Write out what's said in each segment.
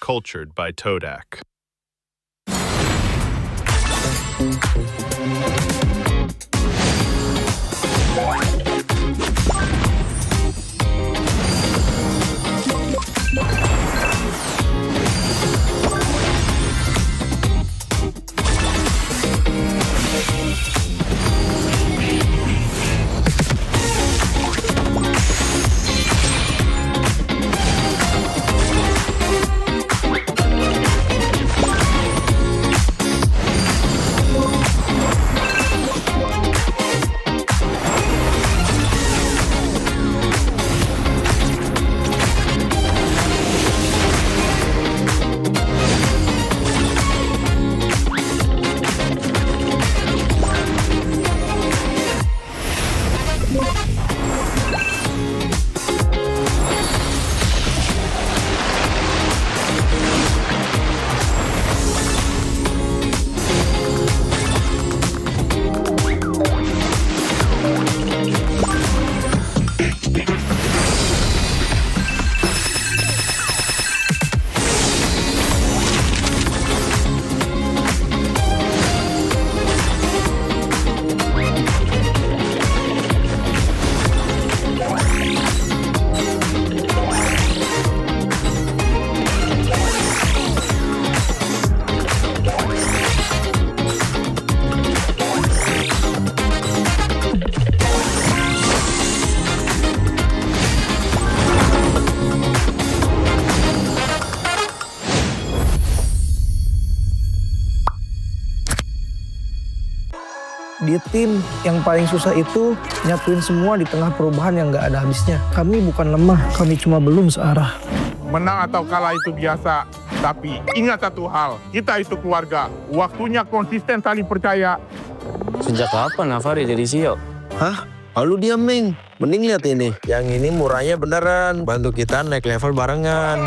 cultured by Todak. Di tim yang paling susah itu nyatuin semua di tengah perubahan yang nggak ada habisnya. Kami bukan lemah, kami cuma belum searah. Menang atau kalah itu biasa, tapi ingat satu hal, kita itu keluarga. Waktunya konsisten saling percaya. Sejak kapan Navari jadi CEO? Hah? Lalu diam, Ming. Mending lihat ini. Yang ini murahnya beneran. Bantu kita naik level barengan.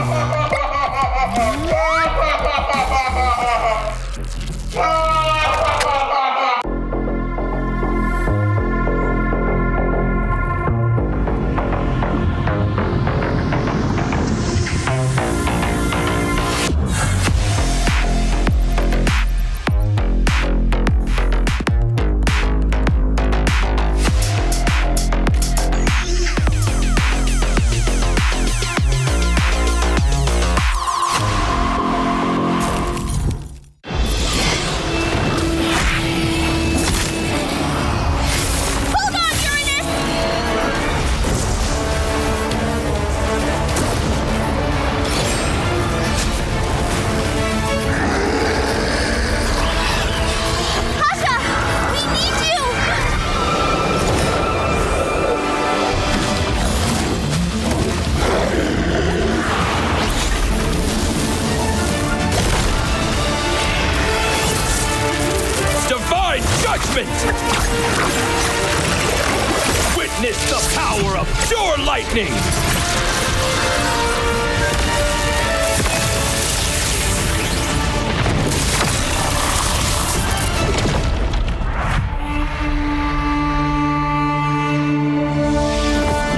Witness the power of pure lightning!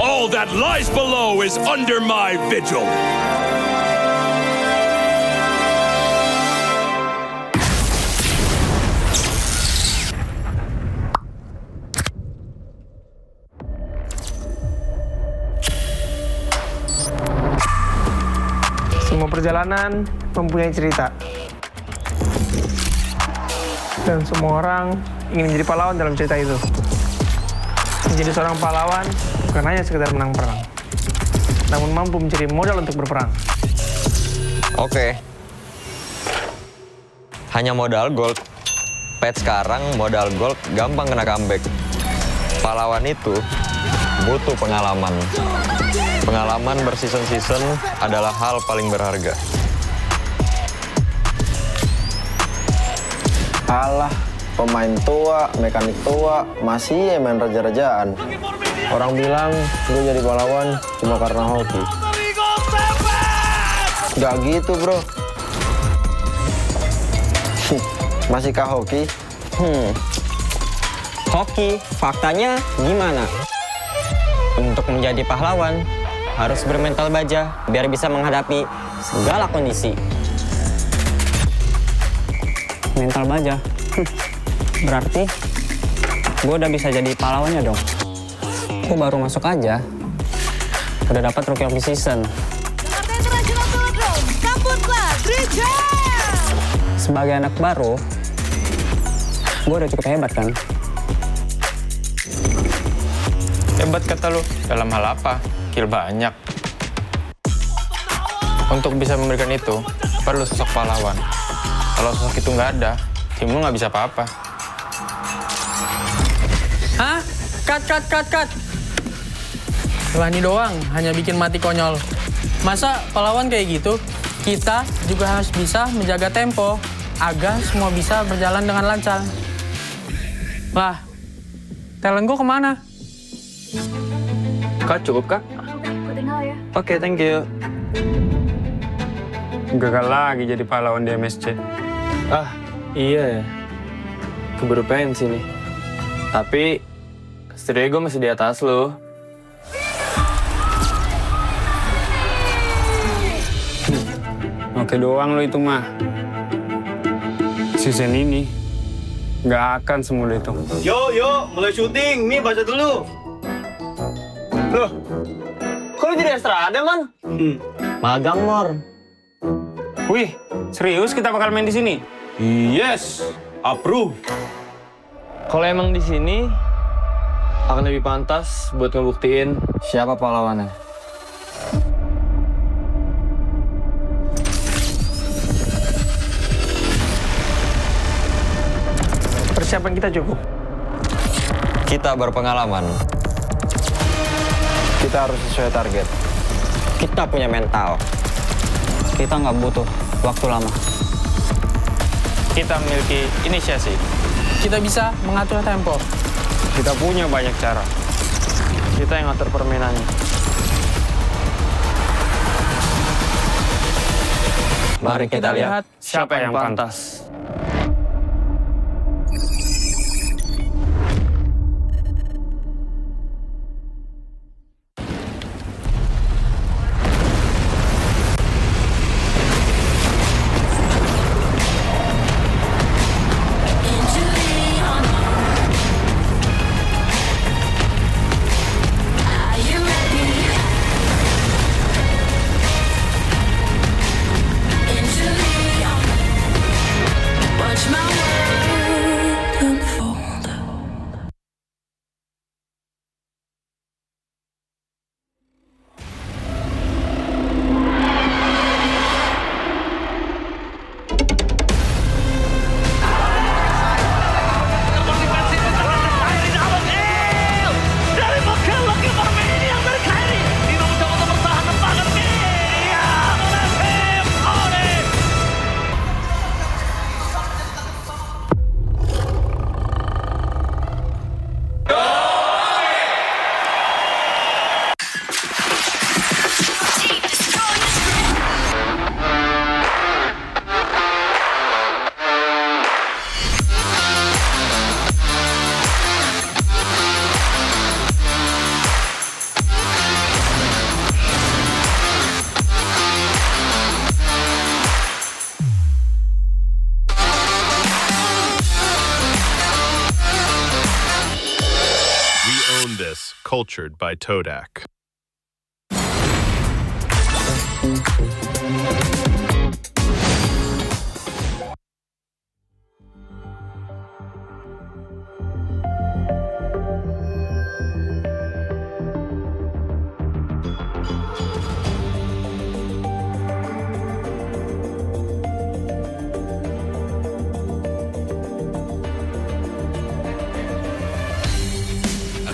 All that lies below is under my vigil! Semua perjalanan mempunyai cerita. Dan semua orang ingin menjadi pahlawan dalam cerita itu. Menjadi seorang pahlawan bukan hanya sekedar menang perang, namun mampu mencari modal untuk berperang. Oke. Hanya modal gold. Pet sekarang modal gold gampang kena comeback. Pahlawan itu butuh pengalaman. Pengalaman berseason-season adalah hal paling berharga. Alah, pemain tua, mekanik tua, masih ya main raja-rajaan. Orang bilang gue jadi pahlawan cuma karena hoki. Gak gitu, bro. Masihkah hoki? Hoki, faktanya gimana? Untuk menjadi pahlawan, harus bermental baja biar bisa menghadapi segala kondisi. Mental baja? Berarti gue udah bisa jadi pahlawannya dong. Gue baru masuk aja, udah dapat Rookie of the Season. Sebagai anak baru, gue udah cukup hebat kan? Hebat kata lu, dalam hal apa? Kill banyak. Untuk bisa memberikan itu, perlu sosok pahlawan. Kalau sosok itu nggak ada, tim lu nggak bisa apa-apa. Hah? Cut! Lani doang, hanya bikin mati konyol. Masa pahlawan kayak gitu? Kita juga harus bisa menjaga tempo agar semua bisa berjalan dengan lancar. Lah, talent gue kemana? Kak, cukup kak? Oke, thank you. Gagal lagi jadi pahlawan di MSC. Ah, iya ya. Keburu pensi nih. Tapi, setidaknya gue masih di atas lo. Oke doang lo itu mah. Season ini nggak akan semudah itu. Yo, mulai syuting. Nih, baca dulu. Loh, kok lu jadi Estrada, Man? Magang, Mor. Wih, serius kita bakal main di sini? Yes, approve. Kalau emang di sini akan lebih pantas buat ngebuktiin Siapa pahlawannya? Persiapan kita cukup. Kita berpengalaman. Kita harus sesuai target. Kita punya mental. Kita nggak butuh waktu lama. Kita memiliki inisiasi. Kita bisa mengatur tempo. Kita punya banyak cara. Kita yang ngatur permainannya. Mari kita lihat siapa yang pantas. Cultured by Todak.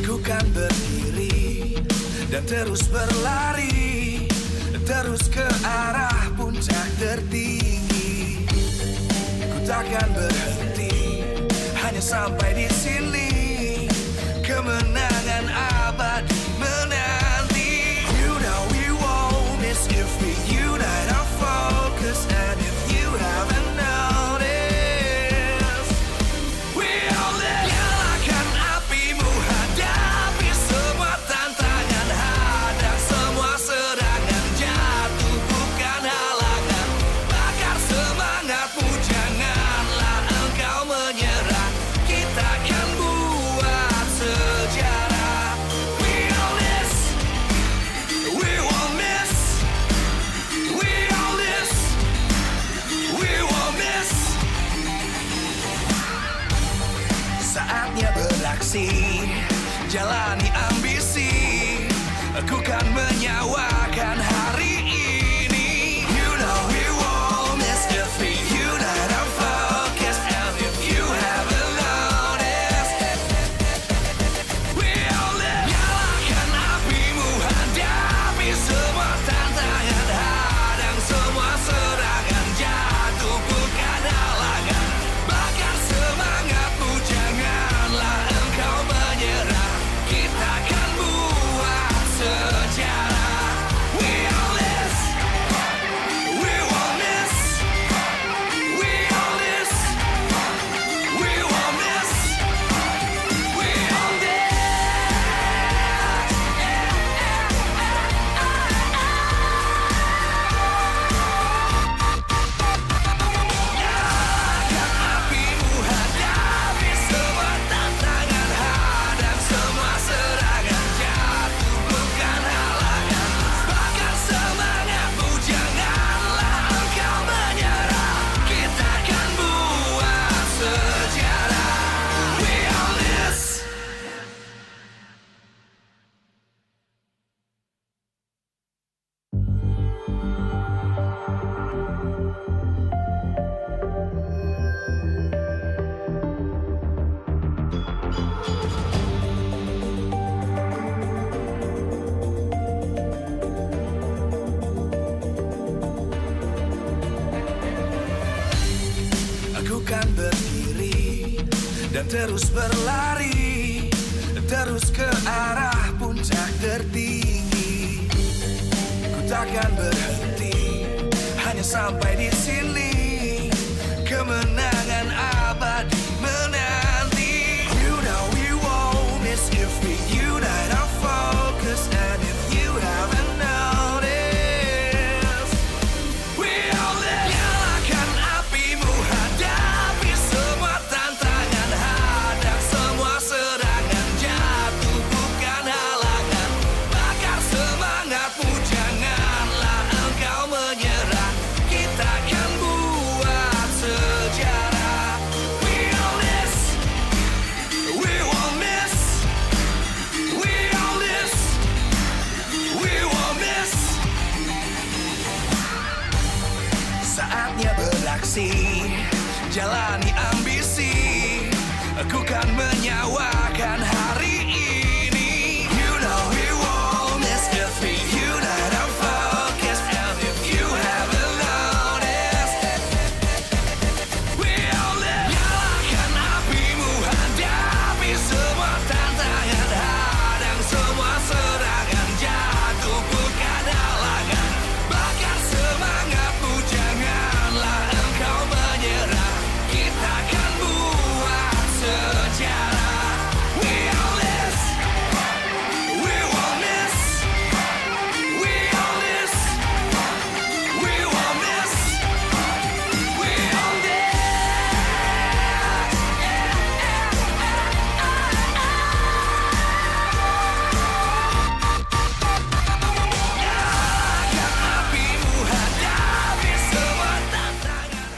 Aku kan berdiri dan terus berlari, terus ke arah puncak tertinggi. Ku takkan berhenti, hanya sampai di sini. Kemenangan abadi menanti. You know we won't miss if we unite our focus. And if you haven't noticed, we all live. Nyalakan apimu, hadapi semua tantangan, hadang semua beraksi, jalani ambisi, aku kan menyawakan hari ini. You know we won't miss if we unite our focus, and if you haven't noticed, we all live. Nyalakan apimu, hadapi semua tantangan, hadang semua serangan, jatuh bukan halangan, bakar semangatmu, janganlah engkau menyerah, kita akan buat sejarah. We all this, we won't miss, we all this, we won't miss, we all this. Nyalakan apimu, hadapi semua tantangan, hadang semua serangan, jatuh bukan halangan, bakar semangatmu, janganlah engkau menyerah, kita akan buat sejarah. We all this. Aku kan berdiri dan terus berlari, terus ke arah puncak tertinggi. Ku takkan berhenti, hanya sampai di sini. Kemenangan abadi menanti. You know we won't miss if we unite our focus, and if you haven't noticed, we all live. Nyalakan apimu, hadapi semua tantangan, hadang semua serangan, jatuh bukan halangan, bakar semangatmu, janganlah engkau menyerah, kita akan buat sejarah. We all this, we won't miss, we all this, we won't miss. Saatnya beraksi, jalani ambisi, aku kan menyawakan hari ini. You know we won't miss if we unite our focus, and if you haven't noticed, we all live. Nyalakan apimu, hadapi semua tantangan, hadang semua serangan, jatuh bukan halangan, bakar semangatmu, janganlah engkau menyerah, kita akan buat sejarah. We all this, we won't miss, we all this, we won't miss, we all this. Nyalakan apimu, hadapi semua tantangan.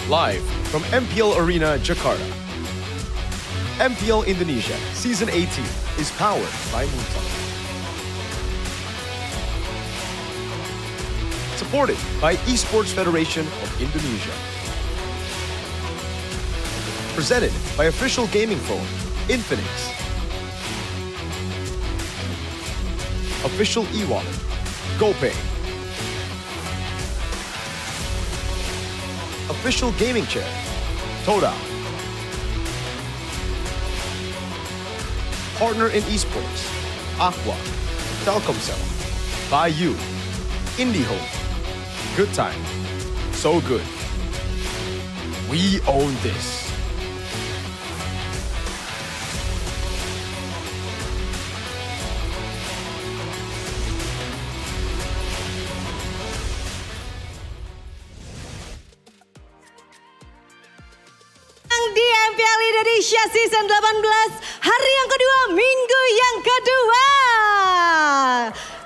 Live from MPL Arena, Jakarta. MPL Indonesia Season 18 is powered by Moontalk. Supported by Esports Federation of Indonesia. Presented by official gaming phone, Infinix. Official e-wallet, GoPay. Official gaming chair, Toda. Partner in esports, Aqua, Telkomsel, By You, IndyHome. Good time, so good. We own this. MPL Indonesia Season 18, hari yang kedua, minggu yang kedua.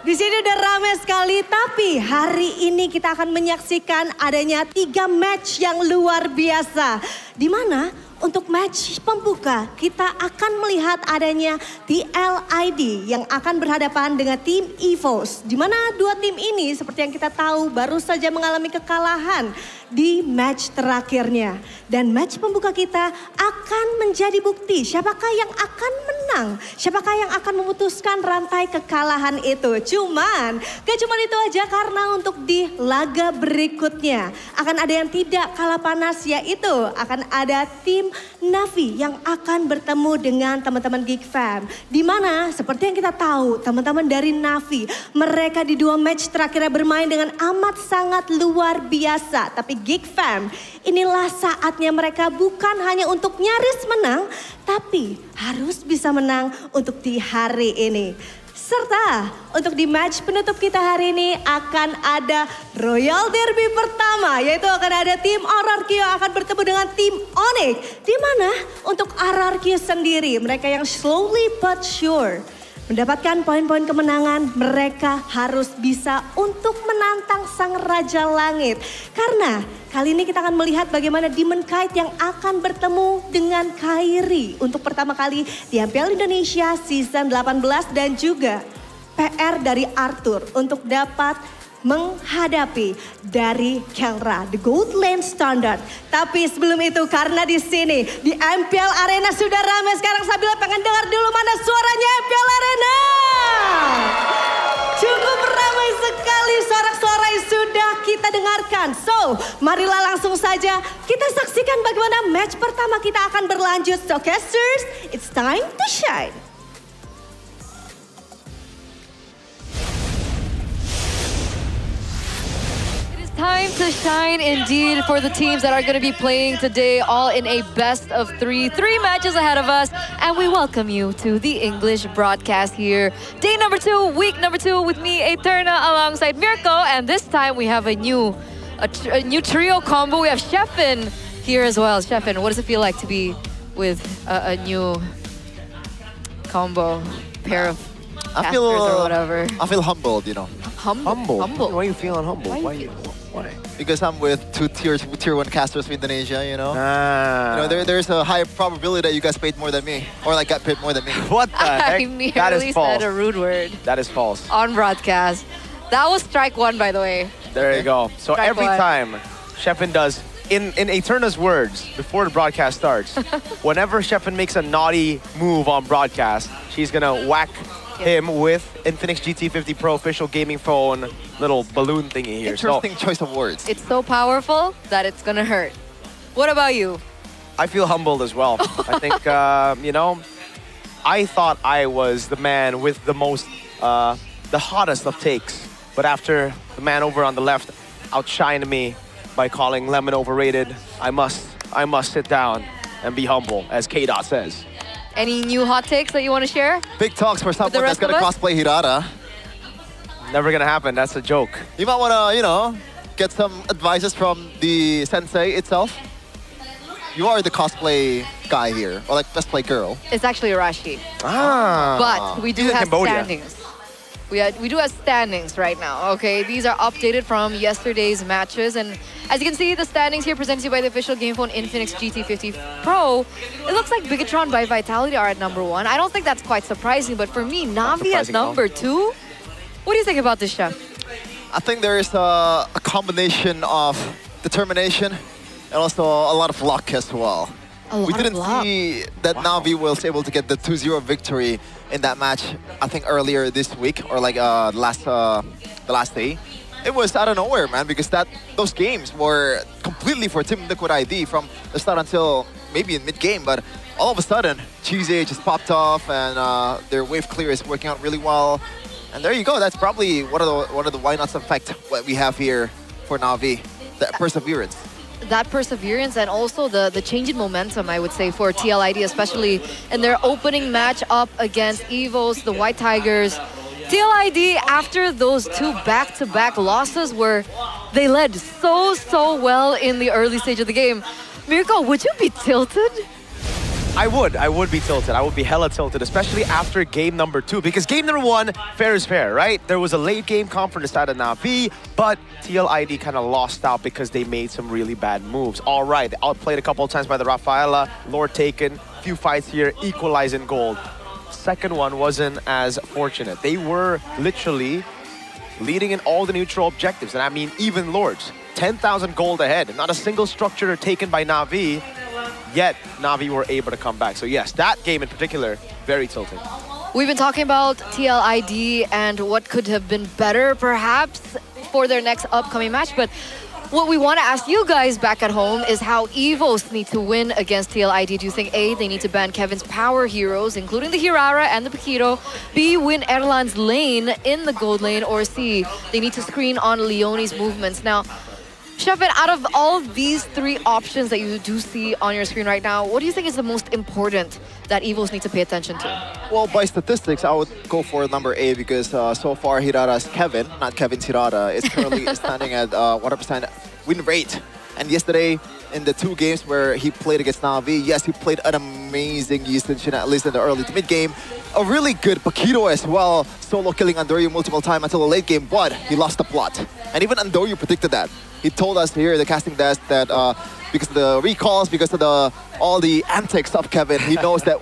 Di sini udah ramai sekali, tapi hari ini kita akan menyaksikan adanya 3 match yang luar biasa. Di mana untuk match pembuka kita akan melihat adanya MPL ID yang akan berhadapan dengan tim EVOS. Di mana dua tim ini seperti yang kita tahu baru saja mengalami kekalahan di match terakhirnya. Dan match pembuka kita akan menjadi bukti siapakah yang akan menang. Siapakah yang akan memutuskan rantai kekalahan itu. Gak cuman itu aja, karena untuk di laga berikutnya akan ada yang tidak kalah panas, yaitu akan ada tim Navi yang akan bertemu dengan teman-teman Geek Fam. Dimana seperti yang kita tahu teman-teman dari Navi, mereka di 2 match terakhirnya bermain dengan amat sangat luar biasa. Tapi Geek Fam, inilah saatnya mereka bukan hanya untuk nyaris menang, tapi harus bisa menang untuk di hari ini. Serta untuk di match penutup kita hari ini akan ada Royal Derby pertama, yaitu akan ada tim RRQ yang akan bertemu dengan tim Onyx. Di mana untuk RRQ sendiri, mereka yang slowly but sure mendapatkan poin-poin kemenangan, mereka harus bisa untuk menantang sang Raja Langit. Karena kali ini kita akan melihat bagaimana Demon Kite yang akan bertemu dengan Kairi untuk pertama kali di MPL Indonesia Season 18, dan juga PR dari Arthur untuk dapat menghadapi dari Kelra, the Gold Lane Standard. Tapi sebelum itu, karena di sini di MPL Arena sudah ramai sekarang, sambil pengen dengar dulu mana suaranya MPL Arena. Cukup ramai sekali suara-suara yang sudah kita dengarkan. So, marilah langsung saja kita saksikan bagaimana match pertama kita akan berlanjut. So, casters, it's time to shine. Time to shine indeed for the teams that are going to be playing today, all in a best of 3. 3 matches ahead of us, and we welcome you to the English broadcast here. Day number 2, week number 2, with me, Eterna, alongside Mirko, and this time we have a new trio combo. We have Sheffin here as well. Sheffin, what does it feel like to be with a new combo pair of casters or whatever? I feel humbled, you know. Humble? Why are you feeling humble? Why? Because I'm with 2 tier 1 casters from Indonesia, you know. You know, there's a high probability that you guys paid more than me, or like got paid more than me. What the heck? I merely That is false. said a rude word That is false. on broadcast. That was strike 1, by the way. There you go. So Strike every 1. time Sheffin does, in Eterna's words, before the broadcast starts, whenever Sheffin makes a naughty move on broadcast, she's gonna whack him with Infinix GT50 Pro official gaming phone little balloon thingy here. Interesting choice of words. It's so powerful that it's gonna hurt. What about you? I feel humbled as well. I think, you know, I thought I was the man with the most, the hottest of takes. But after the man over on the left outshined me by calling Lemon overrated, I must sit down and be humble, as K-Dot says. Any new hot takes that you want to share? Big talks for someone that's gonna rest of cosplay Hirata. Never gonna happen, that's a joke. You might wanna, you know, get some advices from the sensei itself. You are the cosplay guy here, or like cosplay girl. It's actually Arashi. Ah. But we do He's in have Cambodia. standings. We do have standings right now, okay? These are updated from yesterday's matches, and as you can see, the standings here presented to you by the official game phone Infinix GT50 Pro. It looks like Bigatron by Vitality are at number 1. I don't think that's quite surprising, but for me, Navi at number 2? What do you think about this, Chef? I think there is a combination of determination and also a lot of luck as well. We didn't see that Navi was able to get the 2-0 victory in that match, I think earlier this week, or like the last day. It was out of nowhere, man, because those games were completely for Team Liquid ID from the start until maybe in mid-game, but all of a sudden, Cheesy just popped off and their wave clear is working out really well. And there you go, that's probably one of the why nots effect what we have here for Navi, the perseverance. That perseverance and also the change in momentum, I would say, for TLID, especially in their opening match up against EVOS, the White Tigers. TLID, after those 2 back-to-back losses where they led so well in the early stage of the game. Mirko, would you be tilted? I would be tilted. I would be hella tilted, especially after game number 2. Because game number 1, fair is fair, right? There was a late game comp from the side of Na'Vi, but TLID kind of lost out because they made some really bad moves. All right, they outplayed a couple of times by the Rafaela, Lord taken, few fights here, equalize in gold. Second one wasn't as fortunate. They were literally leading in all the neutral objectives, and I mean even Lords. 10,000 gold ahead, not a single structure taken by Na'Vi. Yet, Na'Vi were able to come back. So yes, that game in particular, very tilting. We've been talking about TLID and what could have been better, perhaps, for their next upcoming match. But what we want to ask you guys back at home is how EVOs need to win against TLID. Do you think A, they need to ban Kevin's power heroes, including the Hirara and the Paquito? B, win Erlan's lane in the gold lane? Or C, they need to screen on Leonie's movements? Now, Shepin, out of all of these 3 options that you do see on your screen right now, what do you think is the most important that EVOs need to pay attention to? Well, by statistics, I would go for number A because so far Hirara's Kevin, not Kevin's Hirara, is currently standing at 100% win rate. And yesterday, in the 2 games where he played against Na'Vi, yes, he played an amazing Yustin, at least in the early to mid game. A really good Paquito as well, solo killing Andoryu multiple times until the late game, but he lost the plot. And even Andoryu predicted that. He told us here at the casting desk that because of the recalls, because of all the antics of Kevin, he knows that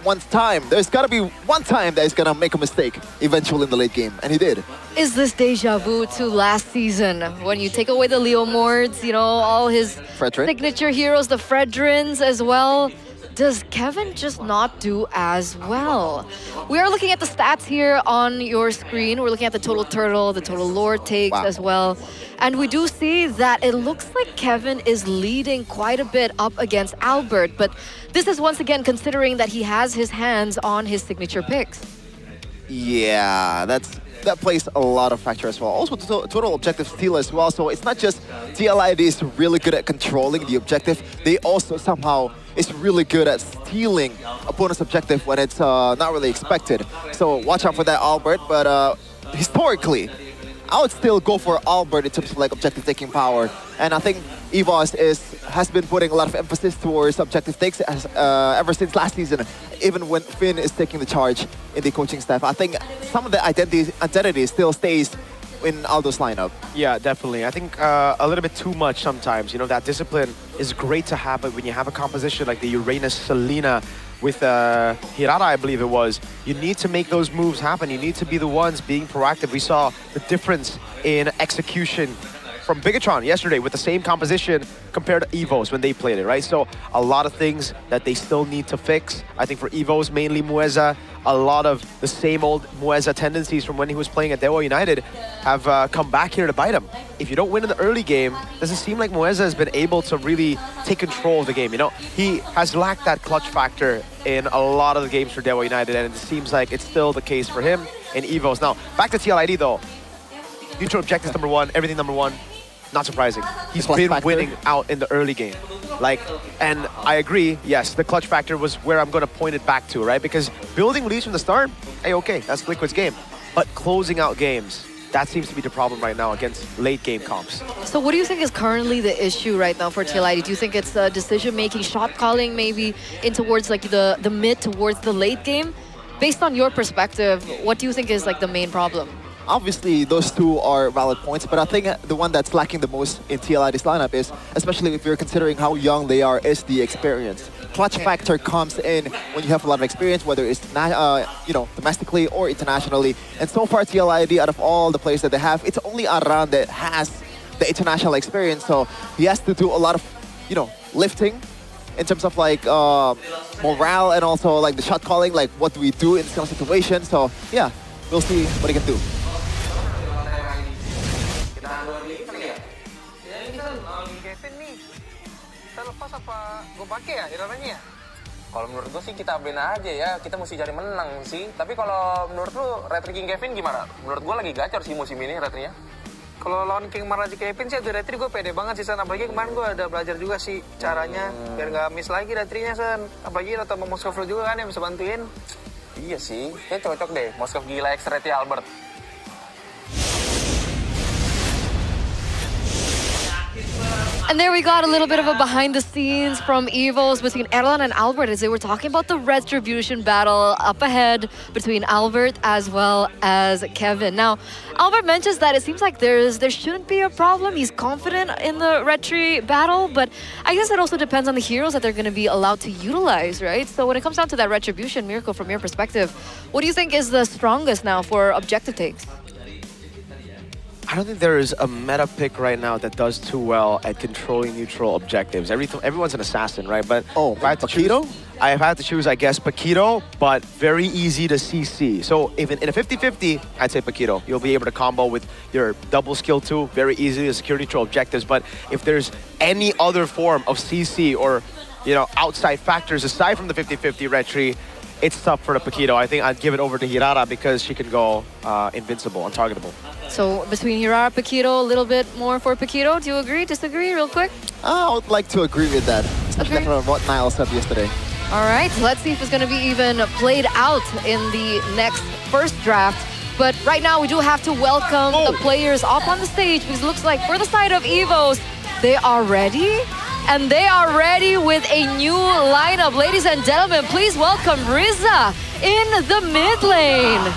there's got to be one time that he's going to make a mistake eventually in the late game, and he did. Is this deja vu to last season when you take away the Leo Mords, you know, all his signature heroes, the Fredrins as well? Does Kevin just not do as well? We are looking at the stats here on your screen. We're looking at the total turtle, the total Lord takes as well. And we do see that it looks like Kevin is leading quite a bit up against Albert. But this is once again considering that he has his hands on his signature picks. Yeah, that plays a lot of factor as well. Also, total objective steal as well. So it's not just TLID is really good at controlling the objective. They also somehow is really good at stealing opponent's objective when it's not really expected. So watch out for that, Albert. But historically, I would still go for Albert in terms of like objective taking power. And I think EVOS has been putting a lot of emphasis towards objective takes ever since last season, even when Finn is taking the charge in the coaching staff. I think some of the identity still stays in Aldo's lineup. Yeah, definitely. I think a little bit too much sometimes. You know, that discipline is great to have, but when you have a composition like the Uranus Selena with Hirara, I believe it was, you need to make those moves happen. You need to be the ones being proactive. We saw the difference in execution from Bigatron yesterday with the same composition compared to EVOS when they played it, right? So a lot of things that they still need to fix. I think for EVOS, mainly Mueza, a lot of the same old Mueza tendencies from when he was playing at Dewa United have come back here to bite him. If you don't win in the early game, doesn't seem like Mueza has been able to really take control of the game. You know, he has lacked that clutch factor in a lot of the games for Dewa United, and it seems like it's still the case for him in EVOS. Now, back to TLID though. Neutral objectives number 1, everything number 1. Not surprising. He's been winning out in the early game. And I agree, yes, the clutch factor was where I'm going to point it back to, right? Because building leads from the start, hey, okay, that's Liquid's game. But closing out games, that seems to be the problem right now against late game comps. So what do you think is currently the issue right now for TLID? Do you think it's decision-making, shot calling, maybe in towards like the mid towards the late game? Based on your perspective, what do you think is like the main problem? Obviously, those 2 are valid points, but I think the one that's lacking the most in TLID's lineup is, especially if you're considering how young they are, is the experience. Clutch factor comes in when you have a lot of experience, whether it's domestically or internationally. And so far, TLID, out of all the players that they have, it's only Aran that has the international experience. So he has to do a lot of, lifting in terms of like morale and also like the shot calling, like what do we do in this kind of situation. So yeah, we'll see what he can do. Lepas apa gue pakai ya Hiraranya ya? Kalau menurut gue sih kita blend aja ya, kita mesti cari menang sih. Tapi kalau menurut lu retri King Kevin gimana? Menurut gue lagi gacor sih musim ini retrinya. Kalau lawan King Maraji Kevin sih ada retri gue pede banget sih San. Apalagi kemarin gue ada belajar juga sih caranya biar nggak miss lagi retrinya San. Apalagi atau Moskov juga kan yang bisa bantuin. Iya sih, kayak cocok deh Moskov gila X Retri Albert. And there we got a little bit of a behind the scenes from Evos between Erlan and Albert as they were talking about the retribution battle up ahead between Albert as well as Kevin. Now, Albert mentions that it seems like there shouldn't be a problem. He's confident in the retri battle, but I guess it also depends on the heroes that they're going to be allowed to utilize, right? So when it comes down to that retribution, Mirko, from your perspective, what do you think is the strongest now for objective takes? I don't think there is a meta pick right now that does too well at controlling neutral objectives. Everyone's an assassin, right? But if I had to Paquito? I've had to choose, I guess, Paquito, but very easy to CC. So even in a 50-50, I'd say Paquito. You'll be able to combo with your double skill 2 very easily to secure neutral objectives. But if there's any other form of CC or, you know, outside factors aside from the 50-50 retri, it's tough for the Paquito. I think I'd give it over to Hirara because she can go invincible, untargetable. So between Hirara, Paquito, a little bit more for Paquito. Do you agree, disagree, real quick? I would like to agree with that, especially from what Niall said yesterday. All right, let's see if it's going to be even played out in the next first draft. But right now, we do have to welcome the players up on the stage because it looks like for the side of Evos, they are ready. And they are ready with a new lineup. Ladies and gentlemen, please welcome Riza in the mid lane.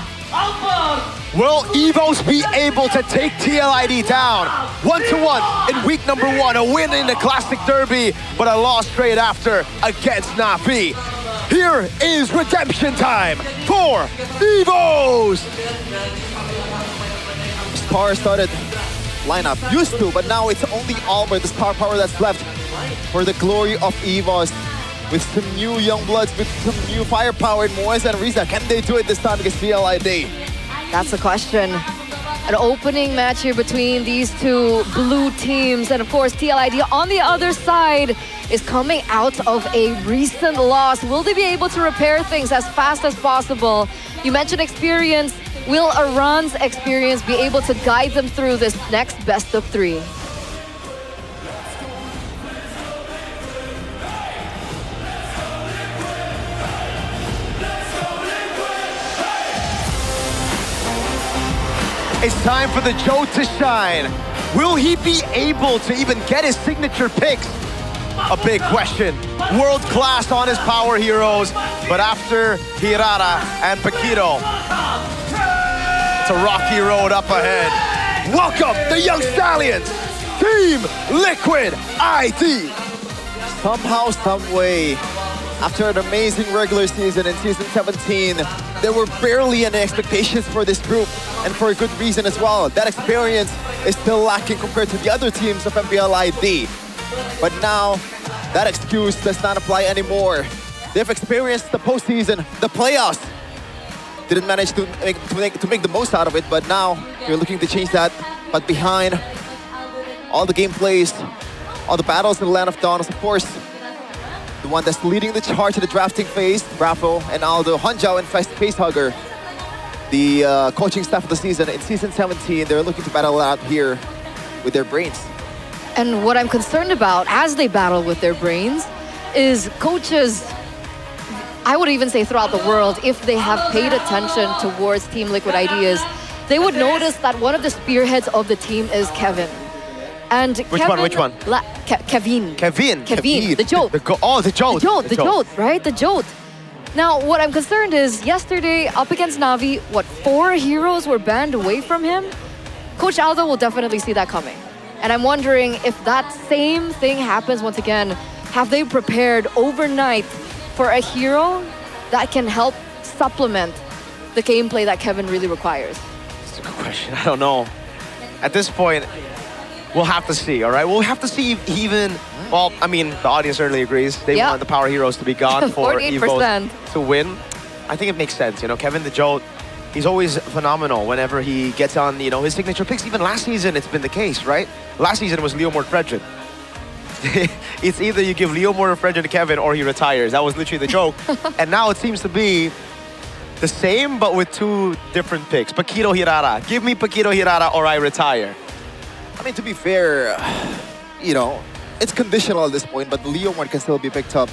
Will Evos be able to take TLID down? 1-1 in week number 1, a win in the Classic Derby, but a loss straight after against Navi. Here is redemption time for Evos! Star-studded lineup used to, but now it's only Albert, the star power that's left for the glory of Evos. With some new young bloods, with some new firepower in Moise and Riza. Can they do it this time against TLID? That's the question. An opening match here between these two blue teams. And of course, TLID on the other side is coming out of a recent loss. Will they be able to repair things as fast as possible? You mentioned experience. Will Iran's experience be able to guide them through this next best of 3? It's time for the Joe to shine. Will he be able to even get his signature picks? A big question. World class on his power heroes, but after Hirara and Paquito, it's a rocky road up ahead. Welcome the Young Stallions, Team Liquid ID. Somehow, some way, after an amazing regular season in Season 17, there were barely any expectations for this group, and for a good reason as well. That experience is still lacking compared to the other teams of MPL ID. But now, that excuse does not apply anymore. They've experienced the postseason, the playoffs. Didn't manage to make the most out of it, but now you're looking to change that. But behind all the gameplays, all the battles in the Land of Dawn, of course, the one that's leading the charge in the drafting phase, Raffo and Aldo, Hanjao and Facehugger, the coaching staff of the season. In Season 17, they're looking to battle out here with their brains. And what I'm concerned about as they battle with their brains is coaches, I would even say throughout the world, if they have paid attention towards Team Liquid Ideas, they would notice that one of the spearheads of the team is Kevin. And Which one? Kevin. Kevin. The Jote. The Jote. The Jote, right? The Jote. Now, what I'm concerned is, yesterday, up against Navi, 4 heroes were banned away from him? Coach Aldo will definitely see that coming. And I'm wondering if that same thing happens once again. Have they prepared overnight for a hero that can help supplement the gameplay that Kevin really requires? That's a good question. I don't know. At this point, we'll have to see, all right? We'll have to see if even, well, I mean, the audience certainly agrees. They want the power heroes to be gone for 48%. Evos to win. I think it makes sense, you know, Kevin the Jote, he's always phenomenal whenever he gets on, you know, his signature picks. Even last season, it's been the case, right? Last season was Leomord Fredrin. It's either you give Leomord Fredrin to Kevin or he retires. That was literally the joke. And now it seems to be the same, but with 2 different picks. Paquito Hirara. Give me Paquito Hirara or I retire. I mean, to be fair, you know, it's conditional at this point, but Leomord can still be picked up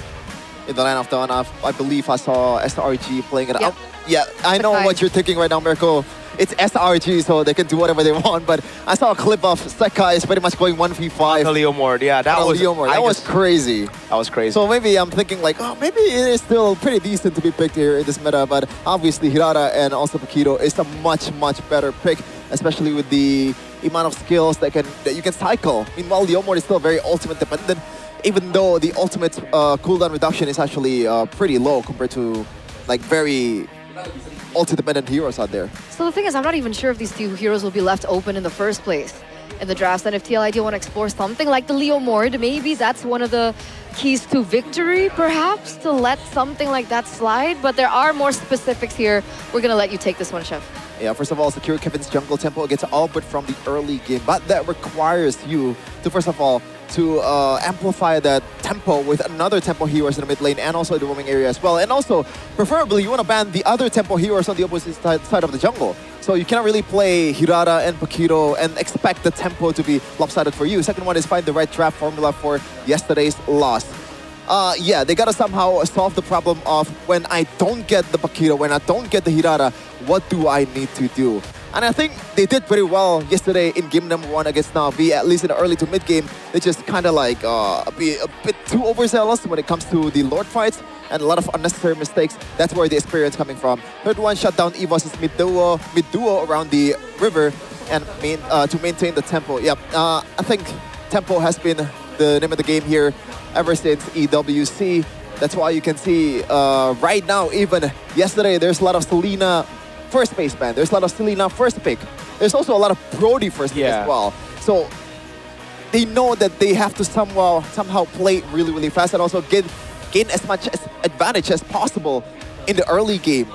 in the Land of Dawn. I believe I saw SRG playing it out. Yeah, I know what you're thinking right now, Mirko. it's SRG, so they can do whatever they want. But I saw a clip of Seka is pretty much going 1v5. Leomord, yeah, that was crazy. That was crazy. So maybe I'm thinking like, oh, maybe it is still pretty decent to be picked here in this meta. But obviously Hirata and also Paquito is a much better pick, especially with the amount of skills that you can cycle. Meanwhile, Leomord is still very ultimate dependent, even though the ultimate cooldown reduction is actually pretty low compared to like very ulti-dependent heroes out there. So the thing is, I'm not even sure if these two heroes will be left open in the first place in the drafts. And if TLID want to explore something like the Leomord, maybe that's one of the keys to victory, perhaps, to let something like that slide. But there are more specifics here. We're going to let you take this one, Chef. Yeah, first of all, secure Kevin's jungle tempo against Albert from the early game. But that requires you to, first of all, to amplify that tempo with another tempo heroes in the mid lane and also the roaming area as well. And also, preferably, you want to ban the other tempo heroes on the opposite side of the jungle. So you cannot really play Hirata and Paquito and expect the tempo to be lopsided for you. Second one is find the right draft formula for yesterday's loss. Yeah, they gotta somehow solve the problem of when I don't get the Paquito, when I don't get the Hirata, what do I need to do? And I think they did pretty well yesterday in game number 1 against Na'Vi, at least in the early to mid game. They just kind of like a bit too overzealous when it comes to the Lord fights and a lot of unnecessary mistakes. That's where the experience coming from. Third one, shut down EVOS' mid duo around the river and to maintain the tempo. Yep, I think tempo has been the name of the game here ever since EWC. That's why you can see right now, even yesterday, there's a lot of Selena first base ban. There's a lot of Selena first pick. There's also a lot of Brody first pick as well. So they know that they have to somehow play really fast and also gain as much advantage as possible in the early game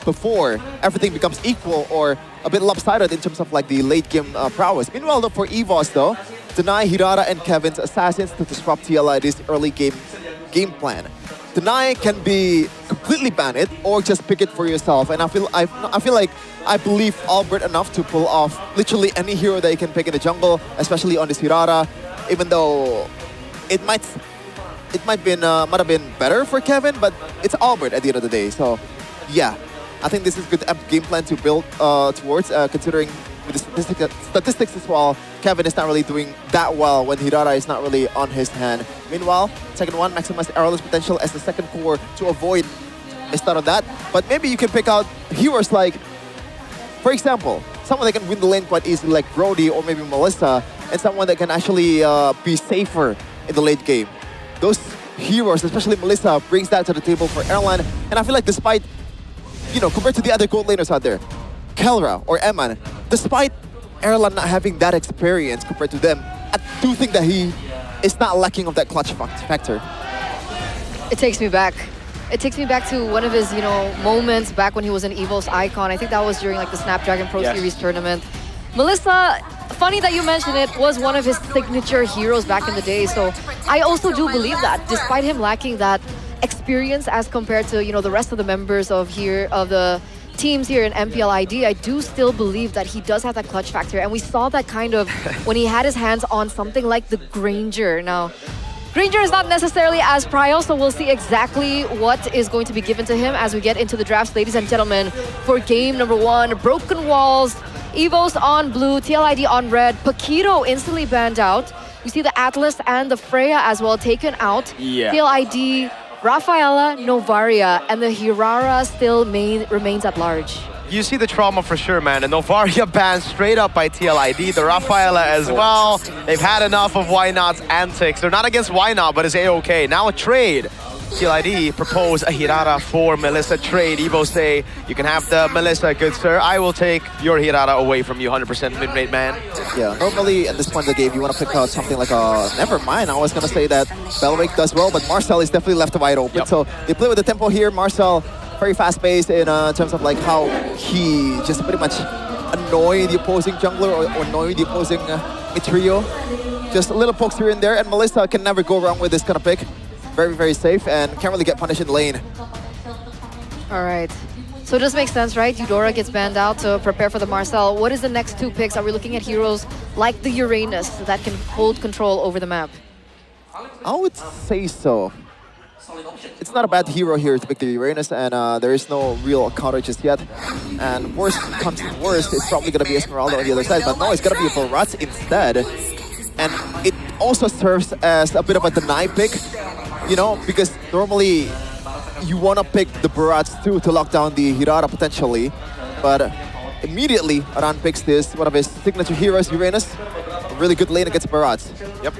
before everything becomes equal or a bit lopsided in terms of like the late game prowess. Meanwhile, though, for EVOS though, deny Hirata and Kevin's assassins to disrupt TLID's early game plan. Deny can be completely ban it or just pick it for yourself. And I feel like I believe Albert enough to pull off literally any hero that you can pick in the jungle, especially on this Hirata. Even though it might have been better for Kevin, but it's Albert at the end of the day. So yeah, I think this is good game plan to build towards, considering with the statistics as well. Kevin is not really doing that well when Hirata is not really on his hand. Meanwhile, second one, maximize Arrow's potential as the second core to avoid a start of that. But maybe you can pick out heroes like, for example, someone that can win the lane quite easily like Brody or maybe Melissa, and someone that can actually be safer in the late game. Those heroes, especially Melissa, brings that to the table for Erlan. And I feel like despite, compared to the other gold laners out there, Kelra or Eman, despite Erlan not having that experience compared to them, I do think that he is not lacking of that clutch factor. It takes me back. It takes me back to one of his, moments back when he was an EVOS icon. I think that was during like the Snapdragon Pro Series tournament. Melissa, funny that you mentioned it, was one of his signature heroes back in the day. So I also do believe that, despite him lacking that experience as compared to, the rest of the members of the teams here in MPL ID, I do still believe that he does have that clutch factor. And we saw that kind of when he had his hands on something like the Granger. Now, Granger is not necessarily as prio, so we'll see exactly what is going to be given to him as we get into the drafts, ladies and gentlemen, for game number 1. Broken Walls, EVOS on blue, TLID on red, Paquito instantly banned out. We see the Atlas and the Freya as well taken out. TLID, Rafaela, Novaria, and the Hirara still remains at large. You see the trauma for sure, man. And Novaria banned straight up by TLID. The Rafaela as well. They've had enough of Why Not's antics. They're not against Why Not, but it's A-OK. Now a trade. TLID propose a Hirata for Melissa trade. Evo say, you can have the Melissa, good sir. I will take your Hirata away from you, 100% mid-rate man. Yeah, normally at this point in the game, you want to pick out something like never mind. I was going to say that Belwick does well, but Marcel is definitely left wide open. So they play with the tempo here. Marcel, very fast-paced in terms of like how he just pretty much annoy the opposing jungler or annoy the opposing trio. Just a little pokes here and there, and Melissa can never go wrong with this kind of pick. Very safe and can't really get punished in the lane. All right. So it does make sense, right? Eudora gets banned out to prepare for the Marcel. What is the next 2 picks? Are we looking at heroes like the Uranus that can hold control over the map? I would say so. it's not a bad hero here to pick the Uranus, and there is no real counter just yet. And worst comes to worst, it's probably gonna be Esmeralda on the other side, but no, it's gonna be a Barats instead. And it also serves as a bit of a deny pick, you know, because normally you wanna pick the Barats too to lock down the Hirara potentially, but immediately Aran picks this, one of his signature heroes, Uranus. A really good lane against Barats. Yep.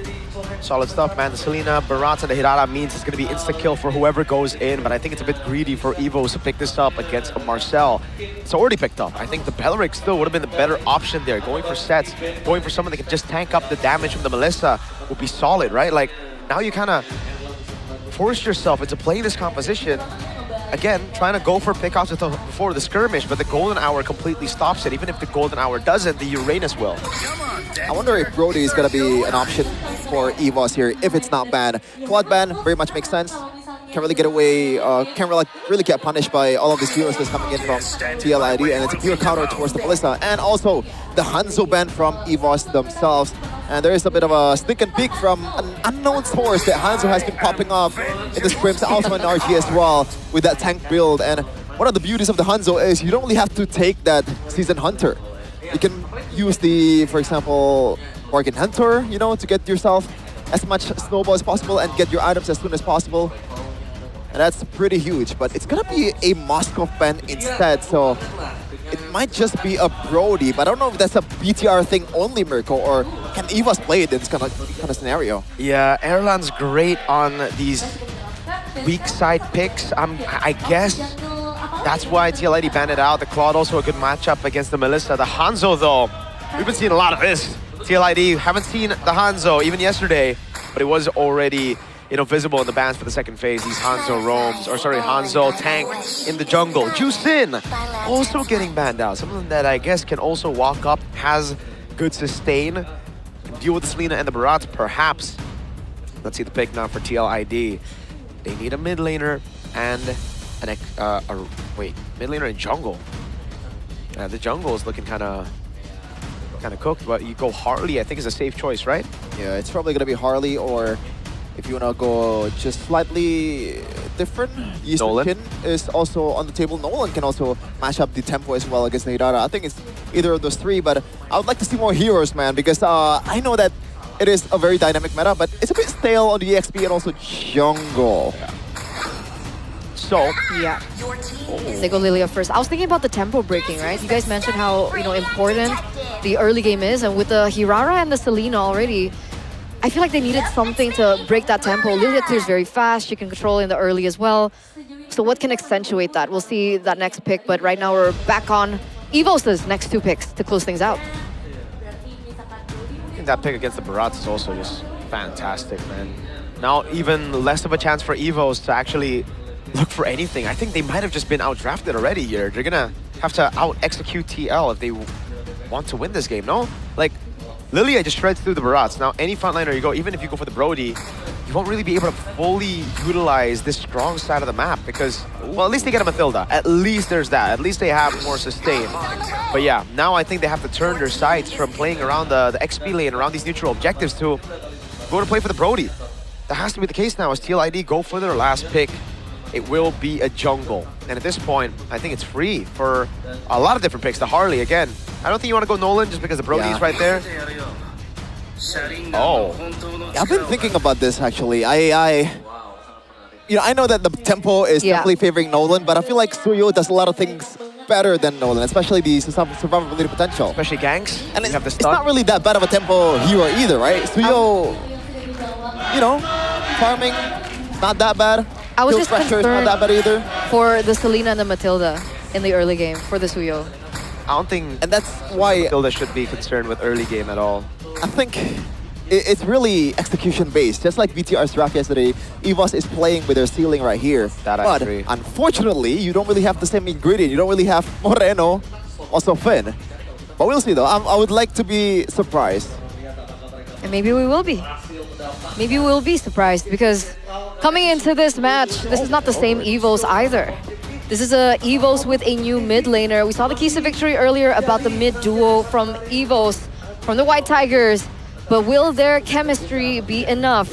Solid stuff, man. The Selena, Barats, and the Hirara means it's going to be insta-kill for whoever goes in, but I think it's a bit greedy for Evos to pick this up against a Marcel. It's already picked up. I think the Belric still would have been the better option there. Going for sets, going for someone that can just tank up the damage from the Melissa would be solid, right? Like, now you kind of forced yourself into playing this composition. Again, trying to go for pickoffs before the skirmish, but the Golden Hour completely stops it. Even if the Golden Hour doesn't, the Uranus will. I wonder if Brody is going to be an option for EVOS here, if it's not banned. Quad ban very much makes sense. Can't really get away, can't really get punished by all of these heroes that's coming in from TLID, and it's a pure counter towards the Melissa. And also, the Hanzo ban from EVOS themselves. And there is a bit of a sneak and peek from an unknown source that Hanzo has been popping up in the scrims, also in RG as well, with that tank build. And one of the beauties of the Hanzo is you don't really have to take that Season Hunter. You can use the, for example, Bargain Hunter, you know, to get yourself as much snowball as possible and get your items as soon as possible. And that's pretty huge, but it's gonna be a Moskov ban instead, so it might just be a Brody, but I don't know if that's a BTR thing only, Mirko, or can EVOS play it in this kind of scenario? Yeah, Erlan's great on these weak side picks. I guess that's why TLID banned it out. The Claude also a good matchup against the Melissa. The Hanzo though, we've been seeing a lot of this. TLID haven't seen the Hanzo even yesterday, but it was already, you know, visible in the bans for the second phase. These Hanzo roams, or sorry, Hanzo tank in the jungle. Jusin also getting banned out. Someone that I guess can also walk up, has good sustain, can deal with the Selena and the Barats perhaps. Let's see the pick now for TLID. They need a mid laner and mid laner and jungle. The jungle is looking kind of cooked, but you go Harley, I think is a safe choice, right? Yeah, it's probably gonna be Harley, or if you wanna go just slightly different, Nolan Pin is also on the table. Nolan can also mash up the tempo as well against Hirara. I think it's either of those three, but I would like to see more heroes, man, because I know that it is a very dynamic meta, but it's a bit stale on the EXP and also jungle. Yeah. So yeah, they go Lilia first. I was thinking about the tempo breaking, right? You guys mentioned how, you know, important the early game is, and with the Hirara and the Selena already, I feel like they needed something to break that tempo. Lilia clears very fast. She can control in the early as well. So what can accentuate that? We'll see that next pick, but right now we're back on EVOS' next two picks to close things out. I think that pick against the Barats is also just fantastic, man. Now even less of a chance for EVOS to actually look for anything. I think they might have just been outdrafted already here. They're gonna have to out-execute TL if they want to win this game, no? Like, Lilia just shreds through the Barats. Now, any frontliner you go, even if you go for the Brody, you won't really be able to fully utilize this strong side of the map because, well, at least they get a Mathilda. At least there's that. At least they have more sustain. But yeah, now I think they have to turn their sights from playing around the XP lane, around these neutral objectives to go to play for the Brody. That has to be the case now as TLID go for their last pick. It will be a jungle. And at this point, I think it's free for a lot of different picks. The Harley, again, I don't think you want to go Nolan just because the Brody's right there. Oh. I've been thinking about this actually. You know, I know that the tempo is definitely favoring Nolan, but I feel like Suyo does a lot of things better than Nolan, especially the survivability potential. Especially ganks. And it's not really that bad of a tempo hero either, right? Suyo, you know, farming, not that bad. I was just concerned not that bad either. For the Selena and the Mathilda in the early game for the Suyo. I don't think, and that's why Mathilda should be concerned with early game at all. I think it's really execution based. Just like BTR's draft yesterday, EVOS is playing with their ceiling right here. That I but agree. Unfortunately, you don't really have the same ingredient. You don't really have Moreno, also Finn. But we'll see though. I would like to be surprised. And maybe we will be. Maybe we'll be surprised because coming into this match, this is not the same EVOS either. This is a EVOS with a new mid laner. We saw the keys to victory earlier about the mid duo from EVOS, from the White Tigers. But will their chemistry be enough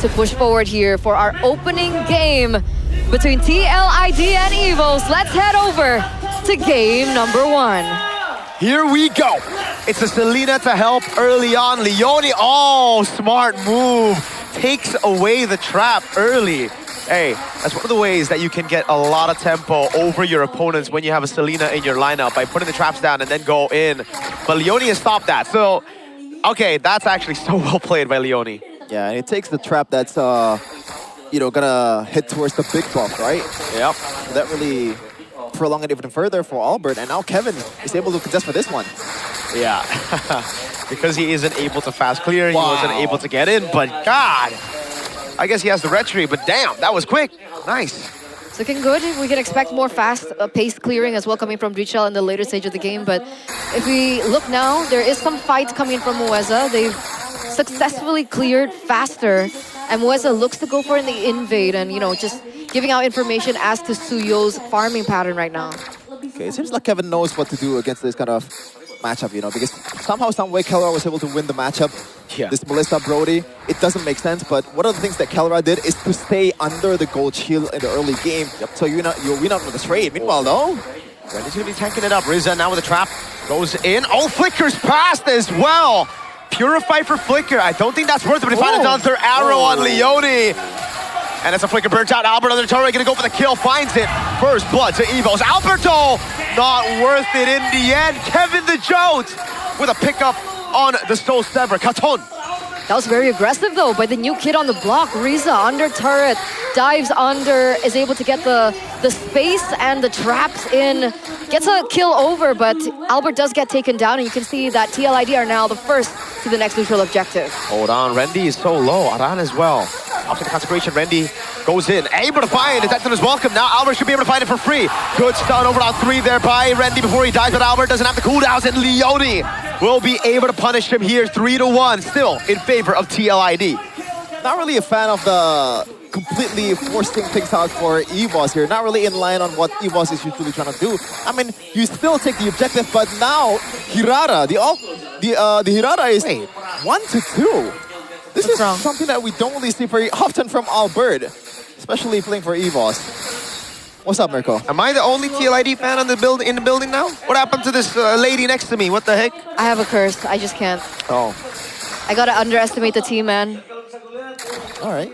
to push forward here for our opening game between TLID and EVOS? Let's head over to game number 1. Here we go. It's a Selena to help early on. Leone, oh, smart move. Takes away the trap early. Hey, that's one of the ways that you can get a lot of tempo over your opponents when you have a Selena in your lineup, by putting the traps down and then go in. But Leone has stopped that. So, okay, that's actually so well played by Leone. Yeah, and it takes the trap that's, you know, gonna hit towards the big buff, right? Yep. So that really prolonged it even further for Albert, and now Kevin is able to contest for this one. Yeah. Because he isn't able to fast clear, he wasn't able to get in, but God! I guess he has the retry, but damn, that was quick. Nice. It's looking good. We can expect more fast-paced clearing as well coming from Drichel in the later stage of the game. But if we look now, there is some fight coming from Mueza. They've successfully cleared faster, and Mueza looks to go for in the invade and, you know, just giving out information as to Suyo's farming pattern right now. Okay, it seems like Kevin knows what to do against this kind of matchup, you know, because somehow, some way, Kelra was able to win the matchup. Yeah. This Melissa Brody, it doesn't make sense, but one of the things that Kelra did is to stay under the gold shield in the early game. Yep. So you'll win out with the trade. Meanwhile, though, Randy's gonna be tanking it up. Riza now with the trap, goes in. Oh, Flicker's passed as well. Purify for Flicker. I don't think that's worth it, but he finds another arrow on Leone. And as a Flicker burns out, Albert on the turret, gonna go for the kill, finds it. First blood to EVOS. Alberto, not worth it in the end. Kevin the Jones with a pickup on the Soul Sever. Katon. That was very aggressive though by the new kid on the block. Riza under turret, dives under, is able to get the space and the traps in. Gets a kill over, but Albert does get taken down, and you can see that TLID are now the first to the next neutral objective. Hold on, Randy is so low. Aran as well. After the consecration, Randy goes in. Able to find it. That's his welcome. Now Albert should be able to find it for free. Good stun over on 3 there by Randy before he dies, but Albert doesn't have the cooldowns, and Leone will be able to punish him here 3-1, still in favor of TLID. not really a fan of the completely forcing things out for EVOS here. Not really in line on what EVOS is usually trying to do. I mean, you still take the objective, but now Hirara, the Hirara is 1-2. This is something that we don't really see very often from Albert, especially playing for EVOS. What's up, Mirko? Am I the only TLID fan in the building now? What happened to this lady next to me? What the heck? I have a curse. I just can't. Oh. I gotta underestimate the team, man. All right.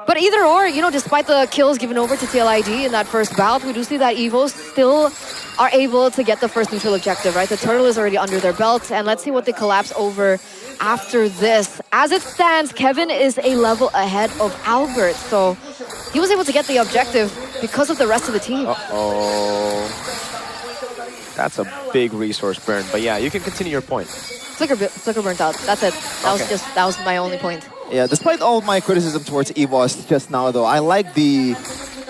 But either or, you know, despite the kills given over to TLID in that first bout, we do see that EVOS still are able to get the first neutral objective, right? The turtle is already under their belt, and let's see what they collapse over after this. As it stands, Kevin is a level ahead of Albert, so he was able to get the objective because of the rest of the team. Uh-oh. That's a big resource burn, but yeah, you can continue your point. Flicker burnt out. That's it. That was my only point. Yeah, despite all my criticism towards EVOS just now, though, I like the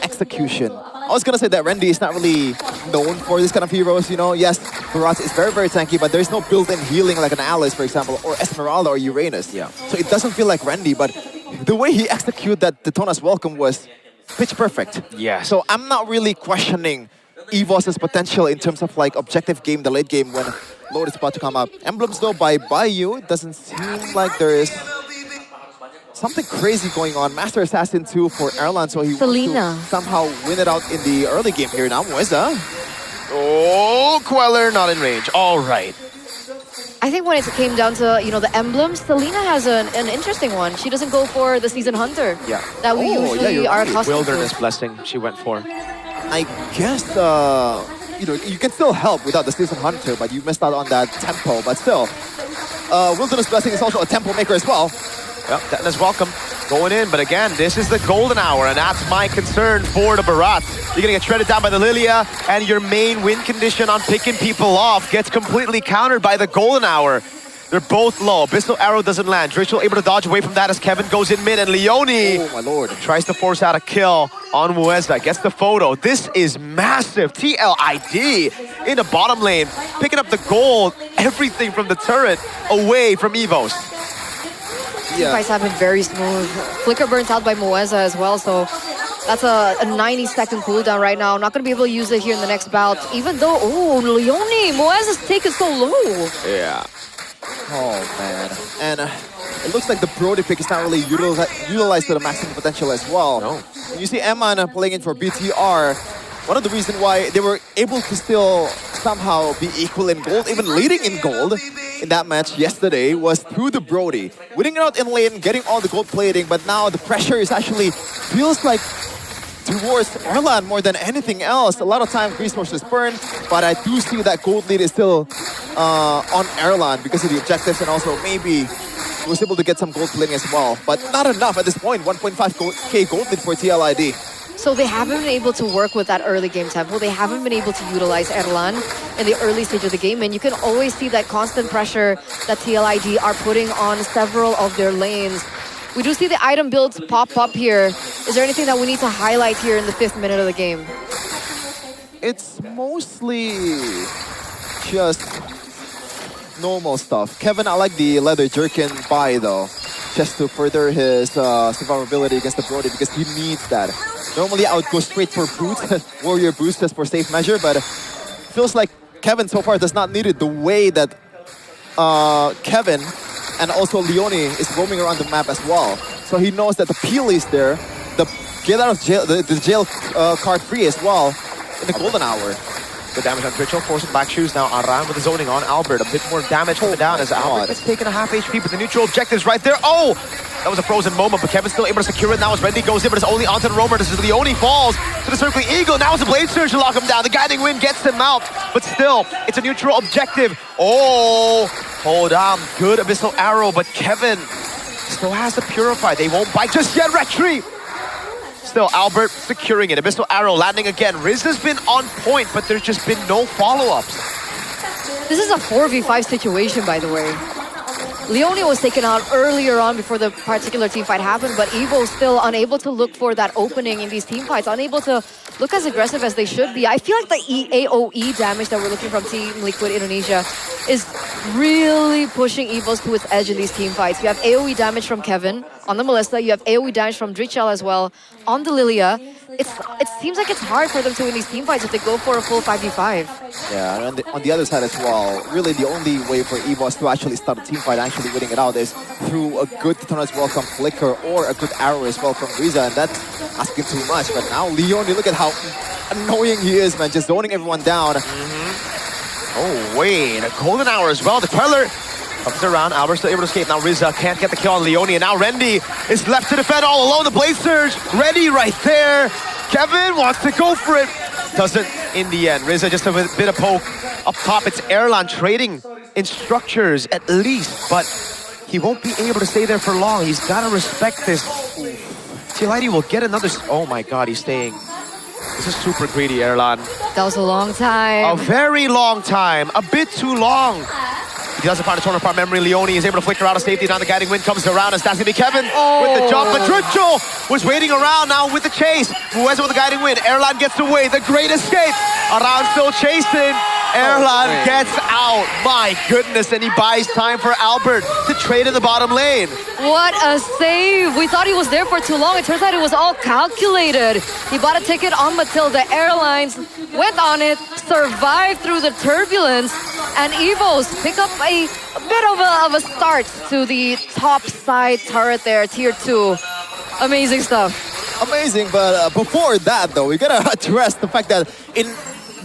execution. I was gonna say that Randy is not really known for this kind of heroes, you know. Yes, Barat is very, very tanky, but there's no built-in healing like an Alice, for example, or Esmeralda or Uranus. Yeah. So it doesn't feel like Randy, but the way he executed that Daytona's welcome was pitch perfect. Yeah. So I'm not really questioning EVOS's potential in terms of like objective game, the late game when Lord is about to come up. Emblems though by Bayou, it doesn't seem like there is something crazy going on. Master Assassin 2 for Erlan, so he wants to somehow win it out in the early game here. Now Mueza. Oh, Queller not in range. All right. I think when it came down to, you know, the emblems, Selena has an interesting one. She doesn't go for the Season Hunter that we usually are accustomed Wilderness to. Blessing she went for. I guess, you know, you can still help without the Season Hunter, but you missed out on that tempo. But still, Wilderness Blessing is also a tempo maker as well. Yep, that is welcome. Going in, but again, this is the golden hour, and that's my concern for the Barat. You're gonna get shredded down by the Lilia, and your main win condition on picking people off gets completely countered by the golden hour. They're both low. Abyssal Arrow doesn't land. Drichel able to dodge away from that as Kevin goes in mid, and Leone, oh my lord, tries to force out a kill on Mueza. Gets the photo. This is massive. TLID in the bottom lane, picking up the gold, everything from the turret away from EVOS. Yeah. Fights have been very smooth. Flicker burnt out by Mueza as well, so that's a 90-second cooldown right now. Not going to be able to use it here in the next bout, even though, oh, Leone, Mueza's take is so low. Yeah. Oh, man. And it looks like the Brody pick is not really utilized to the maximum potential as well. No. When you see Eman playing in for BTR, one of the reasons why they were able to still somehow be equal in gold, even leading in gold in that match yesterday, was through the Brody. Winning it out in lane, getting all the gold plating, but now the pressure is actually feels like towards Erlan more than anything else. A lot of time resources burned, but I do see that gold lead is still on Erlan because of the objectives, and also maybe he was able to get some gold plating as well. But not enough at this point. 1.5k gold lead for TLID. So they haven't been able to work with that early game tempo. They haven't been able to utilize Erlan in the early stage of the game. And you can always see that constant pressure that TLID are putting on several of their lanes. We do see the item builds pop up here. Is there anything that we need to highlight here in the 5th minute of the game? It's mostly just normal stuff. Kevin, I like the leather jerkin buy though, just to further his survivability against the Brody, because he needs that. Normally I would go straight for boots, warrior boots, just for safe measure, but it feels like Kevin so far does not need it the way that Kevin and also Leone is roaming around the map as well. So he knows that the peel is there, the get out of jail, the jail card free as well in the golden hour. Good damage on Twitchell, forcing back shoes now. Aram with the zoning on Albert. A bit more damage coming down as Albert gets taken a half HP, but the neutral objectives right there. Oh! That was a frozen moment, but Kevin's still able to secure it now as Randy goes in, but it's only onto the roamer. This is Leone falls to the circling eagle. Now it's a blade surge to lock him down. The guiding wind gets him out, but still, it's a neutral objective. Oh! Hold on. Good abyssal arrow, but Kevin still has to purify. They won't bite just yet. Retreat! Still, Albert securing it. Abyssal arrow landing again. Riz has been on point, but there's just been no follow-ups. This is a 4v5 situation, by the way. Leone was taken out earlier on before the particular team fight happened, but Evo still unable to look for that opening in these team fights, unable to look as aggressive as they should be. I feel like the AOE damage that we're looking from Team Liquid Indonesia is really pushing Evos to its edge in these team fights. You have AOE damage from Kevin on the Melissa, you have AOE damage from Drichel as well on the Lilia. It seems like it's hard for them to win these team fights if they go for a full 5v5. Yeah, and on the other side as well, really the only way for EVOS to actually start a team fight, actually winning it out, is through a good Detona's Welcome Flicker or a good arrow as well from Riza, and that's asking too much. But now Leone, look at how annoying he is, man, just zoning everyone down. Oh, wait, a golden hour as well. The Queller comes around, Albert still able to escape. Now Riza can't get the kill on Leone, and now Rendy is left to defend all alone. The Blade Surge ready right there. Kevin wants to go for it. Doesn't in the end. Riza just a bit of poke up top. It's Erlan trading in structures at least, but he won't be able to stay there for long. He's got to respect this. TLID will get another... Oh my god, he's staying. This is super greedy, Erlan. That was a long time. A very long time. A bit too long. He doesn't find a corner part memory. Leone is able to flicker out of safety. Now the guiding wind comes around as that's going to be Kevin with the jump. But Drichel was waiting around now with the chase. Muez with the guiding wind. Erlan gets away. The great escape. Around still chasing. Erlan gets out. My goodness. And he buys time for Albert to trade in the bottom lane. What a save. We thought he was there for too long. It turns out it was all calculated. He bought a ticket on Matilda Airlines, went on it, survived through the turbulence, and Evos pick up a bit of a start to the top side turret there, tier 2. Amazing stuff. Amazing, but before that though, we gotta address the fact that in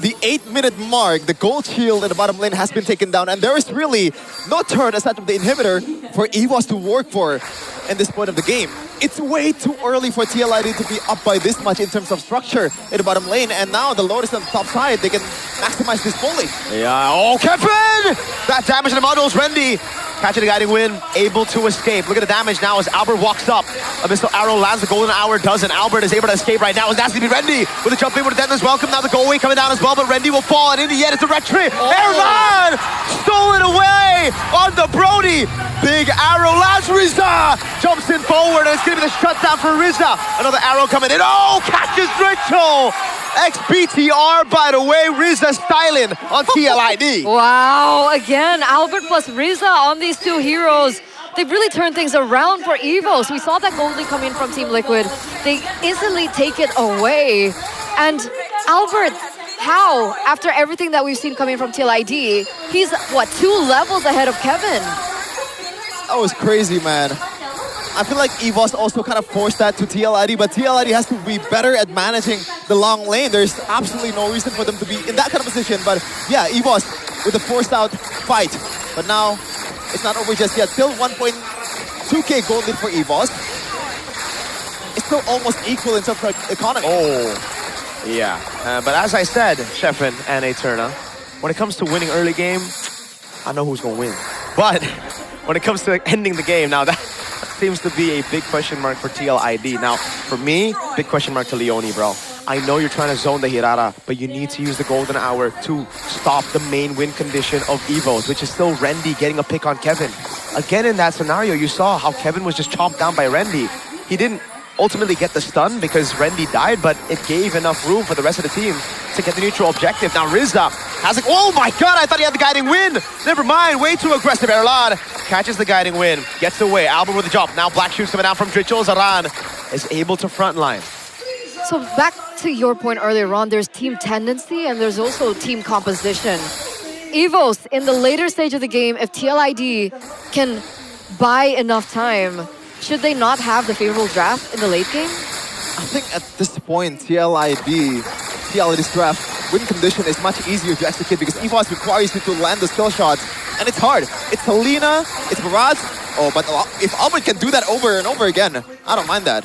the 8-minute mark, the gold shield in the bottom lane has been taken down, and there is really no turret aside from the inhibitor for EVOS to work for in this point of the game. It's way too early for TLID to be up by this much in terms of structure in the bottom lane, and now the Lotus on the top side, they can maximize this fully. Yeah, oh, Kevin! That damage in the models, Rendy catching the guiding wind, able to escape. Look at the damage now as Albert walks up. Abyssal arrow lands, the golden hour doesn't. Albert is able to escape right now, and that's going to be Rendy with a jump in with a Deadman's Welcome. Now the go away coming down as well, but Rendy will fall, and in the end, it's a retreat. Erlan stolen away on the Brody. Big arrow lands, Riza jumps in forward, and it's going to be the shutdown for Riza. Another arrow coming in. Oh, catches Drichel. XBTR, by the way, Riza styling on TLID. Wow, again, Albert plus Riza on these two heroes. They've really turned things around for Evos. We saw that gold lead come in from Team Liquid. They instantly take it away. And Albert, how, after everything that we've seen coming from TLID, he's, what, 2 levels ahead of Kevin? That was crazy, man. I feel like EVOS also kind of forced that to TLID, but TLID has to be better at managing the long lane. There's absolutely no reason for them to be in that kind of position. But yeah, EVOS with a forced out fight. But now it's not over just yet. Still 1.2k gold lead for EVOS. It's still almost equal in terms of economy. Oh, yeah. But as I said, Sheffin and Eterna, when it comes to winning early game, I know who's going to win. But when it comes to ending the game, now that seems to be a big question mark for TLID. Now, for me, big question mark to Leone, bro. I know you're trying to zone the Hirara, but you need to use the golden hour to stop the main win condition of EVOs, which is still Rendy getting a pick on Kevin. Again, in that scenario, you saw how Kevin was just chomped down by Rendy. He didn't ultimately get the stun because Rendy died, but it gave enough room for the rest of the team to get the neutral objective. Now Rizza has like, oh my god, I thought he had the guiding win. Never mind, way too aggressive. Erlan catches the guiding win, gets away. Albert with the jump. Now Black Shoes coming down from Dritchel. Zaran is able to frontline. So back to your point earlier on, there's team tendency and there's also team composition. EVOS, in the later stage of the game, if TLID can buy enough time, should they not have the favorable draft in the late game? I think at this point, TLID's draft win condition is much easier to execute because EVOS requires you to land the skill shots, and it's hard. It's Helena, it's Barrage. Oh, but if Albert can do that over and over again, I don't mind that.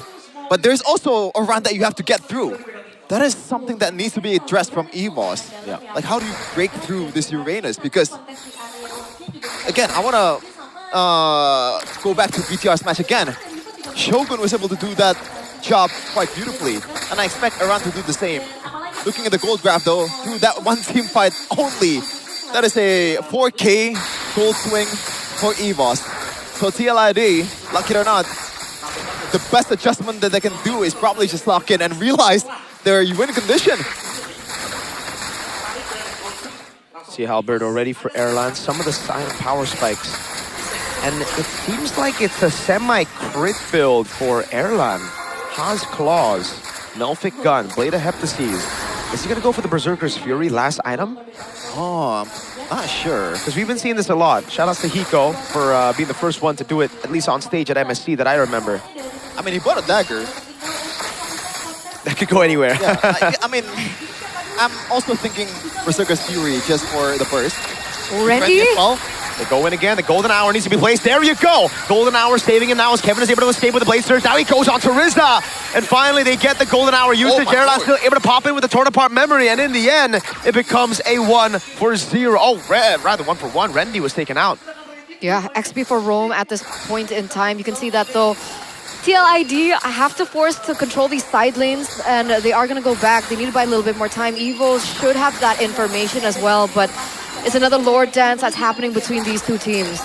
But there's also a run that you have to get through. That is something that needs to be addressed from EVOS. Yeah. Like, how do you break through this Uranus? Because, again, I want to go back to BTR's match again. Shogun was able to do that job quite beautifully, and I expect Iran to do the same. Looking at the gold graph though, through that one team fight only, that is a 4k gold swing for EVOS. So TLID, lucky or not, the best adjustment that they can do is probably just lock in and realize their win condition. See Alberto ready for Erlan. Some of the silent power spikes. And it seems like it's a semi-crit build for Erlan. Haas Claws, Melfic Gun, Blade of Heptases. Is he gonna go for the Berserker's Fury last item? Oh, I'm not sure. Because we've been seeing this a lot. Shout outs to Hiko for being the first one to do it, at least on stage at MSC that I remember. I mean, he bought a dagger. That could go anywhere. Yeah, I mean, I'm also thinking Berserker's Fury just for the burst. Ready? They go in again. The golden hour needs to be placed. There you go. Golden hour saving him now as Kevin is able to escape with the Blade Surge. Now he goes on to Rizza. And finally they get the golden hour usage. Erlan still able to pop in with the torn apart memory. And in the end, it becomes a 1-for-0. Oh, rather 1-for-1. Rendy was taken out. Yeah, XP for Rome at this point in time. You can see that though. TLID have to force to control these side lanes and they are going to go back. They need to buy a little bit more time. Evo should have that information as well, but it's another Lord dance that's happening between these two teams.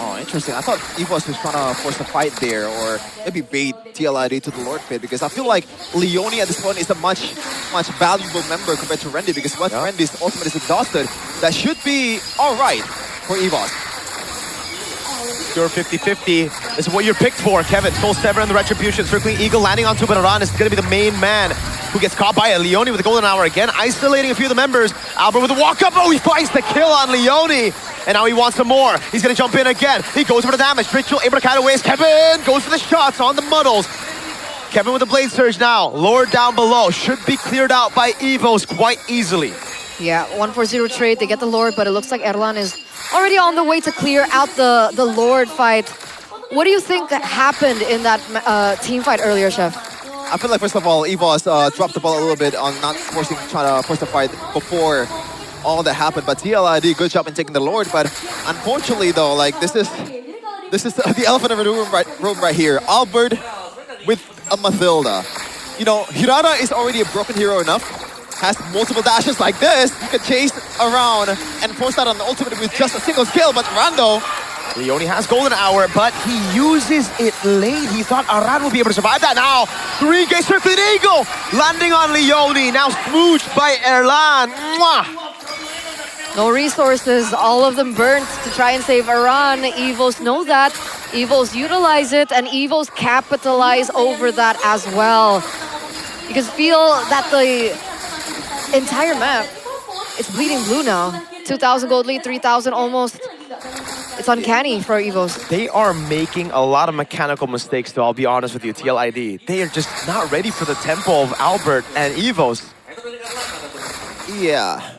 Oh, interesting. I thought EVOS was trying to force a fight there or maybe bait TLID to the Lord pit because I feel like Leone at this point is a much valuable member compared to Rendy because once Rendy's ultimate is exhausted, that should be alright for EVOS. Your 50-50 is what you're picked for. Kevin, Soul Sever and the Retribution. Circling Eagle landing onto Banaran is going to be the main man who gets caught by it. Leone with the golden hour again, isolating a few of the members. Albert with the walk up. Oh, he finds the kill on Leone. And now he wants some more. He's going to jump in again. He goes for the damage. Ritual able to kite away. Kevin goes for the shots on the muddles. Kevin with the Blade Surge now. Lord down below. Should be cleared out by EVOS quite easily. Yeah, 1-for-0 trade. They get the Lord, but it looks like Erlan is already on the way to clear out the Lord fight. What do you think happened in that team fight earlier, Chef? I feel like, first of all, EVOS dropped the ball a little bit on not trying to force the fight before all that happened. But TLID, good job in taking the Lord. But unfortunately, though, like this is the elephant in the room right here. Albert with a Mathilda. You know, Hirata is already a broken hero enough. Has multiple dashes like this. You can chase around and force that on the ultimate with just a single skill. But Rando, he only has golden hour, but he uses it late. He thought Aran would be able to survive that. Now, 3K circling eagle, landing on Leone. Now smooched by Erlan. Mwah! No resources, all of them burnt to try and save Aran. EVOS know that. EVOS utilize it, and EVOS capitalize over that as well. You can feel that the entire map, it's bleeding blue now. 2,000 gold lead, 3,000 almost. It's uncanny for EVOS. They are making a lot of mechanical mistakes, though, I'll be honest with you, TLID. They are just not ready for the tempo of Albert and EVOS. Yeah.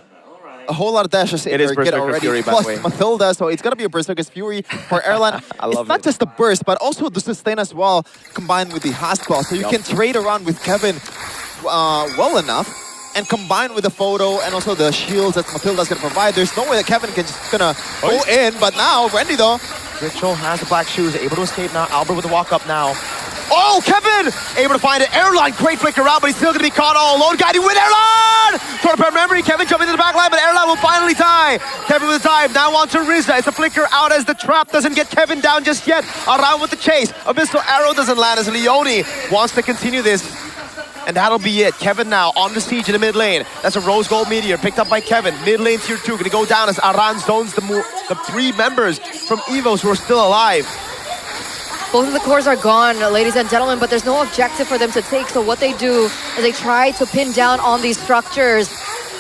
A whole lot of dashes in It is their kit Berserker already. Fury, by Plus the way. Mathilda, so it's gonna be a Berserker's Fury for Erlan. I love it's not just the burst, but also the sustain as well, combined with the Haspel. So you can trade around with Kevin well enough, and combine with the photo and also the shields that Mathilda's gonna provide. There's no way that Kevin can just gonna go in, but now Randy though. Ritual has the black shoes, able to escape now. Albert with the walk up now. Oh, Kevin! Able to find it. Airline, great flicker out, but he's still gonna be caught all alone. Guiding with Airline! Toward a pair of memory, Kevin jumping into the back line, but Airline will finally die. Kevin with the dive, now on to Rizza. It's a flicker out as the trap doesn't get Kevin down just yet. Around with the chase. Abyssal arrow doesn't land as Leone wants to continue this. And that'll be it. Kevin now on the siege in the mid lane. That's a rose gold meteor picked up by Kevin. Mid lane tier 2 gonna go down as Aran zones the 3 members from EVOS who are still alive. Both of the cores are gone, ladies and gentlemen, but there's no objective for them to take. So what they do is they try to pin down on these structures.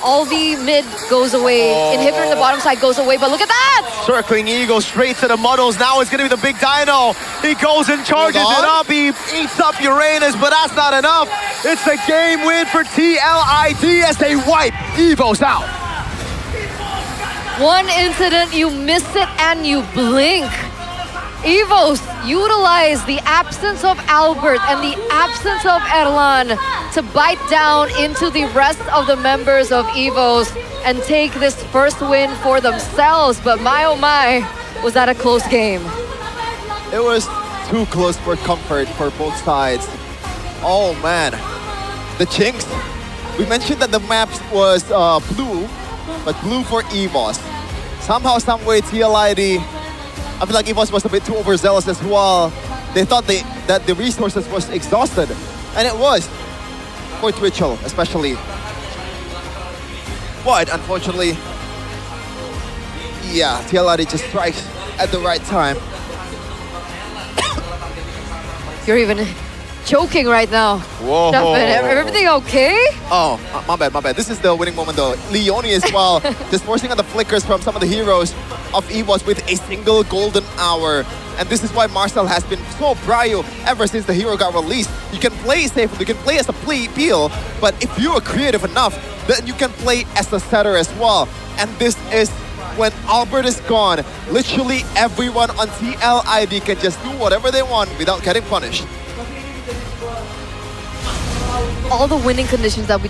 All the mid goes away. Inhibitor in the bottom side goes away, but look at that! Circling Eagle straight to the muddles. Now it's going to be the big dino. He goes and charges it up. He eats up Uranus, but that's not enough. It's a game win for TLID as they wipe EVOS out. One incident, you miss it and you blink. EVOS utilize the absence of Albert and the absence of Erlan to bite down into the rest of the members of EVOS and take this first win for themselves. But my oh my, was that a close game? It was too close for comfort for both sides. Oh man, the Chinks. We mentioned that the map was blue, but blue for EVOS. Somehow, some way, TLID, I feel like EVOS was a bit too overzealous as well. They thought that the resources was exhausted, and it was for Twitchell especially. But unfortunately, yeah, TLID just strikes at the right time. You're even choking right now. Whoa. Everything okay? Oh, my bad. This is the winning moment though. Leone as well, just forcing on the flickers from some of the heroes of EVOS with a single golden hour. And this is why Marcel has been so prio ever since the hero got released. You can play safe, you can play as a peel, but if you are creative enough, then you can play as a setter as well. And this is when Albert is gone, literally everyone on TLID can just do whatever they want without getting punished. All the winning conditions that we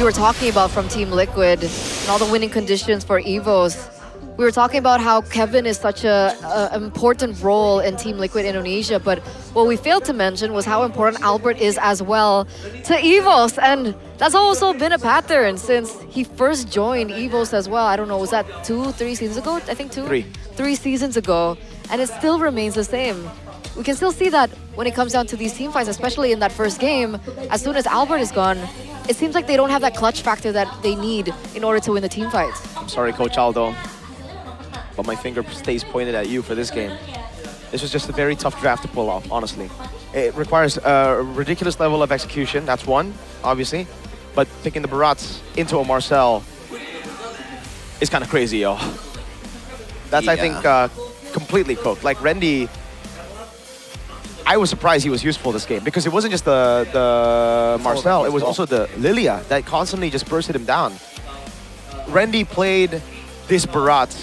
were talking about from Team Liquid and all the winning conditions for EVOS. We were talking about how Kevin is such an important role in Team Liquid Indonesia, but what we failed to mention was how important Albert is as well to EVOS, and that's also been a pattern since he first joined EVOS as well. I don't know, was that 2-3 seasons ago? I think 3 seasons ago, and it still remains the same. We can still see that when it comes down to these team fights, especially in that first game, as soon as Albert is gone, it seems like they don't have that clutch factor that they need in order to win the team fights. I'm sorry, Coach Aldo, but my finger stays pointed at you for this game. This was just a very tough draft to pull off, honestly. It requires a ridiculous level of execution, that's one, obviously. But picking the Barats into a Marcel is kind of crazy, yo. That's, I think, completely cooked. Like, Rendy, I was surprised he was useful this game because it wasn't just the Marcel, it was also the Lilia that constantly just bursted him down. Rendy played this Barat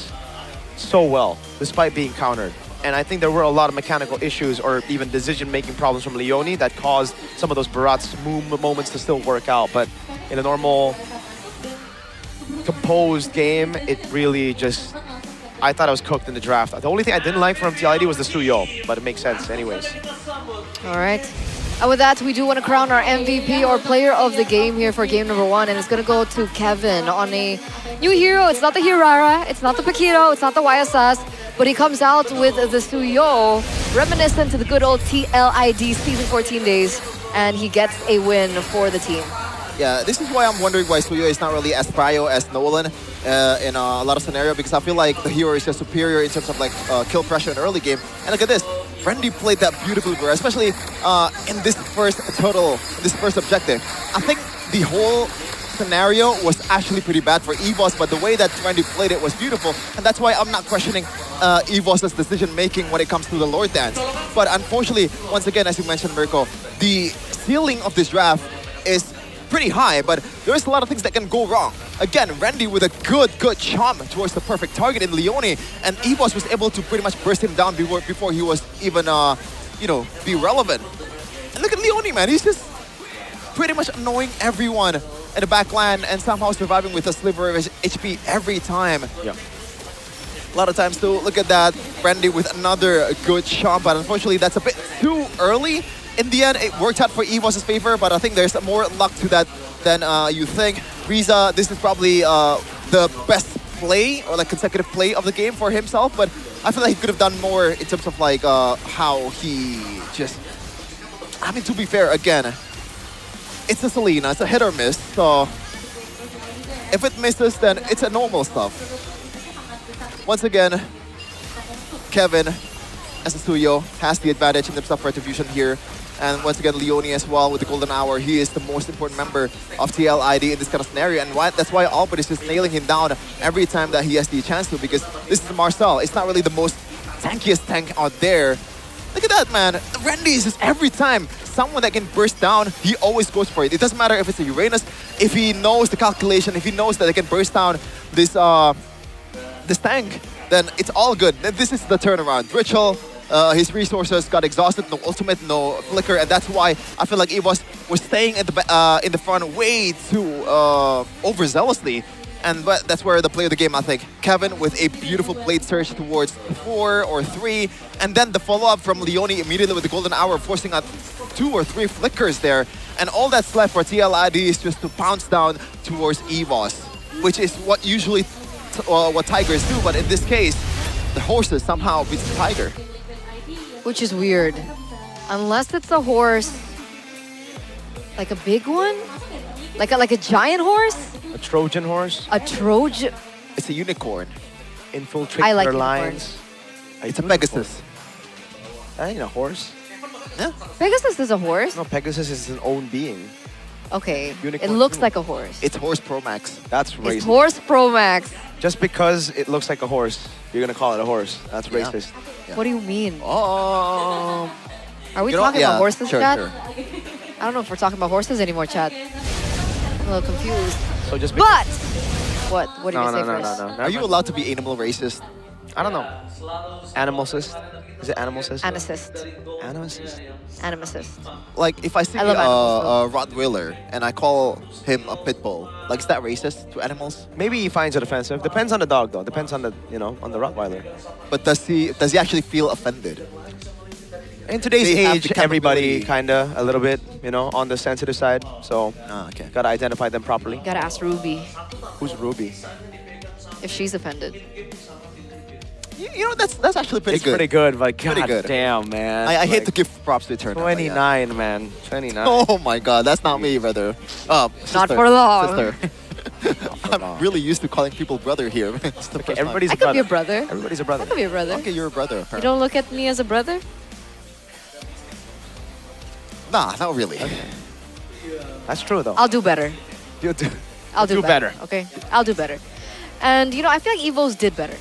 so well, despite being countered. And I think there were a lot of mechanical issues or even decision-making problems from Leone that caused some of those Barat's moments to still work out. But in a normal, composed game, it really just... I thought I was cooked in the draft. The only thing I didn't like from TLID was the Suyo, but it makes sense anyways. All right. And with that, we do want to crown our MVP or player of the game here for game number 1, and it's going to go to Kevin on a new hero. It's not the Hirara, it's not the Paquito, it's not the YSS, but he comes out with the Suyo, reminiscent to the good old TLID Season 14 days, and he gets a win for the team. Yeah, this is why I'm wondering why Suyo is not really as prio as Nolan in a lot of scenario, because I feel like the hero is just superior in terms of like kill pressure in the early game. And look at this, Randy played that beautifully, bro, especially in this first objective. I think the whole scenario was actually pretty bad for EVOS, but the way that Randy played it was beautiful, and that's why I'm not questioning EVOS' decision making when it comes to the Lord Dance. But unfortunately, once again, as you mentioned, Mirko, the ceiling of this draft is pretty high, but there's a lot of things that can go wrong. Again, Randy with a good chomp towards the perfect target in Leone, and EVOS was able to pretty much burst him down before he was even, be relevant. And look at Leone, man. He's just pretty much annoying everyone in the backline and somehow surviving with a sliver of HP every time. Yeah. A lot of times too, look at that. Randy with another good shot, but unfortunately that's a bit too early. In the end, it worked out for EVOS' favor, but I think there's more luck to that than you think. Riza, this is probably the best play or like consecutive play of the game for himself, but I feel like he could have done more in terms of like how he just... I mean, to be fair, again, it's a Selena, it's a hit or miss, so if it misses, then it's a normal stuff. Once again, Kevin, as a Suyo, has the advantage in terms of retribution here. And once again, Leone as well with the Golden Hour. He is the most important member of TL ID in this kind of scenario. And that's why Albert is just nailing him down every time that he has the chance to, because this is Marcel. It's not really the most tankiest tank out there. Look at that, man. Randy is just every time someone that can burst down, he always goes for it. It doesn't matter if it's a Uranus, if he knows the calculation, if he knows that they can burst down this this tank, then it's all good. This is the turnaround. Ritual, his resources got exhausted, no ultimate, no flicker, and that's why I feel like EVOS was staying in the front way too overzealously. And that's where the play of the game, I think. Kevin with a beautiful blade surge towards 4 or 3, and then the follow-up from Leone immediately with the Golden Hour, forcing out 2 or 3 flickers there. And all that's left for TLID is just to pounce down towards EVOS, which is what usually what Tigers do, but in this case, the horses somehow beats the Tiger. Which is weird. Unless it's a horse, like a big one? Like a giant horse? A Trojan horse? A Trojan? It's a unicorn. Infiltrate I like their unicorns. lines. It's a Pegasus. That ain't a horse. Yeah. Pegasus is a horse? No, Pegasus is its own being. Okay, Unicorn it looks too. like a horse. It's Horse Pro Max. That's It's racist. Horse Pro Max. Just because it looks like a horse, you're gonna call it a horse. That's racist. What do you mean? Oh. Are we You know- talking yeah, about horses, sure, Chad? sure. I don't know if we're talking about horses anymore, Chad. I'm a little confused. So just But what? What do you No, say no, first? no. Are you allowed to be animal racist? I don't know. Animalist? Is it animalist? Anesthist. Animalist? Animacist. Like, if I see I love a Rottweiler and I call him a pit bull, like, is that racist to animals? Maybe he finds it offensive. Depends on the dog, though. Depends on the, on the Rottweiler. But does he actually feel offended? In today's They have age, the everybody capability. kinda a little bit, on the sensitive side. So Okay. gotta identify them properly. Gotta ask Ruby Who's Ruby? if she's offended. You know, that's actually pretty It's good. pretty good, but Pretty god good. damn, man. I hate Like, to give props to Eternal. but yeah. 29, man. 29. Oh my god, that's not me, brother. Sister, Not for long. Sister. I'm really used to calling people brother here. It's the first time. Everybody's I a could brother. be a brother. Everybody's a I brother. could be a brother. Okay, you're a brother. You apparently. don't look at me as a brother? Nah, not really. That's true, though. I'll do better. You do. I'll do Do better. Okay, I'll do better. And I feel like Evos did better,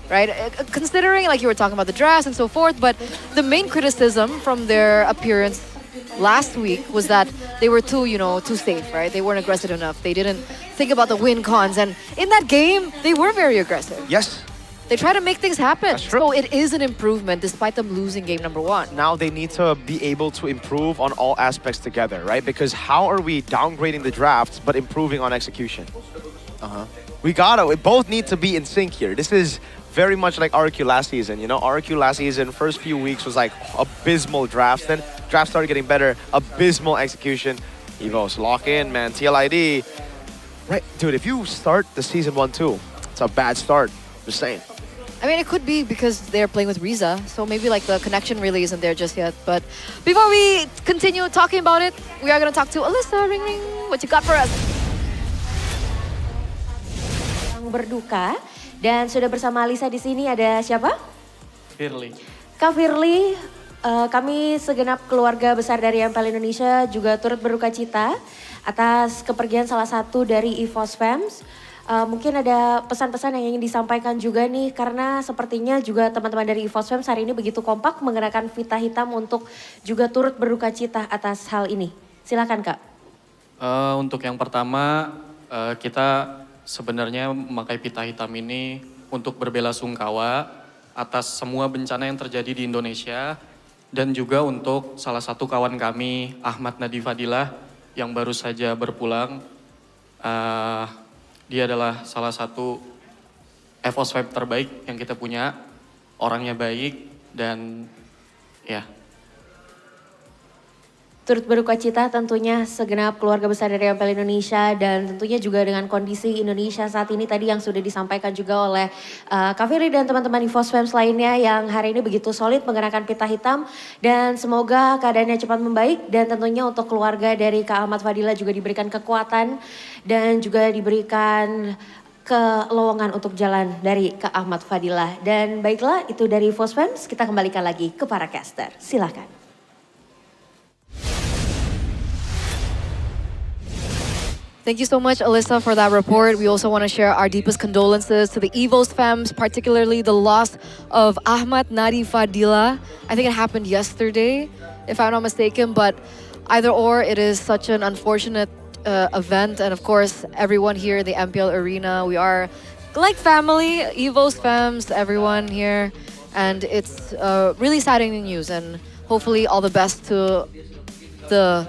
right? Considering like you were talking about the drafts and so forth, but the main criticism from their appearance last week was that they were too safe, right? They weren't aggressive enough. They didn't think about the win cons, and in that game they were very aggressive. Yes. They try to make things happen. That's true. So it is an improvement despite them losing game number 1. Now they need to be able to improve on all aspects together, right? Because how are we downgrading the drafts but improving on execution? We both need to be in sync here. This is very much like RQ last season, RQ last season, first few weeks was like abysmal drafts. Then drafts started getting better, abysmal execution. Evos, lock in, man. TLID. Right, dude, if you start the season 1-2, it's a bad start. Just saying. I mean, it could be because they're playing with Riza, so maybe like the connection really isn't there just yet. But before we continue talking about it, we are going to talk to Alyssa. Ring, ring. What you got for us? Berduka, dan sudah bersama Alisa di sini ada siapa? Firly. Kak Firly, kami segenap keluarga besar dari MPL Indonesia juga turut berduka cita atas kepergian salah satu dari EVOS Fams. Mungkin ada pesan-pesan yang ingin disampaikan juga nih, karena sepertinya juga teman-teman dari EVOS Fams hari ini begitu kompak mengenakan pita hitam untuk juga turut berduka cita atas hal ini. Silakan Kak. Untuk yang pertama, kita sebenarnya memakai pita hitam ini untuk berbelasungkawa atas semua bencana yang terjadi di Indonesia, dan juga untuk salah satu kawan kami, Ahmad Nadi Fadilah, yang baru saja berpulang. Dia adalah salah satu EVOS Fam terbaik yang kita punya, orangnya baik, dan ya. Turut berduka cita tentunya segenap keluarga besar dari MPL Indonesia, dan tentunya juga dengan kondisi Indonesia saat ini tadi yang sudah disampaikan juga oleh Kak Firly dan teman-teman EVOS Fams lainnya yang hari ini begitu solid mengenakan pita hitam, dan semoga keadaannya cepat membaik, dan tentunya untuk keluarga dari Kak Ahmad Fadilah juga diberikan kekuatan dan juga diberikan kelowongan untuk jalan dari Kak Ahmad Fadilah. Dan baiklah, itu dari EVOS Fams, kita kembalikan lagi ke para caster. Silakan. Thank you so much, Alyssa, for that report. We also want to share our deepest condolences to the EVOS Fams, particularly the loss of Ahmad Nadi Fadilah. I think it happened yesterday, if I'm not mistaken, but either or, it is such an unfortunate event. And of course, everyone here in the MPL arena, we are like family, EVOS Fams, everyone here. And it's really saddening news, and hopefully all the best to the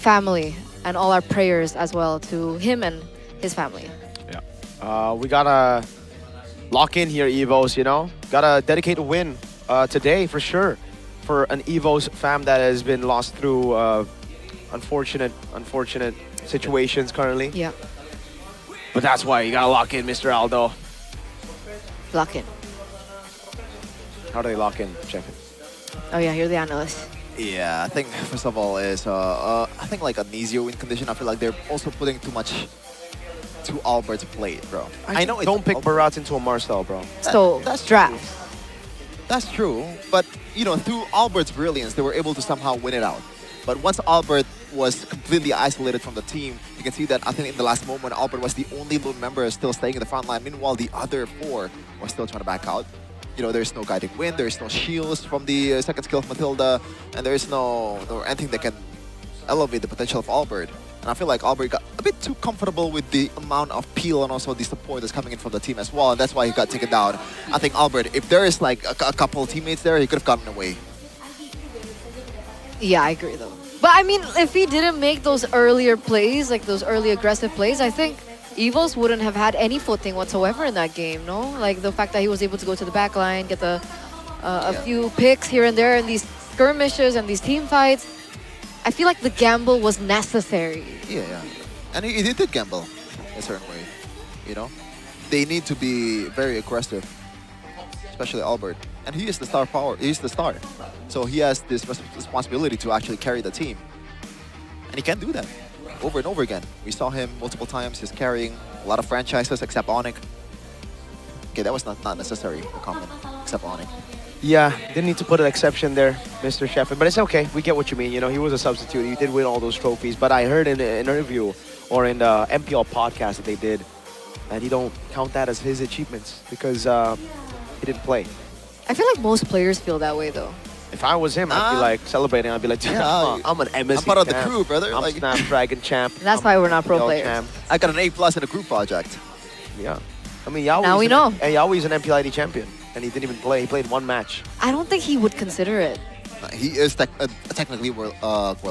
family. And all our prayers as well to him and his family. Yeah. We gotta lock in here, EVOS, you know? Gotta dedicate a win today for sure. For an EVOS fam that has been lost through unfortunate situations currently. Yeah. But that's why you gotta lock in, Mr. Aldo. Lock in. How do they lock in, check it? Oh yeah, you're the analyst. Yeah, I think first of all is I think like an easier win condition. I feel like they're also putting too much to Albert's plate, bro. I know. Don't pick Barat into a Marcel, bro. So that's draft. That's true, but you know, through Albert's brilliance, they were able to somehow win it out. But once Albert was completely isolated from the team, you can see that I think in the last moment, Albert was the only lone member still staying in the front line. Meanwhile, the other four were still trying to back out. You know, there's no guiding wind, there's no shields from the second skill of Matilda, and there is no anything that can elevate the potential of Albert. And I feel like Albert got a bit too comfortable with the amount of peel and also the support that's coming in from the team as well, and that's why he got taken down. I think Albert, if there is like a couple of teammates there, he could have gotten away. Yeah, I agree though. But I mean, if he didn't make those earlier plays, like those early aggressive plays, I think EVOS wouldn't have had any footing whatsoever in that game, no? Like the fact that he was able to go to the back line, get a few picks here and there in these skirmishes and these team fights. I feel like the gamble was necessary. Yeah. And he did gamble in a certain way, you know? They need to be very aggressive, especially Albert. And he is the star power, he's the star. So he has this responsibility to actually carry the team. And he can do that over and over again. We saw him multiple times. He's carrying a lot of franchises except Onyx. Okay, that was not necessary, a comment, except Onyx. Yeah, didn't need to put an exception there, Mr. Sheffield, but it's okay. We get what you mean. You know, he was a substitute. He did win all those trophies, but I heard in an interview or in the MPL podcast that they did that he don't count that as his achievements because he didn't play. I feel like most players feel that way though. If I was him, I'd be like celebrating. I'd be like, Yeah, I'm an MSC I'm part of the champ. crew, brother. I'm Like- Snapdragon champ. That's why we're not pro MPL players. champ. I got an A+ in a group project. Yeah. I mean, Yawi's Now we know. Yawi's an MPL ID champion, and he didn't even play. He played one match. I don't think he would consider it. He is technically world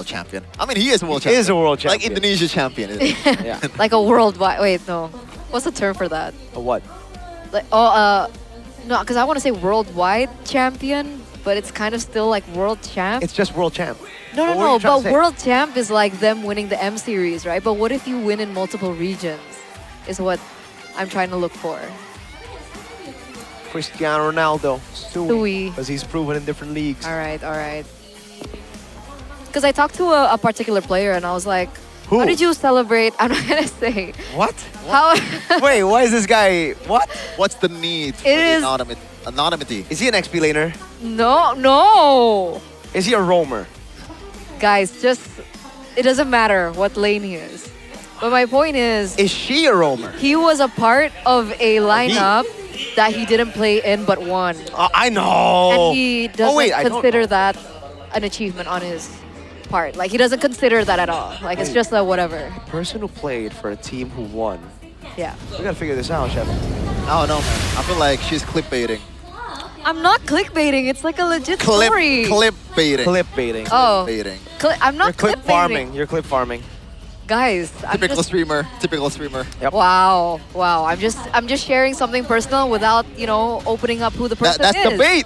champion. I mean, he is a world He champion. is a world Like champion. Indonesia champion. Yeah. Like a worldwide, wait, no. What's the term for that? A what? Like, no, because I want to say worldwide champion, but it's kind of still like world champ. It's just world champ. No, What were you trying to but say? world champ is like them winning the M series, right? But what if you win in multiple regions? Is what I'm trying to look for. Cristiano Ronaldo. Stewie. Because he's proven in different leagues. All right. Because I talked to a particular player and I was like, Who? how did you celebrate? I'm not gonna say. What? How? Wait, why is this guy... What? What's the need for It the is- anonymity? Is he an XP laner? No. Is he a roamer? Guys, just, it doesn't matter what lane he is. But my point is she a roamer? He was a part of a lineup that he didn't play in but won. I know. And he doesn't consider that an achievement on his part. Like, he doesn't consider that at all. Like, it's just a whatever. Person who played for a team who won. Yeah. We gotta figure this out, Chef. Oh no, man. I feel like she's clickbaiting. I'm not clickbaiting. It's like a legit story. Clickbaiting. Clickbaiting. Oh. Clickbaiting. I'm not You're clip clickbaiting. farming. You're clip farming. Guys, Typical streamer. Typical streamer. Yep. Wow. I'm just sharing something personal without, you know, opening up who the person That's is. the bait.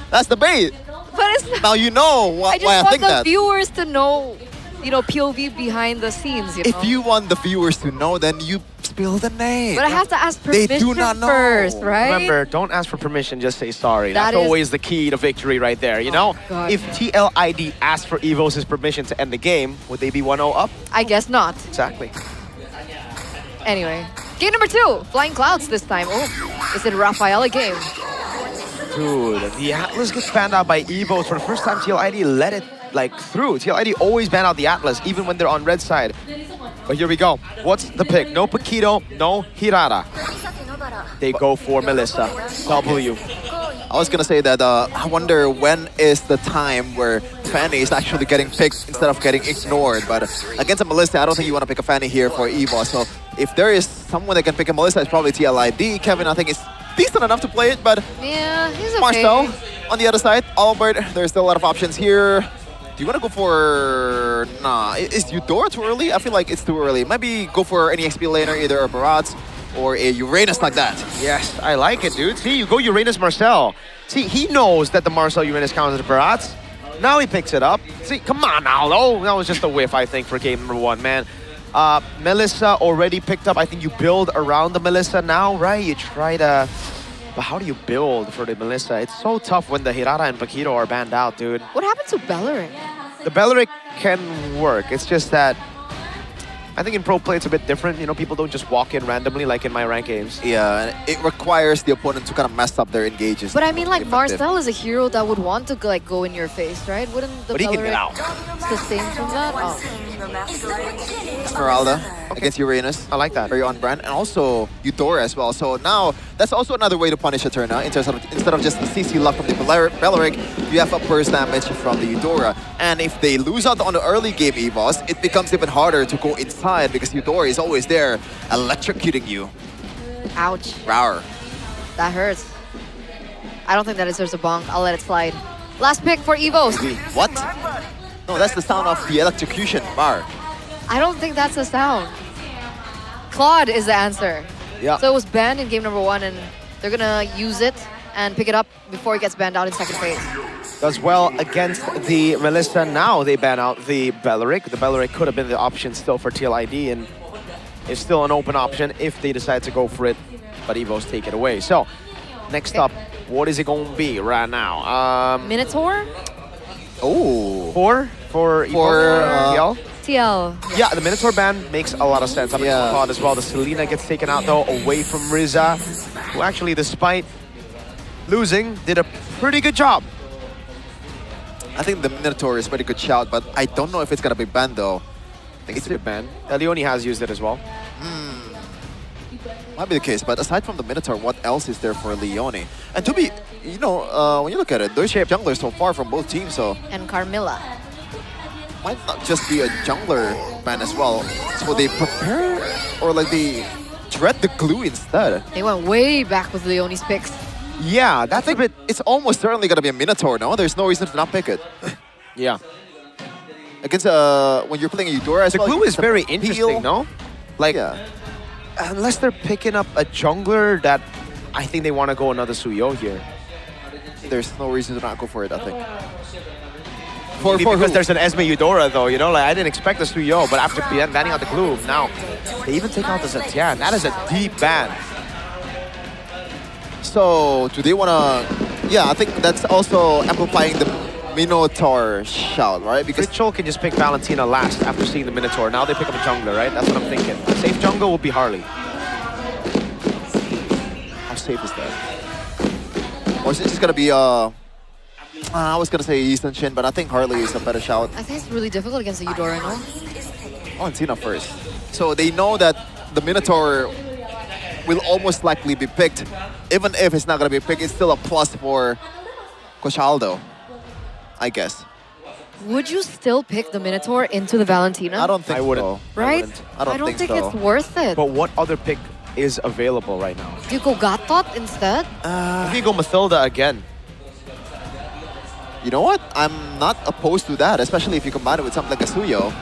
That's the bait. But it's not. Now you know why I just want think the that. viewers to know, you know, POV behind the scenes, you know. If you want the viewers to know, then you spill the name. But I have to ask permission They do not know. first, right? Remember, don't ask for permission, just say sorry. That That's is- always the key to victory right there, you know? God. If TLID asked for Evos' permission to end the game, would they be 1-0 up? I guess not. Exactly. Anyway, game number 2, Flying Clouds this time. Oh, is it Rafaela game? Dude, the Atlas gets banned out by Evos for the first time. TLID let it through. TLID always ban out the Atlas, even when they're on red side. But here we go. What's the pick? No Paquito, no Hirata. They go for Melissa. W. I was gonna say that I wonder when is the time where Fanny is actually getting picked instead of getting ignored. But against a Melissa, I don't think you want to pick a Fanny here for Evo. So if there is someone that can pick a Melissa, it's probably TLID. Kevin, I think, is decent enough to play it, but yeah, he's okay. Marcel on the other side. Albert, there's still a lot of options here. Do you want to go for... Nah, is Eudora too early? I feel like it's too early. Maybe go for any XP laner, either a Barats or a Uranus like that. Yes, I like it, dude. See, you go Uranus Marcel. See, he knows that the Marcel Uranus counts as Barats. Now he picks it up. See, come on now, though. That was just a whiff, I think, for game number 1, man. Melissa already picked up. I think you build around the Melissa now, right? You try to... But how do you build for the Melissa? It's so tough when the Hirata and Paquito are banned out, dude. What happened to Bellerin? The Beleric can work. It's just that I think in pro play it's a bit different. You know, people don't just walk in randomly like in my rank games. Yeah, and it requires the opponent to kind of mess up their engages. But I mean, like, Marcel is a hero that would want to like go in your face, right? Wouldn't the But he can get Beleric out. sustain from that? Oh. Esmeralda against Uranus. I like that. Very on brand. And also Eudora as well. So now that's also another way to punish a turn. Instead of just the CC luck from the Beleric, you have a burst damage from the Eudora. And if they lose out on the early game EVOS, it becomes even harder to go inside because Eudora is always there electrocuting you. Ouch. Rawr. That hurts. I don't think that deserves a bonk. I'll let it slide. Last pick for Evos. What? No, that's the sound of the electrocution bar. I don't think that's the sound. Claude is the answer. Yeah. So it was banned in game number 1, and they're gonna use it and pick it up before it gets banned out in second phase. Does well against the Melissa. Now they ban out the Beleric. The Beleric could have been the option still for TLID, and it's still an open option if they decide to go for it, but Evos take it away. So, next up, what is it going to be right now? Minotaur? Oh. For TL? TL. Yeah, the Minotaur ban makes a lot of sense. I'm Claude as well. The Selena gets taken out, though, away from Riza, who actually, despite losing, did a pretty good job. I think the Minotaur is a pretty good shout, but I don't know if it's going to be banned, though. I think it's a good ban. Leone has used it as well. Might be the case, but aside from the Minotaur, what else is there for Leone? And to be, you know, when you look at it, there's junglers so far from both teams, so And Carmilla. might not just be a jungler ban as well. So they prepare, or like they dread the glue instead. They went way back with Leone's picks. Yeah, that's a bit... It's almost certainly going to be a Minotaur, no? There's no reason to not pick it. Yeah. Against, when you're playing a Eudora as The well, glue is very heal. interesting, no? Like, unless they're picking up a jungler that I think they want to go another Suyo here. There's no reason to not go for it, I think. Maybe because there's an Esme Eudora, though, you know? Like, I didn't expect the Suyo, but after banning out the glue, now they even take out the Zetian. That is a deep ban. So, do they want to... Yeah, I think that's also amplifying the Minotaur shout, right? Because Ritual can just pick Valentina last after seeing the Minotaur. Now they pick up a jungler, right? That's what I'm thinking. Safe jungle will be Harley. how safe is that? Or is it just going to be... I was going to say Easton Shin, but I think Harley is a better shout. I think it's really difficult against the Eudora, no? Oh, and Tina first. So they know that the Minotaur will almost likely be picked. Even if it's not going to be picked, it's still a plus for Coach Aldo, I guess. Would you still pick the Minotaur into the Valentina? I don't think I wouldn't. so. Right? I don't think think so. it's worth it. But what other pick is available right now? Do you go Gatot instead? I think you go Mathilda again. You know what? I'm not opposed to that, especially if you combine it with something like a Suyo.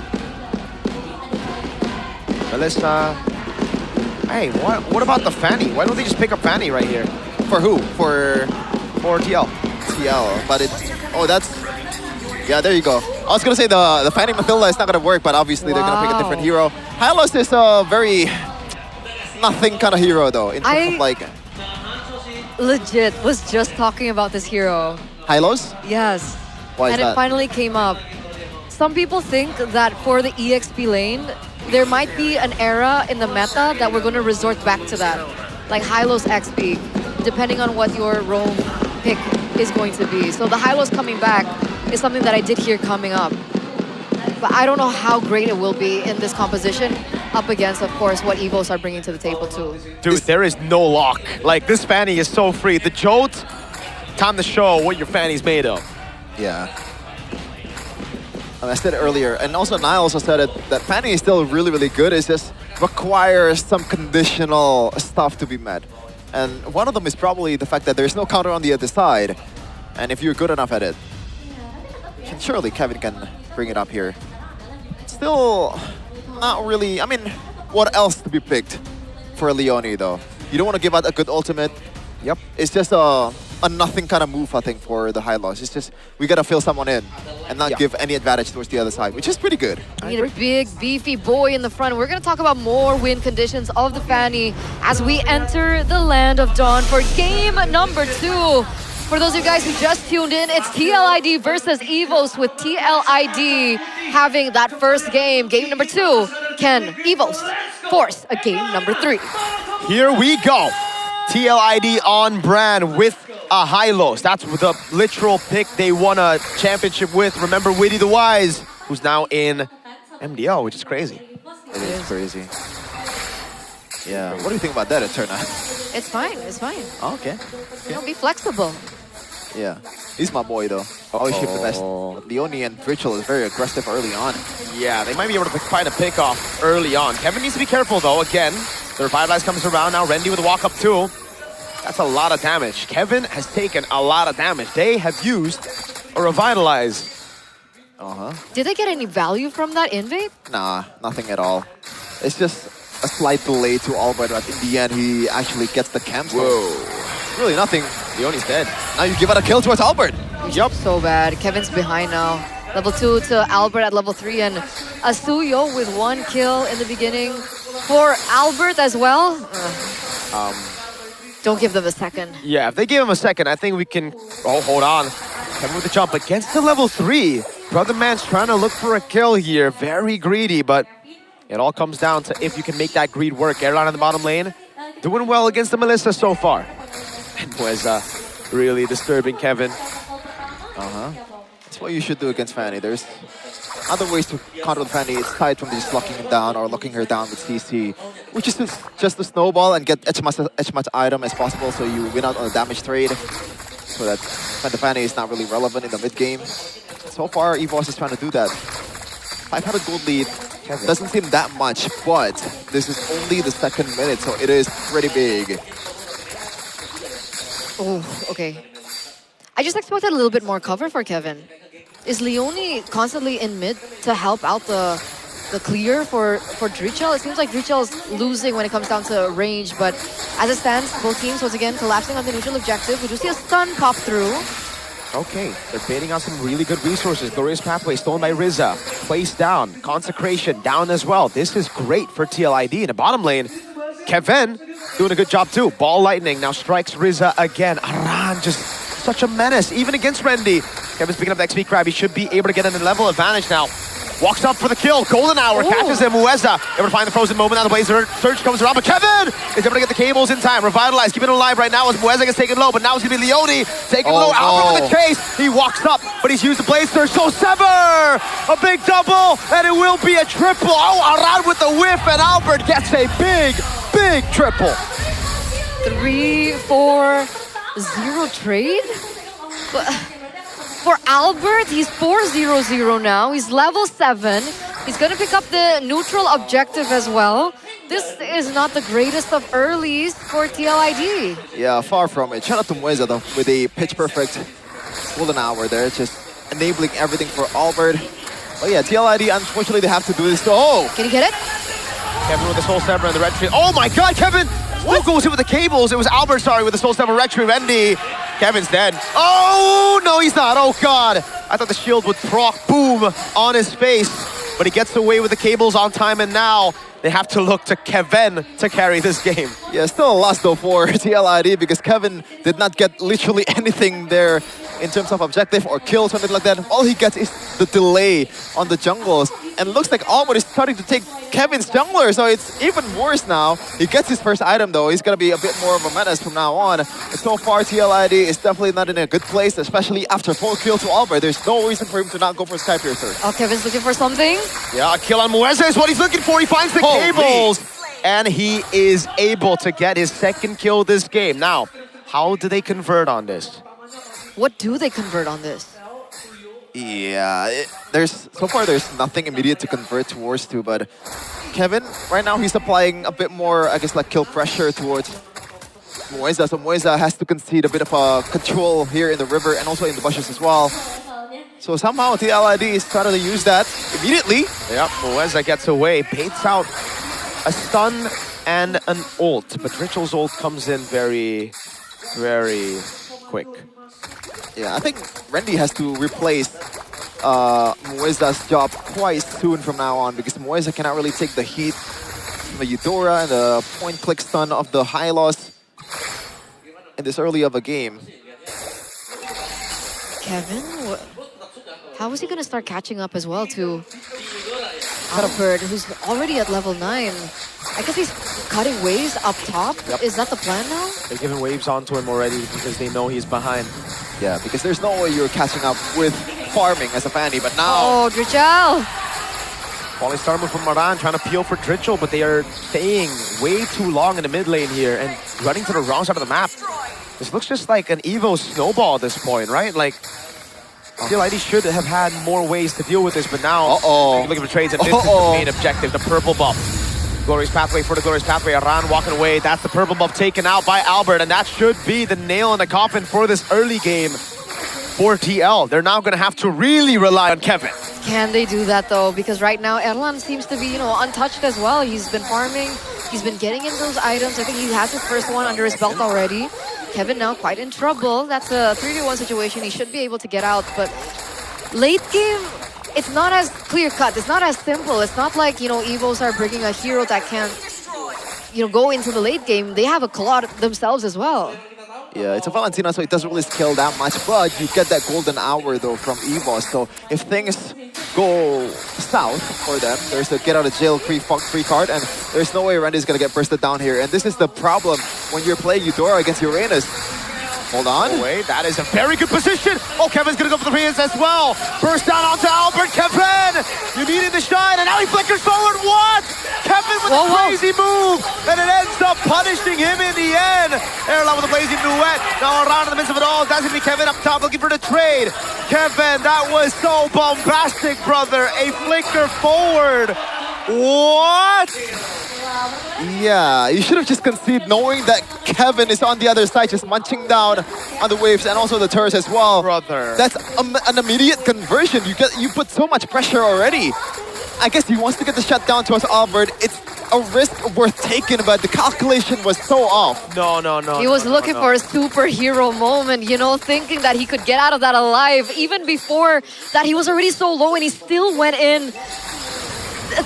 Melissa. Hey, what about the Fanny? Why don't they just pick up Fanny right here? For who? For TL. TL. But it's... Oh, that's... Yeah, there you go. I was going to say the Fanny Mathilda is not going to work, but obviously they're going to pick a different hero. Hylos is a very... nothing kind of hero, though, in terms of like... Legit was just talking about this hero. Hylos? Yes. Why is and that? it finally came up. Some people think that for the EXP lane, there might be an era in the meta that we're going to resort back to that. Like Hylos XP, depending on what your roam pick is going to be. So the Hylos coming back is something that I did hear coming up. But I don't know how great it will be in this composition up against, of course, what Evos are bringing to the table too. Dude, there is no lock. Like, this Fanny is so free. The Jolt, time to show what your Fanny's made of. Yeah. I said it earlier, and also Niall also said it, that Fanny is still really, really good. It just requires some conditional stuff to be met. And one of them is probably the fact that there's no counter on the other side. And if you're good enough at it, surely Kevin can bring it up here. Still not really, I mean, what else to be picked for Leone though? You don't want to give out a good ultimate. Yep. It's just a nothing kind of move, I think, for the Hylos. It's just, we got to fill someone in and not give any advantage towards the other side, which is pretty good. We need a big, beefy boy in the front. We're going to talk about more win conditions of the Fanny as we enter the Land of Dawn for game number 2. For those of you guys who just tuned in, it's TLID versus Evos, with TLID having that first game. Game number 2, can Evos force a game number 3? Here we go. TLID on brand with a Hylos. That's the literal pick they won a championship with. Remember Witty the Wise, who's now in MDL, which is crazy. It is crazy. Yeah, what do you think about that, Eterna? It's fine, it's fine. Oh, okay. You know, be flexible. Yeah, he's my boy though. Always ship the best. Leone and Ritual is very aggressive early on. Yeah, they might be able to find a pick off early on. Kevin needs to be careful though. Again, the Revitalize comes around now. Rendy with a walk up too. That's a lot of damage. Kevin has taken a lot of damage. They have used a Revitalize. Did they get any value from that invade? Nah, nothing at all. It's just a slight delay to Albert, but in the end, he actually gets the camp. Whoa. Really nothing. Leone's dead. Now you give out a kill towards Albert. Yup. So bad. Kevin's behind now. Level 2 to Albert at level 3, and Asuyo with 1 kill in the beginning. For Albert as well. Don't give them a second. Yeah, if they give him a second, I think we can... Oh, hold on. Kevin with the jump against the level 3. Brother Man's trying to look for a kill here. Very greedy, but it all comes down to if you can make that greed work. Airline in the bottom lane, doing well against the Melissa so far. And Mueza really disturbing Kevin. That's what you should do against Fanny. There's other ways to counter Fanny. It's aside from just locking him down or locking her down with CC, which is just to snowball and get as much item as possible so you win out on a damage trade. So that the Fanny is not really relevant in the mid game. So far, EVOS is trying to do that. 500 gold lead doesn't seem that much, but this is only the 2nd minute, so it is pretty big. Oh, okay. I just expected a little bit more cover for Kevin. Is Leone constantly in mid to help out the clear for Drichel? It seems like Drichel is losing when it comes down to range, but as it stands, both teams once again collapsing on the neutral objective. We do see a stun pop through. Okay, they're baiting out some really good resources. Glorious Pathway stolen by Rizza. Placed down. Consecration down as well. This is great for TLID. In the bottom lane, Kevin doing a good job too. Ball Lightning now strikes Rizza again. Aran just such a menace, even against Rendy. Kevin's picking up the XP grab. He should be able to get an level advantage now. walks up for the kill. Golden Hour catches him. Mueza able to find the frozen moment. Now the Blazer Surge comes around, but Kevin is able to get the cables in time. Revitalize, keeping it alive right now as Mueza gets taken low, but now it's going to be Leone taking low. Albert with the chase. He walks up, but he's used the Blaze Surge. So Sever, a big double, and it will be a triple. Oh, Aran with the whiff, and Albert gets a big triple. 3-4-0 trade? But for Albert, he's 4-0-0 now. He's level 7. He's going to pick up the neutral objective as well. This is not the greatest of earlies for TLID. Yeah, far from it. Shout out to Mueza though, with a pitch perfect golden hour there, just enabling everything for Albert. But yeah, TLID, unfortunately, they have to do this. Oh! Can you get it? Kevin with the Soul Saber and the Red Tree. Oh my god, Kevin! Still goes in with the cables. It was Albert, sorry, with the Soul Saber Red Tree. Wendy. Kevin's dead. Oh, no, he's not. Oh god. I thought the shield would proc boom on his face. But he gets away with the cables on time, and now they have to look to Kevin to carry this game. Yeah, still a loss though for TLID because Kevin did not get literally anything there in terms of objective or kill, something like that. All he gets is the delay on the jungles. And it looks like Albert is starting to take Kevin's jungler, so it's even worse now. He gets his first item though. He's gonna be a bit more of a menace from now on. And so far, TLID is definitely not in a good place, especially after 4 kills to Albert. There's no reason for him to not go for Sky Piercer. Oh, Kevin's looking for something. Yeah, a kill on Mueza is what he's looking for. He finds the cables. And he is able to get his second kill this game. Now, how do they convert on this? What do they convert on this? Yeah, so far there's nothing immediate to convert towards to, but Kevin, right now he's applying a bit more, I guess, like kill pressure towards Mueza. So Mueza has to concede a bit of control here in the river and also in the bushes as well. So somehow TLID is trying to use that immediately. Yep, Mueza gets away, baits out a stun and an ult, but Ritual's ult comes in very quick. Yeah, I think Randy has to replace Mueza's job quite soon from now on because Mueza cannot really take the heat from the Eudora and the point-click stun of the Hylos in this early of a game. Kevin, how is he going to start catching up as well to Albert, who's already at level 9? I guess he's cutting waves up top. Yep. Is that the plan now? They're giving waves onto him already because they know he's behind. Yeah, because there's no way you're catching up with farming as a Fanny, but now... Oh, Drichel! Falling star move from Maran, trying to peel for Drichel, but they are staying way too long in the mid lane here and running to the wrong side of the map. This looks just like an Evo snowball at this point, right? Like, TLID should have had more ways to deal with this, but now, looking for trades, and this is the main objective, the purple buff. Glorious Pathway for the Glorious Pathway. Aran walking away. That's the purple buff taken out by Albert, and that should be the nail in the coffin for this early game for TL. They're now going to have to really rely on Kevin. Can they do that though? Because right now Erlan seems to be, untouched as well. He's been farming. He's been getting in those items. I think he has his first one under his belt already. Kevin now quite in trouble. That's a 3v1 situation. He should be able to get out, but late game, it's not as clear-cut. It's not as simple. It's not like, Evos are bringing a hero that can, go into the late game. They have a Claude themselves as well. Yeah, it's a Valentina, so it doesn't really scale that much, but you get that golden hour, though, from Evos. So if things go south for them, there's a get-out-of-jail-free card, and there's no way Randy's going to get bursted down here. And this is the problem when you're playing Eudora against Uranus. Hold on. Oh, wait, that is a very good position. Oh, Kevin's going to go for the Prius as well. Burst down onto Albert. Kevin, you needed the shine, and now he flickers forward. What? Kevin with a crazy move, and it ends up punishing him in the end. Erlan with a blazing duet. Now around in the midst of it all, that's going to be Kevin up top looking for the trade. Kevin, that was so bombastic, brother. A flicker forward. What? Yeah, you should have just conceded knowing that Kevin is on the other side just munching down on the waves and also the turrets as well. Brother. That's an immediate conversion. You put so much pressure already. I guess he wants to get the shutdown towards Albert. It's a risk worth taking, but the calculation was so off. No. He was looking for a superhero moment, thinking that he could get out of that alive. Even before that, he was already so low and he still went in.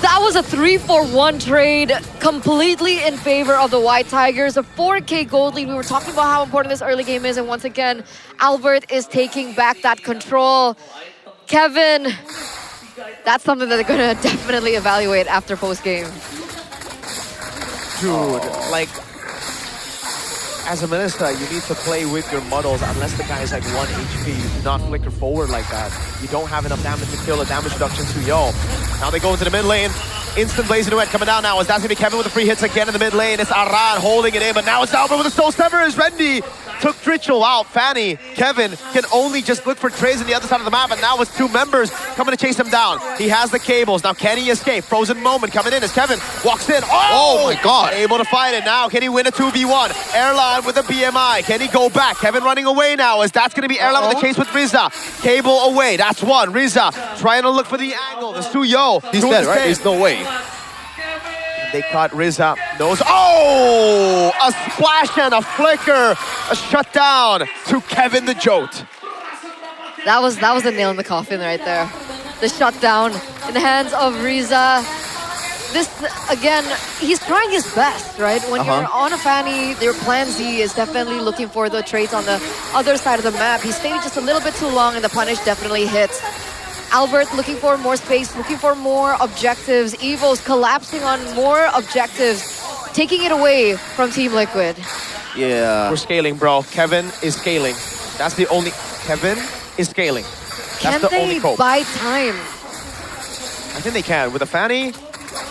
That was a 3-4-1 trade, completely in favor of the White Tigers. A 4K gold lead. We were talking about how important this early game is, and once again, Albert is taking back that control. Kevin, That's something that they're going to definitely evaluate after post-game. Dude, like, as a Minister, you need to play with your models unless the guy is like 1 HP. You do not flicker forward like that. You don't have enough damage to kill a damage reduction to Yo. Now they go into the mid lane. Instant blazing duet coming down now. As that's going to be Kevin with the free hits again in the mid lane. It's Aran holding it in, but now it's Albert with the Soul Sever as Rendy took Trichel out. Fanny, Kevin can only just look for trades on the other side of the map, and now it's 2 members coming to chase him down. He has the cables. Now can he escape? Frozen moment coming in as Kevin walks in. Oh my God. Able to fight it now. Can he win a 2v1? Erlan with a BMI. Can he go back? Kevin running away now as that's going to be Erlan with the chase with Riza. Cable away. That's one. Riza trying to look for the angle. There's 2 Yo. He's dead, right? There's no way. They cut Riza. Knows. Oh! A splash and a flicker. A shutdown to Kevin the Jote. That was a nail in the coffin right there. The shutdown in the hands of Riza. This, again, he's trying his best, right? When you're on a Fanny, your plan Z is definitely looking for the trades on the other side of the map. He stayed just a little bit too long and the punish definitely hits. Albert looking for more space, looking for more objectives. Evo's collapsing on more objectives, taking it away from Team Liquid. Yeah. We're scaling, bro. Kevin is scaling. That's the only... Kevin is scaling. That's the only cope. Buy time? I think they can. With a Fanny,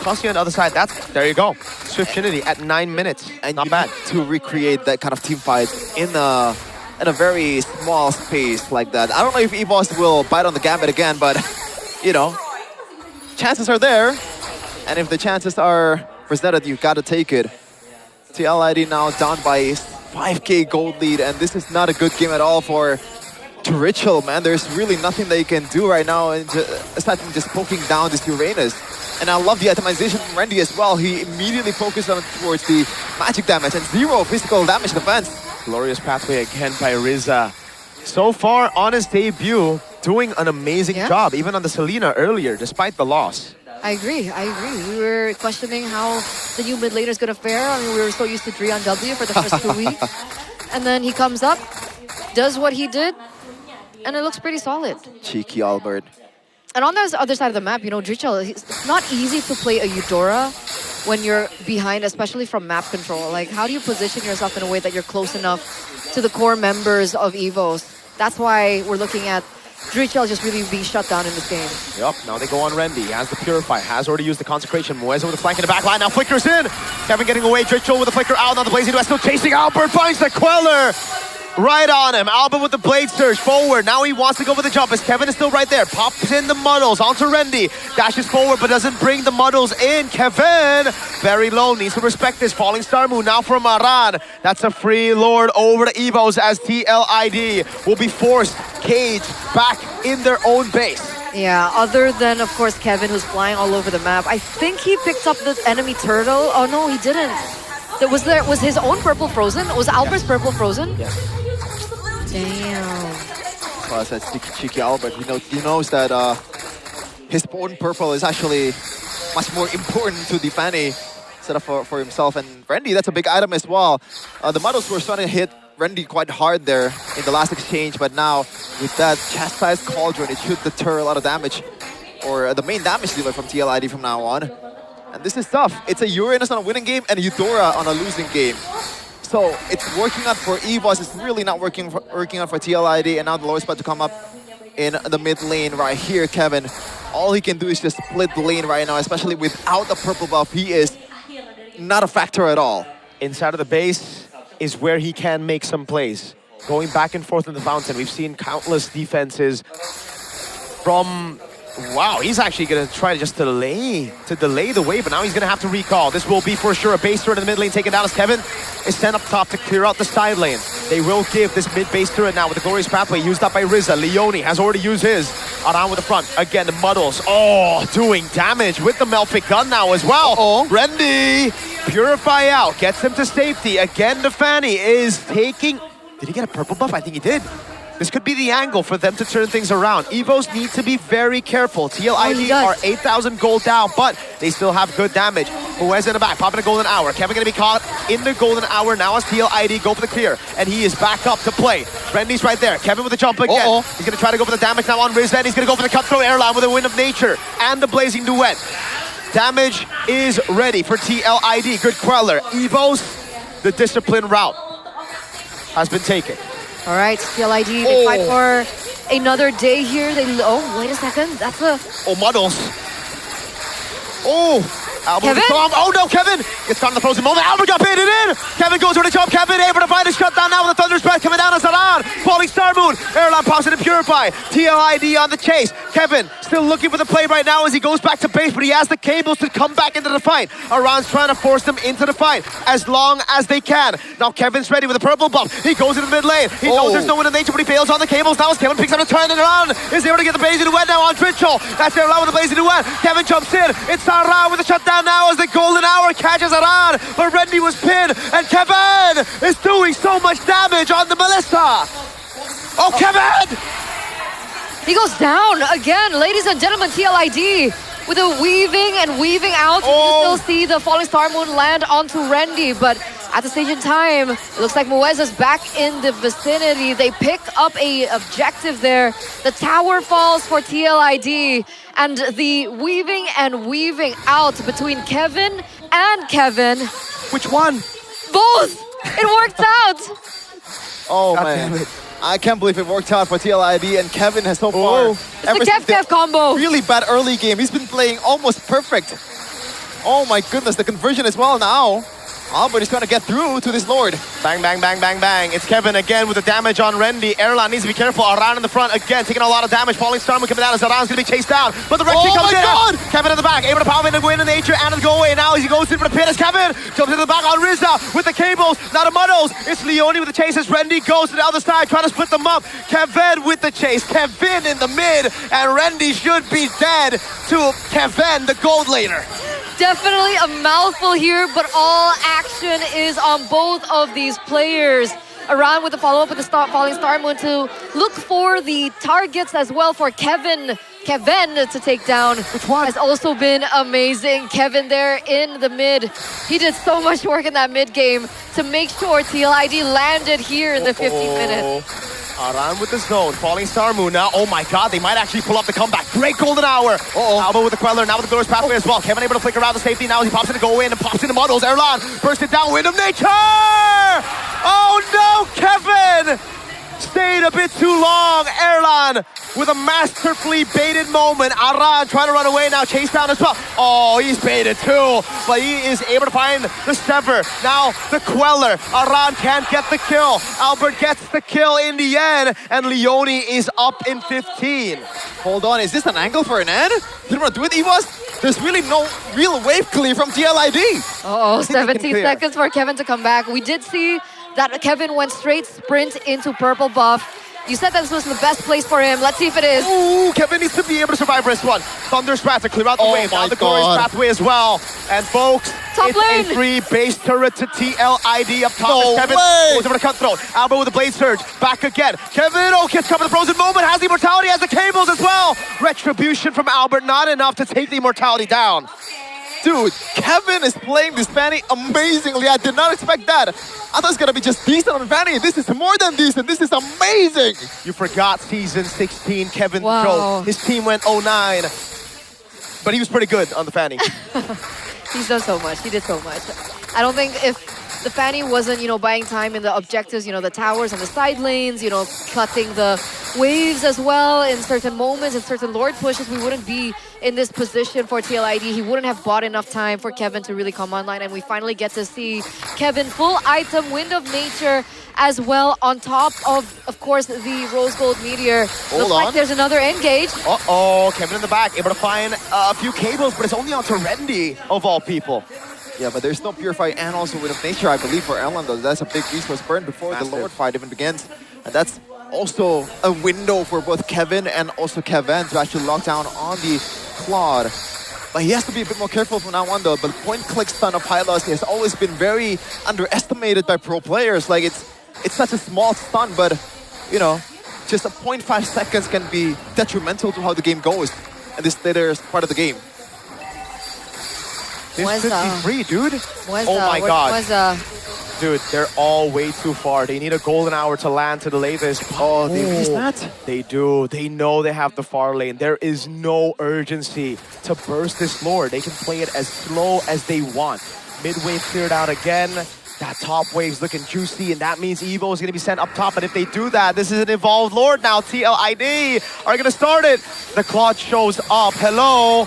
Crossing on the other side, there you go. Swift Trinity at 9 minutes. And not bad. To recreate that kind of team fight in a very small space like that. I don't know if EVOS will bite on the gambit again, but, you know, chances are there. And if the chances are presented, you've got to take it. TLID now down by 5k gold lead, and this is not a good game at all for Ritual, man. There's really nothing they can do right now aside from just poking down this Uranus. And I love the itemization from Rendy as well. He immediately focused on towards the magic damage and 0 physical damage defense. Glorious pathway again by Riza. So far on his debut, doing an amazing job, even on the Selena earlier, despite the loss. I agree. We were questioning how the new mid laner is going to fare. I mean, we were so used to Dre on W for the first 2 weeks. And then he comes up, does what he did, and it looks pretty solid. Cheeky Albert. And on the other side of the map, you know, Drichel, it's not easy to play a Eudora when you're behind, especially from map control. Like, how do you position yourself in a way that you're close enough to the core members of EVOS? That's why we're looking at Drichel just really being shut down in this game. Yep, now they go on Rendy. He has the Purify, has already used the Consecration. Moeza with the flank in the back line, now flickers in. Kevin getting away, Drichel with the flicker out, now the Blazing Duet still chasing Albert, finds the Queller. Right on him. Albert with the Blade Surge forward. Now he wants to go for the jump as Kevin is still right there. Pops in the Muddles onto Rendy. Dashes forward but doesn't bring the Muddles in. Kevin, very low. Needs to respect this. Falling Star Moon now from Maran. That's a free Lord over to Evos as TLID will be forced caged back in their own base. Yeah, other than, of course, Kevin, who's flying all over the map. I think he picked up the enemy turtle. Oh, no, he didn't. Was his own purple frozen? Was Albert's purple frozen? Yeah. Damn. So that's cheeky Albert. He knows that his own purple is actually much more important to the Fanny instead of for himself. And Rendy, that's a big item as well. The Muddles were starting to hit Rendy quite hard there in the last exchange, but now with that chastised Cauldron, it should deter a lot of damage, or the main damage dealer from TLID from now on. And this is tough. It's a Uranus on a winning game and a Eudora on a losing game. So it's working out for EVOS, it's really not working out for TLID, and now the lowest spot to come up in the mid lane right here, Kevin. All he can do is just split the lane right now, especially without the purple buff. He is not a factor at all. Inside of the base is where he can make some plays. Going back and forth in the fountain, we've seen countless defenses from... Wow, he's actually going to try to just delay the wave, but now he's going to have to recall. This will be for sure a base turret in the mid lane taken down as Kevin is sent up top to clear out the side lane. They will give this mid base turret now with the Glorious Pathway used up by Riza. Leone has already used his. Around with the front. Again, the Muddles. Oh, doing damage with the Melfic gun now as well. Rendy, Purify out, gets him to safety. Again, the Fanny is taking... Did he get a purple buff? I think he did. This could be the angle for them to turn things around. EVOS need to be very careful. TLID are 8,000 gold down, but they still have good damage. Muez in the back, popping a golden hour. Kevin gonna be caught in the golden hour now as TL ID go for the clear. And he is back up to play. Randy's right there. Kevin with the jump again. He's gonna try to go for the damage now on Rizzen. He's gonna go for the cutthroat airline with the Wind of Nature and the Blazing Duet. Damage is ready for TL ID. Good Queller. Evos, the discipline route has been taken. All right, TL ID, they fight for another day here. Oh, wait a second. That's a... Oh, Muddles. Oh, Albert Kevin? strong. Oh no, Kevin gets caught in the frozen moment. Albert got baited in. Kevin goes for the jump. Kevin able to find a shutdown now with the Thunder's Breath coming down on Zaran. Falling Star Moon. Airline pops it and Purify. TLID on the chase. Kevin still looking for the play right now as he goes back to base, but he has the cables to come back into the fight. Aran's trying to force them into the fight as long as they can. Now Kevin's ready with a purple buff. He goes into the mid lane. He knows there's no Wind of Nature, but he bails on the cables. Now as Kevin picks up the turn and Aran is able to get the Blazing Duet now on Twitchell. That's Airline with the Blazing Duet. Kevin jumps in. It's Aran with the shutdown now as the golden hour catches Aran, but Randy was pinned, and Kevin is doing so much damage on the Melissa. Oh, Kevin! He goes down again, ladies and gentlemen. TLID with a weaving and weaving out. You still see the Falling Star Moon land onto Randy, but at the stage in time, it looks like Muez is back in the vicinity. They pick up a objective there. The tower falls for TLID, and the weaving and weaving out between Kevin and Kevin. Which one? Both! It worked out! Oh, man. I can't believe it worked out for TLID, and Kevin has so far... It's the Kev combo. Really bad early game. He's been playing almost perfect. Oh my goodness, the conversion as well now. Albert is trying to get through to this Lord. Bang, bang, bang, bang, bang. It's Kevin again with the damage on Randy. Airline needs to be careful. Aran in the front again, taking a lot of damage. Falling Star Moon coming down as Aran's going to be chased down. But the Rexy comes in. God! Kevin in the back, able to power in the Wind of Nature and the go away. Now as he goes in for the pin as Kevin jumps into the back on Rizza with the cables. Now the Muddles. It's Leone with the chase as Randy goes to the other side, trying to split them up. Kevin with the chase. Kevin in the mid, and Randy should be dead to Kevin, the gold laner. Definitely a mouthful here, but all action is on both of these players. Aran with the follow-up with the Falling Star Moon to look for the targets as well for Kevin to take down. Which one? Has also been amazing. Kevin there in the mid. He did so much work in that mid game to make sure TLID landed here in the 15th minute. Aran with the zone, Falling Star Moon now. Oh my god, they might actually pull up the comeback. Great golden hour. Alba with the Queller, now with the Glorious Pathway as well. Kevin able to flicker out the safety now as he pops in to go in and pops into Muddles. Erlan burst it down, Wind of Nature! Oh no, Kevin! Stayed a bit too long. Erlan with a masterfully baited moment. Aran trying to run away now, chase down as well. Oh, he's baited too, but he is able to find the Sever. Now the Queller. Aran can't get the kill. Albert gets the kill in the end, and Leone is up in 15. Hold on, is this an angle for an end? Didn't want to do it, Evos? There's really no real wave clear from TLID. Uh-oh, 17 seconds for Kevin to come back. We did see that Kevin went straight sprint into purple buff. You said that this was the best place for him. Let's see if it is. Ooh, Kevin needs to be able to survive this one. Thunder's Wrath to clear out the wave. Now the Glorious Pathway as well. And folks, top it's lane. A free base turret to TLID up top. No Kevin way. goes over the cutthroat. Alba with the blade surge. Back again. Kevin, gets covered the frozen moment. Has the immortality, has the cables as well. Retribution from Albert, not enough to take the immortality down. Dude, Kevin is playing this Fanny amazingly. I did not expect that. I thought it's gonna be just decent on Fanny. This is more than decent. This is amazing. You forgot season 16, Kevin Wow. Joe. His team went 0-9. But he was pretty good on the Fanny. He's done so much. He did so much. I don't think if the Fanny wasn't, buying time in the objectives, the towers and the side lanes, cutting the waves as well in certain moments and certain Lord pushes, we wouldn't be in this position for TLID. He wouldn't have bought enough time for Kevin to really come online, and we finally get to see Kevin full item, Wind of Nature as well, on top of course, the Rose Gold Meteor. Looks like there's another engage. Uh-oh, Kevin in the back, able to find a few cables, but it's only on to Randy, of all people. Yeah, but there's no Purify and also Wind of Nature, I believe, for Erlan, though. That's a big resource burn before the Lord fight even begins. And that's also a window for both Kevin and also Kevin to actually lock down on the Claude. But he has to be a bit more careful from now on, though. But point-click stun of Hylos has always been very underestimated by pro players. Like, it's such a small stun, but, just a 0.5 seconds can be detrimental to how the game goes. And this later is part of the game. This could be free, dude. Oh my god. Dude, they're all way too far. They need a golden hour to land to the latest. Oh, they missed that? They do. They know they have the far lane. There is no urgency to burst this lore. They can play it as slow as they want. Mid wave cleared out again. That top wave's looking juicy, and that means Evo is going to be sent up top. But if they do that, this is an evolved lord now. TLID are going to start it. The Claude shows up. Hello.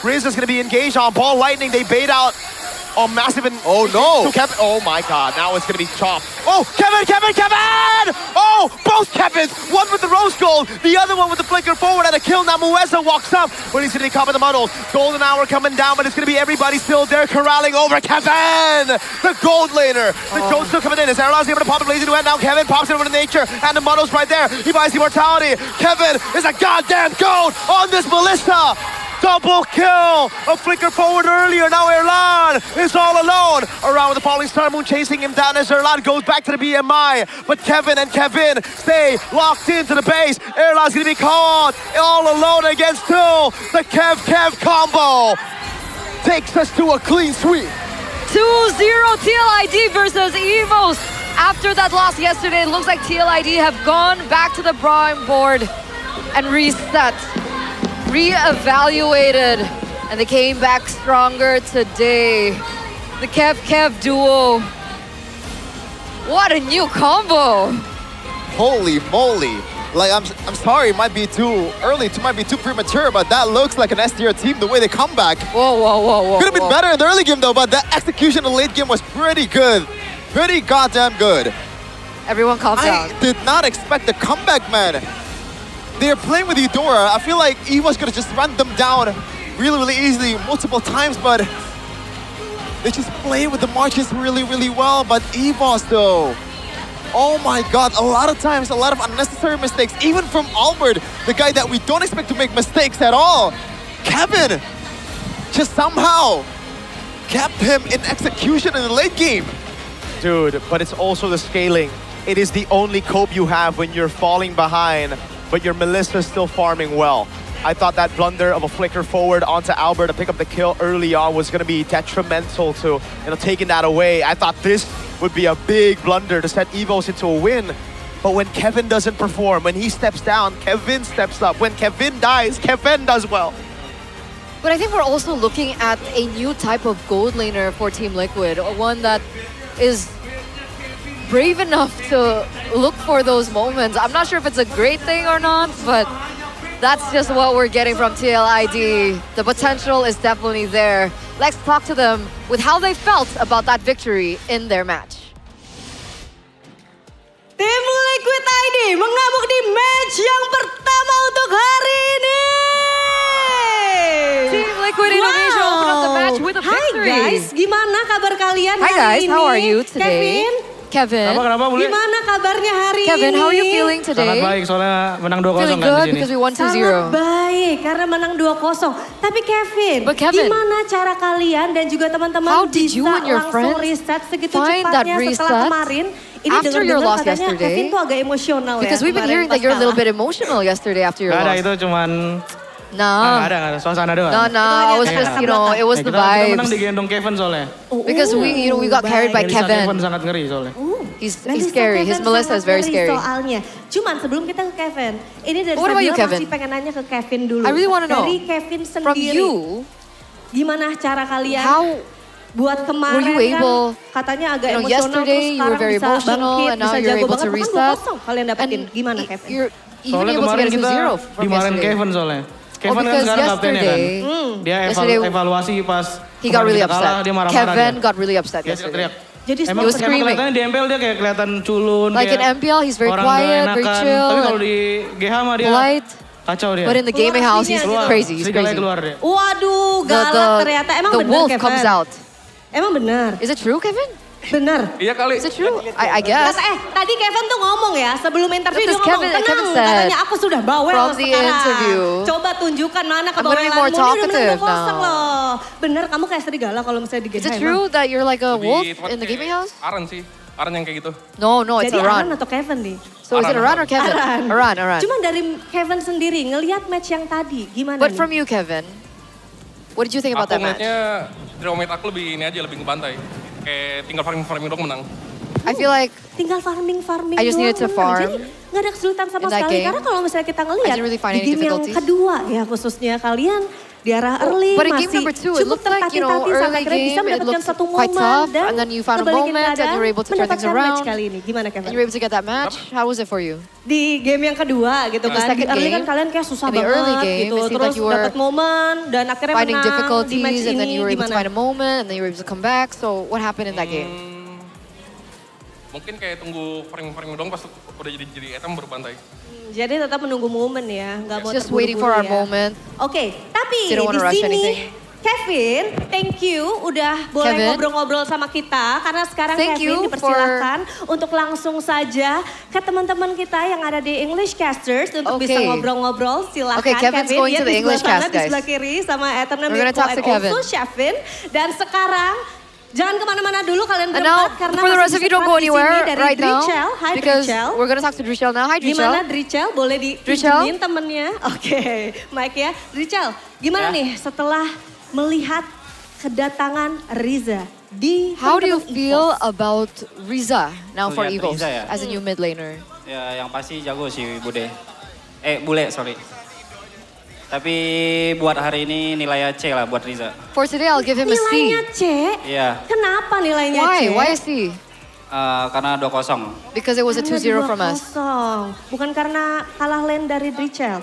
Rizza's going to be engaged on ball lightning. They bait out. Oh, massive and oh no! Kevin, oh my god, now it's gonna be chopped. Oh, Kevin! Oh, both Kevins! One with the rose gold, the other one with the flicker forward and a kill. Now Mueza walks up, but he's gonna be caught in the muddles. Golden hour coming down, but it's gonna be everybody still there corralling over Kevin! The gold laner. The gold's still coming in. Is Erlon's able to pop a blazing duet now? Kevin pops it over to nature, and the muddles right there. He buys the immortality. Kevin is a goddamn gold on this Melissa! Double kill! A flicker forward earlier, now Erlan is all alone. Around with the falling star moon chasing him down as Erlan goes back to the BMI. But Kevin stay locked into the base. Erlan's gonna be caught all alone against two. The Kev combo takes us to a clean sweep. 2-0 TLID versus EVOS. After that loss yesterday, it looks like TLID have gone back to the drawing board and reevaluated, and they came back stronger today. The Kev duo. What a new combo. Holy moly. Like, I'm sorry, it might be too early, it might be too premature, but that looks like an STR team, the way they come back. Whoa. Could have been better in the early game though, but the execution in the late game was pretty good. Pretty goddamn good. Everyone calms down. I did not expect the comeback, man. They're playing with Eudora. I feel like Evo's gonna just run them down really easily multiple times, but they just play with the marches really well. But Evos though, oh my god, a lot of times, a lot of unnecessary mistakes, even from Albert, the guy that we don't expect to make mistakes at all. Kevin just somehow kept him in execution in the late game. Dude, but it's also the scaling. It is the only cope you have when you're falling behind, but your Melissa's still farming well. I thought that blunder of a flicker forward onto Albert to pick up the kill early on was going to be detrimental to, taking that away. I thought this would be a big blunder to set EVOS into a win. But when Kevin doesn't perform, when he steps down, Kevin steps up. When Kevin dies, Kevin does well. But I think we're also looking at a new type of gold laner for Team Liquid, one that is brave enough to look for those moments. I'm not sure if it's a great thing or not, but that's just what we're getting from TLID. The potential is definitely there. Let's talk to them with how they felt about that victory in their match. Tim Liquid ID mengamuk di match yang pertama untuk hari ini. Team Liquid Indonesia open up the match with a victory. Hi guys, gimana kabar kalian Hi hari guys, ini? how are you today? Kevin. Kenapa, Bule? Gimana kabarnya hari Kevin, ini? how are you feeling today? Sangat baik, soalnya menang 2-0 Feeling kan good di sini. because we won 2-0. Sangat baik, karena menang 2-0. Tapi Kevin, gimana cara kalian dan juga teman-teman bisa langsung reset segitu cepatnya setelah kemarin? Ini after your loss katanya yesterday? Kevin tuh agak emosional because we've been hearing that you're a little bit emotional yesterday after your loss. Gak ada, itu cuman... No. Nggak ada, suasana doang. No, it was just, it was the Kita vibes. menang digendong Kevin soalnya. Because we got carried by Kevin. Kevin sangat ngeri soalnya. He's scary. His Melissa is very scary. Soalnya, cuman sebelum kita ke Kevin, ini dari What about you, Kevin? masih pengen nanya ke Kevin dulu. I really want to know. Dari Kevin sendiri. From you, gimana cara kalian? Buat were kemarin you able, kan katanya agak emosional, yesterday terus you were very bisa emotional bangkit, and now bisa you're jago able banget. to reset. Kalian dapetin gimana Kevin? Soalnya kemarin kita dimarahin Kevin soalnya. Kevin kan sekarang kaptennya kan. Dia evaluasi pas he got really upset. Kalah, dia marah-marah. Kevin got really upset yesterday. Jadi emang kelihatannya di MPL dia kayak kelihatan culun. Like in MPL he's very quiet, very chill. Tapi kalau di GH mah dia polite. Kacau dia. But in the gaming house he's crazy. He's crazy. Keluar dia. Waduh, galak ternyata. Emang the benar wolf Kevin? comes out. Emang benar? Is it true, Kevin? Benar. Iya kali. Is it true? I guess. Tadi Kevin tuh ngomong ya, sebelum interview dia ngomong, Kevin said, katanya aku sudah bawel from sekarang. the interview, coba tunjukkan mana kebawelanmu. more Ini udah talkative menang 2-0 now. loh. Bener, kamu kayak serigala kalau misalnya di Is it true that you're like a wolf in the gaming house? Aran sih. Aran yang kayak gitu. No, it's Jadi Aran. Aran atau Kevin nih? So is it Aran or Kevin? Aran. Cuman dari Kevin sendiri, ngelihat match yang tadi, gimana But nih? from you, Kevin, what did you think about that match? Aku ngeliatnya draw mate aku lebih ini aja, lebih ngebantai. Kayak tinggal farming doang menang. I feel like tinggal farming I just needed to farm. Jadi nggak ada kesulitan sama in that sekali. game. Karena kalau misalnya kita ngelihat I didn't really find di any game yang difficulties. kedua ya khususnya kalian di arah early But in masih game number 2, it cukup looked like, you know, tertatih-tatih sampai early akhirnya bisa game, it mendapatkan looked satu quite momen tough, dan and then you found a kebalikin moment, and keadaan, you were able to turn things mendapatkan match around. kali ini. Gimana Kevin? And you were able to get that match. How was it for you? Di game yang kedua gitu The kan, di second early kan game, kalian kayak susah in the early banget game, gitu, it seemed terus like you were dapat momen dan akhirnya finding menang di match difficulties, and then ini you were able to gimana? find a moment, and then you were able to come back. So what happened in that game? Mungkin kayak tunggu farming doang pas udah jadi item baru bantai. Jadi tetap menunggu momen ya, nggak mau Just waiting for our moment. Oke, tapi Didn't wanna di rush sini anything. Kevin, thank you udah boleh Kevin. ngobrol-ngobrol sama kita karena sekarang Thank Kevin you dipersilakan untuk langsung saja ke teman-teman kita yang ada di English Casters untuk bisa Okay. ngobrol-ngobrol. Silakan Okay, Kevin's Kevin, going dia to the di sebelah English sana, Cast, di guys. sebelah kiri sama Eternal We're gonna Mirko talk to and Kevin. also Shevin. Dan sekarang jangan kemana-mana dulu kalian And now, berempat karena for the masih rest of you, bisa don't go di sini anywhere dari right now. Drichel. Hai Because Drichel. we're gonna talk to Drichel now. Hi, Drichel. Gimana Drichel? Boleh dipinjemin temennya? Oke, Mike ya. Drichel, gimana nih setelah melihat kedatangan Riza di How do you teman-teman feel EVOS? about Riza now for Lihat Eagles Riza ya? as a new mid laner? Ya yang pasti jago sih Bule, sorry. Tapi buat hari ini nilainya C lah buat Riza. For today, I'll give him a C. Nilainya C? Iya, Kenapa nilainya Why? C? Why a C? karena 2-0. Because it was a 2-0 from us. 2-0. Bukan karena kalah lane dari Drichel.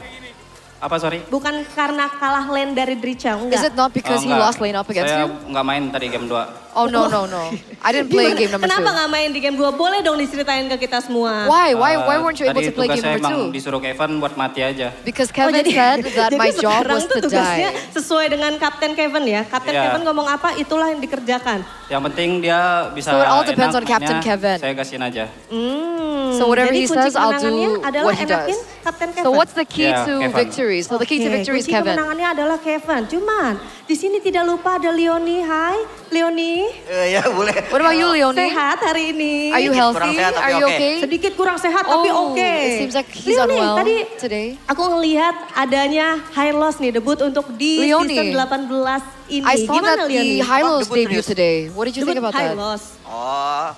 Apa sorry? Bukan karena kalah lane dari Drichel, enggak. Is it not because he lost lane up against Saya you? nggak main tadi game 2. Oh no. I didn't play game number 2. Kenapa nggak main di game 2? Boleh dong diceritain ke kita semua. Why weren't you able to play game Tadi tugas saya number emang 2? disuruh Kevin buat mati aja. Because Kevin said that my job was to tugasnya die. sesuai dengan Kapten Kevin ya. Kapten Iya. Kevin ngomong apa, itulah yang dikerjakan. Yang penting dia bisa So it all depends enak on Captain mainnya, Kevin. Saya kasihin aja. So whatever Jadi he kunci says, I'll kemenangannya do adalah what he enakin does. Kapten Kevin. So what's the key Yeah, to Kevin. victory? So the key to Oke, victory is kunci Kevin. kemenangannya adalah Kevin. Cuman di sini tidak lupa ada Leonie. Hai, Leonie. Ya boleh. What about you, Leonie? Sehat hari ini. Are you Kurang healthy? sehat, tapi Are you oke. okay? Sedikit kurang sehat tapi Oh, oke. it seems like he's Leonie, unwell tadi today. aku ngelihat adanya Hylos nih debut untuk di Leonie. season 18 ini. I saw Gimana that Leonie? the Hylos debut debut serius. today. What did you think Debut about that? Hylos. Oh,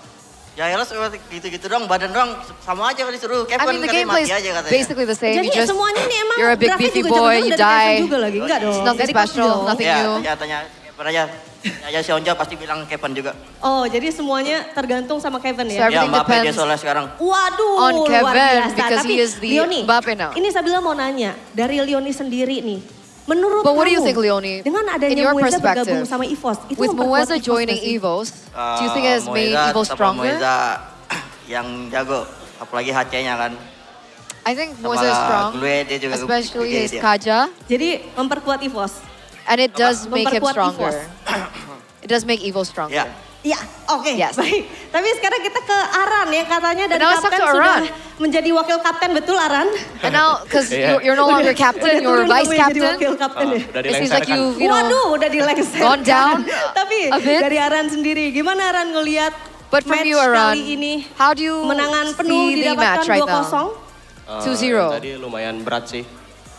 ya Elas gitu-gitu doang, badan doang sama aja kalau disuruh. I Kevin mean, the katanya gameplay mati is aja katanya. basically the same. Jadi You just, semuanya nih emang you're a big draftnya beefy juga boy, jago-jago you dari Kevin die. juga lagi. Enggak dong. It's nothing Dari Coach special, Bill. nothing Ya, new. ya tanya Kevin aja. Ya si Onja pasti bilang Kevin juga. Oh, jadi semuanya tergantung sama Kevin So ya? Ya everything Mbappe dia depends soalnya sekarang. Waduh, on luar Kevin biasa. because Tapi he is the Leonie, Mbappe now. ini Sabila mau nanya, dari Leonie sendiri nih, menurut But what do you kamu, think, Leonie? dengan In adanya your Mueza perspective, bergabung sama EVOS, itu with memperkuat Mueza EVOS joining nggak sih? EVOS, do you think it has made Moeza EVOS tetap stronger? Moeza yang jago, apalagi HC-nya kan. I think Sama Mueza is strong, Glue dia juga especially gede his dia. Kaja, Jadi memperkuat EVOS. and it does make him Memperkuat stronger. EVOS. It does make EVOS stronger. Ya. Ya, oke, Yes. baik. Tapi sekarang kita ke Aran ya, katanya dari Now let's talk kapten to sudah Aran. menjadi wakil kapten, betul Aran? And now, because Yeah. you're no longer captain, you're turun vice kamu yang jadi wakil captain. kapten ya? Udah It seems dilengserkan. like you've, you know, Waduh, udah dilengserkan. gone down Tapi a bit. dari Aran sendiri, gimana Aran ngelihat But from match you, Aran, kali ini? how do you Kemenangan penuh see the didapatkan match right 2-0. now? 2-0. Tadi lumayan berat sih.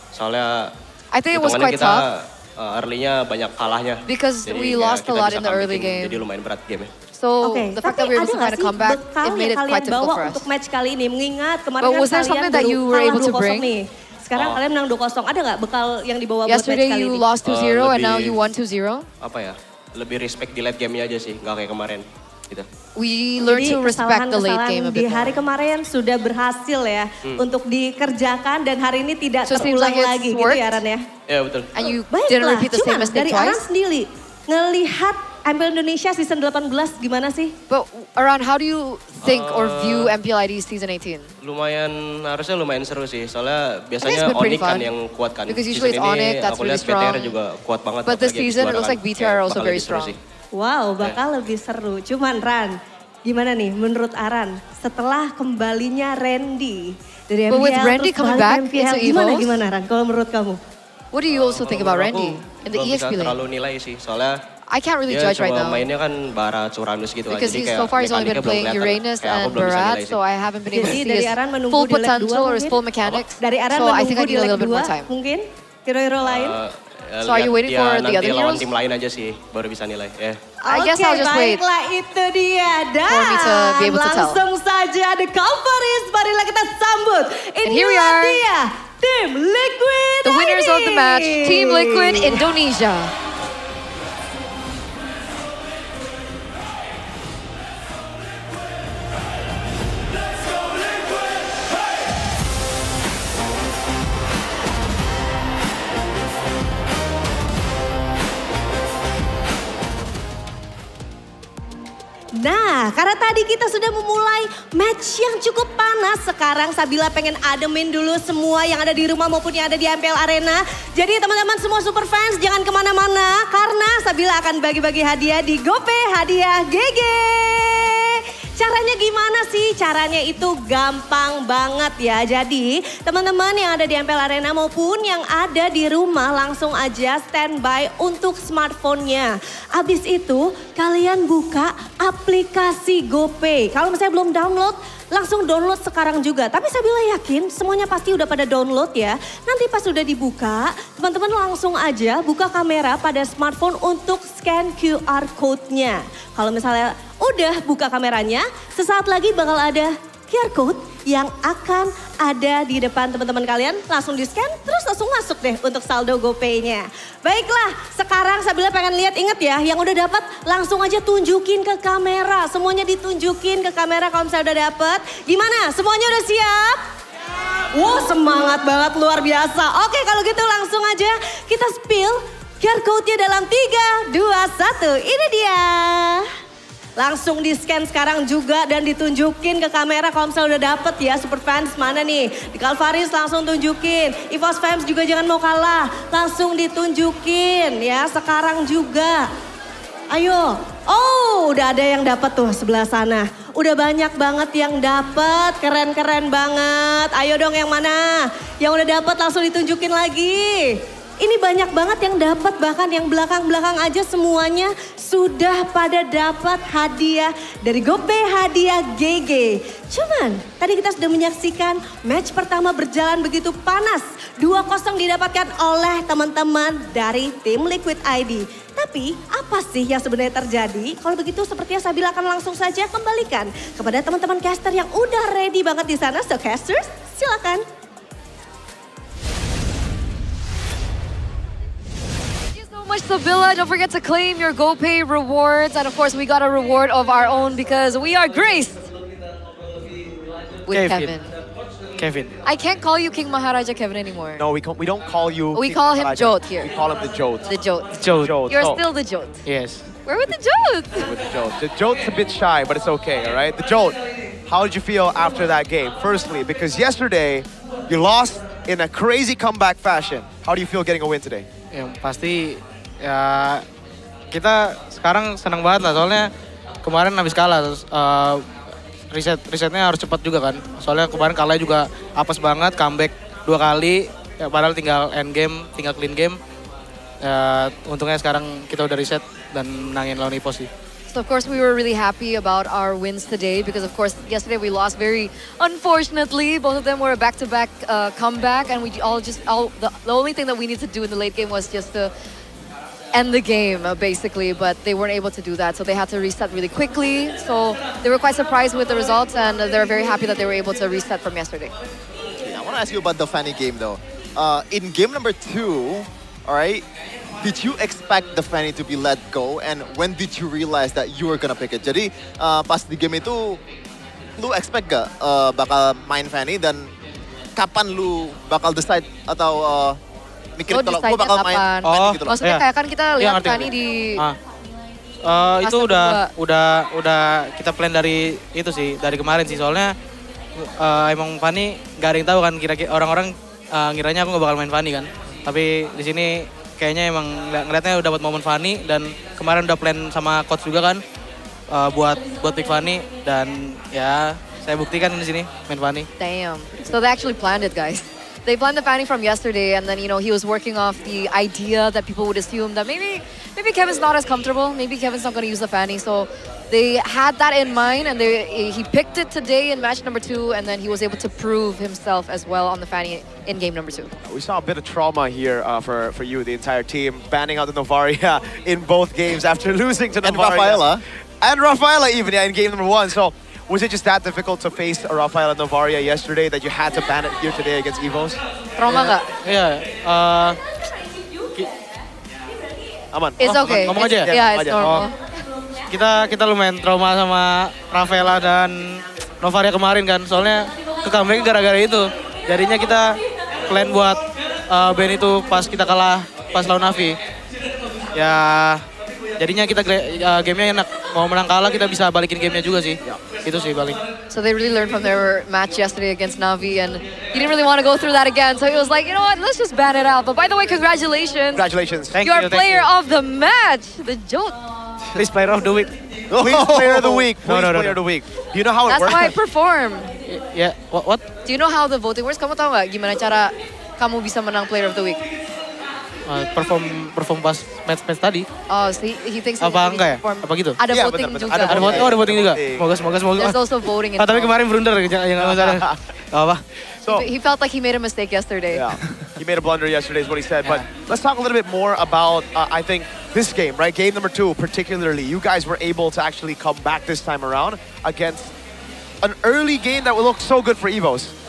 Soalnya I think it was hitungannya quite kita tough early-nya banyak kalahnya. Because Jadi we ya lost a kita lot bisa in the comeback early in, game. Jadi lumayan berat game-nya. So Oke, the fact tapi that we were able ada to nggak find a sih comeback, bekal it made yang it kalian quite difficult bawa for us. untuk match kali ini? Mengingat kemarin But kan was there kalian something that baru you were kalah able to 2-0 bring? nih. Sekarang kalian menang 2-0. Ada nggak bekal yang dibawa buat match Yesterday kali you ini? lost 2-0 and now lebih- you won 2-0. Apa ya? Lebih respect di late game-nya aja sih, nggak kayak kemarin. Gitu. We learned Jadi to respect the late game a kesalahan-kesalahan di bit hari more. kemarin sudah berhasil ya untuk dikerjakan dan hari ini tidak So it seems terulang like it's lagi gitu worked. ya Aran ya. Ya betul. And you didn't Baiklah, repeat the same cuman mistake dari Aran twice. sendiri ngelihat MPL Indonesia season 18 gimana sih? But Aran, how do you think or view MPL ID season 18? Harusnya lumayan seru sih. Soalnya biasanya been pretty Onyx kan fun. yang kuat kan. Because Season usually it's ini Onyx, that's aku really lihat BTR strong. juga kuat banget. But this apalagi habis season, it juara looks kan. like BTR Kayak are also bakal very lebih seru strong. sih. Wow, bakal lebih seru. Cuman Ran, gimana nih menurut Aran setelah kembalinya Randy dari MPL But with Randy terus coming balik back MPL, into gimana EVOS? gimana Ran kalau menurut kamu? What do you also think about Randy in the Belum bisa EXP lane? terlalu nilai sih. Soalnya I can't really dia judge right cuma now. mainnya kan Barat, Uranus gitu kan. Because Jadi so far he's only been mekaniknya belum playing kelihatan. Uranus Kayak aku and belum bisa Barat, nilai sih. so I haven't been able to Jadi see dari his Aran menunggu full di leg 2 potential or his mungkin? full mechanics. Dari Aran So I menunggu think I di need a leg little bit 2 more time. mungkin? Hero-hero lain? So are you waiting for the other nanti lawan heroes? tim lain aja sih, baru bisa nilai. Ya. I guess I'll just wait. Baiklah itu dia. Dan For me to be able to tell. langsung saja ada Kalvaris. Marilah kita sambut. And here we are. Dia, Tim Liquid The winners ID. of the match, Team Liquid Indonesia. Nah, karena tadi kita sudah memulai match yang cukup panas. Sekarang Sabila pengen ademin dulu semua yang ada di rumah maupun yang ada di MPL Arena. Jadi teman-teman semua super fans jangan kemana-mana. Karena Sabila akan bagi-bagi hadiah di GoPay Hadiah GG. Caranya gimana sih? Caranya itu gampang banget ya. Jadi teman-teman yang ada di MPL Arena maupun yang ada di rumah langsung aja standby untuk smartphone-nya. Abis itu kalian buka aplikasi GoPay. Kalau misalnya belum download, langsung download sekarang juga. Tapi Sabila yakin semuanya pasti udah pada download ya. Nanti pas udah dibuka, teman-teman langsung aja buka kamera pada smartphone untuk scan QR code-nya. Kalau misalnya udah buka kameranya, sesaat lagi bakal ada QR code yang akan ada di depan teman-teman kalian. Langsung di-scan, terus langsung masuk deh untuk saldo GoPay-nya. Baiklah, sekarang Sabila pengen lihat, inget ya, yang udah dapat langsung aja tunjukin ke kamera. Semuanya ditunjukin ke kamera kalau misalnya udah dapet. Gimana? Semuanya udah siap? Wow, semangat banget, luar biasa. Oke, kalau gitu langsung aja kita spill QR code-nya dalam 3, 2, 1. Ini dia. Langsung di-scan sekarang juga dan ditunjukin ke kamera kalau misalnya udah dapet ya. Super fans mana nih? Di Kalvaris langsung tunjukin. EVOS fans juga jangan mau kalah. Langsung ditunjukin ya sekarang juga. Ayo. Oh udah ada yang dapet tuh sebelah sana. Udah banyak banget yang dapet. Keren-keren banget. Ayo dong yang mana? Yang udah dapet langsung ditunjukin lagi. Ini banyak banget yang dapat, bahkan yang belakang-belakang aja semuanya sudah pada dapat hadiah dari GoPay Hadiah GG. Cuman tadi kita sudah menyaksikan match pertama berjalan begitu panas. 2-0 didapatkan oleh teman-teman dari tim Liquid ID. Tapi apa sih yang sebenarnya terjadi? Kalau begitu sepertinya Sabila akan langsung saja kembalikan kepada teman-teman caster yang udah ready banget di sana. So casters silakan. Much Sabila. Don't forget to claim your GoPay rewards. And of course, we got a reward of our own because we are graced with Kevin. Kevin. I can't call you King Maharaja Kevin anymore. No, we don't call you. We King call him Maharaja. Jot here. We call him the Jot. The Jot. Jot. You're Oh. still the Jot. Yes. Where with the Jot? With the Jot. The Jot's a bit shy, but it's okay, all right? The Jot, how did you feel after that game? Firstly, because yesterday you lost in a crazy comeback fashion. How do you feel getting a win today? Yang pasti ya kita sekarang senang banget lah soalnya kemarin habis kalah terus risetnya harus cepat juga kan. Soalnya kemarin kalah juga apes banget, comeback 2 kali ya, padahal tinggal end game, tinggal clean game. Ya, untungnya sekarang kita udah reset dan menangin lawan EVOS sih. So of course we were really happy about our wins today because of course yesterday we lost very unfortunately. Both of them were a back-to-back comeback and we the only thing that we need to do in the late game was just to end the game basically, but they weren't able to do that, so they had to reset really quickly. So they were quite surprised with the results and they're very happy that they were able to reset from yesterday. I want to ask you about the Fanny game though. In game number 2, all right, did you expect the Fanny to be let go and when did you realize that you were gonna pick it? Jadi pas di game itu lu expect gak bakal main Fanny dan kapan lu bakal decide atau mikirin kalau gue bakal main gitu loh. Maksudnya kayak kan kita lihat Fanny di itu udah kita plan dari itu sih, dari kemarin sih. Soalnya emang Fanny gak ada yang tahu kan, kira-kira orang-orang ngiranya aku gak bakal main Fanny kan. Tapi di sini kayaknya emang ngeliatnya udah dapat momen Fanny dan kemarin udah plan sama coach juga kan buat pick Fanny dan ya saya buktikan di sini main Fanny. Damn. So they actually planned it, guys. they planned the Fanny from yesterday, and then, you know, he was working off the idea that people would assume that maybe Kevin's not as comfortable, maybe Kevin's not going to use the Fanny. So they had that in mind, and he picked it today in match number 2, and then he was able to prove himself as well on the Fanny in game number 2. We saw a bit of trauma here for you, the entire team, banning out the Novaria in both games after losing to Novaria. And Rafaela even, in game number 1. So was it just that difficult to face a Rafaela Novaria yesterday that you had to ban it here today against EVOS? Trauma nggak? Iya, aman. It's okay. Ngomong aja ya? Yeah, it's normal. Kita lumayan trauma sama Rafaela dan Novaria kemarin kan, soalnya ke comeback gara-gara itu. Jadinya kita plan buat ban itu pas kita kalah pas lawan Navi. Ya, jadinya kita gamenya enak. Mau menang kalah kita bisa balikin gamenya juga sih. Itu sih paling. So they really learned from their match yesterday against Navi, and you didn't really want to go through that again. So it was like, you know what, let's just ban it out. But by the way, congratulations. Congratulations. You are player of the match. The joke. Please player of the week. Please player of the week. Please No. player of the week. Do you know how it That's works? why I perform. Yeah, what? Do you know how the voting works? Kamu tahu nggak gimana cara kamu bisa menang player of the week? Perform pas match tadi. Oh, so he thinks Apa enggak ya? Apa gitu? Ada voting juga. Ada voting juga. Semoga. There's also voting in Tapi kemarin blunder, jangan masalah. Apa? So he felt like he made a mistake yesterday. Yeah, he made a blunder yesterday is what he said. But let's talk a little bit more about, I think, this game, right? Game number 2 particularly. You guys were able to actually come back this time around against an early game that looked so good for EVOS.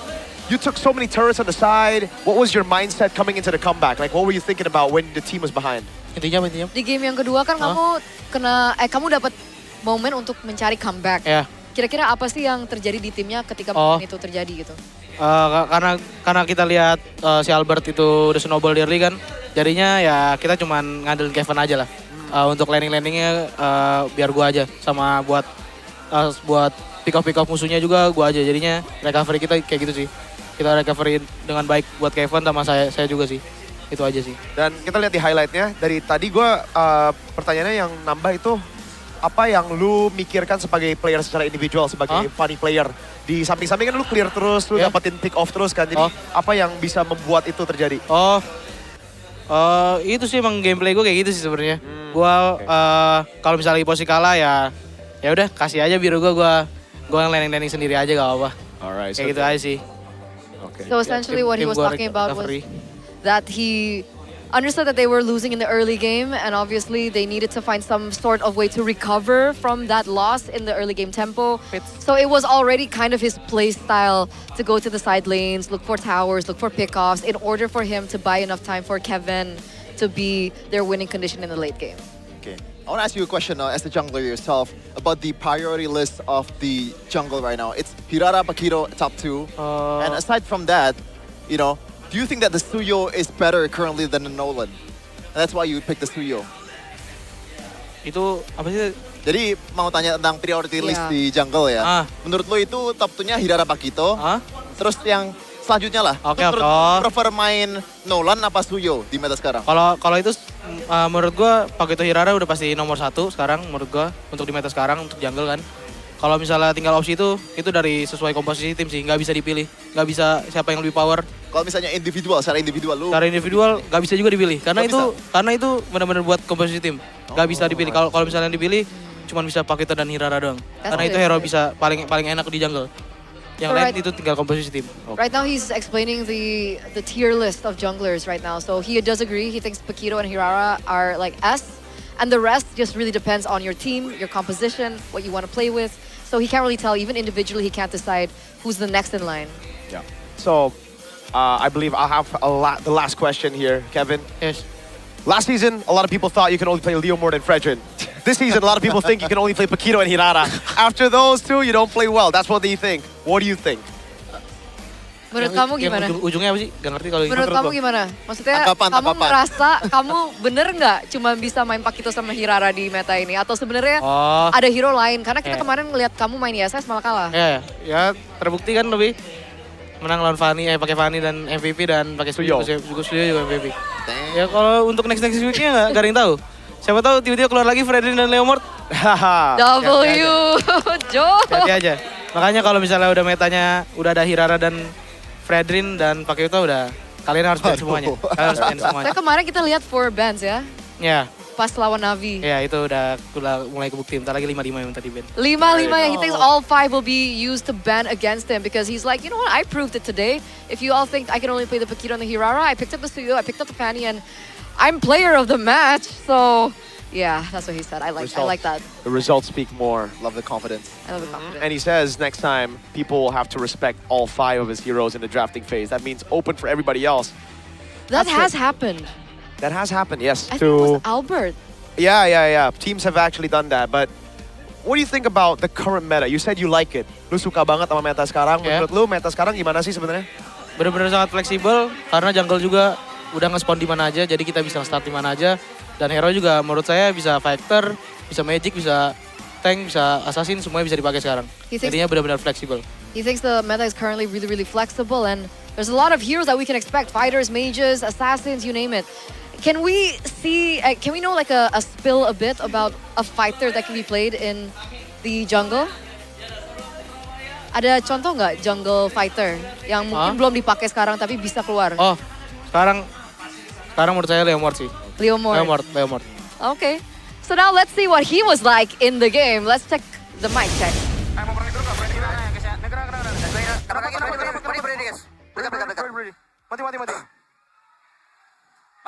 You took so many turrets on the side. What was your mindset coming into the comeback? Like, what were you thinking about when the team was behind? Intinya. Di game yang kedua kan kamu dapat momen untuk mencari comeback. Yeah. Kira-kira apa sih yang terjadi di timnya ketika momen itu terjadi gitu? Karena kita lihat si Albert itu udah snowball di early kan, jadinya ya kita cuman ngandelin Kevin aja lah. Untuk landingnya biar gua aja, sama buat pick off musuhnya juga gua aja. Jadinya recovery kita kayak gitu sih. Kita recovery dengan baik buat Kevin sama saya juga sih. Itu aja sih. Dan kita lihat di highlightnya, dari tadi gue pertanyaannya yang nambah itu, apa yang lu mikirkan sebagai player secara individual, sebagai funny player? Di samping-samping kan lu clear terus, lu dapetin pick off terus kan, jadi apa yang bisa membuat itu terjadi? Itu sih emang gameplay gue kayak gitu sih sebenarnya. Gue kalau misalnya posisi kalah ya udah kasih aja biru gue yang landing sendiri aja gak apa-apa. Alright, kayak gitu aja sih. So essentially what he was talking about was that he understood that they were losing in the early game, and obviously they needed to find some sort of way to recover from that loss in the early game tempo. So it was already kind of his play style to go to the side lanes, look for towers, look for pickoffs in order for him to buy enough time for Kevin to be their winning condition in the late game. Okay. I want to ask you a question as the jungler yourself about the priority list of the jungle right now. It's Hirara, Pakiro, top 2. And aside from that, you know, do you think that the Suyo is better currently than the Nolan? And that's why you pick the Suyo. Itu apa sih? Jadi mau tanya tentang priority list di jungle ya. Menurut lo itu top 2-nya Hirara, Pakito. Terus yang selanjutnya lah. Prefer main Nolan apa Suyo di meta sekarang? Kalau itu menurut gua Pakito Hirara udah pasti nomor 1 sekarang menurut gua untuk di meta sekarang untuk jungle kan. Kalau misalnya tinggal opsi itu dari sesuai komposisi tim sih, nggak bisa dipilih, nggak bisa siapa yang lebih power. Kalau misalnya individual, secara individual lu? Secara individual nggak bisa juga dipilih, karena itu benar-benar buat komposisi tim, nggak bisa dipilih. Kalau misalnya dipilih, cuma bisa Pakito dan Hirara doang. Karena itu hero bisa paling enak di jungle. Yang lain itu tinggal komposisi tim. Right now he's explaining the tier list of junglers right now. So he does agree. He thinks Pakito and Hirara are like S, and the rest just really depends on your team, your composition, what you want to play with. So he can't really tell. Even individually, he can't decide who's the next in line. Yeah. So I believe I'll have the last question here, Kevin. Yes. Last season, a lot of people thought you can only play Leo more than Fredrin. This season, a lot of people think you can only play Pakito and Hirara. After those two, you don't play well. That's what they think. What do you think? Menurut kamu gimana? Ujungnya apa sih? Gak ngerti kalau menurut kamu gimana? Maksudnya kamu merasa kamu bener nggak cuma bisa main Pakito sama Hirara di meta ini? Atau sebenarnya ada hero lain? Karena kita kemarin ngeliat kamu main ISS malah kalah. Ya terbukti kan lebih menang lawan Fanny, pakai Fanny dan MVP dan pakai Studio juga MVP. Ya kalau untuk next weeknya nggak ada yang tahu. Siapa tahu tiba-tiba keluar lagi Fredrin dan Leomord. Jo. Hati aja. Makanya kalau misalnya udah metanya udah ada Hirara dan Fredrin dan Pak Yuto udah kalian harus ban semuanya. Kalian harus ban semuanya. Nah, kemarin kita lihat 4 bans ya. Ya. Pas lawan Navi. Ya itu udah mulai kebukti. Bentar lagi 5-5 yang tadi ban. 5-5 yang he thinks all 5 will be used to ban against him because he's like, you know what, I proved it today. If you all think I can only play the Paquito and the Hirara, I picked up the Suyo, I picked up the Fanny, and I'm player of the match. So yeah, that's what he said. I like that. The results speak more. Love the confidence. I love the confidence. And he says next time people will have to respect all 5 of his heroes in the drafting phase. That means open for everybody else. That has happened. That has happened, yes. I think it was Albert. Yeah. Teams have actually done that, but what do you think about the current meta? You said you like it. Lu suka banget sama meta sekarang. Menurut lu meta sekarang gimana sih sebenarnya? Bener-bener sangat fleksibel karena jungle juga udah nge-spawn di mana aja, jadi kita bisa start di mana aja. Dan hero juga menurut saya bisa fighter, bisa magic, bisa tank, bisa assassin, semuanya bisa dipakai sekarang. Jadinya benar-benar fleksibel. He thinks the meta is currently really flexible and there's a lot of heroes that we can expect. Fighters, mages, assassins, you name it. Can we see, can we know like a spill a bit about a fighter that can be played in the jungle? Ada contoh nggak jungle fighter yang mungkin belum dipakai sekarang tapi bisa keluar? Oh, sekarang menurut saya Leomord sih. Leomord. Okay. So now let's see what he was like in the game. Let's check the mic check.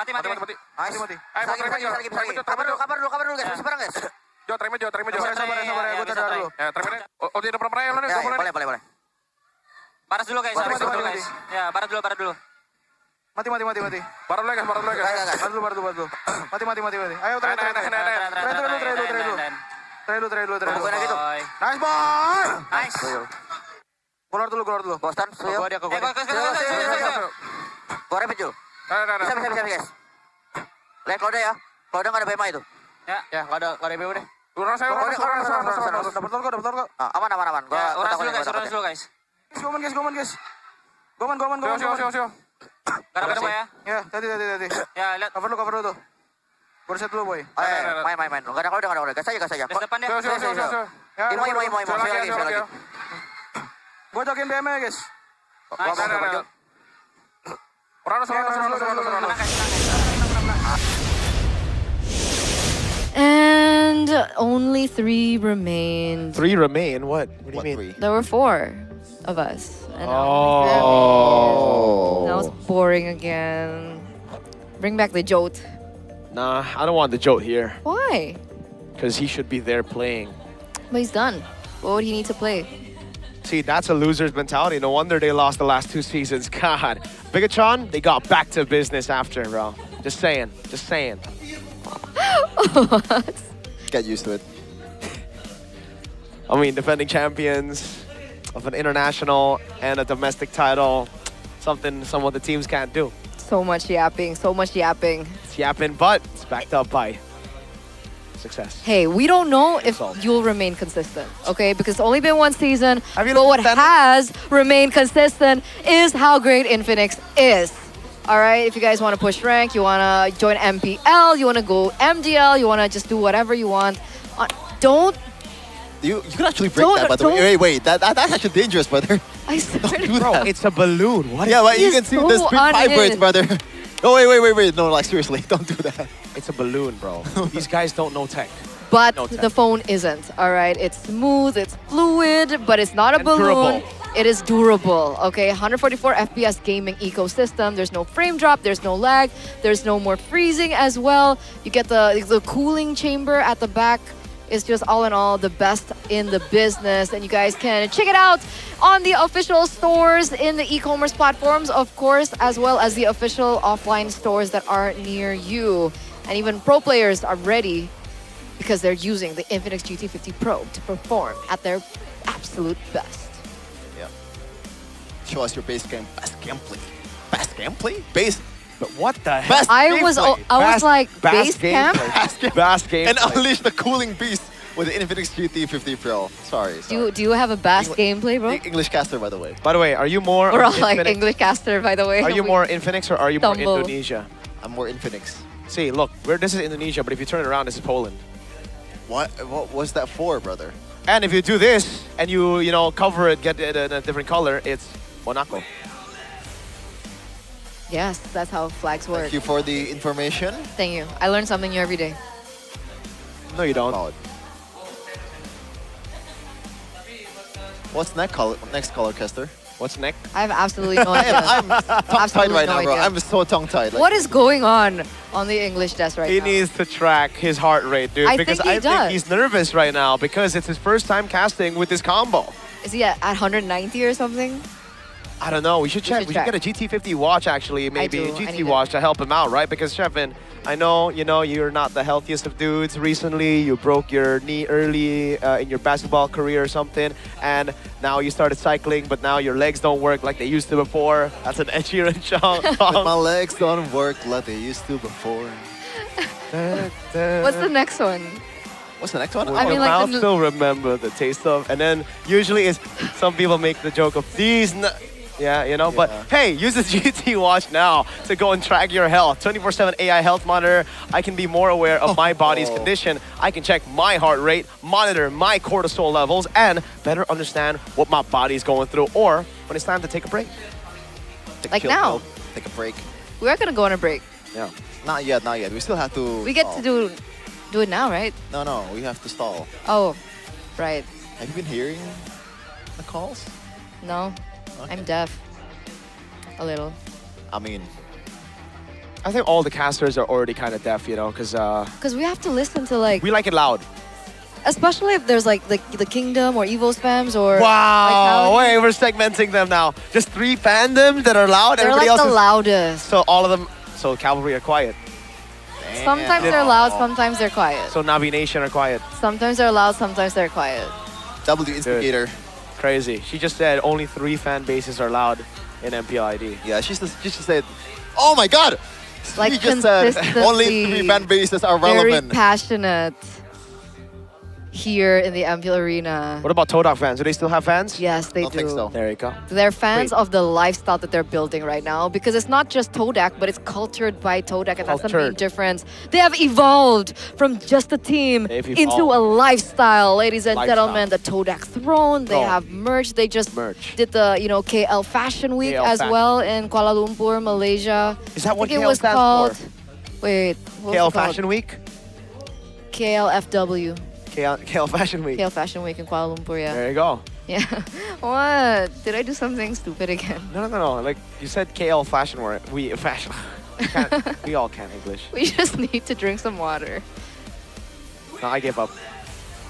Mati. Kabar dulu guys. Sebarang guys. Jo, terima. Sabar ya, gue tada dulu. Ya, terima. Oh, dia udah pernah nih, boleh. Paras dulu guys. Ya, paras dulu. Mati. Baru dulu guys. Baru dulu. Mati. Ayo, try dulu. Nice boy. Nice. Keluar dulu. Bostan, suyo. Gue repet Jo. Bisa guys. Lihat Claude ya. Claude nggak ada BMA itu. Ya, nggak ada BMA deh. Urang saya. Dapat kok. Aman. Urang dulu guys. Goman guys. Goman. Siap. Gara-gara ya. Ya, tadi. Ya, lihat. Cover dulu tuh. Gue set dulu boy. Main. Nggak ada Claude. Gas aja. Gas depan ya. Siap. Imo. Sekali lagi. Gue jokin BMA guys. And only 3 remained. 3 remain? What do you mean? There were 4 of us. And now it's boring again. Bring back the Jote. Nah, I don't want the Jote here. Why? Because he should be there playing. But he's done. What would he need to play? See, that's a loser's mentality. No wonder they lost the last 2 seasons. God. Bigatron, they got back to business after, bro. Just saying. What? Get used to it. I mean, defending champions of an international and a domestic title, something some of the teams can't do. So much yapping. It's yapping, but it's backed up by success. Hey, we don't know if you'll remain consistent, okay? Because it's only been 1 season, but what has remained consistent is how great Infinix is. All right, if you guys want to push rank, you want to join MPL, you want to go MDL, you want to just do whatever you want, don't... You could actually break that, by the way. Wait, that's actually dangerous, brother. I swear don't do bro, that. It's a balloon. What? Yeah, but you can see the screen vibrates, brother. Oh, wait. No, like, seriously, don't do that. It's a balloon, bro. These guys don't know tech. But the phone isn't, all right? It's smooth, it's fluid, but it's not a balloon. Durable. It is durable, okay? 144 FPS gaming ecosystem. There's no frame drop, there's no lag, there's no more freezing as well. You get the cooling chamber at the back. It's just all in all the best in the business. And you guys can check it out on the official stores in the e-commerce platforms, of course, as well as the official offline stores that are near you. And even pro players are ready because they're using the Infinix GT50 Pro to perform at their absolute best. Yeah. Show us your base game. Best gameplay? Base. But what the heck? I was like, base camp? Bass game. And unleash the cooling beast with the Infinix GT50 Pro. Sorry. Do you have a bass gameplay, bro? English caster, by the way. By the way, are you more... We're all like English caster, by the way. Are you more Infinix or are you more Indonesia? I'm more Infinix. See, look, this is Indonesia, but if you turn it around, this is Poland. What was that for, brother? And if you do this, and you cover it, get it in a different color, it's Monaco. Yes, that's how flags work. Thank you for the information. Thank you. I learn something new every day. No, you don't. What's next color, Kester? What's next? I have absolutely no idea. I'm tongue-tied right now, bro. idea. I'm so tongue-tied. What is going on the English desk right He now? needs to track his heart rate, dude. I because think he I does. think he's nervous right now because it's his first time casting with this combo. Is he at 190 or something? I don't know. We should check. We should get a GT50 watch, actually. Maybe a GT watch to help him out, right? Because, Shevin, I know, you're not the healthiest of dudes. Recently, you broke your knee early in your basketball career or something. And now you started cycling, but now your legs don't work like they used to before. That's an Ed Sheeran song. But my legs don't work like they used to before. What's the next one? What's the next one? I mean, like I'll the- still remember the taste of. And then usually it's some people make the joke of these. Yeah, but hey, use the GT watch now to go and track your health. 24/7 AI health monitor. I can be more aware of my body's condition. I can check my heart rate, monitor my cortisol levels, and better understand what my body's going through or when it's time to take a break. Like now. Take a break. We are gonna go on a break. Yeah. Not yet. We still have to. We get to do it now, right? No, we have to stall. Oh, right. Have you been hearing the calls? No, I'm deaf. A little. I mean, I think all the casters are already kind of deaf, because Because we have to listen to like, we like it loud. especially if there's like the Kingdom or Evo spams or. Wow! Vitality. Wait, we're segmenting them now. Just 3 fandoms that are loud. They're Everybody like else the is... loudest. So all of them. So Cavalry are quiet. Sometimes they're loud, sometimes they're quiet. So Navi Nation are quiet. Sometimes they're loud, sometimes they're quiet. W instigator. Crazy. She just said only 3 fan bases are loud in MPL ID. Yeah, she just said, "Oh my God!" Like She just said only 3 consistently fan bases are Very relevant. passionate here in the MPL arena. What about Todak fans? Do they still have fans? Yes, they do. think so. There you go. They're fans Wait. of the lifestyle that they're building right now because it's not just Todak, but it's cultured by Todak, and that's the main Cultured. difference. They have evolved from just a team They've into evolved. a lifestyle, ladies and Lifestyle. gentlemen. The Todak Throne, they Oh. have merch. They just Merch. did the KL Fashion Week KL as Fashion. well in Kuala Lumpur, Malaysia. Is that what I think KL it was stands called. for? Wait, what was KL it called? Fashion Week? KLFW. KL Fashion Week. KL Fashion Week in Kuala Lumpur, yeah. There you go. Yeah. What? Did I do something stupid again? No. Like you said, KL Fashion Week. We fashion. We all can English. We just need to drink some water. No, I give up.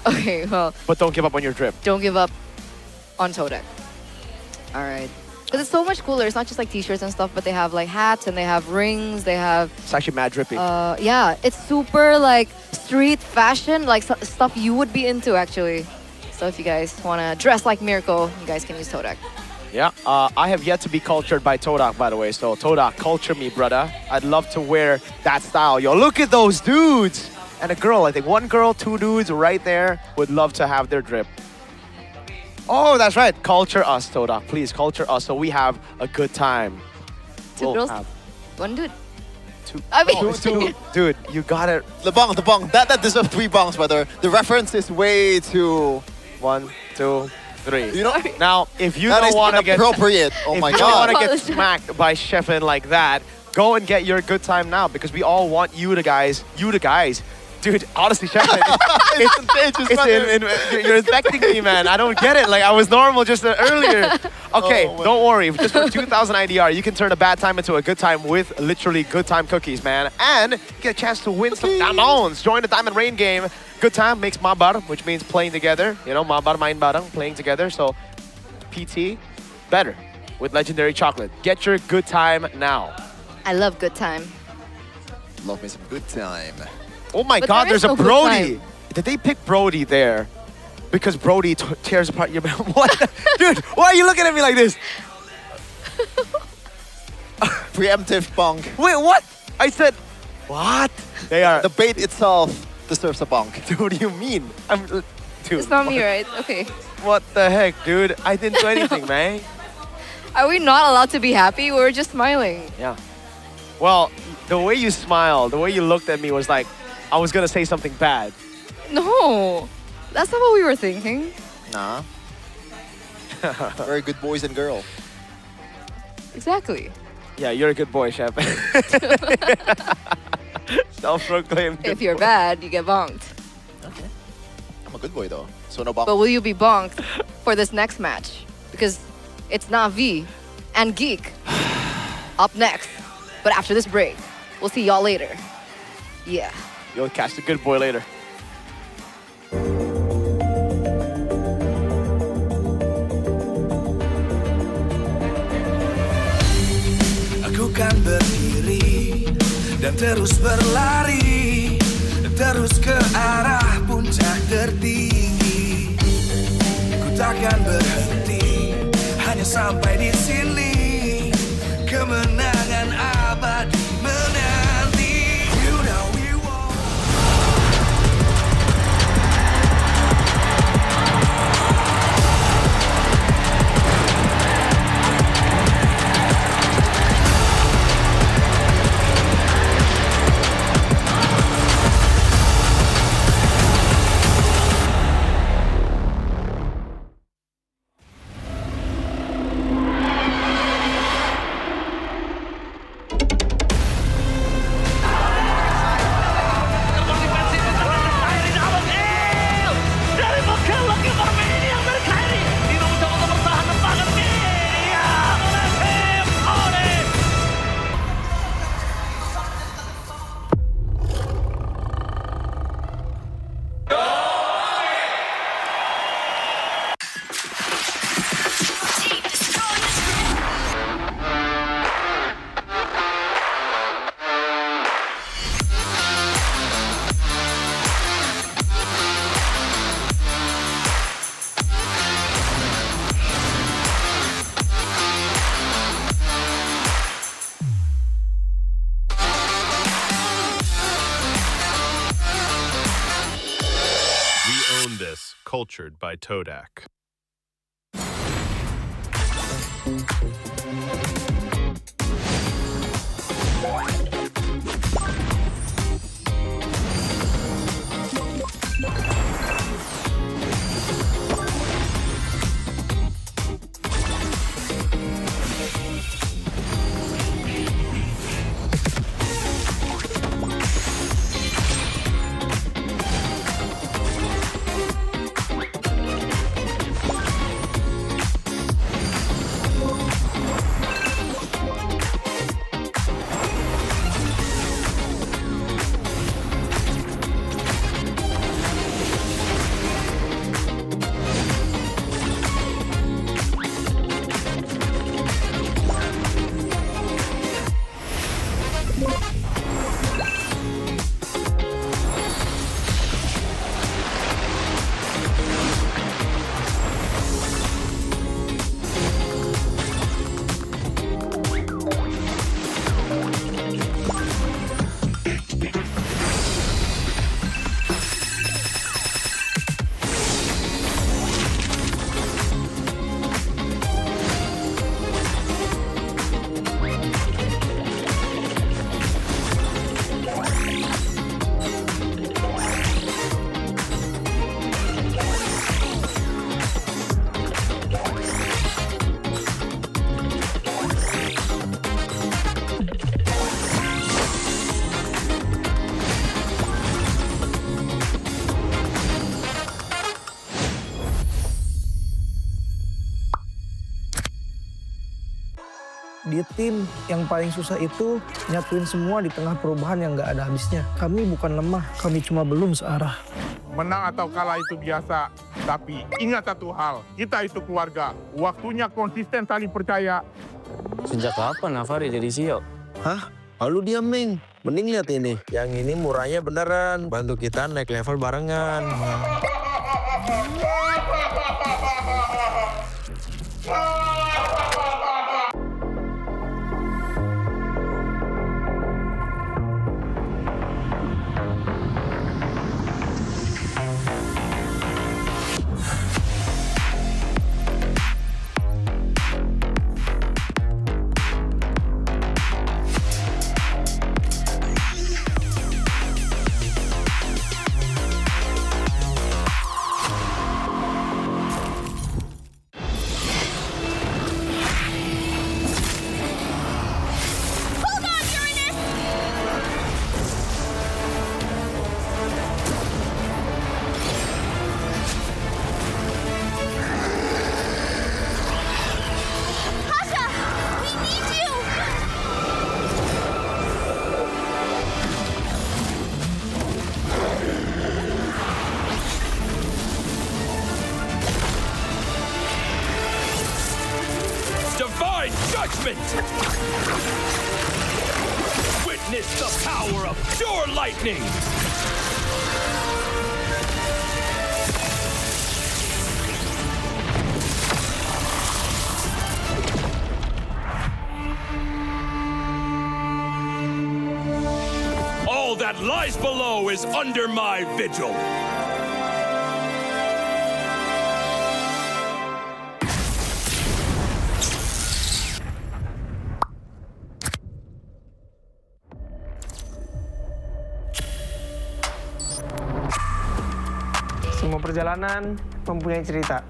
Okay, well, But don't give up on your drip. don't give up on Todak. All right. Because it's so much cooler. It's not just like t-shirts and stuff, but they have like hats and they have rings. They have, It's actually mad drippy. yeah, it's super like street fashion, like stuff you would be into actually. So if you guys want to dress like Mirko, you guys can use Todak. Yeah, I have yet to be cultured by Todak, by the way. So Todak, culture me, brother. I'd love to wear that style. Yo, look at those dudes. And a girl, I think 1 girl, 2 dudes right there would love to have their drip. Oh, that's right. Culture us, Todak. Please culture us so we have a good time. 2 We'll girls, have 1 dude. 2. I mean, Dude, you got it. The bong. That deserves 3 bongs, brother. The reference is way too. 1, 2, 3. You know, Now, if you that is don't want to get inappropriate. Oh my if you don't God. want to get smacked by Sheffin like that, go and get your good time now because we all want you the guys. Dude, honestly, Sheffin, you're infecting me, man. I don't get it. Like, I was normal just earlier. Okay, don't worry. Just for 2,000 IDR, you can turn a bad time into a good time with literally good time cookies, man. And get a chance to win some diamonds. Join the Diamond Rain game. Good time makes mabar, which means playing together. You know, mabar main bareng, playing together. So, PT, better with Legendary Chocolate. Get your good time now. I love good time. Love me some good time. Oh my But God, there is there's a no good Brody. time. Did they pick Brody there? Because Brody tears apart your... What? Dude, why are you looking at me like this? Preemptive bong. Wait, what? I said, what? They are... The bait itself deserves a bong. Dude, what do you mean? Dude, It's not me, right? Okay. What the heck, dude? I didn't do anything, man. Are we not allowed to be happy? We're just smiling. Yeah. Well, the way you smiled, the way you looked at me was like, I was gonna say something bad. No, that's not what we were thinking. Nah. Very good boys and girls. Exactly. Yeah, you're a good boy, Chef. Self-proclaimed. If you're bad, you get bonked. Okay. I'm a good boy though, so no bonk. But will you be bonked for this next match? Because it's Navi and Geek up next. But after this break, we'll see y'all later. Yeah. You'll catch the good boy later. Aku kan berdiri dan terus berlari, terus ke arah puncak tertinggi. Ku takkan berhenti, hanya sampai di sini. Kemenangan abadi menanti. You know we won't. Cultured by Todak. Di tim yang paling susah itu nyatuin semua di tengah perubahan yang nggak ada habisnya. Kami bukan lemah, kami cuma belum searah. Menang atau kalah itu biasa, tapi ingat satu hal, kita itu keluarga. Waktunya konsisten saling percaya. Sejak kapan Navari jadi CEO? Hah? Lalu dia Ming. Mending lihat ini. Yang ini murahnya beneran. Bantu kita naik level barengan. punishment! Witness the power of pure lightning! All that lies below is under my vigil! Semua perjalanan mempunyai cerita.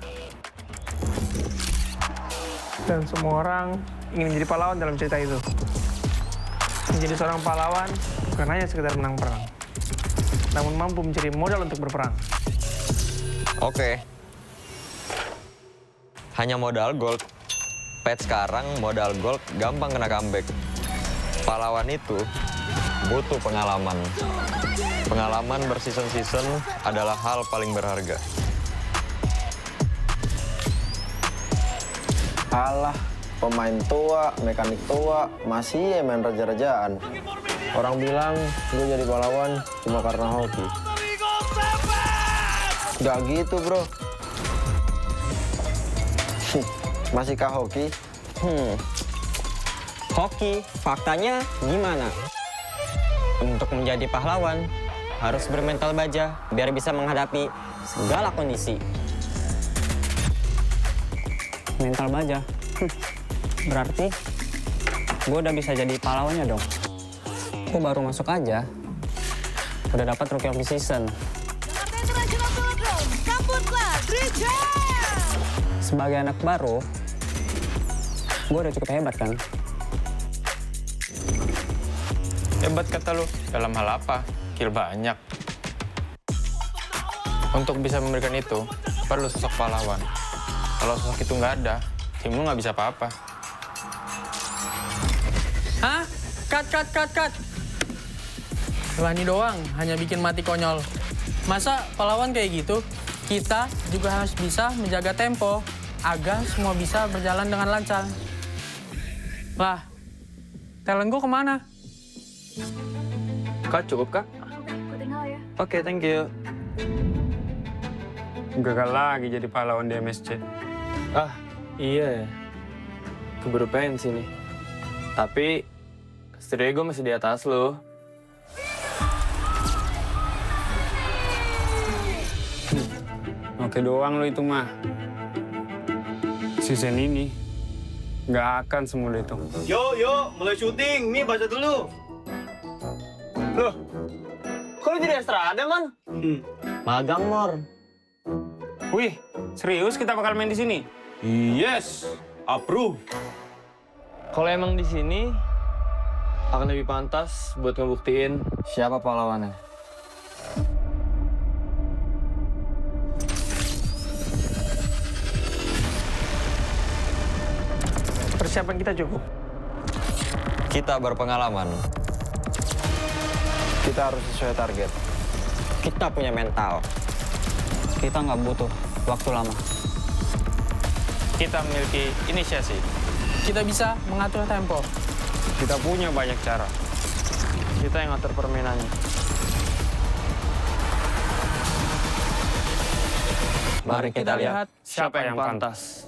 Dan semua orang ingin menjadi pahlawan dalam cerita itu. Menjadi seorang pahlawan bukan hanya sekedar menang perang, namun mampu mencari modal untuk berperang. Oke. Hanya modal gold. Pet sekarang modal gold gampang kena comeback. Pahlawan itu butuh pengalaman. Pengalaman berseason-season adalah hal paling berharga. Alah, pemain tua, mekanik tua, masih main raja-rajaan. Orang bilang gue jadi pahlawan cuma karena hoki. Gak gitu, bro. Masihkah hoki? Hoki, faktanya gimana? Untuk menjadi pahlawan, harus bermental baja biar bisa menghadapi segala kondisi. Mental baja? Berarti gue udah bisa jadi pahlawannya dong. Gue baru masuk aja, udah dapat Rookie of the Season. Sebagai anak baru, gue udah cukup hebat kan? Hebat kata lu, dalam hal apa? Kill banyak. Untuk bisa memberikan itu, perlu sosok pahlawan. Kalau sosok itu nggak ada, tim lu nggak bisa apa-apa. Hah? Cut. Lah ini doang, hanya bikin mati konyol. Masa pahlawan kayak gitu? Kita juga harus bisa menjaga tempo agar semua bisa berjalan dengan lancar. Lah, talent gue kemana? Kak, cukup, Kak? Aku tinggal ya. Oke, thank you. Gagal lagi jadi pahlawan di MSC. Ah, iya ya. Keburu pensi nih. Tapi, setidaknya gue masih di atas lo. Oke doang lo itu mah. Season ini, nggak akan semudah itu. Yo, mulai syuting. Nih, baca dulu. Loh, kok lu jadi Estrada, Man? Magang, Mor. Wih, serius kita bakal main di sini? Yes, approve. Kalau emang di sini, akan lebih pantas buat ngebuktiin siapa pahlawannya. Persiapan kita cukup. Kita berpengalaman. Kita harus sesuai target. Kita punya mental. Kita nggak butuh waktu lama. Kita memiliki inisiasi. Kita bisa mengatur tempo. Kita punya banyak cara. Kita yang ngatur permainannya. Mari kita lihat siapa yang pantas.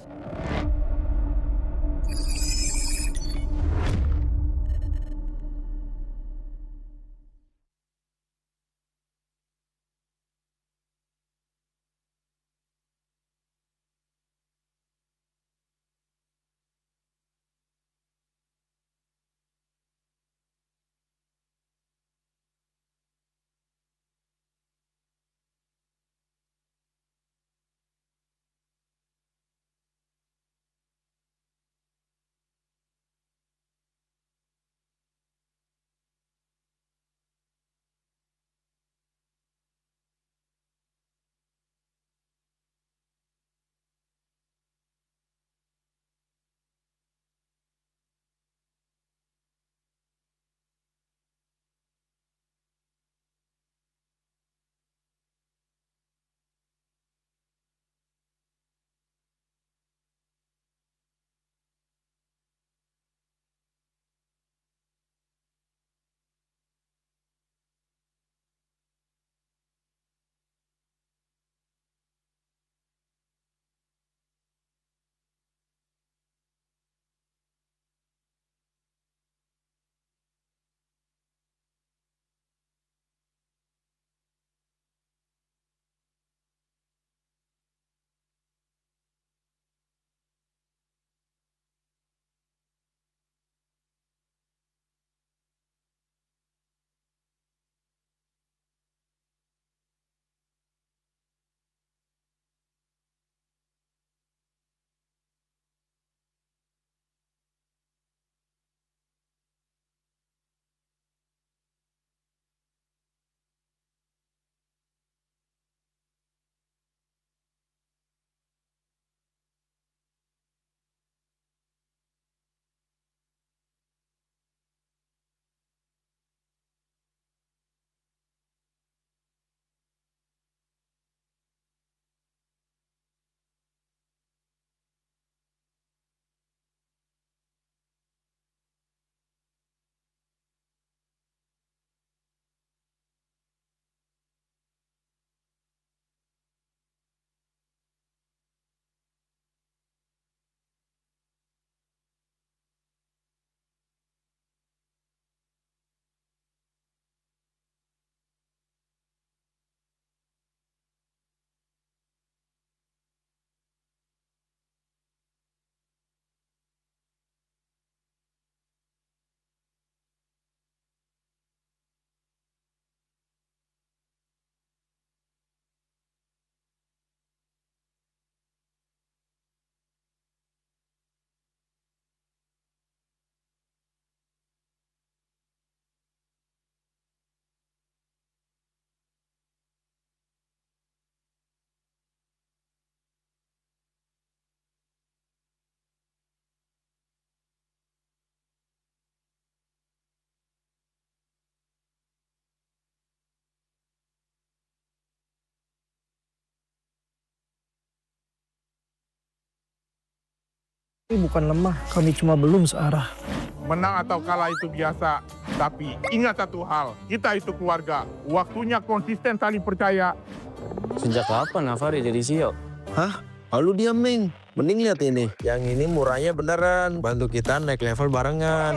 Tapi bukan lemah, kami cuma belum searah. Menang atau kalah itu biasa, tapi ingat satu hal, kita itu keluarga. Waktunya konsisten saling percaya. Sejak kapan Navari jadi CEO? Hah? Lalu diam, Ming. Mending lihat ini. Yang ini murahnya beneran. Bantu kita naik level barengan.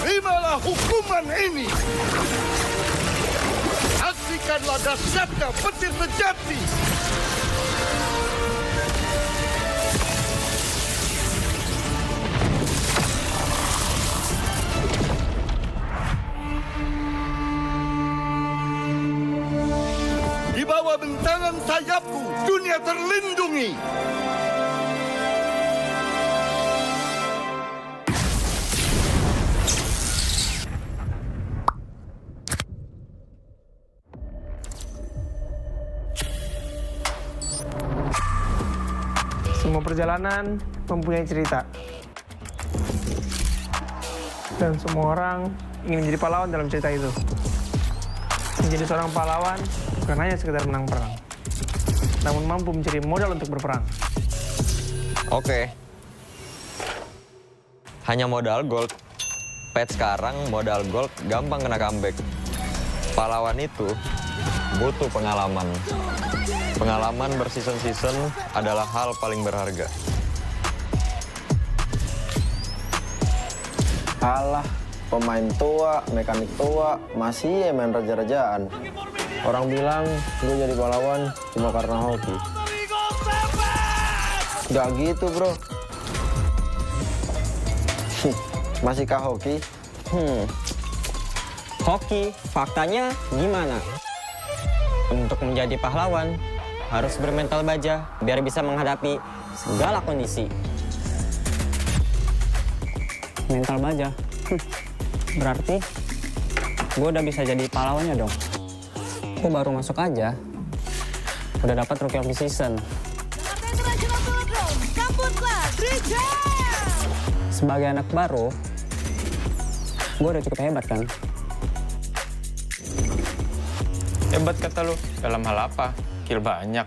Terimalah hukuman ini. Saksikanlah dahsyatnya petir sejati. Di bawah bentangan sayapku, dunia terlindungi. Semua perjalanan mempunyai cerita. Dan semua orang ingin menjadi pahlawan dalam cerita itu. Menjadi seorang pahlawan bukan hanya sekedar menang perang, namun mampu mencari modal untuk berperang. Oke. Hanya modal gold. Patch sekarang modal gold gampang kena comeback. Pahlawan itu butuh pengalaman. Pengalaman berseason-season adalah hal paling berharga. Alah, pemain tua, mekanik tua, masih ya main raja-rajaan. Orang bilang gue jadi pahlawan cuma karena hoki. Gak gitu, bro. Masihkah hoki? Hoki, faktanya gimana? Untuk menjadi pahlawan, harus bermental baja biar bisa menghadapi segala kondisi. Mental baja? Berarti gue udah bisa jadi pahlawannya dong. Gue baru masuk aja, udah dapat Rookie of the Season. Sebagai anak baru, gue udah cukup hebat kan? Hebat kata lu, dalam hal apa? Kill banyak.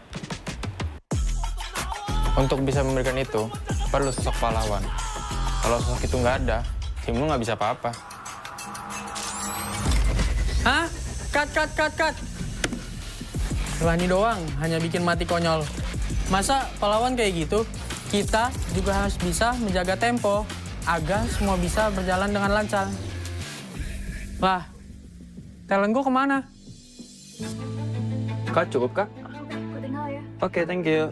Untuk bisa memberikan itu, perlu sosok pahlawan. Kalau sosok itu nggak ada, tim lu nggak bisa apa-apa. Hah? Cut. Lani doang, hanya bikin mati konyol. Masa pahlawan kayak gitu? Kita juga harus bisa menjaga tempo, agar semua bisa berjalan dengan lancar. Lah, talent gue kemana? Kak, cukup, Kak? Oke, thank you.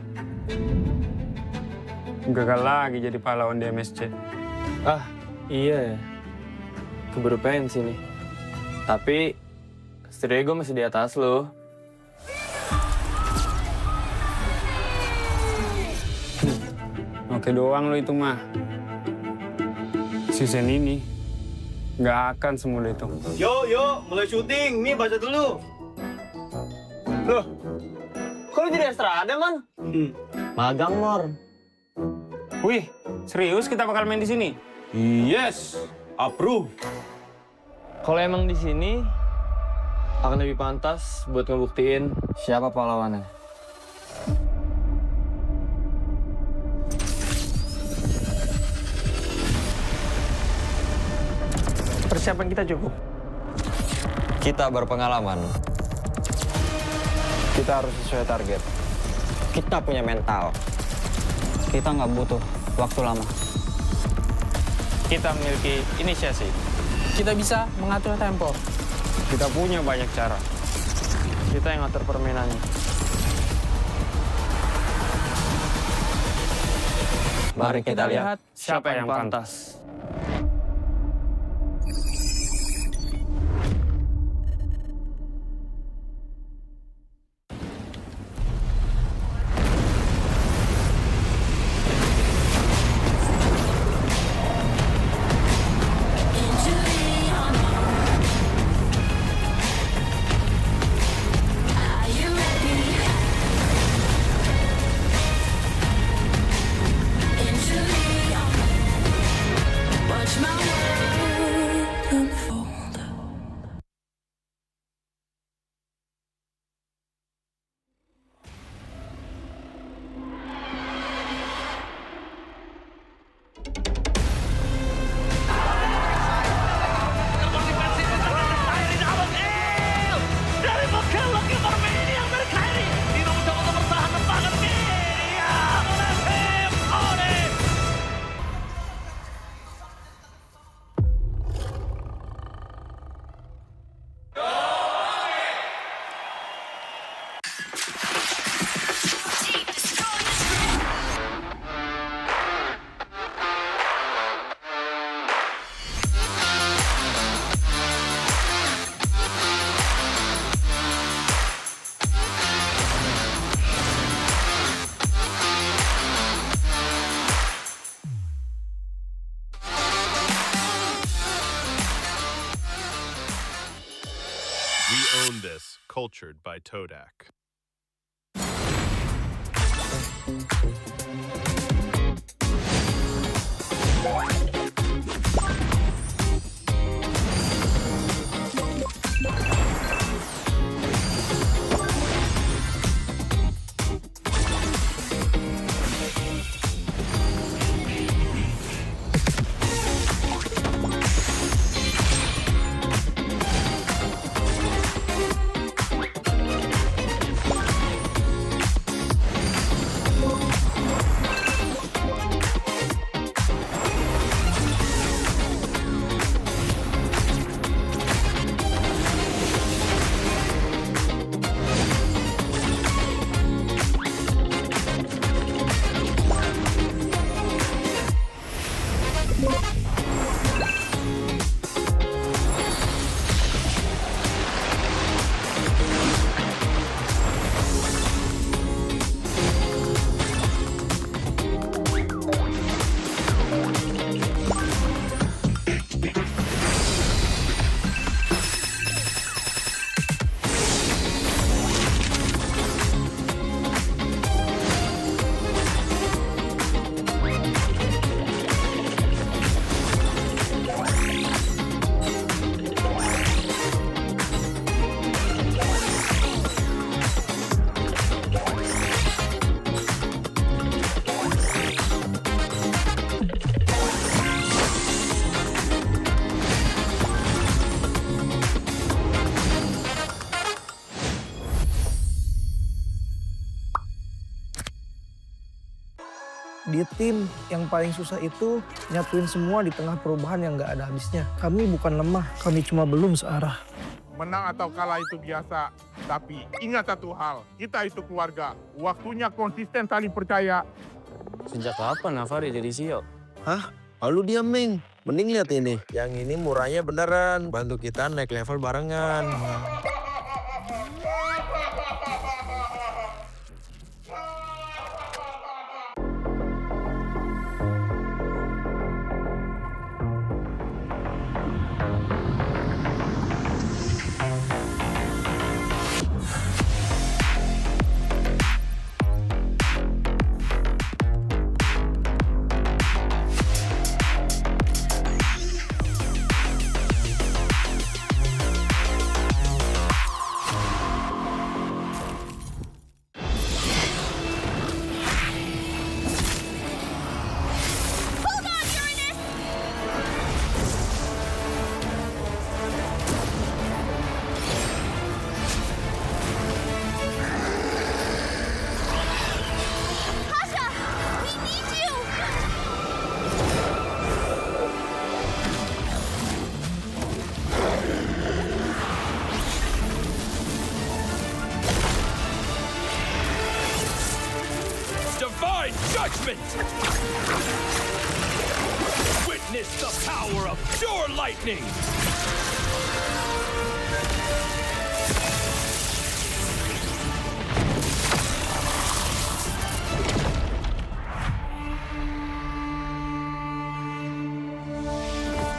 Gagal lagi jadi pahlawan di MSC. Ah, iya ya. Keburu pensi nih. Tapi, setidaknya gue masih di atas lo. Oke doang lo itu mah. Season ini, nggak akan semudah itu. Yo, mulai syuting. Nih, baca dulu. Loh, kok lu jadi Estrada, Man? Magang, Mor. Wih, serius kita bakal main di sini? Yes, approve. Kalau emang di sini, akan lebih pantas buat ngebuktiin siapa pahlawannya. Persiapan kita cukup. Kita berpengalaman. Kita harus sesuai target. Kita punya mental. Kita nggak butuh waktu lama. Kita memiliki inisiasi. Kita bisa mengatur tempo. Kita punya banyak cara. Kita yang ngatur permainannya. Mari kita lihat siapa yang pantas. We own this, cultured by Todak. Di tim yang paling susah itu nyatuin semua di tengah perubahan yang nggak ada habisnya. Kami bukan lemah, kami cuma belum searah. Menang atau kalah itu biasa, tapi ingat satu hal, kita itu keluarga. Waktunya konsisten saling percaya. Sejak kapan Navari jadi CEO? Hah? Lalu diam, Ming. Mending lihat ini. Yang ini murahnya beneran. Bantu kita naik level barengan. servant! Witness the power of pure lightning!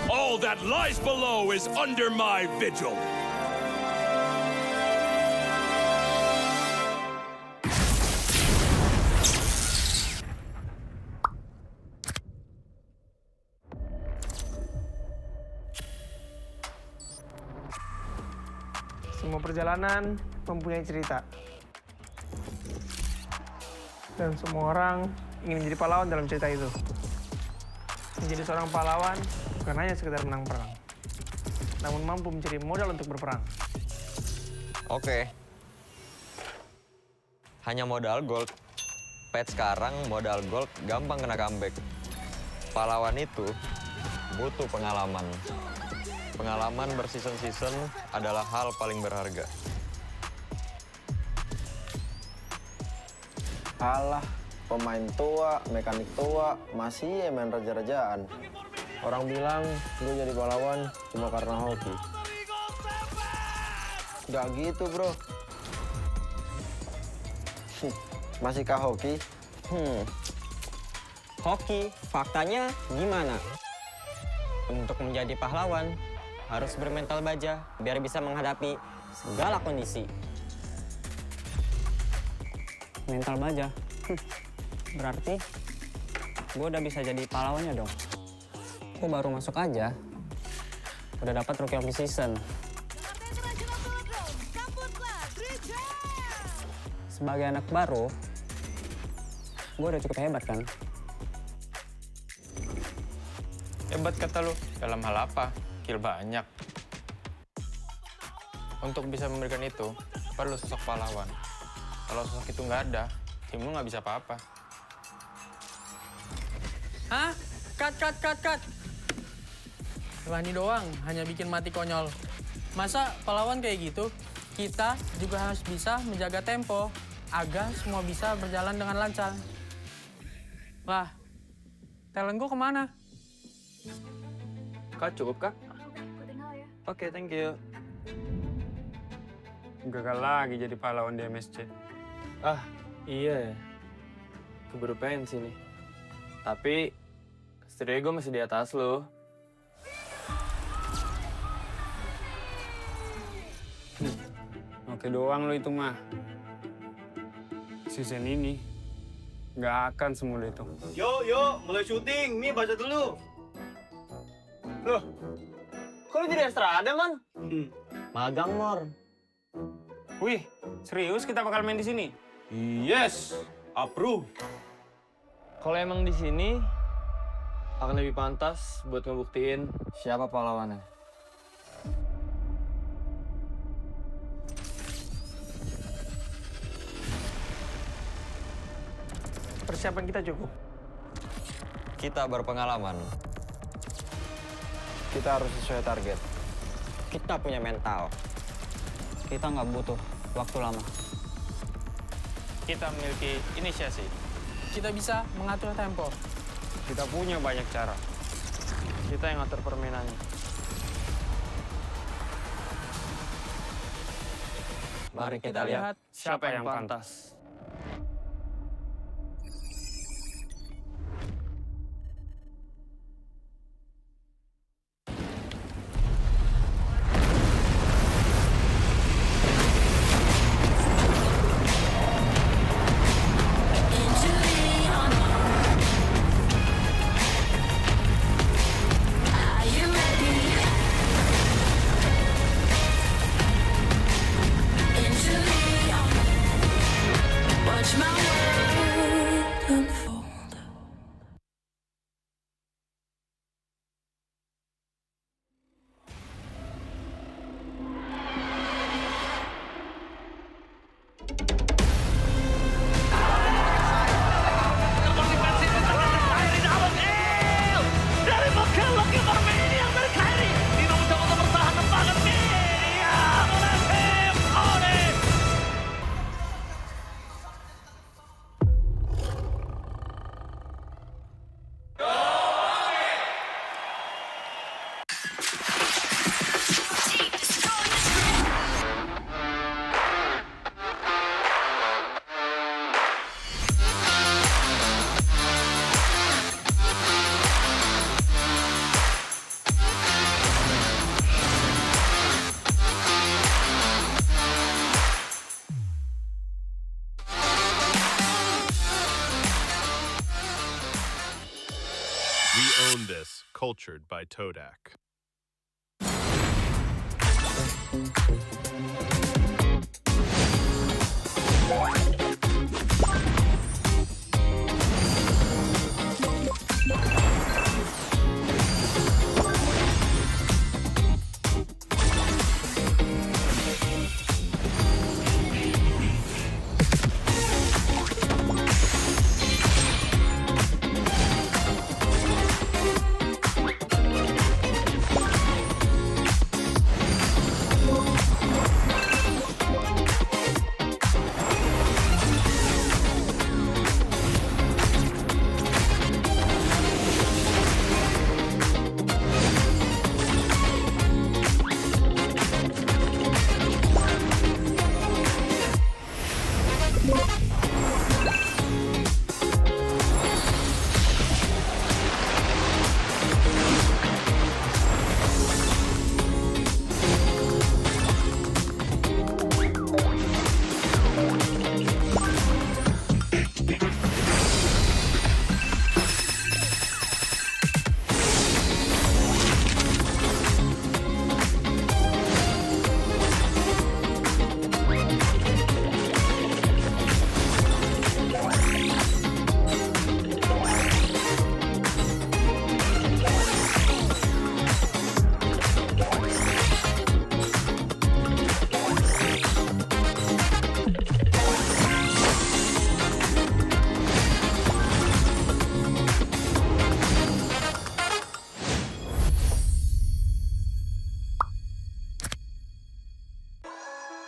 All that lies below is under my vigil. Semua perjalanan mempunyai cerita. Dan semua orang ingin menjadi pahlawan dalam cerita itu. Menjadi seorang pahlawan bukan hanya sekedar menang perang, namun mampu mencari modal untuk berperang. Oke. Hanya modal gold. Patch sekarang modal gold gampang kena comeback. Pahlawan itu butuh pengalaman. Pengalaman berseason-season adalah hal paling berharga. Alah, pemain tua, mekanik tua, masih main raja-rajaan. Orang bilang gue jadi pahlawan cuma karena hoki. Gak gitu, bro. Masihkah hoki? Hoki, faktanya gimana? Untuk menjadi pahlawan, harus bermental baja biar bisa menghadapi segala kondisi. Mental baja? Berarti gue udah bisa jadi pahlawannya dong. Gue baru masuk aja, udah dapat Rookie of the Season. Sebagai anak baru, gue udah cukup hebat kan? Hebat kata lu, dalam hal apa? Kill banyak. Untuk bisa memberikan itu, perlu sosok pahlawan. Kalau sosok itu nggak ada, tim lu nggak bisa apa-apa. Hah? Cut. Lah ini doang, hanya bikin mati konyol. Masa pahlawan kayak gitu? Kita juga harus bisa menjaga tempo agar semua bisa berjalan dengan lancar. Lah, talent gue kemana? Kak, cukup, Kak? Oke, thank you. Gagal lagi jadi pahlawan di MSC. Ah, iya ya. Keburu pensi nih. Tapi, setidaknya gue masih di atas lo. Oke doang lo itu mah. Season ini, nggak akan semudah itu. Yuk, mulai syuting. Mi, baca dulu. Loh, kok lu jadi Estrada, Man? Magang, Mor. Wih, serius kita bakal main di sini? Yes, approve. Kalau emang di sini, akan lebih pantas buat ngebuktiin siapa pahlawannya. Persiapan kita cukup. Kita berpengalaman. Kita harus sesuai target. Kita punya mental. Kita nggak butuh waktu lama. Kita memiliki inisiasi. Kita bisa mengatur tempo. Kita punya banyak cara. Kita yang ngatur permainannya. Mari kita lihat siapa yang pantas. cultured by Todak.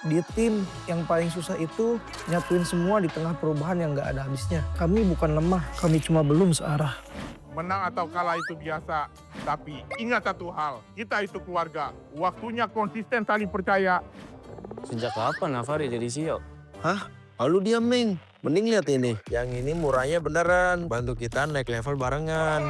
Di tim yang paling susah itu nyatuin semua di tengah perubahan yang nggak ada habisnya. Kami bukan lemah, kami cuma belum searah. Menang atau kalah itu biasa, tapi ingat satu hal, kita itu keluarga. Waktunya konsisten saling percaya. Sejak kapan Navari jadi CEO? Hah? Lalu dia Ming. Mending lihat ini. Yang ini murahnya beneran. Bantu kita naik level barengan.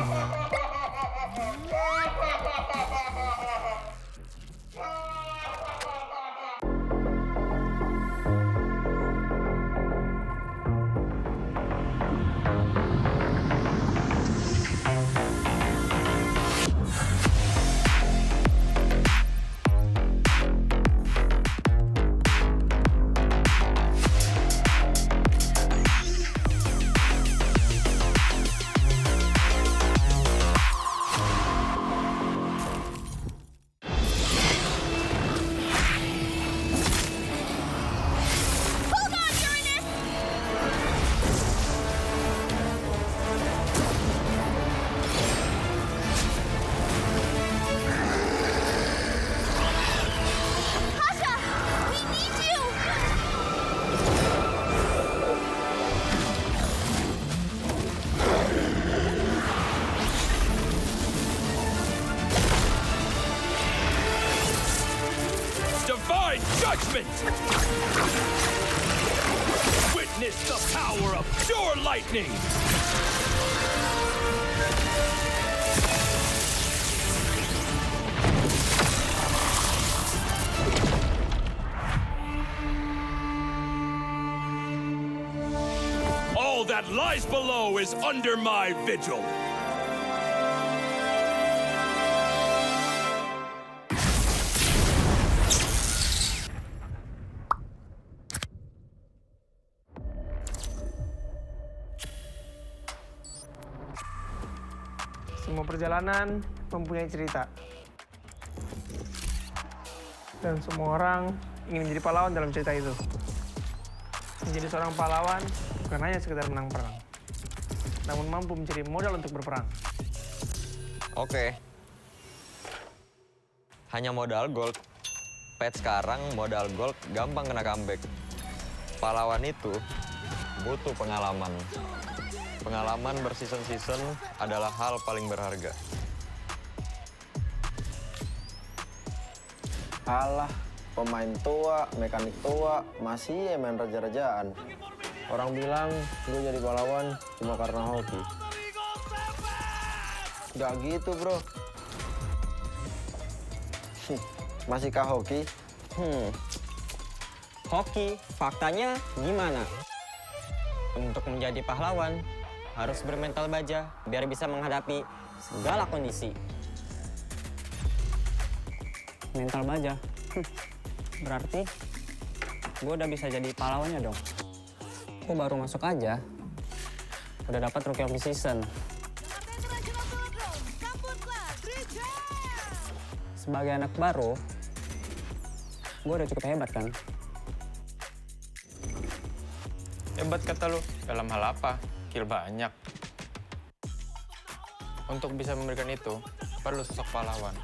Judgment! Witness the power of pure lightning! All that lies below is under my vigil. Semua perjalanan mempunyai cerita. Dan semua orang ingin menjadi pahlawan dalam cerita itu. Menjadi seorang pahlawan bukan hanya sekedar menang perang, namun mampu mencari modal untuk berperang. Oke. Hanya modal gold. Patch sekarang modal gold gampang kena comeback. Pahlawan itu butuh pengalaman. Pengalaman berseason-season adalah hal paling berharga. Alah, pemain tua, mekanik tua, masih main raja-rajaan. Orang bilang gue jadi pahlawan cuma karena hoki. Gak gitu, bro. Masihkah hoki? Hoki, faktanya gimana? Untuk menjadi pahlawan, harus bermental baja biar bisa menghadapi segala kondisi. mental baja. Berarti gue udah bisa jadi pahlawannya dong. Gue baru masuk aja, udah dapat Rookie of the Season. Sebagai anak baru, gue udah cukup hebat kan? Hebat kata lu, dalam hal apa? Kill banyak. Untuk bisa memberikan itu, perlu sosok pahlawan.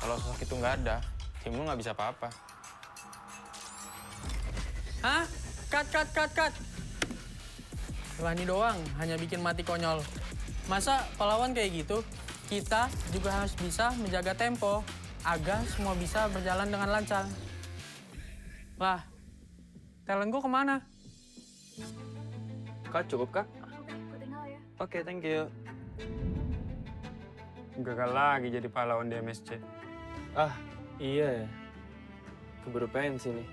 Kalau sosok itu nggak ada, tim lu nggak bisa apa-apa. Hah? Cut. Lah ini doang, hanya bikin mati konyol. Masa pahlawan kayak gitu? Kita juga harus bisa menjaga tempo agar semua bisa berjalan dengan lancar. Lah, talent gue kemana? Kak, cukup kak? Oke, thank you. Gagal lagi jadi pahlawan di MSC. Ah, iya ya. Keburu pensi nih.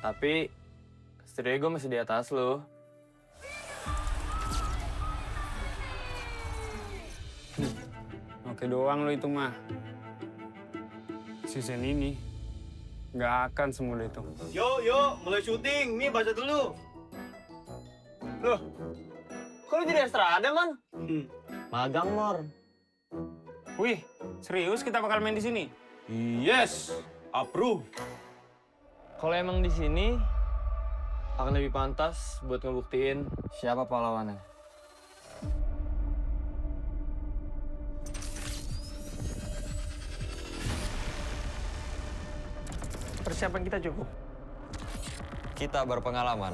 Tapi, setidaknya gue masih di atas lo. Oke doang lo itu mah. Season ini nggak akan semudah itu. Yuk, mulai syuting. Nih, baca dulu. Loh, kok lu jadi Estrada, Man? Magang, Mor. Wih, serius kita bakal main di sini? Yes, approve. Kalau emang di sini akan lebih pantas buat ngebuktiin siapa pahlawannya. Persiapan kita cukup. Kita berpengalaman.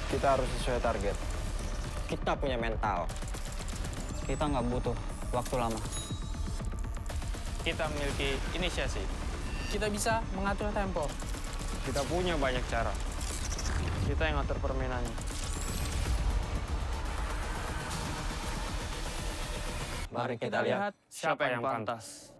Kita harus sesuai target. Kita punya mental. Kita nggak butuh waktu lama. Kita memiliki inisiasi. Kita bisa mengatur tempo. Kita punya banyak cara. Kita yang ngatur permainannya. Mari kita lihat siapa yang pantas.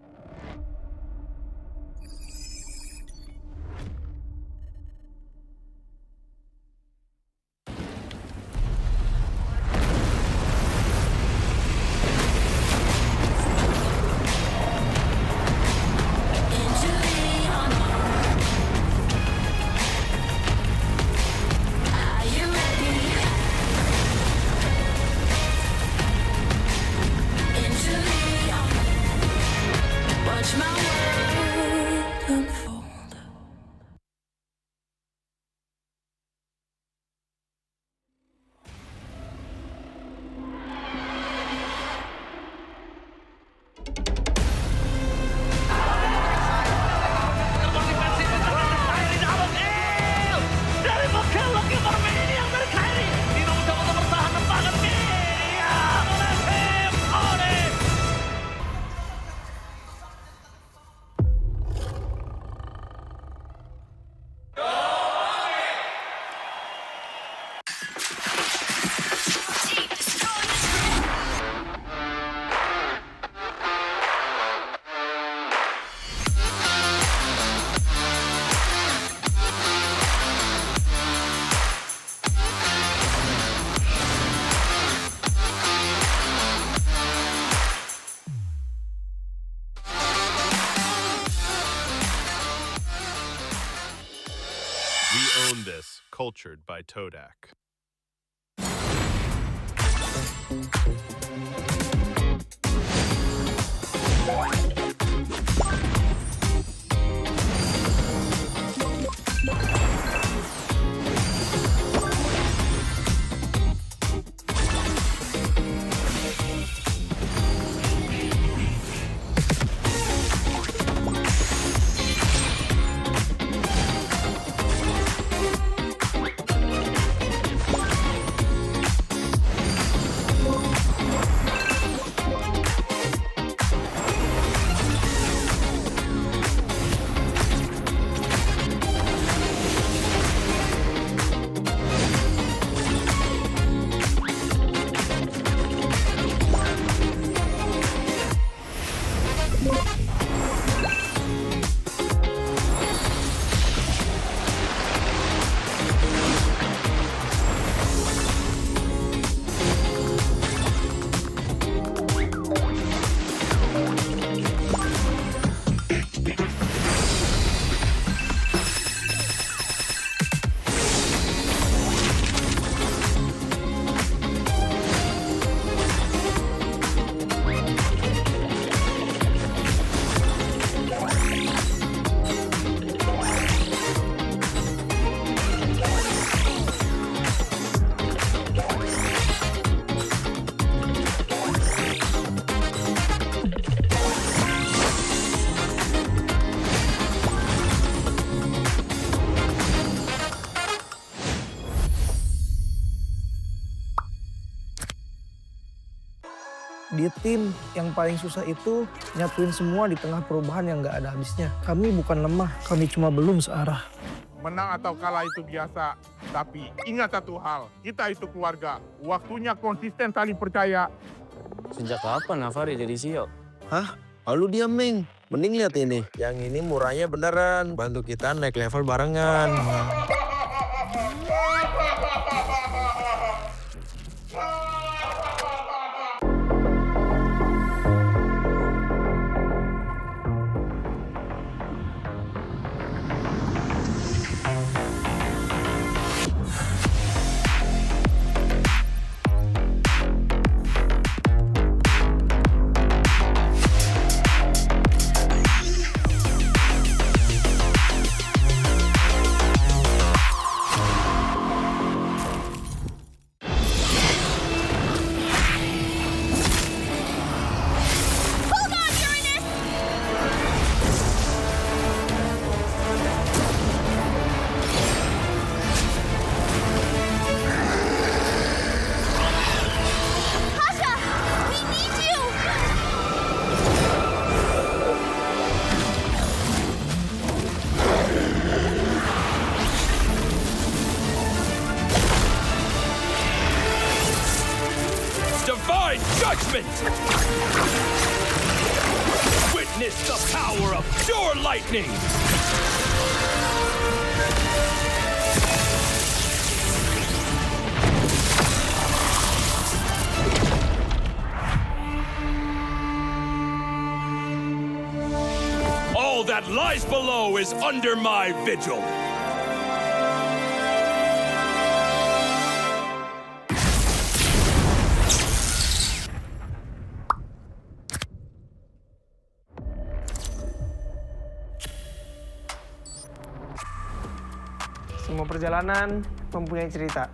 This, cultured by Todak. Di tim yang paling susah itu nyatuin semua di tengah perubahan yang nggak ada habisnya. Kami bukan lemah, kami cuma belum searah. Menang atau kalah itu biasa, tapi ingat satu hal, kita itu keluarga. Waktunya konsisten saling percaya. Sejak kapan Navari jadi CEO? Hah? Lalu dia Ming. Mending lihat ini. Yang ini murahnya beneran. Bantu kita naik level barengan. Divine judgment! Witness the power of pure lightning! All that lies below is under my vigil. Semua perjalanan mempunyai cerita.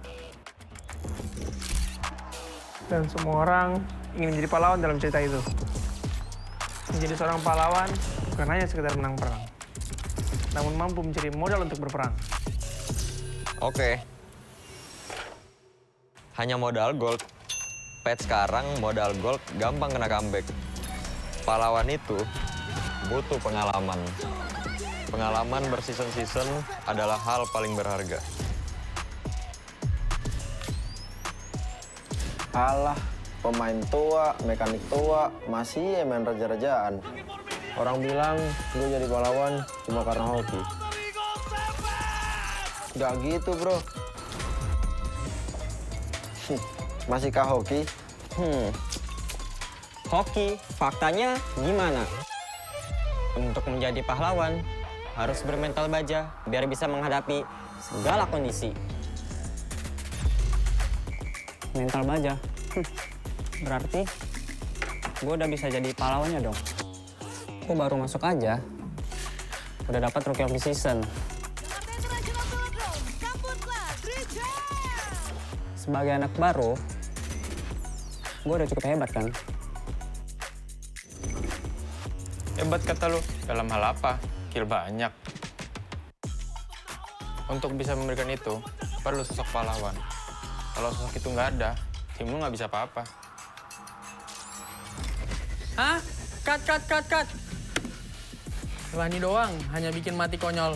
Dan semua orang ingin menjadi pahlawan dalam cerita itu. Menjadi seorang pahlawan bukan hanya sekedar menang perang, namun mampu mencari modal untuk berperang. Oke. Hanya modal gold. Patch sekarang modal gold gampang kena comeback. Pahlawan itu butuh pengalaman. Pengalaman berseason-season adalah hal paling berharga. Alah, pemain tua, mekanik tua, masih main raja-rajaan. Orang bilang gue jadi pahlawan cuma karena hoki. Gak gitu, bro. Masihkah hoki? Hoki, faktanya gimana? Untuk menjadi pahlawan, harus bermental baja biar bisa menghadapi segala kondisi. Mental baja? Berarti gue udah bisa jadi pahlawannya dong. Gue baru masuk aja, udah dapat Rookie of the Season. Sebagai anak baru, gue udah cukup hebat kan? Hebat kata lu, dalam hal apa? Kill banyak. Untuk bisa memberikan itu, perlu sosok pahlawan. Kalau sosok itu nggak ada, tim lu nggak bisa apa-apa. Hah? Cut. Rani doang, hanya bikin mati konyol.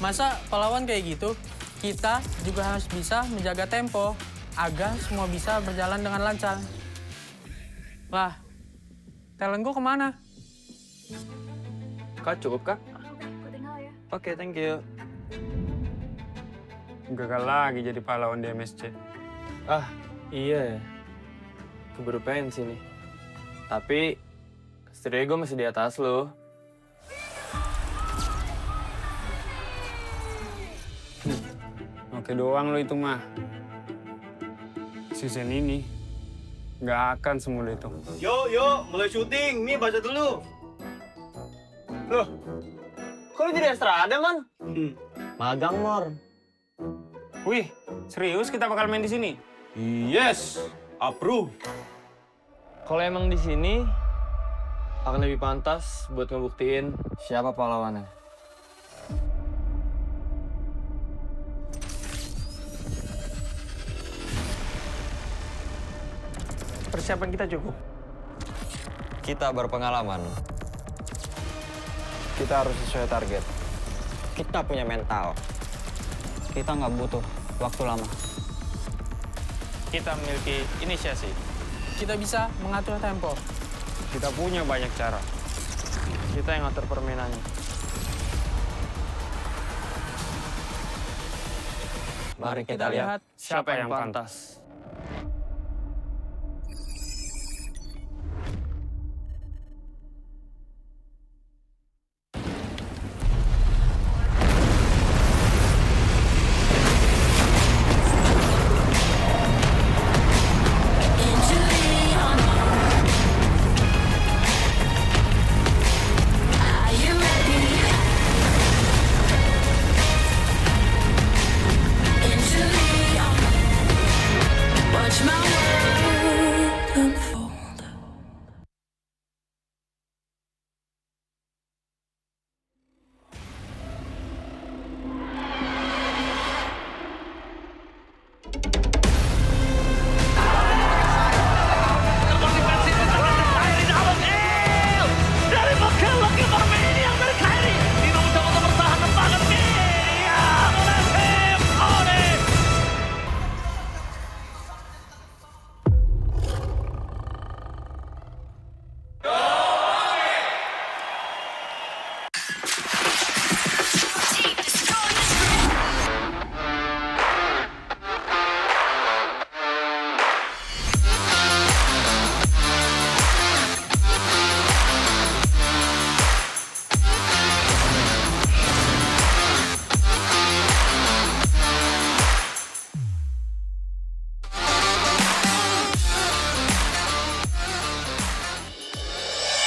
Masa pahlawan kayak gitu? Kita juga harus bisa menjaga tempo, agar semua bisa berjalan dengan lancar. Lah, talent gue kemana? Kak, cukup kak? Oke, thank you. Gagal lagi jadi pahlawan di MSC. Ah, iya ya. Keburu pensi nih. Tapi, setidaknya gue masih di atas lo. Oke doang lo itu mah. Season ini, nggak akan semudah itu. Yuk, mulai syuting. Nih, baca dulu. Loh, kok lu jadi Estrada, Man? Magang, Mor. Wih, serius kita bakal main di sini? Yes, approve. Kalau emang di sini, akan lebih pantas buat ngebuktiin siapa pahlawannya. Persiapan kita cukup. Kita berpengalaman. Kita harus sesuai target. Kita punya mental. Kita nggak butuh waktu lama. Kita memiliki inisiasi. Kita bisa mengatur tempo. Kita punya banyak cara. Kita yang ngatur permainannya. Mari kita lihat siapa yang pantas.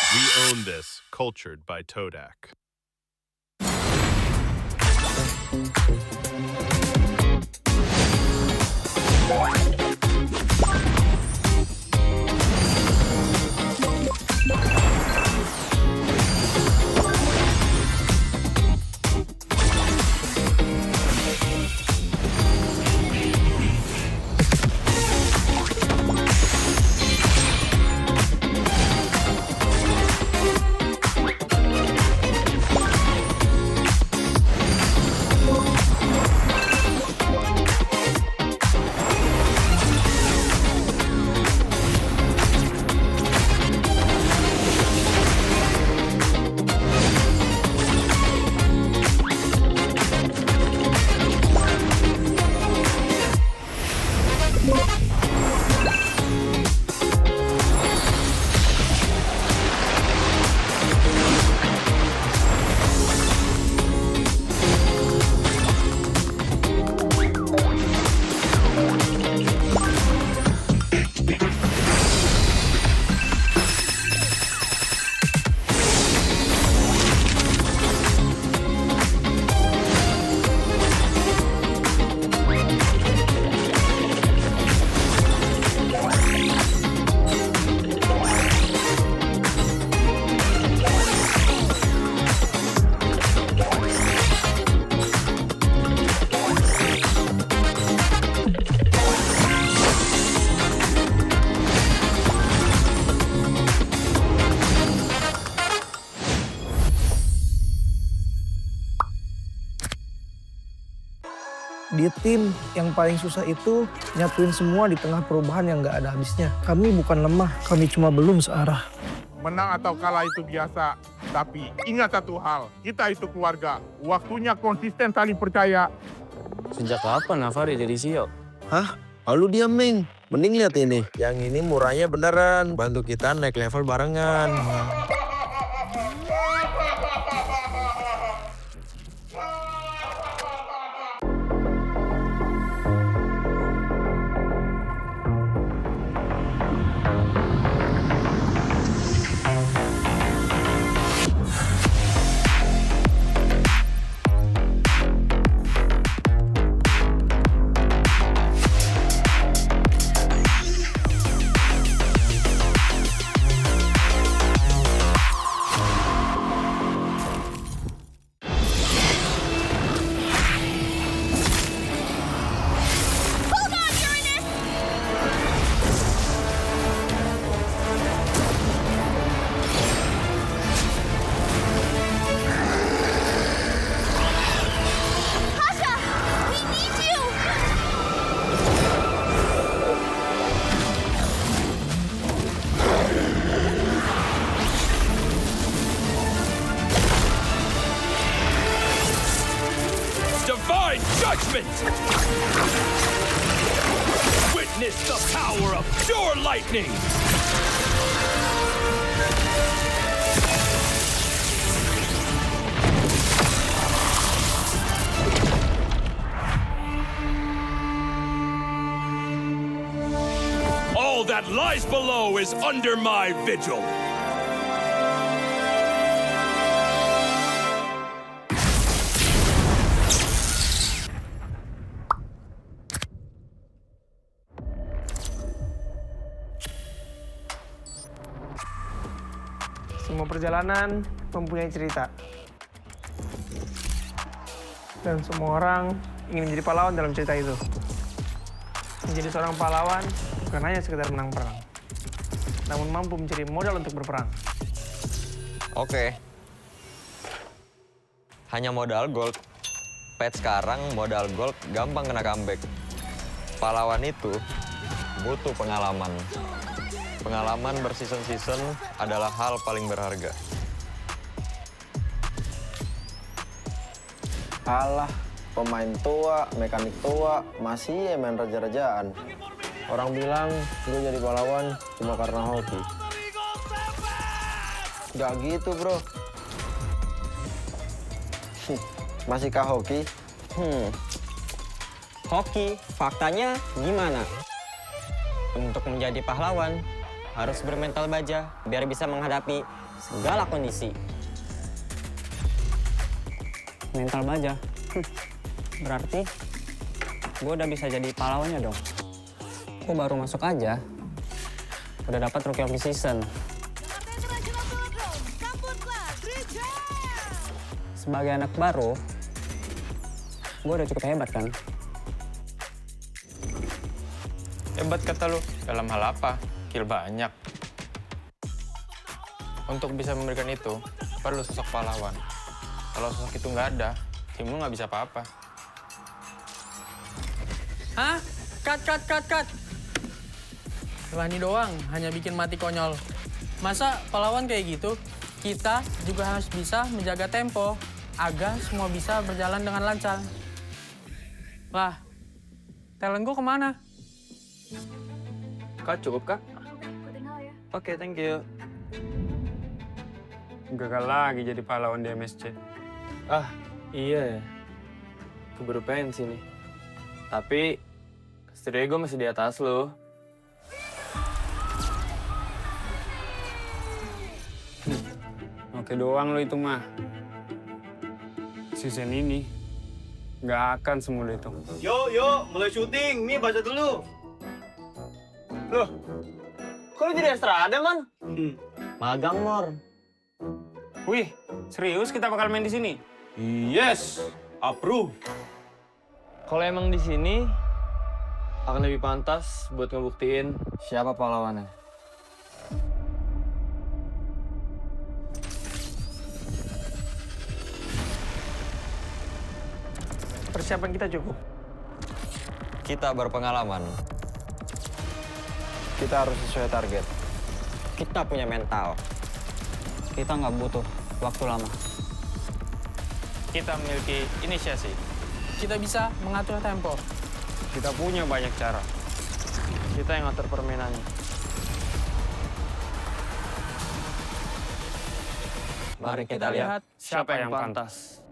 We own this, cultured by Todak. Di tim yang paling susah itu nyatuin semua di tengah perubahan yang nggak ada habisnya. Kami bukan lemah, kami cuma belum searah. Menang atau kalah itu biasa, tapi ingat satu hal, kita itu keluarga. Waktunya konsisten saling percaya. Sejak kapan Navari jadi CEO? Hah? Lalu diam, Ming. Mending lihat ini. Yang ini murahnya beneran. Bantu kita naik level barengan. judgment! Witness the power of pure lightning! All that lies below is under my vigil. Semua perjalanan mempunyai cerita. Dan semua orang ingin menjadi pahlawan dalam cerita itu. Menjadi seorang pahlawan bukan hanya sekedar menang perang, namun mampu mencari modal untuk berperang. Oke. Hanya modal gold. Pet sekarang modal gold gampang kena comeback. Pahlawan itu butuh pengalaman. Pengalaman berseason-season adalah hal paling berharga. Alah, pemain tua, mekanik tua, masih main raja-rajaan. Orang bilang gue jadi pahlawan cuma karena hoki. Gak gitu, bro. Masihkah hoki? Hoki, faktanya gimana? Untuk menjadi pahlawan, harus bermental baja biar bisa menghadapi segala kondisi. Mental baja? Berarti gue udah bisa jadi pahlawannya dong. Gue baru masuk aja, udah dapat Rookie of the Season. Sebagai anak baru, gue udah cukup hebat kan? Hebat kata lu, dalam hal apa? Kill banyak. Untuk bisa memberikan itu, perlu sosok pahlawan. Kalau sosok itu nggak ada, tim lu nggak bisa apa-apa. Hah? Cut. Lani doang, hanya bikin mati konyol. Masa pahlawan kayak gitu? Kita juga harus bisa menjaga tempo, agar semua bisa berjalan dengan lancar. Lah, talent gue kemana? Kak, cukup kak? Oke, thank you. Gagal lagi jadi pahlawan di MSC. Ah, iya ya. Keburu pensi nih. Tapi, setidaknya gue masih di atas lo. Oke doang lo itu mah. Season ini nggak akan semudah itu. Yuk, mulai syuting. Nih, baca dulu. Loh, kok lu jadi Estrada, Man? Magang, Mor. Wih, serius kita bakal main di sini? Yes, approve. Kalau emang di sini, akan lebih pantas buat ngebuktiin siapa pahlawannya. Persiapan kita cukup. Kita berpengalaman. Kita harus sesuai target. Kita punya mental. Kita nggak butuh waktu lama. Kita memiliki inisiasi. Kita bisa mengatur tempo. Kita punya banyak cara. Kita yang ngatur permainannya. Mari kita lihat siapa yang pantas.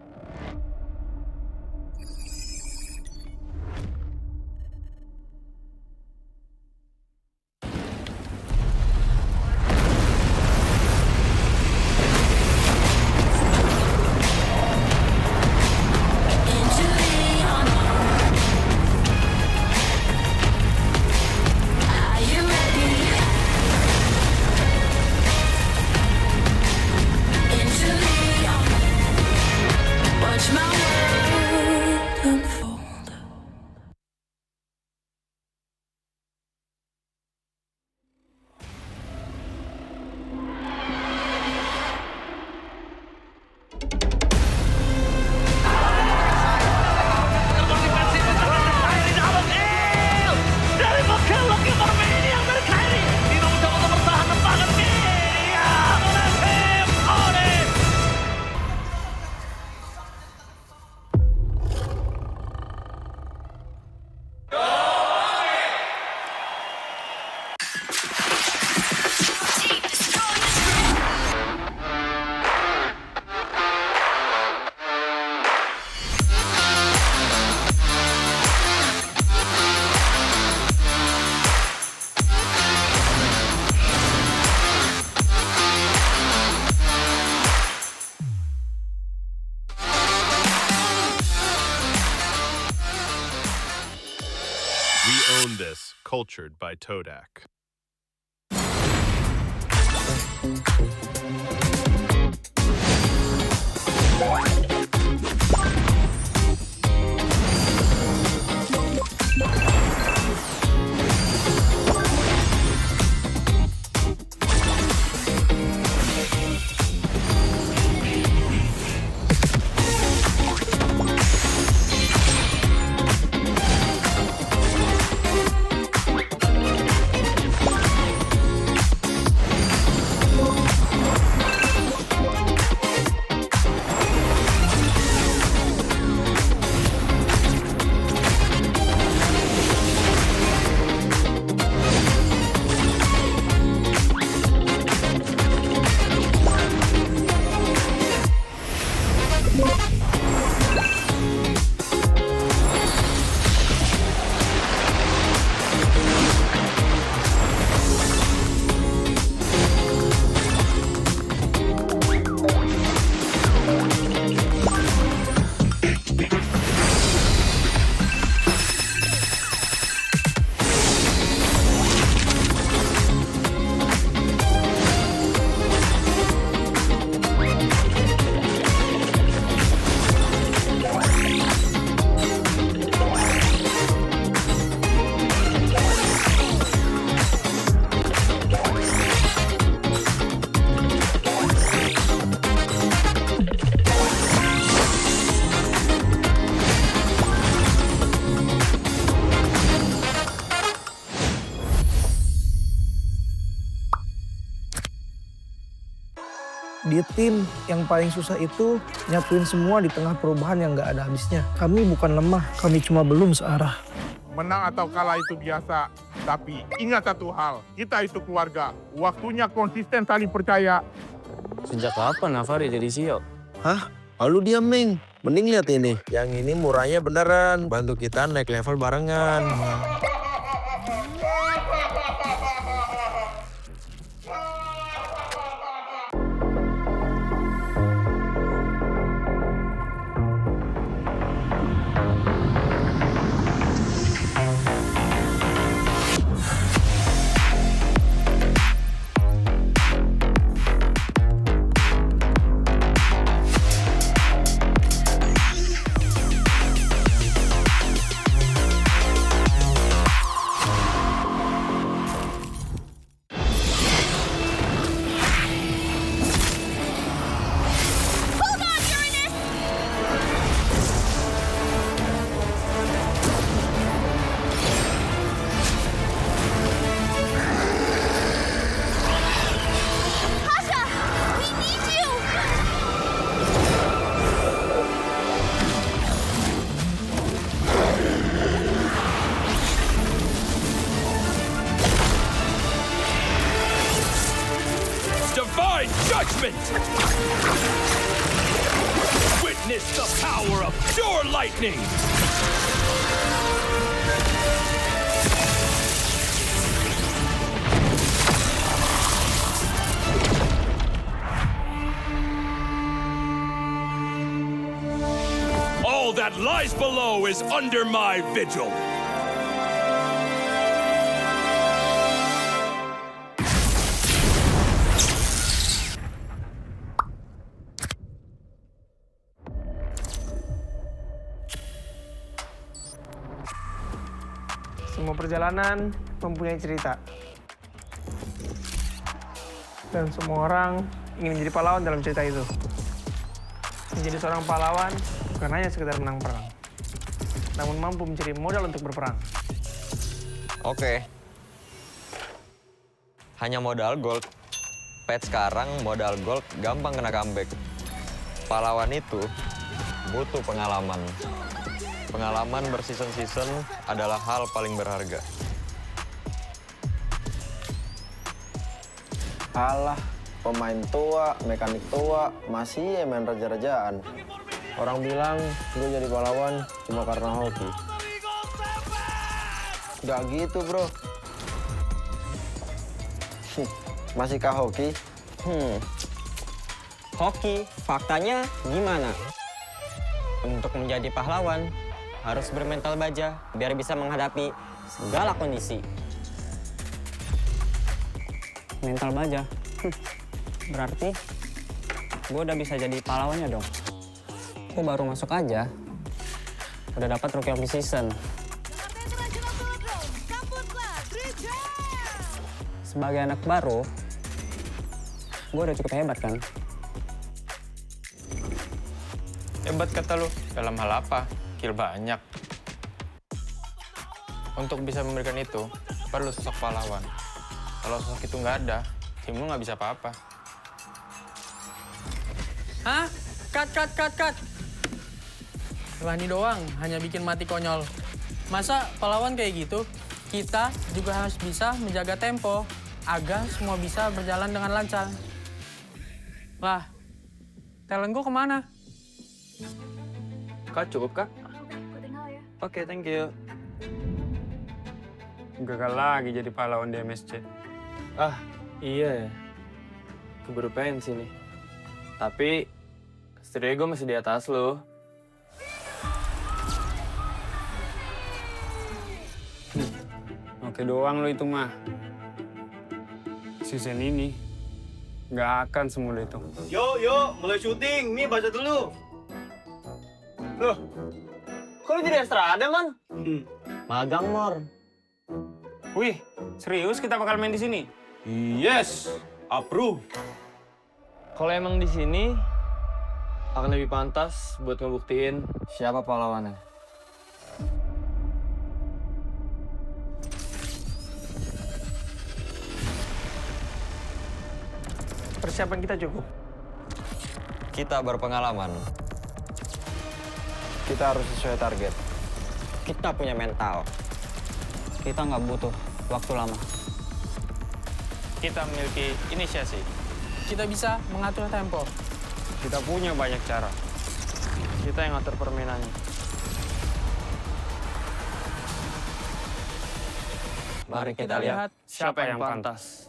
own this, cultured by Todak. Di tim yang paling susah itu nyatuin semua di tengah perubahan yang nggak ada habisnya. Kami bukan lemah, kami cuma belum searah. Menang atau kalah itu biasa, tapi ingat satu hal, kita itu keluarga. Waktunya konsisten saling percaya. Sejak kapan Navari jadi CEO? Hah? Lalu diam, Ming. Mending lihat ini. Yang ini murahnya beneran. Bantu kita naik level barengan. Divine judgment! Witness the power of pure lightning! All that lies below is under my vigil. Semua perjalanan mempunyai cerita. Dan semua orang ingin menjadi pahlawan dalam cerita itu. Menjadi seorang pahlawan bukan hanya sekedar menang perang, namun mampu mencari modal untuk berperang. Oke. Hanya modal gold. Patch sekarang modal gold gampang kena comeback. Pahlawan itu butuh pengalaman. Pengalaman berseason-season adalah hal paling berharga. Alah, pemain tua, mekanik tua, masih main raja-rajaan. Orang bilang gue jadi pahlawan cuma karena hoki. Gak gitu, bro. Masihkah hoki? Hoki, faktanya gimana? Untuk menjadi pahlawan, harus bermental baja biar bisa menghadapi segala kondisi. Mental baja. Berarti gue udah bisa jadi pahlawannya dong. Gue baru masuk aja, udah dapat Rookie of the Season. Sebagai anak baru, gue udah cukup hebat kan? Hebat kata lu, dalam hal apa? Kill banyak. Untuk bisa memberikan itu, perlu sosok pahlawan. Kalau sosok itu nggak ada, tim lu nggak bisa apa-apa. Hah? Cut. Lani doang, hanya bikin mati konyol. Masa pahlawan kayak gitu? Kita juga harus bisa menjaga tempo, agar semua bisa berjalan dengan lancar. Lah, talent gue kemana? Kak, cukup kak? Oke, thank you. Gagal lagi jadi pahlawan di MSC. Ah, iya ya. Keburu pensi nih. Tapi, setidaknya gue masih di atas lo. Oke doang lo itu mah. Season ini nggak akan semudah itu. Yo, mulai syuting. Nih, baca dulu. Loh, kok lu jadi Estrada, Man? Magang, Mor. Wih, serius kita bakal main di sini? Yes, approve. Kalau emang di sini akan lebih pantas buat ngebuktiin siapa pahlawannya. Persiapan kita cukup. Kita berpengalaman. Kita harus sesuai target. Kita punya mental. Kita nggak butuh waktu lama. Kita memiliki inisiasi. Kita bisa mengatur tempo. Kita punya banyak cara. Kita yang ngatur permainannya. Mari kita lihat siapa yang pantas.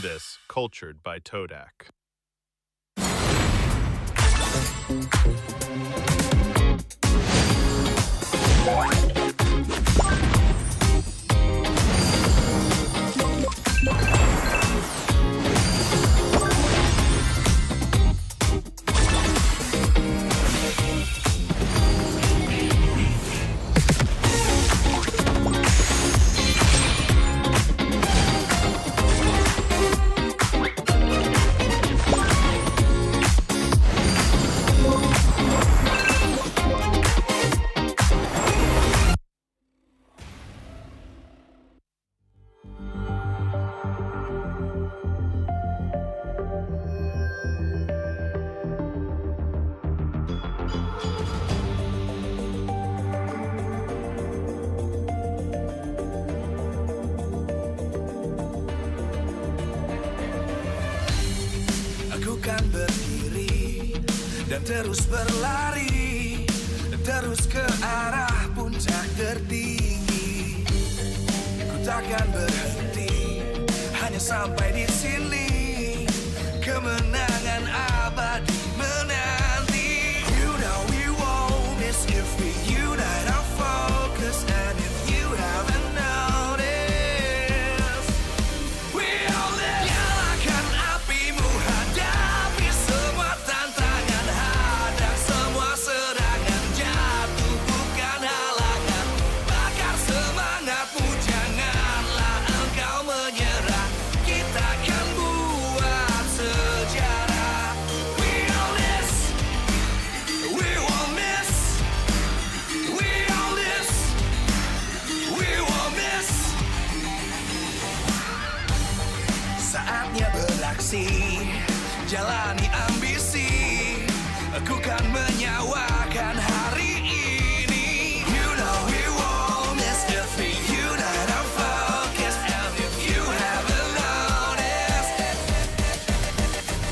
This, cultured by Todak. Aku kan berdiri dan terus berlari. terus ke arah puncak tertinggi. Ku takkan berhenti, hanya sampai di sini. Kemenangan abadi menanti. You know we won't miss if we unite our focus. And if you haven't noticed, we all live. Nyalakan apimu, hadapi semua tantangan, hadang semua serangan, jatuh bukan halangan. Bakar semangatmu, janganlah engkau menyerah. Kita akan buat sejarah. We all this, we won't miss. We all this, we won't miss. Saatnya beraksi, jalani ambisi. Aku kan menyawakan hari ini. You know we won't miss if we unite our focus. And if you haven't noticed,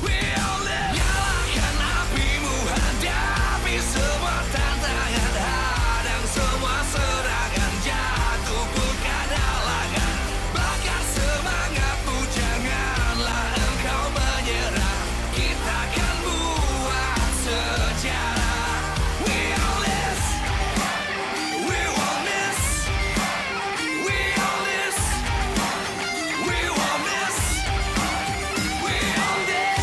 we all live. Nyalakan apimu, hadapi semua tantangan, hadang semua serangan, jatuh bukan halangan. Bakar semangatmu, janganlah engkau menyerah. Kita akan buat sejarah. We all this, we won't miss. We all this, we won't miss. We all this.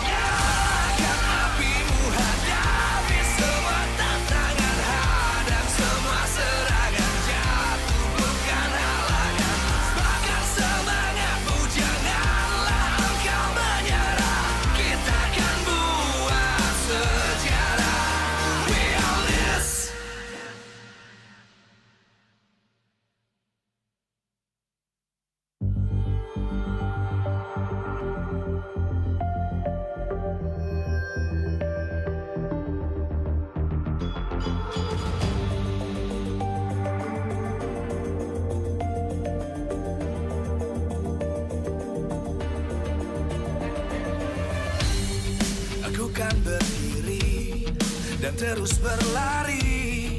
Nyalakan apimu, hadapi semua tantangan, hadang semua serangan, jatuh bukan halangan. Bakar semangatmu, janganlah engkau menyerah. Kita akan buat sejarah. We all this. Aku kan berdiri dan terus berlari,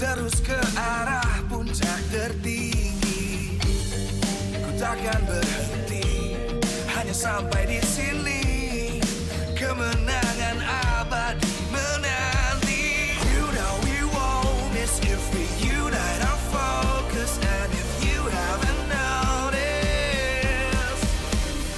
terus ke arah puncak tertinggi. Ku takkan berhenti, hanya sampai di sini. Kemenangan abadi menanti. You know we won't miss if we unite our focus. And if you haven't noticed,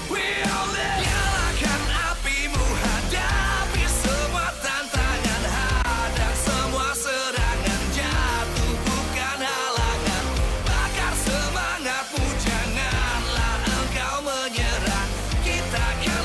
we all live. Nyalakan apimu, hadapi semua tantangan, hadang semua serangan, jatuh bukan halangan. Bakar semangatmu, janganlah engkau menyerah. Kita akan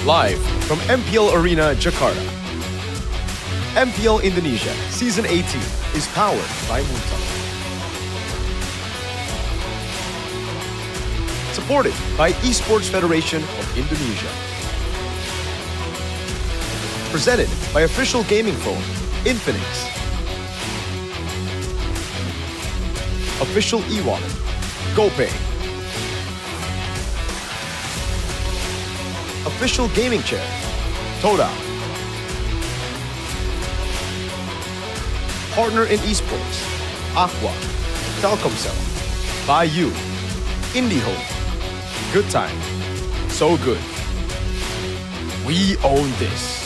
live from MPL Arena, Jakarta. MPL Indonesia Season 18 is powered by Muntal. Supported by Esports Federation of Indonesia. Presented by official gaming phone, Infinix. Official e-wallet, GoPay. Official gaming chair, Toda. Partner in esports, Aqua, Telkomsel, Bayou, IndyHome. Good time, so good. We own this.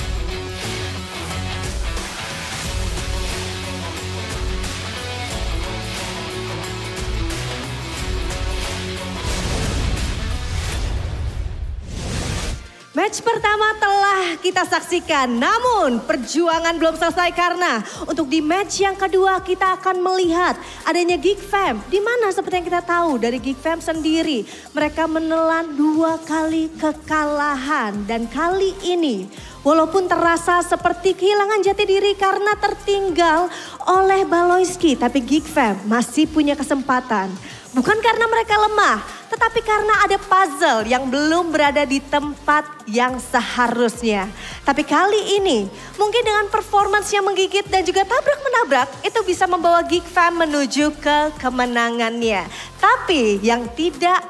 Match pertama telah kita saksikan, namun perjuangan belum selesai karena untuk di match yang kedua kita akan melihat adanya Geek Fam. Di mana seperti yang kita tahu dari Geek Fam sendiri, mereka menelan 2 kali kekalahan dan kali ini walaupun terasa seperti kehilangan jati diri karena tertinggal oleh Baloyski, tapi Geek Fam masih punya kesempatan. Bukan karena mereka lemah, tetapi karena ada puzzle yang belum berada di tempat yang seharusnya. Tapi kali ini mungkin dengan performance yang menggigit dan juga tabrak-menabrak itu bisa membawa Geek Fam menuju ke kemenangannya. Tapi yang tidak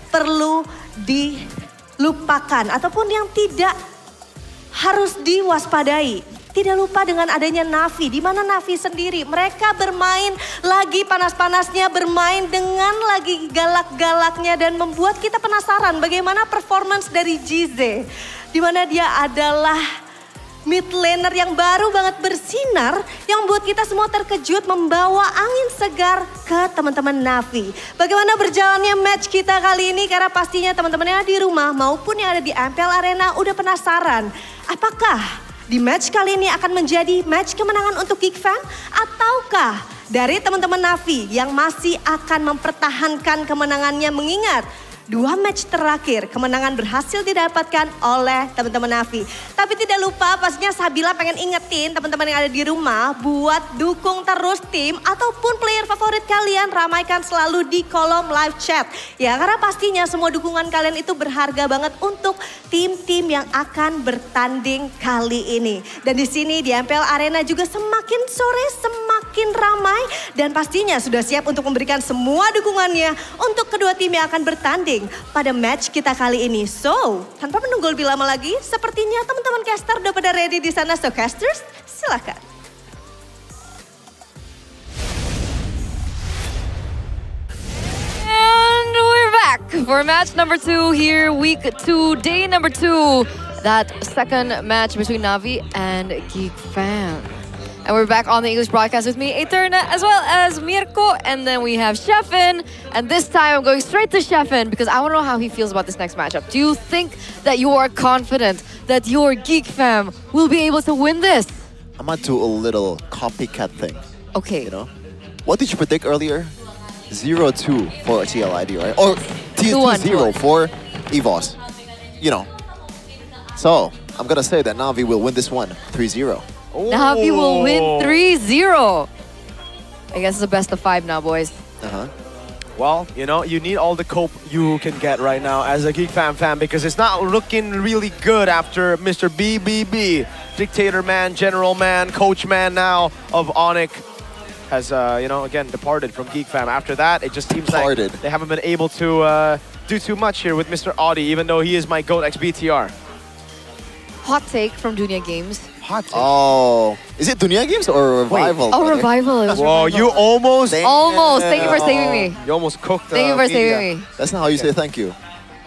perlu dilupakan ataupun yang tidak harus diwaspadai. Tidak lupa dengan adanya Navi, di mana Navi sendiri mereka bermain lagi panas-panasnya, bermain dengan lagi galak-galaknya dan membuat kita penasaran bagaimana performance dari Jize. Di mana dia adalah mid laner yang baru banget bersinar yang membuat kita semua terkejut membawa angin segar ke teman-teman Navi. Bagaimana berjalannya match kita kali ini karena pastinya teman-teman yang ada di rumah maupun yang ada di MPL Arena udah penasaran. Apakah di match kali ini akan menjadi match kemenangan untuk Geek Fam ataukah dari teman-teman Navi yang masih akan mempertahankan kemenangannya mengingat 2 match terakhir kemenangan berhasil didapatkan oleh teman-teman Navi. Tapi tidak lupa pastinya Sabila pengen ingetin teman-teman yang ada di rumah buat dukung terus tim ataupun player favorit kalian, ramaikan selalu di kolom live chat. Ya karena pastinya semua dukungan kalian itu berharga banget untuk tim-tim yang akan bertanding kali ini. Dan di sini di MPL Arena juga semakin sore semakin ramai dan pastinya sudah siap untuk memberikan semua dukungannya untuk kedua tim yang akan bertanding pada match kita kali ini. So, tanpa menunggu lebih lama lagi, sepertinya teman-teman caster udah pada ready di sana. So, casters, silakan. And we're back for match number 2 here, week 2, day number 2. That second match between Navi and Geek Fam. And we're back on the English broadcast with me, Eterna, as well as Mirko. And then we have Sheffin. And this time I'm going straight to Sheffin because I want to know how he feels about this next matchup. Do you think that you are confident that your Geek Fam will be able to win this? I'm gonna do a little copycat thing. Okay. You know? What did you predict earlier? 0-2 for TLID, right? Or 2-0 for EVOS. You know. So, I'm gonna say that Navi will win this one 3-0. Navi will win 3-0. I guess it's a best of 5 now, boys. Well, you know, you need all the cope you can get right now as a Geek Fam fan because it's not looking really good after Mr. BBB, Dictator Man, General Man, Coach Man now of Onyx has, you know, again, departed from Geek Fam. After that, it just seems like they haven't been able to do too much here with Mr. Audi, even though he is my GOAT XBTR. Hot take from Dunia Games. Hot take. Oh, is it Dunia Games or Revival? Oh, Revival. It was Whoa, Revival. you almost... Almost. Thank you for saving me. You almost cooked Thank you for saving me. That's not how you say thank you.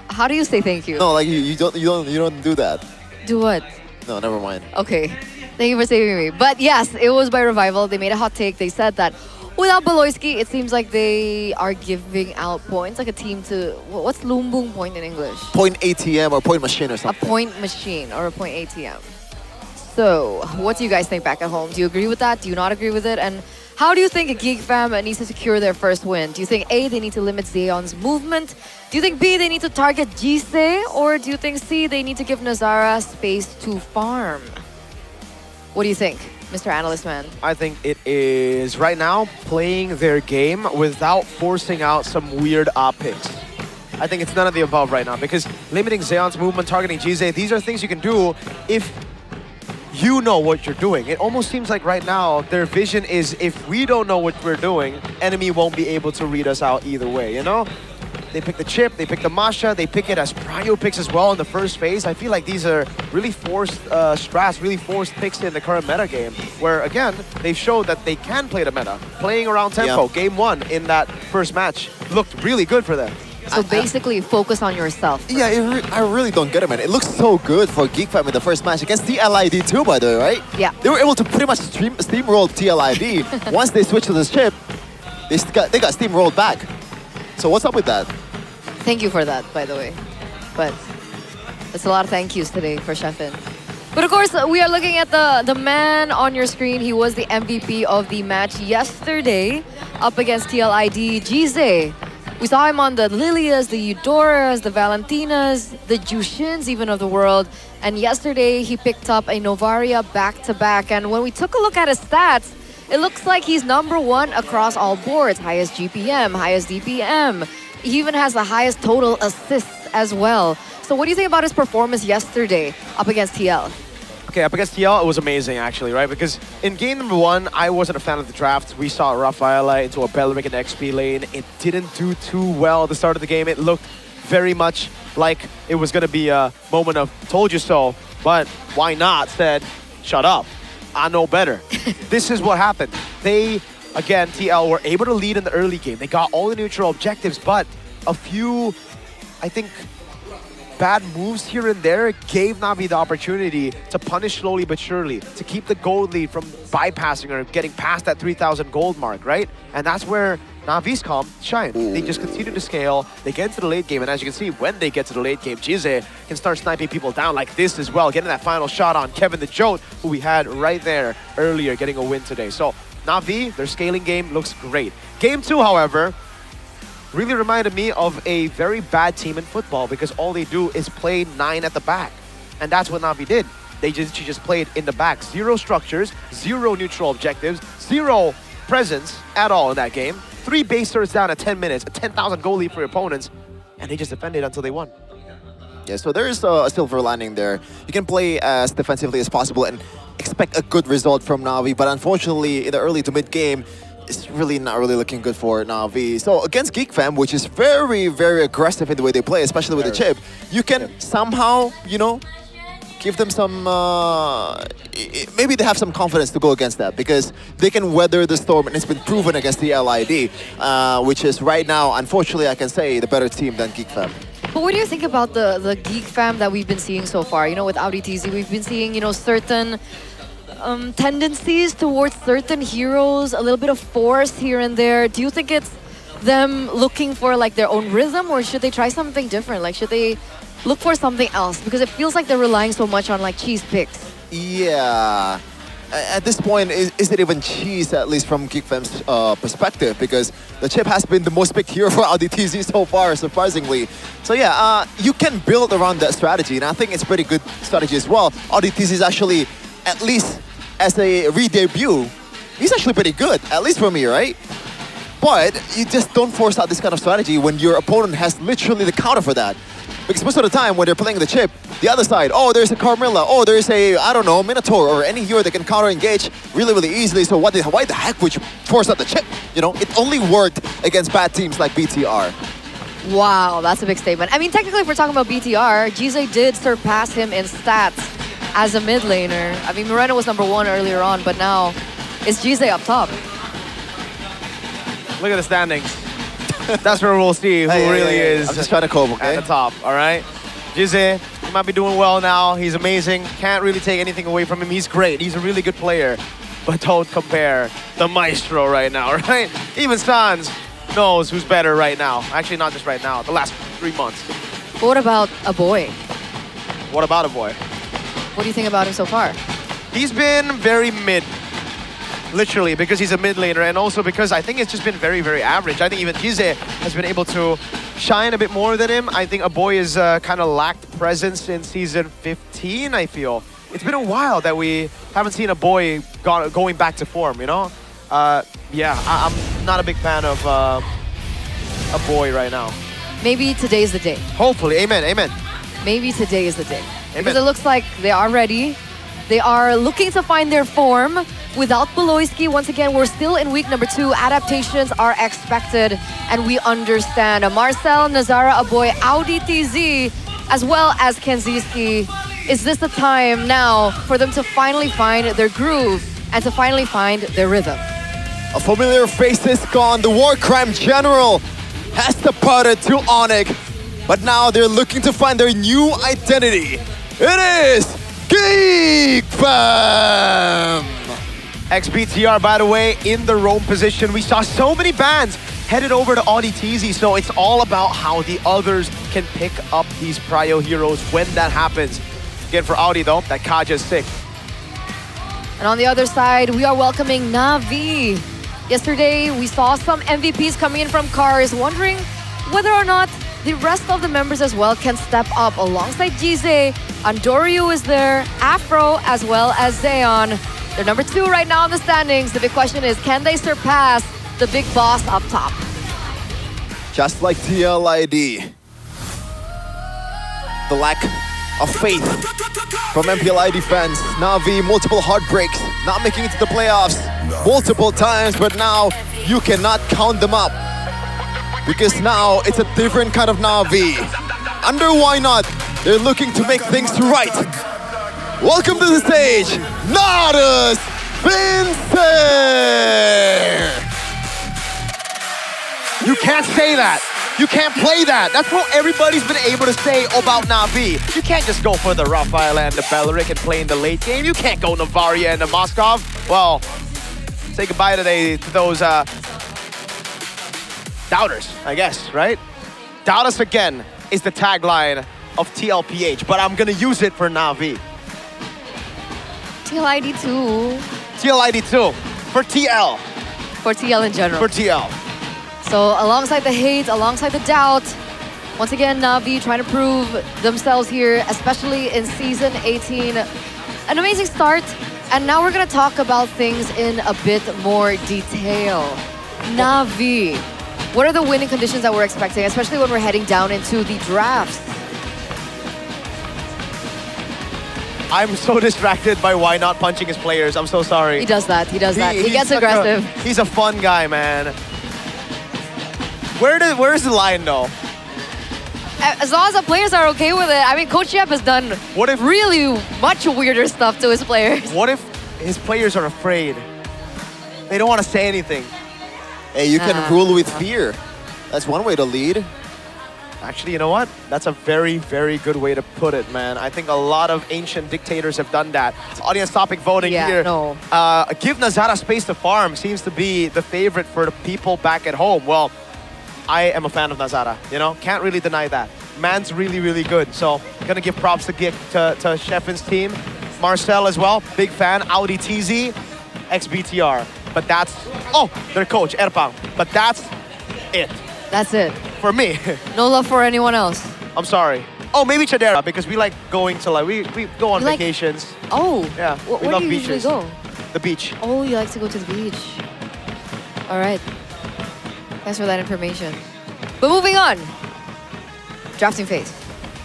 How do you say thank you? No, like you don't do that. Do what? No, never mind. Okay. Thank you for saving me. But yes, it was by Revival. They made a hot take. They said that without Baloyski, it seems like they are giving out points, like a team to... What's lumbung point in English? Point ATM or point machine or A something. point machine or a point ATM. So, what do you guys think back at home? Do you agree with that? Do you not agree with it? And How do you think Geek Fam needs to secure their first win? Do you think A, they need to limit Zeon's movement? Do you think B, they need to target Jise? Or do you think C, they need to give Nazara space to farm? What do you think, Mr. Analyst Man? I think it is right now playing their game without forcing out some weird op picks. I think it's none of the above right now because limiting Zeon's movement, targeting Jise, these are things you can do if you know what you're doing. It almost seems like right now their vision is if we don't know what we're doing, enemy won't be able to read us out either way, you know? They pick the chip, they pick the Masha, they pick it as prio picks as well in the first phase. I feel like these are really forced strats, really forced picks in the current meta game, where again, they've showed that they can play the meta. Playing around tempo, game 1 in that first match looked really good for them. So basically, focus on yourself. Yeah, I really don't get it, man. It looks so good for Geek Fam in the first match against TLID too, by the way, right? Yeah. They were able to pretty much steamroll TLID. Once they switched to this chip, they got steamrolled back. So what's up with that? Thank you for that, by the way. But it's a lot of thank yous today for Sheffin. But of course, we are looking at the man on your screen. He was the MVP of the match yesterday up against TLID, Jise. We saw him on the Lilias, the Eudoras, the Valentinas, the Jushins even of the world. And yesterday, he picked up a Novaria back-to-back. And when we took a look at his stats, it looks like he's #1 across all boards. Highest GPM, highest DPM. He even has the highest total assists as well. So what do you think about his performance yesterday up against TL? Okay, up against TL, it was amazing actually, right? Because in game number 1, I wasn't a fan of the draft. We saw Rafaela into a Belric and XP lane. It didn't do too well at the start of the game. It looked very much like it was going to be a moment of told you so, but why not said, shut up, I know better. This is what happened. They, again, TL were able to lead in the early game. They got all the neutral objectives, but a few, I think, bad moves here and there gave Na'Vi the opportunity to punish slowly but surely, to keep the gold lead from bypassing or getting past that 3,000 gold mark, right? And that's where Na'Vi's calm shine. They just continue to scale, they get into the late game, and as you can see, when they get to the late game, Jise can start sniping people down like this as well, getting that final shot on Kevin the Jote, who we had right there earlier, getting a win today. So Na'Vi, their scaling game looks great. Game 2, however, really reminded me of a very bad team in football because all they do is play 9 at the back. And that's what Na'Vi did. She just played in the back. 0 structures, 0 neutral objectives, 0 presence at all in that game. 3 base turrets down at 10 minutes, a 10,000 goal lead for your opponents, and they just defended until they won. Yeah, so there is a silver lining there. You can play as defensively as possible and expect a good result from Na'Vi, but unfortunately in the early to mid game, it's really not really looking good for Na'Vi. So against Geek Fam, which is very, very aggressive in the way they play, especially with the chip, you can somehow, you know, give them some, maybe they have some confidence to go against that because they can weather the storm, and it's been proven against the LID, which is right now, unfortunately, I can say, the better team than Geek Fam. But what do you think about the Geek Fam that we've been seeing so far? You know, with Audi TZ, we've been seeing, you know, certain tendencies towards certain heroes, a little bit of force here and there. Do you think it's them looking for like their own rhythm, or should they try something different? Like, should they look for something else? Because it feels like they're relying so much on like cheese picks. Yeah. At this point, is it even cheese, at least from Geek Fam's perspective? Because the chip has been the most picked hero for Audi TZ so far, surprisingly. So yeah, you can build around that strategy, and I think it's pretty good strategy as well. Audi TZ is actually, at least as a re-debut, he's actually pretty good, at least for me, right? But you just don't force out this kind of strategy when your opponent has literally the counter for that. Because most of the time when they're playing the chip, the other side, oh, there's a Carmilla, oh, there's a, I don't know, Minotaur, or any hero that can counter-engage really, really easily. So why the heck would you force out the chip? You know, it only worked against bad teams like BTR. Wow, that's a big statement. I mean, technically, if we're talking about BTR, Jise did surpass him in stats as a mid laner. I mean, Moreno was #1 earlier on, but now it's Jise up top. Look at the standings. That's where we'll see who really is. I'm just trying to cope, okay? At the top, all right? Jise, he might be doing well now. He's amazing. Can't really take anything away from him. He's great. He's a really good player. But don't compare the Maestro right now, right? Even Sans knows who's better right now. Actually, not just right now. The last 3 months. But what about a boy? What about a boy? What do you think about him so far? He's been very mid. literally, because he's a mid laner, and also because I think it's just been very, very average. I think even Jize has been able to shine a bit more than him. I think Aboy is kind of lacked presence in season 15, I feel. It's been a while that we haven't seen Aboy going back to form, you know? Yeah, I'm not a big fan of Aboy right now. Maybe today's the day. Hopefully, amen, amen. Maybe today is the day. Amen. Because it looks like they are ready. They are looking to find their form. Without Beloyski, once again, we're still in week number 2. Adaptations are expected, and we understand. Marcel, Nazara, Aboy, Audi TZ, as well as Kenziski. Is this the time now for them to finally find their groove and to finally find their rhythm? A familiar face is gone. The war crime general has departed to Onyx, but now they're looking to find their new identity. It is Geek Fam! XBTR, by the way, in the roam position. We saw so many bans headed over to Audi TZ, so it's all about how the others can pick up these prio heroes when that happens. Again, for Audi though, that Kaja is sick. And on the other side, we are welcoming Na'Vi. Yesterday, we saw some MVPs coming in from Cars, wondering whether or not the rest of the members as well can step up alongside Jize. Andoryu is there, Afro, as well as Zeon. They're number 2 right now in the standings. The big question is, can they surpass the big boss up top? Just like TLID, the lack of faith from MPL ID fans. Na'Vi, multiple heartbreaks, not making it to the playoffs multiple times, but now you cannot count them up. Because now it's a different kind of Na'Vi. Under Why Not, they're looking to make things right. Welcome to the stage, Nodus Vincent! You can't say that. You can't play that. That's what everybody's been able to say about Na'Vi. You can't just go for the Raphael and the Beleric and play in the late game. You can't go Navaria and the Moskov. Well, say goodbye today to those doubters, I guess, right? Doubt us again is the tagline of TLPH, but I'm gonna use it for Na'Vi. TLID2. TLID2 for TL. For TL in general. For TL. So alongside the hate, alongside the doubt, once again, Na'Vi trying to prove themselves here, especially in Season 18. An amazing start, and now we're going to talk about things in a bit more detail. Na'Vi, what are the winning conditions that we're expecting, especially when we're heading down into the drafts? I'm so distracted by Why Not punching his players. I'm so sorry. He does that. He does that. He gets aggressive. He's a fun guy, man. Where's the line, though? As long as the players are okay with it. I mean, Coach Yep has done really much weirder stuff to his players. What if his players are afraid? They don't want to say anything. Hey, you can rule with fear. That's one way to lead. Actually, you know what? That's a very, very good way to put it, man. I think a lot of ancient dictators have done that. Audience topic voting here. No. Give Nazara space to farm seems to be the favorite for the people back at home. Well, I am a fan of Nazara, you know? Can't really deny that. Man's really, really good. So, gonna give props to Sheffen's team. Marcel as well, big fan. Audi TZ, XBTR. But that's, their coach, Erpang. But that's it. That's it. For me. No love for anyone else. I'm sorry. Oh, maybe Chadera, because we like going to we go on vacations. Oh. Yeah, we where love do you beaches. usually go? The beach. Oh, you like to go to the beach. All right. Thanks for that information. But moving on. Drafting phase.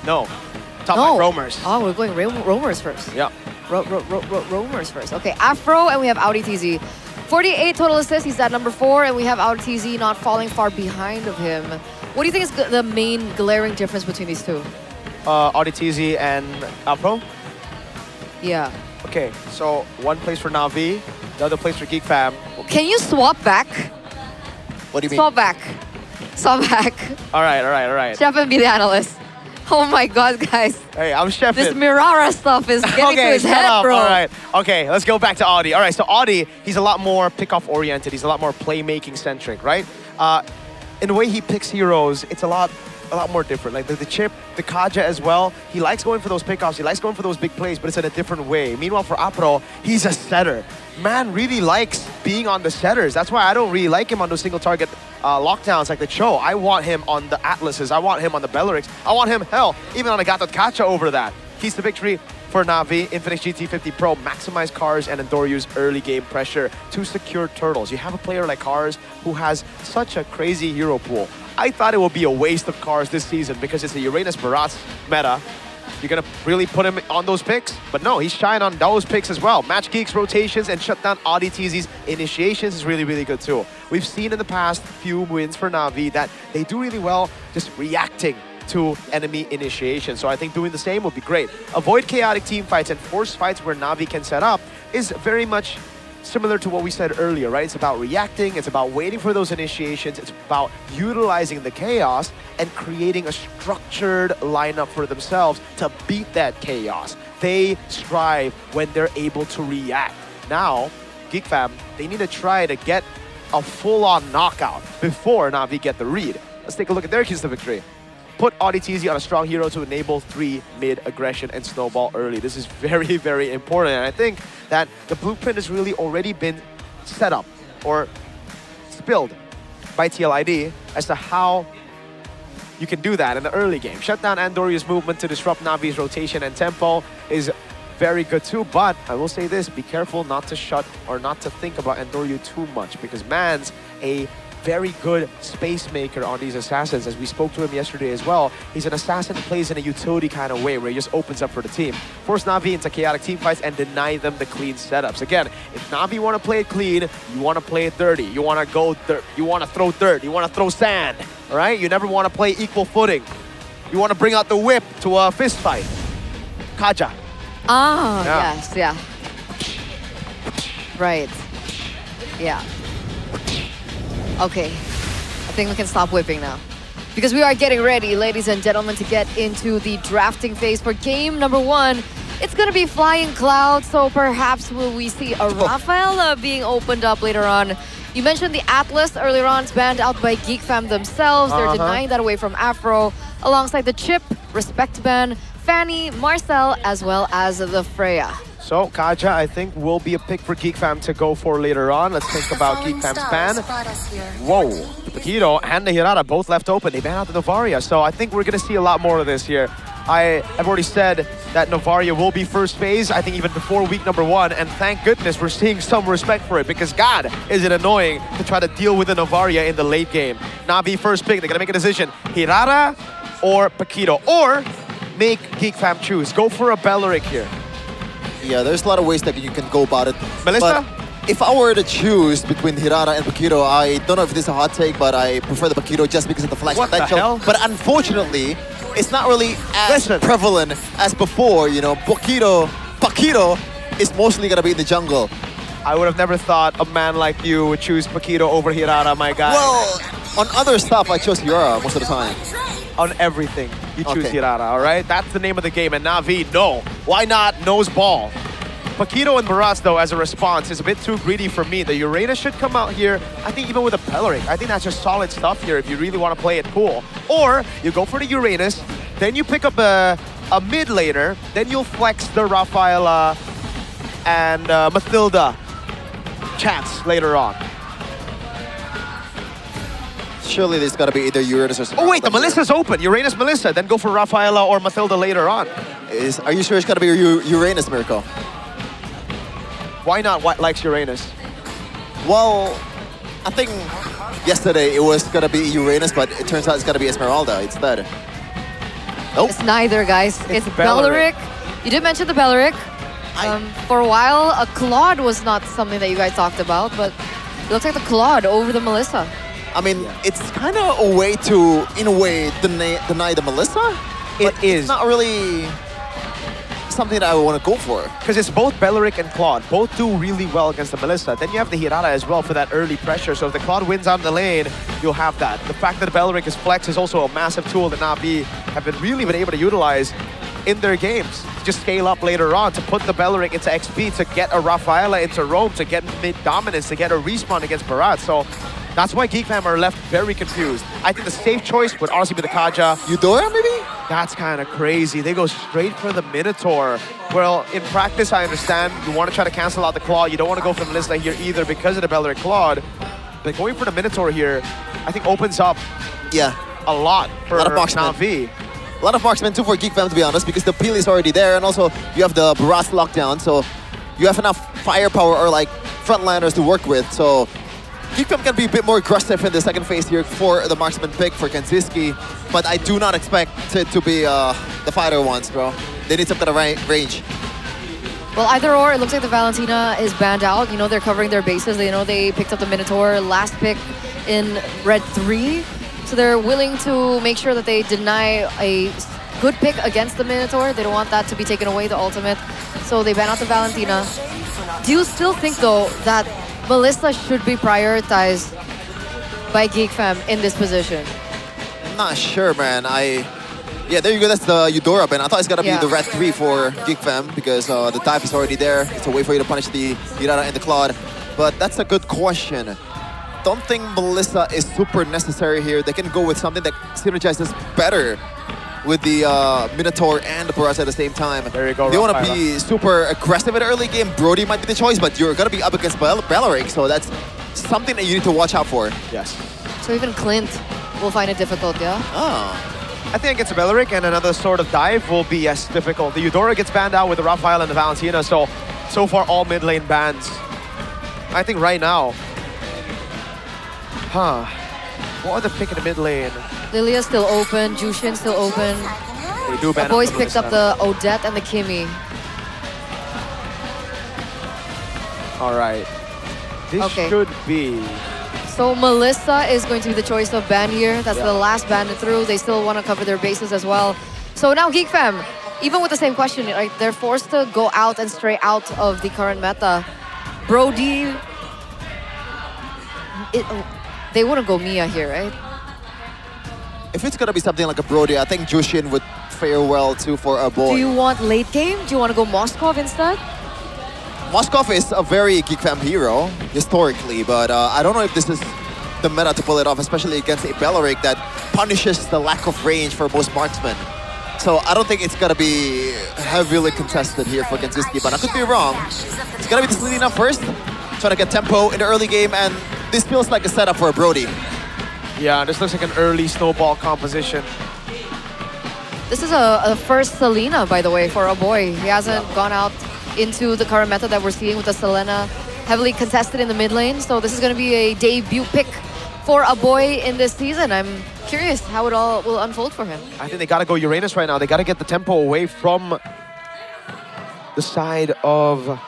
No. Top 5 roamers. Oh, we're going roamers first. Yeah. Roamers first. Okay, Afro, and we have Audi TZ. 48 total assists, he's at number 4, and we have Audi TZ not falling far behind of him. What do you think is the main glaring difference between these two? Audi TZ and Afro? Yeah. Okay, so one place for Na'Vi, the other place for Geek Fam. Can you swap back? What do you mean? Swap back. Swap back. All right. Chef and be the analyst. Oh my God, guys. Hey, I'm Chef. This Mirara stuff is getting to his head, bro. All right. Okay, let's go back to Audi. All right, so Audi, he's a lot more pick-off oriented. He's a lot more playmaking centric, right? in the way he picks heroes, it's a lot more different. Like the Chip, the Kaja as well, he likes going for those pickoffs, he likes going for those big plays, but it's in a different way. Meanwhile, for Apro, he's a setter. Man really likes being on the setters. That's why I don't really like him on those single target lockdowns like the Cho. I want him on the Atlases, I want him on the Bellerics, I want him, hell, even on a Gatot Kacha over that. Keys to victory for Na'Vi, Infinix GT50 Pro, maximize Cars and Endoryu's early game pressure to secure turtles. You have a player like Cars who has such a crazy hero pool. I thought it would be a waste of Cars this season because it's a Uranus Barats meta. You're gonna really put him on those picks? But no, he's shying on those picks as well. Match Geeks rotations and shut down ODTZ's initiations is really, really good too. We've seen in the past few wins for Na'Vi that they do really well just reacting to enemy initiation. So I think doing the same would be great. Avoid chaotic team fights and force fights where Na'Vi can set up is very much similar to what we said earlier, right? It's about reacting, it's about waiting for those initiations, it's about utilizing the chaos and creating a structured lineup for themselves to beat that chaos. They strive when they're able to react. Now, Geek Fam, they need to try to get a full-on knockout before Na'Vi get the read. Let's take a look at their keys to victory. Put ODTZ on a strong hero to enable 3 mid aggression and snowball early. This is very, very important. And I think that the blueprint has really already been set up or spilled by TLID as to how you can do that in the early game. Shut down Andoryu's movement to disrupt Na'Vi's rotation and tempo is very good too, but I will say this, be careful not to shut or not to think about Andoryu too much because man's a very good space maker on these assassins. As we spoke to him yesterday as well, he's an assassin who plays in a utility kind of way where he just opens up for the team. Force Na'Vi into chaotic team fights and deny them the clean setups. Again, if Na'Vi want to play it clean, you want to play it dirty. You want to go dirt. You want to throw dirt. You want to throw sand. All right? You never want to play equal footing. You want to bring out the whip to a fist fight. Kaja. Ah, yes, yeah. Right. Yeah. Okay, I think we can stop whipping now. Because we are getting ready, ladies and gentlemen, to get into the drafting phase for game number 1. It's gonna be Flying Cloud, so perhaps will we see a Rafaela being opened up later on. You mentioned the Atlas earlier on, it's banned out by Geek Fam themselves. They're denying that away from Afro, alongside the Chip, Respect ban, Fanny, Marcel, as well as the Freya. So, Kaja, I think, will be a pick for Geek Fam to go for later on. Let's think about Geek Fam's ban. Whoa, the Paquito and the Hirata both left open. They ban out the Novaria, so I think we're going to see a lot more of this here. I have already said that Novaria will be first phase, I think even before week number 1, and thank goodness we're seeing some respect for it, because God, is it annoying to try to deal with the Novaria in the late game. Na'Vi first pick, they're going to make a decision. Hirata or Paquito, or make Geek Fam choose. Go for a Belleric here. Yeah, there's a lot of ways that you can go about it. Melissa? But if I were to choose between Hirata and Paquito, I don't know if this is a hot take, but I prefer the Paquito just because of the flash potential. Hell? But unfortunately, it's not really as prevalent as before. You know, Paquito is mostly gonna be in the jungle. I would have never thought a man like you would choose Paquito over Hirata, my guy. Well, on other stuff, I chose Hirata most of the time. On everything, you choose Hirata, all right? That's the name of the game, and Na'Vi, no. Why not nose ball? Paquito and Barats, though, as a response, is a bit too greedy for me. The Uranus should come out here, I think even with a Belleric. I think that's just solid stuff here if you really want to play it cool. Or you go for the Uranus, then you pick up a mid laner, then you'll flex the Rafaela and Mathilda chance later on. Surely there's got to be either Uranus or something. Oh wait, the Melissa's open. Uranus, Melissa. Then go for Rafaela or Mathilda later on. Are you sure it's got to be Uranus, Mirko? Why not? What likes Uranus? Well, I think yesterday it was going to be Uranus, but it turns out it's going to be Esmeralda instead. Nope. It's neither, guys. It's Belleric. You did mention the Belleric. For a while, a Claude was not something that you guys talked about, but it looks like the Claude over the Melissa. I mean, it's kind of a way to, in a way, deny the Melissa. It's not really something that I want to go for. Because it's both Belleric and Claude. Both do really well against the Melissa. Then you have the Hirata as well for that early pressure. So if the Claude wins on the lane, you'll have that. The fact that the Belleric is flex is also a massive tool that Na'Vi have really been able to utilize in their games. Just scale up later on to put the Belleric into XP, to get a Rafaela into roam, to get mid dominance, to get a respawn against Barat. So That's why Geek Fam are left very confused. I think the safe choice would honestly be the Kaja. Eudora, maybe? That's kind of crazy. They go straight for the Minotaur. Well, in practice, I understand you want to try to cancel out the Claw. You don't want to go for the Melissa here either because of the Belleric Claude. But going for the Minotaur here, I think opens up a lot for Na'Vi. A lot of marksmen too for Geek Fam, to be honest, because the peel is already there, and also you have the Barrage lockdown, so you have enough firepower or like frontliners to work with. So Geek Fam can be a bit more aggressive in the second phase here for the marksman pick for Kenziski, but I do not expect it to be the fighter ones, bro. They need some kind of range. Well, either or, it looks like the Valentina is banned out. You know, they're covering their bases. They know they picked up the Minotaur last pick in Red 3. So they're willing to make sure that they deny a good pick against the Minotaur. They don't want that to be taken away, the ultimate. So they ban out the Valentina. Do you still think, though, that Melissa should be prioritized by Geek Fam in this position? I'm not sure, man. Yeah, there you go. That's the Eudora ban. I thought it's gonna be the Red 3 for Geek Fam because the dive is already there. It's a way for you to punish the Irara and the Claude. But that's a good question. Don't think Melissa is super necessary here. They can go with something that synergizes better with the Minotaur and the Barrage at the same time. There you go. They want to be super aggressive in the early game. Brody might be the choice, but you're gonna be up against Belleric, so that's something that you need to watch out for. Yes. So even Clint will find it difficult, yeah? Oh. I think against Belleric and another sort of dive will be as difficult. The Eudora gets banned out with the Raphael and the Valentina, so far all mid lane bans. I think right now, what are the pick in the mid lane? Lilia's still open, Jushin still open. They do ban the boys picked up the Odette and the Kimmy. All right. This should be... So Melissa is going to be the choice of ban here. That's the last ban through. They still want to cover their bases as well. So now Geek Fam, even with the same question, right, they're forced to go out and stray out of the current meta. Brody, they wouldn't go Mia here, right? If it's gonna be something like a Brody, I think Jushin would fare well too for a boy. Do you want late game? Do you want to go Moskov instead? Moskov is a very Geek Fam hero, historically, but I don't know if this is the meta to pull it off, especially against a Belleric that punishes the lack of range for most marksmen. So I don't think it's gonna be heavily contested here for Kenziski, but I could be wrong. It's gonna be the Selena first, trying to get tempo in the early game, and this feels like a setup for a Brody. Yeah, this looks like an early snowball composition. This is a first Selena, by the way, for a boy. He hasn't gone out into the current meta that we're seeing with the Selena heavily contested in the mid lane. So this is going to be a debut pick for a boy in this season. I'm curious how it all will unfold for him. I think they got to go Uranus right now. They got to get the tempo away from the side of...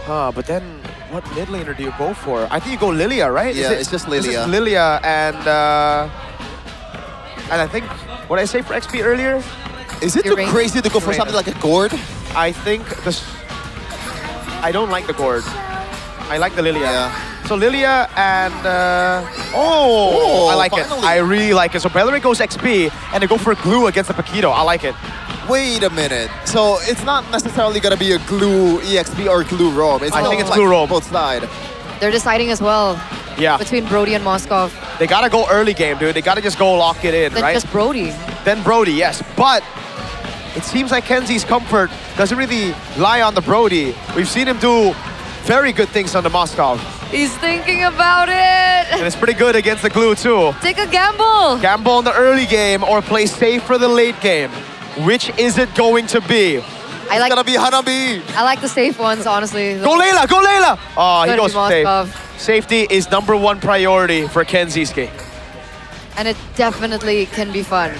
but then what mid laner do you go for? I think you go Lilia, right? Yeah, it's just Lilia. This is Lilia and I think, what did I say for XP earlier? Is it too crazy to go for something like a Gourd? I think this... I don't like the Gourd. I like the Lilia. Yeah. So Lilia and... I like finally. it. I really like it. So Belleric goes XP and they go for glue against the Paquito. I like it. Wait a minute. So it's not necessarily gonna be a glue EXP or glue roam. I think it's glue roam. Both side. They're deciding as well. Yeah. Between Brody and Moskov. They gotta go early game, dude. They gotta just go lock it in, Then right? just Brody. Then Brody, yes. But it seems like Kenzi's comfort doesn't really lie on the Brody. We've seen him do very good things on the Moskov. He's thinking about it. And it's pretty good against the glue too. Take a gamble. Gamble in the early game or play safe for the late game. Which is it going to be? It's gonna be Hanabi. I like the safe ones, honestly. Go Layla, go Layla! Oh, he Could goes be safe. Moskov. Safety is #1 priority for Kenziski. And it definitely can be fun.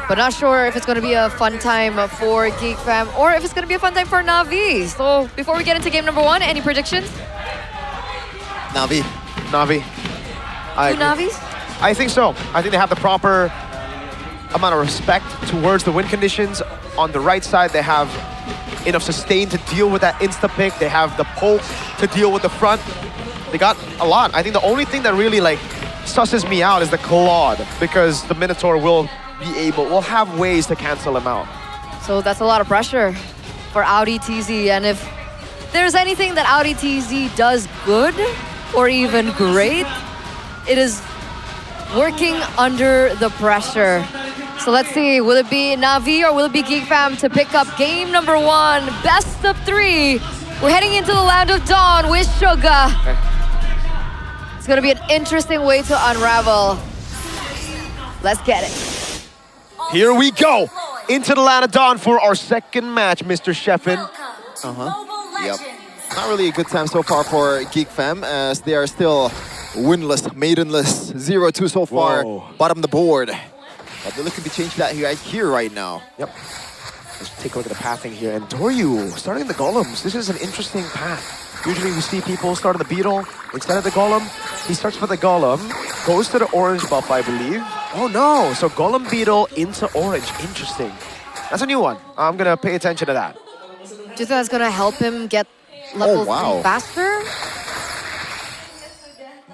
But not sure if it's going to be a fun time for Geek Fam or if it's going to be a fun time for Na'Vi. So before we get into game #1, any predictions? Na'Vi. Na'Vi. Two Na'Vis? I think so. I think they have the proper amount of respect towards the win conditions. On the right side, they have enough sustain to deal with that insta-pick. They have the poke to deal with the front. They got a lot. I think the only thing that really like susses me out is the Claude, because the Minotaur will have ways to cancel him out. So that's a lot of pressure for Audi TZ. And if there's anything that Audi TZ does good, or even great. It is working under the pressure. So let's see, will it be Na'Vi or will it be Geek Fam to pick up game number 1, best of 3. We're heading into the land of dawn with Suga. It's gonna be an interesting way to unravel. Let's get it. Here we go. Into the land of dawn for our second match, Mr. Sheffin. Yep. Not really a good time so far for Geek Fam, as they are still winless, maidenless, 0-2 so far, bottom of the board. But they're looking to change that here right now. Yep. Let's take a look at the pathing here. And Doryu starting the golems. This is an interesting path. Usually we see people start on the beetle instead of the golem. He starts with the golem, goes to the orange buff, I believe. Oh no, so golem beetle into orange. Interesting. That's a new one. I'm gonna pay attention to that. Do you think that's gonna help him get level 3 faster?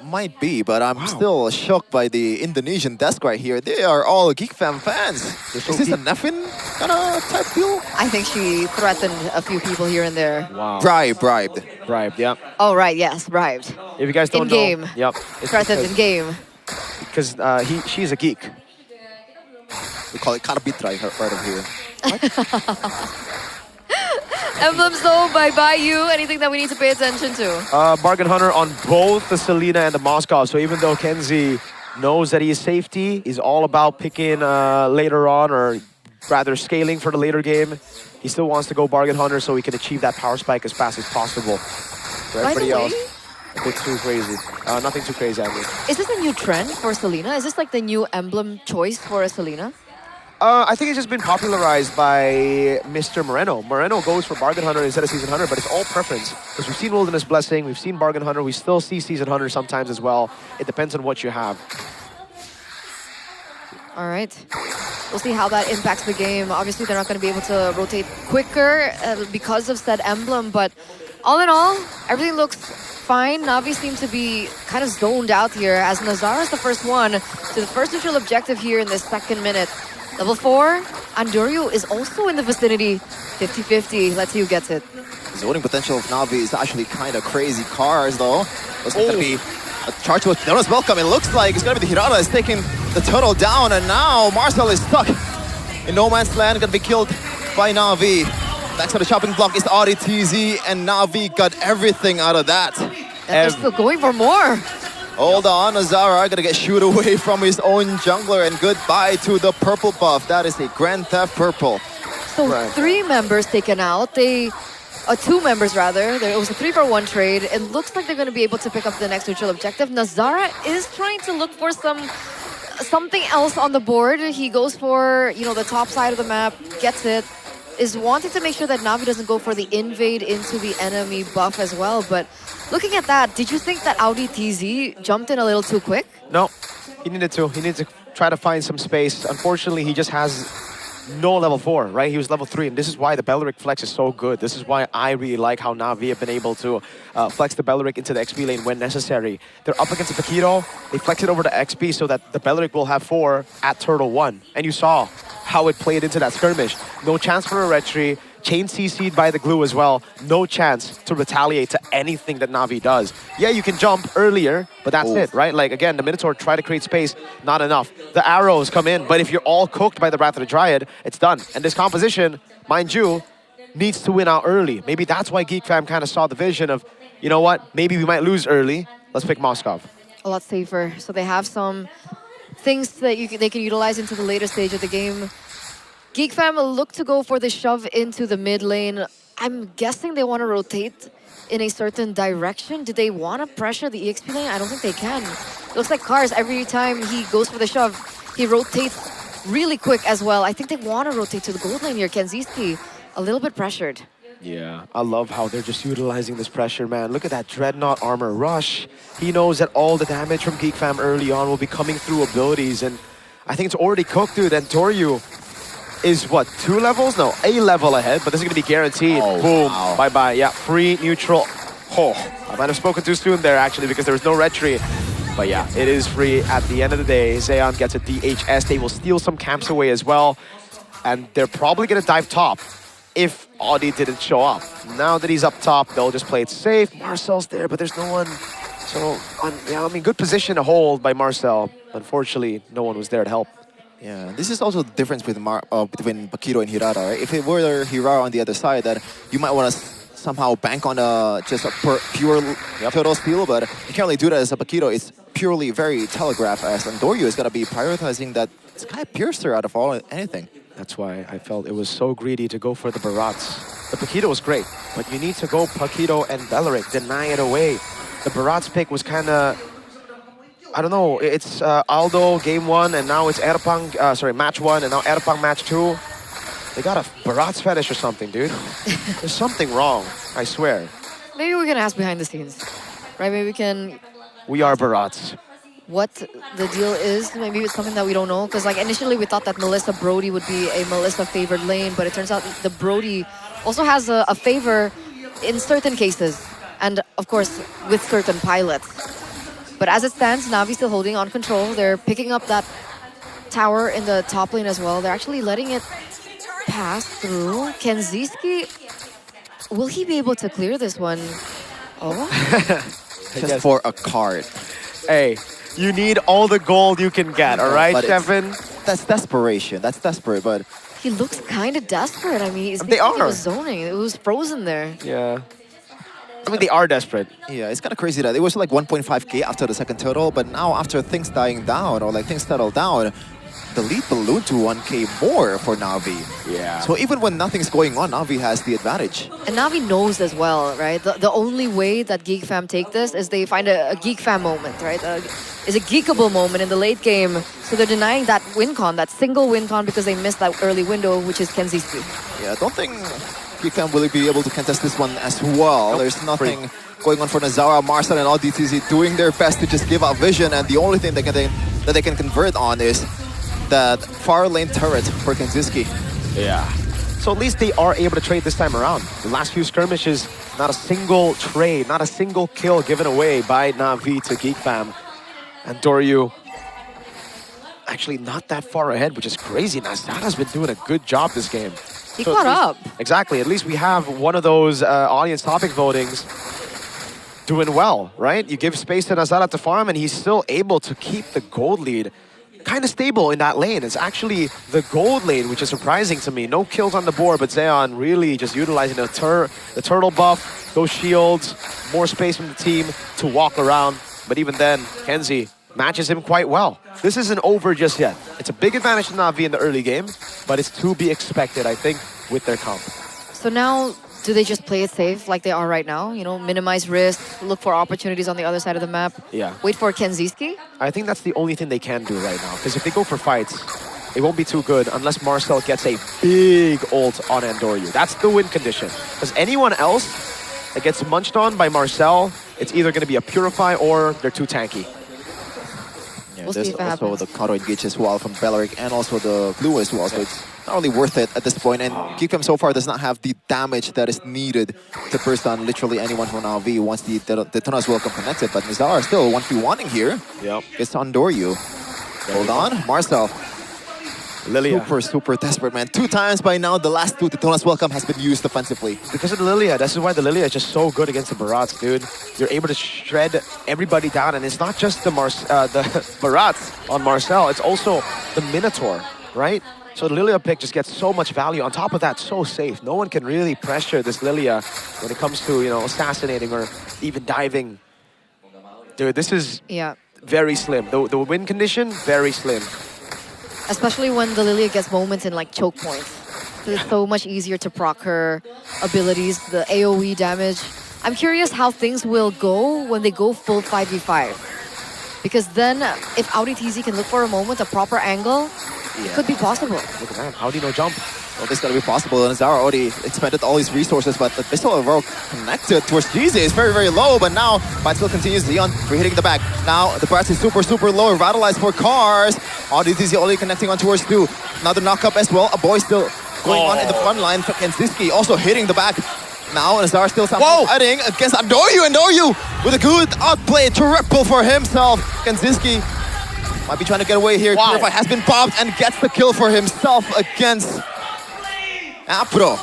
Might be, but I'm still shocked by the Indonesian desk right here. They are all Geek Fam fans. Is this a Neffin kind of type deal? I think she threatened a few people here and there. Wow. Bribed. Yeah. Oh, right, yes, bribed. If you guys don't in-game. know. Yep. Threatened in game. Because she's a geek. We call it Karabitra right over here. Emblems though, bye-bye you. Anything that we need to pay attention to? Bargain Hunter on both the Selena and the Moskov. So even though Kenzie knows that he is safety, he's all about picking later on, or rather scaling for the later game. He still wants to go Bargain Hunter so he can achieve that power spike as fast as possible. For everybody else, a bit too crazy. Nothing too crazy, I mean. Is this a new trend for Selena? Is this like the new emblem choice for a Selena? I think it's just been popularized by Mr. Moreno. Moreno goes for Bargain Hunter instead of Season Hunter, but it's all preference. Because we've seen Wilderness Blessing, we've seen Bargain Hunter, we still see Season Hunter sometimes as well. It depends on what you have. All right. We'll see how that impacts the game. Obviously, they're not going to be able to rotate quicker because of said emblem, but all in all, everything looks fine. Na'Vi seems to be kind of zoned out here, as Nazara is the first one to the first neutral objective here in this second minute. Level 4, Andoryu is also in the vicinity. 50-50, let's see who gets it. Zoning potential of Na'Vi is actually kind of crazy. Cars, though. Looks like going to be a charge with Nona's welcome. It looks like it's going to be the Hirata is taking the turtle down, and now Marcel is stuck in no man's land, going to be killed by Na'Vi. Next to the chopping block is Audi TZ, and Na'Vi got everything out of that. They're still going for more. Hold on, Nazara gonna get shooed away from his own jungler, and goodbye to the purple buff. That is a Grand Theft Purple. So 3 members taken out. 2 members rather. It was a 3-for-1 trade. It looks like they're going to be able to pick up the next neutral objective. Nazara is trying to look for something else on the board. He goes for, the top side of the map, gets it. Is wanting to make sure that Na'Vi doesn't go for the invade into the enemy buff as well. But looking at that, did you think that Audi TZ jumped in a little too quick? No, he needed to. He needed to try to find some space. Unfortunately, he just has no level 4, right? He was level 3, and this is why the Belleric flex is so good. This is why I really like how Na'Vi have been able to flex the Belleric into the XP lane when necessary. They're up against the Paquito. They flex it over to XP so that the Belleric will have 4 at Turtle 1. And you saw how it played into that skirmish. No chance for a retry. Chain CC'd by the glue as well. No chance to retaliate to anything that Na'Vi does. Yeah, you can jump earlier, but that's it, right? Like, again, the Minotaur try to create space, not enough. The arrows come in, but if you're all cooked by the Wrath of the Dryad, it's done. And this composition, mind you, needs to win out early. Maybe that's why Geek Fam kind of saw the vision of, you know what, maybe we might lose early. Let's pick Moskov. A lot safer. So they have some things that they can utilize into the later stage of the game. Geek Fam look to go for the shove into the mid lane. I'm guessing they want to rotate in a certain direction. Do they want to pressure the EXP lane? I don't think they can. Looks like Cars, every time he goes for the shove, he rotates really quick as well. I think they want to rotate to the gold lane here. Kenziski, a little bit pressured. Yeah, I love how they're just utilizing this pressure, man. Look at that Dreadnought armor rush. He knows that all the damage from Geek Fam early on will be coming through abilities, and I think it's already cooked, dude. And Doryu is what, 2 levels? No, a level ahead, but this is going to be guaranteed. Boom, bye-bye. Yeah, free neutral. Oh, I might have spoken too soon there, actually, because there was no retry. But yeah, it is free at the end of the day. Zeon gets a DHS. They will steal some camps away as well, and they're probably going to dive top if Audi didn't show up. Now that he's up top, they'll just play it safe. Marcel's there, but there's no one So, yeah, I mean, good position to hold by Marcel. Unfortunately, no one was there to help. Yeah, this is also the difference with between Paquito and Hirata, right? If it were Hirata on the other side, then you might want to somehow bank on just a pure total steal, but you can't really do that as a Paquito. It's purely very telegraph, as Andoryu is going to be prioritizing that Sky Piercer out of anything. That's why I felt it was so greedy to go for the Barats. The Paquito was great, but you need to go Paquito and Beleric, deny it away. The Barats pick was kind of, I don't know, it's Aldo game 1 and now it's Erpang, match 1 and now Erpang match 2. They got a Barats fetish or something, dude. There's something wrong, I swear. Maybe we can ask behind the scenes, right? Maybe we can... We are Barats. What the deal is. Maybe it's something that we don't know. Because like initially we thought that Melissa Brody would be a Melissa favored lane, but it turns out the Brody also has a favor in certain cases. And of course, with certain pilots. But as it stands, Navi still holding on control. They're picking up that tower in the top lane as well. They're actually letting it pass through. Kenziski, will he be able to clear this one? Oh. Just for a card. Hey. You need all the gold you can get, all right, Stefan? That's desperation. That's desperate, but... He looks kind of desperate. I mean, they are. He was zoning. It was frozen there. Yeah. I mean, they are desperate. Yeah, it's kind of crazy that it was like 1.5k after the second turtle, but now after things dying down, or like things settle down, the lead ballooned to 1k more for Navi. Yeah. So even when nothing's going on, Navi has the advantage. And Navi knows as well, right? The only way that Geek Fam take this is they find a Geek Fam moment, right? Is a geekable moment in the late game. So they're denying that win con, that single win con, because they missed that early window, which is Kenziski. Yeah, I don't think Geek Fam will be able to contest this one as well. Nope. There's nothing going on for Nazara, Marcel, and all DTZ doing their best to just give out vision, and the only thing that they can convert on is that far lane turret for Kenziski. Yeah. So at least they are able to trade this time around. The last few skirmishes, not a single trade, not a single kill given away by Navi to Geek Fam. And Doryu, actually not that far ahead, which is crazy. Nazara's been doing a good job this game. He caught up. Exactly. At least we have one of those audience topic votings doing well, right? You give space to Nazara to farm, and he's still able to keep the gold lead kind of stable in that lane. It's actually the gold lane, which is surprising to me. No kills on the board, but Zeon really just utilizing the turtle buff, those shields, more space from the team to walk around. But even then, Kenzie matches him quite well. This isn't over just yet. It's a big advantage to Navi in the early game, but it's to be expected, I think, with their comp. So now, do they just play it safe like they are right now? You know, minimize risk, look for opportunities on the other side of the map. Yeah. Wait for Kenziski? I think that's the only thing they can do right now. Because if they go for fights, it won't be too good unless Marcel gets a big ult on Andoryu. That's the win condition. Because anyone else that gets munched on by Marcel, it's either going to be a Purify or they're too tanky. Yeah, there's also the counter engage as well from Beleric and also the blue as well. So it's not really worth it at this point. And Geek Fam so far does not have the damage that is needed to burst on literally anyone from Navi once the Tunas Welcome connected. But Nizar still 1v1ing here. Yep. It's on Doryu. Hold on, Marcel. Lilia. Super desperate, man. 2 times by now, the last 2 Tunas Welcome has been used defensively. Because of the Lilia. This is why the Lilia is just so good against the Barats, dude. You're able to shred everybody down. And it's not just the Barats on Marcel. It's also the Minotaur, right? So the Lilia pick just gets so much value. On top of that, so safe. No one can really pressure this Lilia when it comes to, you know, assassinating or even diving. Dude, this is very slim. The win condition, very slim. Especially when the Lilia gets moments in like choke points. It's so much easier to proc her abilities, the AoE damage. I'm curious how things will go when they go full 5v5. Because then, if AudiTZ can look for a moment, a proper angle, it could be possible. Look at that. Audi no jump. Well, this is going to be possible. And Zara already expended all his resources, but the pistol overall connected towards GZ is very, very low. But now, fight still continues. Leon hitting the back. Now, the Brats is super low. Revitalized for cars. AudiTZ only connecting on towards 2. Another knock-up as well. A boy still going on in the front line. Kenziski also hitting the back. Now, Nazar still somehow fighting against Andoryu. Andoryu with a good outplay. Triple for himself. Kenziski might be trying to get away here. Purify has been popped and gets the kill for himself against Apro.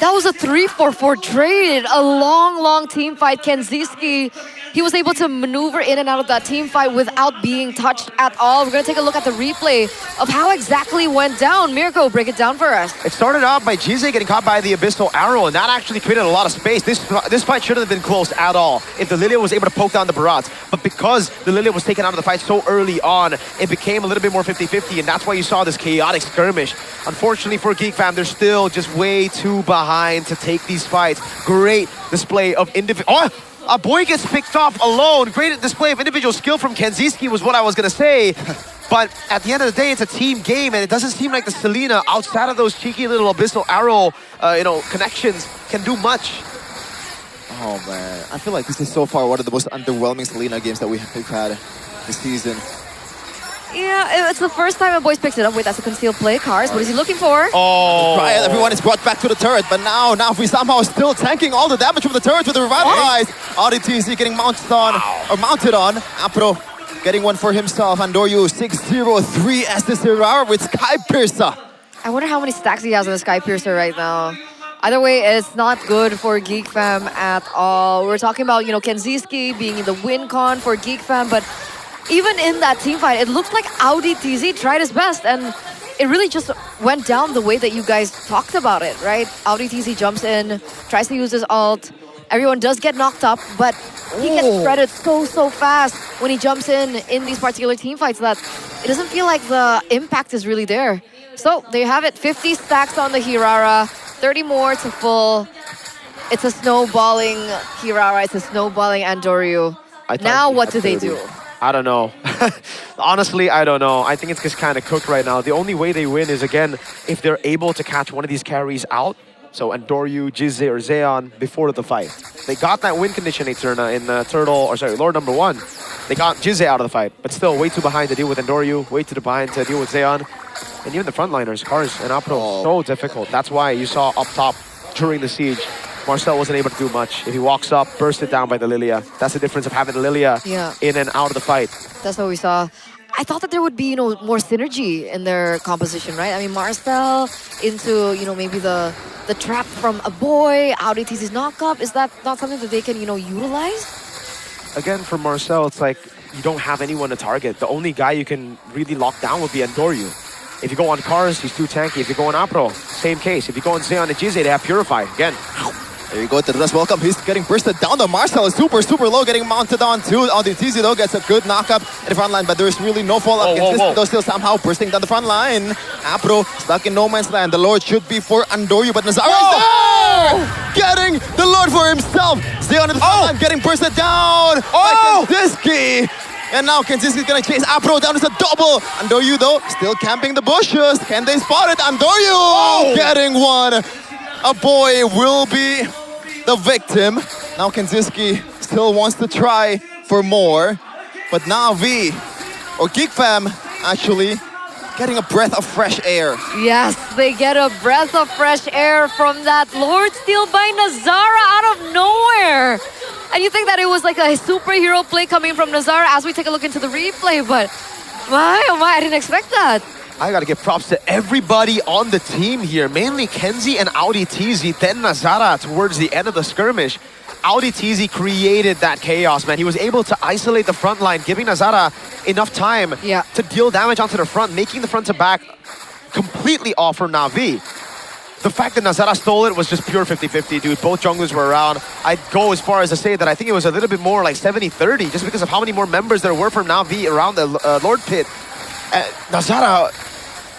That was a 3-4-4 trade. A long team fight. Kenziski, he was able to maneuver in and out of that team fight without being touched at all. We're going to take a look at the replay of how exactly went down. Mirko, break it down for us. It started out by Jize getting caught by the Abyssal Arrow, and that actually created a lot of space. This fight shouldn't have been close at all if the Lilia was able to poke down the Barats. But because the Lilia was taken out of the fight so early on, it became a little bit more 50-50, and that's why you saw this chaotic skirmish. Unfortunately for Geek Fam, they're still just way too behind to take these fights. Great display of individual... Oh! A boy gets picked off alone. Great display of individual skill from Kenziski was what I was going to say. But at the end of the day, it's a team game, and it doesn't seem like the Selena, outside of those cheeky little Abyssal Arrow, connections, can do much. Oh, man. I feel like this is so far one of the most underwhelming Selena games that we've had this season. Yeah, it's the first time a boy's picked it up with as a concealed play. Cars, what is he looking for? Oh! Right, everyone is brought back to the turret, but now we somehow still tanking all the damage from the turret with the revitalize. RDTZ getting mounted on. Apro getting one for himself. Andoryu 603 as the Zerara with Sky Piercer. I wonder how many stacks he has on the Sky Piercer right now. Either way, it's not good for Geek Fam at all. We're talking about, Kenziski being in the win con for Geek Fam, but even in that team fight, it looks like Audi TZ tried his best, and it really just went down the way that you guys talked about it, right? Audi TZ jumps in, tries to use his ult. Everyone does get knocked up, but he gets shredded so fast when he jumps in these particular team fights that it doesn't feel like the impact is really there. So there you have it, 50 stacks on the Hirara, 30 more to full. It's a snowballing Hirara, it's a snowballing Andoryu. Now what do they do? I don't know. Honestly, I don't know. I think it's just kind of cooked right now. The only way they win is, again, if they're able to catch one of these carries out. So Andoryu, Jize, or Zeon before the fight. They got that win condition, Eterna, in Lord number 1. They got Jize out of the fight, but still way too behind to deal with Andoryu, way too behind to deal with Zeon. And even the frontliners, Cars and Apro, so difficult. That's why you saw up top during the siege, Marcel wasn't able to do much. If he walks up, bursted down by the Lilia. That's the difference of having the Lilia in and out of the fight. That's what we saw. I thought that there would be, more synergy in their composition, right? I mean, Marcel into, maybe the trap from a boy, Audi TZ's knock-up. Is that not something that they can, utilize? Again, for Marcel, it's like you don't have anyone to target. The only guy you can really lock down would be Andoryu. If you go on Cars, he's too tanky. If you go on Apro, same case. If you go on Zeon and Jize, they have Purify. Again, there you go, Terras, welcome. He's getting bursted down. The Marcel is super low, getting mounted on too. TZ though gets a good knock-up in the front line, but there's really no follow-up. Though still somehow bursting down the front line. Apro stuck in no man's land. The Lord should be for Andoryu, but Nazara is there! Getting the Lord for himself. Zeon in the front line, getting bursted down by Kenziski. And now Kenziski's gonna chase Apro down. It's a double. Andoryu though, still camping the bushes. Can they spot it? Andoryu getting one. A boy will be the victim. Now Kenziski still wants to try for more. But now Geek Fam actually getting a breath of fresh air. Yes, they get a breath of fresh air from that Lord Steal by Nazara out of nowhere. And you think that it was like a superhero play coming from Nazara as we take a look into the replay, but oh my, I didn't expect that. I gotta give props to everybody on the team here, mainly Kenzie and Audi TZ, then Nazara towards the end of the skirmish. Audi TZ created that chaos, man. He was able to isolate the front line, giving Nazara enough time to deal damage onto the front, making the front to back completely off from Na'Vi. The fact that Nazara stole it was just pure 50-50, dude. Both junglers were around. I'd go as far as to say that I think it was a little bit more like 70-30, just because of how many more members there were from Na'Vi around the Lord Pit. Nazara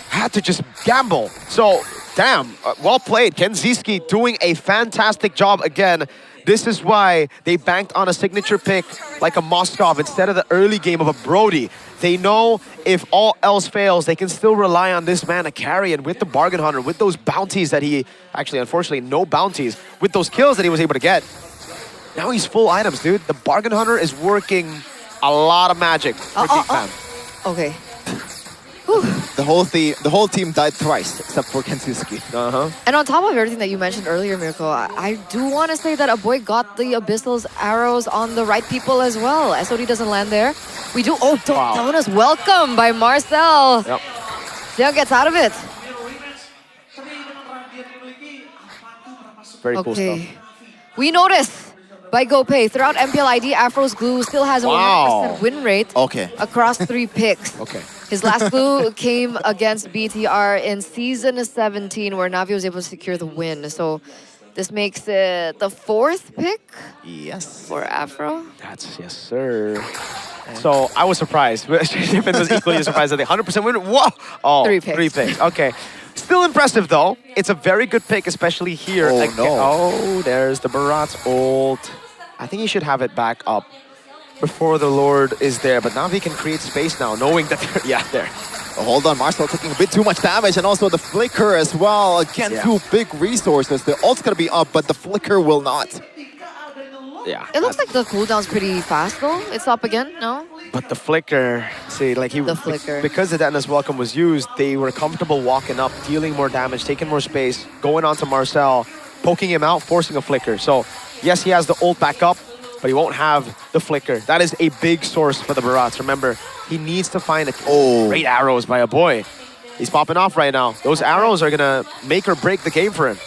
had to just gamble. So, damn, well played. Kenziski doing a fantastic job again. This is why they banked on a signature pick like a Moskov instead of the early game of a Brody. They know if all else fails, they can still rely on this man to carry. And with the Bargain Hunter, with those bounties that he... Actually, unfortunately, no bounties. With those kills that he was able to get. Now he's full items, dude. The Bargain Hunter is working a lot of magic for Geek Fam. Okay. The whole team died thrice, except for Kenziski. And on top of everything that you mentioned earlier, Mirko, I do want to say that a boy got the Abyssal's arrows on the right people as well. SOD doesn't land there. We do. Oh, bonus welcome by Marcel. Yep. Zeon gets out of it. Very cool stuff. We notice by GoPay, throughout MPL ID, Afro's glue still has a 100% win rate across 3 picks. Okay. His last glue came against BTR in Season 17, where Navi was able to secure the win. So this makes it the 4th pick for Afro. Yes, sir. So I was surprised. Shippen was equally surprised at the 100% win. Whoa! Oh, 3 picks. 3 picks. Okay. Still impressive though. It's a very good pick, especially here. Oh, again. no. Oh, there's the Barat's ult. I think he should have it back up before the Lord is there. But Navi can create space now, knowing that they're, yeah, there. Oh, hold on, Marcel taking a bit too much damage, and also the flicker as well. Again, 2 big resources. The ult's gonna be up, but the flicker will not. Yeah. It looks like the cooldown's pretty fast though. It's up again, no? But the flicker, see, like The flicker. because the Detonus Welcome was used, they were comfortable walking up, dealing more damage, taking more space, going on to Marcel, poking him out, forcing a flicker. So, yes, he has the ult back up, but he won't have the flicker. That is a big source for the Barats. Remember, he needs to find great arrows by a boy. He's popping off right now. Those arrows are gonna make or break the game for him.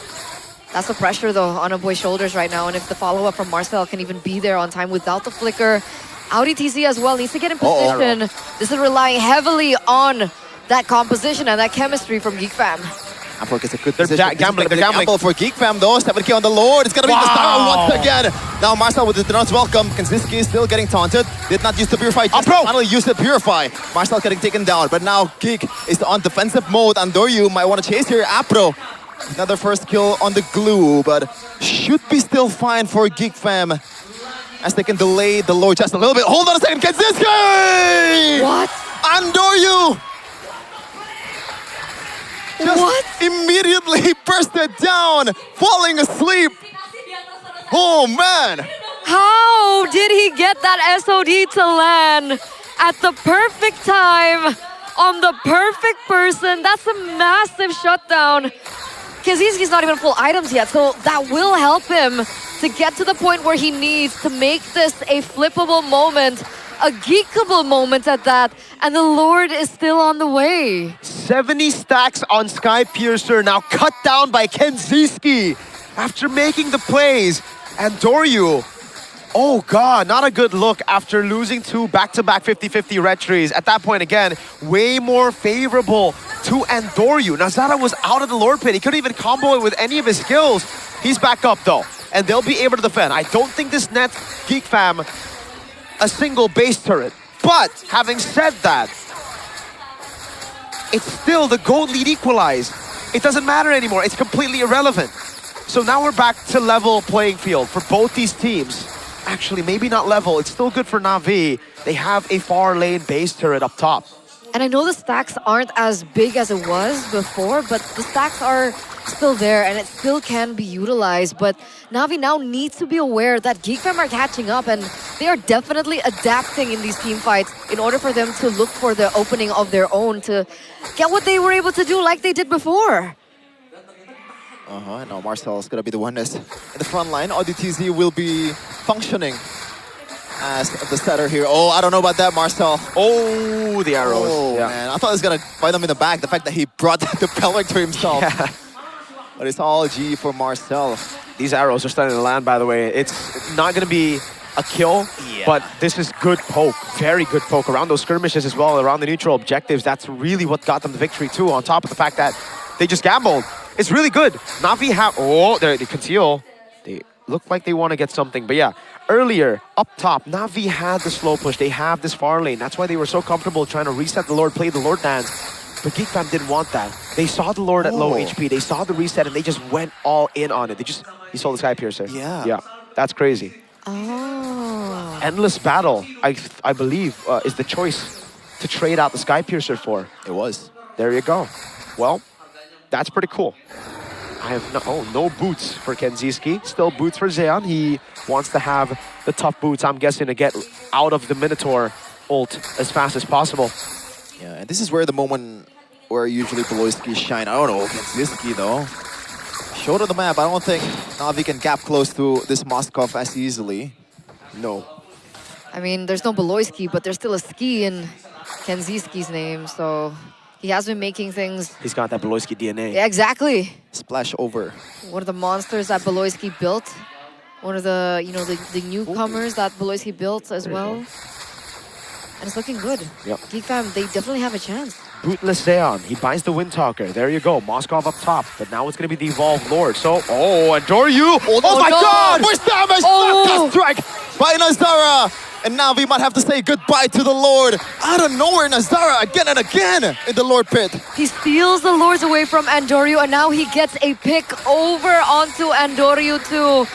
That's the pressure though on a boy's shoulders right now, and if the follow-up from Marcel can even be there on time without the flicker, Audi TC as well needs to get in position. This is relying heavily on that composition and that chemistry from Geek Fam. Afro gets a good They're position. gambling, they're gambling. Gamble for Geek Fam though. 7K on the Lord. It's gonna be the star once again. Now Marcel with the Detonus Welcome. Kanziski is still getting taunted. Did not use the Purify. Just finally used the Purify. Marcel getting taken down. But now Geek is on defensive mode. Andoryu might want to chase here. Apro. Another first kill on the glue, but should be still fine for Geek Fam as they can delay the Lord just a little bit. Hold on a second, Kanziski! What? Andoryu! Just immediately bursted down, falling asleep. Oh man! How did he get that SOD to land at the perfect time on the perfect person? That's a massive shutdown. Kaziski's not even full items yet, so that will help him to get to the point where he needs to make this a flippable moment, a geekable moment at that, and the Lord is still on the way. 70 stacks on Sky Piercer, now cut down by Kanziski after making the plays. And Doryu, oh god, not a good look after losing 2 back-to-back 50-50 retries. At that point, again, way more favorable to Andoryu. Nazara was out of the Lord Pit. He couldn't even combo it with any of his skills. He's back up though, and they'll be able to defend. I don't think this nets Geek Fam a single base turret. But having said that, it's still the gold lead equalized. It doesn't matter anymore. It's completely irrelevant. So now we're back to level playing field for both these teams. Actually, maybe not level. It's still good for Na'Vi. They have a far lane base turret up top. And I know the stacks aren't as big as it was before, but the stacks are still there and it still can be utilized. But Na'Vi now needs to be aware that Geek Fam are catching up and they are definitely adapting in these team fights in order for them to look for the opening of their own to get what they were able to do like they did before. Now Marcel is gonna be the one that's in the front line. ODTZ will be functioning as the setter here. Oh, I don't know about that, Marcel. Oh, the arrows. Oh, man. I thought it was going to fight him in the back. The fact that he brought the pellet to himself. Yeah. But it's all G for Marcel. These arrows are starting to land, by the way. It's not going to be a kill, but this is good poke. Very good poke around those skirmishes as well, around the neutral objectives. That's really what got them the victory, too, on top of the fact that they just gambled. It's really good. Na'Vi have... Oh, they conceal. They look like they want to get something, but yeah. Earlier, up top, Na'Vi had the slow push. They have this far lane. That's why they were so comfortable trying to reset the Lord, play the Lord dance. But Geek Fam didn't want that. They saw the Lord at low HP. They saw the reset, and they just went all in on it. He saw the Sky Piercer. Yeah. Yeah, that's crazy. Oh. Endless Battle, I believe, is the choice to trade out the Sky Piercer for. It was. There you go. Well, that's pretty cool. I have no boots for Kanziski. Still boots for Zeon. He wants to have the tough boots, I'm guessing, to get out of the Minotaur ult as fast as possible. Yeah, and this is where the moment where usually Beloyski shine. I don't know, Kanziski though. Showed on the map, I don't think Na'Vi can gap close to this Moskov as easily. No. I mean, there's no Beloyski, but there's still a ski in Kanziski's name, so He has been making things. He's got that Beloyski DNA. Yeah, exactly. Splash over. One of the monsters that Beloyski built. One of the, you know, the newcomers that Beloyski built as well. And it's looking good. Yep. Geek Fam, they definitely have a chance. Bootless Zeon, he binds the Windtalker. There you go, Moskov up top. But now it's going to be the Evolved Lord. So, and Doryu! Oh my no. God! First damage! Oh. Strike by Nazara! And now we might have to say goodbye to the Lord. Out of nowhere, Nazara again and again in the Lord pit. He steals the Lords away from Andoryu, and now he gets a pick over onto Andoryu too.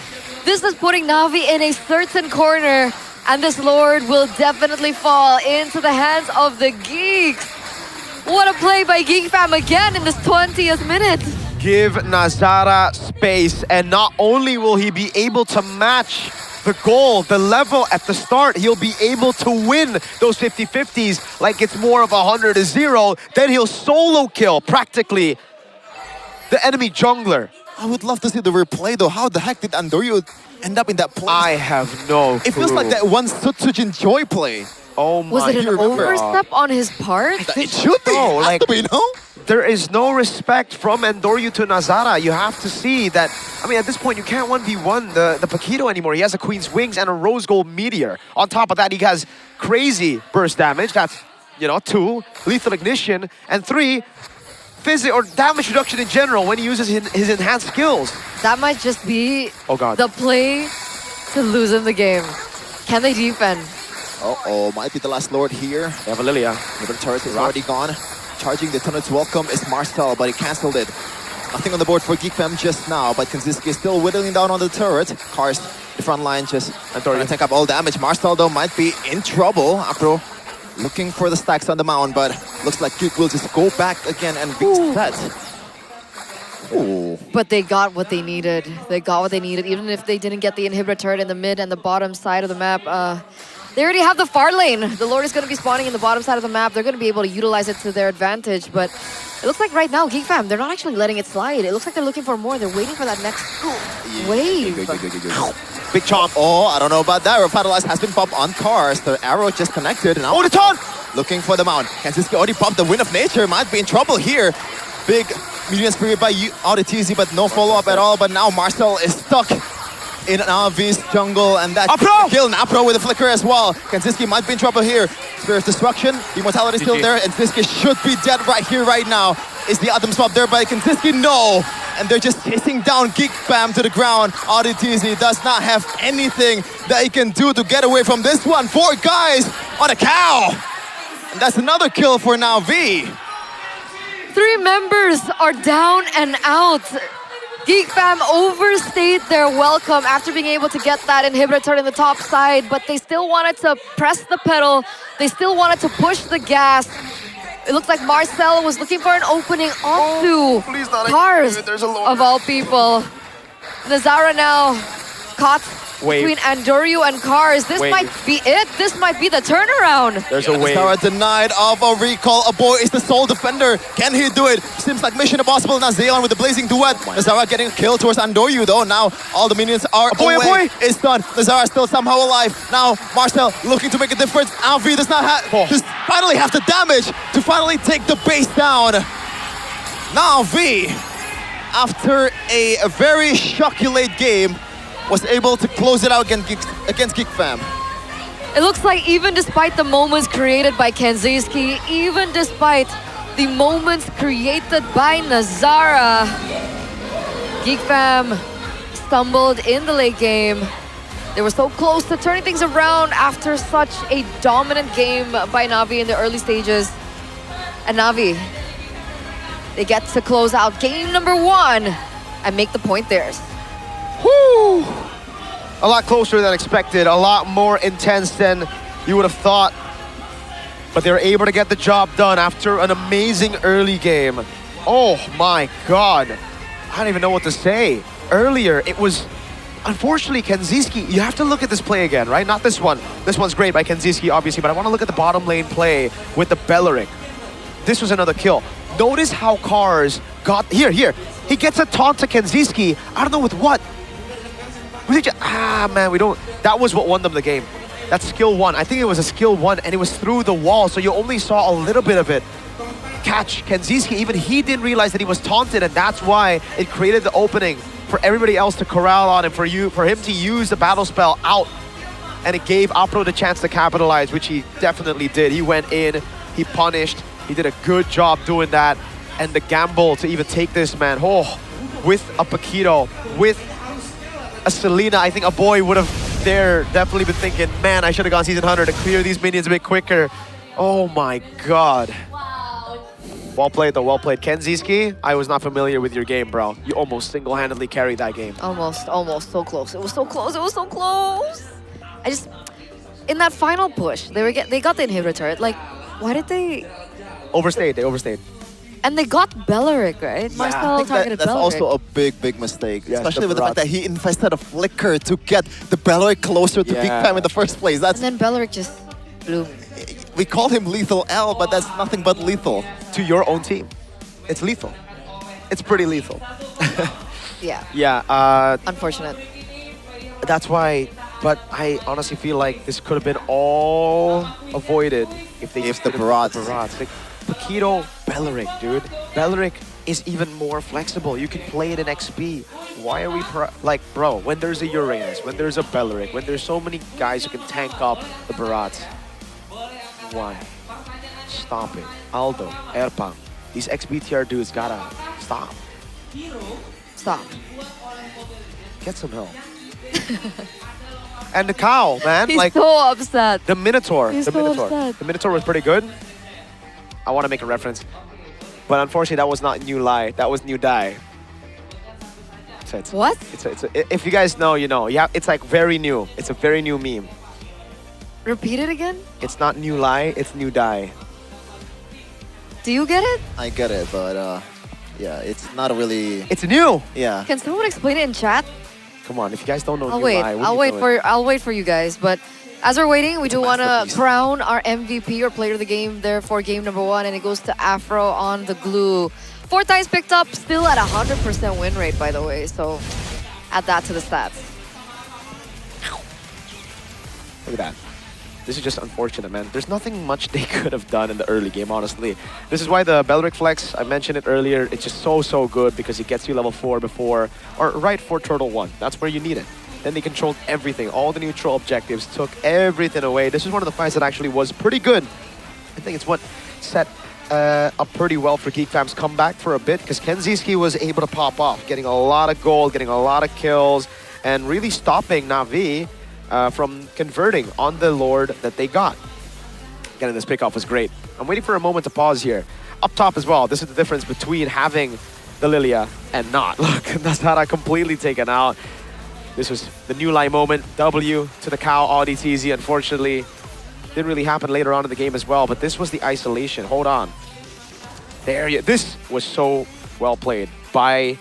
This is putting Na'Vi in a certain corner, and this Lord will definitely fall into the hands of the Geeks. What a play by Geek Fam again in this 20th minute. Give Nazara space, and not only will he be able to match the goal, the level at the start, he'll be able to win those 50-50s like it's more of 100-0. Then he'll solo kill practically the enemy jungler. I would love to see the replay though. How the heck did Andoryu end up in that place? I have no clue. It feels like that one Sutsujin Joy play. Oh my. Was it an overstep on his part? It should be. No, like, to be, no? There is no respect from Andoryu to Nazara. You have to see that, I mean, at this point, you can't 1v1 the Paquito anymore. He has a Queen's Wings and a Rose Gold Meteor. On top of that, he has crazy burst damage. That's, 2, lethal ignition, and 3, or damage reduction in general when he uses his enhanced skills. That might just be the play to lose in the game. Can they defend? Uh-oh, might be the last Lord here. They have a Lilia. The turret is already gone. Charging the Tunnel's welcome is Marcel, but he cancelled it. Nothing on the board for Geek Fam just now, but Kanziski is still whittling down on the turret. Cars, the front line just trying to take up all damage. Marcel, though, might be in trouble after looking for the stacks on the mound, but looks like Geek will just go back again and reset. Ooh. But they got what they needed. They got what they needed, even if they didn't get the inhibitor turret in the mid and the bottom side of the map. They already have the far lane. The Lord is going to be spawning in the bottom side of the map. They're going to be able to utilize it to their advantage. But it looks like right now, Geek Fam, they're not actually letting it slide. It looks like they're looking for more. They're waiting for that next wave. Big chomp. Oh, I don't know about that. Revitalize has been popped on Cars. The arrow just connected. And the taunt! Looking for the mount. Kanziski already popped the Wind of Nature. Might be in trouble here. Big medium spirit by Auditizi, but no follow-up at all. But now Marcel is stuck in Navi's jungle, and that kill Napro with a flicker as well. Kanziski might be in trouble here. Spirit Destruction, Immortality still there, and Kanziski should be dead right here, right now. Is the item swap there by Kanziski? No! And they're just chasing down Geek Fam to the ground. Auditizi does not have anything that he can do to get away from this one. 4 guys on a cow! And that's another kill for Navi. 3 members are down and out. Geek Fam overstayed their welcome after being able to get that inhibitor turret in the top side, but they still wanted to press the pedal. They still wanted to push the gas. It looks like Marcel was looking for an opening onto Cars, of all people. Nazara now caught between Andoryu and Cars. This might be it. This might be the turnaround. There's a wave. Nazara denied of a recall. A boy is the sole defender. Can he do it? Seems like mission impossible. Now Zeon with the blazing duet. Nazara getting killed towards Andoryu though. Now all the minions are away. It's done. Nazara still somehow alive. Now Marcel looking to make a difference. Avi does not have just finally have the damage to finally take the base down. Now V, after a very shocky late game, was able to close it out against Geek Fam. It looks like even despite the moments created by Kanziski, even despite the moments created by Nazara, Geek Fam stumbled in the late game. They were so close to turning things around after such a dominant game by Na'Vi in the early stages. And Na'Vi, they get to close out game number 1 and make the point theirs. Woo! A lot closer than expected, a lot more intense than you would have thought. But they were able to get the job done after an amazing early game. Oh my God. I don't even know what to say. Earlier, it was, unfortunately, Kanziski. You have to look at this play again, right? Not this one. This one's great by Kanziski, obviously, but I want to look at the bottom lane play with the Belleric. This was another kill. Notice how Cars got, here. He gets a taunt to Kanziski. I don't know with what. Man, we don't. That was what won them the game. That's skill 1. I think it was a skill 1, and it was through the wall, so you only saw a little bit of it. catch Kenziski. Even he didn't realize that he was taunted, and that's why it created the opening for everybody else to corral on and for him to use the battle spell out. And it gave Apro the chance to capitalize, which he definitely did. He went in, he punished, he did a good job doing that. And the gamble to even take this, man, with a Paquito, with a Selena, I think a boy would have definitely been thinking, man, I should have gone Season Hunter to clear these minions a bit quicker. Oh my God. Well played though, well played. Kenziski, I was not familiar with your game, bro. You almost single-handedly carried that game. Almost, so close. It was so close, it was so close. In that final push, they got the inhibitor turret. Like, why did they... Overstayed, they overstayed. And they got Belleric, right? Yeah, Marcel I think targeted that's Belleric. also a big mistake. Yes, especially with the fact Barrage. that he invested a flicker to get the Belleric closer to Big Fam in the first place. That's And then Belleric just blew. We call him Lethal L, but that's nothing but lethal. To your own team. It's lethal. It's pretty lethal. Yeah. Yeah. Unfortunate. That's why, but I honestly feel like this could have been all avoided if they used the Barrage. Like, Paquito, Belleric, dude. Belleric is even more flexible. You can play it in XP. Why are we like, bro, when there's a Uranus, when there's a Belleric, when there's so many guys who can tank up the Barrage, why? Stop it. Aldo, Erpang, these XBTR dudes gotta stop. Stop. Get some help. And the cow, man. He's like so upset. The Minotaur. He's the so Minotaur. upset. The Minotaur was pretty good. I want to make a reference. But unfortunately, that was not New Lie. That was New Die. What? If you guys know, you know. Yeah, it's like very new. It's a very new meme. Repeat it again? It's not New Lie, it's New Die. Do you get it? I get it, but yeah, it's not really. It's new. Yeah. Can someone explain it in chat? Come on, if you guys don't know I'll New wait. Lie, what I'll are you doing? I'll wait for you guys. But as we're waiting, we do want to crown our MVP or player of the game there for game number 1, and it goes to Afro on the glue. 4 ties picked up, still at 100% win rate, by the way. So add that to the stats. Look at that. This is just unfortunate, man. There's nothing much they could have done in the early game, honestly. This is why the Belleric Flex, I mentioned it earlier, it's just so good because it gets you level 4 before, or right for Turtle 1. That's where you need it. Then they controlled everything. All the neutral objectives, took everything away. This is one of the fights that actually was pretty good. I think it's what set up pretty well for Geek Fam's comeback for a bit, because Kenziski was able to pop off, getting a lot of gold, getting a lot of kills, and really stopping Na'Vi from converting on the Lord that they got. Again, this pickoff was great. I'm waiting for a moment to pause here. Up top as well, this is the difference between having the Lilia and not. Look, Nazara completely taken out. This was the New Lie moment. W to the cow, ODTZ, unfortunately. Didn't really happen later on in the game as well, but this was the isolation. Hold on. There you, this was so well played by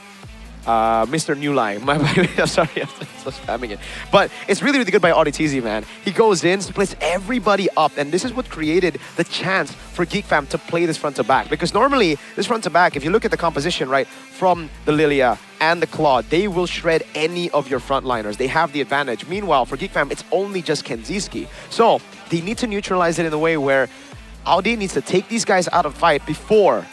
Mr. New Lie. I'm sorry, I'm so spamming it. But it's really good by ODTZ, man. He goes in, splits everybody up, and this is what created the chance for Geek Fam to play this front to back. Because normally, this front to back, if you look at the composition, right, from the Lilia and the Claude, they will shred any of your frontliners. They have the advantage. Meanwhile, for Geek Fam, it's only just Kenziski. So they need to neutralize it in a way where Audi needs to take these guys out of fight before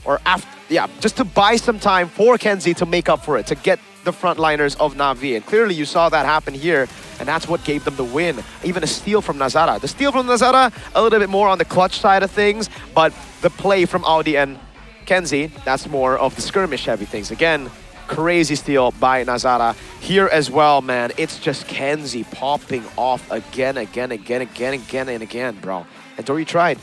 or after, yeah, just to buy some time for Kenzie to make up for it, to get the frontliners of Na'Vi. And clearly you saw that happen here, and that's what gave them the win. Even a steal from Nazara. The steal from Nazara, a little bit more on the clutch side of things, but the play from Audi and Kenzie, that's more of the skirmish heavy things. Again, crazy steal by Nazara. Here as well, man, it's just Kenzie popping off again, bro. And Dory tried.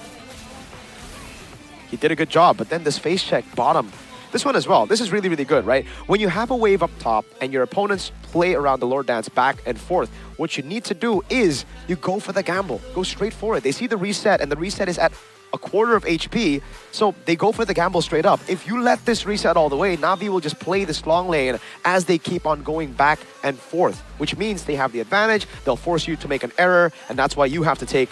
He did a good job, but then this face check bottom. This one as well. This is really good, right? When you have a wave up top and your opponents play around the Lord Dance back and forth, what you need to do is you go for the gamble. Go straight for it. They see the reset, and the reset is at a quarter of HP, so they go for the gamble straight up. If you let this reset all the way, Na'Vi will just play this long lane as they keep on going back and forth, which means they have the advantage. They'll force you to make an error, and that's why you have to take,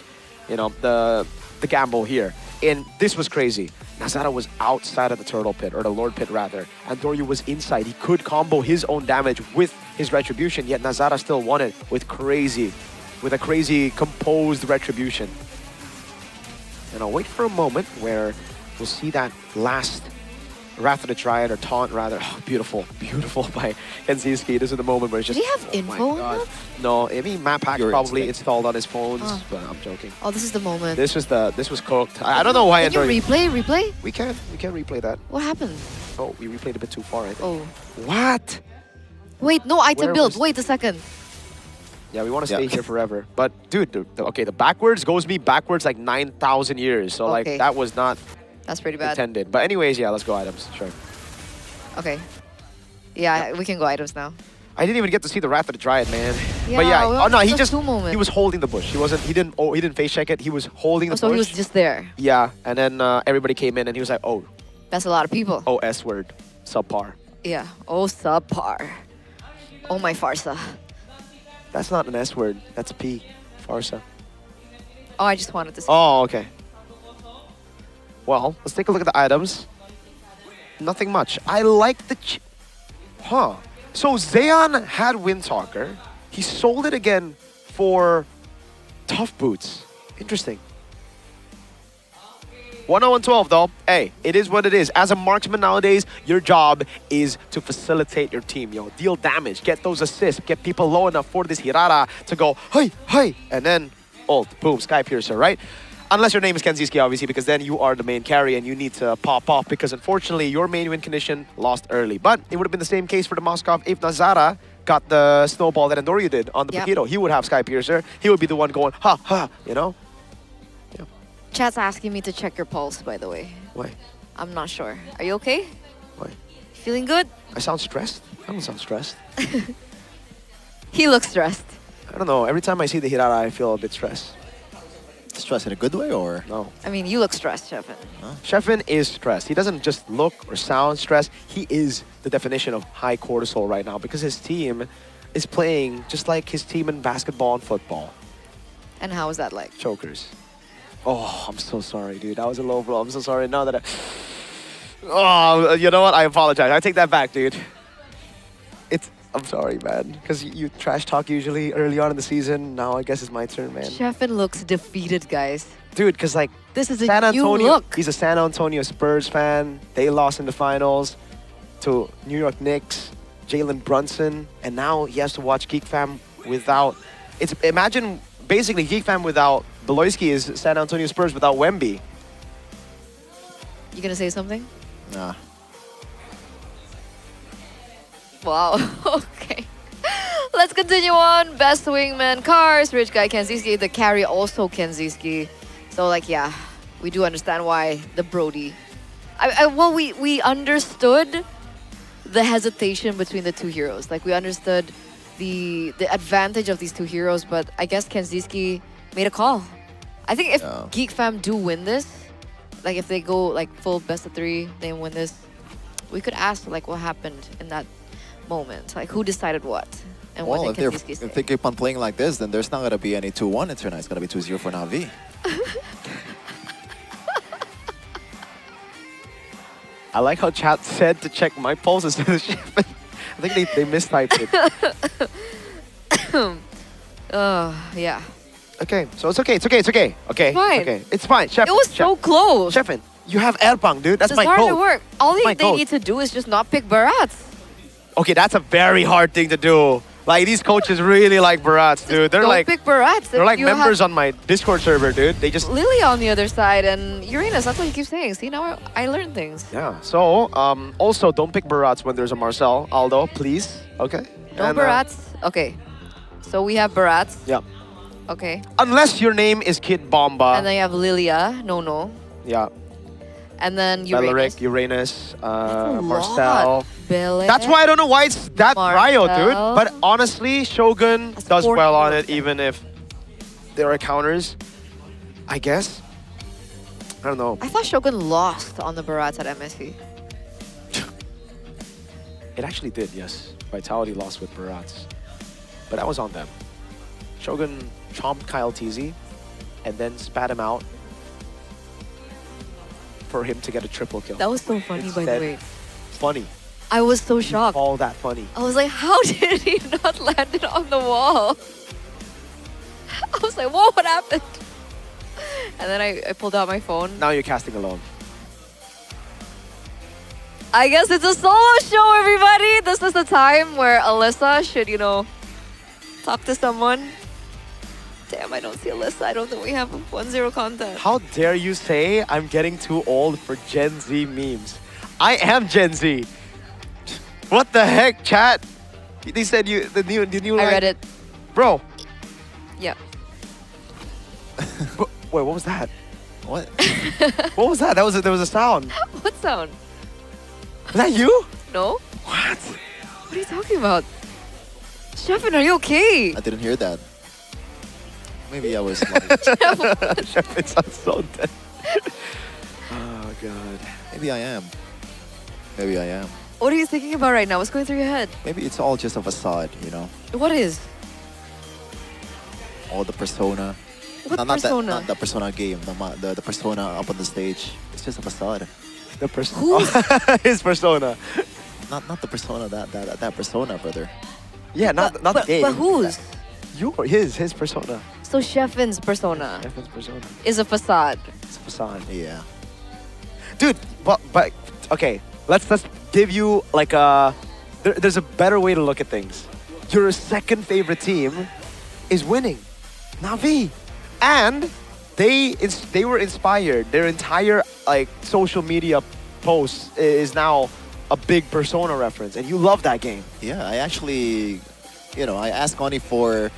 you know, the gamble here. And this was crazy. Nazara was outside of the turtle pit, or the Lord pit rather, and Doryu was inside. He could combo his own damage with his retribution, yet Nazara still won it with a crazy composed retribution. And I'll wait for a moment where we'll see that last Wrath of the Triad, or taunt rather. Oh, beautiful, beautiful by Kenziski. This is the moment where it's just... Did he have info on that? No, I mean map pack probably installed on his phones, but I'm joking. Oh, this is the moment. This was cooked. I don't know why. Can you replay? We can replay that. What happened? Oh, we replayed a bit too far, I think. Oh. What? Wait, no item Where build. was- Wait a second. Yeah, we want to stay here forever. But dude, the backwards goes me backwards like 9,000 years. So like Okay. that was not That's pretty bad. intended. But anyways, yeah, let's go items. Sure. Okay. Yeah, we can go items now. I didn't even get to see the Wrath of the Dryad, man. Yeah, but yeah, we oh no, only he saw just 2 moments. he was holding the bush. He didn't face check it. He was holding the Oh, so bush. he was just there. Yeah, and then everybody came in and he was like, oh, That's a lot of people. oh S word, subpar. Yeah. Oh, subpar. Oh, my farsa. That's not an S word. That's a P. Farsa. Oh, I just wanted to see. Oh, okay. Well, let's take a look at the items. Nothing much. I like the... So Zayon had Windtalker. He sold it again for Tough Boots. Interesting. 101-12 though. Hey, it is what it is. As a marksman nowadays, your job is to facilitate your team, yo. Deal damage, get those assists, get people low enough for this Hirara to go, hey, hey, and then ult, boom, Sky Piercer, right? Unless your name is Kenziski, obviously, because then you are the main carry and you need to pop off because unfortunately your main win condition lost early. But it would have been the same case for the Moskov if Nazara got the snowball that Endorio did on the Paquito. He would have Sky Piercer. He would be the one going, ha, ha, you know? Chat's asking me to check your pulse, by the way. Why? I'm not sure. Are you okay? Why? Feeling good? I sound stressed? I don't sound stressed. He looks stressed. I don't know. Every time I see the Hirara, I feel a bit stressed. Stress in a good way, or? No. I mean, you look stressed, Sheffin. Sheffin is stressed. He doesn't just look or sound stressed. He is the definition of high cortisol right now because his team is playing just like his team in basketball and football. And how is that like? Chokers. Oh, I'm so sorry, dude. That was a low blow. I'm so sorry. Now that I... Oh, you know what? I apologize. I take that back, dude. I'm sorry, man. Because you trash talk usually early on in the season. Now I guess it's my turn, man. Sheffin looks defeated, guys. Dude, because like... This is San a new Antonio, look. he's a San Antonio Spurs fan. They lost in the finals to New York Knicks, Jalen Brunson, and now he has to watch Geek Fam without... Imagine basically Geek Fam without Beloyski is San Antonio Spurs without Wemby. You gonna say something? Nah. Wow. Okay. Let's continue on. Best wingman cars. Rich guy Kenziski. The carry also Kenziski. So like yeah, we do understand why the Brody. Well, we understood the hesitation between the two heroes. Like we understood the advantage of these two heroes, but I guess Kenziski made a call. I think if Geek Fam do win this, like if they go like full best of 3, they win this, we could ask like what happened in that moment, like who decided what, and Well, what if they keep on playing like this, then there's not gonna be any 2-1 in tonight. It's gonna be 2-0 for Na'Vi. I like how chat said to check my pulse instead of Sheffin. I think they mistyped it. Yeah. Okay, so it's okay. Okay, Fine. okay, it's fine. Sheffin, It was so close. Sheffin, you have Airpang, dude. That's It's my hard to code. work. All My they code. need to do is just not pick Barats. Okay, that's a very hard thing to do. Like these coaches really like Barats, dude. They're Don't like pick Barats. they're If like you members have on my Discord server, dude. They just Lily on the other side and Uranus. That's what he keeps saying. See, now I learned things. yeah. So also don't pick Barats when there's a Marcel. Aldo, please. Okay. No And, Barats. Okay. So we have Barats. Yeah. Okay. Unless your name is Kid Bomba. And then you have Lilia. No. Yeah. And then Uranus. Uranus, a Marcel. lot. Billet. That's why I don't know why it's that Ryo, dude. Marcel. But honestly, Shogun does 4 well on heroes. it, even if there are counters. I guess. I don't know. I thought Shogun lost on the Barats at MSC. It actually did, yes. Vitality lost with Barats. But that was on them. Shogun chomped Kyle TZ and then spat him out for him to get a triple kill. That was so funny, by the Instead, way. Funny. I was so shocked. All that funny. I was like, how did he not land it on the wall? I was like, whoa, what happened? And then I pulled out my phone. Now you're casting alone. I guess it's a solo show, everybody. This is the time where Alyssa should, you know, talk to someone. Damn, I don't see Alyssa. I don't think we have 1-0 content. How dare you say I'm getting too old for Gen Z memes? I am Gen Z. What the heck, chat? They said the new. I read it. Bro. Yeah. Wait, what was that? What? What was that? There was a sound. What sound? Was that you? No. What? What are you talking about? Sheffin, are you okay? I didn't hear that. Maybe I was like... Sheffin sounds so dead. Oh, God. Maybe I am. Maybe I am. What are you thinking about right now? What's going through your head? Maybe it's all just a facade, you know? What is? All the persona. What Not persona? Not the persona game, the persona up on the stage. It's just a facade. The persona. His persona. Not the persona, that persona, brother. Yeah, not the game. But whose? His persona. So Sheffin's persona Sheffin's persona is a facade. It's a facade. Yeah. Dude, but okay. Let's give you like there's a better way to look at things. Your second favorite team is winning, Navi, and they were inspired. Their entire like social media post is now a big Persona reference, and you love that game. Yeah, I actually, I asked Connie for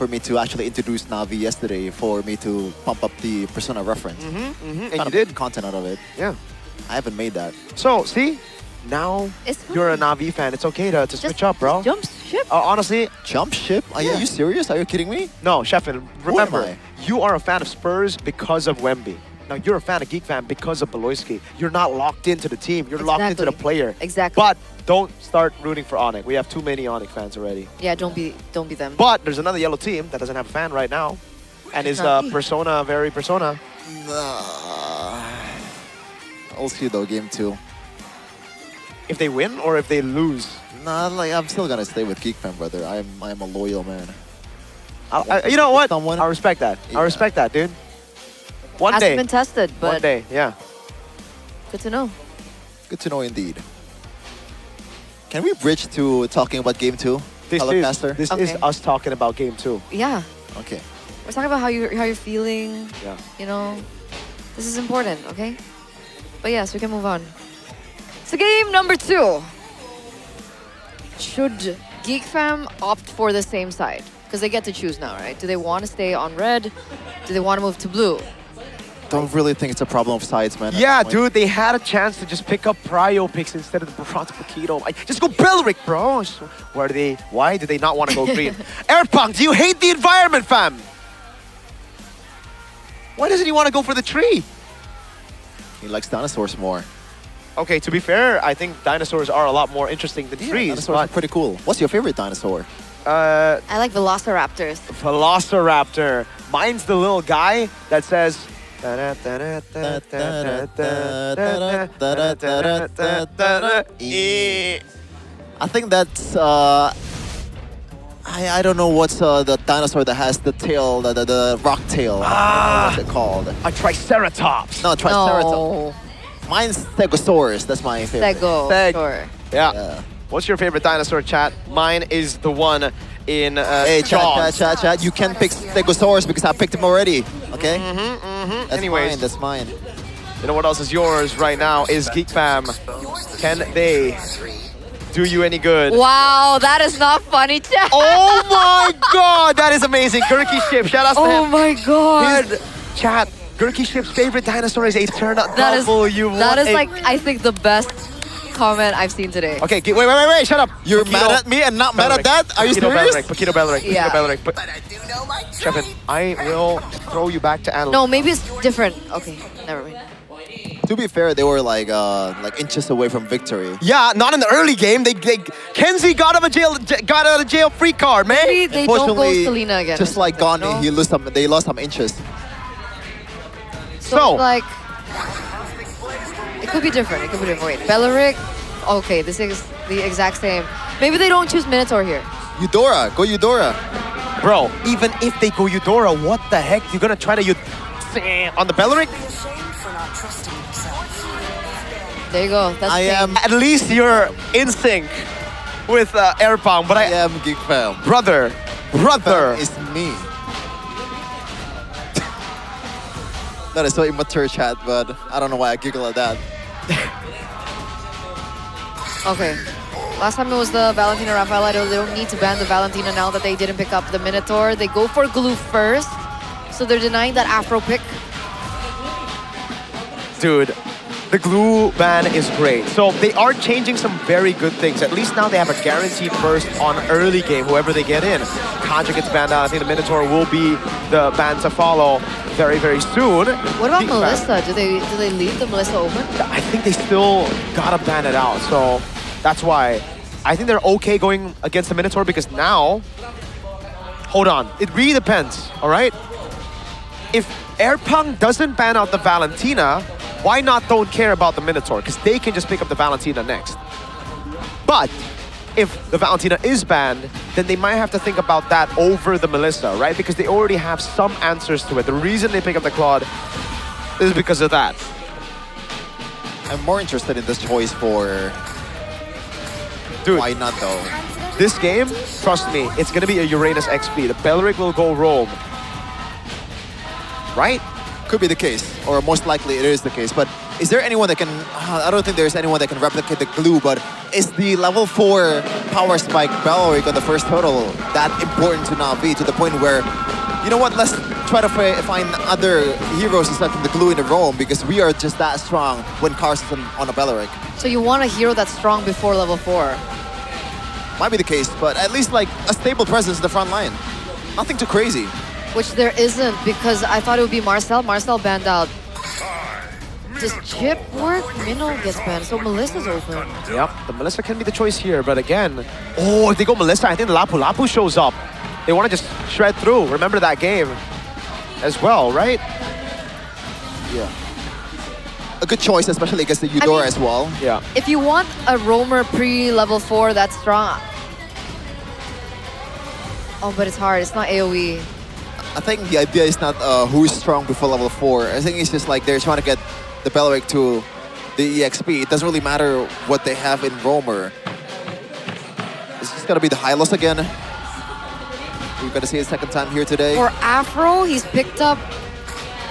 me to actually introduce Navi yesterday for me to pump up the Persona reference. And Kind you of did content out of it. Yeah. I haven't made that. So see, now you're a Navi fan. It's okay to switch up, bro. Jump ship. Honestly, jump ship? Are you serious? Are you kidding me? No, Sheffin. Remember, I? you are a fan of Spurs because of Wemby. Now you're a fan of Geek Fan because of Beloyski. You're not locked into the team. You're locked into the player. Exactly. But don't start rooting for Onyx. We have too many Onyx fans already. Yeah, don't be them. But there's another yellow team that doesn't have a fan right now, and is Persona very Persona. I'll see though, game 2. If they win or if they lose? Nah, like I'm still gonna stay with Geek Fan, brother. I'm a loyal man. You know what? I respect that. Yeah. I respect that, dude. One Hasn't day. been tested, but One day, yeah. good to know. Good to know indeed. Can we bridge to talking about game 2? This is us talking about game 2. Yeah. Okay. We're talking about how you're feeling. Yeah. You know, this is important, okay? But yes, we can move on. So game number 2. Should Geek Fam opt for the same side? Because they get to choose now, right? Do they want to stay on red? Do they want to move to blue? Don't really think it's a problem of sides, man. Yeah, dude, they had a chance to just pick up Prio picks instead of the Bronze Paquito. Just go Bellric, bro. Why do they not want to go green? Airpunk, do you hate the environment, fam? Why doesn't he want to go for the tree? He likes dinosaurs more. Okay, to be fair, I think dinosaurs are a lot more interesting than trees. Dinosaurs are pretty cool. What's your favorite dinosaur? I like Velociraptors. Velociraptor. Mine's the little guy that says... I think that's I don't know what's the dinosaur that has the tail, the rock tail. What's it called? A Triceratops. No, Triceratops. Mine's Stegosaurus. That's my favorite. Stego. Yeah. What's your favorite dinosaur, chat? Mine is the one in Hey, Jaws. chat. You can pick Stegosaurus because I picked him already. Okay? That's Anyways. mine. That's mine. You know what else is yours right now is Geek Fam. Can they do you any good? Wow, that is not funny, chat. Oh my god, that is amazing. Gurky Ship, shout out to him. Oh my god. Chat, Gurky Ship's favorite dinosaur is a turnip That is double. like, I think, the best comment I've seen today. Okay, wait, shut up. You're mad at me and not mad at that? Are you serious? Paquito Bellric. Yeah. Shepin, I will throw you back to analyze. No, maybe it's different. Okay, never mind. To be fair, they were like inches away from victory. Yeah, not in the early game. Kenzie got out of jail free card, man. Maybe they don't go Selena again. Just like Gandhi, they lost some inches. So like, it could be different. Wait, Bellric. Okay, this is the exact same. Maybe they don't choose Minotaur here. Eudora, go Eudora. Bro, even if they go Eudora, what the heck? You're gonna try to on the Bellric? There you go. That's At least you're in sync with Airpong, but I am Geek Fam. Brother. It's me. That is so immature, chat, but I don't know why I giggle at that. Okay. Last time it was the Valentina Rafaela. They don't need to ban the Valentina now that they didn't pick up the Minotaur. They go for glue first. So they're denying that Afro pick. Dude, the glue ban is great. So they are changing some very good things. At least now they have a guaranteed first on early game, whoever they get in. Contra gets banned out. I think the Minotaur will be the ban to follow very, very soon. What about Melissa? Do they leave the Melissa open? I think they still gotta ban it out. So that's why I think they're okay going against the Minotaur, because now, hold on, it really depends, all right? If Airpong doesn't ban out the Valentina, why not don't care about the Minotaur? Because they can just pick up the Valentina next. But if the Valentina is banned, then they might have to think about that over the Melissa, right? Because they already have some answers to it. The reason they pick up the Claude is because of that. I'm more interested in this choice for... Dude, why not though? This game, trust me, it's gonna be a Uranus XP. The Belric will go roam. Right? Could be the case, or most likely it is the case. But is there anyone that can... I don't think there's anyone that can replicate the glue, but is the level 4 power spike Belric on the first turtle that important to Na'Vi, to the point where, you know what, let's try to find other heroes aside from the glue in the roam, because we are just that strong when Cars is on a Belric. So you want a hero that's strong before level 4? Might be the case, but at least like a stable presence in the front line. Nothing too crazy. Which there isn't, because I thought it would be Marcel. Marcel banned out. Does Chip work? Minnow gets banned, so Melissa's open. Yep, the Melissa can be the choice here, but again, oh, if they go Melissa, I think Lapu Lapu shows up. They want to just shred through. Remember that game as well, right? Yeah. A good choice, especially against the Eudora as well. Yeah. If you want a roamer pre-level 4 that's strong... Oh, but it's hard. It's not AoE. I think the idea is not who's strong before level 4. I think it's just like they're trying to get the Belric to the EXP. It doesn't really matter what they have in roamer. It's just gonna be the Hylos again. We're gonna see it second time here today. For Afro, he's picked up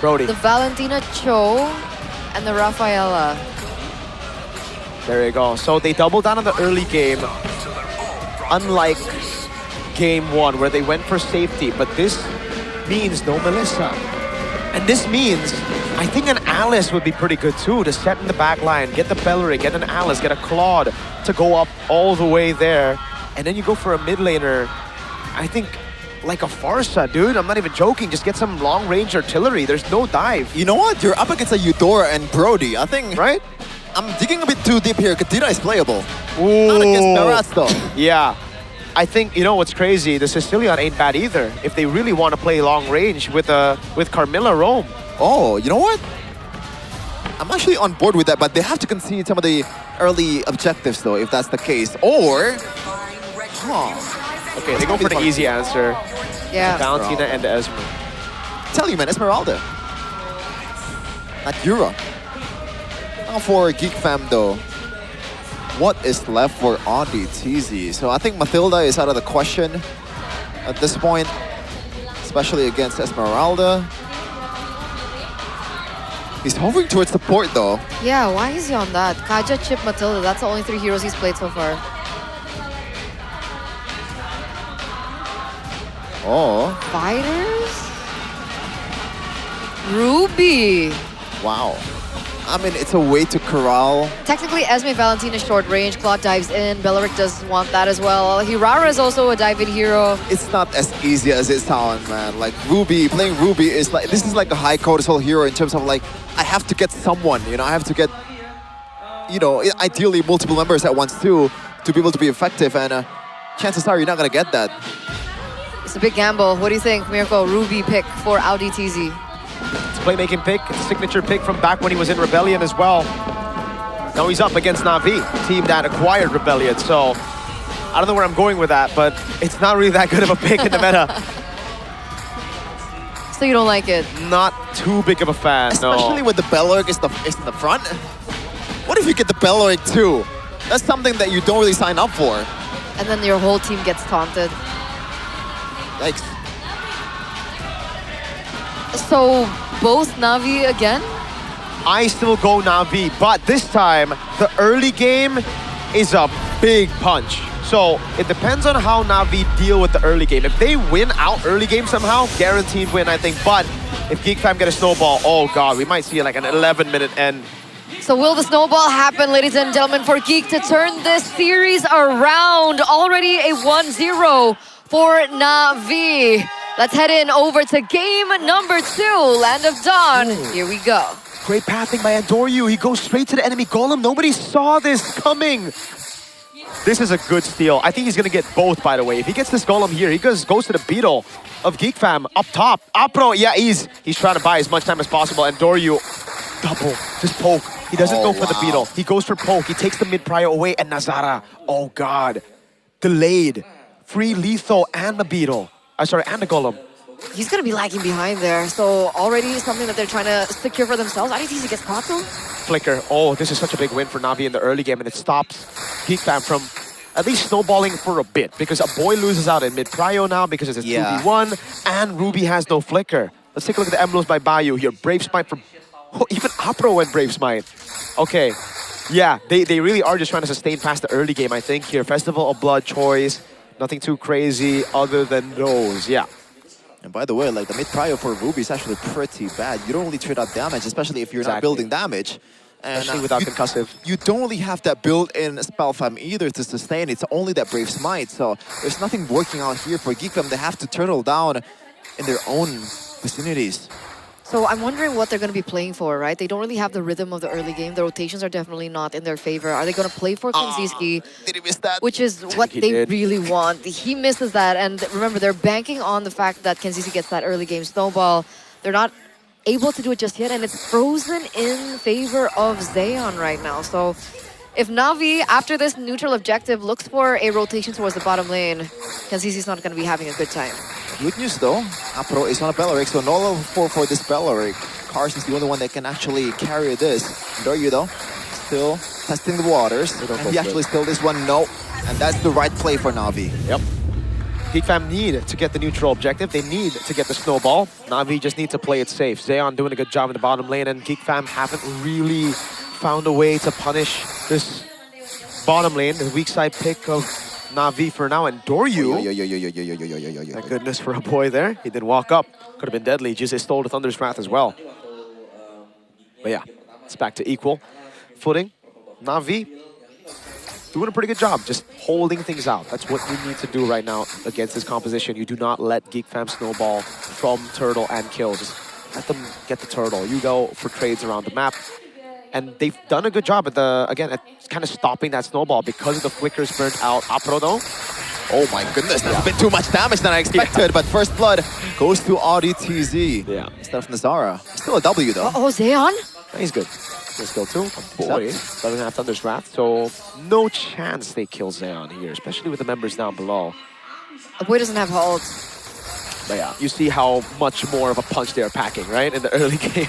Brody. the Valentina Cho and the Rafaela. There you go. So they doubled down on the early game, unlike game 1 where they went for safety, but this means no Melissa. And this means, I think an Alice would be pretty good too, to set in the back line, get the Belric, get an Alice, get a Claude to go up all the way there. And then you go for a mid laner, I think like a Farsa, dude. I'm not even joking. Just get some long range artillery. There's no dive. You know what? You're up against a Eudora and Brody. I think, right? I'm digging a bit too deep here. Kadira is playable. Ooh. Not against Barats though. Yeah. I think, you know what's crazy? The Sicilian ain't bad either. If they really want to play long range with Carmilla Rome. Oh, you know what? I'm actually on board with that, but they have to concede some of the early objectives though, if that's the case. Or, okay, they go for the easy answer. Yeah. Valentina and the Esmer. Tell you, man, Esmeralda. Not Euro. Now for Geek Fam though. What is left for Audi TZ? So I think Mathilda is out of the question at this point, especially against Esmeralda. He's hovering towards support though. Yeah, why is he on that? Kaja, Chip, Matilda, that's the only 3 heroes he's played so far. Oh. Fighters? Ruby. Wow. I mean, it's a way to corral. Technically, Esme Valentina short range. Claude dives in. Belric does want that as well. Hirara is also a dive-in hero. It's not as easy as it sounds, man. Like Ruby, playing Ruby is like, this is like a high cortisol hero in terms of like, I have to get someone, you know, I have to get, you know, ideally multiple members at once too, to be able to be effective. And chances are you're not gonna get that. It's a big gamble. What do you think, Miracle? Ruby pick for Audi TZ. It's a playmaking pick. It's a signature pick from back when he was in Rebellion as well. Now he's up against Na'Vi, a team that acquired Rebellion. So I don't know where I'm going with that, but it's not really that good of a pick in the meta. So you don't like it? Not too big of a fan, especially no. when the Belric is in the front. What if you get the Belleric too? That's something that you don't really sign up for. And then your whole team gets taunted. Yikes. So both Na'Vi again? I still go Na'Vi, but this time, the early game is a big punch. So it depends on how Na'Vi deal with the early game. If they win out early game somehow, guaranteed win, I think. But if Geek Fam get a snowball, oh God, we might see like an 11-minute end. So will the snowball happen, ladies and gentlemen, for Geek to turn this series around? Already a 1-0 for Na'Vi. Let's head in over to game number 2, Land of Dawn. Here we go. Great pathing by Andoryu. He goes straight to the enemy golem. Nobody saw this coming. This is a good steal. I think he's going to get both, by the way. If he gets this golem here, he goes to the beetle of Geek Fam up top. Apro, yeah, he's trying to buy as much time as possible. Andoryu, double, just poke. He doesn't go for the beetle. He goes for poke. He takes the mid-prio away. And Nazara, oh God, delayed. Free lethal and the beetle. Sorry, and the golem. He's going to be lagging behind there. So already something that they're trying to secure for themselves. I don't think he gets caught though. Flicker. Oh, this is such a big win for Na'Vi in the early game, and it stops Geek Fam from at least snowballing for a bit, because a boy loses out in mid-prio now because it's a 2v1, and Ruby has no flicker. Let's take a look at the emblems by Bayou here. Brave Smite from... Oh, even Apro went Brave Smite. Okay. Yeah, they really are just trying to sustain past the early game, I think, here. Festival of Blood choice. Nothing too crazy other than those, yeah. And by the way, like the mid-prio for Ruby is actually pretty bad. You don't really trade out damage, especially if you're not building damage. And especially without concussive. You don't really have that built-in spell fam either to sustain. It's only that Brave Smite. So there's nothing working out here for Geek Fam. They have to turtle down in their own vicinities. So I'm wondering what they're going to be playing for, right? They don't really have the rhythm of the early game. The rotations are definitely not in their favor. Are they going to play for Kinziski? Did he miss that? Which is what they really want. He misses that. And remember, they're banking on the fact that Kinziski gets that early game snowball. They're not able to do it just yet. And it's frozen in favor of Zeon right now. So if Na'Vi, after this neutral objective, looks for a rotation towards the bottom lane, Kinziski's not going to be having a good time. Good news though, Apro is on a Belleric, so no level 4 for this Belleric. Kars is the only one that can actually carry this. Doryu though, still testing the waters. And he actually stole this one, no. And that's the right play for Na'Vi. Yep. Geek Fam need to get the neutral objective. They need to get the snowball. Na'Vi just need to play it safe. Zeon doing a good job in the bottom lane, and Geek Fam haven't really found a way to punish this bottom lane, the weak side pick of Na'Vi for now, and Doryu. Thank goodness for a boy there. He didn't walk up. Could have been deadly. Just stole the Thunder's Wrath as well. But yeah, it's back to equal footing. Na'Vi doing a pretty good job, just holding things out. That's what you need to do right now against this composition. You do not let Geek Fam snowball from turtle and kill. Just let them get the turtle. You go for trades around the map. And they've done a good job at at kind of stopping that snowball because of the flickers burnt out. Apro though. Oh my goodness, that's a bit too much damage than I expected, but first blood goes to RDTZ. Yeah. Instead of Nazara. Still a W though. Oh, Zeon? He's good. He's still too. Boy, doesn't have Thunder's Wrath, so no chance they kill Zeon here, especially with the members down below. A boy doesn't have ult. But yeah, you see how much more of a punch they're packing, right, in the early game.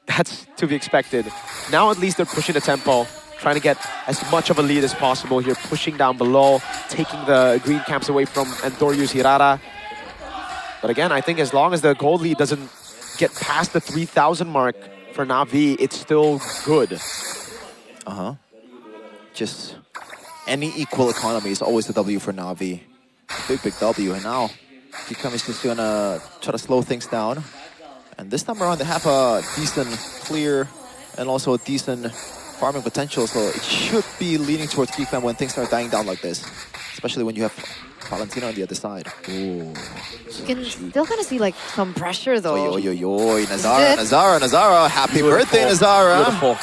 That's to be expected. Now at least they're pushing the tempo, trying to get as much of a lead as possible here, pushing down below, taking the green camps away from Antoryu's Hirara. But again, I think as long as the gold lead doesn't get past the 3,000 mark for Na'Vi, it's still good. Just any equal economy is always a W for Na'Vi. Big W, and now Geek Fam is just gonna try to slow things down. And this time around, they have a decent clear and also a decent farming potential, so it should be leaning towards Geek Fam when things start dying down like this. Especially when you have Valentina on the other side. Ooh. You can still kind of see like some pressure though. Nazara. Happy birthday, Nazara. Beautiful.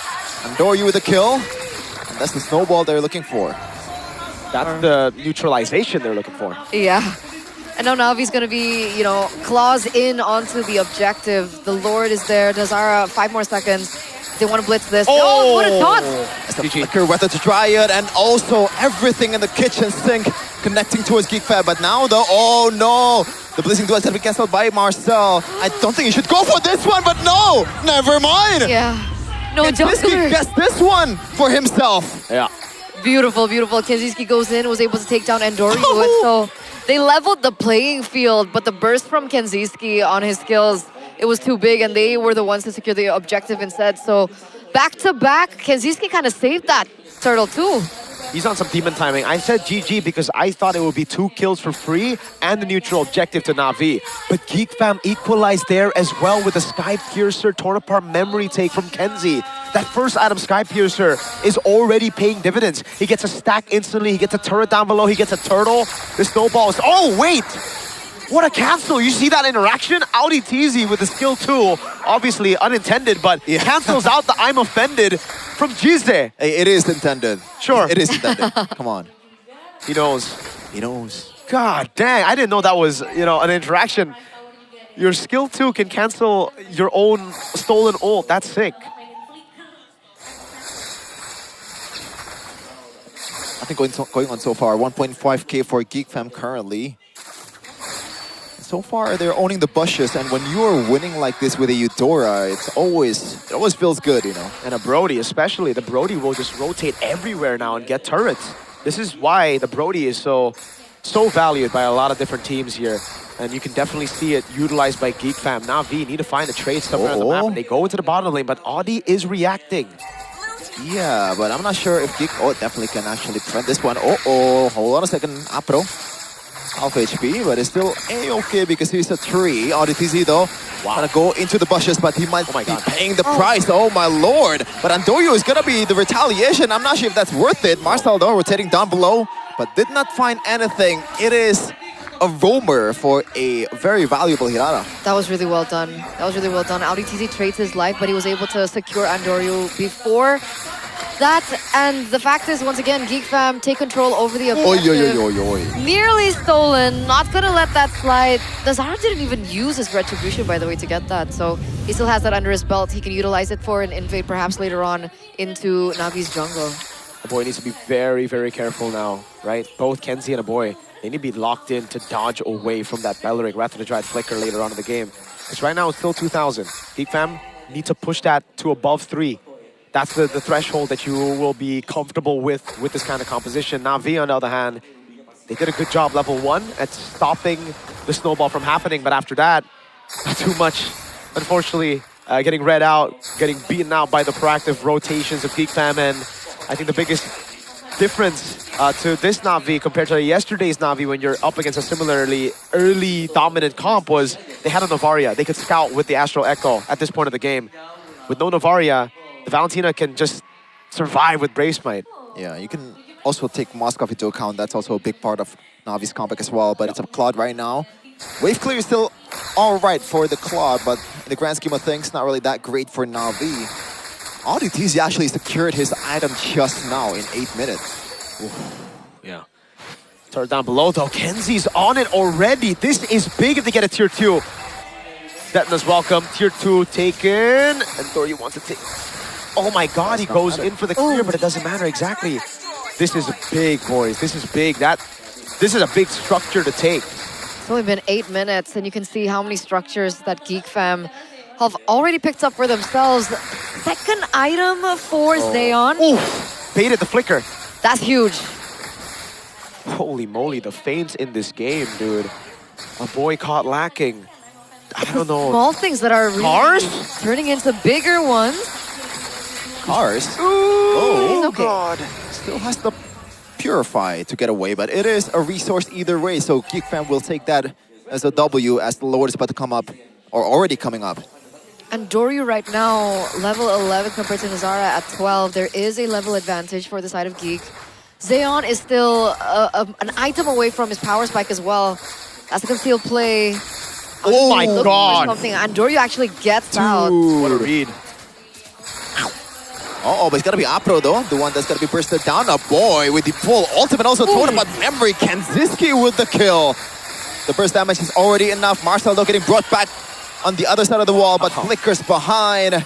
And Doryu with a kill. And that's the snowball they're looking for. That's the neutralization they're looking for. Yeah. And now Na'Vi's going to be, you know, claws in onto the objective. The Lord is there. Nazara, 5 more seconds. They want to blitz this. Oh, what a taunt! It's a flicker weather to Dryad, and also everything in the kitchen sink connecting towards Geek Fam. But now though, oh no! The Blizzing Duel has been cancelled by Marcel. I don't think you should go for this one, but no! Never mind! Yeah. No jungler. Gets this one for himself. Yeah. Beautiful, beautiful. Kenziski goes in, was able to take down Endoryu. And so they leveled the playing field, but the burst from Kenziski on his skills, it was too big, and they were the ones to secure the objective instead. So back to back, Kenziski kind of saved that turtle too. He's on some demon timing. I said GG because I thought it would be 2 kills for free and the neutral objective to Na'Vi. But Geek Fam equalized there as well with a Sky Piercer torn apart memory take from Kenzie. That first item, Sky Piercer, is already paying dividends. He gets a stack instantly, he gets a turret down below, he gets a turtle. The snowball is... Oh, wait! What a cancel! You see that interaction? Audi TZ with the skill 2, obviously unintended, but cancels out the I'm offended from Jizde. Hey, it is intended. Sure. It is intended. Come on. He knows. He knows. God dang, I didn't know that was, an interaction. Your skill 2 can cancel your own stolen ult. That's sick. I think going on so far, 1.5k for Geek Fam currently. So far, they're owning the bushes, and when you're winning like this with a Eudora, it always feels good, And a Brody, especially. The Brody will just rotate everywhere now and get turrets. This is why the Brody is so valued by a lot of different teams here. And you can definitely see it utilized by Geek Fam. Na'Vi need to find a trade somewhere on the map. They go into the bottom lane, but Audi is reacting. Yeah, but I'm not sure if Geek... Oh, definitely can actually prevent this one. Hold on a second. Apro. Half HP, but it's still A-okay because he's a 3. TZ though, gonna go into the bushes, but he might be paying the price. Oh my lord! But Endoryu is gonna be the retaliation. I'm not sure if that's worth it. Marcel though, rotating down below, but did not find anything. It is a roamer for a very valuable Hirara. That was really well done. That was really well done. Audi TZ trades his life, but he was able to secure Endoryu before that. And the fact is, once again, Geek Fam take control over the objective. Nearly stolen. Not gonna let that slide. The Zara didn't even use his retribution, by the way, to get that. So he still has that under his belt. He can utilize it for an invade, perhaps later on into Navi's jungle. A boy needs to be very, very careful now, right? Both Kenzie and a boy, they need to be locked in to dodge away from that Belleric rather than try to flicker later on in the game. Because right now it's still 2,000. Geek Fam need to push that to above 3. That's the threshold that you will be comfortable with this kind of composition. Na'Vi, on the other hand, they did a good job level 1 at stopping the snowball from happening, but after that, not too much. Unfortunately, getting read out, getting beaten out by the proactive rotations of Geek Fam, and I think the biggest difference to this Na'Vi compared to yesterday's Na'Vi when you're up against a similarly early dominant comp was they had a Novaria. They could scout with the Astral Echo at this point of the game. With no Novaria, the Valentina can just survive with Brave Smite. Yeah, you can also take Moskov into account. That's also a big part of Navi's comeback as well, but it's a Claude right now. Wave clear is still all right for the Claude, but in the grand scheme of things, not really that great for Na'Vi. Audi TZ actually secured his item just now in 8 minutes. Oof. Yeah. Turret down below though. Kenzie's on it already. This is big if they get a tier 2. Detna's welcome. Tier 2 taken. And Dory wants to take... Oh my god, he goes in for the clear, but it doesn't matter exactly. This is big, boys. This is big. This is a big structure to take. It's only been 8 minutes, and you can see how many structures that Geek Fam have already picked up for themselves. Second item for Zeon. Oof! Baited the flicker. That's huge. Holy moly, the feints in this game, dude. A boy caught lacking. I don't know. Small things that are really turning into bigger ones. Cars? Oh, okay. God. Still has to purify to get away, but it is a resource either way, so Geek Fam will take that as a W as the Lord is about to come up, or already coming up. And Doryu right now, level 11 compared to Nazara at 12. There is a level advantage for the side of Geek. Zeon is still an item away from his power spike as well. That's a concealed play. Oh my god! And Doryu actually gets out. What a read. Uh-oh, but it's gotta be Apro though, the one that's gotta be bursted down. A boy with the full ultimate, also told about memory. Kenziski with the kill. The burst damage is already enough. Marcel though getting brought back on the other side of the wall, but flickers behind.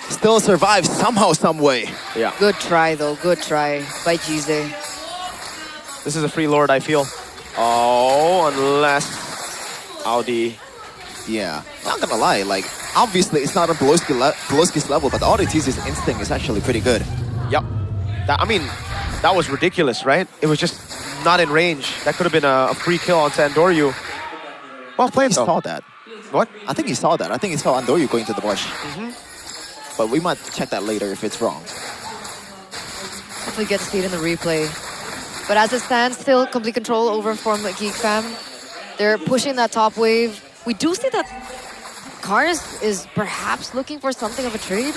Still survives somehow, some way. Yeah. Good try though, good try by Jize. This is a free Lord, I feel. Oh, unless Audi Yeah, not gonna lie, like, obviously it's not on Peloski's level, but ODTZ's instinct is actually pretty good. Yep. I mean, that was ridiculous, right? It was just not in range. That could have been a free kill on Andoryu. Well played, though. He saw that. What? I think he saw that. I think he saw Andoryu going to the bush. But we might check that later if it's wrong. Hopefully get to see it in the replay. But as it stands, still complete control over from Geek Fam. They're pushing that top wave. We do see that Cars is perhaps looking for something of a trade.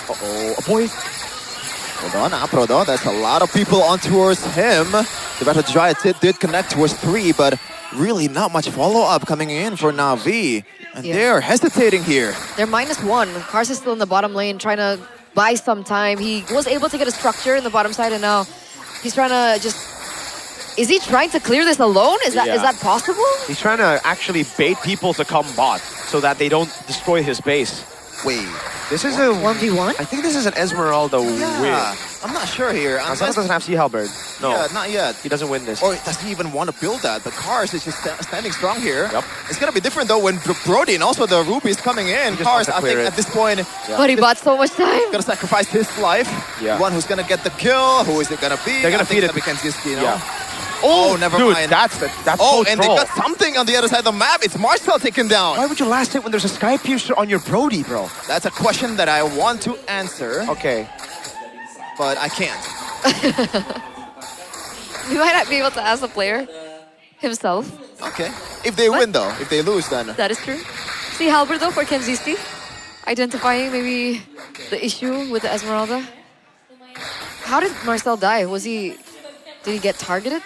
Uh-oh, boy. Hold on, Apro though. That's a lot of people on towards him. The Battle Giant did connect towards 3, but really not much follow-up coming in for Na'Vi. And they're hesitating here. They're -1. Cars is still in the bottom lane trying to buy some time. He was able to get a structure in the bottom side and now he's trying to just... Is he trying to clear this alone? Is that possible? He's trying to actually bait people to come bot so that they don't destroy his base. Wait, this is a 1v1? I think this is an Esmeralda win. I'm not sure here. Azara doesn't have Sea Halberd. No, Yeah, not yet. he doesn't win this. Or does he even want to build that? But Cars is just standing strong here. Yep. It's going to be different though when Brody and also the Ruby is coming in. just Cars, wants to I think clear it. at this point, But he bought so much time. going to sacrifice his life. Yeah. The one who's going to get the kill. Who is it going to be? They're gonna I think feed it. it's gonna be Kenziski, you know? Yeah. Oh, never dude, mind. that's Oh, so and they troll. got something on the other side of the map. It's Marcel taken down. Why would you last hit when there's a Sky Piercer on your Brody, bro? That's a question that I want to answer, Okay. but I can't. We might not be able to ask the player himself. Okay. If they win though, if they lose then. That is true. See Halberd though for Kenziski. Identifying maybe the issue with the Esmeralda. How did Marcel die? Did he get targeted?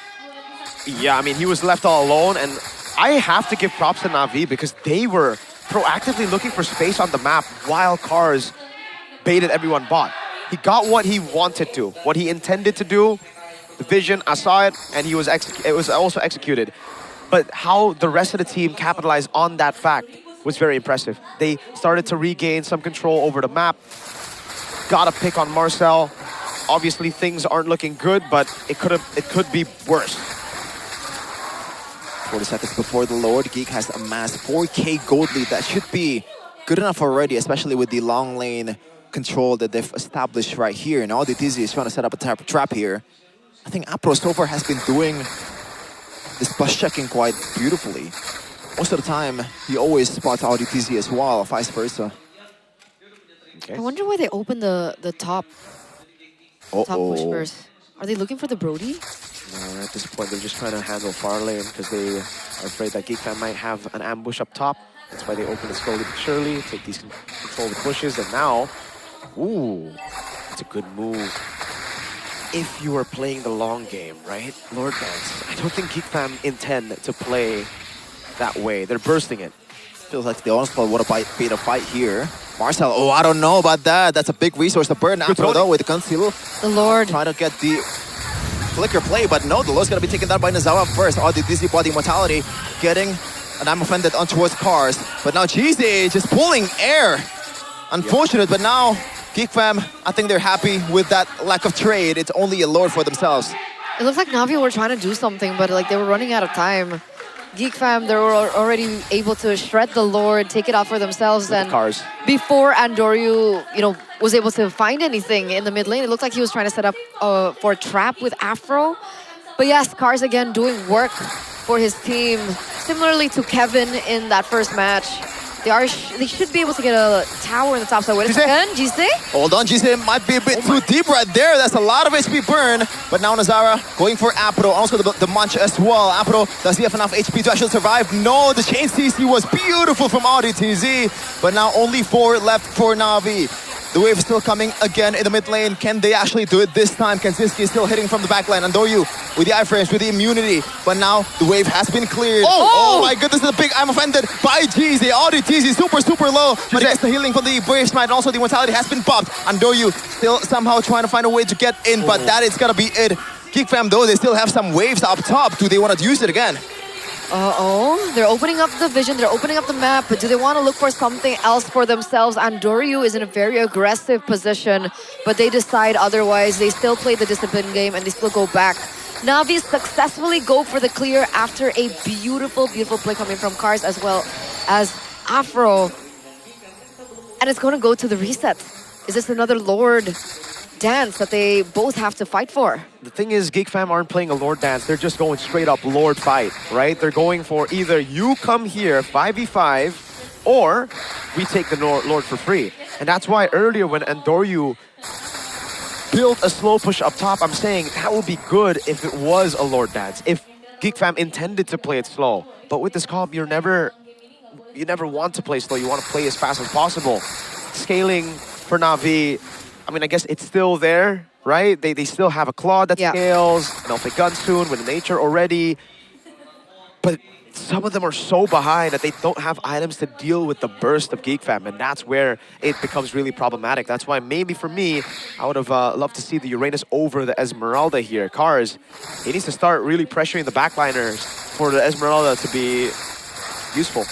Yeah, I mean, he was left all alone, and I have to give props to Na'Vi because they were proactively looking for space on the map while Cars baited everyone bot. He got what he wanted to, what he intended to do, the vision, I saw it, and it was also executed. But how the rest of the team capitalized on that fact was very impressive. They started to regain some control over the map, got a pick on Marcel. Obviously, things aren't looking good, but it could be worse. 40 seconds before the Lord, Geek has amassed 4K gold lead. That should be good enough already, especially with the long lane control that they've established right here. And ODTZ is trying to set up a trap here. I think Apro so far has been doing this bus checking quite beautifully. Most of the time, he always spots ODTZ as well, vice versa. Okay. I wonder why they opened the top push first. Are they looking for the Brody? No, at this point, they're just trying to handle far lane because they are afraid that Geek Fam might have an ambush up top. That's why they open it slowly but surely, take these control the pushes, and now, ooh, it's a good move. If you are playing the long game, right, Lord Dance, I don't think Geek Fam intend to play that way. They're bursting it. Feels like the honest want to beat a fight here. Marcel, oh, I don't know about that. That's a big resource to burn. Apro though with the conceal. The Lord. Trying to get the flicker play, but no, the Lord's gonna be taken down by Nazawa first. Oh, the Dizzy body mortality getting, and I'm offended on towards Cars. But now GZ just pulling air. Unfortunate, but now Geek Fam, I think they're happy with that lack of trade. It's only a Lord for themselves. It looks like Na'Vi were trying to do something, but like they were running out of time. Geek Fam, they were already able to shred the Lord, take it out for themselves. And Cars. before Andoryu, was able to find anything in the mid lane, it looked like he was trying to set up for a trap with Afro. But yes, Cars again doing work for his team, similarly to Kevin in that first match. They should be able to get a tower in the top side. Wait a second, GC? Hold on, GC might be a bit too deep right there. That's a lot of HP burn. But now Nazara going for Apro, also the Munch as well. Apro, does he have enough HP to actually survive? No, the chain CC was beautiful from ODTZ. But now only 4 left for Na'Vi. The wave is still coming again in the mid lane. Can they actually do it this time? Kenziski is still hitting from the back line. Andoryu with the iframes, with the immunity. But now the wave has been cleared. Oh my goodness, this is a big, I'm offended by GZ. ODTZ super low. But he gets the healing from the Brave Smite. And also the mortality has been popped. Andoryu still somehow trying to find a way to get in. But that is gonna be it. Geek Fam though, they still have some waves up top. Do they want to use it again? They're opening up the vision, they're opening up the map, but do they want to look for something else for themselves? Andoryu is in a very aggressive position, but they decide otherwise. They still play the discipline game and they still go back. Na'Vi successfully go for the clear after a beautiful play coming from Cars as well. as Afro. And it's going to go to the reset. Is this another Lord dance that they both have to fight for? The thing is, Geek Fam aren't playing a Lord dance. They're just going straight up Lord fight, right? They're going for either you come here 5v5 or we take the Lord for free. And that's why earlier when Andoryu built a slow push up top, I'm saying that would be good if it was a Lord dance, if Geek Fam intended to play it slow. But with this comp, you never want to play slow. You want to play as fast as possible. Scaling for Na'Vi, I mean, I guess it's still there, right? They still have a Claude that scales, an Elfic Gun soon with Nature already. But some of them are so behind that they don't have items to deal with the burst of Geek Fam, and that's where it becomes really problematic. That's why maybe for me, I would have loved to see the Uranus over the Esmeralda here. Cars, he needs to start really pressuring the backliners for the Esmeralda to be useful.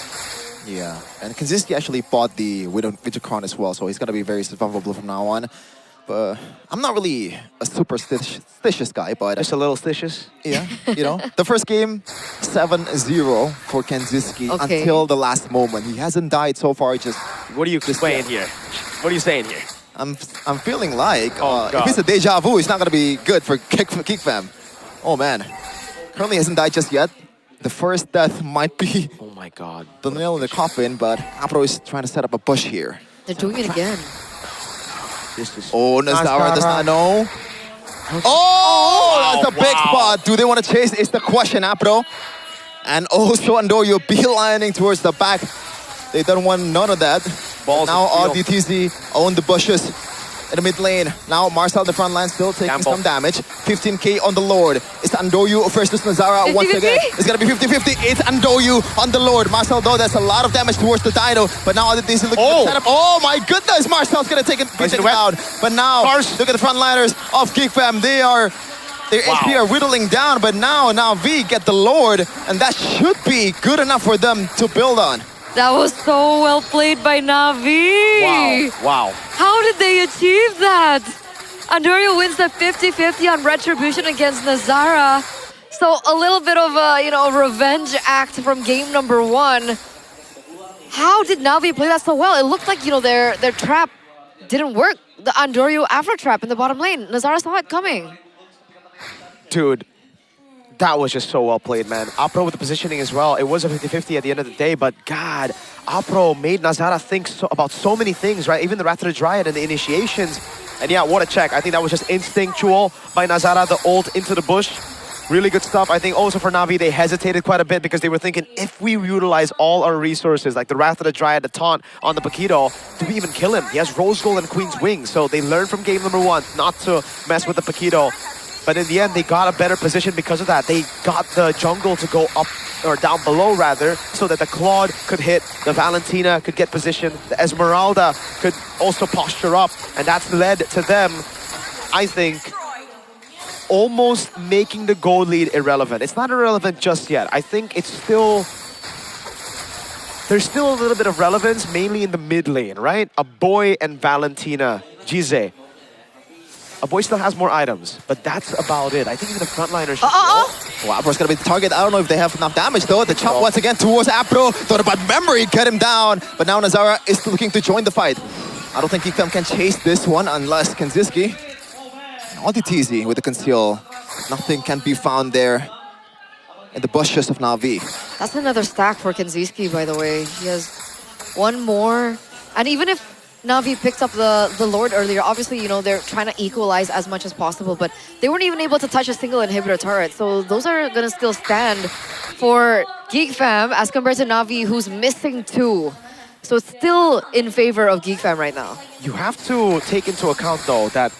Yeah, and Kanziski actually bought the Vidjacron as well, so he's going to be very survivable from now on. But I'm not really a superstitious guy, but... Just a little stitious? Yeah, you know. The first game, 7-0 for Kanziski until the last moment. He hasn't died so far, just... What are you saying here? What are you saying here? I'm feeling like if it's a deja vu, it's not going to be good for Geek Fam. Oh, man. Currently hasn't died just yet. The first death might be... Oh, my God. The nail in the coffin, but Apro is trying to set up a bush here. They're doing it again. Oh, Nazara does not know. Oh, that's a big spot. Do they want to chase? Is the question, Apro. And also Andoryu beelining towards the back. They don't want none of that. Now DTZ own the bushes in the mid lane. Now Marcel in the front line still taking some damage. 15k on the Lord. It's Andoryu versus Nazara once again. It's going to be 50-50. It's Andoryu on the Lord. Marcel though, that's a lot of damage towards the Dino. But now DTZ looking to set up. Oh my goodness, Marcel's going to take it down. But now, look at the frontliners of Geek Fam. Their HP are whittling down, but now V get the Lord, and that should be good enough for them to build on. That was so well played by Na'Vi. Wow. How did they achieve that? Andoryu wins the 50-50 on Retribution against Nazara. So a little bit of a revenge act from game number 1. How did Na'Vi play that so well? It looked like their trap didn't work. The Andoryu Afro trap in the bottom lane. Nazara saw it coming. Dude, that was just so well played, man. Apro with the positioning as well. It was a 50-50 at the end of the day, but God, Apro made Nazara think about so many things, right? Even the Wrath of the Dryad and the initiations. And yeah, what a check. I think that was just instinctual by Nazara, the ult into the bush. Really good stuff. I think also for Na'Vi, they hesitated quite a bit because they were thinking, if we utilize all our resources, like the Wrath of the Dryad, the taunt on the Paquito, do we even kill him? He has Rose Gold and Queen's Wings, so they learned from game number 1 not to mess with the Paquito. But in the end, they got a better position because of that. They got the jungle to go up, or down below rather, so that the Claude could hit, the Valentina could get position, the Esmeralda could also posture up, and that's led to them, I think, almost making the gold lead irrelevant. It's not irrelevant just yet. I think it's still... There's still a little bit of relevance, mainly in the mid lane, right? A boy and Valentina, Jize. A boy still has more items, but that's about it. I think even the frontliners... Well, Apro's gonna be the target. I don't know if they have enough damage though. The chop once again towards Apro. Thought about memory, cut him down. But now Nazara is looking to join the fight. I don't think Geek Fam can chase this one unless Kanziski. DTZ with the conceal. Nothing can be found there in the bushes of Na'Vi. That's another stack for Kanziski, by the way. He has one more. And even if Na'Vi picked up the Lord earlier, obviously, they're trying to equalize as much as possible, but they weren't even able to touch a single inhibitor turret. So those are going to still stand for Geek Fam as compared to Na'Vi, who's missing 2. So it's still in favor of Geek Fam right now. You have to take into account, though, that...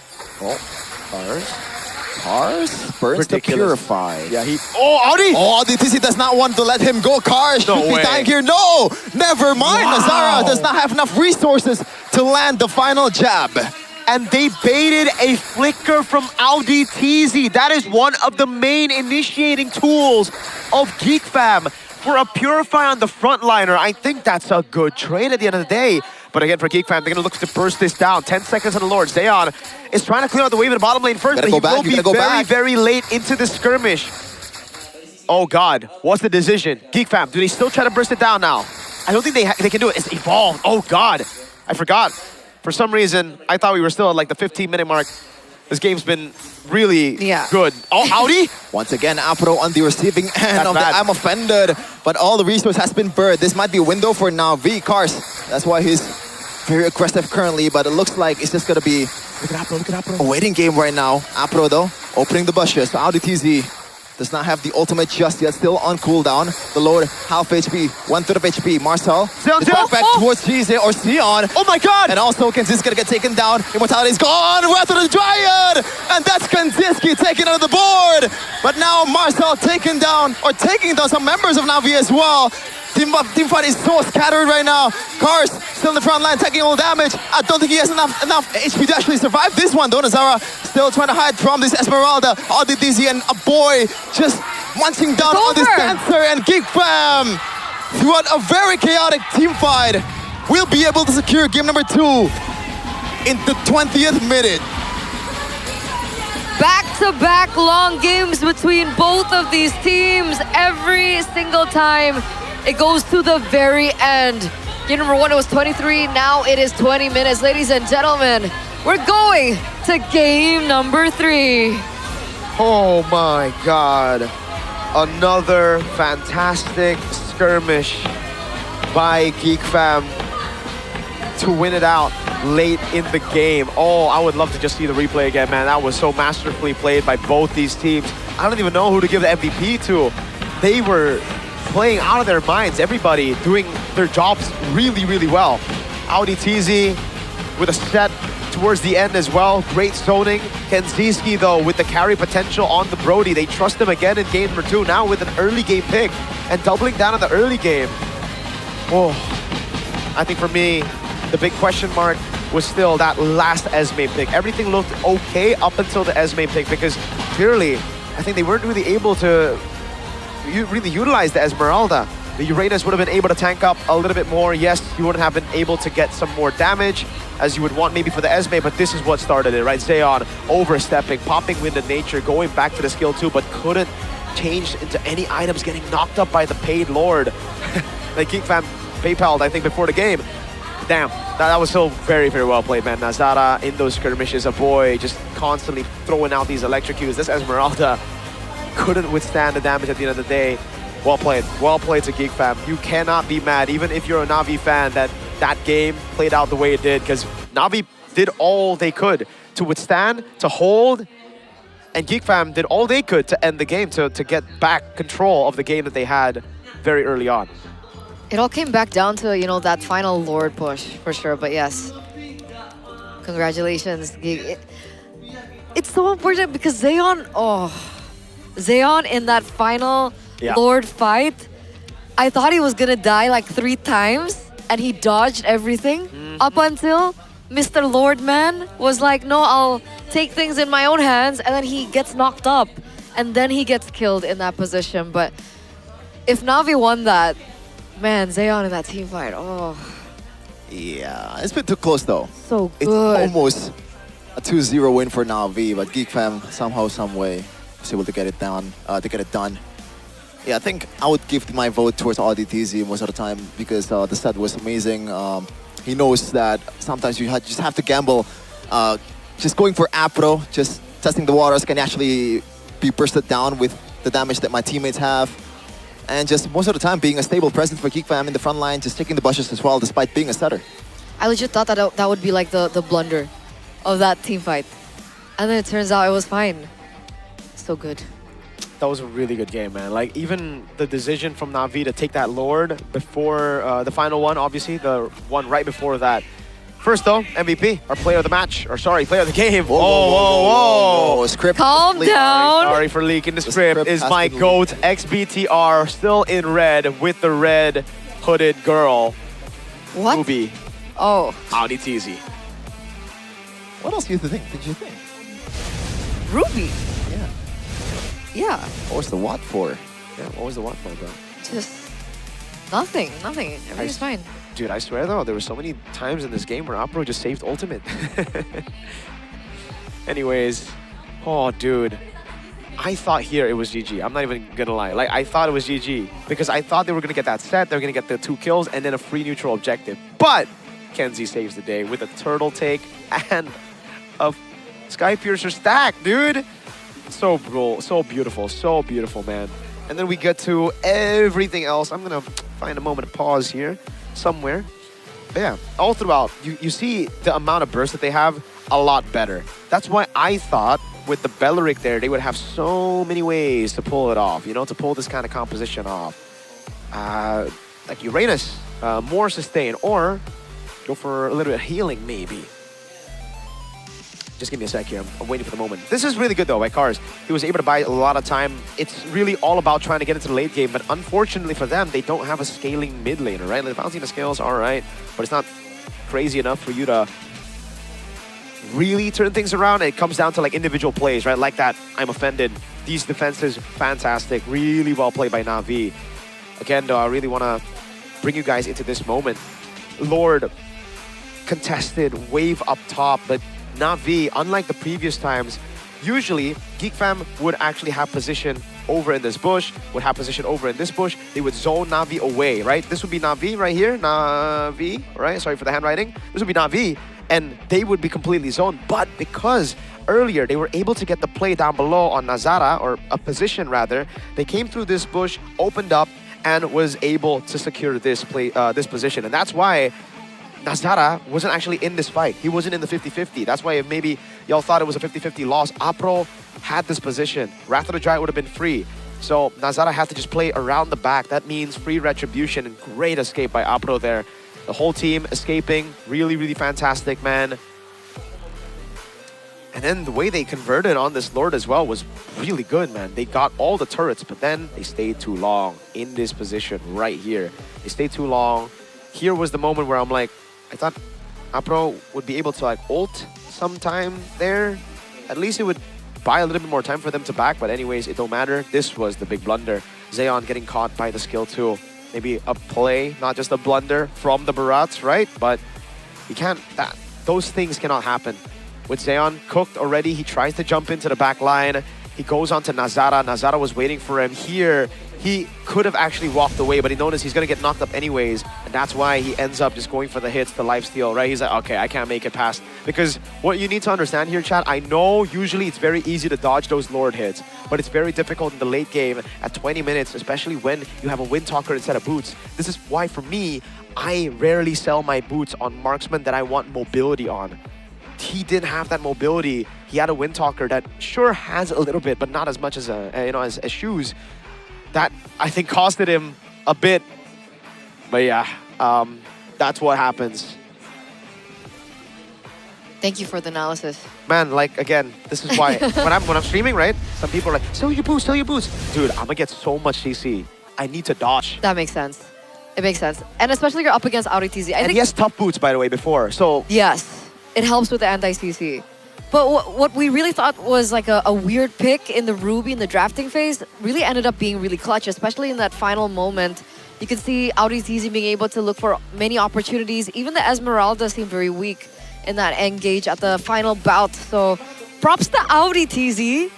Cars burns the Purify. Yeah, he... Oh, Audi! Oh, DTC does not want to let him go. Cars should be dying here. No! Never mind. Nazara does not have enough resources to land the final jab. And they baited a flicker from Audi TZ. That is one of the main initiating tools of Geek Fam. For a Purify on the frontliner, I think that's a good trade at the end of the day. But again, for Geek Fam, they're going to look to burst this down. 10 seconds on the Lord. Zeon is trying to clear out the wave in the bottom lane first, but he will be very, very late into the skirmish. Oh God, what's the decision? Geek Fam, do they still try to burst it down now? I don't think they can do it. It's evolved. Oh God, I forgot. For some reason, I thought we were still at like the 15-minute mark. This game's been really good. Oh, Audi? Once again, Apro on the receiving end That's of bad. the I'm offended, but all the resource has been burned. This might be a window for Navi Cars. That's why he's very aggressive currently, but it looks like it's just gonna be a waiting game right now. Apro though, opening the bushes. Audi TZ does not have the ultimate just yet, still on cooldown. The Lord, half HP, 1/3 of HP. Marcel is going back towards Cheese or Sion. Oh my God! And also Kanziski gonna get taken down. Immortality is gone. Wrath of the Dryad! And that's Kanziski taken out of the board. But now Marcel taking down some members of Navi as well. Team fight is so scattered right now. Cars still in the front line, taking all the damage. I don't think he has enough HP to actually survive this one. Donazara still trying to hide from this Esmeralda. Audi DZ and a boy just munching down on this dancer, and Geek Fam throughout a very chaotic team fight will be able to secure game number 2 in the 20th minute. Back-to-back long games between both of these teams. Every single time it goes to the very end. Game number 1, it was 23. Now it is 20 minutes. Ladies and gentlemen, we're going to game number 3. Oh my God. Another fantastic skirmish by Geek Fam to win it out late in the game. Oh, I would love to just see the replay again, man. That was so masterfully played by both these teams. I don't even know who to give the MVP to. They were playing out of their minds. Everybody doing their jobs really, really well. Audi TZ with a set towards the end as well. Great zoning. Kanziski, though, with the carry potential on the Brody. They trust him again in game number 2, now with an early game pick and doubling down on the early game. Oh, I think for me, the big question mark was still that last Esme pick. Everything looked okay up until the Esme pick, because clearly, I think they weren't really able to really utilize the Esmeralda. The Uranus would have been able to tank up a little bit more. Yes, you wouldn't have been able to get some more damage as you would want maybe for the Esme, but this is what started it, right? Zeon overstepping, popping Wind of Nature, going back to the skill 2, but couldn't change into any items, getting knocked up by the paid Lord. Like Geek Fam PayPal'd, I think, before the game. Damn, that was still very, very well played, man. Nazara in those skirmishes, a boy just constantly throwing out these electrocutes. This Esmeralda couldn't withstand the damage at the end of the day. Well played to Geek Fam. You cannot be mad, even if you're a Navi fan, that game played out the way it did, because Navi did all they could to withstand, to hold, and Geek Fam did all they could to end the game, to get back control of the game that they had very early on. It all came back down to, you know, that final Lord push, for sure. But yes, congratulations, Geek. It's so important because Zeon in that final Lord fight, I thought he was gonna die like 3 times, and he dodged everything up until Mr. Lord Man was like, no, I'll take things in my own hands, and then he gets knocked up, and then he gets killed in that position. But if Navi won that, man, Zeon in that team fight, oh. Yeah, it's been too close though. So good. It's almost a 2-0 win for Navi, but Geek Fam somehow, some way was able to get it done. Yeah, I think I would give my vote towards Audi TZ most of the time, because the set was amazing. He knows that sometimes you just have to gamble. Just going for Apro, just testing the waters, can actually be bursted down with the damage that my teammates have. And just most of the time being a stable presence for Geek Fam in the front line, just taking the bushes as well, despite being a setter. I legit thought that would be like the blunder of that team fight. And then it turns out it was fine. So good. That was a really good game, man. Like, even the decision from Navi to take that Lord before the final one, obviously, the one right before that. First, though, MVP, our player of the match, or sorry, player of the game. Whoa. Script. Calm down. Sorry for leaking the script. Is my GOAT, XBTR, still in red with the red hooded girl. What? Ruby. Oh. Audi TZ. What else did you think? Ruby. Yeah. What was the what for? Yeah, what was the what for, bro? Just nothing. Everything's fine. Dude, I swear though, there were so many times in this game where Apro just saved ultimate. Anyways, oh dude. I thought here it was GG. I'm not even gonna lie. Like, I thought it was GG because I thought they were gonna get that set. They were gonna get the 2 kills and then a free neutral objective. But Kenzie saves the day with a turtle take and a Sky Piercer stack, dude. So cool, so beautiful, man. And then we get to everything else. I'm gonna find a moment of pause here somewhere. But yeah, all throughout, you see the amount of burst that they have a lot better. That's why I thought with the Belleric there, they would have so many ways to pull it off, you know, to pull this kind of composition off. Like Uranus, more sustain, or go for a little bit of healing, maybe. Just give me a sec here. I'm waiting for the moment. This is really good, though, by Cars. He was able to buy a lot of time. It's really all about trying to get into the late game, but unfortunately for them, they don't have a scaling mid laner, right? Like, the Valentina scales, all right, but it's not crazy enough for you to really turn things around. It comes down to, like, individual plays, right? Like that, I'm offended. These defenses, fantastic. Really well played by Na'Vi. Again, though, I really want to bring you guys into this moment. Lord, contested, wave up top, but Na'Vi, unlike the previous times, usually GeekFam would actually have position over in this bush, would have position over in this bush. They would zone Na'Vi away, right? This would be Na'Vi right here, Na'Vi, right? Sorry for the handwriting. This would be Na'Vi, and they would be completely zoned. But because earlier they were able to get the play down below on Nazara, or a position rather, they came through this bush, opened up, and was able to secure this play, this position. And that's why Nazara wasn't actually in this fight. He wasn't in the 50-50. That's why if maybe y'all thought it was a 50-50 loss, Apro had this position. Wrath of the Giant would have been free. So Nazara had to just play around the back. That means free retribution and great escape by Apro there. The whole team escaping. Really, really fantastic, man. And then the way they converted on this Lord as well was really good, man. They got all the turrets, but then they stayed too long in this position right here. They stayed too long. Here was the moment where I'm like, I thought Apro would be able to like ult sometime there. At least it would buy a little bit more time for them to back, but anyways, it don't matter. This was the big blunder. Zeon getting caught by the skill 2. Maybe a play, not just a blunder from the Barats, right? But you can't, those things cannot happen. With Zeon cooked already, he tries to jump into the back line. He goes on to Nazara. Nazara was waiting for him here. He could have actually walked away, but he noticed he's going to get knocked up anyways. And that's why he ends up just going for the hits, the lifesteal, right? He's like, okay, I can't make it past. Because what you need to understand here, chat, I know usually it's very easy to dodge those Lord hits, but it's very difficult in the late game at 20 minutes, especially when you have a Windtalker instead of boots. This is why, for me, I rarely sell my boots on marksman that I want mobility on. He didn't have that mobility. He had a Windtalker that sure has a little bit, but not as much as as shoes. That I think costed him a bit. But yeah, that's what happens. Thank you for the analysis. Man, like again, this is why when I'm streaming, right? Some people are like, sell your boots, dude. I'm gonna get so much CC. I need to dodge. That makes sense. It makes sense, and especially you're up against Audi TZ. And he has tough boots, by the way, before. So yes, it helps with the anti-CC. But what we really thought was like a weird pick in the Ruby in the drafting phase really ended up being really clutch, especially in that final moment. You can see Audi TZ being able to look for many opportunities. Even the Esmeralda seemed very weak in that engage at the final bout. So props to Audi TZ.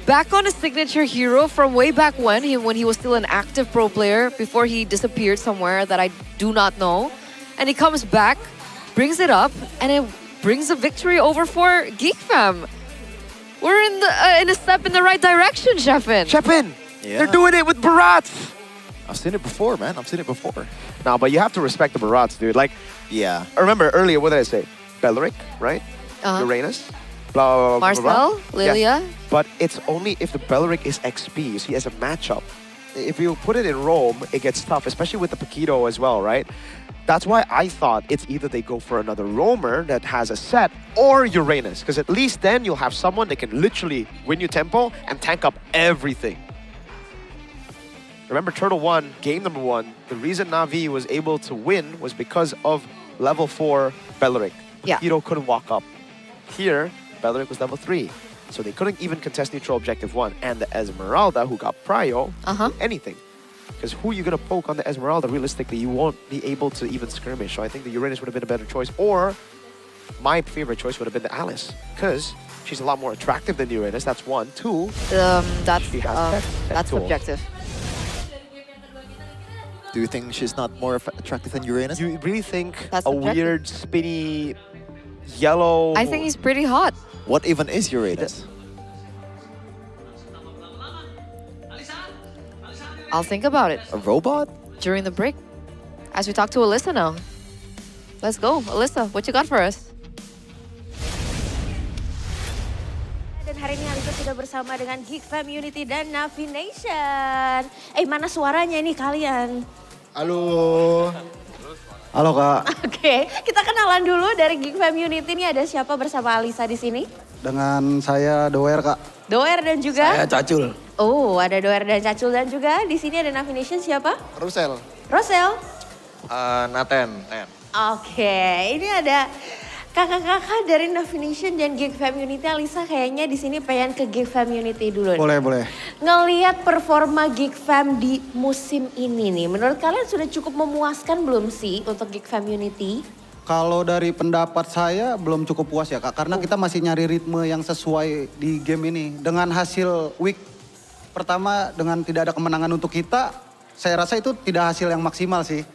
Back on his signature hero from way back when he was still an active pro player before he disappeared somewhere that I do not know. And he comes back, brings it up, and it brings a victory over for GeekFam. We're in a step in the right direction, Sheffin. Sheffin, Yeah. they're doing it with Barats. I've seen it before, man. I've seen it before. No, but you have to respect the Barats, dude. Like, yeah. Remember earlier, what did I say? Belleric, right? Uranus, blah, blah, blah, Marcel, blah, blah. Lilia. Yeah. But it's only if the Belleric is XP, you see, as a matchup. If you put it in Rome, it gets tough, especially with the Paquito as well, right? That's why I thought it's either they go for another roamer that has a set or Uranus, because at least then you'll have someone that can literally win you tempo and tank up everything. Remember Turtle 1, game number 1, the reason Na'Vi was able to win was because of level 4 Belleric. Yeah. Paquito couldn't walk up. Here, Belleric was level 3. So they couldn't even contest neutral objective 1. And the Esmeralda, who got prio, anything. Because who you going to poke on the Esmeralda, realistically, you won't be able to even skirmish. So I think the Uranus would have been a better choice. Or my favorite choice would have been the Alice. Because she's a lot more attractive than Uranus. That's one. Two, That's she has that's tools. subjective. Do you think she's not more attractive than Uranus? You really think That's a subjective. weird, spinny, yellow... I think he's pretty hot. What even is Uranus? I'll think about it A robot? during the break as we talk to Alyssa now. Let's go, Alyssa. What you got for us? Dan hari ini Alisa sudah bersama dengan Geek Fam Unity dan Navi Nation. Mana suaranya ini kalian? Halo. Halo Kak. Oke, kita kenalan dulu dari Geek Fam Unity. Ini ada siapa bersama Alisa di sini? Dengan saya Doer Kak. Doer dan juga? Saya Cacul. Oh, ada Doer dan Cacul dan juga di sini ada Navi Nation siapa? Rusel. Rosel. Naten. Oke, ini ada kakak-kakak dari Navi Nation dan Geek Fam Unity. Alisa kayaknya di sini pengen ke Geek Fam Unity dulu. Boleh, boleh. Ngelihat performa Geek Fam di musim ini nih, menurut kalian sudah cukup memuaskan belum sih untuk Geek Fam Unity? Kalau dari pendapat saya belum cukup puas ya Kak. Karena kita masih nyari ritme yang sesuai di game ini. Dengan hasil week pertama dengan tidak ada kemenangan untuk kita, saya rasa itu tidak hasil yang maksimal sih.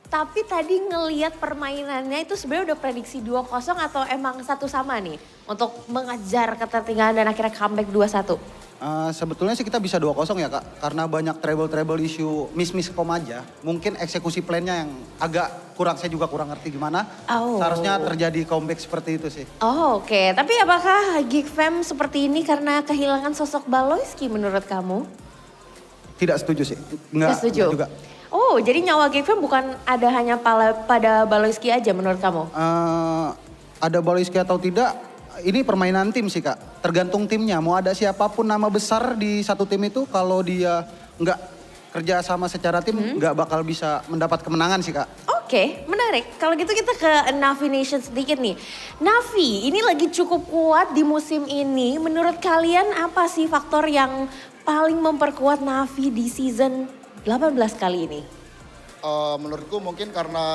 Tapi tadi ngelihat permainannya itu sebenarnya udah prediksi 2-0 atau emang satu sama nih untuk mengejar ketertinggalan dan akhirnya comeback 2-1? Sebetulnya sih kita bisa 2-0 ya Kak. Karena banyak treble issue, miss kom aja. Mungkin eksekusi plannya yang agak kurang, saya juga kurang ngerti gimana. Seharusnya terjadi comeback seperti itu sih. Oke. Tapi apakah Geek Fam seperti ini karena kehilangan sosok Baloyski menurut kamu? Tidak setuju sih. Enggak setuju? juga. Oh, jadi nyawa Geek Fam bukan ada hanya pada Baloyski aja menurut kamu? Ada Baloyski atau tidak, ini permainan tim sih Kak. Tergantung timnya, mau ada siapapun nama besar di satu tim itu, kalau dia nggak kerja sama secara tim, nggak bakal bisa mendapat kemenangan sih Kak. Oke, menarik. Kalau gitu kita ke Navi Nation sedikit nih. Navi, ini lagi cukup kuat di musim ini. Menurut kalian apa sih faktor yang paling memperkuat Navi di season 18 kali ini? Menurutku mungkin karena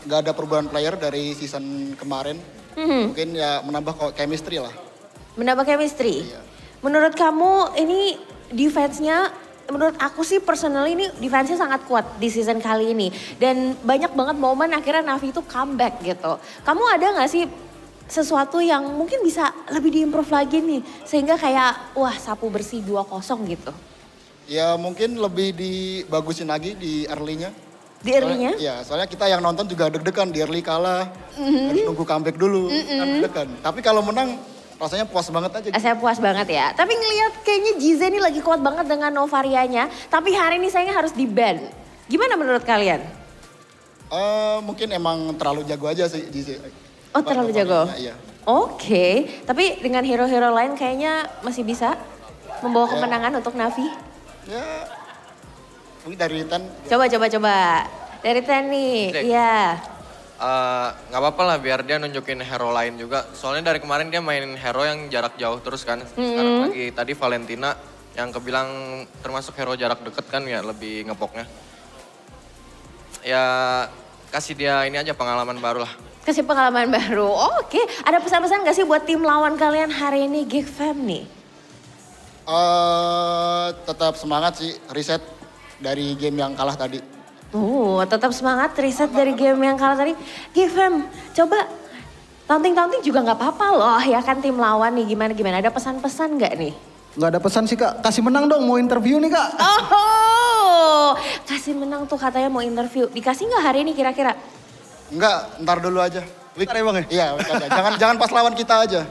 nggak ada perubahan player dari season kemarin. Mungkin ya menambah chemistry lah. Menambah chemistry? Iya. Menurut kamu ini defense-nya, menurut aku sih personally ini defense-nya sangat kuat di season kali ini. Dan banyak banget momen akhirnya Navi itu comeback gitu. Kamu ada gak sih sesuatu yang mungkin bisa lebih diimprove lagi nih? Sehingga kayak wah sapu bersih 2-0 gitu. Ya mungkin lebih dibagusin lagi di early-nya. Di early-nya? Iya, soalnya kita yang nonton juga deg-degan di early kalah. Harus nunggu comeback dulu, kan deg-degan. Tapi kalau menang rasanya puas banget aja. Saya puas banget ya. Tapi ngelihat kayaknya Jize ini lagi kuat banget dengan Novarianya. Tapi hari ini sayangnya harus di-ban. Gimana menurut kalian? Mungkin emang terlalu jago aja sih Jize. Oh terlalu jago? Iya. Oke, tapi dengan hero-hero lain kayaknya masih bisa membawa kemenangan untuk Navi? Ya, mungkin dari Ten. Coba. Dari Ten nih, iya. Nggak apa-apa lah biar dia nunjukin hero lain juga. Soalnya dari kemarin dia mainin hero yang jarak jauh terus kan. Sekarang lagi tadi Valentina yang kebilang termasuk hero jarak deket kan ya lebih ngepoknya. Ya kasih dia ini aja pengalaman baru lah. Kasih pengalaman baru, oke. Ada pesan-pesan gak sih buat tim lawan kalian hari ini Geek Fam nih? Tetap semangat sih, reset dari game yang kalah tadi. Tetap semangat reset dari game yang kalah tadi. Geek Fam, coba taunting-taunting juga gak apa-apa loh ya kan tim lawan nih gimana-gimana. Ada pesan-pesan gak nih? Nggak ada pesan sih Kak, kasih menang dong mau interview nih Kak. Kasih menang tuh katanya mau interview. Dikasih gak hari ini kira-kira? Enggak, ntar dulu aja. Ntar ya Bang ya? Iya, jangan pas lawan kita aja.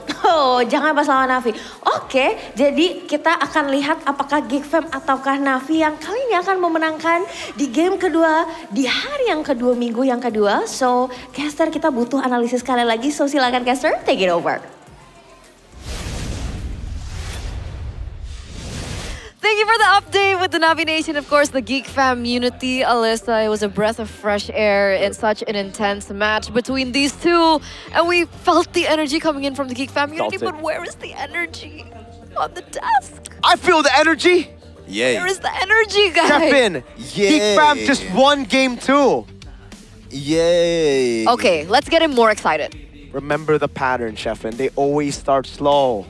Jangan pas lawan Navi. Oke, jadi kita akan lihat apakah Geek Fam ataukah Navi yang kali ini akan memenangkan di game kedua, di hari yang kedua, minggu yang kedua. So, caster kita butuh analisis sekali lagi. So, silakan caster, take it over. Thank you for the update with the Navi Nation, of course, the Geek Fam Unity. Alyssa, it was a breath of fresh air in such an intense match between these two. And we felt the energy coming in from the Geek Fam Unity, but where is the energy on the desk? I feel the energy. Yay. Where is the energy, guys? Kevin, Geek Fam just won game 2. Yay. Okay, let's get him more excited. Remember the pattern, Sheffin. They always start slow.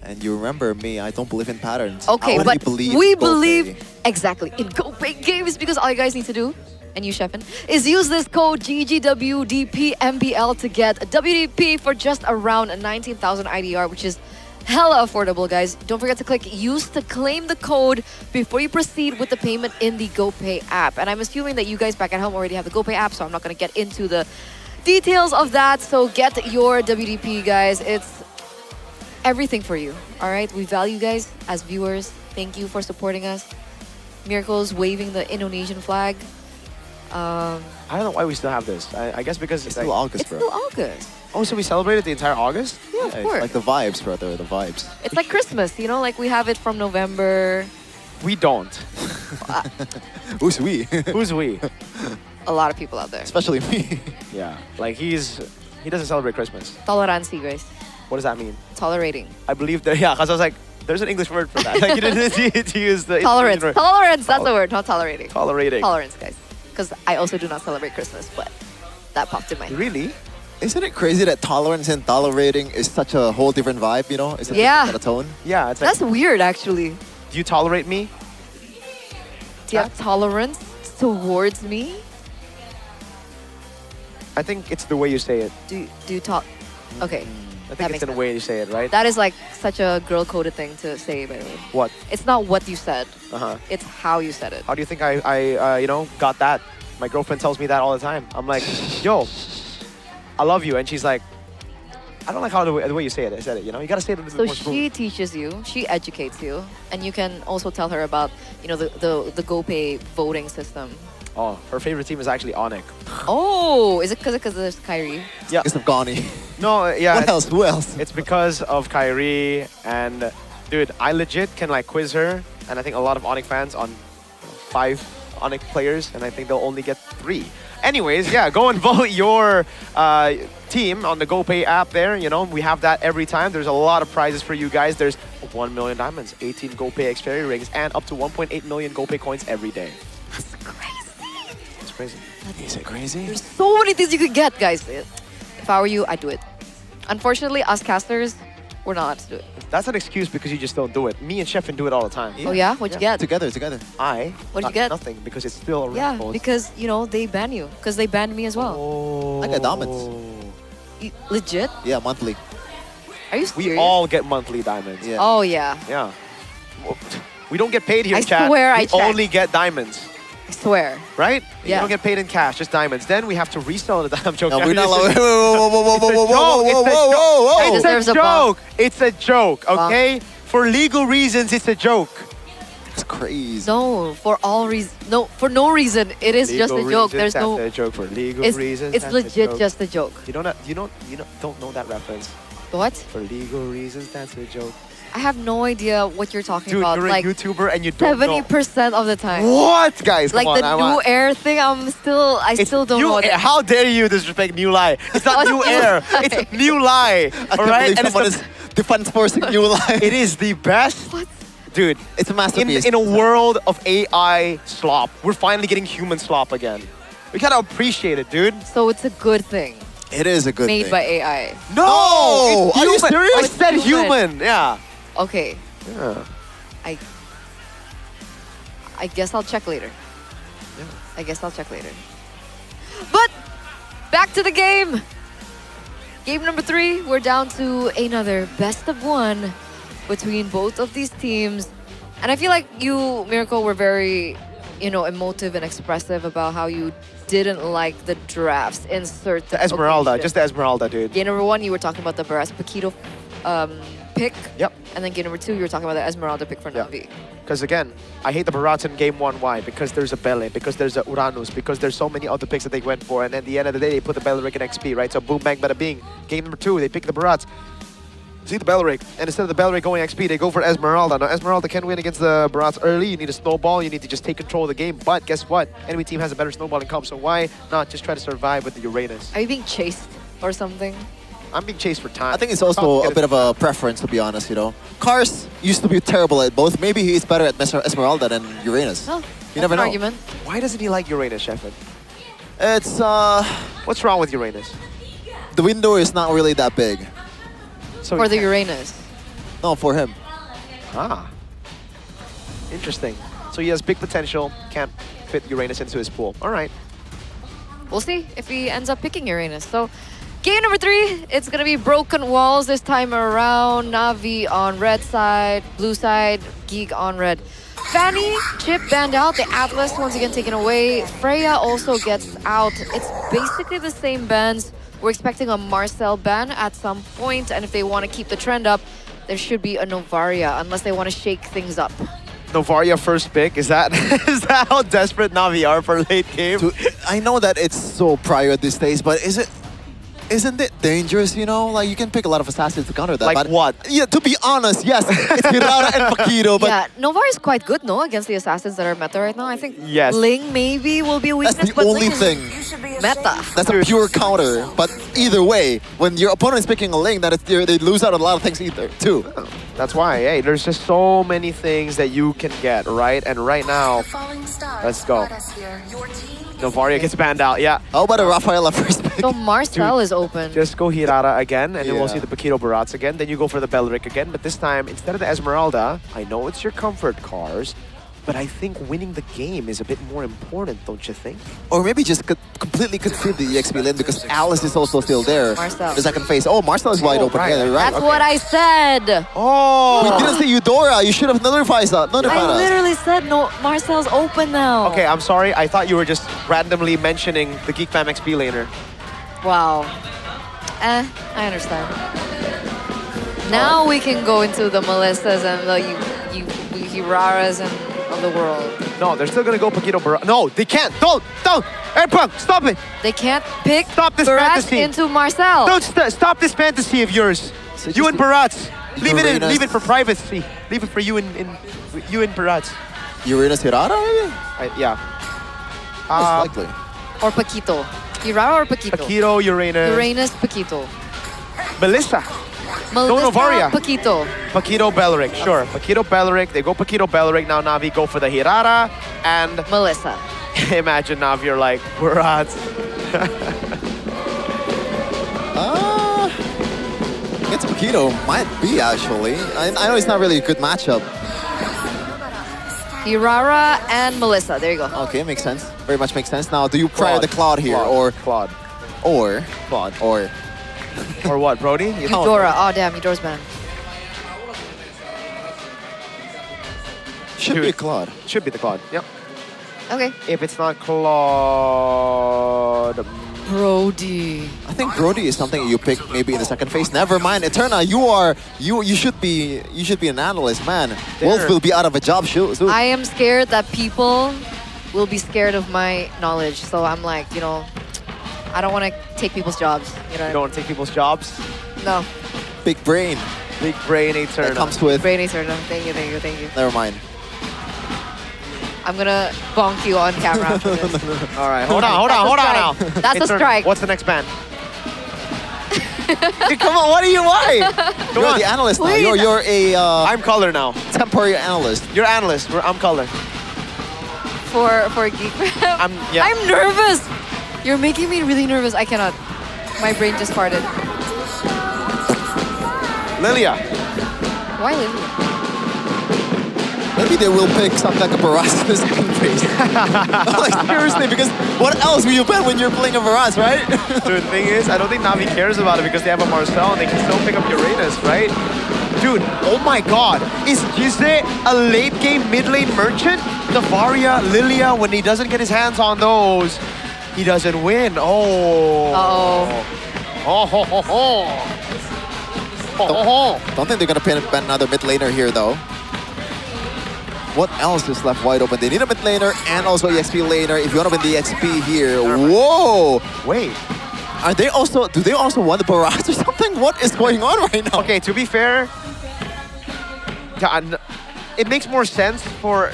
And you remember me, I don't believe in patterns. Okay, I only but believe we GoPay. believe exactly in GoPay games because all you guys need to do, and you, Sheffin, is use this code GGWDPMBL to get a WDP for just around 19,000 IDR, which is hella affordable, guys. Don't forget to click use to claim the code before you proceed with the payment in the GoPay app. And I'm assuming that you guys back at home already have the GoPay app, so I'm not going to get into the details of that. So get your WDP, guys. It's everything for you, all right? We value you guys as viewers. Thank you for supporting us. Miracles waving the Indonesian flag. I don't know why we still have this. I guess because It's still August, It's bro. still August. Oh, so we celebrated the entire August? Yeah, of It's course. like the vibes, brother, the vibes. It's like Christmas, you know? Like we have it from November. We don't. Who's we? Who's we? A lot of people out there. Especially me. Yeah, like he doesn't celebrate Christmas. Tolerancy, guys. What does that mean? Tolerating. I believe that, yeah, because I was like, there's an English word for that. Like you didn't need to use the Tolerance. Indonesian word. Tolerance, that's the word, not tolerating. Tolerating. Tolerance, guys. Because I also do not celebrate Christmas, but that popped in my head. Really? Isn't it crazy that tolerance and tolerating is such a whole different vibe, you know? It's a Yeah. different kind of tone. Yeah, it's like, That's weird, actually. do you tolerate me? Do you have tolerance towards me? I think it's the way you say it. Do you talk? Okay. I That think makes it's in the sense. way you say it, right? That is like such a girl-coded thing to say, by the way. What? It's not what you said. Uh-huh. It's how you said it. How do you think I got that? My girlfriend tells me that all the time. I'm like, yo, I love you. And she's like, I don't like how the way you say it. I said it, you know? You gotta say it a little So bit more smooth. she teaches you, she educates you, and you can also tell her about, you know, the GoPay voting system. Oh, her favorite team is actually Onyx. Oh, is it because there's Kyrie? Yeah. Because of Ghani. No, yeah. What else? Who else? It's because of Kyrie and, dude, I legit can like quiz her, and I think a lot of Onyx fans on 5 Onyx players, and I think they'll only get 3. Anyways, yeah, go and vote your team on the GoPay app there. You know, we have that every time. There's a lot of prizes for you guys. There's 1 million diamonds, 18 GoPay Xperia rings, and up to 1.8 million GoPay coins every day. That's crazy. It's crazy. Is it crazy? There's so many things you could get, guys. If I were you, I'd do it. Unfortunately, us casters, we're not allowed to do it. That's an excuse because you just don't do it. Me and Sheffin do it all the time. Oh yeah? What'd you get? Together. What'd you get? Nothing, because it's still a Yeah, raffle. because, you know, they ban you. Because they banned me as well. Oh. I got diamonds. Legit? Yeah, monthly. Are you We serious? all get monthly diamonds. Yeah. Oh, yeah. Yeah. We don't get paid here, I chat. swear I we checked. only get diamonds. I swear. Right? You Yeah. don't get paid in cash, just diamonds. Then we have to resell the diamond. No, we're not allowed. Whoa. He deserves It's a a bump. joke. It's a joke, okay? For legal reasons, it's a joke. That's crazy. No, for all reason. No, for no reason. It is just a Legal joke. reasons, There's that's no. a joke. For legal It's, reasons, it's that's a legit joke. just a joke. You don't know that reference. What? For legal reasons, that's a joke. I have no idea what you're talking Dude, about. you're Like a YouTuber and you don't know. 70% of the time. What, guys? Like Come the on, new air thing, I still don't know what it is. How dare you disrespect New Lie? It's not What's New New Air. Lie? It's New Lie. I All can't right? believe And someone is defense forcing New Lie. it is the best. What? Dude, It's a masterpiece. in a world of AI slop, we're finally getting human slop again. We gotta appreciate it, dude. So it's a good thing. It is a good Made thing. by AI. No! Are you It's human. serious? I said It's human. Yeah. Okay. Yeah. I guess I'll check later. I guess I'll check later. But back to the game. Game number 3, we're down to another best of 1 between both of these teams. And I feel like you, Miracle, were very, you know, emotive and expressive about how you didn't like the drafts in certain The Esmeralda, occasions. just the Esmeralda, dude. Game number 1, you were talking about the Barras Paquito pick. Yep. And then game number 2, you were talking about the Esmeralda pick for Navi. Because again, I hate the Barats in game 1. Why? Because there's a Bele, because there's a Uranus, because there's so many other picks that they went for, and at the end of the day, they put the Beleric in XP, right? So boom, bang, bada bing. Game number 2, they pick the Barats. See the Beleric, and instead of the Beleric going XP, they go for Esmeralda. Now Esmeralda can win against the Barats early. You need a snowball. You need to just take control of the game. But guess what? Enemy team has a better snowballing comp. So why not just try to survive with the Uranus? Are you being chased or something? I'm being chased for time. I think it's also a bit of a preference, to be honest, you know. Cars used to be terrible at both. Maybe he's better at Esmeralda than Uranus. Well, you never know. Argument. Why doesn't he like Uranus, Sheffin? It's, What's wrong with Uranus? the window is not really that big. So For he the can't- Uranus. No, for him. Ah. Interesting. So he has big potential, can't fit Uranus into his pool. All right. We'll see if he ends up picking Uranus. So game number 3, it's gonna be Broken Walls this time around. Na'Vi on red side, blue side, Geek on red. Fanny, Chip banned out, the Atlas once again taken away. Freya also gets out. It's basically the same bans. We're expecting a Marcel ban at some point, and if they want to keep the trend up, there should be a Novaria, unless they want to shake things up. Novaria first pick, is that how desperate Na'Vi are for late game? Dude, I know that it's so prior these days, but isn't it dangerous, you know? Like, you can pick a lot of assassins to counter that. Like but what? Yeah, to be honest, yes, it's Hirara and Paquito, but Yeah, Novaria is quite good, no, against the assassins that are meta right now. I think Yes. Ling maybe will be a weakness, that's the but only Ling is thing. meta. That's a pure counter. But either way, when your opponent is picking a lane, they lose out on a lot of things either, too. That's why, hey, there's just so many things that you can get, right? And right now, let's go. Novaria gets banned out, yeah. How about a Rafaela first pick? So Marcel is open. Just go Hirara again, and then we'll Yeah. see the Paquito Barats again. Then you go for the Belric again, but this time, instead of the Esmeralda, I know it's your comfort cars, but I think winning the game is a bit more important, don't you think? Or maybe just completely concede the EXP lane because Alice is also still there. Marcel. The second phase. Oh, Marcel is wide open. right. Yeah, you're right. That's what I said. Oh! We didn't say Eudora. You should have notified us. I literally said no. Marcel's open now. Okay, I'm sorry. I thought you were just randomly mentioning the Geek Fam XP laner. Wow. I understand. Now we can go into the Melissas and the Hiraras and of the world. No, they're still gonna go Paquito Barat. No, they can't. Don't. Airpunk, stop it. They can't pick Stop this Barat fantasy. into Marcel. Don't stop this fantasy of yours. You and Barats. Leave it in. Uranus. Leave it for privacy. Leave it for you and you and Barats. Uranus Hirara, maybe? Yeah. Most likely. Or Paquito. Hirara or Paquito? Paquito, Uranus. Uranus, Paquito. Melissa. Melissa, Novaria. Paquito. Paquito Belric, sure. Paquito Belric. They go Paquito Belric. Now Na'Vi go for the Hirara and Melissa. Imagine Na'Vi are like, Barats. Against Paquito might be, actually. I know it's not really a good matchup. Hirara and Melissa. There you go. Okay, makes sense. Very much makes sense. Now, do you prior Claude. the Claude here? Or Claude. Or what, Brody? Eudora. Oh, damn. Eudora's banned. Should be a Claude. Should be the Claude, yep. Okay. If it's not Claude... Brody. I think Brody is something you pick maybe in the second phase. Never mind, Eterna, you should be an analyst, man. Wolf will be out of a job soon. I am scared that people will be scared of my knowledge. So I'm like, you know, I don't want to take people's jobs. You know. You don't want to take people's jobs? No. Big brain. Big brain Eterna. That comes with... Brain Eterna. Thank you. Never mind. I'm gonna bonk you on camera after this. All right, hold on now. That's a strike. What's the next ban? Come on, why? Come You're on. the analyst now. Wait. You're a I'm color now. temporary analyst. You're analyst. I'm color. For Geek Fam. I'm nervous. You're making me really nervous. I cannot. My brain just farted. Lilia. Why Lilia? Maybe they will pick something like a Baras in the second phase. Like, seriously, because what else will you bet when you're playing a Baras, right? Dude, the thing is, I don't think Na'Vi cares about it because they have a Marcel and they can still pick up Uranus, right? Dude, oh my god. Is Gizze a late game, mid lane merchant? Novaria, Lilia, when he doesn't get his hands on those, he doesn't win. Oh. Uh-oh. Oh, ho, ho, ho. Don't think they're gonna ban another mid laner here, though. What else is left wide open? They need a mid laner and also EXP laner. If you want to win the EXP here, whoa! Wait. Do they also want the Barrage or something? What is going on right now? Okay, to be fair, it makes more sense for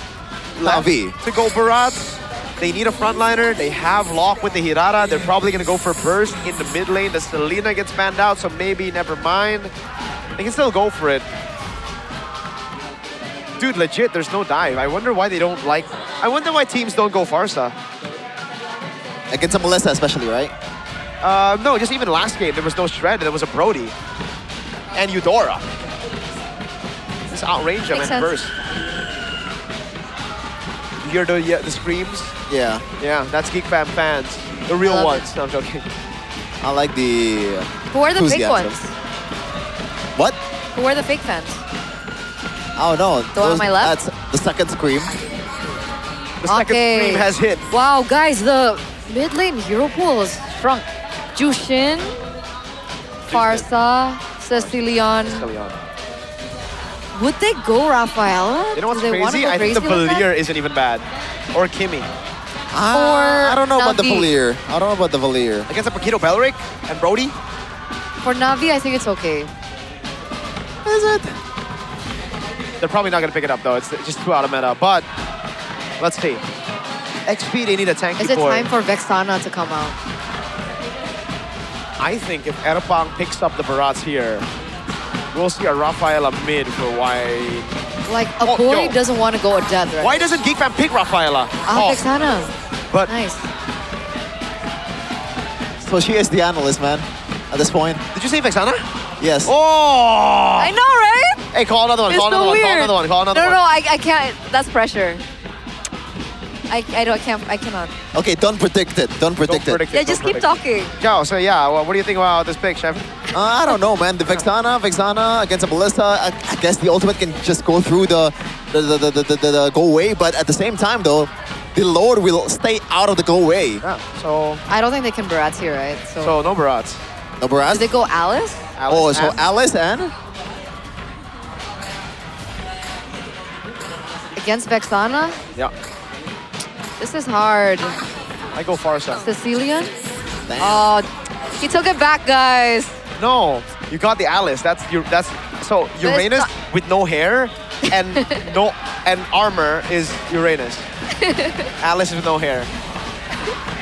Na'Vi to go Barats. They need a frontliner. They have lock with the Hirara. They're probably going to go for burst in the mid lane. The Selena gets banned out, so maybe never mind. They can still go for it. Dude, legit, there's no dive. I wonder why they don't like... I wonder why teams don't go Farsa. Against a Melissa especially, right? No, just even last game, there was no Shred. There was a Brody. And Eudora. Just outrange them Makes and sense. burst. You hear the screams? Yeah. Yeah, that's Geek Fam fans. The real love ones. No, I'm joking. I like the Who are the fake enthusiasm. ones? What? Who are the fake fans? Oh no. The one on my left? That's the second scream. The second scream has hit. Wow, guys, the mid lane hero pool is shrunk. Jushin, Farsa, Cecilion. Would they go Rafaela? You know what's Do they wanna crazy? go I think the crazy like that? Valier isn't even bad. Or Kimmy. I don't know about the Navi. Valier. I don't know about the Valier. Against a Paquito Belric and Brody? For Navi, I think it's okay. Is it? They're probably not going to pick it up, though. It's just too out of meta. But let's see. XP, they need a tanky Is it boy. time for Vexana to come out? I think if Erpang picks up the Barats here, we'll see a Rafaela mid for why. Like, a boy yo. doesn't want to go a death, right? Why doesn't Geek Fam pick Rafaela? Vexana. But Nice. So she is the analyst, man. At this point. Did you say Vexana? Yes. Oh! I know, right? Hey, call another one. It's Call so another one. Call weird. another one. Call another No, one. no, I can't. That's pressure. I cannot. Okay, don't predict it. Don't predict it. Yeah, just keep talking. Yo, so yeah, what do you think about this pick, Chef? I don't know, man. The Vexana against a Melissa. I guess the ultimate can just go through the go away, but at the same time, though, the Lord will stay out of the go away. Yeah. So. I don't think they can Barats here, right? So no Barats. No Barats. Did they go Alice? Oh, so Alice and Against Vexana? Yeah. This is hard. I go Farsa. Cecilion? Oh, he took it back, guys. No, you got the Alice. That's so Uranus not- with no hair and and armor is Uranus. Alice with no hair.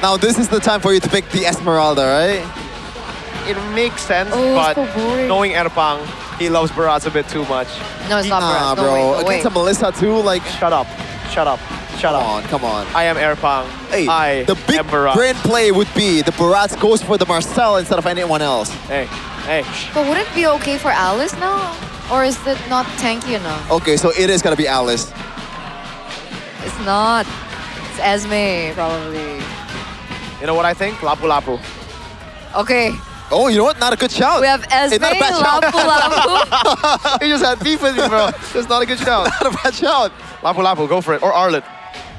now this is the time for you to pick the Esmeralda, right? It makes sense, Oh, but so boring. knowing Erpang, he loves Barats a bit too much. No, it's not Nah, Barats. No bro. way, no way. Against a Melissa too, like. Shut up. Shut up. Shut Come up. on, come on. I am Erpang. Hey, I the big am Barats. brain play would be the Barats goes for the Marcel instead of anyone else. Hey, hey. But would it be okay for Alice now? Or is it not tanky enough? Okay, so it is gonna be Alice. It's not. It's Esme, probably. You know what I think? Lapu Lapu. Okay. Oh, you know what? Not a good shout. We have Esme, Hey, not a bad shout. Lapu Lapu. He just had beef with me, bro. It's not a good shout. Not a bad shout. Lapu Lapu, go for it. Or Arlet.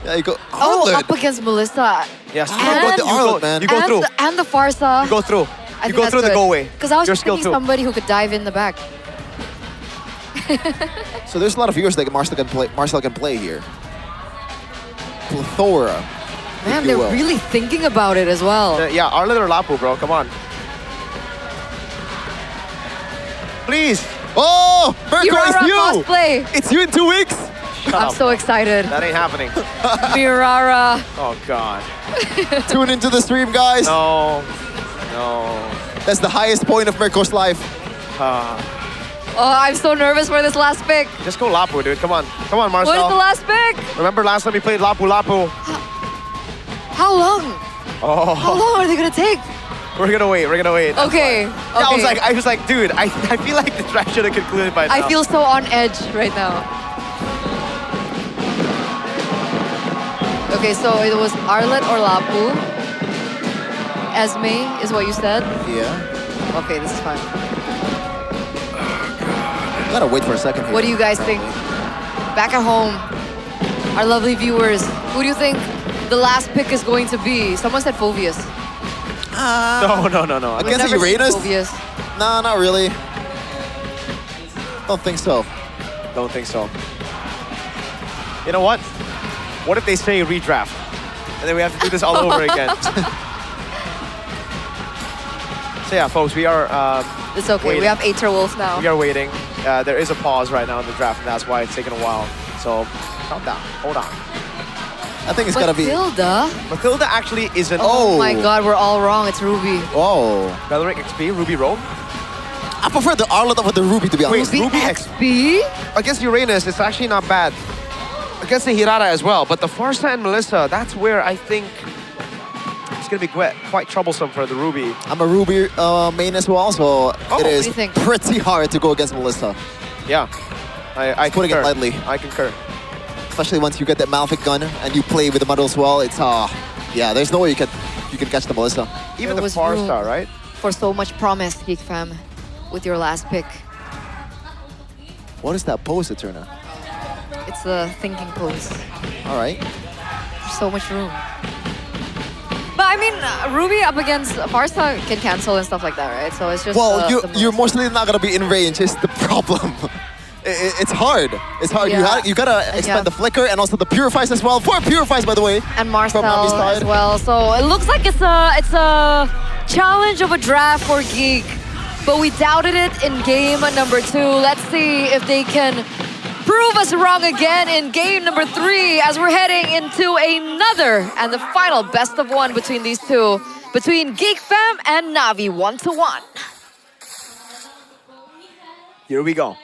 Yeah, you go. Oh, Arlet. up against Melissa. Yes. I don't know about the Arlet, man. You go and through. And the Farsa. You go through. I You think go that's through the good. go away. Because I was You're just thinking skilled too. somebody who could dive in the back. So there's a lot of viewers that Marcel can play here. Plethora. Man, if you they're will. really thinking about it as well. Yeah, Arlet or Lapu, bro. Come on. Please. Oh, Mirko, Mirara it's you. cosplay. It's you in 2 weeks. Shut I'm up. so excited. That ain't happening. Mirara. Oh, God. Tune into the stream, guys. No. No. That's the highest point of Mirko's life. Oh, I'm so nervous for this last pick. Just go Lapu, dude. Come on. Come on, Marcel. What is the last pick? Remember last time we played Lapu Lapu? How long? Oh. How long are they gonna take? We're gonna wait. We're gonna wait. Okay. Yeah, I was like, dude, I feel like the track should have concluded by now. I feel so on edge right now. Okay, so it was Arlet or Lapu. Esme is what you said? Yeah. Okay, this is fine. Gotta wait for a second here. What do you guys think? Back at home, our lovely viewers, who do you think the last pick is going to be? Someone said Phobius. No. Against never seen Uranus? Phobius. Nah, not really. Don't think so. Don't think so. You know what? What if they say redraft? And then we have to do this all over again. So yeah, folks, we are It's okay, waiting. we have Aetherwolf now. We are waiting. There is a pause right now in the draft, and that's why it's taking a while. So, calm down. Hold on. I think it's gotta be. Matilda? Matilda actually isn't. Oh my god, we're all wrong. It's Ruby. Oh. Belric XP, Ruby Roam. I prefer the Arlet over the Ruby, to be honest. Wait, Ruby XP? Against Uranus, it's actually not bad. Against the Hirara as well, but the Farsa and Melissa, that's where I think it's gonna be quite troublesome for the Ruby. I'm a Ruby main as well, so it what is do you think? pretty hard to go against Melissa. Yeah. I putting it concur. lightly. I concur. Especially once you get that Malefic gun and you play with the model as well, it's yeah, there's no way you can catch the Melissa. Even There the was Far room Star, right? For so much promise, Geek Fam, with your last pick. What is that pose, Eterna? It's the thinking pose. All right. There's so much room. But I mean, Ruby up against Farsa can cancel and stuff like that, right? So it's just Well, the you're mostly not gonna be in range. Is the problem? It's hard. It's hard. Yeah. You gotta expend the flicker and also the purifies as well. 4 purifies, by the way. And Marcel from Navi's side. as well. So it looks like it's a challenge of a draft for Geek, but we doubted it in game number 2. Let's see if they can prove us wrong again in game number 3 as we're heading into another and the final best of 1 between these two, between Geek Fam and Navi 1-1. Here we go.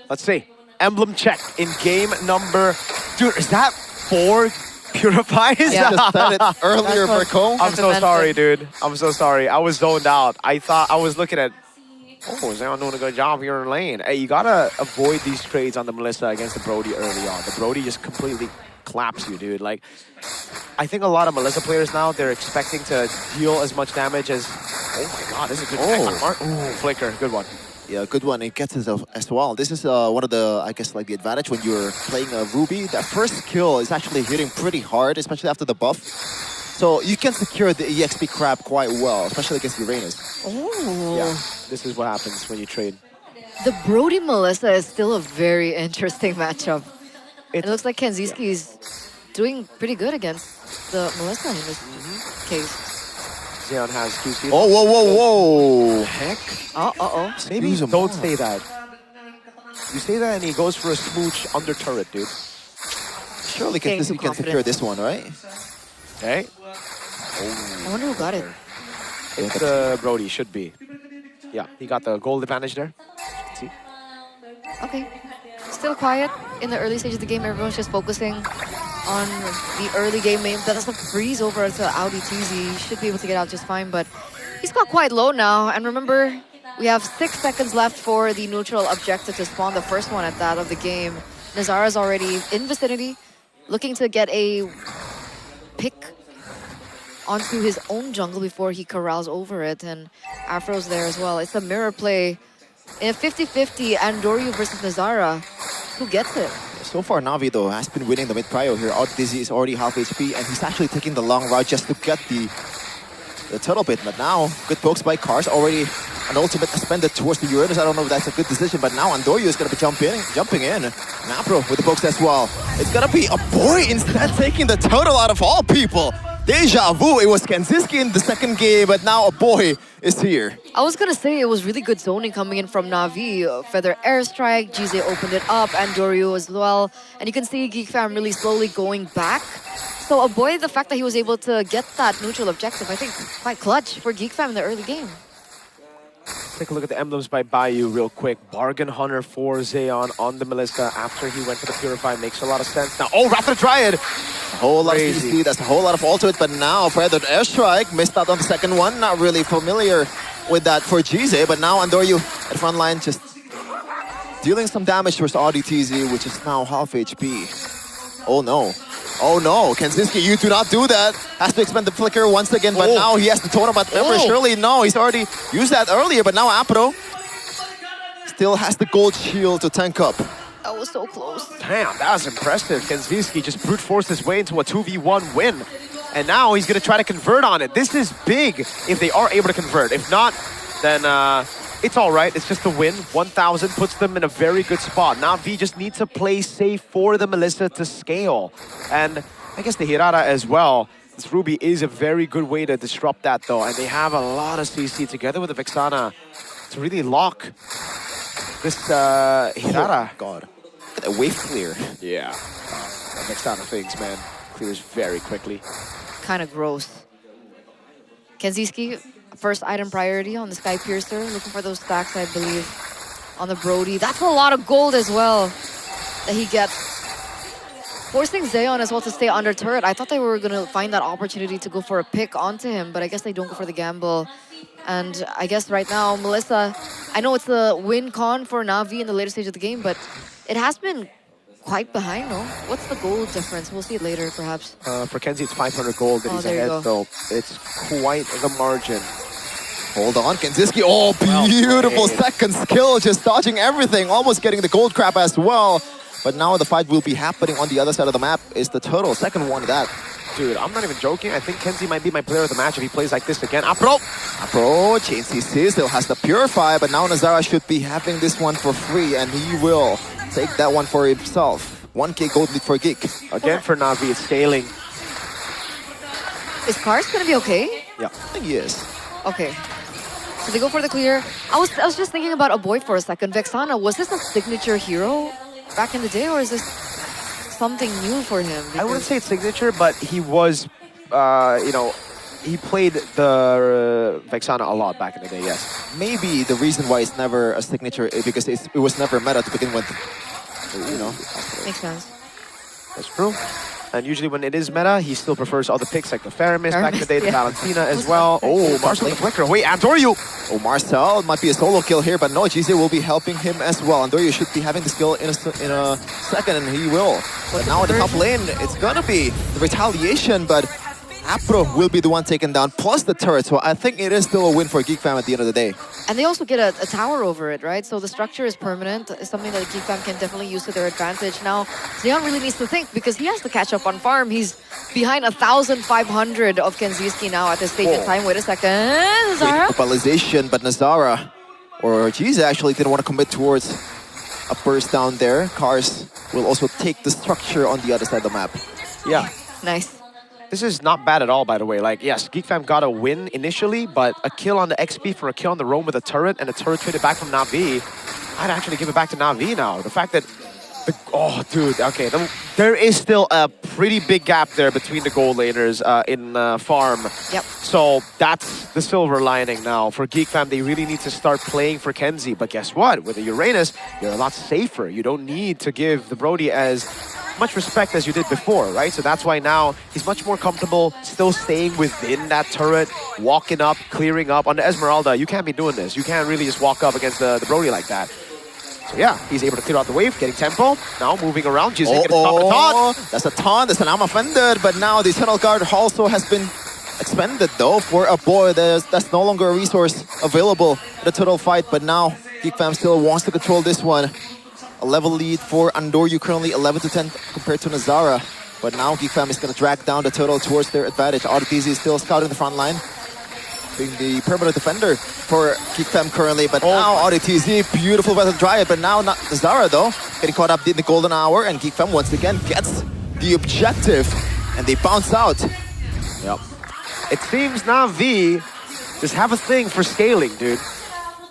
Let's see. Emblem check in game number... Dude, is that 4 purifies? Yeah. Just said it earlier, Berko. I'm so sorry, dude. I'm so sorry. I was zoned out. I was looking at... Oh, Zion doing a good job here in lane. Hey, you gotta avoid these trades on the Melissa against the Brody early on. The Brody just completely claps you, dude. Like, I think a lot of Melissa players now, they're expecting to deal as much damage as... Oh my god, this is a good... Oh, flicker. Good one. Yeah, good one. It gets it as well. This is one of the, I guess, like the advantage when you're playing a Ruby. That first kill is actually hitting pretty hard, especially after the buff. So you can secure the EXP crab quite well, especially against Uranus. Oh. Yeah, this is what happens when you trade. The Brody Melissa is still a very interesting matchup. It looks like Kenziski is doing pretty good against the Melissa in this case. Zion has QC. Oh, whoa, whoa, whoa. Heck? Uh-oh. Maybe don't say that. You say that and he goes for a smooch under turret, dude. Surely can secure this one, right? Okay. I wonder who got it. It's Brody, should be. Yeah, he got the gold advantage there. See? Okay. Still quiet in the early stage of the game. Everyone's just focusing on the early game. That's a freeze over to Audi TZ. He should be able to get out just fine, but he's got quite low now. And remember, we have 6 seconds left for the neutral objective to spawn the first one at that of the game. Nazara's already in vicinity, looking to get a pick onto his own jungle before he corrals over it. And Afro's there as well. It's a mirror play. In a 50-50, Andoryu versus Nazara. Who gets it? So far, Navi, though, has been winning the mid-prio here. Out Dizzy is already half HP, and he's actually taking the long route just to get the turtle pit. But now, good pokes by Cars. Already an ultimate expended towards the Uranus. I don't know if that's a good decision, but now Andoryu is going to be jumping in. Napro with the pokes as well. It's going to be a boy instead taking the turtle out of all people. Deja vu. It was Kenziski in the second game, but now a boy is here. I was gonna say it was really good zoning coming in from Navi. Feather airstrike, Jize opened it up, and Doryu as well. And you can see Geek Fam really slowly going back. So avoid the fact that he was able to get that neutral objective. I think quite clutch for Geek Fam in the early game. Take a look at the emblems by Bayou real quick. Bargain Hunter for Zayon on the Melissa after he went to the Purify. Makes a lot of sense. Now, oh, Wrath of the Dryad! A whole lot of CC, that's a whole lot of ultimate, but now Feathered Airstrike missed out on the second one. Not really familiar with that for Jize, but now Andoryu at front line just dealing some damage towards Audi TZ, which is now half HP. Oh no. Oh no, Kenziski, you do not do that. Has to expend the flicker once again, but now he has the totem. But remember, surely no, he's already used that earlier, but now Apro still has the gold shield to tank up. That was so close. Damn, that was impressive. Kenziski just brute forced his way into a 2v1 win. And now he's going to try to convert on it. This is big if they are able to convert. If not, then it's all right. It's just a win. 1,000 puts them in a very good spot. Now V just needs to play safe for the Melissa to scale. And I guess the Hirara as well. This Ruby is a very good way to disrupt that though. And they have a lot of CC together with the Vexana to really lock this Hirara. Oh, God. Look at that wave clear. Yeah. The Vexana things, man. Clears very quickly. Kind of gross. Kenziski, first item priority on the Sky Piercer. Looking for those stacks, I believe, on the Brody. That's a lot of gold as well that he gets. Forcing Zayon as well to stay under turret. I thought they were going to find that opportunity to go for a pick onto him, but I guess they don't go for the gamble. And I guess right now, Melissa I know it's the win-con for Na'Vi in the later stage of the game, but it has been quite behind, no? What's the goal difference? We'll see it later, perhaps. For Kenzie, it's 500 gold that he's there you ahead, go. so it's quite the margin. Hold on, Kenziski. Oh, beautiful second skill, just dodging everything, almost getting the gold crab as well. But now the fight will be happening on the other side of the map. Is the turtle, second one that. Dude, I'm not even joking. I think Kenzie might be my player of the match if he plays like this again. Apro! Chain CC still has the Purify, but now Nazara should be having this one for free, and he will take that one for himself. 1k gold lead for Geek. Again for Na'Vi, it's scaling. Is Cars gonna be okay? Yeah, I think he is. Okay. So they go for the clear. I was just thinking about a boy for a second. Vexana, was this a signature hero back in the day, or is this something new for him? I wouldn't say it's signature, but he was, you know, he played the Vexana a lot back in the day, yes. Maybe the reason why it's never a signature is because it was never meta to begin with. You know? Makes sense. That's true. And usually when it is meta, he still prefers other picks like the Faramis back in the day, the Valentina as well. Oh, Marcel with the flicker. Wait, Andoryu! Oh, Marcel might be a solo kill here, but no, GZ will be helping him as well. Andoryu should be having the skill in a second, and he will. But now in the top lane, it's gonna be the retaliation, but Apro will be the one taken down, plus the turret. So I think it is still a win for Geek Fam at the end of the day. And they also get a tower over it, right? So the structure is permanent. It's something that Geek Fam can definitely use to their advantage. Now, Zeon really needs to think because he has to catch up on farm. He's behind 1,500 of Kenziski now at this stage in time. Wait a second, Zara? Mobilization, but Nazara, or GZ actually didn't want to commit towards a burst down there. Cars will also take the structure on the other side of the map. Yeah. Nice. This is not bad at all, by the way. Like, yes, Geek Fam got a win initially, but a kill on the XP for a kill on the roam with a turret, and a turret traded back from Na'Vi. I'd actually give it back to Na'Vi now. The fact that... oh, dude, okay. There is still a pretty big gap there between the gold laners in farm. Yep. So that's the silver lining now. For Geek Fam, they really need to start playing for Kenzie. But guess what? With the Uranus, you're a lot safer. You don't need to give the Brody as much respect as you did before, right? So that's why now he's much more comfortable still staying within that turret, walking up, clearing up. On the Esmeralda, you can't be doing this. You can't really just walk up against the Brody like that. So yeah, he's able to clear out the wave, getting tempo. Now moving around, Jizek gets top of the taunt. That's a taunt, that's an arm offended, but now the Eternal Guard also has been expended though for a boy. That's no longer a resource available in the turtle fight, but now Geek Fam still wants to control this one. A level lead for Andoryu, currently 11 to 10 compared to Nazara. But now Geek Fam is going to drag down the turtle towards their advantage. RTZ is still scouting the front line, being the permanent defender for Geek Fam currently. But now RTZ, beautiful Battle Dryad. But now not Nazara though, getting caught up in the golden hour. And Geek Fam once again gets the objective. And they bounce out. Yep. It seems Na'Vi just have a thing for scaling, dude.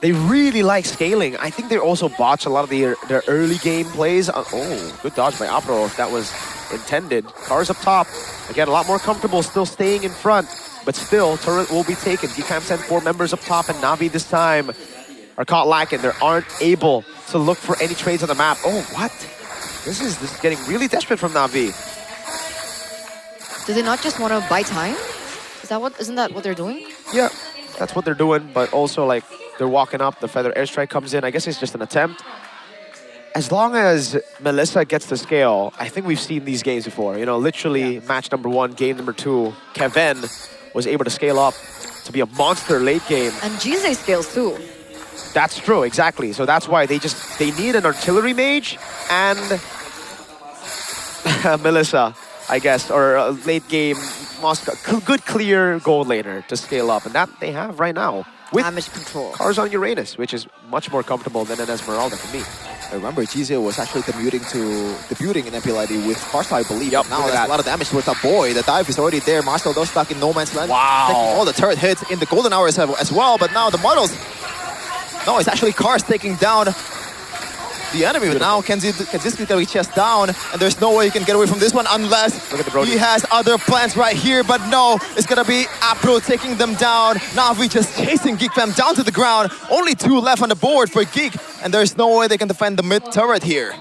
They really like scaling. I think they also botch a lot of their early game plays. Oh, good dodge by Apro if that was intended. Cars up top. Again, a lot more comfortable still staying in front. But still, turret will be taken. Geek Fam sent 4 members up top, and Na'Vi this time are caught lacking. They aren't able to look for any trades on the map. Oh, what? This is getting really desperate from Na'Vi. Do they not just want to buy time? Isn't that what they're doing? Yeah, that's what they're doing. But also, like, they're walking up, the Feather Airstrike comes in. I guess it's just an attempt. As long as Melissa gets the scale, I think we've seen these games before. You know, literally match number 1, game number 2, Kevin was able to scale up to be a monster late game. And GZ scales too. That's true, exactly. So that's why they need an artillery mage and Melissa, I guess, or a late game good clear gold laner to scale up. And that they have right now. With damage control. Cars on Uranus, which is much more comfortable than an Esmeralda for me. I remember GZ was actually debuting in MPL ID with Farsa, I believe. Yep, now there's a lot of damage towards that boy. The dive is already there. Marcel though stuck in no man's land. Wow. Taking all the turret hits in the golden hours as well, but now the models. No, it's actually Cars taking down the enemy. But now Kenziski's gonna be chest down, and there's no way he can get away from this one unless he has other plans right here. But no, it's gonna be Apro taking them down. Na'Vi just chasing Geek Fam down to the ground. Only 2 left on the board for Geek, and there's no way they can defend the mid turret here.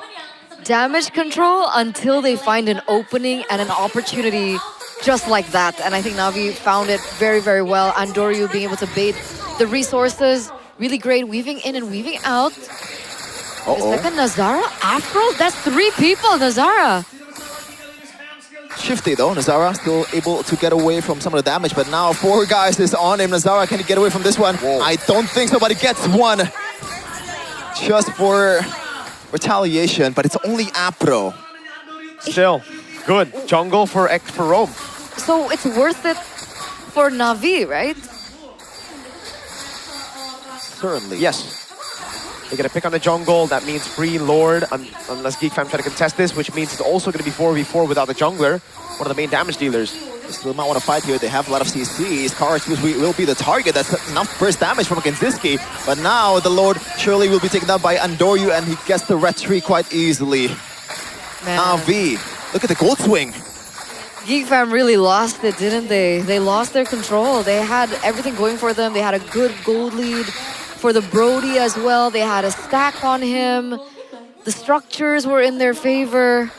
Damage control until they find an opening and an opportunity just like that. And I think Na'Vi found it very, very well. Andoryu being able to bait the resources, Really great weaving in and weaving out. Uh-oh. The second, Nazara, Afro, that's 3 people, Nazara. Shifty though, Nazara still able to get away from some of the damage, but now 4 guys is on him. Nazara, can he get away from this one? Whoa. I don't think so, but he gets one. Just for retaliation, but it's only Apro. Still, good. Jungle for Rome. So it's worth it for Na'Vi, right? Certainly. Yes. They're going to pick on the jungle. That means free Lord, unless Geek Fam try to contest this, which means it's also going to be 4v4 without the jungler, one of the main damage dealers. They still might want to fight here. They have a lot of CCs. Karch will be the target. That's enough burst damage from Kinziski. But now the Lord surely will be taken down by Andoryu, and he gets the retreat quite easily. Na'Vi, look at the gold swing. Geek Fam really lost it, didn't they? They lost their control. They had everything going for them. They had a good gold lead for the Brody as well. They had a stack on him. The structures were in their favor.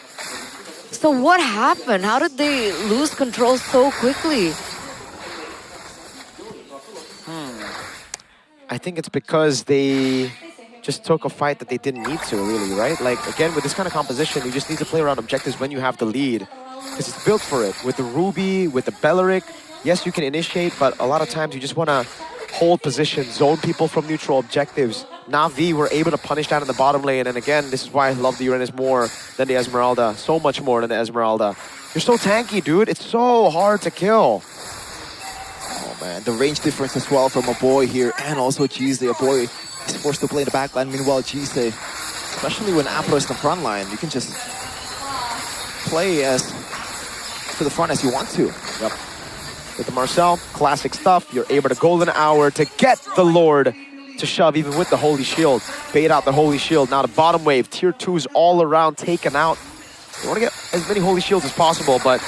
So what happened? How did they lose control so quickly? I think it's because they just took a fight that they didn't need to, really, right? Like, again, with this kind of composition, you just need to play around objectives when you have the lead. Because it's built for it. With the Ruby, with the Belleric, yes, you can initiate, but a lot of times you just want to hold position, zone people from neutral objectives. Na'Vi were able to punish that in the bottom lane, and again, this is why I love the Uranus more than the Esmeralda. So much more than the Esmeralda. You're so tanky, dude. It's so hard to kill. Oh man, the range difference as well from a boy here, and also Jise. A boy is forced to play in the back line, meanwhile Jise, especially when Apro is in the front line, you can just play as to the front as you want to. Yep. With the Marcel, classic stuff. You're able to golden hour to get the Lord to shove, even with the Holy Shield. Bait out the Holy Shield. Now the bottom wave, tier 2s all around taken out. You want to get as many Holy Shields as possible, but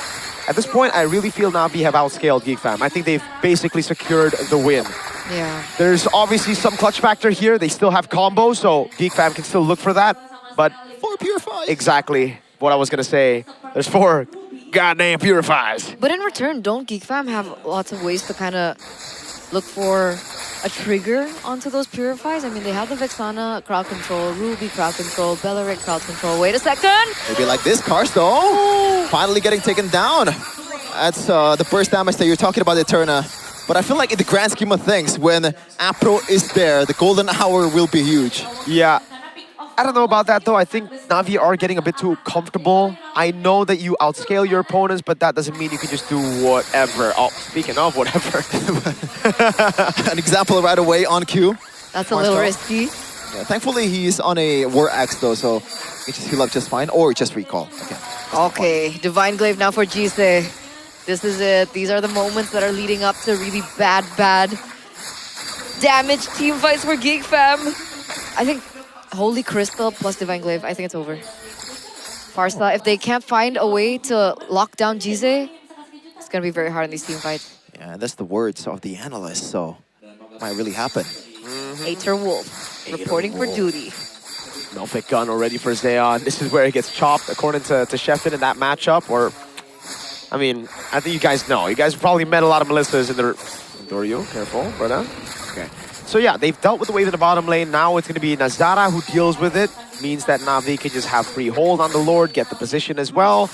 at this point, I really feel Na'Vi have outscaled Geek Fam. I think they've basically secured the win. Yeah. There's obviously some clutch factor here. They still have combos, so Geek Fam can still look for that. But 4 purifies. Exactly what I was going to say. There's 4 goddamn purifies. But in return, don't Geek Fam have lots of ways to kind of look for a trigger onto those purifies? I mean, they have the Vexana crowd control, Ruby crowd control, Belleric crowd control. Wait a second! Maybe like this, Karch though. Finally getting taken down. That's the burst damage that you're talking about, Eterna. But I feel like in the grand scheme of things, when Apro is there, the golden hour will be huge. Yeah. I don't know about that though. I think Na'Vi are getting a bit too comfortable. I know that you outscale your opponents, but that doesn't mean you can just do whatever. Oh, speaking of whatever. An example right away on cue. That's a little risky. Yeah, thankfully he's on a War Axe though, so he just heal up just fine, or just recall. Okay, Divine Glaive now for Jise. This is it. These are the moments that are leading up to really bad damage team fights for Geek Fam. I think Holy Crystal plus Divine Glaive, I think it's over. Farsa, if they can't find a way to lock down Jise, it's going to be very hard in these team fights. Yeah, that's the words of the analyst, so might really happen. Aether Wolf, reporting for duty. Melfic gun already for Zeon. This is where it gets chopped, according to Sheffin in that matchup. Or, I mean, I think you guys know. You guys probably met a lot of Melissas in the... Doryu, careful, brother. Okay. So yeah, they've dealt with the wave in the bottom lane. Now it's going to be Nazara who deals with it. Means that Na'Vi can just have free hold on the Lord, get the position as well,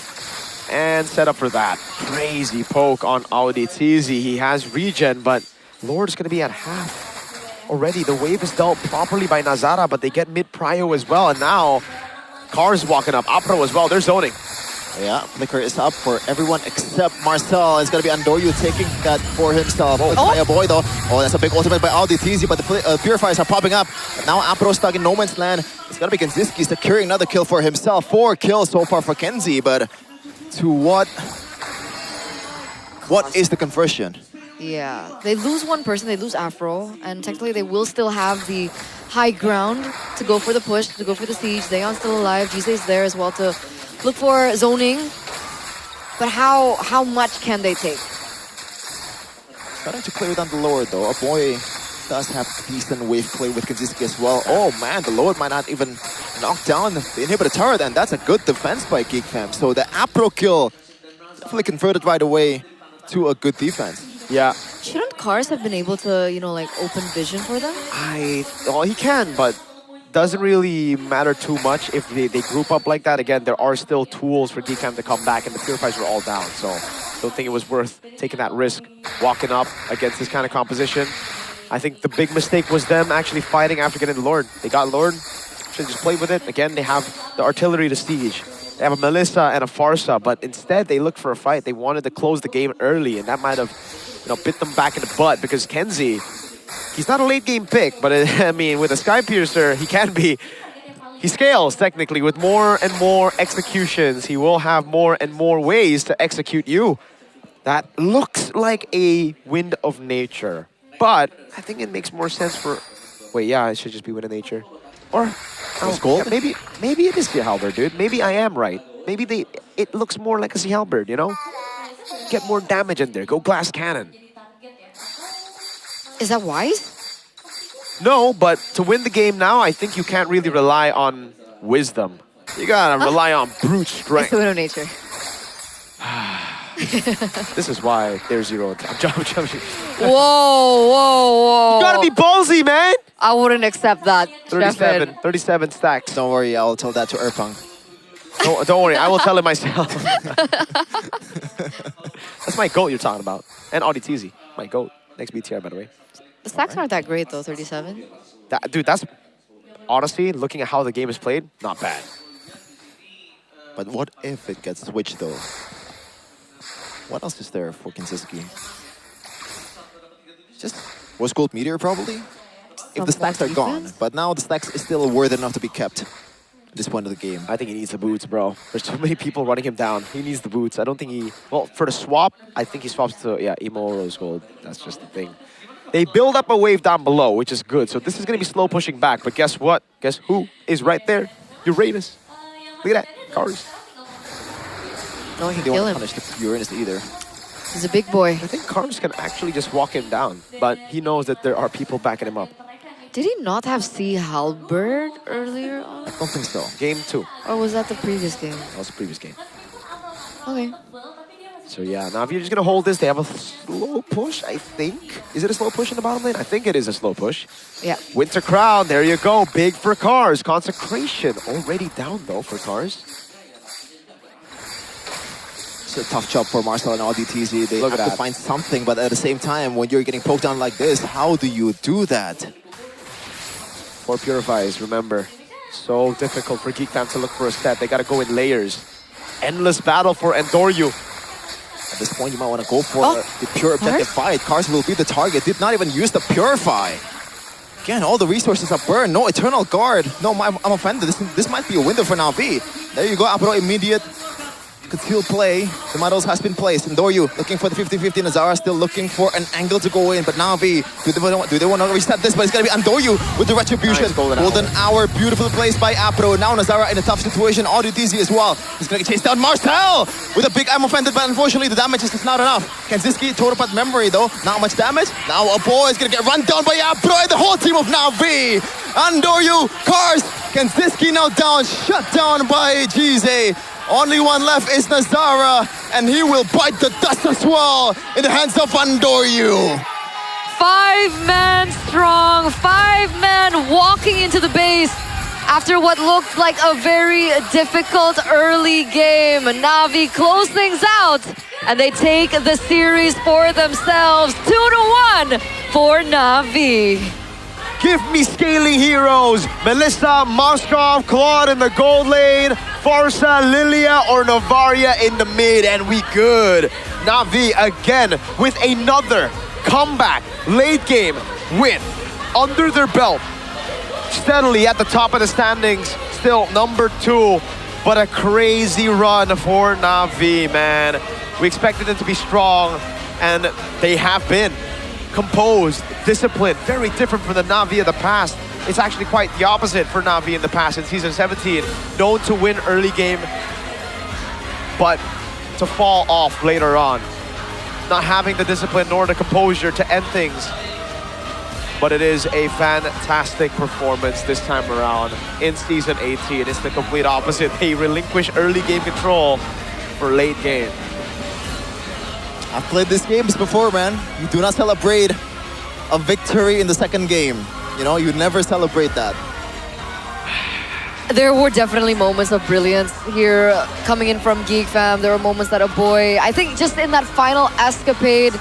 and set up for that. Crazy poke on Audi Tizi. He has regen, but Lord's going to be at half already. The wave is dealt properly by Nazara, but they get mid-prio as well. And now, Cars walking up. Apro as well. They're zoning. Yeah, Flicker is up for everyone except Marcel. It's going to be Andoryu taking that for himself. Oh, it's by a boy though. Oh, that's a big ultimate by Audi Tizi, but the Purifiers are popping up. But now Apro stuck in no man's land. It's going to be Kinziski securing another kill for himself. 4 kills so far for Kenzie, but to what is the conversion? Yeah, they lose one person, they lose Afro, and technically they will still have the high ground to go for the push, to go for the siege. Zeon's still alive, Jise is there as well to look for zoning. But how much can they take? Starting to clear down the Lord though. A boy does have decent wave play with Kinziski as well. Oh man, the Lord might not even knock down the inhibitor turret, and that's a good defense by Geek Fam. So the Apro kill definitely converted right away to a good defense. Yeah. Shouldn't Cars have been able to, you know, like open vision for them? Well, he can, but doesn't really matter too much if they group up like that. Again, there are still tools for Geekcam to come back, and the Purifiers were all down, so don't think it was worth taking that risk, walking up against this kind of composition. I think the big mistake was them actually fighting after getting Lord. They got Lord, should just play with it. Again, they have the artillery to siege. They have a Melissa and a Farsa, but instead they looked for a fight. They wanted to close the game early, and that might have, you know, bit them back in the butt because Kenzie, he's not a late game pick, but I mean, with a Sky Piercer, he can be. He scales technically with more and more executions. He will have more and more ways to execute you. That looks like a Wind of Nature, but I think it makes more sense for. Wait, yeah, it should just be Wind of Nature, or. Yeah, maybe it is Sea Halberd, dude. Maybe I am right. Maybe it looks more like a Sea Halberd, you know? Get more damage in there. Go Glass Cannon. Is that wise? No, but to win the game now, I think you can't really rely on wisdom. You gotta rely on brute strength. It's the Wind of Nature. This is why there's 0. I'm jumping. Whoa, whoa. You gotta be ballsy, man. I wouldn't accept that. 37 stacks. Don't worry, I'll tell that to Erpang. Don't worry, I will tell it myself. That's my GOAT you're talking about. And Audi TZ, my GOAT. Next BTR, by the way. The stacks aren't that great though, 37. Dude, that's honestly, looking at how the game is played, not bad. But what if it gets switched though? What else is there for Kinsiski? Just Rose Gold Meteor probably? If the stacks are gone, but now the stacks is still worth enough to be kept at this point of the game. I think he needs the boots, bro. There's too many people running him down. He needs the boots. I don't think he... Well, for the swap, I think he swaps to, yeah, Emo Rose Gold. That's just the thing. They build up a wave down below, which is good. So this is going to be slow pushing back. But guess what? Guess who is right there? Uranus. Look at that. Cars. No, he They kill won't him. punish the Uranus either. He's a big boy. I think Cars can actually just walk him down. But he knows that there are people backing him up. Did he not have Sea Halberd earlier on? I don't think so. Game 2. Or was that the previous game? That was the previous game. Okay. So yeah, now if you're just gonna hold this, they have a slow push, I think. Is it a slow push in the bottom lane? I think it is a slow push. Yeah. Winter Crown, there you go. Big for Cars. Consecration already down though for Cars. It's a tough job for Marcel and Audi TZ. They Look have at to that. find something, but at the same time, when you're getting poked down like this, how do you do that? For Purifiers, remember. So difficult for Geekcam to look for a set. They gotta go in layers. Endless battle for Endoryu. At this point, you might want to go for the pure objective fight. Cars will be the target. Did not even use the Purify. Again, all the resources are burned. No Eternal Guard. No, I'm offended. This might be a window for Navi. There you go, Apro. Immediate concealed play. The models has been placed. Endoryu looking for the 50-50. Nazara still looking for an angle to go in. But Navi, do they want to reset this? But it's going to be Endoryu with the Retribution. Nice, Golden Hour. Beautiful place by Apro. Now Nazara in a tough situation. Audi TZ as well. He's going to chase down Marcel with a big I'm offended. But unfortunately, the damage is just not enough. Kenziski, total part memory though. Not much damage. Now a boy is going to get run down by Apro and the whole team of Navi. Endoryu, Cars, Kenziski now down. Shut down by GZ. Only one left is Nazara, and he will bite the dust as well in the hands of Endoryu. 5-man strong, 5-man walking into the base after what looked like a very difficult early game. Navi close things out, and they take the series for themselves. 2-1 for Navi. Give me scaling heroes. Melissa, Moskov, Claude in the gold lane. Farsa, Lilia, or Navaria in the mid, and we good. Navi again with another comeback late game win under their belt. Steadily at the top of the standings, still number 2, but a crazy run for Navi, man. We expected them to be strong, and they have been. Composed, disciplined, very different from the Navi of the past. It's actually quite the opposite for Navi in the past in Season 17. Known to win early game, but to fall off later on. Not having the discipline nor the composure to end things. But it is a fantastic performance this time around in Season 18. It's the complete opposite. They relinquish early game control for late game. I've played these games before, man. You do not celebrate a victory in the second game. You know, you never celebrate that. There were definitely moments of brilliance here coming in from Geek Fam. There were moments that I think just in that final escapade,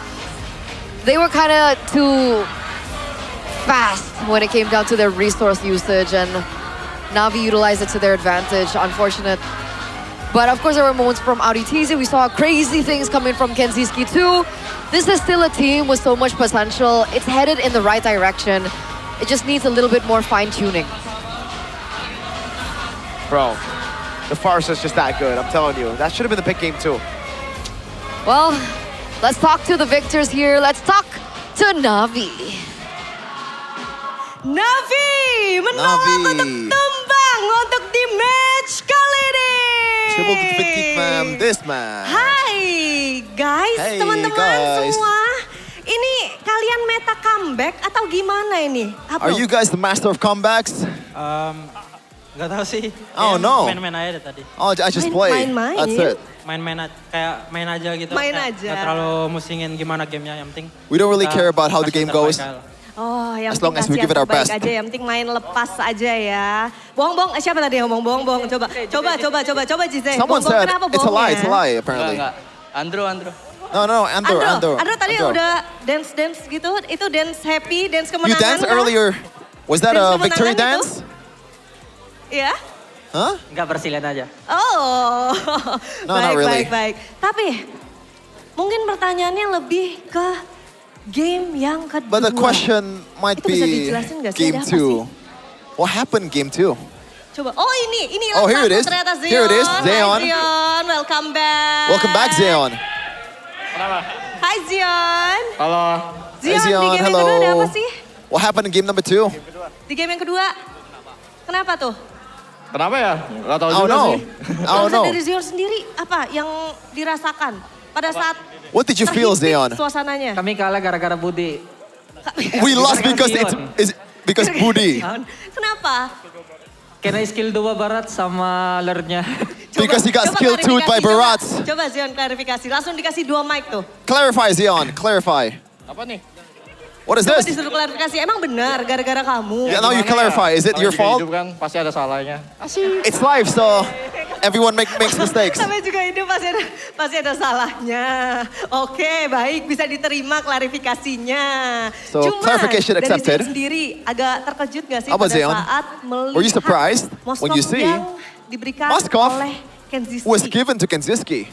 they were kind of too fast when it came down to their resource usage, and Na'Vi utilized it to their advantage. Unfortunate. But of course, there were moments from Auditizi. We saw crazy things coming from Kenziski too. This is still a team with so much potential. It's headed in the right direction. It just needs a little bit more fine-tuning. Bro, the farce is just that good, I'm telling you. That should have been the pick game too. Well, let's talk to the victors here. Let's talk to Na'Vi. Na'Vi menolak untuk tumbang untuk di match kali ini. Triple defeat Geek Fam this match. Hai guys, Hey, teman-teman guys. semua. Ini kalian meta comeback atau gimana ini? Are you guys the master of comebacks? Nggak tahu sih. Oh, no. Main-main aja tadi. Oh, I just play. Main-main? That's it. Kayak main aja gitu. Main Kayak aja. Nggak terlalu musingin gimana gamenya, yang penting. We don't really kita care about how the kasih game terbaik goes. aja. Oh, yang As long penting as we kasih give it yang our terbaik best. aja, yang penting main lepas aja ya. Bong, siapa tadi yang bong? Coba Jize. Someone Bong, said kenapa it's a lie, bongnya? it's a lie apparently. Andrew. No, Andrew. Andrew tadi udah dance gitu, itu dance happy, dance kemenangan. You danced kah? earlier. Was that Dance a victory kemenangan dance? Iya. Huh? Nggak bersilat aja. Oh, No, not really. baik. Tapi mungkin pertanyaannya lebih ke game yang kedua. But the question might Itu bisa be dijelasin nggak sih, game ada apa 2. What happened game 2? Coba. Oh ini Oh, here it satu is. ternyata Zion. Here it is, Hai, Zion. Zion, welcome back. Welcome back, Zion. Hai Zion. Halo. Zion, Hey, di Zion, game hello. yang kedua ada apa sih? What happened in game number 2? Di game yang kedua, kenapa tuh? Kenapa ya? Gak tahu Oh juga no. sih. Oh Maksud no. dari Zion sendiri apa yang dirasakan pada saat What did you feel, Zion? suasananya? Kami kalah gara-gara Budi. We lost because it's because Budi. Kenapa? Karena skill 2 Barat sama alertnya. Because he got Coba skill 2 by klarifikasi, Barats. Coba Zion klarifikasi, langsung dikasih 2 mic tuh. Clarify, Zion. Clarify. Apa nih? What is Coba this? disuruh klarifikasi, emang benar gara-gara kamu? Yeah, now you clarify. Is it your fault? Hidup kan pasti ada salahnya. It's life, so everyone makes mistakes. Sampai juga hidup pasti ada salahnya. Oke, baik, bisa diterima klarifikasinya. So, Cuma clarification dari accepted. Zion sendiri agak terkejut gak sih How about pada Zion? saat melihat Were you surprised when you Moskov see yang diberikan Moskov oleh Kenziski? was given to Kenziski?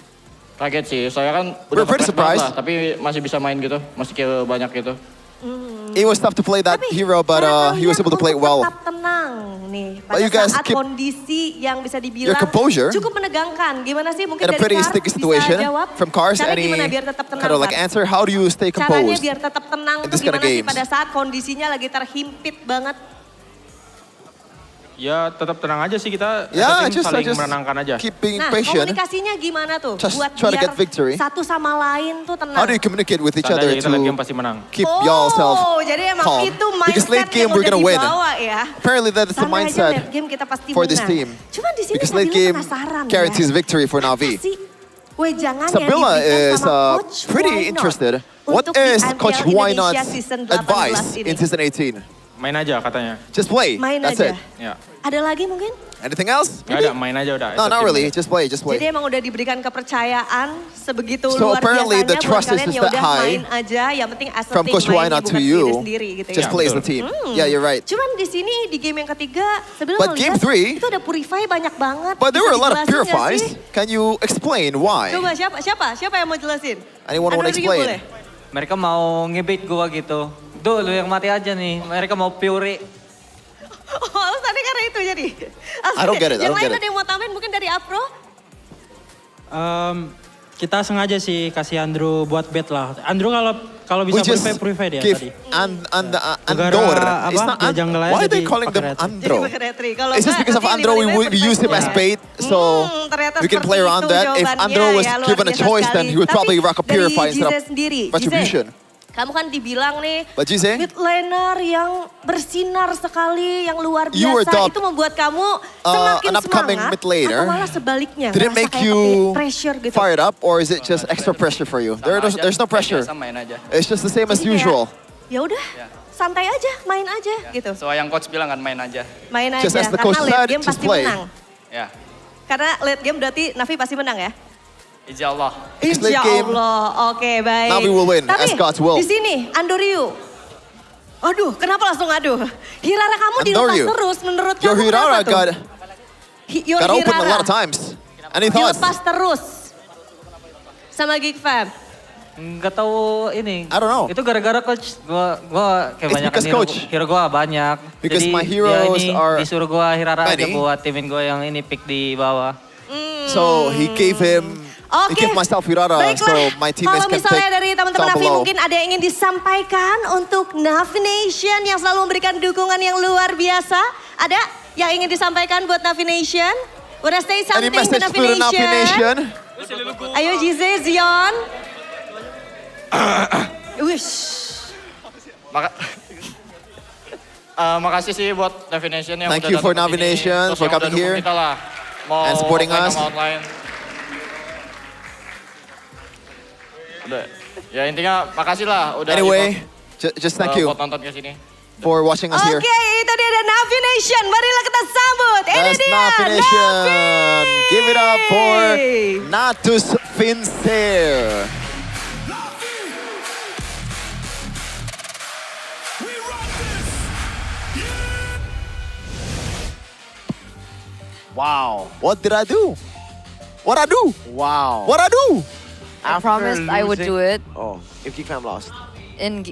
Kaget sih, saya kan We're pretty fresh banget surprised. lah, tapi masih bisa main gitu, masih skill banyak gitu. It was tough to play that hero, but he was able to play it well. Tetap tenang nih But pada you guys saat keep kondisi yang bisa dibilang your composure cukup menegangkan. Gimana sih mungkin In a dari pretty Kars sticky bisa situation jawab? from Cars, Caranya any gimana biar tetap tenang, kind of like Kars? answer? How do you stay Caranya composed? biar tetap tenang in tuh this kind of gimana sih games? pada saat kondisinya lagi terhimpit banget? Ya tetap tenang aja sih kita. Yeah, tim saling just menenangkan aja. keep being Nah, patient. komunikasinya gimana tuh Just buat try to biar get victory. satu sama lain tuh tenang? How do you communicate with each Tanda other aja kita lihat game to pasti menang. keep yourself Oh, jadi emang calm? itu Because mindset late game yang we're udah gonna win. dibawa ya. Apparently that's the Santai aja, mindset late game kita pasti for this menang. team. Cuma di sini Because Sabila late game penasaran guarantees ya. victory for Na'Vi. Si wejangan yang Sabila diberikan is sama Coach Why pretty Not interested. What untuk di is MPL Coach Why Not Indonesia season 18 advice ini. in season 18? Main aja katanya. Just play. Main That's aja. it. Ya. Ada lagi mungkin? Anything else? Gak ada, main aja udah. No, not really. Just play. Just Jadi play. emang udah diberikan kepercayaan sebegitu So luar apparently biasanya the buat trust is kalian just ya that udah high main aja, yang penting as a From team Coach Why mainnya Not to bukan you, diri sendiri gitu just ya. plays the team. Yeah, you're right. Cuman di sini di game yang ketiga sebenarnya But game 3 itu ada purify banyak banget. But there Bisa were a lot of dijelasin nggak purifies. sih? Can you explain why? Coba siapa yang mau jelasin? Anyone want Andrew to Rigi explain? boleh? Mereka mau ngebait gua gitu. Duh, lu yang mati aja nih. Mereka mau pure. Oh, alasannya karena itu jadi. I don't get it, I Yang don't lain get it. ada yang mau tambahin mungkin dari Afro? Kita sengaja sih kasih Andrew buat bet lah. Andrew kalau We bisa just purify dia give tadi. Andor. It's not dia jungle aja Why are they jadi calling them pakai red. Andro? Kalau Is this enggak, because of nanti Andro we use him as bait? So ternyata we can play seperti around itu that. If jawabannya Andro was ya, luar given a biasa choice, sekali. then he would Tapi probably rock a dari purify instead Jize of sendiri, retribution. Kamu kan dibilang nih, What you say? mid laner yang bersinar sekali, yang luar You were biasa. thought, Itu membuat kamu semakin an upcoming semangat mid laner. atau malah sebaliknya? Did it ngerasa make kayak you pressure gitu? fired up, or is it just extra pressure for you? There's no pressure. Main aja. It's just the same as Jadi kayak, usual. Ya udah, santai aja, main aja gitu. So yang coach bilang kan main aja. Main aja, Just as the karena coach late said, game just pasti play. menang. Ya, Karena late game berarti Navi pasti menang ya? insya Allah. Because late Insya game, Allah, oke baik. Navi will win, Tapi as God's will. di sini, Andoryu. Aduh, kenapa langsung aduh? Hirara kamu dilepas Andoryu. terus, menurut Your kamu Hirara kenapa tuh? Your got open a Hirara lot of times. Any thoughts? dilepas terus sama Geek Fam. Nggak tahu ini. I don't know. Itu gara-gara coach. Gua It's kayak banyak because coach. hero gua banyak. Because Jadi my heroes ya ini are disuruh gua Hirara aja many. buat timin gua yang ini pick di bawah. So he gave him, he Oke. gave myself Hirara, so my teammates Kalau can misalnya take dari teman-teman down Navi below. mungkin ada yang ingin disampaikan untuk Navi Nation yang selalu memberikan dukungan yang luar biasa. Ada yang ingin disampaikan buat Navi Nation? Wanna say Any something to message Navi to the Navi Nation? Nation? Ayo Jize, Zion. Wish. Makasih sih buat Navi Nation yang Thank udah you for datang ke Navi sini, Nation terus for yang udah coming dukung here kita lah. Mau and supporting offline us. sama outline. Udah. Ya intinya makasih lah udah Anyway, just thank you buat nonton ke sini. for watching us here. Oke, itu dia ada Navi Nation. Marilah kita sambut. Ini That's dia Navi Nation. Navi. Give it up for Natus Finster. Wow. What did I do? What I do? Wow. What I do? I promised I would do it Oh, if Geek Fam lost. in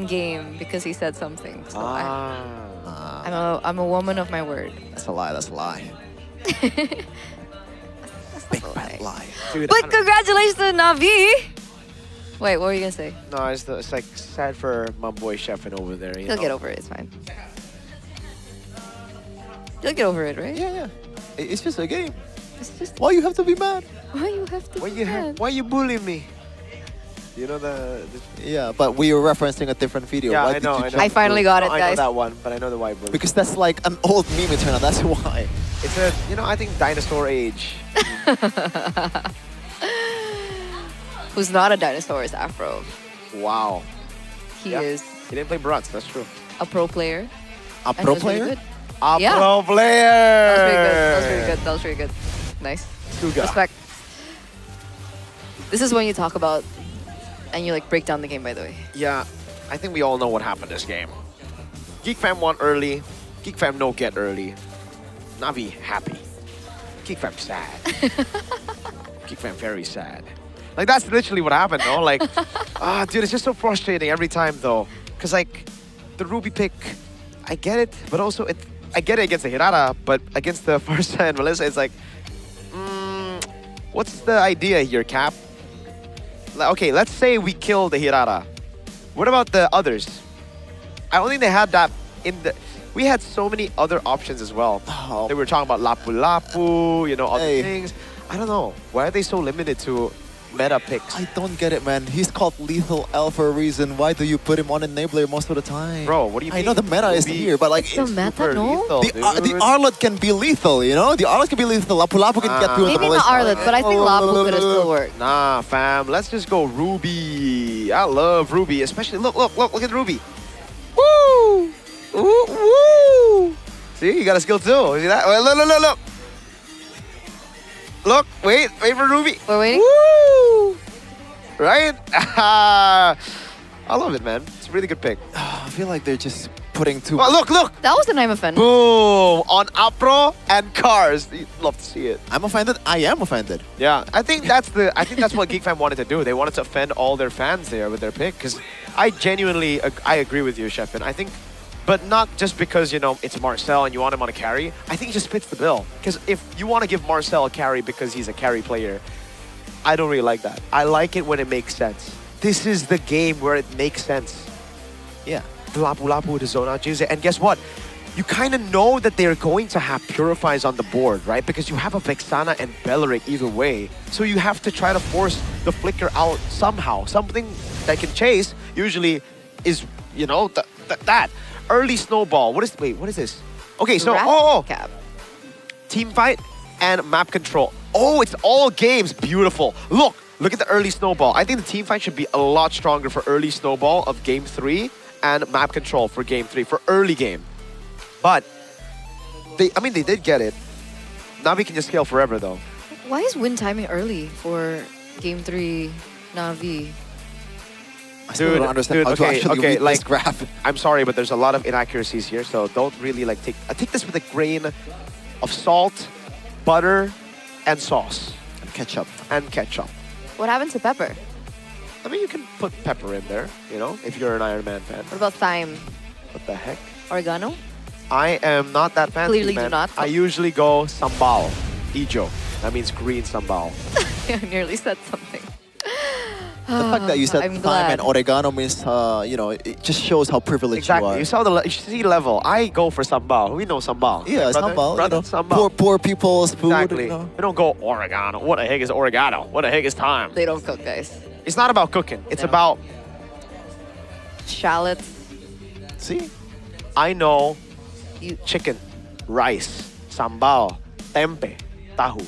game because he said something. So Ah. I'm a woman of my word. That's a lie. That's a lie. Big bad lie. Dude, But congratulations to Navi. Wait, what were you gonna say? No, it's like sad for my boy Sheffin over there. You He'll know? get over it. It's fine. You'll get over it, right? Yeah. It's just a game. It's just. Why you have to be mad? Why you have to? be mad? Why you bullying me? You know the Yeah, but we were referencing a different video. yeah, Why I did know. you I jump know. I finally got it, I guys. know that one, but I know the why bully. Because that's like an old meme eternal. That's why. It's a I think dinosaur age. Who's not a dinosaur is Afro. Wow. He Yeah. is He didn't play Brats. That's true. a pro player. A and pro was really player? good. A Yeah. pro player. That was very good. That was very good. That was very good. Nice. Suga. Respect. This is when you talk about and you like break down the game, by the way. Yeah, I think we all know what happened this game. Geek Fam won early. Geek Fam no get early. Navi happy. Geek Fam sad. Geek Fam very sad. Like that's literally what happened, though. Like, dude, it's just so frustrating every time, though. Cause like, the Ruby pick, I get it, but also I get it against the Hirara, but against the Farsa and Melissa, it's like, what's the idea here, Cap? Okay, let's say we kill the Hirara. What about the others? I don't think they had that in the... We had so many other options as well. They were talking about Lapu Lapu, you know, other things. I don't know. Why are they so limited to meta picks? I don't get it, man. He's called Lethal L for a reason. Why do you put him on enabler most of the time? Bro, what do you mean? I know the meta is here, but like... It's the meta, no? The Arlet can be lethal, you know? The Arlet can be lethal. Lapu Lapu can get through the Maybe not Arlet, but I think Lapu could have still worked. Nah, fam. Let's just go Ruby. I love Ruby. Especially, look at Ruby. Woo! Woo! Woo! See, you got a skill too. See that? Wait, look. Look, wait for Ruby. We're waiting? Woo! Right? I love it, man. It's a really good pick. I feel like they're just putting too... Oh, look! That was an I'm offended. Boom! On Apro and Cars. You'd love to see it. I'm offended? I am offended. Yeah, I think that's what Geek Fam wanted to do. They wanted to offend all their fans there with their pick. Because I genuinely, I agree with you, Sheffin. I think, but not just because, you know, it's Marcel and you want him on a carry. I think he just fits the bill. Because if you want to give Marcel a carry because he's a carry player, I don't really like that. I like it when it makes sense. This is the game where it makes sense. Yeah. The Lapu Lapu, the Zona, Jize. And guess what? You kind of know that they're going to have Purifies on the board, right? Because you have a Vexana and Belleric either way. So you have to try to force the Flicker out somehow. Something that can chase. usually is, you know, that early snowball. What is this? Okay, so team fight and map control. Oh, it's all games. Beautiful. Look at the early snowball. I think the team fight should be a lot stronger for early snowball of game 3 and map control for game 3 for early game. But they did get it. Navi can just scale forever though. Why is win timing early for game 3 Navi? I still don't understand how to actually read this graph. I'm sorry, but there's a lot of inaccuracies here, so don't really like take this with a grain of salt, butter, and sauce. And ketchup. What happened to pepper? I mean, you can put pepper in there, you know, if you're an Iron Man fan. What about thyme? What the heck? Oregano? I am not that fancy, Clearly man. do not. I usually go sambal, ijo. That means green sambal. I nearly said something. The fact that you said I'm thyme and glad. oregano means, you know, it just shows how privileged you are. You see level. I go for sambal. We know sambal. Yeah, brother, sambal. brother, You know, sambal. poor people's food. Exactly. You know. We don't go oregano. What the heck is oregano? What the heck is thyme? They don't cook, guys. It's not about cooking. It's about Shallots. See? I know chicken, rice, sambal, tempe, tahu,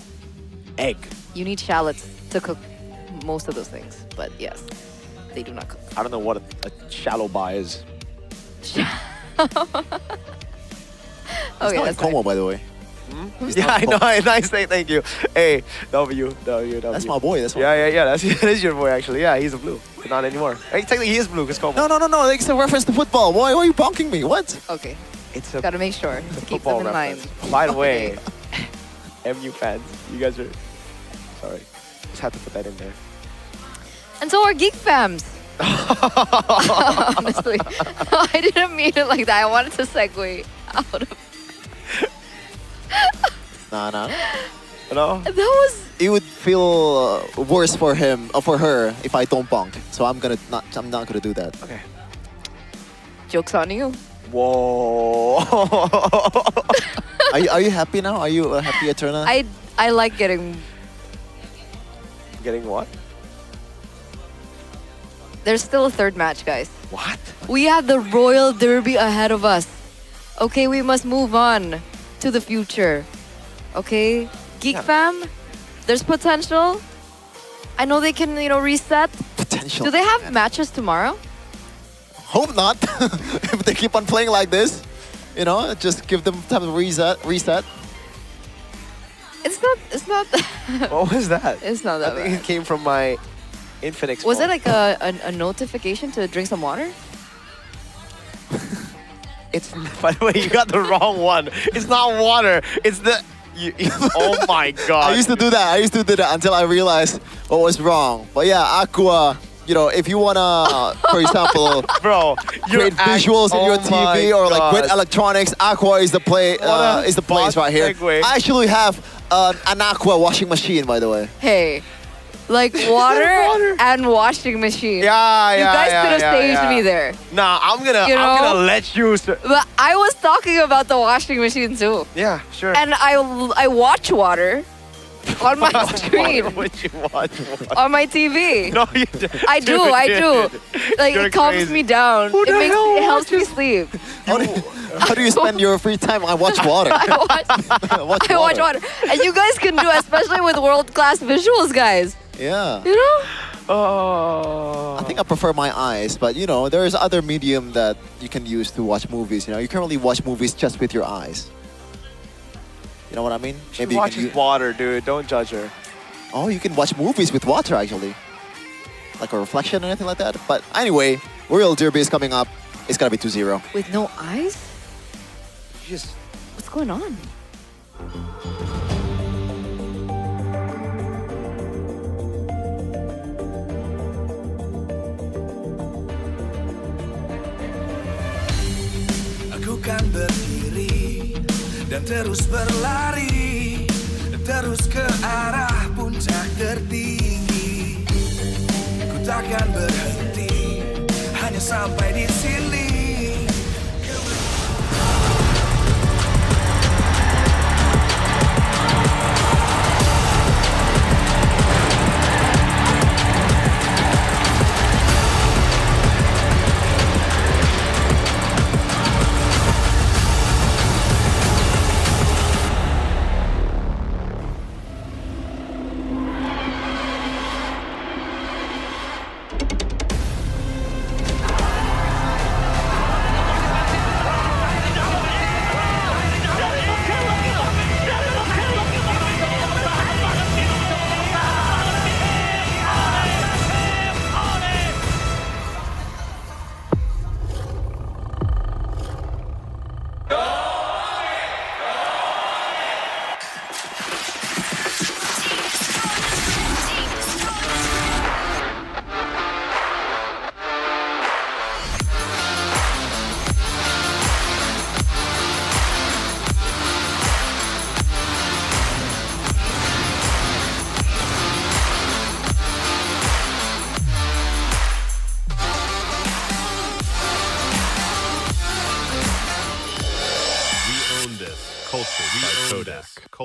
egg. You need shallots to cook most of those things, but yes, they do not cook. I don't know what a shallow bar is. It's not in Como, by the way. Yeah, I know. Nice thing. Thank you. Hey, W. That's my boy. That's my yeah. That is your boy, actually. Yeah, he's a blue. But not anymore. Hey, technically, he is blue because Como. No. It's a reference to football. Why are you bonking me? What? Okay. It's a Gotta make sure to keep them in mind. By the way, MU fans, you guys are... Sorry. Just had to put that in there. And so are Geek Fams. Honestly, I didn't mean it like that. I wanted to segue out of. Nah. No? That was. It would feel worse for him or for her if I don't bonk. So I'm not gonna do that. Okay. Joke's on you. Whoa. Are you happy now? Are you happy, Eterna? I like getting. Getting what? There's still a third match, guys. What? We have the Royal Derby ahead of us. Okay, we must move on to the future. Okay, Geek Fam, there's potential. I know they can, reset. Potential. Do they have matches tomorrow? Hope not. If they keep on playing like this, just give them time to reset. It's not. What was that? It's not that I think bad. it came from my Infinix Was it phone. like a notification to drink some water? It's, by the way, you got the wrong one. It's not water. It's the... oh my god. I used to do that until I realized what was wrong. But yeah, Aqua, if you wanna, for example, bro, create visuals in your TV or like great electronics, Aqua is the place right here. Segue. I actually have an Aqua washing machine, by the way. Hey, like water and washing machine. Yeah. You guys could have staged me there. Nah, I'm gonna let you... But I was talking about the washing machine too. Yeah, sure. And I watch water on my screen. Why would you watch water? On my TV. No, you didn't. I do. Like, You're it calms crazy. me down. Who the hell It helps me sleep. How do you spend your free time? I watch water. I watch water. And you guys can do, especially with world-class visuals, guys. Yeah. Oh. I think I prefer my eyes, but there is other medium that you can use to watch movies. You can only watch movies just with your eyes. You know what I mean? Maybe you can use water, dude. Don't judge her. Oh, you can watch movies with water actually, like a reflection or anything like that. But anyway, Royal Derby is coming up. It's gonna be 2-0. With no eyes? Just what's going on? Aku kan berdiri dan terus berlari, terus ke arah puncak tertinggi. Ku takkan berhenti, hanya sampai di sini.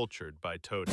cultured by Toto.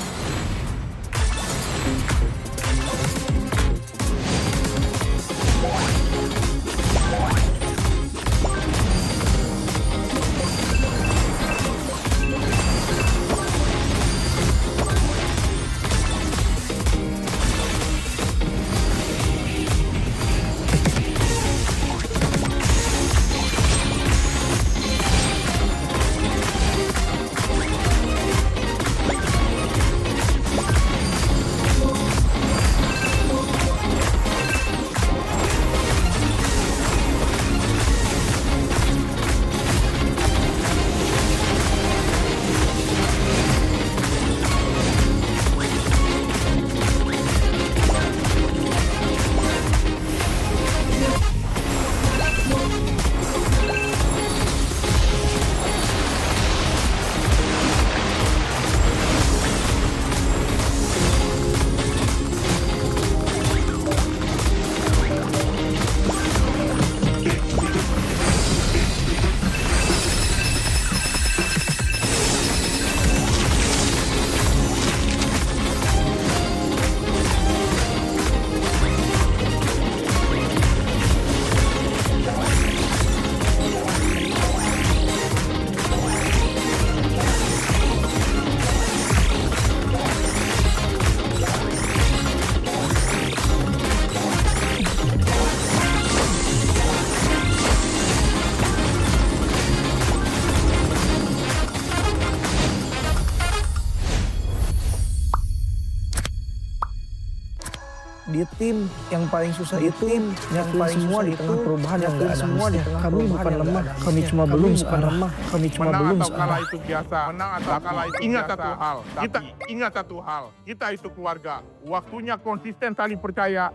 Di tim yang paling susah itu yang paling semua di tengah perubahan yang nggak ada semua di tengah kami bukan lemah, kami cuma belum searah, kami cuma belum Menang atau kalah searah. itu biasa. Menang atau kalah itu ingat satu hal. Kita ingat satu hal. Kita itu keluarga. Waktunya konsisten saling percaya.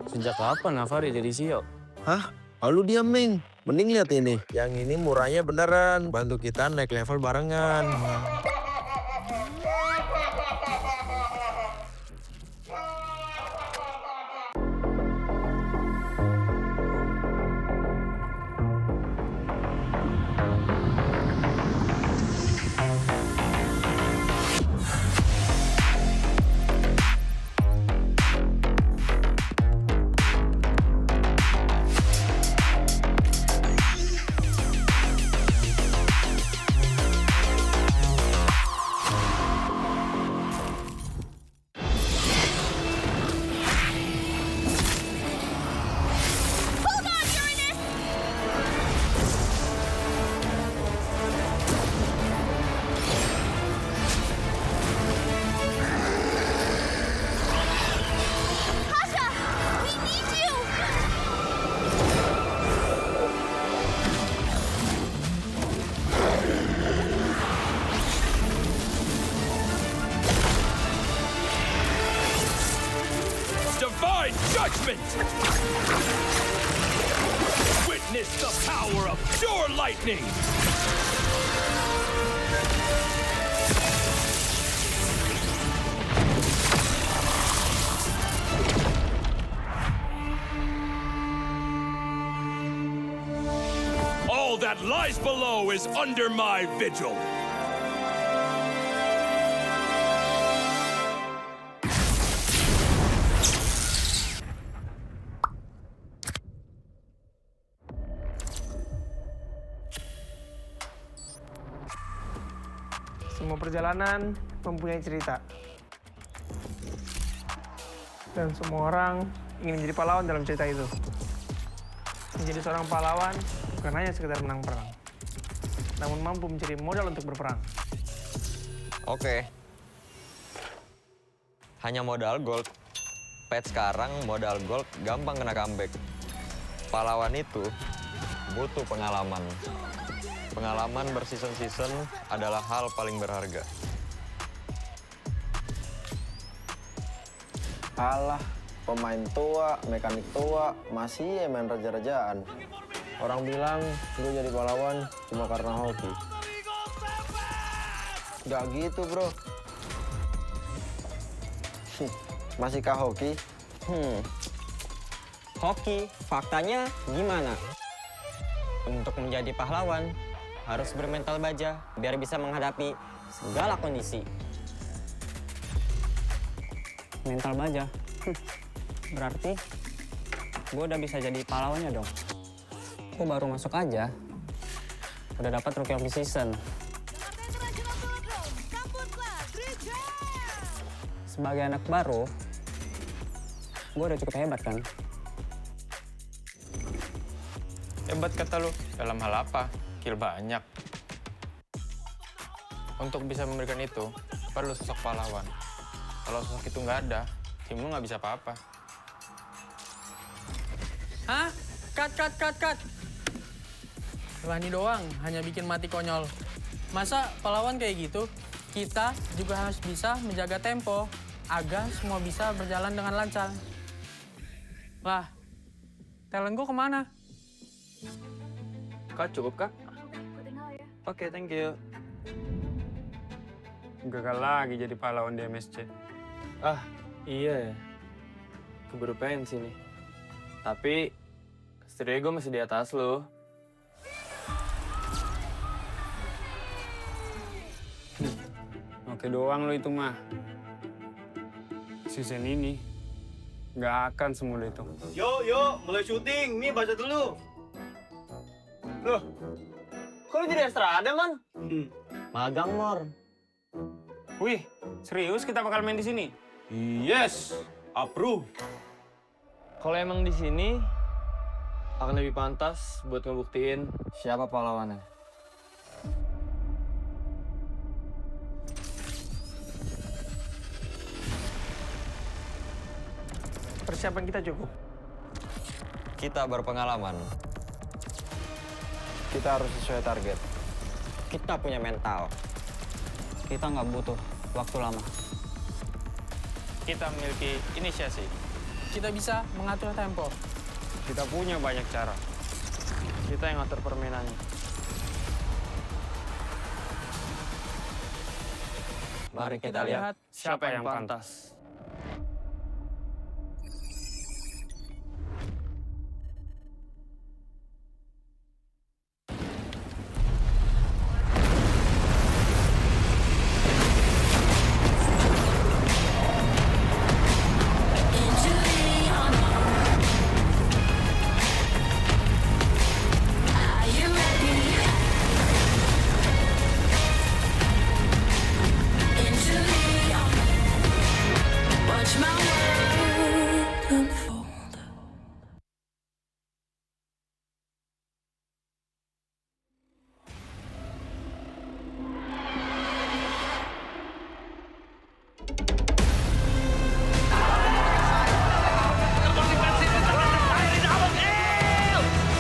Sejak kapan Navari jadi CEO? Hah? Lalu diam, Ming. Mending lihat ini. Yang ini murahnya beneran. Bantu kita naik level barengan. Divine judgment! Witness the power of pure lightning! All that lies below is under my vigil. Semua perjalanan mempunyai cerita. Dan semua orang ingin menjadi pahlawan dalam cerita itu. Menjadi seorang pahlawan bukan hanya sekedar menang perang, namun mampu mencari modal untuk berperang. Oke. Hanya modal gold. Patch sekarang modal gold gampang kena comeback. Pahlawan itu butuh pengalaman. Pengalaman berseason-season adalah hal paling berharga. Alah, pemain tua, mekanik tua, masih ya main raja-rajaan. Orang bilang gue jadi pahlawan cuma karena hoki. Gak gitu, bro. Masihkah hoki? Hoki, faktanya gimana? Untuk menjadi pahlawan, harus bermental baja biar bisa menghadapi segala kondisi. mental baja. Berarti gue udah bisa jadi pahlawannya dong. Gue baru masuk aja, udah dapat Rookie of the Season. Sebagai anak baru, gue udah cukup hebat kan? Hebat kata lu, dalam hal apa? Kill banyak. Untuk bisa memberikan itu, perlu sosok pahlawan. Kalau sosok itu nggak ada, tim lu nggak bisa apa-apa. Hah? Cut. Rani doang, hanya bikin mati konyol. Masa pahlawan kayak gitu? Kita juga harus bisa menjaga tempo agar semua bisa berjalan dengan lancar. Lah, talent gue kemana? Kak, cukup kak? Oke, thank you. Gagal lagi jadi pahlawan di MSC. Ah, iya ya. Keburu pensi nih. Tapi, setidaknya gue masih di atas lo. Oke doang lo itu mah. Season ini nggak akan semudah itu. Yo, mulai syuting. Nih, baca dulu. Loh, kok lu jadi Estrada, Man? Magang, Mor. Wih, serius kita bakal main di sini? Yes, approve. Kalau emang di sini akan lebih pantas buat ngebuktiin siapa pahlawannya. Persiapan kita cukup. Kita berpengalaman. Kita harus sesuai target. Kita punya mental. Kita nggak butuh waktu lama. Kita memiliki inisiasi. Kita bisa mengatur tempo. Kita punya banyak cara. Kita yang ngatur permainannya. Mari kita lihat siapa yang pantas. Watch my world unfold.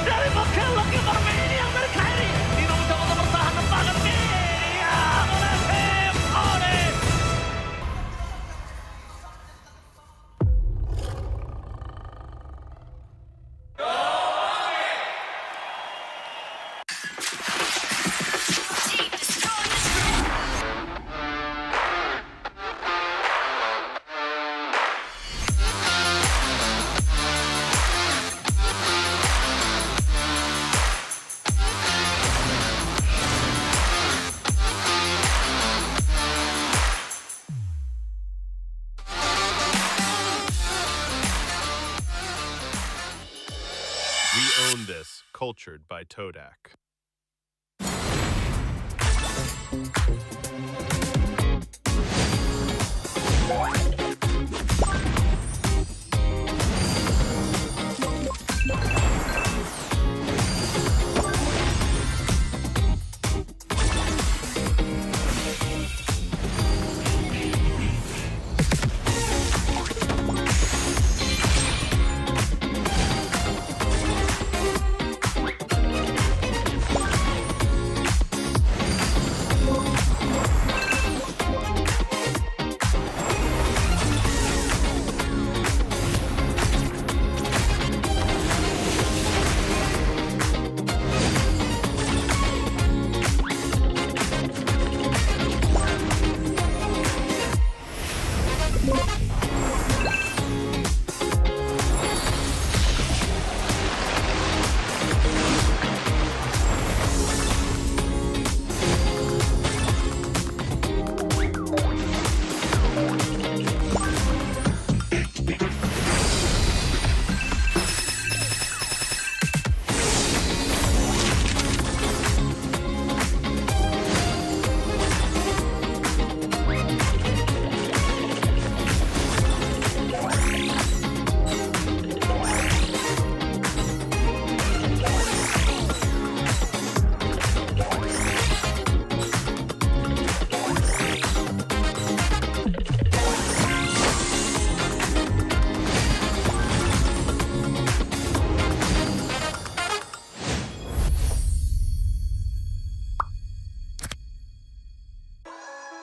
Dari Bokil lagi bermain yang dari Kyrie. Dino mencoba untuk bertahan banget nih. Ya, oleh tim Onyx. We own this, cultured by Todak.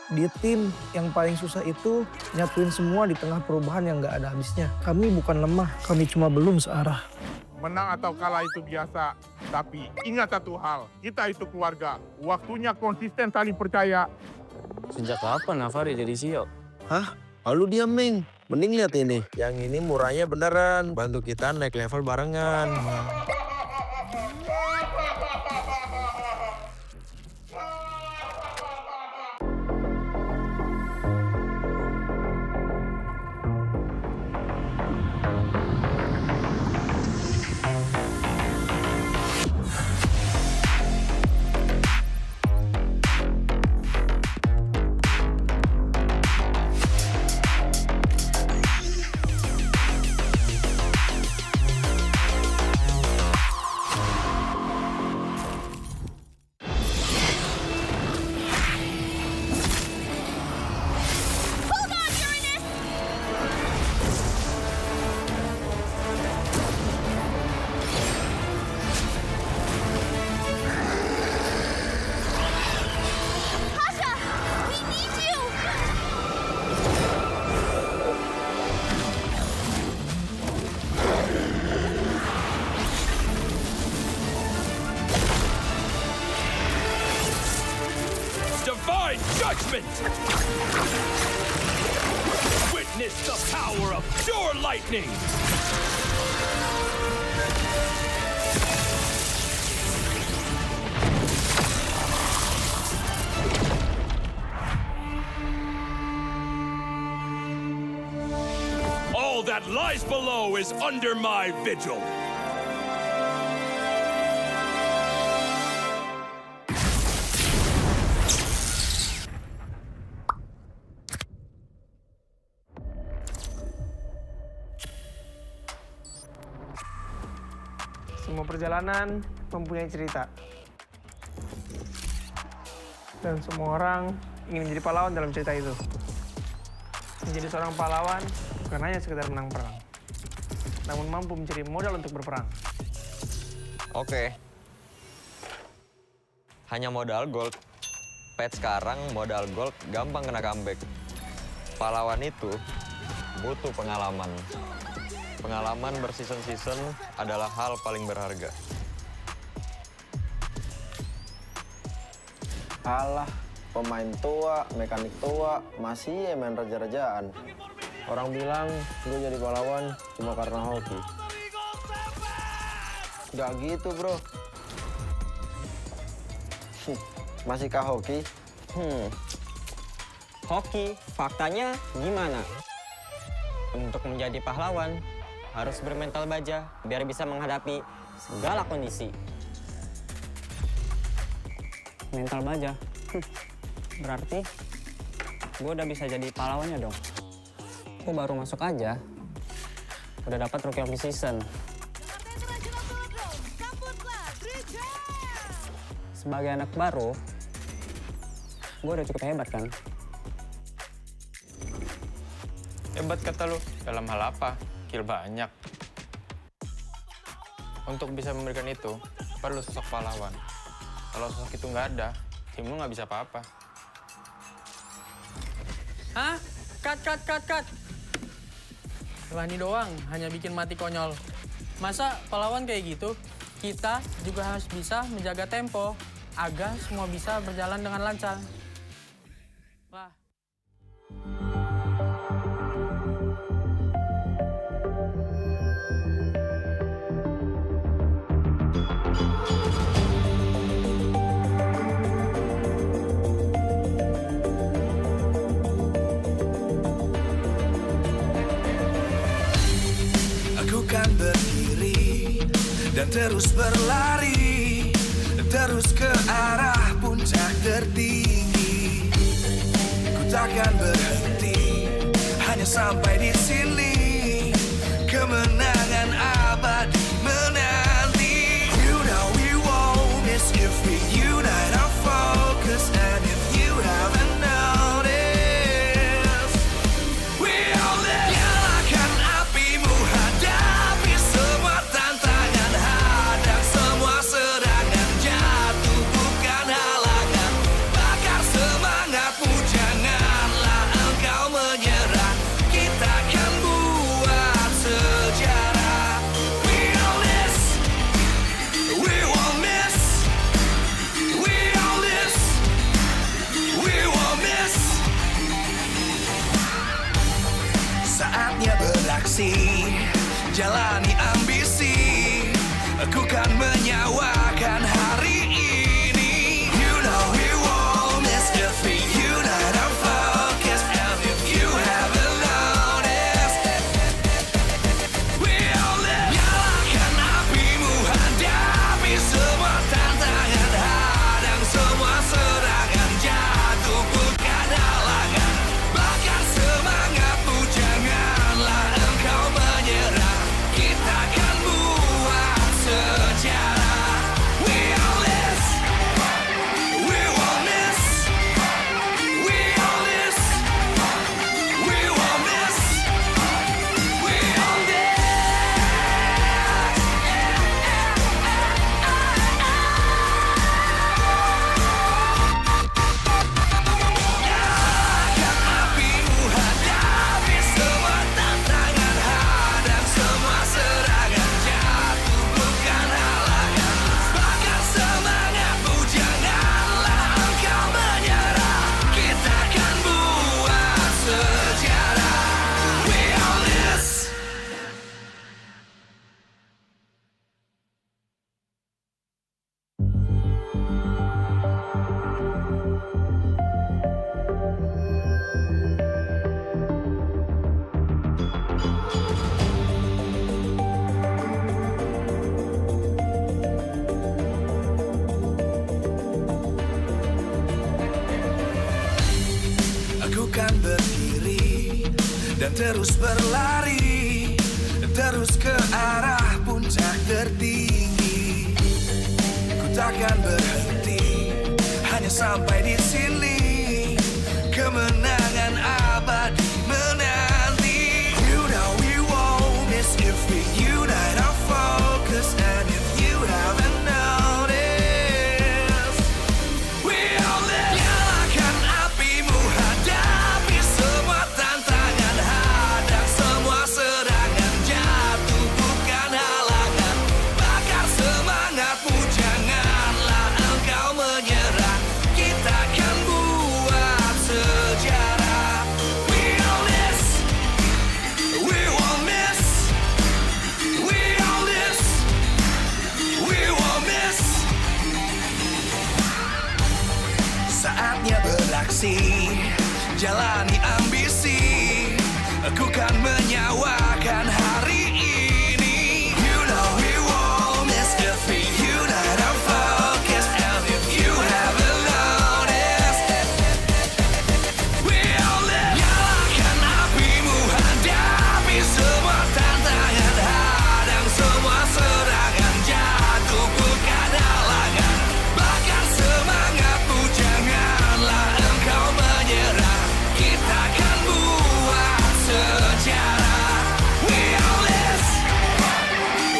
Di tim yang paling susah itu nyatuin semua di tengah perubahan yang nggak ada habisnya. Kami bukan lemah, kami cuma belum searah. Menang atau kalah itu biasa, tapi ingat satu hal, kita itu keluarga. Waktunya konsisten saling percaya. Sejak kapan Navari jadi CEO? Hah? Lalu dia Ming. Mending lihat ini. Yang ini murahnya beneran. Bantu kita naik level barengan. Divine judgment! Witness the power of pure lightning! All that lies below is under my vigil. Semua perjalanan mempunyai cerita. Dan semua orang ingin menjadi pahlawan dalam cerita itu. Menjadi seorang pahlawan bukan hanya sekedar menang perang, namun mampu mencari modal untuk berperang. Oke. Hanya modal gold. Patch sekarang modal gold gampang kena comeback. Pahlawan itu butuh pengalaman. Pengalaman berseason-season adalah hal paling berharga. Alah, pemain tua, mekanik tua, masih main raja-rajaan. Orang bilang gue jadi pahlawan cuma karena hoki. Gak gitu bro. Masihkah hoki? Hoki, faktanya gimana? Untuk menjadi pahlawan, harus bermental baja biar bisa menghadapi segala kondisi. Mental baja? Berarti gue udah bisa jadi pahlawannya dong. Gue baru masuk aja, udah dapat Rookie of the Season. Sebagai anak baru, gue udah cukup hebat kan? Hebat kata lu, dalam hal apa? Kill banyak. Untuk bisa memberikan itu, perlu sosok pahlawan. Kalau sosok itu nggak ada, tim lu nggak bisa apa-apa. Hah? Cut. Lah ini doang, hanya bikin mati konyol. Masa pahlawan kayak gitu? Kita juga harus bisa menjaga tempo agar semua bisa berjalan dengan lancar. Lah. Aku kan berdiri dan terus berlari, terus ke arah puncak tertinggi. Ku takkan berhenti, hanya sampai di sini. Kemenangan abadi menanti. You know we won't miss if we unite our focus. And if you haven't noticed, we all live. Nyalakan apimu, hadapi semua tantangan, hadang semua serangan, jatuh bukan halangan. Bakar semangatmu, jangan jalani ambisi. Aku kan menyawakan hari ini. You know we won't miss if we unite our focus. And if you haven't noticed, we all live. Nyalakan apimu, hadapi semua tantangan, hadang semua serangan, jatuh bukan halangan. Bakar semangatmu, janganlah engkau menyerah. Kita akan buat sejarah. We all this, we won't miss. We all this, we won't miss. We all this. Nyalakan apimu, hadapi semua tantangan, hadang semua serangan, jatuh bukan halangan. Bakar semangatmu, janganlah engkau menyerah. Kita akan buat sejarah. We all this. Aku kan berdiri dan terus berlari, terus ke arah puncak tertinggi. Ku takkan berhenti, hanya sampai di sini. Kemenangan abadi menanti. You know we won't miss if we unite our focus. And if you haven't noticed, we all live. Nyalakan apimu, hadapi semua tantangan, hadang semua serangan, jatuh bukan halangan. Bakar semangatmu, janganlah engkau menyerah. Kita akan buat sejarah. We all this, we won't miss. We all this, we won't miss. Saatnya beraksi, jalani ambisi. Aku kan menyawakan hari ini. You know we won't miss if we unite our focus. And if you haven't noticed, we all live. Nyalakan apimu, hadapi semua tantangan, hadang semua serangan, jatuh bukan halangan. Bakar semangatmu, janganlah engkau menyerah. Kita akan buat sejarah. We all this,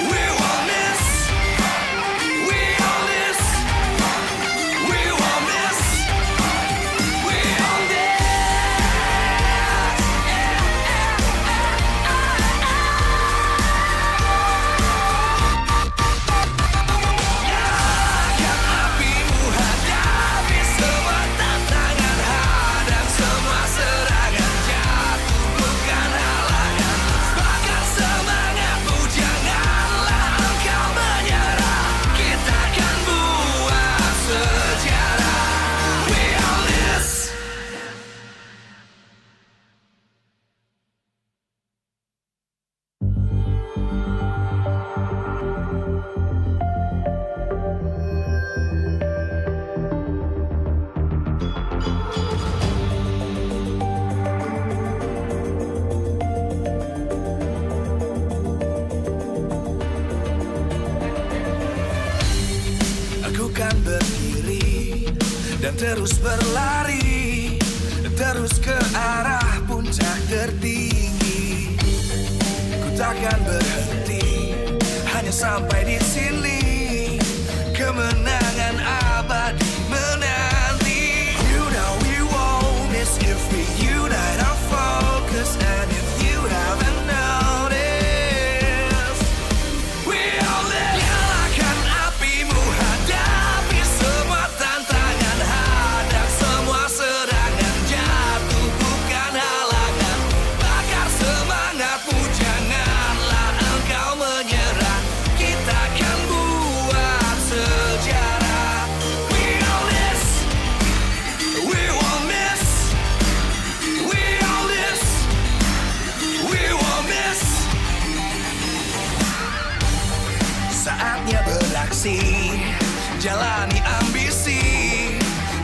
we won't miss. We all this, we won't miss. We all this. Nyalakan apimu, hadapi semua tantangan, hadang semua serangan, jatuh bukan halangan. Bakar semangatmu, janganlah engkau menyerah. Kita akan buat sejarah. We all this. Aku kan berdiri dan terus berlari, terus ke arah puncak tertinggi. Ku takkan berhenti, hanya sampai di sini. Kemenangan abadi menanti. You know we won't miss if we unite our focus. And if you haven't noticed, we all live. Nyalakan apimu, hadapi semua tantangan, hadang semua serangan, jatuh bukan halangan. Bakar semangatmu, janganlah engkau saatnya beraksi, jalani ambisi.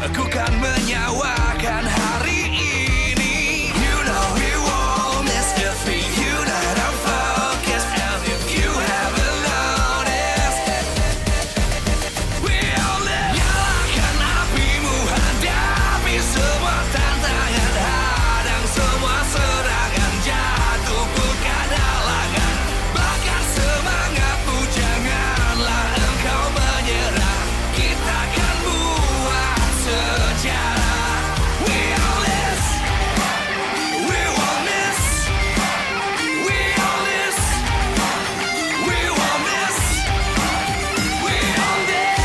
Aku kan menyawakan hari ini. You know we won't miss if we unite our focus. And if you haven't noticed, we'll live. Nyalakan apimu, hadapi semua tantangan, hadang semua serangan, jatuhkan halangan. Bakar semangatmu, janganlah engkau menyerah. Kita akan buat sejarah. We all this, we won't miss. We all this, we won't miss. We all this.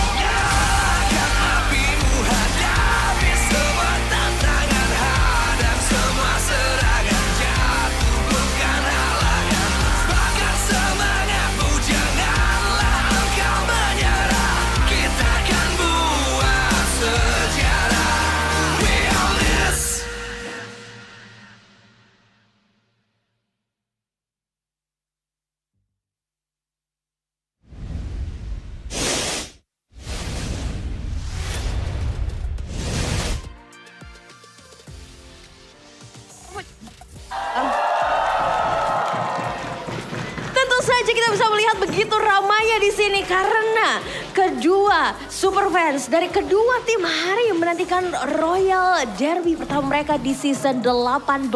Nyalakan apimu, hadapi semua tantangan, hadang semua serangan, jatuhkan halangan. Bakar semangatmu, janganlah engkau menyerah. Kita akan buat sejarah. We all this. Tentu saja kita bisa melihat begitu ramainya di sini karena kedua super fans dari kedua tim hari menantikan Royal Derby pertama mereka di season 18.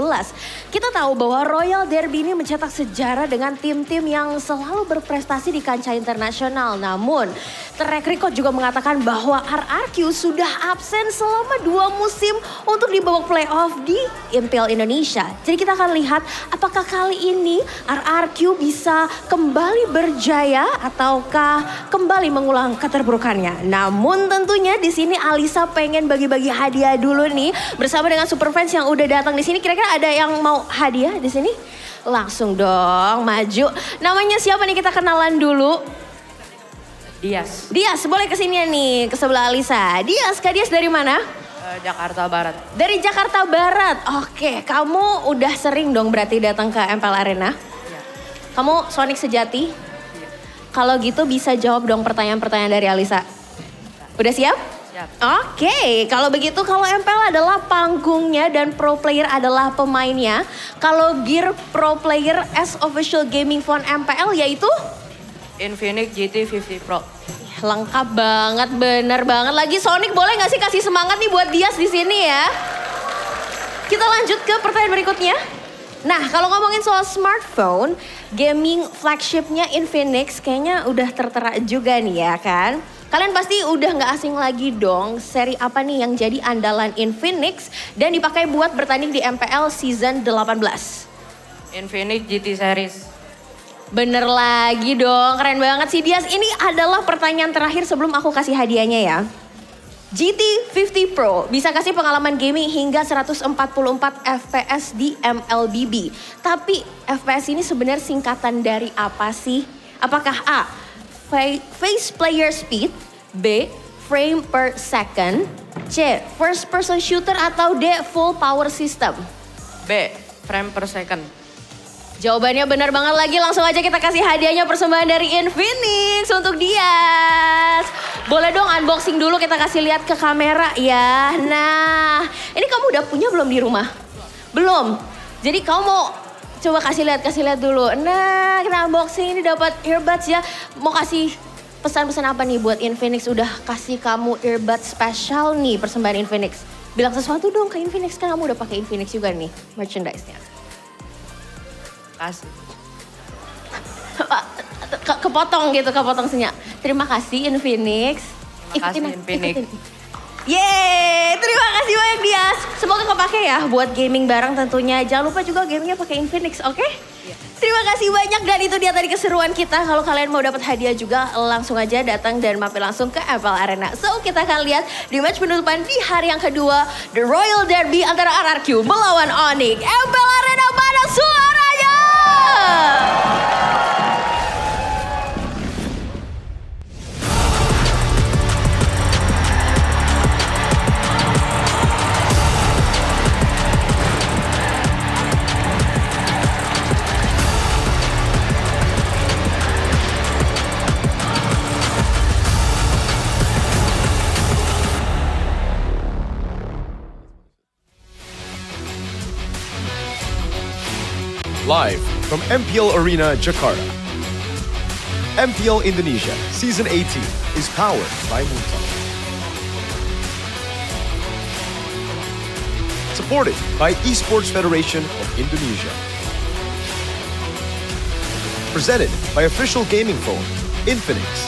Kita tahu bahwa Royal Derby ini mencetak sejarah dengan tim-tim yang selalu berprestasi di kancah internasional. Namun track record juga mengatakan bahwa RRQ sudah absen selama 2 musim untuk di babak playoff di MPL Indonesia. Jadi kita akan lihat apakah kali ini RRQ bisa kembali berjaya ataukah kembali mengulang keterburukannya. Namun tentunya di sini Alisa pengen bagi-bagi hadiah dulu nih bersama dengan super fans yang udah datang di sini. Kira-kira ada yang mau hadiah di sini? Langsung dong maju. Namanya siapa nih, kita kenalan dulu. Dias. Dias, boleh kesini nih ke sebelah Alisa. Dias, Kak Dias dari mana? Jakarta Barat. Dari Jakarta Barat. Oke, kamu udah sering dong berarti datang ke MPL Arena? Iya. Kamu Sonic sejati? Iya. Kalau gitu bisa jawab dong pertanyaan-pertanyaan dari Alisa. Udah siap? Siap. Oke, kalau begitu kalau MPL adalah panggungnya dan pro player adalah pemainnya. Kalau gear pro player as official gaming phone MPL yaitu? Infinix GT50 Pro. Lengkap banget, bener banget. Lagi Sonic boleh gak sih kasih semangat nih buat Dias di sini ya? Kita lanjut ke pertanyaan berikutnya. Nah, kalau ngomongin soal smartphone, gaming flagshipnya Infinix kayaknya udah tertera juga nih ya kan? Kalian pasti udah gak asing lagi dong, seri apa nih yang jadi andalan Infinix dan dipakai buat bertanding di MPL season 18? Infinix GT Series. Bener lagi dong, keren banget sih Dias. Ini adalah pertanyaan terakhir sebelum aku kasih hadiahnya ya. GT50 Pro bisa kasih pengalaman gaming hingga 144 FPS di MLBB. Tapi FPS ini sebenarnya singkatan dari apa sih? Apakah A, face player speed, B, frame per second, C, first person shooter, atau D, full power system? B, frame per second. Jawabannya benar banget lagi, langsung aja kita kasih hadiahnya persembahan dari Infinix untuk Dias. Boleh dong unboxing dulu, kita kasih lihat ke kamera ya. Nah, ini kamu udah punya belum di rumah? Belum. Jadi kamu mau coba kasih lihat dulu. Nah, kita unboxing ini dapat earbuds ya. Mau kasih pesan-pesan apa nih buat Infinix? Udah kasih kamu earbuds spesial nih persembahan Infinix. Bilang sesuatu dong ke Infinix, kan kamu udah pakai Infinix juga nih merchandise-nya. Kasih. Kepotong senyap. Terima kasih Infinix. Terima kasih Infinix. Yeay, terima kasih banyak Dias. Semoga kepake ya buat gaming bareng tentunya. Jangan lupa juga gamingnya pakai Infinix, oke? Iya. Terima kasih banyak dan itu dia tadi keseruan kita. Kalau kalian mau dapat hadiah juga langsung aja datang dan mampir langsung ke MPL Arena. So kita akan lihat di match penutupan di hari yang kedua, The Royal Derby antara RRQ melawan Onyx. MPL Arena, mana suaranya? Live from MPL Arena, Jakarta. MPL Indonesia Season 18 is powered by Muntah. Supported by Esports Federation of Indonesia. Presented by official gaming phone, Infinix.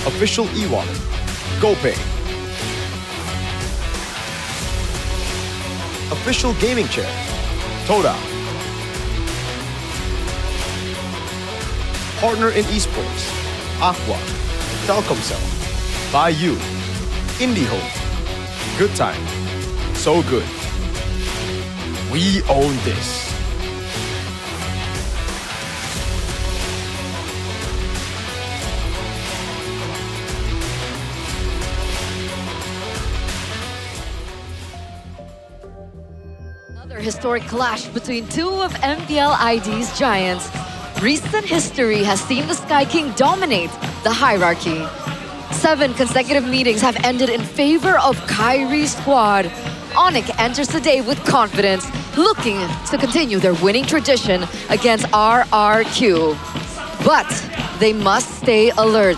Official e-wallet, GoPay. Official gaming chair, Toda. Partner in esports, Aqua, Telkomsel, Bayou, IndyHome. Good time, so good. We own this. Another historic clash between two of MPL ID's giants. Recent history has seen the Sky King dominate the hierarchy. 7 consecutive meetings have ended in favor of Kyrie's squad. Onyx enters the day with confidence, looking to continue their winning tradition against RRQ. But they must stay alert.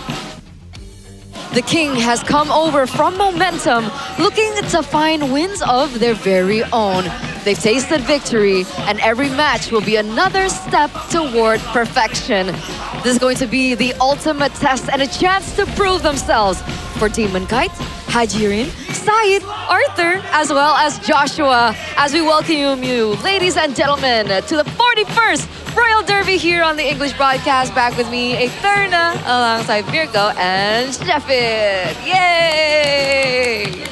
The King has come over from momentum, looking to find wins of their very own. They've tasted victory, and every match will be another step toward perfection. This is going to be the ultimate test and a chance to prove themselves for Demon Kite, Hajirin, Said, Arthur, as well as Joshua. As we welcome you, ladies and gentlemen, to the 41st Royal Derby here on the English broadcast. Back with me, Eterna, alongside Virgo and Sheffit. Yay!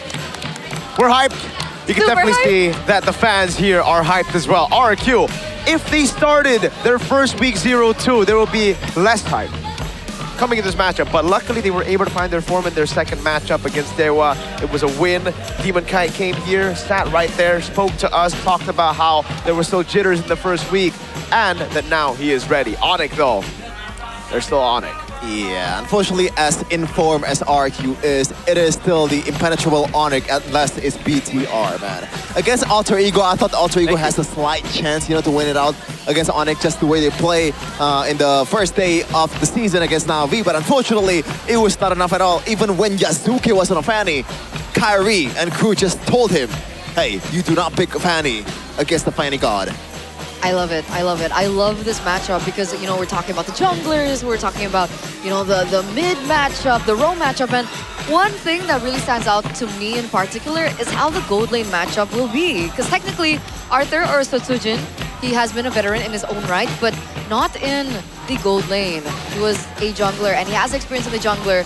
We're hyped. You can definitely see that the fans here are hyped as well. RQ, if they started their first week 0-2, there will be less hype coming in this matchup. But luckily, they were able to find their form in their second matchup against Dewa. It was a win. Demon Kite came here, sat right there, spoke to us, talked about how there were still jitters in the first week, and that now he is ready. Onyx, though, they're still Onyx. Yeah, unfortunately, as informed as RQ is, it is still the impenetrable Onyx unless it's BTR, man. Against Alter Ego, I thought Alter Ego has a slight chance, to win it out against Onyx, just the way they play in the first day of the season against Na'Vi. But unfortunately, it was not enough at all. Even when Yasuke wasn't a Fanny, Kyrie and crew just told him, hey, you do not pick Fanny against the Fanny God. I love it. I love it. I love this matchup because, we're talking about the junglers, we're talking about, the mid matchup, the roam matchup, and one thing that really stands out to me in particular is how the gold lane matchup will be. Because technically, Arthur or Sotsujin, he has been a veteran in his own right, but not in the gold lane. He was a jungler and he has experience in the jungler.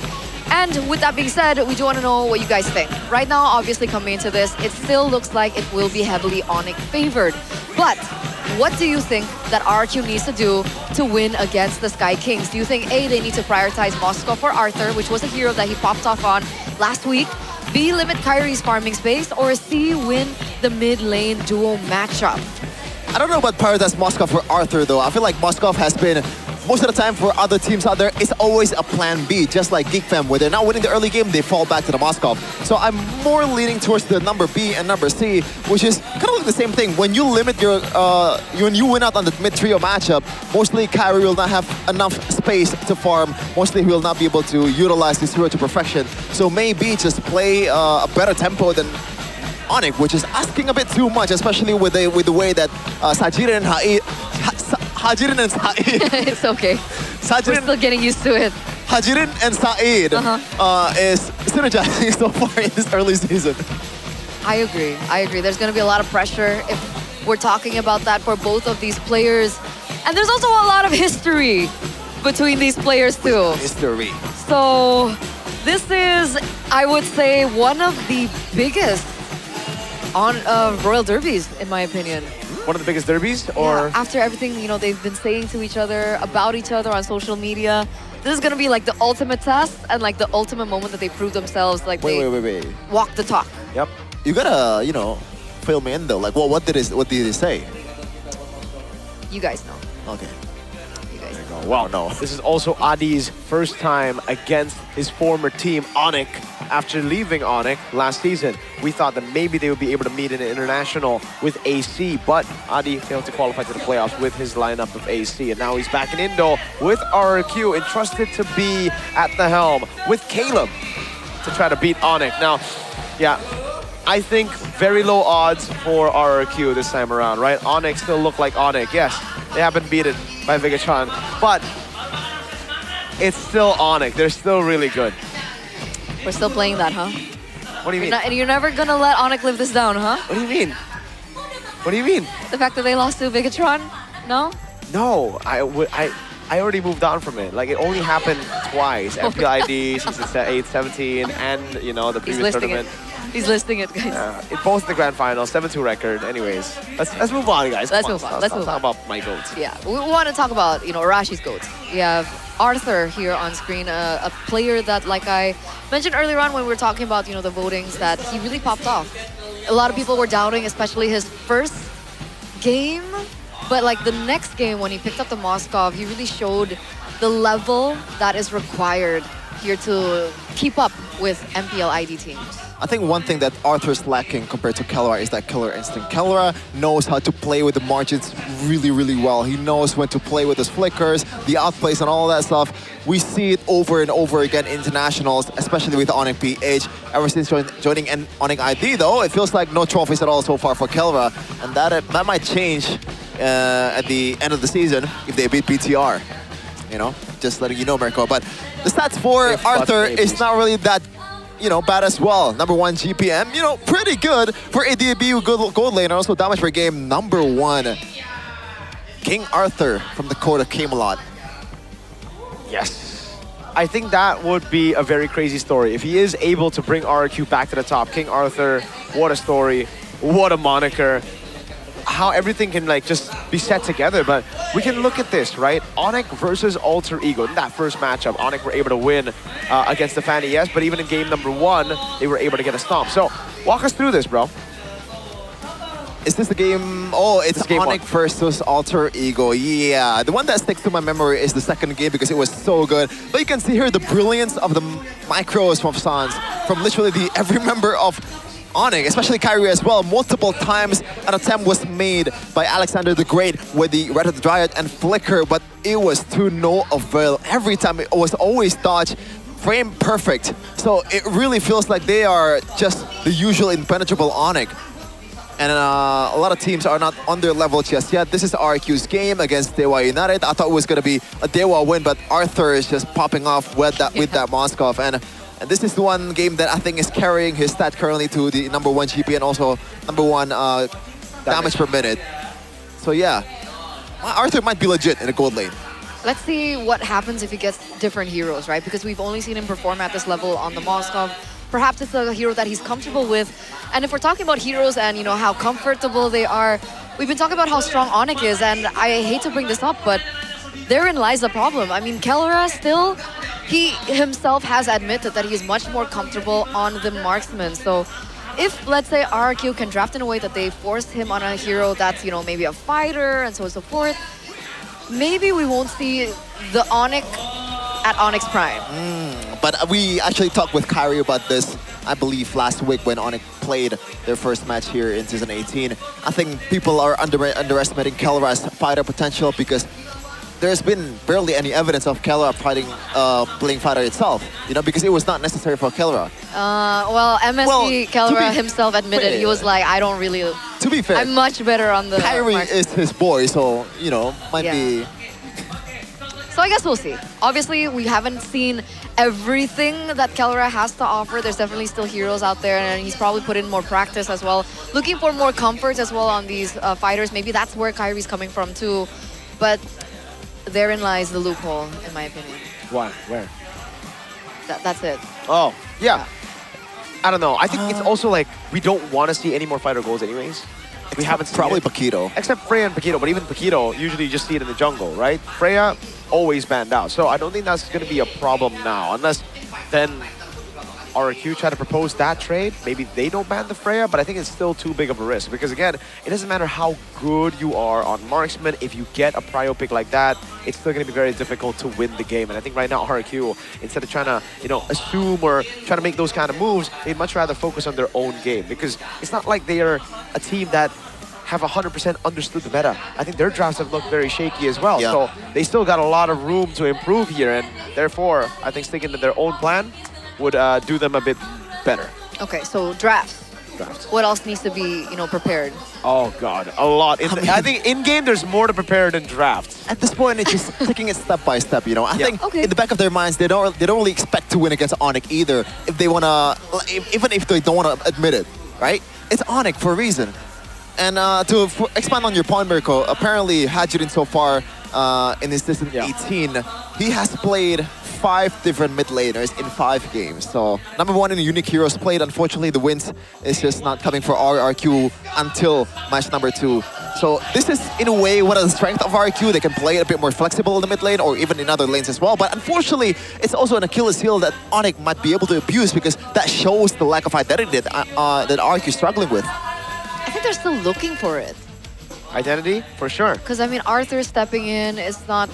And with that being said, we do want to know what you guys think. Right now, obviously coming into this, it still looks like it will be heavily Onyx favored. But what do you think that RQ needs to do to win against the Sky Kings? Do you think A, they need to prioritize Moscow for Arthur, which was a hero that he popped off on last week? B, limit Kyrie's farming space? Or C, win the mid lane duo matchup? I don't know about prioritize Moscow for Arthur though. I feel like Moscow has been, most of the time for other teams out there, it's always a plan B, just like Geek Fam, where they're not winning the early game, they fall back to the Moscow. So I'm more leaning towards the number B and number C, which is kind of like the same thing. When you limit your, when you win out on the mid-trio matchup, mostly Kyrie will not have enough space to farm. Mostly he will not be able to utilize his hero to perfection. So maybe just play a better tempo than Onyx, which is asking a bit too much, especially with the way that Sajirin and Hajirin and Said. It's okay. We're still getting used to it. Hajirin and Said is synergizing so far in this early season. I agree. I agree. There's going to be a lot of pressure if we're talking about that for both of these players. And there's also a lot of history between these players too. History. So this is, I would say, one of the biggest on Royal Derbies, in my opinion. One of the biggest derbies? Or yeah, after everything, they've been saying to each other, about each other on social media, this is going to be like the ultimate test and like the ultimate moment that they prove themselves, like wait. walk the talk. Yep. You gotta, fill me in though. Like, what did they say? You guys know. Okay. You guys know. Well, no. This is also Adi's first time against his former team, Onyx, after leaving Onyx last season. We thought that maybe they would be able to meet in an international with AC, but Adi failed to qualify to the playoffs with his lineup of AC. And now he's back in Indo with RRQ, entrusted to be at the helm with Caleb to try to beat Onyx. Now, yeah, I think very low odds for RRQ this time around, right? Onyx still look like Onyx. Yes, they have been beaten by Vigatron, but it's still Onyx. They're still really good. We're still playing that, huh? What do you mean? You're never gonna let Onyx live this down, huh? What do you mean? What do you mean? The fact that they lost to Vigatron? No? No, I already moved on from it. Like, it only happened twice. MPL ID season 8-17 and, you know, the previous tournament. He's listing it, guys. In both the grand finals, 7-2 record. Anyways, let's move on, guys. Let's move on. Let's talk about my GOATs. Yeah, we want to talk about, you know, Arashi's GOATs. We have Arthur here on screen, a player that, like I mentioned earlier on when we were talking about, you know, the votings, that he really popped off. A lot of people were doubting, especially his first game. But like the next game when he picked up the Moskov, he really showed the level that is required here to keep up with MPL ID teams. I think one thing that Arthur's lacking compared to Kellera is that killer instinct. Kellera knows how to play with the margins really, really well. He knows when to play with his flickers, the outplays and all that stuff. We see it over and over again in internationals, especially with Onyx PH. Ever since joining Onyx ID though, it feels like no trophies at all so far for Kellera. And that might change at the end of the season if they beat BTR. You know, just letting you know, Mirko. But the stats for Arthur is not really that, you know, bad as well. #1 GPM, you know, pretty good for a DBU gold lane, and also damage per game, #1. King Arthur from the court of Camelot. Yes. I think that would be a very crazy story. If he is able to bring RRQ back to the top, King Arthur, what a story, what a moniker. How everything can like just be set together, but we can look at this, right? Onyx versus Alter Ego. In that first matchup, Onyx were able to win against the Fan ES, but even in game #1, they were able to get a stomp. So walk us through this, bro. Is this the game? Oh, it's Onyx versus Alter Ego. Yeah, the one that sticks to my memory is the second game because it was so good. But you can see here the brilliance of the micros from Sans, from literally every member of Onyx, especially Kyrie as well. Multiple times an attempt was made by Alexander the Great with the Red of the Dryad and Flicker, but it was to no avail. Every time it was always dodged, frame perfect. So it really feels like they are just the usual impenetrable Onyx. And a lot of teams are not on their level just yet. This is RQ's game against Dewa United. I thought it was going to be a Dewa win, but Arthur is just popping off with that Moskov. And this is the one game that I think is carrying his stat currently to the #1 GP and also #1 damage per minute. So yeah, Arthur might be legit in a gold lane. Let's see what happens if he gets different heroes, right? Because we've only seen him perform at this level on the Moskov. Perhaps it's a hero that he's comfortable with. And if we're talking about heroes and, you know, how comfortable they are, we've been talking about how strong Onyx is, and I hate to bring this up, but therein lies the problem. I mean, Kellera still, he himself has admitted that he is much more comfortable on the marksman. So if, let's say, RRQ can draft in a way that they force him on a hero that's, you know, maybe a fighter and so on and so forth, maybe we won't see the Onyx at Onyx Prime. But we actually talked with Kyrie about this, I believe, last week when Onyx played their first match here in season 18. I think people are underestimating Kellera's fighter potential because there's been barely any evidence of Kellera playing fighter itself, you know, because it was not necessary for Kellera. Well, MSP Kellera himself admitted he was like, I don't really... To be fair, I'm much better on the... Kyrie is his boy, so, you know, might be... So I guess we'll see. Obviously, we haven't seen everything that Kellera has to offer. There's definitely still heroes out there, and he's probably put in more practice as well. Looking for more comfort as well on these fighters. Maybe that's where Kyrie's coming from too. But therein lies the loophole, in my opinion. Why? Where? That's it. Oh, yeah. I don't know. I think it's also like we don't want to see any more fighter goals anyways. We haven't seen probably it. Paquito. Except Freya and Paquito, but even Paquito, usually you just see it in the jungle, right? Freya, always banned out. So I don't think that's going to be a problem now, unless then RQ try to propose that trade, maybe they don't ban the Freya, but I think it's still too big of a risk because again, it doesn't matter how good you are on marksman, if you get a prio pick like that, it's still going to be very difficult to win the game. And I think right now RQ, instead of trying to, assume or trying to make those kind of moves, they'd much rather focus on their own game because it's not like they are a team that have 100% understood the meta. I think their drafts have looked very shaky as well. Yeah. So they still got a lot of room to improve here, and therefore, I think sticking to their own plan would do them a bit better. Okay, so drafts. What else needs to be, prepared? Oh God, a lot. I think in game there's more to prepare than drafts. At this point, it's just taking it step by step. I think in the back of their minds, they don't really expect to win against Onyx either. If they wanna, even if they don't wanna admit it, right? It's Onyx for a reason. And to expand on your point, Mirko, apparently Hajirin so far in his season 18, he has played 5 different mid laners in 5 games. So number 1 in Unique Heroes played. Unfortunately, the wins is just not coming for RRQ until match number 2. So this is in a way one of the strengths of RRQ. They can play it a bit more flexible in the mid lane or even in other lanes as well. But unfortunately, it's also an Achilles heel that Onyx might be able to abuse because that shows the lack of identity that RRQ is struggling with. I think they're still looking for it. Identity, for sure. Because I mean, Arthur stepping in is not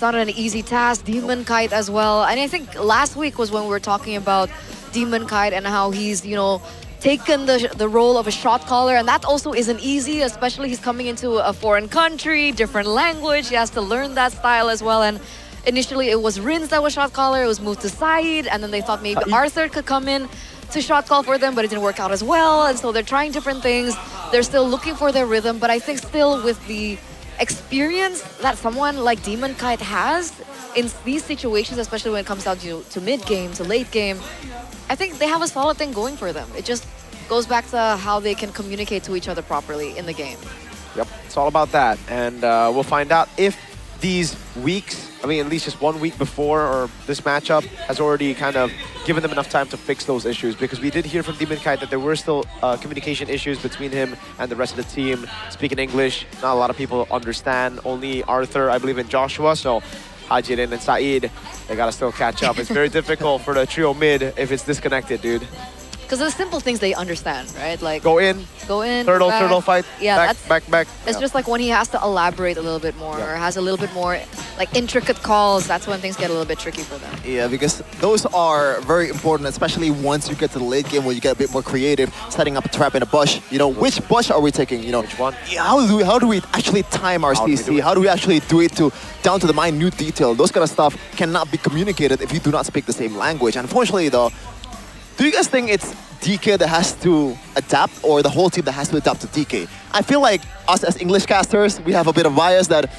an easy task. Demon Kite as well. And I think last week was when we were talking about Demon Kite and how he's, taken the role of a shot caller, and that also isn't easy, especially he's coming into a foreign country, different language. He has to learn that style as well. And initially it was Rins that was shot caller. It was moved to Said, and then they thought maybe Arthur could come in to shot call for them, but it didn't work out as well. And so they're trying different things. They're still looking for their rhythm, but I think still with the experience that someone like Demon Kite has in these situations, especially when it comes down to mid-game, to late game, I think they have a solid thing going for them. It just goes back to how they can communicate to each other properly in the game. Yep, it's all about that. And we'll find out if these weeks, at least just 1 week before or this matchup has already kind of given them enough time to fix those issues, because we did hear from Demon Kite that there were still communication issues between him and the rest of the team. Speaking English, not a lot of people understand. Only Arthur, I believe, and Joshua. So Hajirin and Said, they gotta still catch up. It's very difficult for the trio mid if it's disconnected, dude. Because the simple things they understand, right? Like go in, turtle fight, yeah, back. It's just like when he has to elaborate a little bit more or has a little bit more like intricate calls, that's when things get a little bit tricky for them. Yeah, because those are very important, especially once you get to the late game where you get a bit more creative, setting up a trap in a bush. Which bush are we taking? Which one? How do we actually time our CC? How do we actually do it down to the minute detail? Those kind of stuff cannot be communicated if you do not speak the same language. Unfortunately, though, do you guys think it's DK that has to adapt or the whole team that has to adapt to DK? I feel like us as English casters, we have a bit of bias that,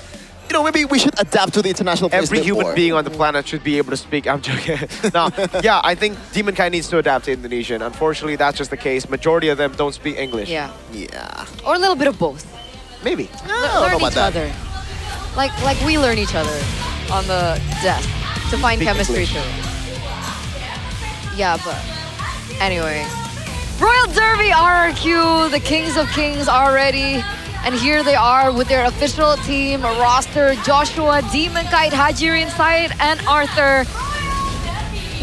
maybe we should adapt to the international players. Every human being on the planet should be able to speak. I'm joking. No, yeah, I think Demon Kite needs to adapt to Indonesian. Unfortunately, that's just the case. Majority of them don't speak English. Yeah. Yeah. Or a little bit of both. Maybe. Learn each other. Like we learn each other on the desk to find chemistry too. Yeah, but anyway. Royal Derby RRQ, the Kings of Kings are ready. And here they are with their official team roster. Joshua, Demon Kite, Hajirin, Said, and Arthur.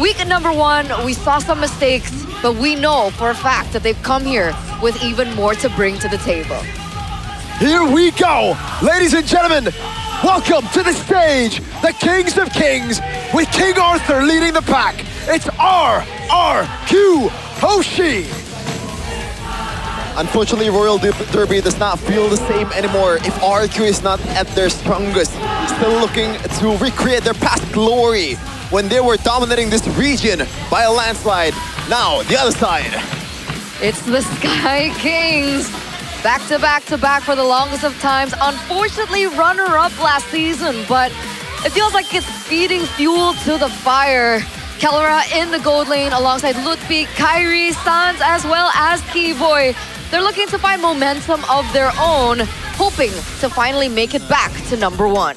Week number 1, we saw some mistakes, but we know for a fact that they've come here with even more to bring to the table. Here we go, ladies and gentlemen. Welcome to the stage, the Kings of Kings, with King Arthur leading the pack. It's RRQ Hoshi. Unfortunately, Royal Derby does not feel the same anymore if RRQ is not at their strongest. Still looking to recreate their past glory when they were dominating this region by a landslide. Now, the other side. It's the Sky Kings. Back to back for the longest of times. Unfortunately, runner-up last season, but it feels like it's feeding fuel to the fire. Kelra in the gold lane alongside Lutfi, Kyrie, Sans, as well as Keyboy. They're looking to find momentum of their own, hoping to finally make it back to number 1.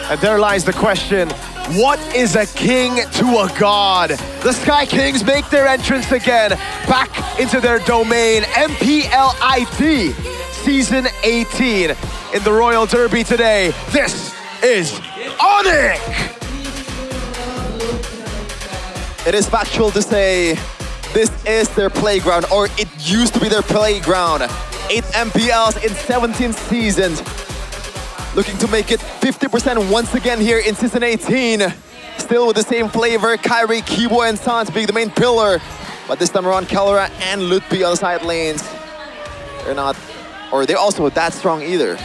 And there lies the question, What is a king to a god? The Sky Kings make their entrance again, back into their domain. MPL ID Season 18 in the Royal Derby today. This is Onyx! It is factual to say this is their playground, or it used to be their playground. 8 MPLs in 17 seasons. Looking to make it 50% once again here in Season 18. Still with the same flavor, Kyrie, Kibo, and Sans being the main pillar. But this time around, Kellera and Lutpi on the side lanes. They're not, or they're also that strong either.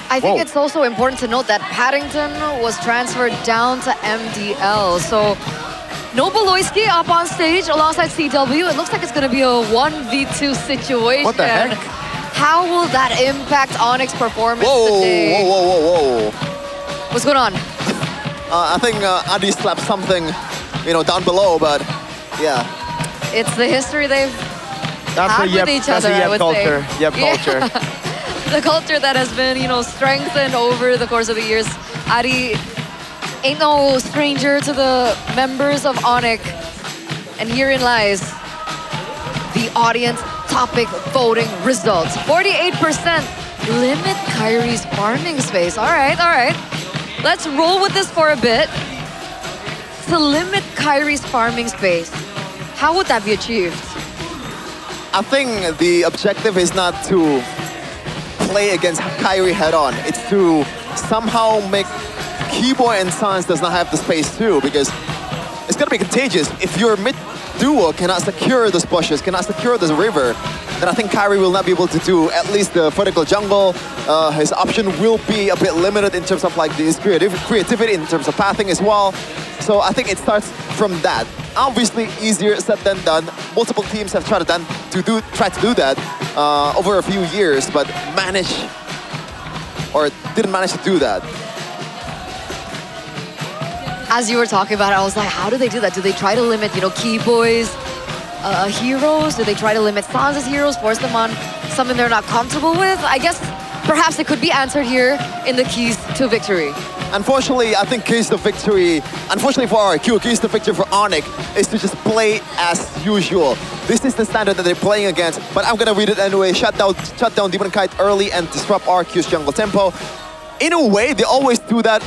I think it's also important to note that Paddington was transferred down to MDL. So no Beloyski up on stage alongside CW. It looks like it's going to be a 1v2 situation. What the heck? How will that impact Onyx performance today? Whoa. What's going on? I think Adi slapped something, down below, but yeah. It's the history they've had with each That's other, the I would culture. say. Yep culture. The culture that has been, strengthened over the course of the years. Adi ain't no stranger to the members of Onyx. And herein lies the audience topic voting results. 48% limit Kyrie's farming space. All right. Let's roll with this for a bit. To limit Kyrie's farming space, how would that be achieved? I think the objective is not to play against Kyrie head-on. It's to somehow make Kibo and Sans does not have the space too, because it's gonna be contagious. If your mid duo cannot secure those bushes, cannot secure this river, then I think Kyrie will not be able to do at least the vertical jungle. His option will be a bit limited in terms of like his creativity in terms of pathing as well. So I think it starts from that. Obviously easier said than done. Multiple teams have tried to do that over a few years, but didn't manage to do that. As you were talking about it, I was like, how do they do that? Do they try to limit, Keyboys, heroes? Do they try to limit Sans' heroes, force them on something they're not comfortable with? I guess perhaps it could be answered here in the keys to victory. Unfortunately, I think keys to victory, unfortunately for RQ, keys to victory for Onyx is to just play as usual. This is the standard that they're playing against, but I'm gonna read it anyway. Shut down Demon Kite early and disrupt RQ's jungle tempo. In a way, they always do that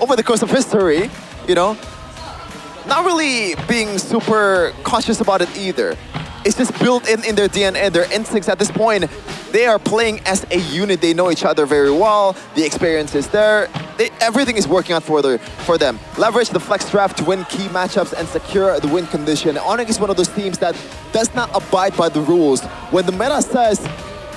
over the course of history, Not really being super cautious about it either. It's just built in their DNA, their instincts at this point. They are playing as a unit. They know each other very well. The experience is there. Everything is working out for them. Leverage the flex draft to win key matchups and secure the win condition. Onyx is one of those teams that does not abide by the rules. When the meta says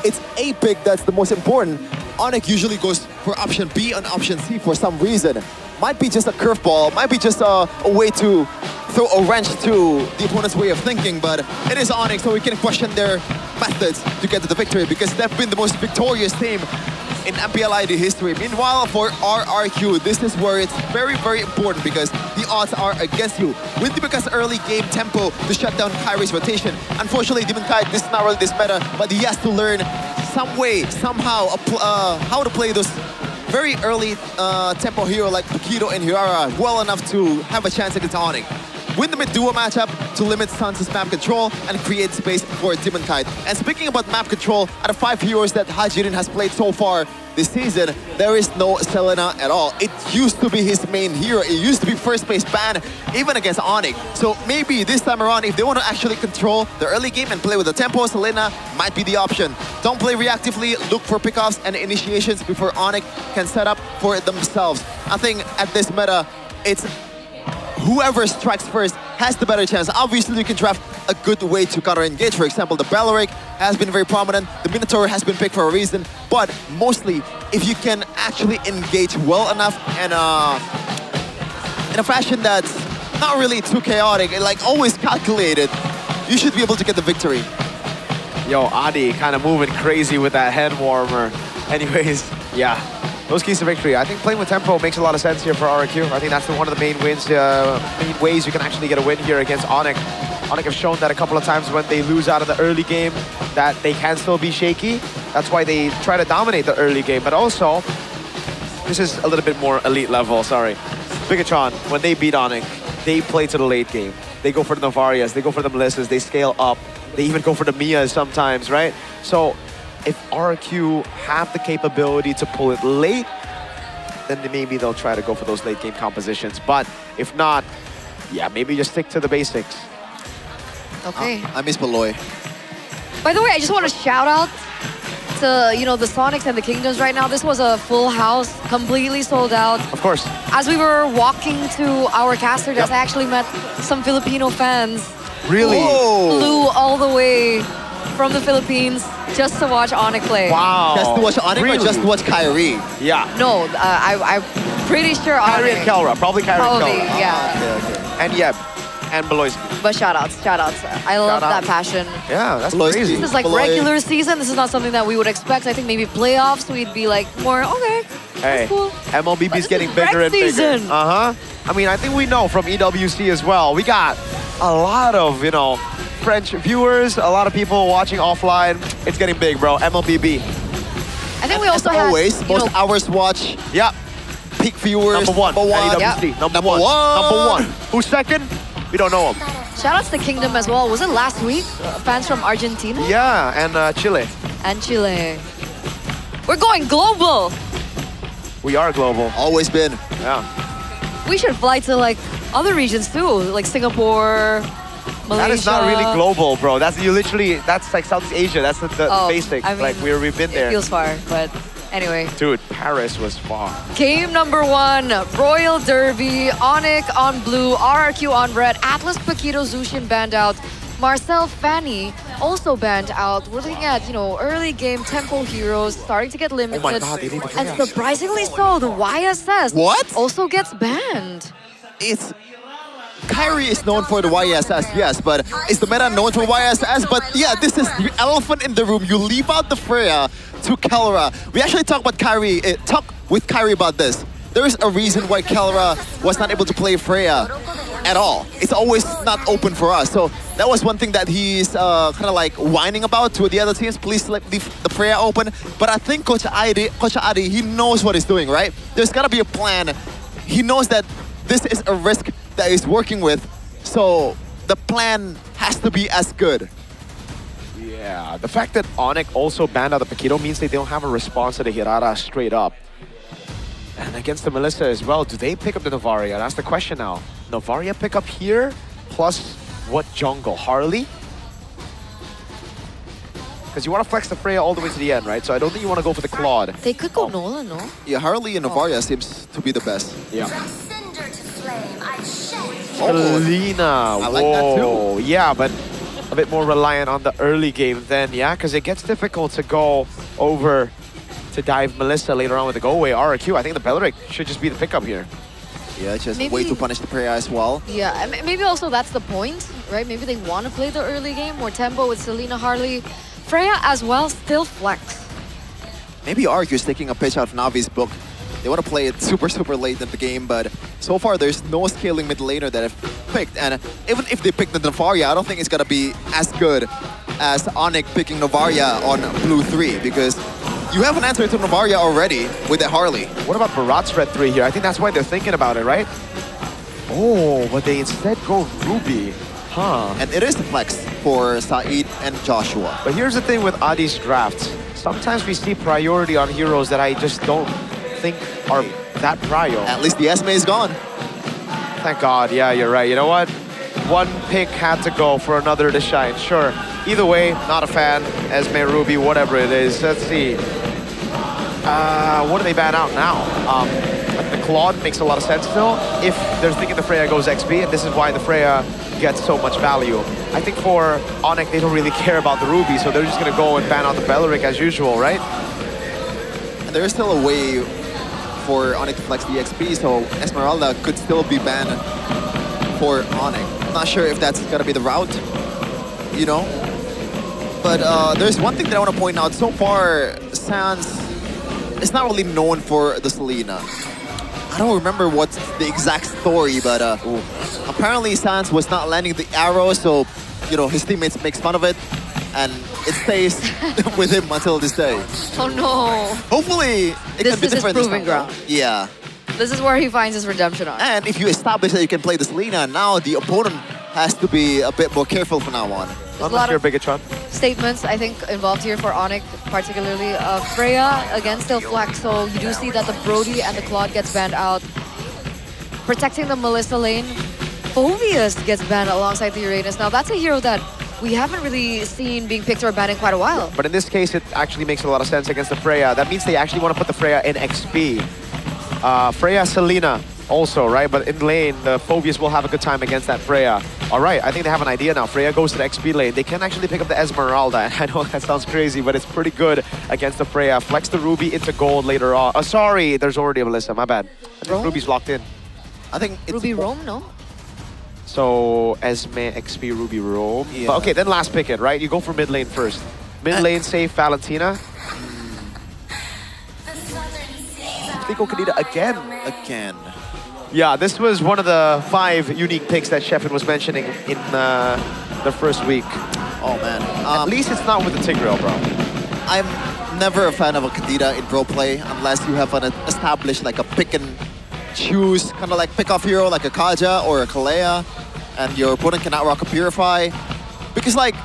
it's a pick that's the most important, Onyx usually goes for option B and option C for some reason. Might be just a curveball, might be just a way to throw a wrench to the opponent's way of thinking, but it is Onyx, so we can question their methods to get to the victory because they've been the most victorious team in MPL ID history. Meanwhile, for RRQ, this is where it's very, very important because the odds are against you. With Demon early game tempo to shut down Kyrie's rotation. Unfortunately, Demon Kite, this is not really this meta, but he has to learn some way, somehow, how to play those very early tempo hero like Pakido and Hirara well enough to have a chance against Onyx. Win the mid-duo matchup to limit Sans' map control and create space for Demon Kite. And speaking about map control, out of 5 heroes that Hajirin has played so far this season, there is no Selena at all. It used to be his main hero. It used to be first place ban, even against Onyx. So maybe this time around, if they want to actually control the early game and play with the tempo, Selena might be the option. Don't play reactively, look for pickoffs and initiations before Onyx can set up for themselves. I think at this meta, it's whoever strikes first has the better chance. Obviously, you can draft a good way to counter-engage. For example, the Balearic has been very prominent. The Minotaur has been picked for a reason. But mostly, if you can actually engage well enough and in a fashion that's not really too chaotic, and like always calculated, you should be able to get the victory. Yo, Adi kind of moving crazy with that head warmer. Anyways, yeah. Those keys to victory. I think playing with tempo makes a lot of sense here for RRQ. I think that's one of the main ways you can actually get a win here against Onyx. Onyx have shown that a couple of times when they lose out of the early game that they can still be shaky. That's why they try to dominate the early game. But also, this is a little bit more elite level, sorry. Bigatron, when they beat Onyx, they play to the late game. They go for the Novarias, they go for the Melissas, they scale up. They even go for the Mias sometimes, right? So if RQ have the capability to pull it late, then maybe they'll try to go for those late game compositions. But if not, yeah, maybe just stick to the basics. Okay. I miss Beloy. By the way, I just want to shout out to, you know, the Sonics and the Kingdoms right now. This was a full house, completely sold out. Of course. As we were walking to our caster desk, I actually met some Filipino fans. Really? Who flew all the way from the Philippines just to watch Onyx play. Wow. Just to watch Onyx or just to watch Kyrie? Yeah. No, I'm pretty sure Kyrie Onyx. and Kelra. Probably Kyrie Probably, and Kelra. yeah. Okay. And Yeb. And Beloyski. But shout outs. I love that passion. Yeah, that's crazy. This is like regular season. This is not something that we would expect. I think maybe playoffs, we'd be like more, okay, Hey, that's cool. MLBB is getting rec bigger and bigger. season. I mean, I think we know from EWC as well. We got a lot of, you know, French viewers, a lot of people watching offline. It's getting big, bro. MLBB. I think we also As had, always, you most know, hours watch. Yep. Peak viewers. Number one. At EWC. Yep. Number one. Who's second? We don't know him. shout outs to Kingdom as well. Was it last week? Fans from Argentina? Yeah, and Chile. And Chile. We're going global. We are global. Always been. Yeah. We should fly to like other regions too, like Singapore, Malaysia. That is not really global, bro. That's that's like Southeast Asia. That's the basics. I mean, like we've been there. It feels far, but anyway. Dude, Paris was far. Game number 1, Royal Derby, Onyx on blue, RRQ on red, Atlas, Paquito, Zushin banned out, Marcel Fanny also banned out. We're looking at, you know, early game tempo heroes starting to get limited. Oh my God, they need to and surprisingly so, the YSS also gets banned. It's Kyrie is known for the YSS, yes, but is the meta known for YSS? But yeah, this is the elephant in the room. You leave out the Freya to Kelra. We actually talk with Kyrie about this. There is a reason why Kelra was not able to play Freya at all. It's always not open for us. So that was one thing that he's kind of like whining about to the other teams. Please leave the Freya open. But I think Coach Adi, he knows what he's doing, right? There's got to be a plan. He knows that this is a risk that he's working with. So the plan has to be as good. Yeah, the fact that Onyx also banned out the Paquito means they don't have a response to the Hirara straight up. And against the Melissa as well, do they pick up the Novaria? That's the question now. Novaria pick up here, plus what jungle? Harley? Because you want to flex the Freya all the way to the end, right? So I don't think you want to go for the Claude. They could go Nolan, no? Yeah, Harley and Novaria seems to be the best. Yeah. Selena. I like that too. Yeah, but a bit more reliant on the early game then, yeah? Because it gets difficult to go over to dive Melissa later on with the go away RRQ. I think the Belleric should just be the pickup here. Yeah, just a way to punish the Freya as well. Yeah, and maybe also that's the point, right? Maybe they want to play the early game, more tempo with Selena, Harley. Freya as well, still flex. Maybe RQ is taking a pitch out of Navi's book. They want to play it super late in the game, but so far there's no scaling mid laner that have picked. And even if they pick the Novaria, I don't think it's going to be as good as Onyx picking Novaria on blue 3, because you have an answer to Novaria already with the Harley. What about Barat's red 3 here? I think that's why they're thinking about it, right? Oh, but they instead go Ruby. Huh. And it is the flex for Saeed and Joshua. But here's the thing with Adi's drafts. Sometimes we see priority on heroes that I just don't think are that prio. At least the Esme is gone. Thank God. Yeah, you're right. You know what? One pick had to go for another to shine. Sure. Either way, not a fan. Esme, Ruby, whatever it is. Let's see. What do they ban out now? The Claude makes a lot of sense still. If they're thinking the Freya goes XP, and this is why the Freya gets so much value. I think for Onyx, they don't really care about the Ruby, so they're just going to go and ban out the Belleric as usual, right? And there is still a way for Onyx to flex the XP, so Esmeralda could still be banned for Onyx. I'm not sure if that's going to be the route, you know? But there's one thing that I want to point out. So far, Sans is not really known for the Selena. I don't remember what's the exact story, but apparently Sans was not landing the arrow, so, you know, his teammates makes fun of it, and it stays with him until this day. Oh no. Hopefully, it can be different this is his proving ground. Yeah. This is where he finds his redemption arc. And if you establish that you can play the Selena, now the opponent has to be a bit more careful from now on. Unless you're Bigatron. Statements, I think, involved here for Onyx, particularly. Freya, again, still flex, so you do see that the Brody and the Claude gets banned out. Protecting the Melissa lane, Phoveus gets banned alongside the Uranus. Now, that's a hero that we haven't really seen being picked or banned in quite a while. But in this case, it actually makes a lot of sense against the Freya. That means they actually want to put the Freya in XP. Freya, Selena also, right? But in lane, the Phoveus will have a good time against that Freya. All right, I think they have an idea now. Freya goes to the XP lane. They can actually pick up the Esmeralda. And I know that sounds crazy, but it's pretty good against the Freya. Flex the Ruby into gold later on. Oh, sorry, there's already a Melissa, my bad. I think Ruby's locked in. I think it's Ruby Roam, no? So, Esme, XP, Ruby, Roam. Yeah. But okay, then last pick it, right? You go for mid lane first. Mid lane, safe Valentina. Pico Kadita again. Yeah, this was one of the 5 unique picks that Sheffin was mentioning in the first week. Oh man. At least it's not with the Tigreal, bro. I'm never a fan of a Kadita in pro play unless you have an established like a pick and choose kind of like pick off hero like a Kaja or a Kalea, and your opponent cannot rock a Purify. Because like,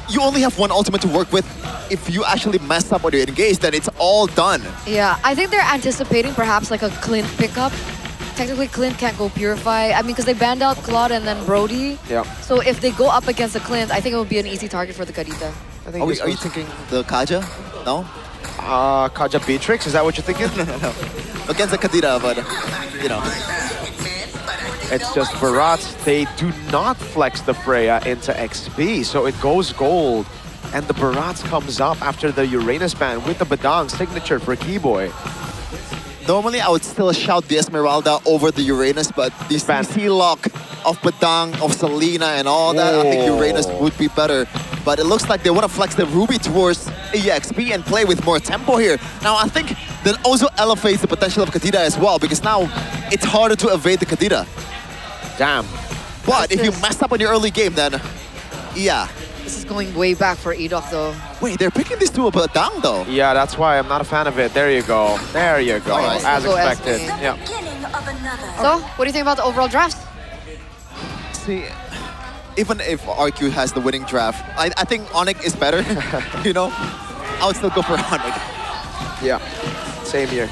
you only have one ultimate to work with. If you actually mess up when you engage, then it's all done. Yeah, I think they're anticipating perhaps like a Clint pickup. Technically, Clint can't go Purify. I mean, because they banned out Claude and then Brody. Yeah. So if they go up against the Clint, I think it would be an easy target for the Kadita. Are you thinking the Kaja? No? Kaja Beatrix, is that what you're thinking? No. Against the Kadita, but, you know. It's just Barats, they do not flex the Freya into XP, so it goes gold. And the Barats comes up after the Uranus ban with the Badang signature for Keyboy. Normally, I would still shout the Esmeralda over the Uranus, but the CC lock of Badang, of Selena, and all that, I think Uranus would be better. But it looks like they want to flex the Ruby towards EXP and play with more tempo here. Now, I think that also elevates the potential of Kadita as well, because now it's harder to evade the Kadita. Damn. But if you mess up on your early game, then yeah. This is going way back for Edok, though. Wait, they're picking this to a Badang, though. Yeah, that's why I'm not a fan of it. There you go. There you go. Right. As Go expected. SB. Yeah. So, what do you think about the overall draft? See, even if RQ has the winning draft, I think Onyx is better, you know? I would still go for Onyx. Yeah, same here.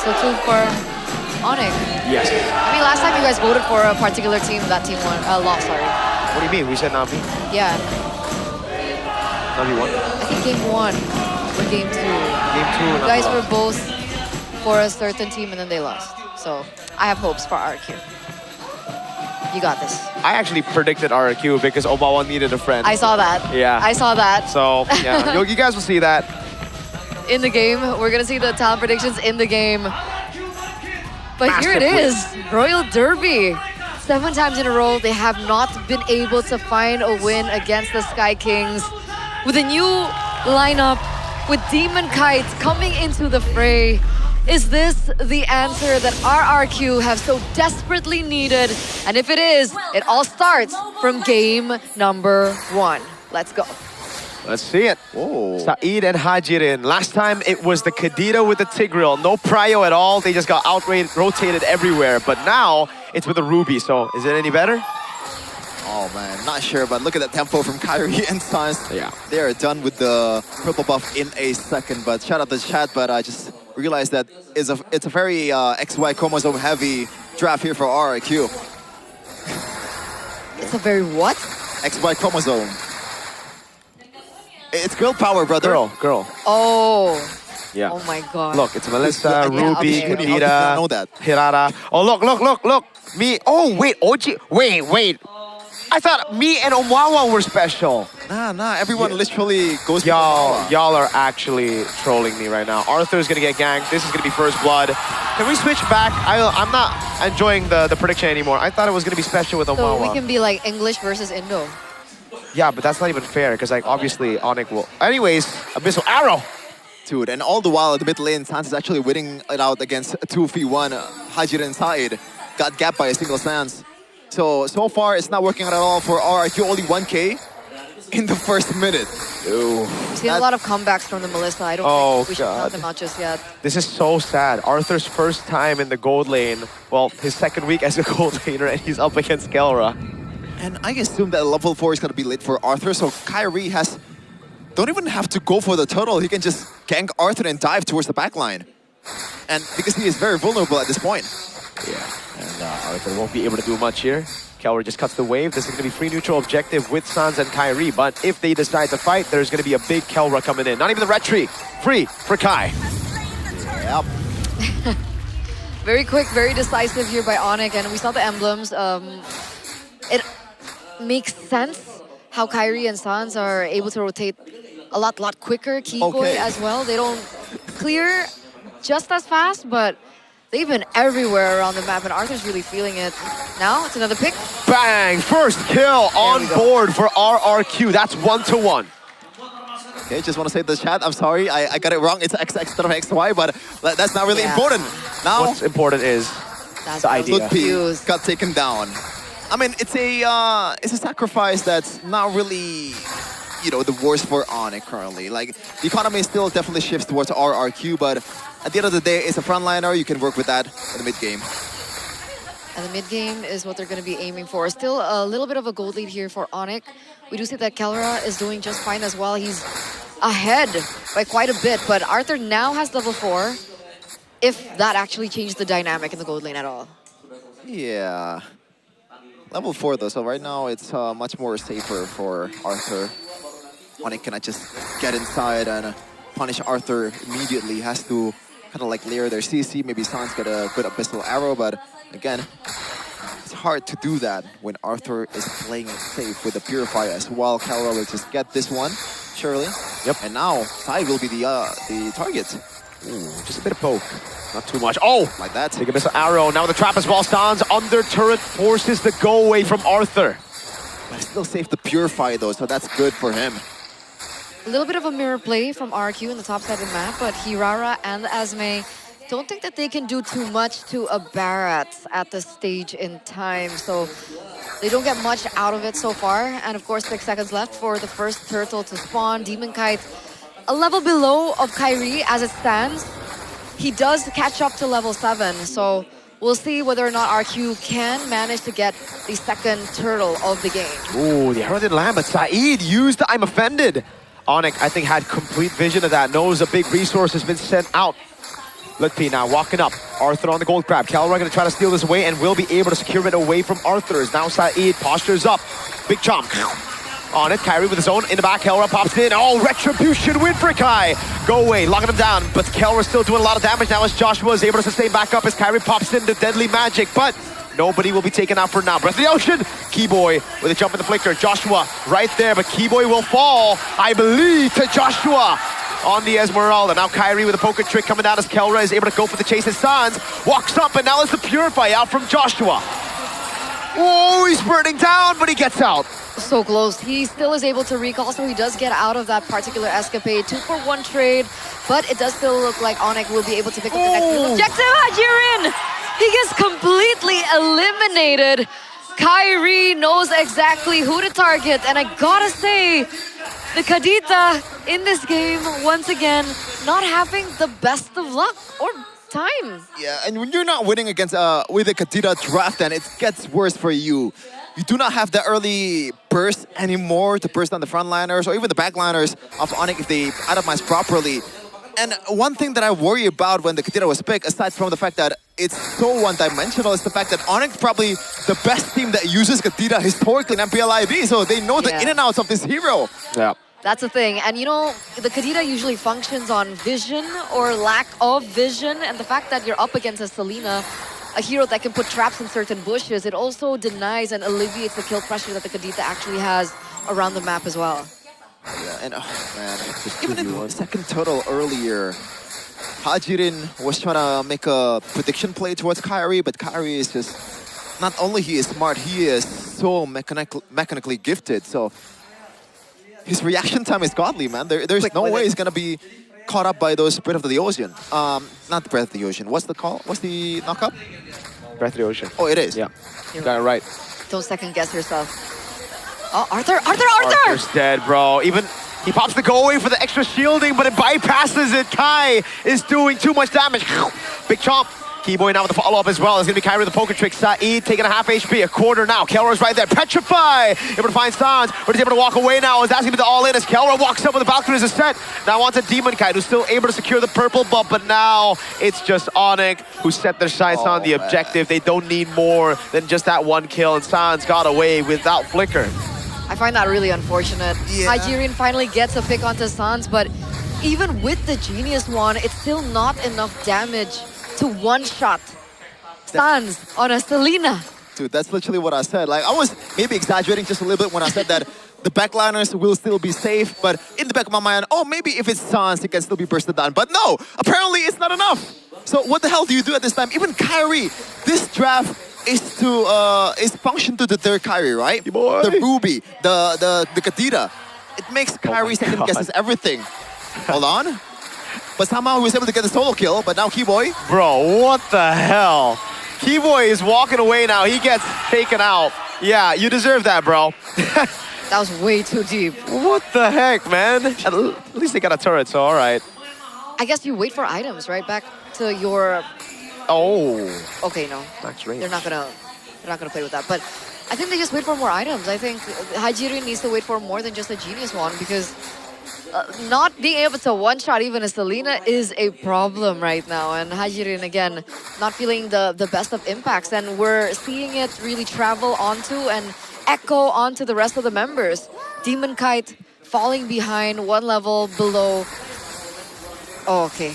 So 2 for Onyx. Yes. I mean, last time you guys voted for a particular team, that team won, lost, sorry. What do you mean? We said Navi? Yeah, Navi won? I think game 1 or game 2. Game 2. You guys were both for a certain team and then they lost. So, I have hopes for RQ. You got this. I actually predicted RQ because Obawa needed a friend. I saw that. Yeah. I saw that. So, yeah, you guys will see that. In the game, we're gonna see the talent predictions in the game. But here it is, Royal Derby. 7 times in a row, they have not been able to find a win against the Sky Kings. With a new lineup, with Demon Kite coming into the fray, is this the answer that RRQ have so desperately needed? And if it is, it all starts from game number 1. Let's go. Let's see it. Whoa. Saeed and Hajirin. Last time it was the Kadita with the Tigreal. No prio at all. They just got rotated everywhere. But now it's with the Ruby. So is it any better? Oh man, not sure, but look at that tempo from Kyrie and Sans. Yeah. They are done with the purple buff in a second. But shout out to chat, but I just realized that it's a very XY chromosome heavy draft here for RRQ. It's a very what? XY chromosome. It's girl power, brother. Girl. Oh. Yeah. Oh my god. Look, it's Melissa, Yeah, Ruby, okay. Kadita, I know that. Hirata. Oh, look. Me. Oh, wait, Oji. Wait. I thought me and Omwawa were special. Nah. Everyone literally goes for Y'all are actually trolling me right now. Arthur's gonna get ganked. This is gonna be first blood. Can we switch back? I'm not enjoying the prediction anymore. I thought it was gonna be special with Omwawa. So we can be like English versus Indo. Yeah, but that's not even fair because like obviously Onyx will. Anyways, Abyssal Arrow. Dude, and all the while at the mid lane, Sans is actually winning it out against 2v1. Hajir and Said got gapped by a single Sans. So far it's not working out at all for RRQ. Only 1k in the first minute. Ooh. We've seen a lot of comebacks from the Melissa. I don't think we should count them out just yet. This is so sad. Arthur's first time in the gold lane. Well, his second week as a gold laner, and he's up against Kelra. And I assume that level 4 is going to be lit for Arthur, so Kyrie don't even have to go for the turtle. He can just gank Arthur and dive towards the backline. And because he is very vulnerable at this point. Yeah, and Arthur won't be able to do much here. Kelra just cuts the wave. This is going to be free neutral objective with Sans and Kyrie, but if they decide to fight, there's going to be a big Kelra coming in. Not even the red tree. Free for Kai. Yep. Very quick, very decisive here by Onyx, and we saw the emblems. It makes sense how Kyrie and Sans are able to rotate a lot quicker. Keyboy as well. They don't clear just as fast, but they've been everywhere around the map, and Arthur's really feeling it. Now, it's another pick. Bang! First kill on board for RRQ. That's 1-1. Okay, just want to say to the chat, I'm sorry, I got it wrong. It's XX instead of XY, but that's not really important. Now, what's important is the idea. Look, P got taken down. I mean, it's a sacrifice that's not really, you know, the worst for Onyx currently. Like, the economy still definitely shifts towards RRQ, but at the end of the day, it's a frontliner. You can work with that in the mid game. And the mid game is what they're going to be aiming for. Still a little bit of a gold lead here for Onyx. We do see that Kelra is doing just fine as well. He's ahead by quite a bit, but Arthur now has level 4. If that actually changed the dynamic in the gold lane at all. Yeah. Level 4 though, so right now it's much more safer for Arthur. Onyx cannot just get inside and punish Arthur immediately. He has to kind of like layer their CC. Maybe Sans get a good abyssal arrow, but again, it's hard to do that when Arthur is playing it safe with the Purifier as well. Kelra will just get this one, surely. Yep. And now Sai will be the target. Ooh, just a bit of poke. Not too much. Oh! Like that. Take a missile arrow. Now the trap as well. Sans under turret forces the go away from Arthur. But still safe the Purify though, so that's good for him. A little bit of a mirror play from RQ in the top side of the map, but Hirara and Asme don't think that they can do too much to a Barrett at this stage in time. So they don't get much out of it so far. And of course, 6 seconds left for the first turtle to spawn. Demon Kite a level below of Kyrie as it stands. He does catch up to level 7, so we'll see whether or not RQ can manage to get the second turtle of the game. Ooh, the arrow didn't land, but Saeed used the I'm offended. Onyx, I think, had complete vision of that. Knows a big resource has been sent out. Look, P now walking up. Arthur on the gold crab. Kelra going to try to steal this away and will be able to secure it away from Arthur. As now Saeed postures up. Big chomp. On it, Kyrie with his own in the back. Kelra pops in. Oh, retribution win for Kai. Go away, locking him down. But Kelra still doing a lot of damage now as Joshua is able to sustain back up as Kyrie pops in the deadly magic. But nobody will be taken out for now. Breath of the Ocean. Keyboy with a jump in the flicker. Joshua right there, but Keyboy will fall, I believe, to Joshua on the Esmeralda. Now Kyrie with a poker trick coming out as Kelra is able to go for the chase. As Sans walks up, and now it's the Purify out from Joshua. Oh, he's burning down, but he gets out. So close. He still is able to recall, so he does get out of that particular escapade. 2-for-1 trade, but it does still look like Onyx will be able to pick up the next objective. Hajirin! He gets completely eliminated. Kyrie knows exactly who to target, and I gotta say, the Kadita in this game, once again, not having the best of luck or time. Yeah, and when you're not winning against with a Kadita draft, then it gets worse for you. You do not have the early burst anymore to burst on the frontliners or even the backliners of Onyx if they atomize properly. And one thing that I worry about when the Kadita was picked, aside from the fact that it's so one-dimensional, is the fact that Onyx probably the best team that uses Kadita historically in MPL ID, so they know the in and outs of this hero. Yeah. That's the thing. And you know, the Kadita usually functions on vision or lack of vision, and the fact that you're up against a Selena, a hero that can put traps in certain bushes, it also denies and alleviates the kill pressure that the Kadita actually has around the map as well. Yeah, and oh man, even in the second turtle earlier, Hajirin was trying to make a prediction play towards Kyrie, but Kyrie is just, not only he is smart, he is so mechanically gifted, so his reaction time is godly, man. There's no way he's gonna be caught up by those Breath of the Ocean. Not the Breath of the Ocean. What's the call? What's the knockup? Breath of the Ocean. Oh, it is? Yeah. You got it right. Don't second guess yourself. Oh, Arthur! Arthur's dead, bro. Even He pops the go away for the extra shielding, but it bypasses it. Kai is doing too much damage. Big chomp. Keyboy now with the follow-up as well. It's going to be Kai with the poker trick. Saeed taking a half HP, a quarter now. Kelra's right there. Petrify! Able to find Sans, but he's able to walk away now. Is asking to the all-in as Kelra walks up with the Valkyrie as a set. Now onto Demon Kite, who's still able to secure the purple buff, but now it's just Onyx who set their sights on the objective. They don't need more than just that one kill, and Sans got away without Flicker. I find that really unfortunate. Hygierian finally gets a pick onto Sans, but even with the Genius Wand, it's still not enough damage to one-shot Sans on a Selena. Dude, that's literally what I said. Like, I was maybe exaggerating just a little bit when I said that the backliners will still be safe, but in the back of my mind, oh, maybe if it's Sans, it can still be bursted down. But no, apparently it's not enough. So what the hell do you do at this time? Even Kyrie, this draft is function to the third Kyrie, right? The Ruby, the Kadira. It makes Kyrie second guesses everything. Hold on. But somehow he was able to get the solo kill, but now Keyboy. Bro, what the hell? Keyboy is walking away now. He gets taken out. Yeah, you deserve that, bro. That was way too deep. What the heck, man? At least they got a turret, so all right. I guess you wait for items, right? Back to your... Oh. Okay, no. Max range. They're not gonna play with that. But I think they just wait for more items. I think Hygierian needs to wait for more than just a Genius Wand, because not being able to one-shot even a Selena is a problem right now. And Hygierian, again, not feeling the best of impacts. And we're seeing it really travel onto and echo onto the rest of the members. Demon Kite falling behind, one level below. Oh, okay.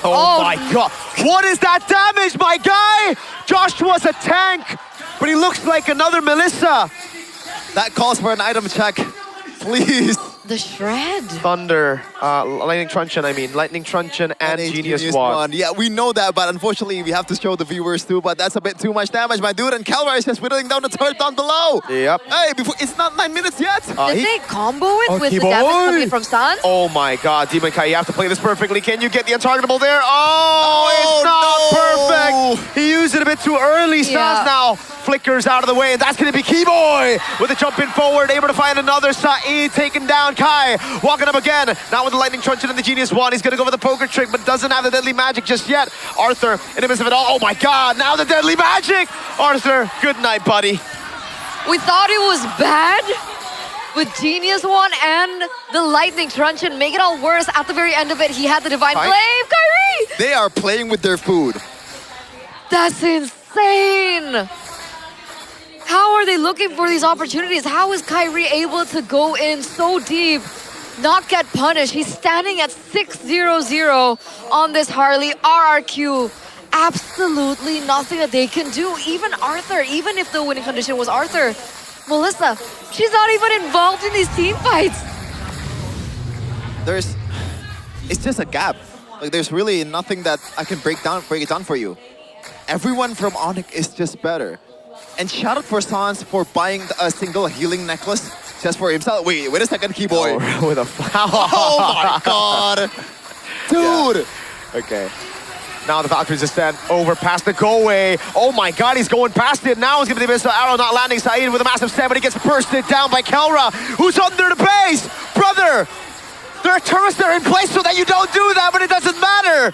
Oh my god. What is that damage, my guy? Joshua's a tank, but he looks like another Melissa. That calls for an item check. Please. The shred. Thunder, Lightning Truncheon, I mean. Lightning Truncheon and Genius Wand. Yeah, we know that, but unfortunately we have to show the viewers too, but that's a bit too much damage, my dude. And Calvary is just whittling down the turret down below. Yep. Hey, it's not 9 minutes yet. Did they combo it with the damage coming from Sans? Oh my god, Demon Kai, you have to play this perfectly. Can you get the untargetable there? Oh, it's not perfect. He used it a bit too early. Sans now flickers out of the way, and that's going to be Keyboy with a jump in forward, able to find another. Saeed taken down. Kai walking up again, now with the Lightning Truncheon and the Genius Wand. He's going to go for the poker trick, but doesn't have the deadly magic just yet. Arthur in the midst of it all. Oh my god, now the deadly magic. Arthur, good night, buddy. We thought it was bad with Genius Wand and the Lightning Truncheon. Make it all worse. At the very end of it, he had the Divine Flame. Kyrie! They are playing with their food. That's insane. How are they looking for these opportunities? How is Kyrie able to go in so deep, not get punished? He's standing at 6-0-0 on this Harley. RRQ, absolutely nothing that they can do. Even Arthur, even if the winning condition was Arthur, Melissa, she's not even involved in these team fights. It's just a gap. Like, there's really nothing that I can break it down for you. Everyone from Onyx is just better. And shout out for Sans for buying a single healing necklace just for himself. Wait a second, Keyboy. Oh, with a oh my god. Dude. Yeah. Okay. Now the Valkyries just stand over past the go away. Oh my god, he's going past it. Now he's going to be the missile arrow, not landing. Saeed with a massive step, but he gets bursted down by Kelra, who's under the base. Brother, there are turrets there in place so that you don't do that, but it doesn't matter.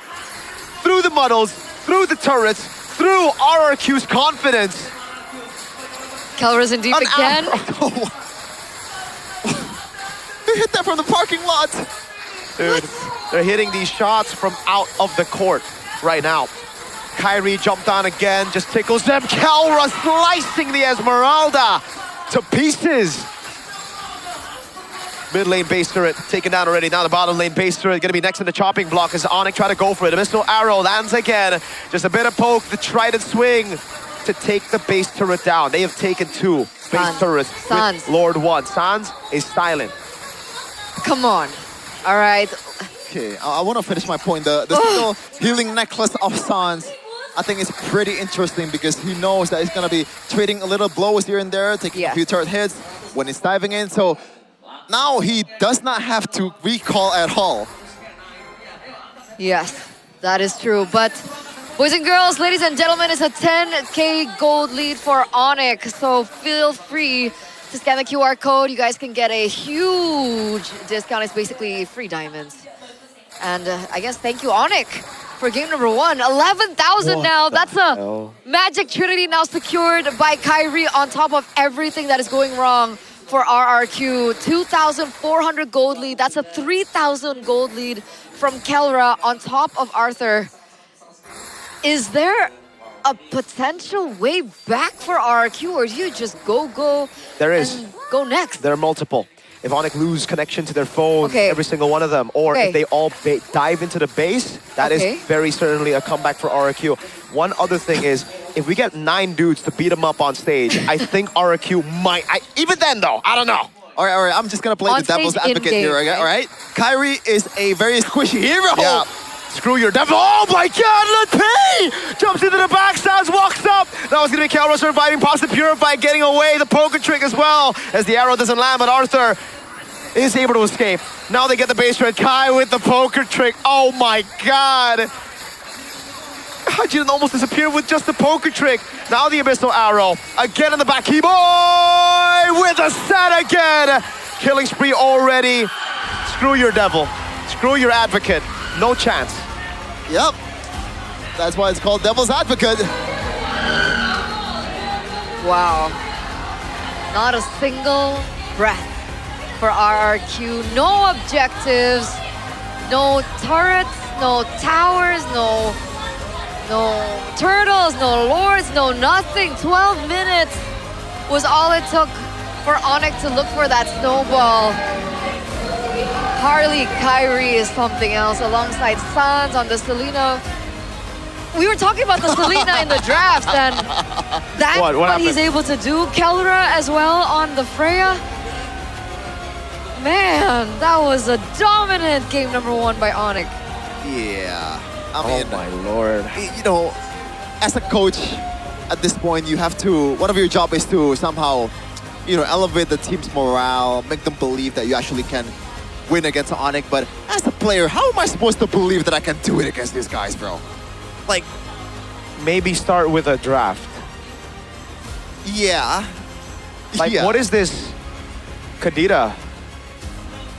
Through the muddles, through the turrets, through RRQ's confidence. Kelra's in deep again. They hit that from the parking lot. Dude, they're hitting these shots from out of the court right now. Kyrie jumped on again, just tickles them. Kelra slicing the Esmeralda to pieces. Mid lane base turret taken down already. Now the bottom lane base turret gonna be next in the chopping block as Onyx try to go for it. A missile arrow lands again. Just a bit of poke, the trident swing to take the base turret down. They have taken 2 base turrets with Lord 1. Sans is silent. Come on. All right. Okay, I want to finish my point. The single healing necklace of Sans, I think is pretty interesting because he knows that he's going to be trading a little blows here and there, taking a few turret hits when he's diving in. So now he does not have to recall at all. Yes, that is true. But boys and girls, ladies and gentlemen, it's a 10K gold lead for Onyx. So feel free to to scan the QR code, you guys can get a huge discount. It's basically free diamonds. And I guess thank you, Onyx, for game number 1. 11,000 now. That's a Magic Trinity now secured by Kyrie on top of everything that is going wrong for RRQ. 2,400 gold lead. That's a 3,000 gold lead from Kelra on top of Arthur. Is there a potential way back for RRQ, or do you just go There is. and go next? There are multiple. If Onyx lose connection to their phone, every single one of them, or if they all dive into the base, that is very certainly a comeback for RRQ. One other thing is, if we get 9 dudes to beat them up on stage, I think RRQ might, even then though, I don't know. All right, I'm just gonna play the devil's advocate here, all right? Kyrie is a very squishy hero. Yeah. Screw your devil. Oh my God, Let's jumps into the backstabs, walks up. That was gonna be Kelra surviving, possibly Purify, getting away. The poker trick as well, as the arrow doesn't land, but Arthur is able to escape. Now they get the base red. Kai with the poker trick. Oh my God. Hajin almost disappeared with just the poker trick. Now the abyssal arrow. Again in the back. Boy with a set again. Killing spree already. Screw your devil. Screw your advocate. No chance. Yep. That's why it's called devil's advocate. Wow. Not a single breath for RRQ. No objectives, no turrets, no towers, no turtles, no lords, no nothing. 12 minutes was all it took for Onyx to look for that snowball. Harley Kyrie is something else alongside Sans on the Selena. We were talking about the Selena in the drafts, and that's what he's able to do. Kelra as well on the Freya. Man, that was a dominant game number 1 by Onyx. Yeah, I mean, oh my Lord. You know, as a coach, at this point, you have to, one of your job is to somehow, you know, elevate the team's morale, make them believe that you actually can win against Onyx. But as a player, how am I supposed to believe that I can do it against these guys, bro? Like, maybe start with a draft. Yeah. Like, what is this Kadira?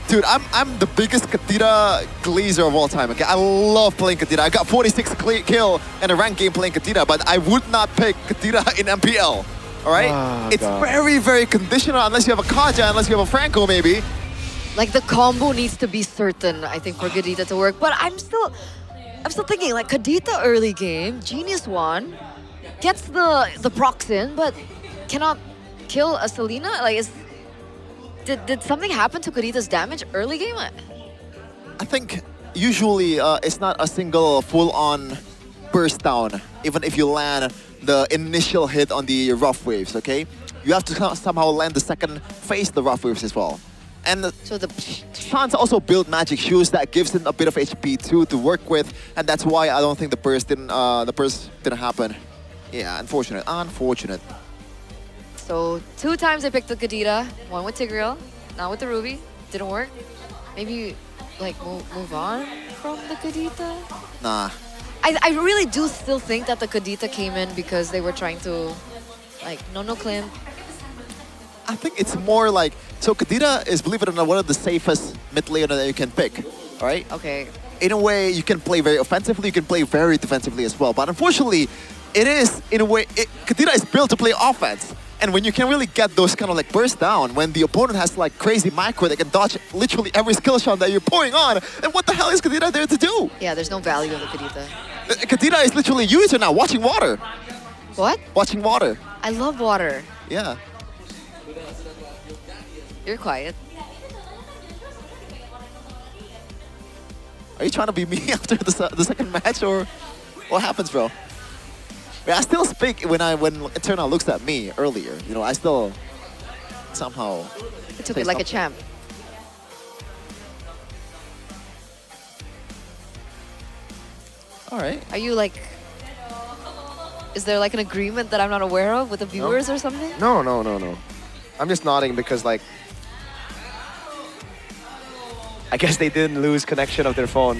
Dude, I'm the biggest Kadira glazer of all time, okay? I love playing Kadira. I got 46 kill in a ranked game playing Kadira, but I would not pick Kadira in MPL, all right? Oh, it's God. very, very conditional unless you have a Kaja, unless you have a Franco, maybe. Like, the combo needs to be certain, I think, for Kadita to work. But I'm still thinking, like, Kadita early game, Genius 1, gets the procs in, but cannot kill a Selena? Like, did something happen to Kadita's damage early game? I think usually it's not a single full-on burst down, even if you land the initial hit on the rough waves, okay? You have to somehow land the second phase the rough waves as well. And so the Sans also built magic shoes that gives him a bit of HP too to work with, and that's why I don't think the burst didn't happen. Yeah, unfortunate. So 2 times I picked the Kadita, 1 with Tigreal, now with the Ruby. Didn't work. Maybe like move on from the Kadita? Nah. I really do still think that the Kadita came in because they were trying to like no Clint. I think it's more like, so Kadira is, believe it or not, one of the safest mid laner that you can pick, all right? Okay. In a way, you can play very offensively, you can play very defensively as well. But unfortunately, it is, in a way, Kadira is built to play offense. And when you can really get those kind of like burst down, when the opponent has like crazy micro, they can dodge literally every skill shot that you're pouring on, and what the hell is Kadira there to do? Yeah, there's no value in the Kadita. Kadira is literally user now, watching water. What? Watching water. I love water. Yeah. You're quiet. Are you trying to be me after the second match, or what happens, bro? I still speak when Eternal looks at me earlier. You know, I still somehow It took it like a champ. All right. Are you like? Is there like an agreement that I'm not aware of with the viewers or something? No. I'm just nodding because, like, I guess they didn't lose connection of their phone.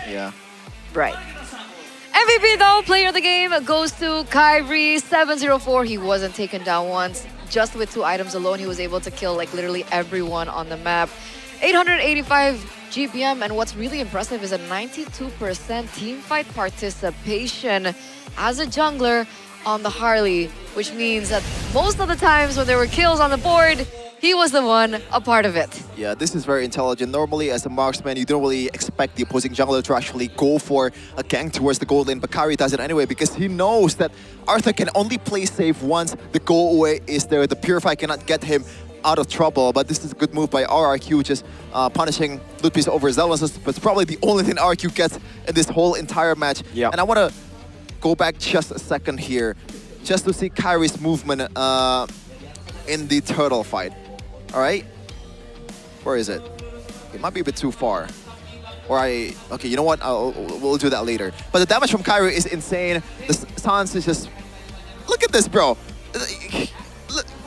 Yeah. Right. MVP though, player of the game goes to Kyrie 704. He wasn't taken down once. just with 2 items alone, he was able to kill like literally everyone on the map. 885 GPM, and what's really impressive is a 92% teamfight participation as a jungler on the Harley, which means that most of the times when there were kills on the board, he was the one a part of it. Yeah, this is very intelligent. Normally, as a marksman, you don't really expect the opposing jungler to actually go for a gank towards the gold lane, but Kari does it anyway because he knows that Arthur can only play safe once the go away is there. The Purify cannot get him out of trouble, but this is a good move by RRQ, just punishing Ludwig over Zelmas. But it's probably the only thing RRQ gets in this whole entire match. Yeah. And I want to go back just a second here, just to see Kyrie's movement in the turtle fight. All right, where is it? It might be a bit too far. Okay, you know what? We'll do that later. But the damage from Kyrie is insane. The stance is just, look at this, bro.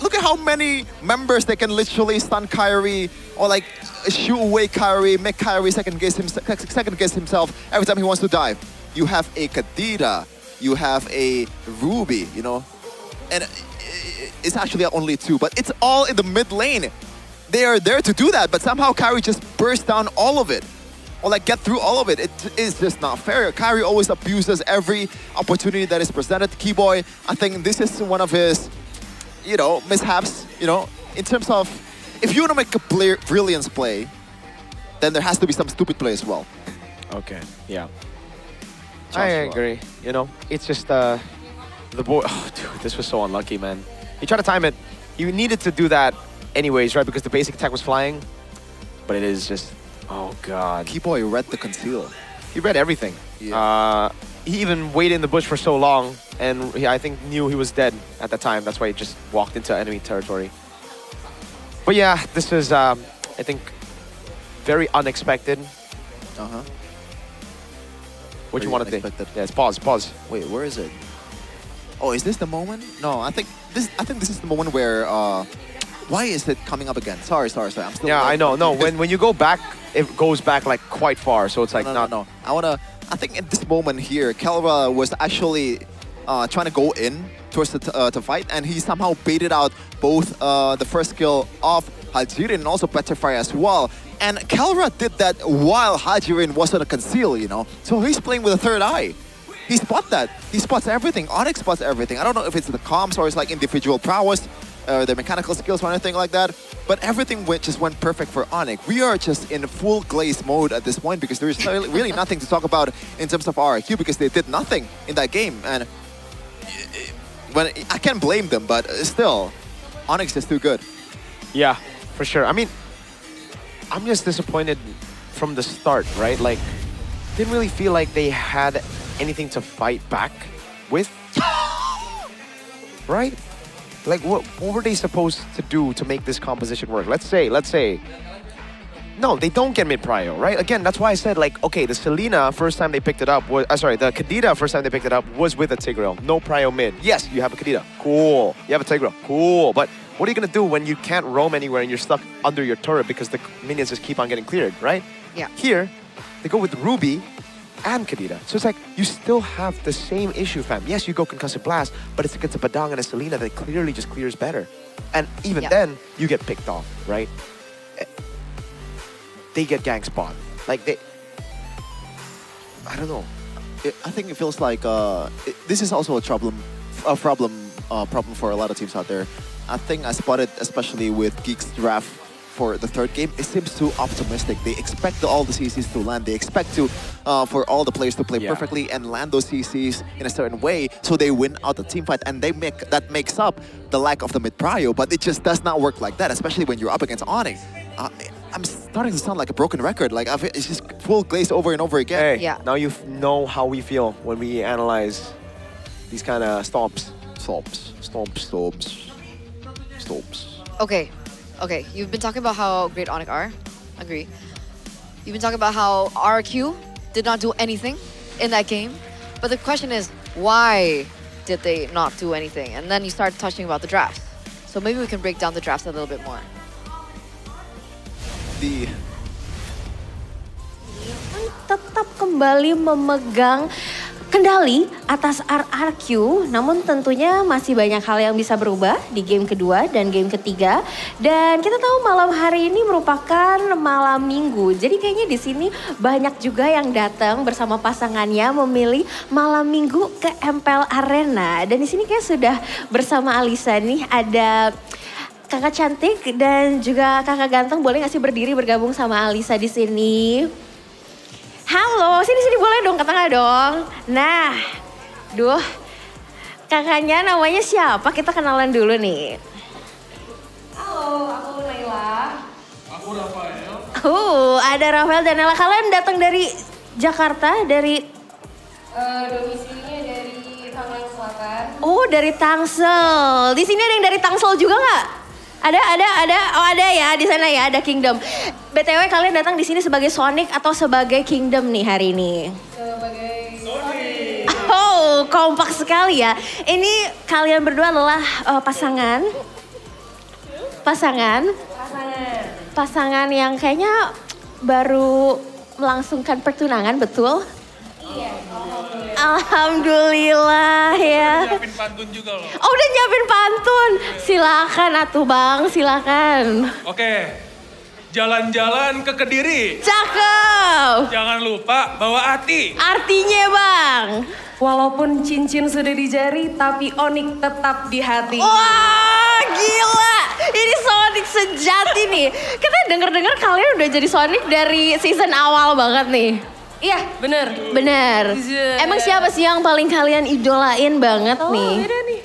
Look at how many members they can literally stun Kyrie or like shoot away Kyrie, make Kyrie second guess himself every time he wants to dive. You have a Kadira, you have a Ruby, you know, and it's actually only 2, but it's all in the mid lane. They are there to do that, but somehow Kyrie just bursts down all of it. Or like get through all of it. It is just not fair. Kyrie always abuses every opportunity that is presented. Keyboy, I think this is one of his, you know, mishaps, you know, in terms of, if you want to make a brilliance play, then there has to be some stupid play as well. Okay, yeah. Joshua. I agree. You know, it's just the boy. Oh, dude, this was so unlucky, man. He tried to time it. You needed to do that anyways, right? Because the basic attack was flying. But it is just, oh god. Keyboy read the conceal. He read everything. Yeah. He even waited in the bush for so long, and he, I think, knew he was dead at the time. That's why he just walked into enemy territory. But yeah, this is, I think, very unexpected. Uh-huh. What you want to think? Yes, pause. Wait, where is it? Oh, is this the moment? No, I think this is the moment where why is it coming up again? Sorry. I'm still I know. No, when you go back, it goes back like quite far, so it's like no. I think at this moment here, Kelra was actually trying to go in towards the fight, and he somehow baited out both the first skill of Hajirin and also Petrify as well. And Kelra did that while Hajirin was on a conceal, you know? So he's playing with a third eye. He spots that. He spots everything. Onyx spots everything. I don't know if it's the comms or it's like individual prowess, the mechanical skills or anything like that. But everything just went perfect for Onyx. We are just in full glaze mode at this point because there is really nothing to talk about in terms of RRQ because they did nothing in that game. And when I can't blame them, but still, Onyx is too good. Yeah, for sure. I mean, I'm just disappointed from the start, right? Like, didn't really feel like they had anything to fight back with, right? Like, what were they supposed to do to make this composition work? Let's say, no, they don't get mid prio, right? Again, that's why I said, like, okay, the Selena first time they picked it up was, the Kadita first time they picked it up was with a Tigreal, no prio mid. Yes, you have a Kadita, cool. You have a Tigreal, cool. But what are you gonna do when you can't roam anywhere and you're stuck under your turret because the minions just keep on getting cleared, right? Yeah. Here, they go with Ruby and Kadita. So it's like, you still have the same issue, fam. Yes, you go Concussive Blast, but it's against a Badang and a Selena that clearly just clears better. And even then, you get picked off, right? They get gang spawned. Like, I don't know. I think it feels like this is also a problem for a lot of teams out there. I think I spotted, especially with Geek's draft for the third game, it seems too optimistic. They expect all the CCs to land. They expect for all the players to play perfectly and land those CCs in a certain way, so they win out the team fight, and that makes up the lack of the mid prio. But it just does not work like that, especially when you're up against Onyx. I'm starting to sound like a broken record. Like it's just full glaze over and over again. Hey, now you know how we feel when we analyze these kind of stomps. Okay, you've been talking about how great Onyx are. Agree. You've been talking about how RQ did not do anything in that game. But the question is, why did they not do anything? And then you start touching about the drafts. So maybe we can break down the drafts a little bit more. Tetap kembali memegang kendali kendali atas RRQ, namun tentunya masih banyak hal yang bisa berubah di game kedua dan game ketiga. Dan kita tahu malam hari ini merupakan malam minggu. Jadi kayaknya di sini banyak juga yang datang bersama pasangannya memilih malam minggu ke MPL Arena. Dan di sini kayak sudah bersama Alisa nih, ada kakak cantik dan juga kakak ganteng. Boleh nggak sih berdiri bergabung sama Alisa di sini? Halo, sini boleh dong ke tengah dong. Nah, kakaknya namanya siapa? Kita kenalan dulu nih. Halo, aku Naila. Aku Rafael. Ada Rafael dan Naila. Kalian datang dari Jakarta, dari Domisilinya dari Tangerang Selatan. Oh, dari Tangsel. Di sini ada yang dari Tangsel juga nggak? Ada. Oh, ada ya, di sana ya, ada Kingdom. BTW kalian datang di sini sebagai Sonic atau sebagai Kingdom nih hari ini? Sebagai Sonic. Oh, kompak sekali ya. Ini kalian berdua adalah pasangan yang kayaknya baru melangsungkan pertunangan, betul? Iya, Alhamdulillah ya. Udah nyiapin pantun juga loh. Oh, udah nyiapin pantun. Silakan atuh Bang, silakan. Oke, jalan-jalan ke Kediri. Cakep. Jangan lupa bawa hati. Artinya Bang. Walaupun cincin sudah di jari, tapi Onyx tetap di hati. Wah, gila. Ini Sonic sejati nih. Kita denger-denger kalian udah jadi Sonic dari season awal banget nih. Iya, bener. Bener. Emang siapa sih yang paling kalian idolain banget nih? Beda nih.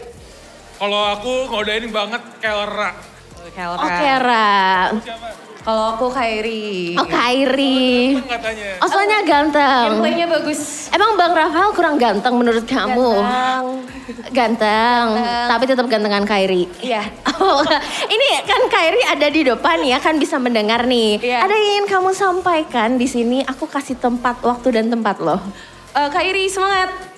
Kalau aku ngodain banget Kelra. Oh, Kera. Kalau aku Kairi. Oh, Kairi. Katanya. Oh, soalnya ganteng. Gameplaynya bagus. Emang Bang Rafael kurang ganteng menurut kamu? Ganteng. Tapi tetap gantengan Kairi. Iya. Oh, ini kan Kairi ada di depan ya, kan bisa mendengar nih. Iya. Ada yang ingin kamu sampaikan di sini? Aku kasih tempat, waktu dan tempat loh. Kairi semangat.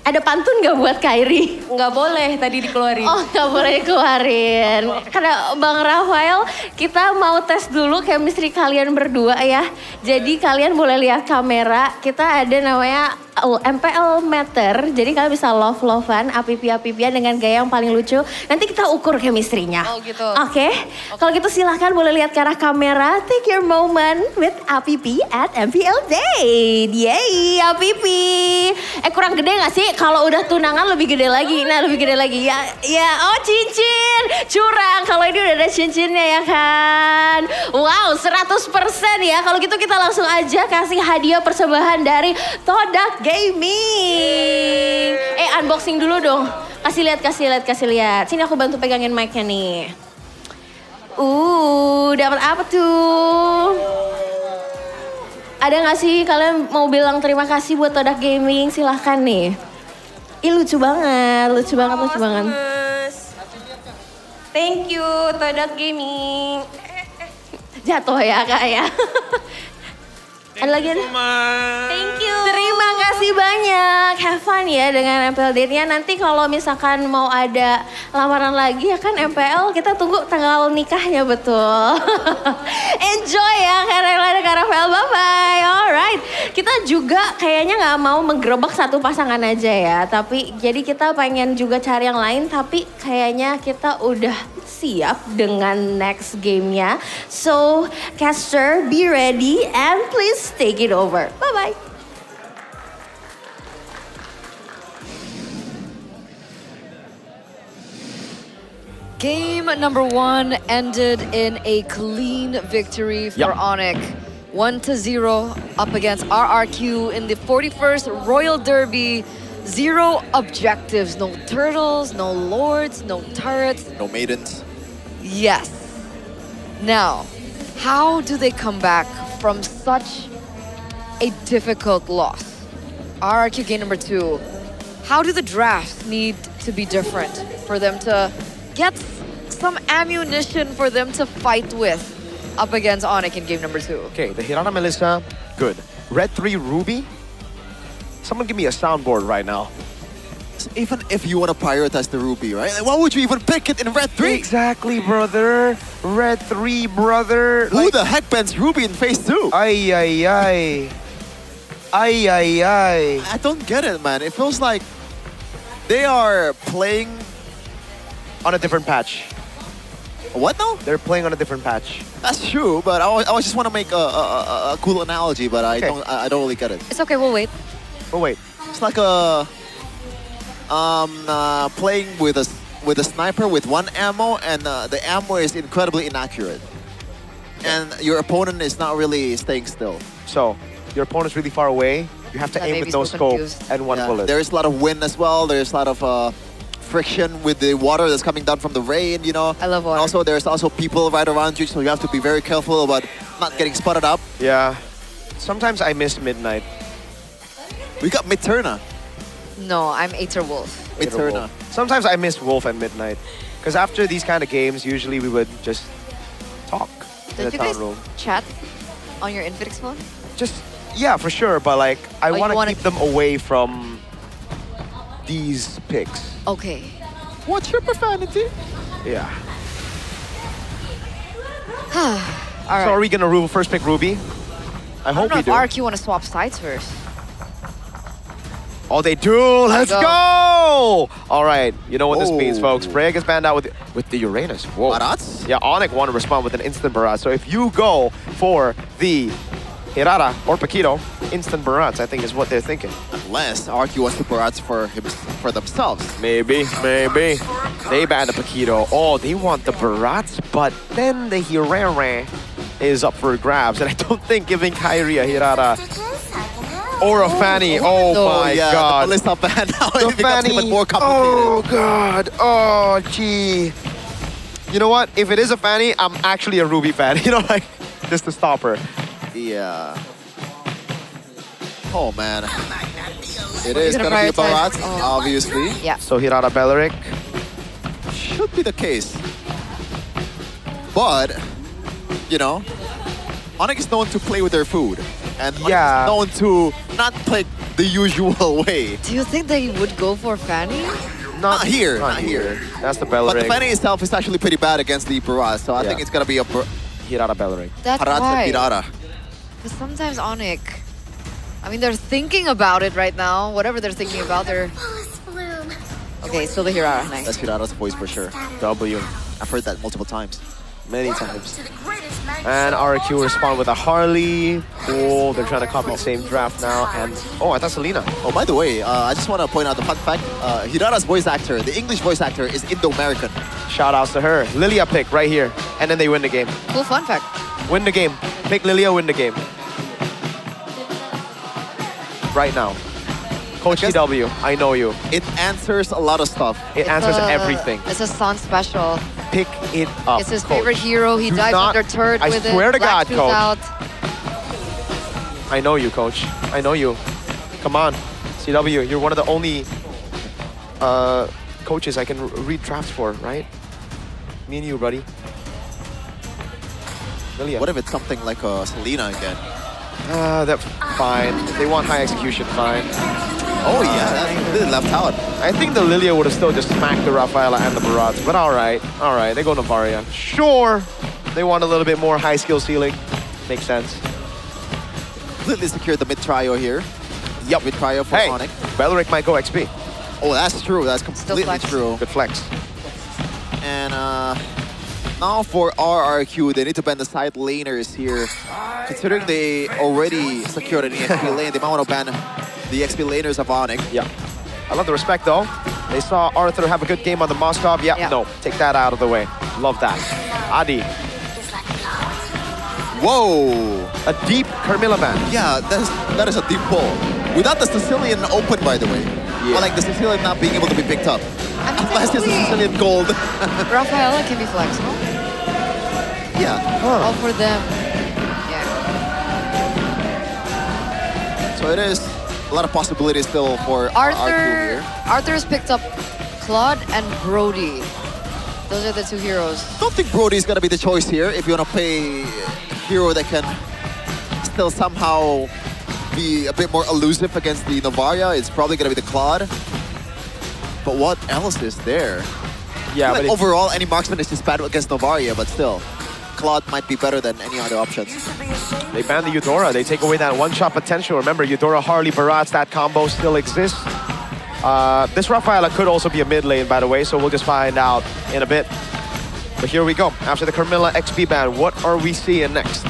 Ada pantun gak buat Kairi? Nggak boleh tadi dikeluarin. Oh, gak boleh keluarin. Karena Bang Rafael, kita mau tes dulu chemistry kalian berdua ya. Jadi kalian boleh lihat kamera. Kita ada namanya MPL meter. Jadi kalian bisa love-lovean, apipi-apipian dengan gaya yang paling lucu. Nanti kita ukur chemistry-nya. Oh gitu. Oke. Kalau gitu silahkan boleh lihat ke arah kamera. Take your moment with Apipi at MPL Day. Yay, Apipi. Kurang gede gak sih? Kalau udah tunangan lebih gede lagi. Nah, lebih gede lagi. Ya, oh cincin. Curang. Kalau ini udah ada cincinnya ya kan. Wow, 100% ya. Kalau gitu kita langsung aja kasih hadiah persembahan dari Todak Gaming. Unboxing dulu dong. Kasih lihat. Sini aku bantu pegangin mic-nya nih. Dapat apa tuh? Ada gak sih kalian mau bilang terima kasih buat Todak Gaming? Silahkan nih. Ih, lucu banget. Thank you, Todak Gaming. Jatuh ya kak ya. Ada lagi ada? Thank you. Terima kasih banyak. Have fun ya dengan MPL date-nya. Nanti kalau misalkan mau ada lamaran lagi ya kan MPL, kita tunggu tanggal nikahnya, betul. Enjoy ya Kak Rafael, bye-bye. Alright. Kita juga kayaknya gak mau menggerebek satu pasangan aja ya. Tapi jadi kita pengen juga cari yang lain, tapi kayaknya kita udah siap dengan next gamenya. So, caster, be ready and please take it over. Bye-bye. Game number 1 ended in a clean victory for Onyx. 1-0 up against RRQ in the 41st Royal Derby. 0 objectives, no turtles, no lords, no turrets. No maidens. Yes. Now, how do they come back from such a difficult loss? RRQ game number 2. How do the drafts need to be different for them to get some ammunition for them to fight with up against Onyx in game number 2? Okay, the Hirana Melissa, good. Red 3 Ruby. Someone give me a soundboard right now. Even if you want to prioritize the Ruby, right? Like, why would you even pick it in Red 3? Exactly, brother. Red 3, brother. Who the heck bans Ruby in phase 2? Ay. Ay, ay, ay. I don't get it, man. It feels like they are playing on a different patch. What now? They're playing on a different patch. That's true, but I just want to make a cool analogy, but I don't really get it. It's okay, we'll wait. We'll wait. It's like playing with a sniper with one ammo, and the ammo is incredibly inaccurate, and your opponent is not really staying still. So your opponent's really far away. You have to aim with no scope and one bullet. There's a lot of wind as well. There's a lot of friction with the water that's coming down from the rain, you know. I love water. Also, there's also people right around you, so you have to be very careful about not getting spotted up. Yeah. Sometimes I miss midnight. We got Midturna. No, I'm Aether Wolf. Midturna. Sometimes I miss Wolf and Midnight. Because after these kind of games, usually we would just talk in the Don't you town guys room. chat on your Infinix phone? Just, yeah, for sure. But like, I you want to wanna- keep them away from these picks. Okay. What's your profanity? Yeah. All right. So are we going to first pick Ruby? I hope I we don't know do. if RQ want to swap sides first. Oh, they do! Let's go! All right, you know what this means, folks. Freya gets banned out with the Uranus. Whoa. Barats? Yeah, Onyx want to respond with an instant Barat. So if you go for the Hirara or Paquito, instant Barats, I think is what they're thinking. Unless RQ wants to Barats for themselves. Maybe. They banned the Paquito. Oh, they want the Barats, but then the Hirara is up for grabs. And I don't think giving Kairi a Hirara or a Fanny. Oh my god. The Ballista ban now The becomes Fanny. even more complicated. Oh god. Oh gee. You know what? If it is a Fanny, I'm actually a Ruby fan. You know, like just to stop her. Yeah. Oh man. It We're is gonna gonna be a prioritize- Barat, oh. obviously. Yeah. So Hirara Beleric. Should be the case. But, you know, Onyx is known to play with their food. And Onyx is known to not play the usual way. Do you think they would go for Fanny? Not here. Not here. That's the Beleric. But the Fanny itself is actually pretty bad against the Barat, so I think it's gonna be a Hirara Beleric. That's Barat why. and Hirara. Because sometimes Onyx, I mean, they're thinking about it right now. Whatever they're thinking about, they're... Okay, still the Hirara. Nice. That's Hirara's voice for sure. W. I've heard that multiple times. Many times. And RQ respond with a Harley. Cool. They're trying to copy the same draft now. And oh, I thought Selena. Oh, by the way, I just want to point out the fun fact. Hirara's voice actor, the English voice actor, is Indo-American. Shout outs to her. Lilia pick right here. And then they win the game. Cool fun fact. Win the game. Pick Lilia, win the game. Right now. Coach TW, I know you. It answers a lot of stuff. It answers everything. It's a Son special. Pick it up. It's his Coach. favorite hero. He Do dives not- under turret I with it. swear to Black God, shoes Coach. out. I know you, Coach. I know you. Come on. CW, you're one of the only coaches I can read drafts for, right? Me and you, buddy. Lilia. What if it's something like Selena again? That's fine. If they want high execution, fine. Oh yeah, that's really left out. I think the Lilia would have still just smacked the Rafaela and the Barats, but alright, they go Navaria. Sure, they want a little bit more high skill ceiling. Makes sense. Completely secured the mid-trio here. Yep. Mid-trio for Hey, Onyx. Beleric might go XP. Oh, that's true. That's completely flex. true. Good flex. And now for RRQ, they need to ban the side laners here. Considering they already secured an EXP lane, they might want to ban the EXP laners of Onyx. Yeah. I love the respect though. They saw Arthur have a good game on the Moskov. Yeah, no, take that out of the way. Love that. Adi. Whoa! A deep Carmilla ban. Yeah, that is a deep pull. Without the Sicilian open, by the way. Yeah. Or like the Sicilian not being able to be picked up. Unless it's a Sicilian gold. Rafaela can be flexible. Yeah. All for them. Yeah. So it is a lot of possibilities still for RQ here. Arthur's picked up Claude and Brody. Those are the two heroes. I don't think Brody's gonna be the choice here if you want to play a hero that can still somehow be a bit more elusive against the Novaria. It's probably gonna be the Claude. But what else is there? Yeah, like but overall, any marksman is just bad against Novaria, but still. Claude might be better than any other options. They ban the Eudora. They take away that one-shot potential. Remember, Eudora, Harley, Barats, that combo still exists. This Rafaela could also be a mid lane, by the way, so we'll just find out in a bit. But here we go. After the Carmilla XP ban, what are we seeing next?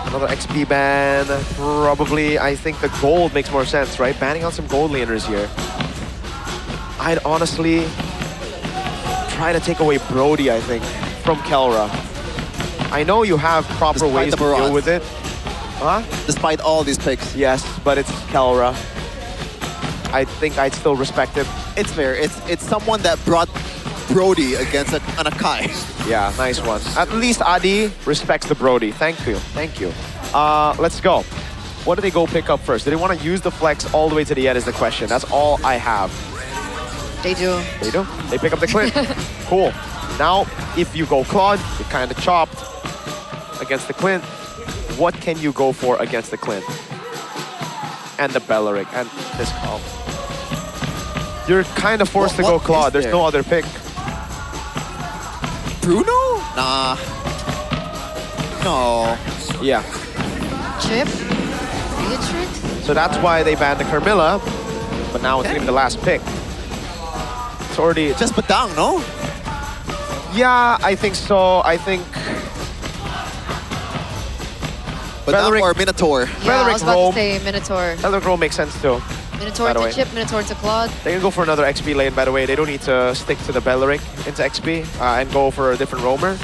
Another XP ban, probably. I think the gold makes more sense, right? Banning out some gold laners here. I'd honestly try to take away Brody, I think, from Kelra. I know you have proper ways to deal with it. Huh? Despite all these picks. Yes, but it's Kelra. I think I'd still respect it. It's fair. It's someone that brought Brody against an Akai. Yeah, nice one. At least Adi respects the Brody. Thank you. Thank you. Let's go. What do they go pick up first? Do they want to use the flex all the way to the end is the question. That's all I have. They do. They do. They pick up the Clint. Cool. Now, if you go Claude, you're kind of chopped against the Clint. What can you go for against the Clint? And the Belleric and this comp. You're kind of forced to go Claude. There's no other pick. Bruno? Nah. No. Yeah. Chip? Beatrix? So that's why they banned the Carmilla. But now it's even the last pick. It's already... Just Badang, no? Yeah, I think so. I think... Badang or Minotaur? Yeah, I was about to say Minotaur. Belleric Roam makes sense too. Minotaur to Chip, Minotaur to Claude. They can go for another XP lane, by the way. They don't need to stick to the Belleric into XP and go for a different roamer.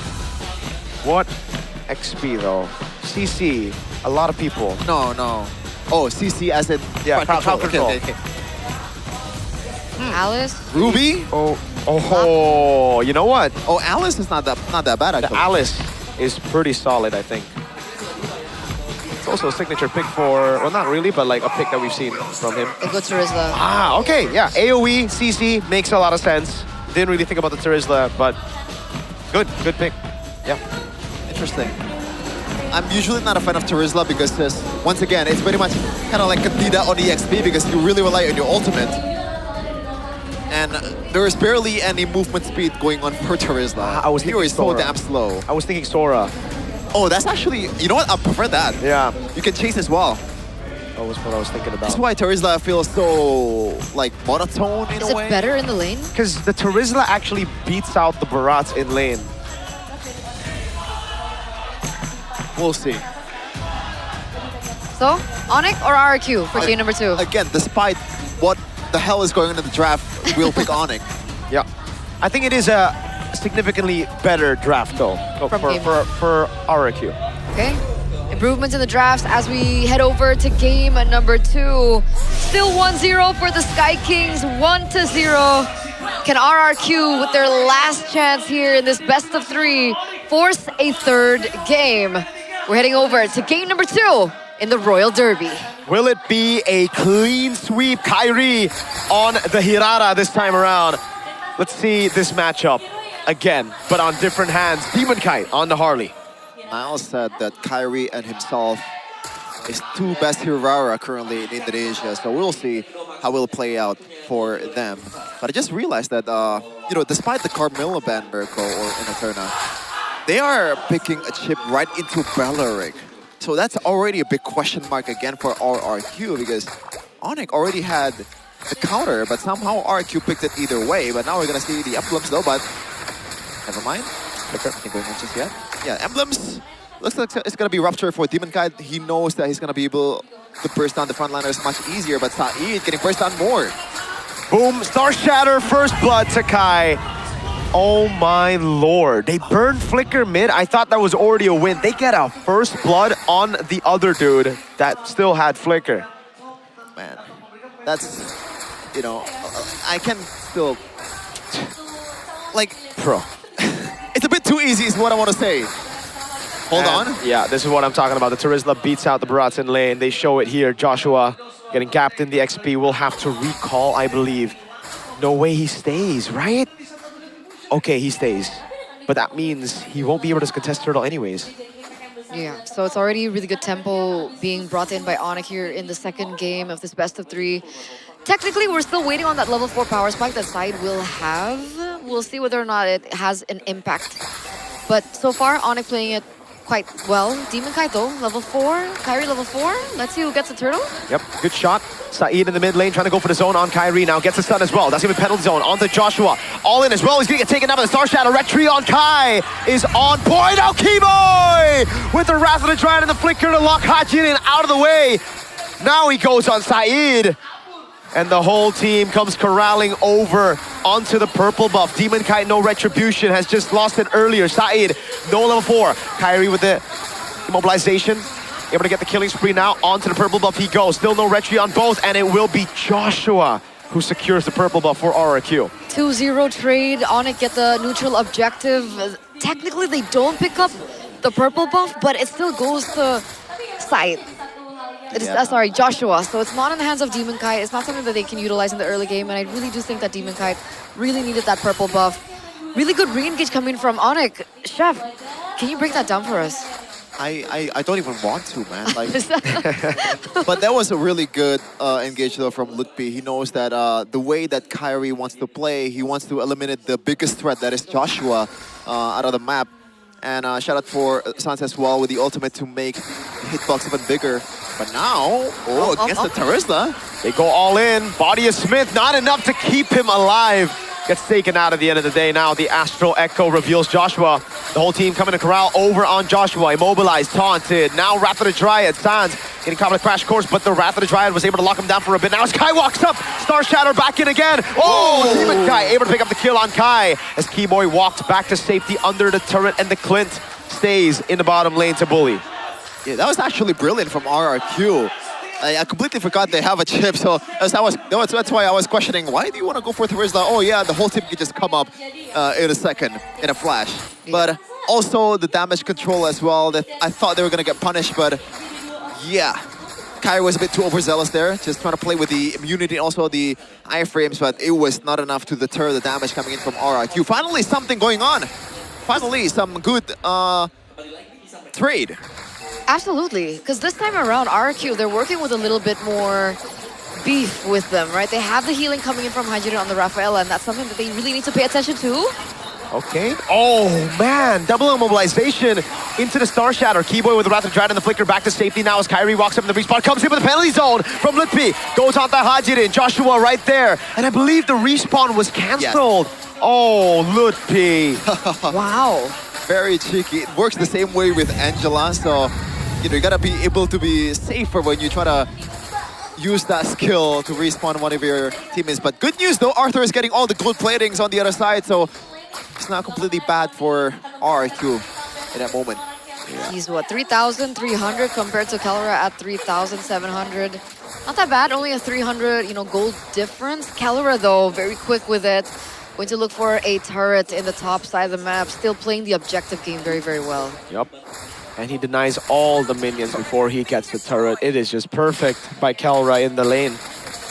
What XP though? CC, a lot of people. No. Oh, CC as in crowd control. Okay. Alice? Ruby? Oh, you know what? Oh, Alice is not that bad actually. The Alice is pretty solid, I think. It's also a signature pick for, well, not really, but like a pick that we've seen from him. They go Terizla. Ah, okay, yeah. AoE, CC makes a lot of sense. Didn't really think about the Terizla, but good pick. Yeah. Interesting. I'm usually not a fan of Terizla because once again, it's very much kind of like Candida on EXP because you really rely on your ultimate. And there is barely any movement speed going on for Terizla. I was thinking is so damn slow. I was thinking Sora. Oh, that's actually, you know what? I prefer that. Yeah. You can chase as well. That was what I was thinking about. That's why Terizla feels so, like, monotone in a way. Is it better in the lane? Because the Terizla actually beats out the Barats in lane. We'll see. So, Onyx or RRQ for game number 2? Again, despite what the hell is going on in the draft, we'll pick Onyx. Yeah. I think it is a significantly better draft though for RRQ. Okay. Improvements in the drafts as we head over to game number 2. Still 1-0 for the Sky Kings, 1-0. Can RRQ, with their last chance here in this best of 3, force a third game? We're heading over to game number 2 in the Royal Derby. Will it be a clean sweep, Kyrie, on the Hirara this time around? Let's see this matchup again, but on different hands. Demon Kite on the Harley. Miles said that Kyrie and himself is 2 best Hirara currently in Indonesia, so we'll see how it will play out for them. But I just realized that, you know, despite the Carmilla ban, Mirko or Inaterna, they are picking a chip right into Belleric. So that's already a big question mark again for RRQ because Onyx already had the counter, but somehow RRQ picked it either way. But now we're going to see the emblems though, but never mind. Nothing going on just yet. Yeah, emblems looks like it's going to be Rupture for Demon Kite. He knows that he's going to be able to burst down the frontliners much easier, but Saeed getting burst down more. Boom, Star Shatter, first blood to Kai. Oh my lord, they burned Flicker mid. I thought that was already a win. They get a first blood on the other dude that still had Flicker. Man, that's, you know, I can still, like, bro. It's a bit too easy is what I want to say. Hold on. Yeah, this is what I'm talking about. The Terizla beats out the Barats in lane. They show it here. Joshua getting gapped in the XP. Will have to recall, I believe. No way he stays, right? Okay, he stays. But that means he won't be able to contest Turtle anyways. Yeah, so it's already really good tempo being brought in by Onyx here in the second game of this best of 3. Technically, we're still waiting on that level 4 power spike that Side will have. We'll see whether or not it has an impact But so far, Onyx playing it quite well. Demon Kai though, level 4. Kyrie level 4. Let's see who gets the turtle. Yep, good shot. Saeed in the mid lane trying to go for the zone on Kyrie now. Gets the stun as well. That's even penalty zone onto Joshua. All in as well. He's going to get taken out by the Star Shadow. Red Tree on Kai is on point. Now Keyboy with the Wrath of the Giant and the Flicker to lock Hajirin out of the way. Now he goes on Saeed. And the whole team comes corralling over onto the purple buff. Demon Kite, no retribution, has just lost it earlier. Saeed, no level 4. Kyrie with the immobilization. Able to get the killing spree now. Onto the purple buff he goes. Still no retri on both. And it will be Joshua who secures the purple buff for RRQ. 2-0 trade. Onyx get the neutral objective. Technically, they don't pick up the purple buff, but it still goes to Saeed. It is, sorry, Joshua. So it's not in the hands of Demon Kite. It's not something that they can utilize in the early game. And I really do think that Demon Kite really needed that purple buff. Really good re-engage coming from Onyx. Chef, can you break that down for us? I don't even want to, man. Like, but that was a really good engage though from Lutpi. He knows that the way that Kyrie wants to play, he wants to eliminate the biggest threat, that is Joshua, out of the map. And shout out for Sans as well with the ultimate to make the hitbox even bigger. But now, against the Terizla, they go all in. Body of Smith, not enough to keep him alive. Gets taken out at the end of the day. Now the Astral Echo reveals Joshua. The whole team coming to corral over on Joshua. Immobilized, taunted. Now Wrath of the Dryad. Sans getting caught with a crash course, but the Wrath of the Dryad was able to lock him down for a bit. Now as Kai walks up, Star Shatter back in again. Oh, Demon Kai able to pick up the kill on Kai as Keyboy walked back to safety under the turret, and the Clint stays in the bottom lane to bully. yeah, that was actually brilliant from RRQ. I completely forgot they have a chip, so that's why I was questioning, why do you want to go for Terizla? Oh yeah, the whole team can just come up in a second, in a flash. But also the damage control as well, that I thought they were going to get punished, but yeah. Kyrie was a bit too overzealous there, just trying to play with the immunity and also the iframes, but it was not enough to deter the damage coming in from RRQ. Finally, something going on. Finally, some good trade. Absolutely, because this time around, RRQ, they're working with a little bit more beef with them, right? They have the healing coming in from Hajirin on the Rafaela, and that's something that they really need to pay attention to. Okay. Oh, man. Double immobilization into the Star Shatter. Keyboy with the Wrath of Dryad and the Flicker back to safety now as Kyrie walks up in the respawn. Comes in with the penalty zone from Lutpi. Goes on to Hajirin. Joshua right there. And I believe the respawn was cancelled. Yes. Oh, Lutpi. Wow. Very cheeky. It works the same way with Angela, so you gotta be able to be safer when you try to use that skill to respawn one of your teammates. But good news though, Arthur is getting all the gold platings on the other side, so it's not completely bad for RRQ in that moment. Yeah. He's what, 3,300 compared to Kelra at 3,700. Not that bad, only a 300, gold difference. Kelra though, very quick with it. Going to look for a turret in the top side of the map. Still playing the objective game very, very well. Yep. And he denies all the minions before he gets the turret. It is just perfect by Kelra in the lane.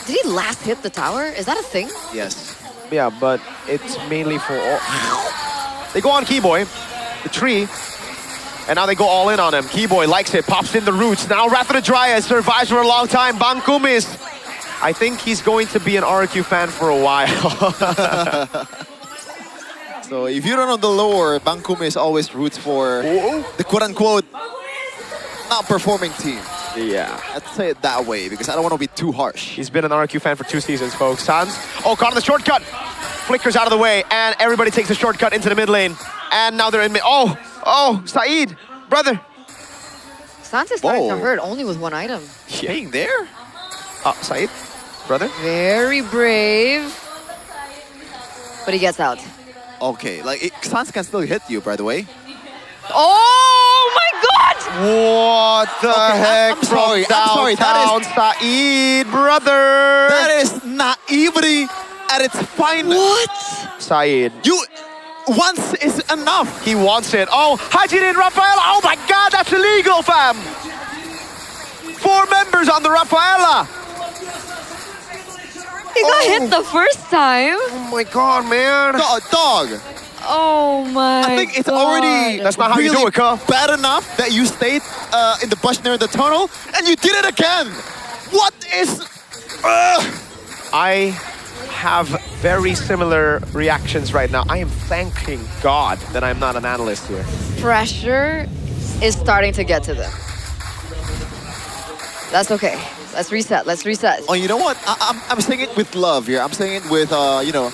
Did he last hit the tower? Is that a thing? Yes. Yeah, but it's mainly for all... They go on Keyboy, the tree, and now they go all in on him. Keyboy likes it, pops in the roots. Now Wrath of the Dryad survives for a long time. Bangkumis. I think he's going to be an RRQ fan for a while. So if you don't know the lore, Bangkumis always roots for the quote-unquote not performing team. Yeah. Let's say it that way, because I don't want to be too harsh. He's been an RRQ fan for 2 seasons, folks. Sans, caught on the shortcut. Flickers out of the way, and everybody takes the shortcut into the mid lane. And now they're in mid. Oh, Saeed, brother. Sans is starting to hurt only with one item. Staying there? Saeed, brother. Very brave. But he gets out. Okay, Sans can still hit you, by the way. Oh my god! What the heck? I'm sorry. That is Saeed, brother. That is naivety at its finest. What? Saeed. Once is enough. He wants it. Oh, Hajirin Rafaela. Oh my god, that's illegal, fam. 4 members on the Rafaela. He got hit the first time. Oh my god, man. Dog. Oh my I think it's already That's not how you do it, Ka. bad enough that you stayed in the bush near the tunnel and you did it again. What is... I have very similar reactions right now. I am thanking God that I'm not an analyst here. Pressure is starting to get to them. That's okay. Let's reset. Let's reset. Oh, you know what? I'm saying it with love here. I'm saying it with, you know,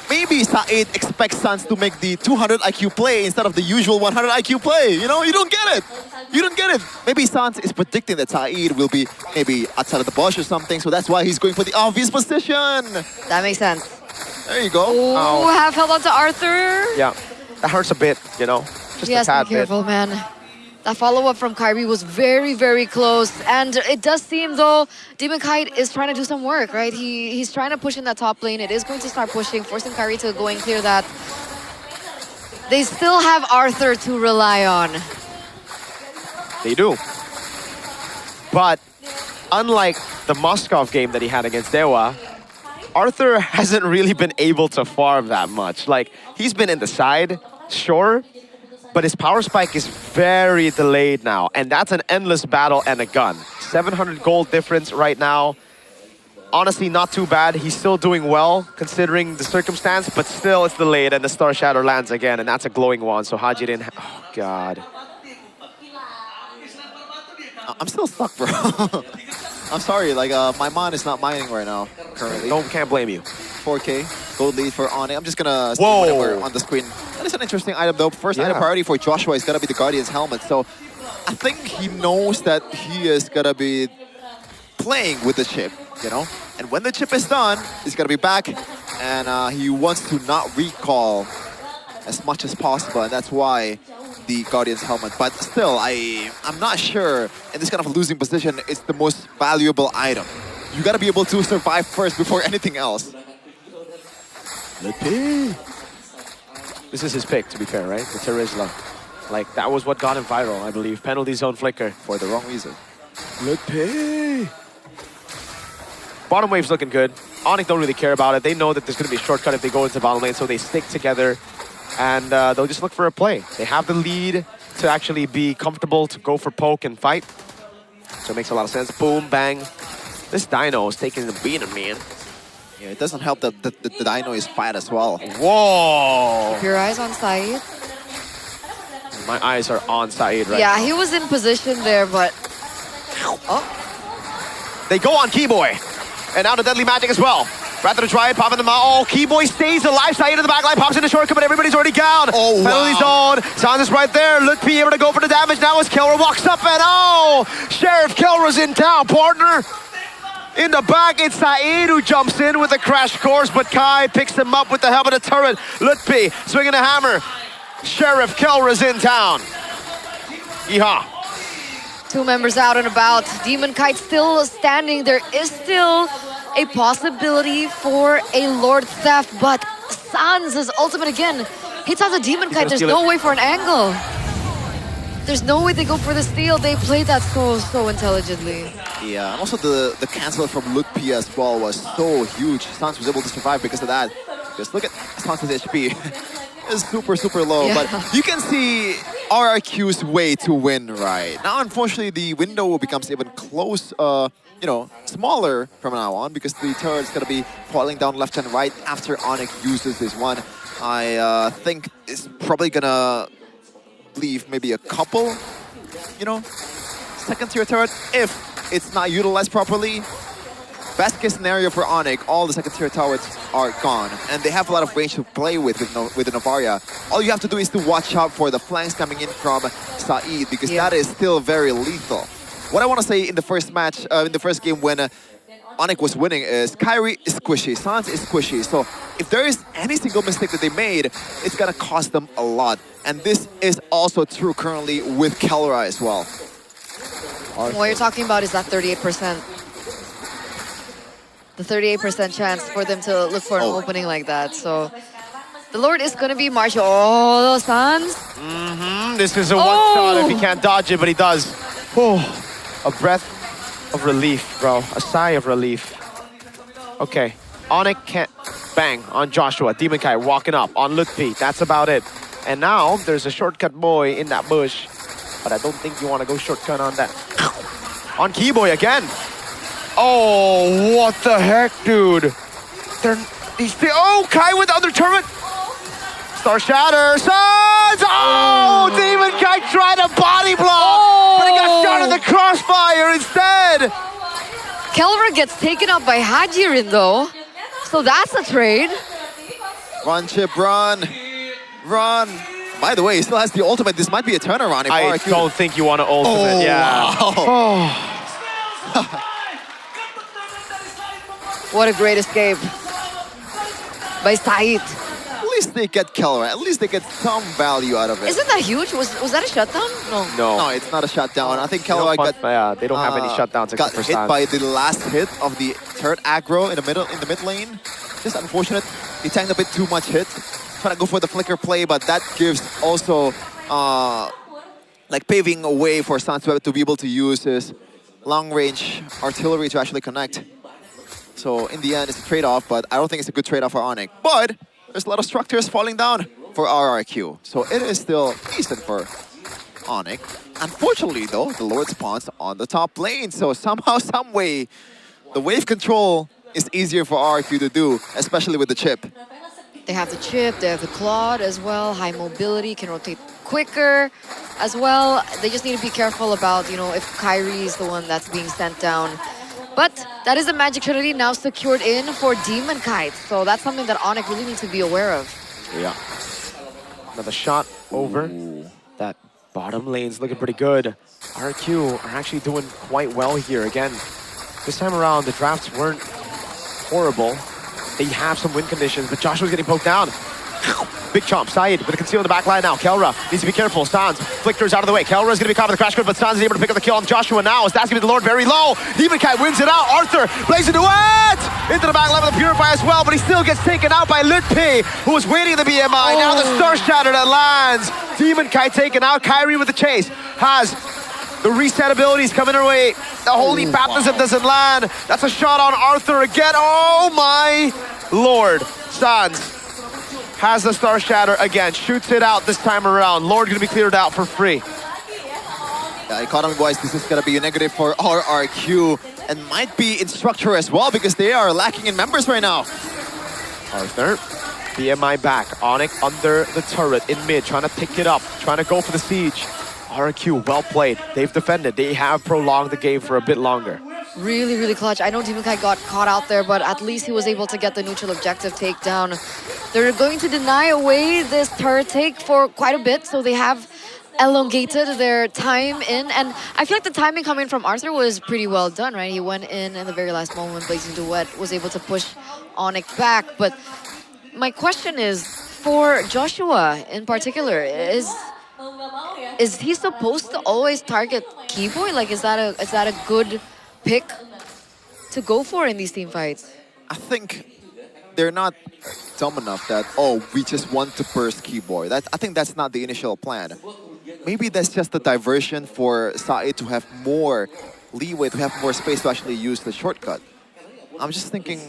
maybe Saeed expects Suns to make the 200 IQ play instead of the usual 100 IQ play. You know, you don't get it. You don't get it. Maybe Suns is predicting that Saeed will be maybe outside of the bush or something, so that's why he's going for the obvious position. That makes sense. There you go. Oh, half held on to Arthur. Yeah, that hurts a bit, you know, just He has a to tad be careful, bit. man. That follow-up from Kyrie was very, very close. And it does seem, though, Demon Kite is trying to do some work, right? He's trying to push in that top lane. It is going to start pushing, forcing Kyrie to go and clear that. They still have Arthur to rely on. They do. But unlike the Moskov game that he had against Dewa, Arthur hasn't really been able to farm that much. Like, he's been in the side, sure, but his power spike is very delayed now, and that's an endless battle and a gun. 700 gold difference right now. Honestly, not too bad. He's still doing well, considering the circumstance, but still it's delayed, and the Star Shadow lands again, and that's a glowing one, so Haji didn't... Oh, God. I'm still stuck, bro. I'm sorry, like, my mind is not mining right now, currently. Can't blame you. 4K, gold lead for Onyx. I'm just gonna see Whoa. whatever on the screen. That is an interesting item, though. First item priority for Joshua is gonna be the Guardian's helmet. So I think he knows that he is gonna be playing with the chip, you know? And when the chip is done, he's gonna be back, and he wants to not recall as much as possible, and that's why the Guardian's helmet. But still, I'm not sure in this kind of losing position it's the most valuable item. You gotta be able to survive first before anything else. This is his pick, to be fair, right? The Terizla. Like, that was what got him viral, I believe. Penalty zone flicker. For the wrong reason. Bottom wave's looking good. Onyx don't really care about it. They know that there's going to be a shortcut if they go into bottom lane, so they stick together. And they'll just look for a play. They have the lead to actually be comfortable to go for poke and fight. So it makes a lot of sense. Boom, bang. This Dino is taking the beating, man. Yeah, it doesn't help that the Dino is fat as well. Whoa! Keep your eyes on Saeed. My eyes are on Saeed right now. Yeah, he was in position there, but... Oh. They go on Keyboy. And now the Deadly Magic as well. Rather to try it, pop in the mouth. Oh, Keyboy stays alive. Saeed in the backline, pops in the shortcut, but everybody's already down. Oh, Penalty zone. Sans is right there. Look P able to go for the damage now as Kelra walks up and oh! Sheriff Kelra's in town, partner. In the back, it's Saeed who jumps in with a crash course, but Kai picks him up with the help of the turret. Lutpi swinging a hammer. Sheriff Kelra's in town. Yeehaw. 2 members out and about. Demon Kite still standing. There is still a possibility for a Lord Theft, but Sans' ultimate again hits out the Demon Kite. There's no way for an angle. There's no way they go for the steal. They played that so intelligently. Yeah, and also the cancel from Lutpi as well was so huge. Sans was able to survive because of that. Just look at Sans' HP. It's super, super low, Yeah. but you can see RRQ's way to win right now. Unfortunately, the window becomes even close, you know, smaller from now on because the turret's gonna be falling down left and right after Onyx uses this one. I think it's probably gonna leave maybe a couple, you know, second tier turret if it's not utilized properly. Best case scenario for Onyx, all the second tier towers are gone, and they have a lot of range to play with the Novaria. All you have to do is to watch out for the flanks coming in from Saeed, because that is still very lethal. What I want to say in the first match, in the first game when Onyx was winning is Kyrie is squishy, Sans is squishy. So if there is any single mistake that they made, it's gonna cost them a lot. And this is also true currently with Kelra as well. What you're talking about is that 38%. The 38% chance for them to look for an opening like that. So the Lord is going to be Marshall. Oh, Sans. This is a one-shot if he can't dodge it, but he does. Oh, a breath of relief, bro. A sigh of relief. Okay, Onyx can't bang on Joshua. Demon Kai walking up on Lutpi. That's about it. And now there's a shortcut boy in that bush, but I don't think you want to go shortcut on that. On Keyboy again. Oh, what the heck, dude? He's still, oh, Kai with the other turret. Star Shatter, Suns! Oh, Demon Kai tried a body block, but he got shot in the crossfire instead. Kelra gets taken up by Hajirin though, so that's a trade. Run, Chip, run. Run. By the way, he still has the ultimate. This might be a turnaround. If I RRQ don't think you want to ultimate, yeah. Wow. What a great escape by Said. At least they get Kelra. At least they get some value out of it. Isn't that huge? Was that a shutdown? No. No, it's not a shutdown. I think Kelra got. They don't have any shutdowns Got except for hit Sans. by the last hit of the third aggro in the mid lane. Just unfortunate. He tanked a bit too much hit. Trying to go for the flicker play, but that gives also like paving a way for Sans to be able to use his long-range artillery to actually connect. So in the end, it's a trade-off, but I don't think it's a good trade-off for Onyx. But there's a lot of structures falling down for RRQ, so it is still decent for Onyx. Unfortunately, though, the Lord spawns on the top lane, so somehow, some way, the wave control is easier for RRQ to do, especially with the chip. They have the chip, they have the Claude as well, high mobility, can rotate quicker as well. They just need to be careful about, you know, if Kyrie is the one that's being sent down. But that is a Magic Trinity now secured in for Demon Kite. So that's something that Onyx really needs to be aware of. Yeah. Another shot over. That bottom lane's looking pretty good. RQ are actually doing quite well here. Again, this time around, the drafts weren't horrible. They have some win conditions, but Joshua's getting poked down. Big chomp, Said with a conceal in the back line now. Kelra needs to be careful. Sans flickers out of the way. Kelra's going to be caught with the crash grid, but Sans is able to pick up the kill on Joshua now. As that's going to be the Lord very low. Demon Kai wins it out. Arthur plays into it! Into the back line of the Purify as well, but he still gets taken out by Litpi, who was waiting in the BMI. Now the Star Shatter that lands. Demon Kai taken out. Kyrie with the chase. Has the reset abilities coming her way. The Holy Baptism doesn't land. That's a shot on Arthur again. Oh my Lord. Sans has the Star Shatter again, shoots it out this time around. Lord gonna be cleared out for free. Yeah, economy-wise, this is gonna be a negative for RRQ and might be in structure as well because they are lacking in members right now. Arthur, BMI back. Onyx under the turret in mid, trying to pick it up, trying to go for the siege. RRQ, well played. They've defended. They have prolonged the game for a bit longer. Really, really clutch. I know Demon Kai got caught out there, but at least he was able to get the neutral objective takedown. They're going to deny away this turret take for quite a bit, so they have elongated their time in. And I feel like the timing coming from Arthur was pretty well done, right? He went in the very last moment, Blazing Duet was able to push Onyx back. But my question is, for Joshua in particular, is he supposed to always target Keyboy? Like, is that a good pick to go for in these team fights? I think they're not dumb enough that, oh, we just want to burst Keyboy. I think that's not the initial plan. Maybe that's just a diversion for Said to have more leeway, to have more space to actually use the shortcut. I'm just thinking,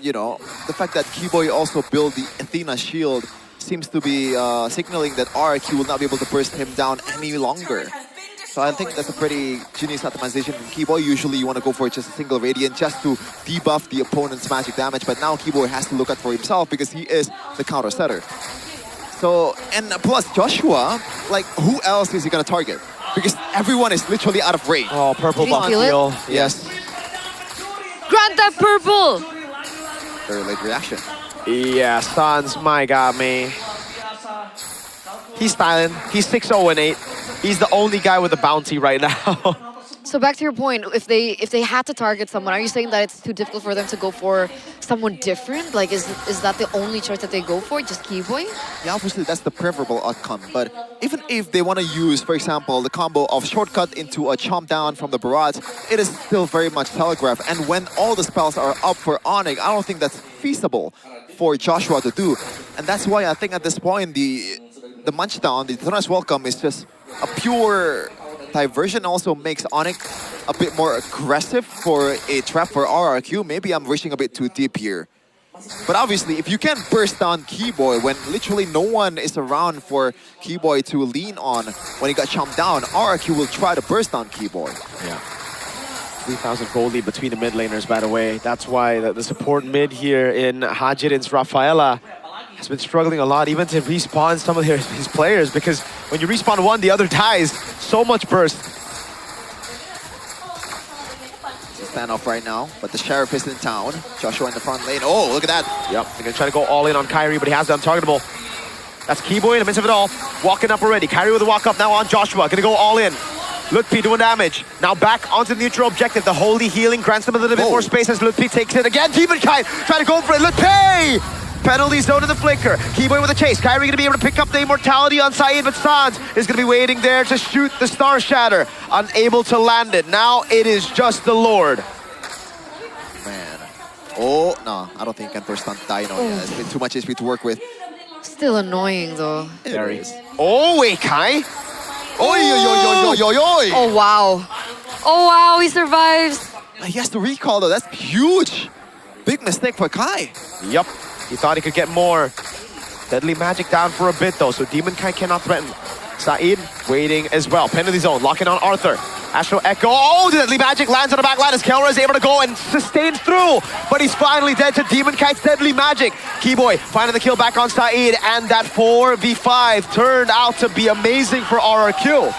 you know, the fact that Keyboy also built the Athena shield seems to be signaling that RRQ will not be able to burst him down any longer. So I think that's a pretty genius optimization from Keyboy. Usually you want to go for just a single Radiant just to debuff the opponent's magic damage, but now Keyboy has to look out for himself because he is the counter setter. So, and plus Joshua, like, who else is he going to target? Because everyone is literally out of range. Oh, purple buff heal. Yes. Grant that purple! Very late reaction. Yeah, Sans, my God, me. He's styling. He's 6-0-8. He's the only guy with a bounty right now. So back to your point, if they had to target someone, are you saying that it's too difficult for them to go for someone different? Like, is that the only choice that they go for, just Keyboy? Yeah, obviously that's the preferable outcome. But even if they want to use, for example, the combo of shortcut into a chomp down from the barrage, it is still very much telegraphed. And when all the spells are up for Onyx, I don't think that's feasible for Joshua to do. And that's why I think at this point, the Munch Down, the Thunder's Welcome is just a pure diversion. Also makes Onyx a bit more aggressive for a trap for RRQ. Maybe I'm reaching a bit too deep here. But obviously, if you can burst down Keyboy when literally no one is around for Keyboy to lean on when he got chomped down, RRQ will try to burst down Keyboy. Yeah. 3,000 gold lead between the mid laners, by the way. That's why the support mid here in Hajirin's Rafaela has been struggling a lot, even to respawn some of his players, because when you respawn one, the other dies. So much burst. Standoff right now, but the Sheriff is in town. Joshua in the front lane. Oh, look at that. Yep, they're gonna try to go all in on Kyrie, but he has the untargetable. That's Keyboy in the midst of it all. Walking up already. Kyrie with the walk up now on Joshua. Gonna go all in. Lutpi doing damage. Now back onto the neutral objective. The holy healing grants them a little bit more space as Lutpi takes it again. Demon Kite trying to go for it. Lutpi! Penalty zone in the flicker. Keyboy with a chase. Kyrie gonna be able to pick up the immortality on Saeed, but Sans is gonna be waiting there to shoot the Star Shatter. Unable to land it. Now it is just the Lord. Man. Oh, no. I don't think he can burst on Dino. Yeah, it's been too much HP to work with. Still annoying though. There is. Oh, wait, Kai. Oh wow. Oh wow, he survives. He has to recall though. That's huge. Big mistake for Kai. Yup. He thought he could get more. Deadly magic down for a bit though, so Demon Kai cannot threaten. Saeed waiting as well. Penalty zone, locking on Arthur. Astral Echo. Oh, the deadly magic lands on the back line as Kelra is able to go and sustain through. But he's finally dead to Demon Kite's deadly magic. Keyboy finding the kill back on Saeed, and that 4v5 turned out to be amazing for RRQ.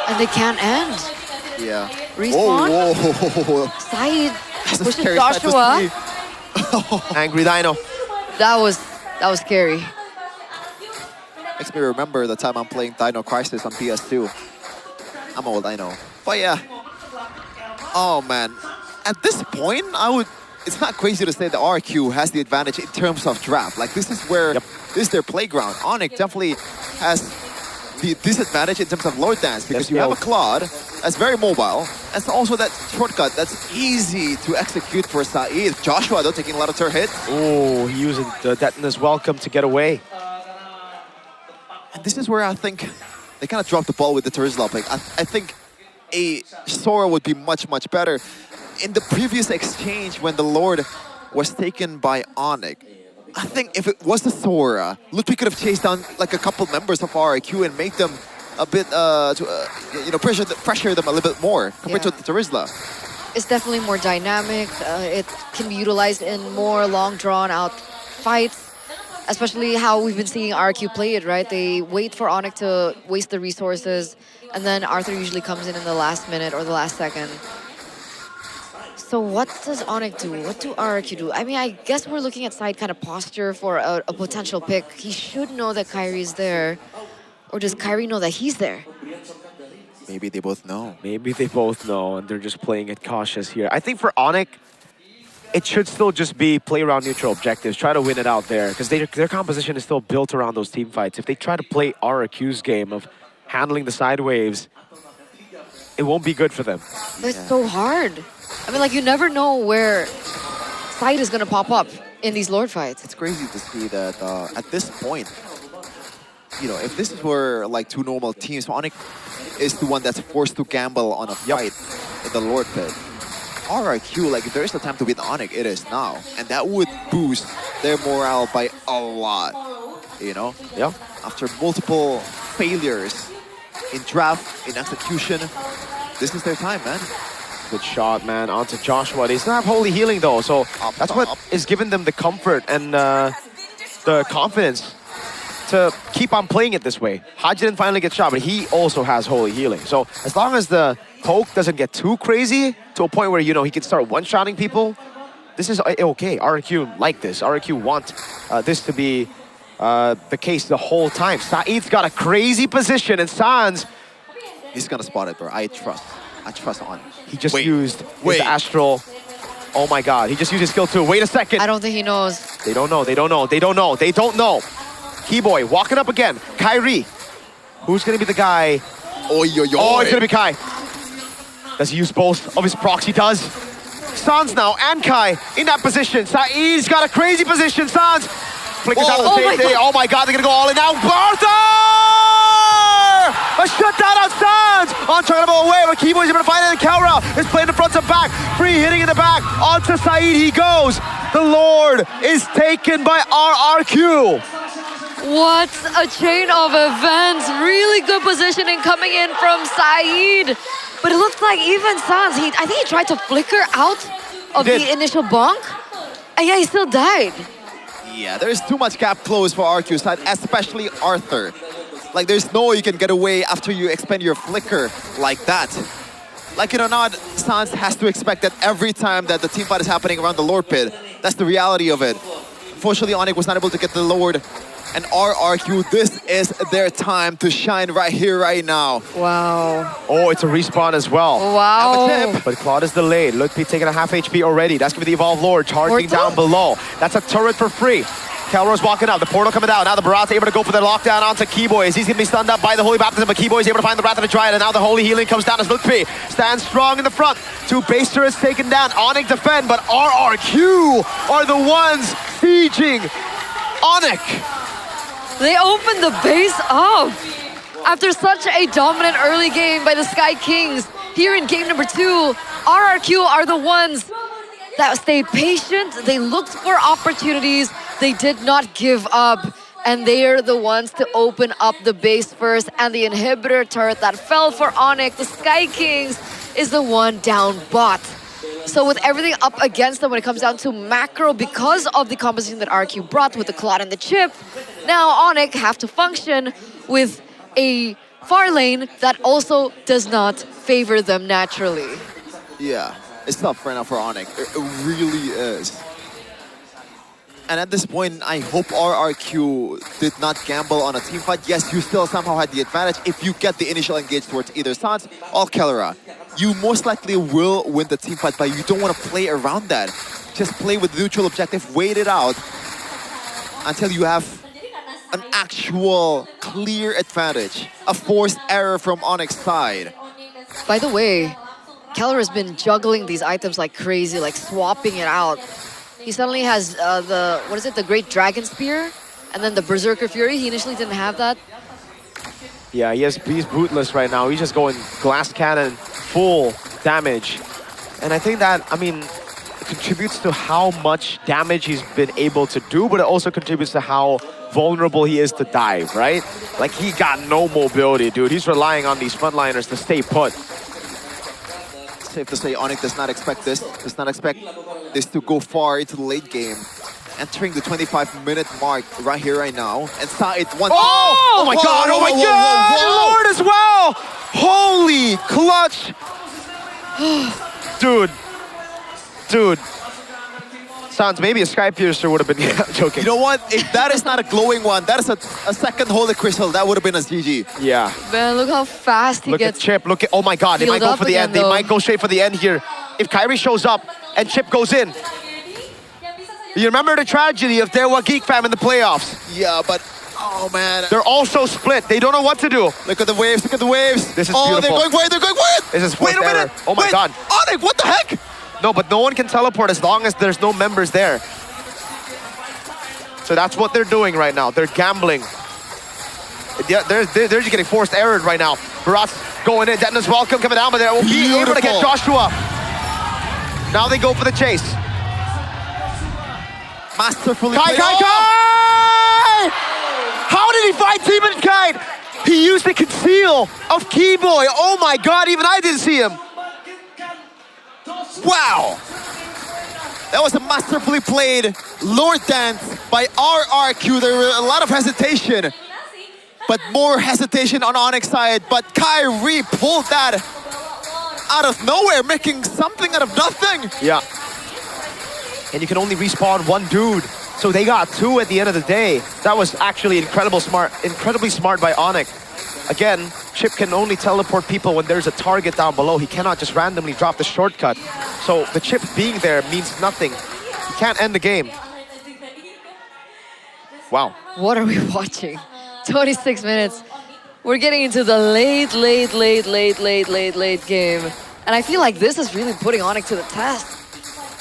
And they can't end. Yeah. Respawn. Whoa. Saeed That's a pushes scary sight to Joshua. see. Angry Dino. That was scary. Makes me remember the time I'm playing Dino Crisis on PS2. I'm old, I know. But yeah. Oh man. At this point, it's not crazy to say that RQ has the advantage in terms of draft. Like this is where this is their playground. Onyx definitely has the disadvantage in terms of Lord Dance because you have a Claude that's very mobile. That's also that shortcut that's easy to execute for Saeed. Joshua though taking a lot of turret hits. Oh, he using the Detona's Welcome to get away. And this is where I think they kind of dropped the ball with the Terizla pick. I think a Sora would be much, much better. In the previous exchange when the Lord was taken by Onyx, I think if it was the Sora, Lutpi could have chased down like a couple members of RIQ and made them a bit, pressure them a little bit more compared to the Terizla. It's definitely more dynamic. It can be utilized in more long drawn out fights. Especially how we've been seeing RQ play it, right? They wait for Onyx to waste the resources, and then Arthur usually comes in the last minute or the last second. So what does Onyx do? What do RQ do? I mean, I guess we're looking at side kind of posture for a potential pick. He should know that Kyrie's there. Or does Kyrie know that he's there? Maybe they both know. Maybe they both know, and they're just playing it cautious here. I think for Onyx, it should still just be play around neutral objectives, try to win it out there, because their composition is still built around those team fights. If they try to play RQ's game of handling the side waves, it won't be good for them. But it's so hard. I mean, like, you never know where side is going to pop up in these Lord fights. It's crazy to see that at this point, you know, if this were like two normal teams, Onyx is the one that's forced to gamble on a fight in the Lord pit. RRQ, like if there is a time to beat Onyx, it is now. And that would boost their morale by a lot, you know? Yeah. After multiple failures in draft, in execution, this is their time, man. Good shot, man, onto Joshua. They still have Holy Healing though, so that's what is giving them the comfort and the confidence to keep on playing it this way. Hajin finally gets shot, but he also has Holy Healing. So as long as the poke doesn't get too crazy to a point where, you know, he can start one-shotting people, this is okay. RQ like this. RQ want this to be the case the whole time. Saeed's got a crazy position, and Sans, he's gonna spot it, bro. I trust on. He just used his Astral. Oh my God, he just used his skill too. Wait a second. I don't think he knows. They don't know. Keyboy walking up again. Kyrie. Who's gonna be the guy? Oh, it's gonna be Kai. Does he use both of his procs? He does. Sans now and Kai in that position. Saeed's got a crazy position. Sans flickers out of the same. Oh my God, they're gonna go all in now. Arthur! A shutdown on Sans! Untargetable away, but Keyboy's able to find it, and Kelra is playing the front to back. Free hitting in the back. Onto Saeed he goes. The Lord is taken by RRQ. What a chain of events. Really good positioning coming in from Saeed. But it looks like even Sans, I think he tried to flicker out of the initial bonk. And yeah, he still died. Yeah, there's too much gap close for RQ side, especially Arthur. Like, there's no way you can get away after you expend your flicker like that. Like it or not, Sans has to expect that every time that the team fight is happening around the Lord Pit. That's the reality of it. Unfortunately, Onyx was not able to get the Lord. And RRQ, this is their time to shine right here, right now. Wow. Oh, it's a respawn as well. Wow. But Claude is delayed. Ludwig taking a half HP already. That's going to be the Evolved Lord charging down below. That's a turret for free. Kelro's walking up, the portal coming down. Now the Barat's able to go for the lockdown onto Keyboy. He's going to be stunned up by the Holy Baptism, but Keyboy is able to find the Wrath of the Dryad, and now the Holy Healing comes down as Ludwig stands strong in the front. Two base turrets taken down. Onyx defend, but RRQ are the ones sieging Onyx. They opened the base up. After such a dominant early game by the Sky Kings, here in game number 2, RRQ are the ones that stayed patient. They looked for opportunities. They did not give up. And they are the ones to open up the base first. And the inhibitor turret that fell for Onyx, the Sky Kings, is the one down bot. So with everything up against them when it comes down to macro, because of the composition that RQ brought with the Claude and the chip, now Onyx have to function with a far lane that also does not favor them naturally. Yeah, it's tough right now for Onyx. It really is. And at this point, I hope RRQ did not gamble on a team fight. Yes, you still somehow had the advantage if you get the initial engage towards either Sans or Kellera. You most likely will win the team fight, but you don't want to play around that. Just play with the neutral objective, wait it out until you have an actual clear advantage. A forced error from Onyx's side. By the way, Keller has been juggling these items like crazy, like swapping it out. He suddenly has the Great Dragon Spear, and then the Berserker Fury. He initially didn't have that. Yeah, he's bootless right now. He's just going Glass Cannon, full damage. And I think that, it contributes to how much damage he's been able to do, but it also contributes to how vulnerable he is to dive, right? Like, he got no mobility, dude. He's relying on these frontliners to stay put. Safe to say, Onyx does not expect this. Does not expect this to go far into the late game. Entering the 25-minute mark right here, right now. And side one. Oh my god! Oh my god! Lord as well! Holy clutch! Dude. Sounds maybe a Sky Piercer would have been joking. You know what? If that is not a glowing one, that is a second Holy Crystal. That would have been a GG. Yeah. Man, look how fast he gets. Look at Chip. Look at. Oh my god! They might go for the end. They might go straight for the end here. If Kyrie shows up and Chip goes in. You remember the tragedy of Dewa Geek Fam in the playoffs? Yeah, but oh man. They're also split. They don't know what to do. Look at the waves, look at the waves. This is beautiful. beautiful. They're going wide, they're going wide. This is Wait a minute. Oh my god. Onyx, what the heck? No, but no one can teleport as long as there's no members there. So that's what they're doing right now. They're gambling. Yeah, they're just getting forced errored right now. Barat's going in. Detna's welcome coming down, but they will be able to get Joshua. Now they go for the chase. Masterfully Kai! How did he find Demon Kite? He used the conceal of Keyboy. Oh my god, even I didn't see him. Wow. That was a masterfully played Lord Dance by RRQ. There were a lot of hesitation, but more hesitation on Onyx's side. But Kyrie pulled that out of nowhere, making something out of nothing. Yeah. And you can only respawn one dude. So they got two at the end of the day. That was actually incredibly smart by Onyx. Again, Chip can only teleport people when there's a target down below. He cannot just randomly drop the shortcut. So the Chip being there means nothing. He can't end the game. Wow. What are we watching? 26 minutes. We're getting into the late game. And I feel like this is really putting Onyx to the test.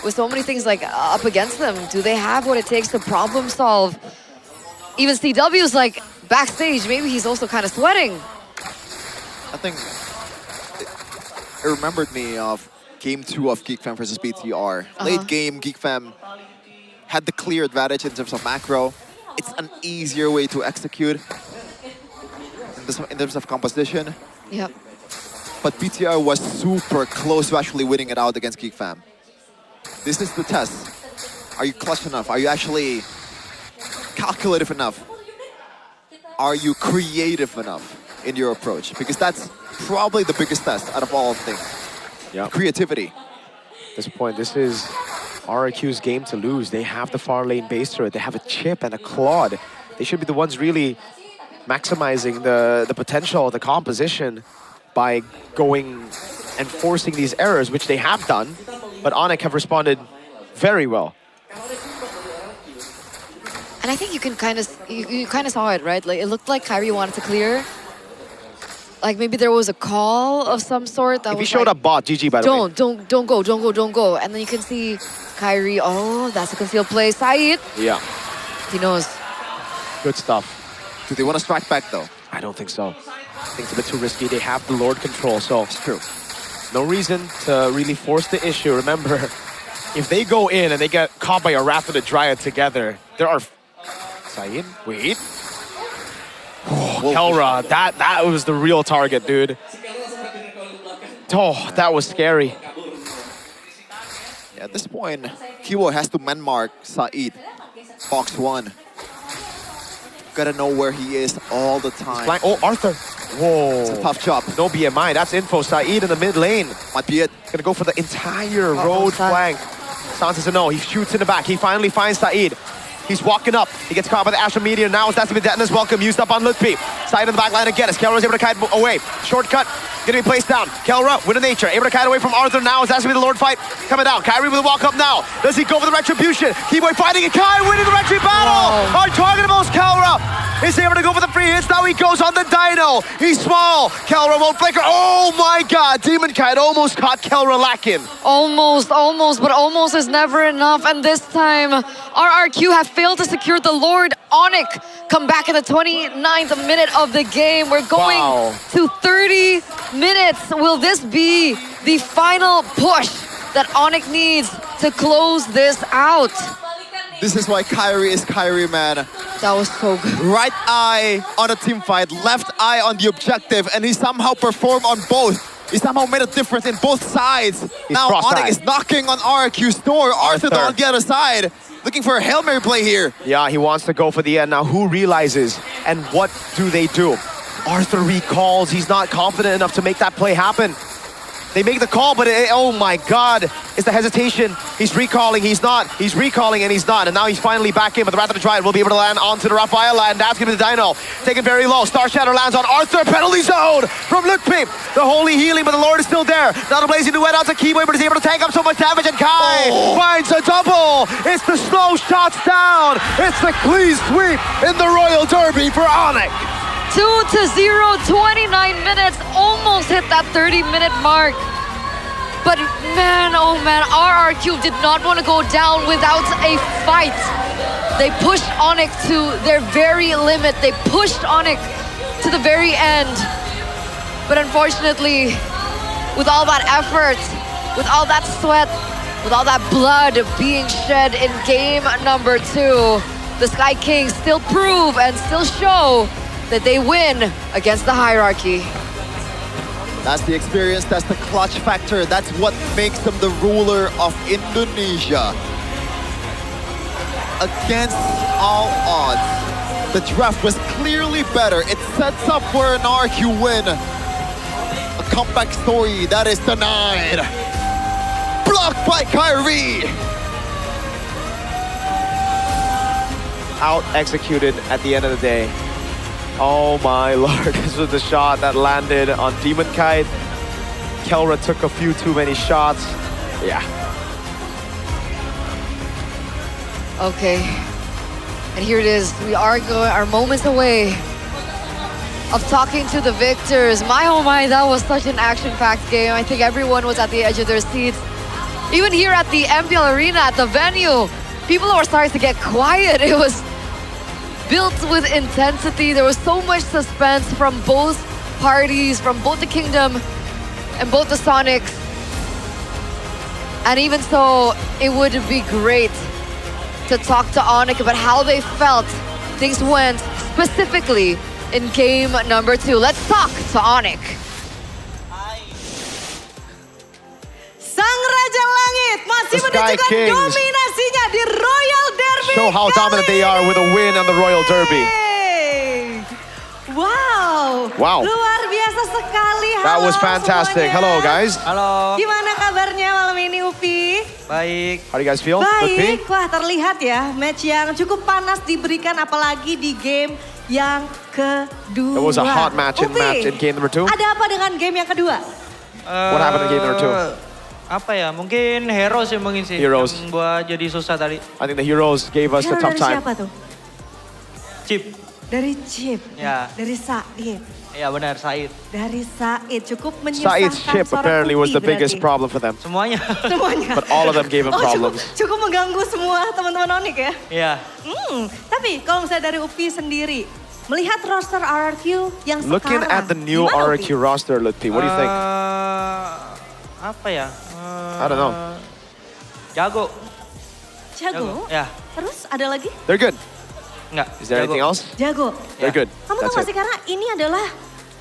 With so many things like up against them, do they have what it takes to problem solve? Even CW's like backstage, maybe he's also kind of sweating. I think it remembered me of game 2 of Geek Fam versus BTR. Late game, Geek Fam had the clear advantage in terms of macro. It's an easier way to execute in terms of composition. Yep. but BTR was super close to actually winning it out against Geek Fam. This is the test. Are you clutch enough? Are you actually calculative enough? Are you creative enough in your approach? Because that's probably the biggest test out of all things. Yeah. Creativity. At this point, this is RRQ's game to lose. They have the far lane base turret. They have a chip and a Claude. They should be the ones really maximizing the potential of the composition by going and forcing these errors, which they have done. But Onyx have responded very well. And I think you can you kind of saw it, right? Like it looked like Kyrie wanted to clear. Like maybe there was a call of some sort that If he was showed like, up bot, GG by the way. don't go. And then you can see Kyrie, oh, that's a concealed play. Saeed, Yeah, he knows. good stuff. Do they want to strike back though? I don't think so. I think it's a bit too risky. They have the Lord control, so it's true. No reason to really force the issue. Remember, if they go in and they get caught by a Wrath of the Dryad together, there are... Saeed? Wait. Oh, Kelra, that was the real target, dude. Oh, that was scary. Yeah, at this point, Kiwo has to man mark Saeed. Box 1. Gotta know where he is all the time. Oh, Arthur. Whoa. It's a tough job. No BMI, that's info. Saeed in the mid lane. Might be it. Gonna go for the entire road flank. Sans is a no. He shoots in the back. He finally finds Saeed. He's walking up. He gets caught by the Astral Meteor. Now that's been Detna's welcome. Used up on Lutpi. Side in the back line again as Kelra is able to kite away. Shortcut. Gonna be placed down. Kelra, Wind of Nature. Able to kite away from Arthur now. As that's gonna be the Lord fight coming down. Kyrie with a walk up now. Does he go for the Retribution? Keyboy fighting and Kai winning the Retri battle. Our target most Kelra is able to go for the free hits. Now he goes on the Dino. He's small. Kelra won't flicker. Oh my god. Demon Kite almost caught Kelra lacking. Almost, but almost is never enough. And this time, RRQ have failed to secure the Lord. Onyx come back in the 29th minute of the game. We're going to 30 minutes. Will this be the final push that Onyx needs to close this out? This is why Kyrie is Kyrie, man. That was so good. Right eye on a team fight, left eye on the objective, and he somehow performed on both. He somehow made a difference in both sides. Now Onyx is knocking on RRQ's door. Arthur on the other side, looking for a Hail Mary play here. Yeah, he wants to go for the end. Now who realizes and what do they do? Arthur recalls. He's not confident enough to make that play happen. They make the call, but oh my god, it's the hesitation. He's recalling, he's not. He's recalling and he's not. And now he's finally back in, but the Wrath of the Dryad will be able to land onto the Raphael, and that's gonna be the Dino. Taken very low. Star Shadow lands on Arthur. Penalty zone from Lutpi. The holy healing, but the Lord is still there. Now the Blazing Duet out to Keyboy, but he's able to tank up so much damage, and Kai finds a double. It's the slow shots down. It's the clean sweep in the Royal Derby for Onyx. 2-0, 29 minutes, almost hit that 30-minute mark. But man, oh man, RRQ did not want to go down without a fight. They pushed Onyx to their very limit. They pushed Onyx to the very end. But unfortunately, with all that effort, with all that sweat, with all that blood being shed in game number 2, the Sky Kings still prove and still show that they win against the hierarchy. That's the experience, that's the clutch factor, that's what makes them the ruler of Indonesia. Against all odds, the draft was clearly better. It sets up for an RQ win. A comeback story that is denied. Blocked by Kyrie. Out-executed at the end of the day. Oh my lord, this was the shot that landed on Demon Kite. Kelra took a few too many shots. Yeah. Okay, and here it is. We are moments away of talking to the victors. My oh my, that was such an action-packed game. I think everyone was at the edge of their seats. Even here at the MPL Arena, at the venue, people were starting to get quiet. It was built with intensity. There was so much suspense from both parties, from both the Kingdom and both the Sonics. And even so, it would be great to talk to Onyx about how they felt things went specifically in game number 2. Let's talk to Onyx. Smith masih The Sky menunjukkan Kings dominasinya di Royal Derby. show how dominant they are with a win on the Royal Derby. Wow. Wow. Luar biasa sekali. That Halo was fantastic. semuanya. Hello, guys. Halo. Gimana kabarnya malam ini, Upi? Baik. How do you guys feel? Lutfi? Baik, wah terlihat ya match yang cukup panas diberikan apalagi di game yang kedua. It was a hot match in game number 2. Ada apa dengan game yang kedua? What happened in game number 2? Apa ya? Mungkin Heroes yang mungkin sih. Heroes. Yang buat jadi susah tadi. I think the Heroes gave us the Hero tough dari time. siapa tuh? Chip. Dari Chip. Ya. Dari Said. Iya benar, Said. Dari Said cukup menyusahkan Said's chip seorang apparently was the Upi biggest berarti. problem for them. Semuanya. Semuanya. But all of them gave him problems. Cukup mengganggu semua teman-teman Onyx ya. Iya. Tapi kalau misalnya dari Upi sendiri, melihat roster RRQ yang Looking sekarang, at the new gimana, RRQ roster, Lutfi, what do you think? Apa ya? I don't know. Jago. Jago? Ya. Terus ada lagi? They're good. Enggak. Is there anything else? Jago. They're good. Kamu That's tuh masih it. karena ini adalah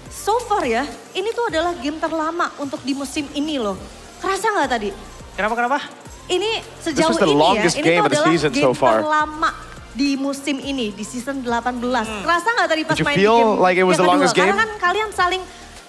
so far ya, ini tuh adalah game terlama untuk di musim ini loh. Kerasa nggak tadi? Kenapa? Ini sejauh was the ini ya, longest ini game tuh of the adalah season game so far. terlama di musim ini, di season 18. Kerasa nggak tadi pas Did you main feel di game like it was yang the kedua? longest game? Karena kan kalian saling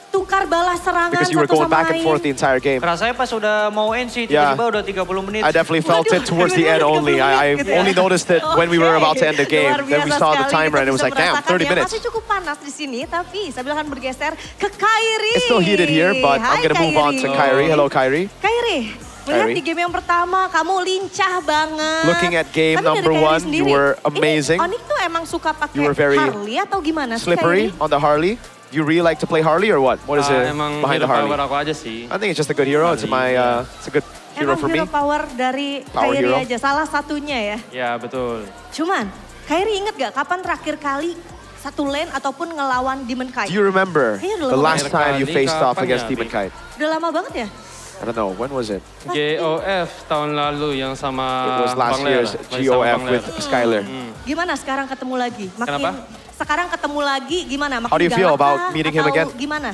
tukar balas serangan Because you were satu going sama back and lain. forth the entire game. Rasanya pas udah mau end sih, Yeah. tiba-tiba udah 30 menit. I definitely felt it towards the end only. I only noticed it when we were about to end the game. Luar Then we biasa saw the sekali, timer and it was kita like, damn, bisa 30 merasakan ya. minutes. Masih cukup panas di sini, tapi sambil akan bergeser ke Kyrie. It's still heated here, but I'm gonna move on to Kyrie. Hello, Kyrie. Kyrie, melihat Kyrie. di game yang pertama, kamu lincah banget. Looking at game Tapi dari number Kyrie 1, you sendiri, were amazing. Ini Onyx tuh emang suka pakai You were very Harley atau gimana sih, Slippery Kyrie? on the Harley. You really like to play Harley or what? What is it Emang behind the hero Harley? power aku aja sih. I think it's just a good hero. It's a good hero Emang for me. hero power dari Power Kyrie hero. aja, salah satunya ya. Ya betul. Cuman, Kyrie inget gak kapan terakhir kali satu lane ataupun ngelawan Demon Kite? Do you remember Kayaknya udah the lama last banget. time you faced off kapan against ya, Demon Bi? Kite? Udah lama banget ya? I don't know. When was it? GOF tahun lalu yang sama It was last Bang year's Ler, masih sama GOF Bang with Ler. Skyler. Gimana sekarang ketemu lagi? Kenapa? Sekarang ketemu lagi gimana? Makin How do you feel galak about kah? meeting him Atau again? Gimana?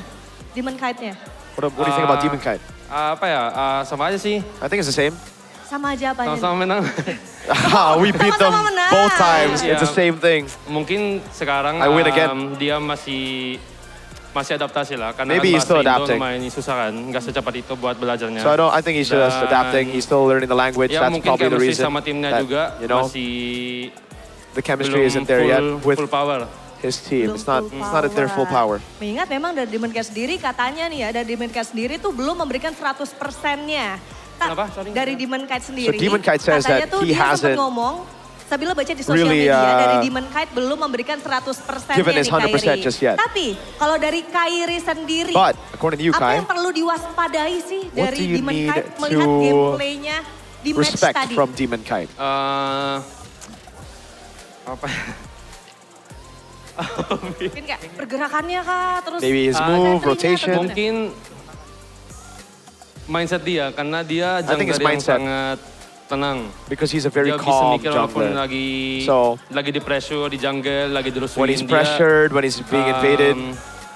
Demon Kite-nya? What do you think about Demon Kite? Apa ya? Sama aja sih. I think it's the same. Sama aja apanya? Sama-sama menang. We beat them Sama-sama menang. both times. Iya. It's the same thing. Mungkin sekarang I win again. dia masih adaptasi lah. Karena Maybe kan he's still bahasa Indo adapting. lumayan susah kan. Nggak secepat itu buat belajarnya. So I think he's just Dan adapting. He's still learning the language. Ya That's mungkin probably the chemistry reason sama timnya that, juga you know, masih the chemistry belum isn't there yet with full power. his team. Belum It's not at their full power. Mengingat memang dari Demon Kite sendiri katanya nih ya, dari Demon Kite sendiri tuh belum memberikan 100%-nya. Kenapa? Sorry. Dari Demon Kite sendiri. So Demon Kite says katanya that tuh he dia sempat hasn't ngomong, Sabila baca di sosial really, media, dari Demon Kite belum memberikan 100%-nya given his nih 100% Kyrie. just yet. Tapi kalau dari Kyrie sendiri, But according to you, apa Kai, yang perlu diwaspadai sih what dari do you Demon need Kite melihat to gameplaynya di match respect tadi? from Demon Kite? Apa? Mungkin kayak pergerakannya kah, terus Maybe his move, rotation. Mungkin mindset dia, karena dia I think jungler his yang mindset. sangat tenang. Because he's a very Dia bisa calm mikir walaupun jungler. lagi di pressure, di jungle, lagi dirusuhin. When he's pressured, when he's being invaded,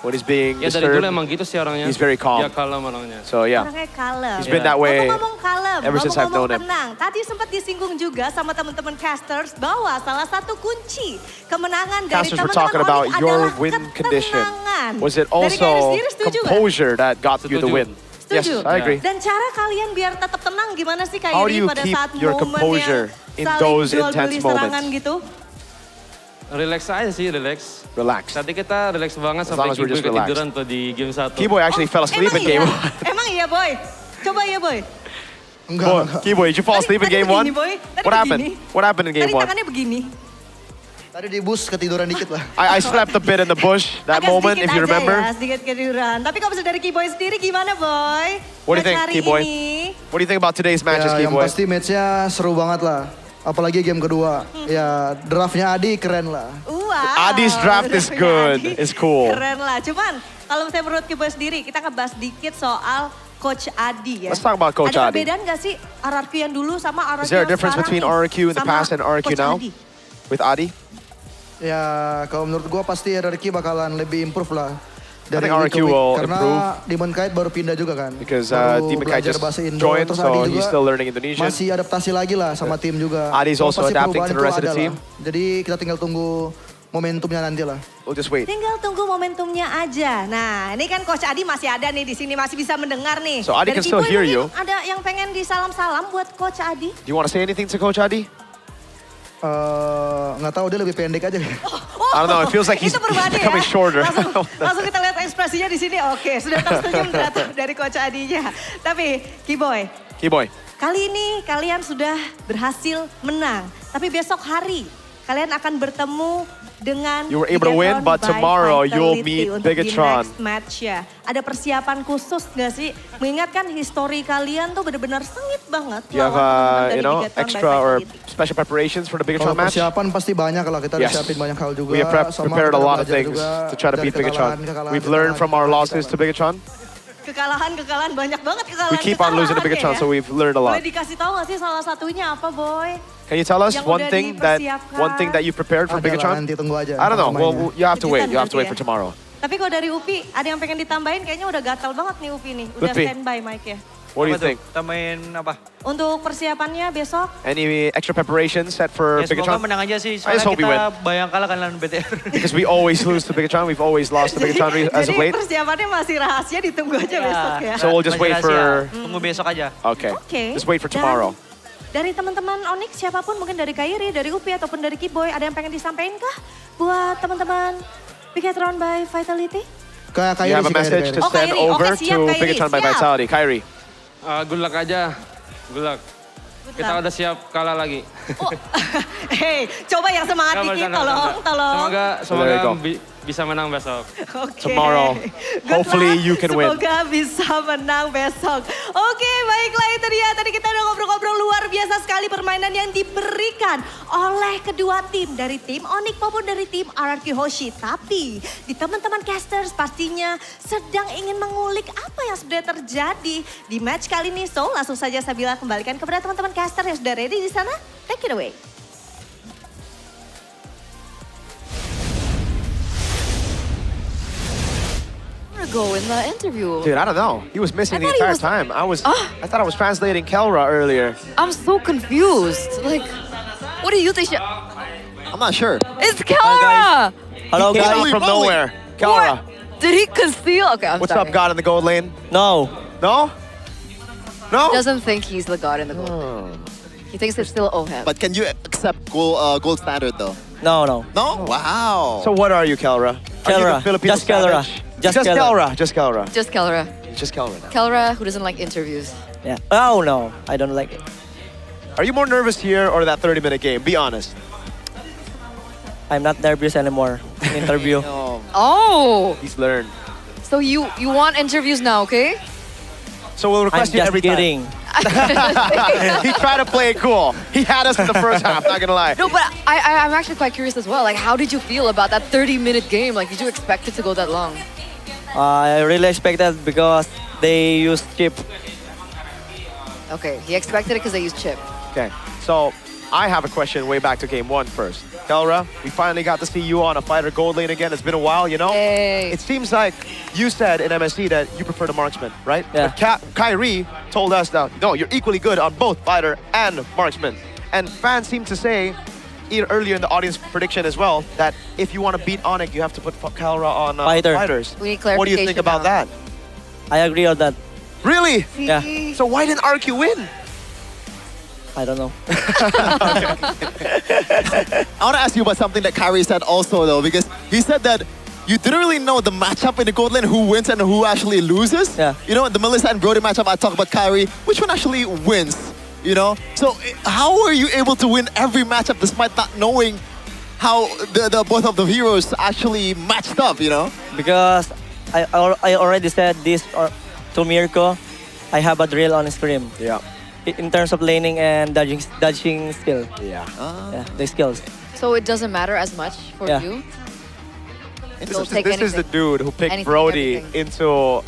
when he's being Ya dari dulu disturbed, emang gitu sih orangnya. he's very calm. Dia kalem orangnya. So yeah, orangnya kalem. he's been that way Ngomong-ngomong kalem, ever since I've known him. tenang. Tadi sempat disinggung juga sama teman-teman casters bahwa salah satu kunci kemenangan dari Casters were teman-teman talking about Onyx your adalah win condition. ketenangan. Was it Dari Kyrie also sendiri setuju nggak? composure that got you the win? Setuju? Yes, I agree. Dan cara kalian biar tetap tenang gimana sih How do Kyrie you pada keep saat your momen composure yang in saling those jual intense beli serangan moments? gitu? Relax aja sih, relax. Relax. Tadi kita relax banget As sampai long as we're Kiboy just relaxed. ketiduran tuh di game 1. Keyboy actually fell asleep in game 1. Emang iya boy? Coba iya boy. Keyboy, did you fall asleep in game 1? begini, Boy. Tadi What happened? begini. What happened in game Tadi 1? tangannya begini. Tadi di bus ketiduran dikit lah. I slept a bit in the bush that Agak moment, sedikit if you aja remember. Ya, sedikit ketiduran. Tapi kalau misalnya dari Keyboy sendiri gimana boy? What do you think, Match hari Keyboy? ini? What do you think about today's matches, Ya, yang Keyboy? pasti matchnya seru banget lah. Apalagi game kedua. Ya draftnya Adi keren lah. Wow. Adi's draft is good. It's cool. Keren lah. Cuman kalau misalnya menurut Keyboy sendiri, kita ngebahas dikit soal Coach Adi ya. Let's talk about Coach Ada Adi. perbedaan gak sih RRQ yang dulu sama RRQ Is there a yang difference sekarang between nih? RRQ in the Sama past and RRQ Coach now? Adi? With Adi? Ya kalau menurut gua pasti RRQ bakalan lebih improve lah. dari think RQ week ke week. will Karena improve. Demon Kite baru pindah juga kan. Because Baru Demon Kite belajar just bahasa Indo, joined, terus so Adi he's juga still learning Indonesian. masih adaptasi lagi lah sama tim juga. Adi's also Pasti adapting perubahan to the itu rest of the ada team. lah. Jadi kita tinggal tunggu momentumnya nanti lah. We'll just wait. Tinggal tunggu momentumnya aja. Nah, ini kan Coach Adi masih ada nih di sini, masih bisa mendengar nih. So Adi Dari can still Kiboy hear mungkin you. Ada yang pengen disalam-salam buat Coach Adi? Do you want to say anything to Coach Adi? Nggak tahu, dia lebih pendek aja. I don't know, it feels like he's Itu perubahannya becoming ya. shorter. Langsung kita lihat ekspresinya di sini. Oke, sudah tersenyum ternyata dari Coach Adinya. Tapi Kiboy, Kiboy. kali ini kalian sudah berhasil menang. Tapi besok hari kalian akan bertemu dengan You were able to win, Bigatron but by tomorrow you'll Vitality meet untuk Bigatron. di next match ya. Ada persiapan khusus nggak sih? Mengingatkan histori kalian tuh benar-benar sengit banget. Do you have, lawan teman-teman dari Bigatron by extra or Vitality. special preparations for the Kalau Bigatron match? persiapan pasti banyak lah, kita udah Yes. siapin banyak hal juga. We have sama prepared kita a lot of belajar things juga to try to dari beat Bigatron. kekalahan, We've learned from our losses to Bigatron. Kekalahan banyak banget kekalahan. We keep on losing to Bigatron, so we've learned a lot. Boleh dikasih tahu nggak sih salah satunya apa, Boy? Can you tell us Yang one udah thing that you prepared for Ada lah, Bigatron? nanti tunggu aja. I don't know. Well, pemainnya. you have to wait. You have to wait Kejutan for berarti tomorrow. Tapi kalau dari Upi, ada yang pengen ditambahin kayaknya udah gatal banget nih Upi nih. Udah Lutfi. standby mic-nya. What do you think? Tambahin apa? Untuk persiapannya besok, Any extra preparations set for Ya semoga Bigatron? menang aja sih. I just Soalnya hope we win. kita bayang kalah kan lawan BTR. Because we always lose to Bigatron. We've always lost to Bigatron as of jadi late. persiapannya masih rahasia, ditunggu aja besok ya. So we'll just wait for... Tunggu besok aja. Okay. Oke. Just wait for Dan tomorrow. Dari teman-teman Onyx, siapapun mungkin dari Kairi, dari Upi, ataupun dari Kiboy, ada yang pengen disampaikan kah buat teman-teman Bigatron by Vitality? Kayak You have a message to send Kairi. over Oke, siap, to Kairi, Bigatron by siap. Vitality. Kyrie. Good luck aja. Good luck. Kita udah siap kalah lagi. Hei, coba yang semangat dikit, tolong. Semoga bisa menang besok. Oke. Tomorrow, hopefully you can win. Semoga bisa menang besok. Oke, baiklah itu dia. Tadi kita udah ngobrol-ngobrol luar biasa sekali permainan yang diberikan oleh kedua tim. Dari tim Onyx maupun dari tim RRQ Hoshi. Tapi di teman-teman casters pastinya sedang ingin mengulik apa yang sebenarnya terjadi di match kali ini. So langsung saja Sabila kembalikan kepada teman-teman caster yang sudah ready di sana. Take it away. Go in the interview. Dude, I don't know. He was missing the thought he entire was- time. I thought I was translating Kelra earlier. I'm so confused. Like, what do you think? I'm not sure. It's Kelra! Hello, he came out from nowhere. Kelra. Did he conceal? Okay, I'm What's sorry. up, God in the gold lane? No. No? No? Doesn't think he's the god in the gold. He thinks it's still Oheb. But can you accept gold standard though? No, no. No? Wow. So what are you, Kelra? Are you the Kelra. Filipino Just Kelra. savage? Just Kelra. Kelra. Just Kelra. Just Kelra. Just Kelra now. Kelra, who doesn't like interviews. Yeah. Oh, no. I don't like it. Are you more nervous here or that 30-minute game? Be honest. I'm not nervous anymore. In interview. Oh! He's learned. So you want interviews now, okay? So we'll request I'm you just every kidding. time. He tried to play it cool. He had us in the first half, not gonna lie. No, but I'm actually quite curious as well. Like, how did you feel about that 30-minute game? Like, did you expect it to go that long? I really expected because they use chip. Okay, he expected it because they used chip. Okay, so I have a question way back to game one first. Kelra, we finally got to see you on a fighter gold lane again. It's been a while, you know? Yay. It seems like you said in MSC that you prefer the marksman, right? Yeah. But Kyrie told us that, no, you're equally good on both fighter and marksman. And fans seem to say, earlier in the audience prediction as well, that if you want to beat Onyx, you have to put Kelra on fighters. We need What do you think clarification about now. that? I agree on that. Really? Yeah. So why didn't RQ win? I don't know. I want to ask you about something that Kyrie said also though, because he said that you didn't really know the matchup in the gold lane, who wins and who actually loses. Yeah. You know, the Melissa and Brody matchup, I talk about Kyrie, which one actually wins? You know? So how were you able to win every matchup despite not knowing how the both of the heroes actually matched up, you know? Because I already said this to Mirko. I have a drill on Scream. Yeah. In terms of laning and dodging skill. Yeah. Yeah, the skills. So it doesn't matter as much for Yeah. you? This is the dude who picked Brody into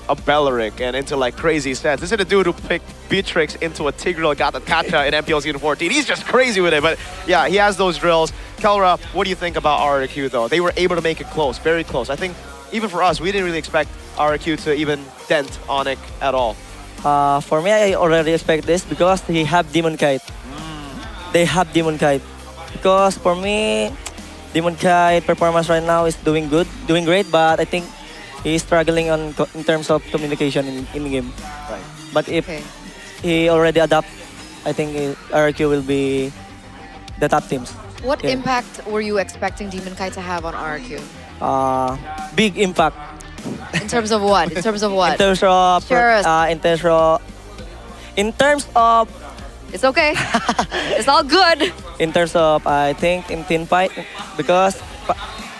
a Belleric and into like crazy sets. This is the dude who picked Beatrix into a Tigreal, got the Kacha in MPL Season 14. He's just crazy with it, but yeah, he has those drills. Kelra, what do you think about RRQ though? They were able to make it close, very close. I think even for us, we didn't really expect RQ to even dent Onyx at all. For me, I already expect this because he have Demon Kite. They have Demon Kite. Because for me, Demon Kite performance right now is doing great, but I think he's struggling in terms of communication in game. Right. But if he already adapt, I think RQ will be the top teams. What impact were you expecting Demon Kite to have on RQ? Big impact. In terms of what? In terms of what? In terms of Share us. in terms of It's okay. It's all good. in terms of I think in team fight because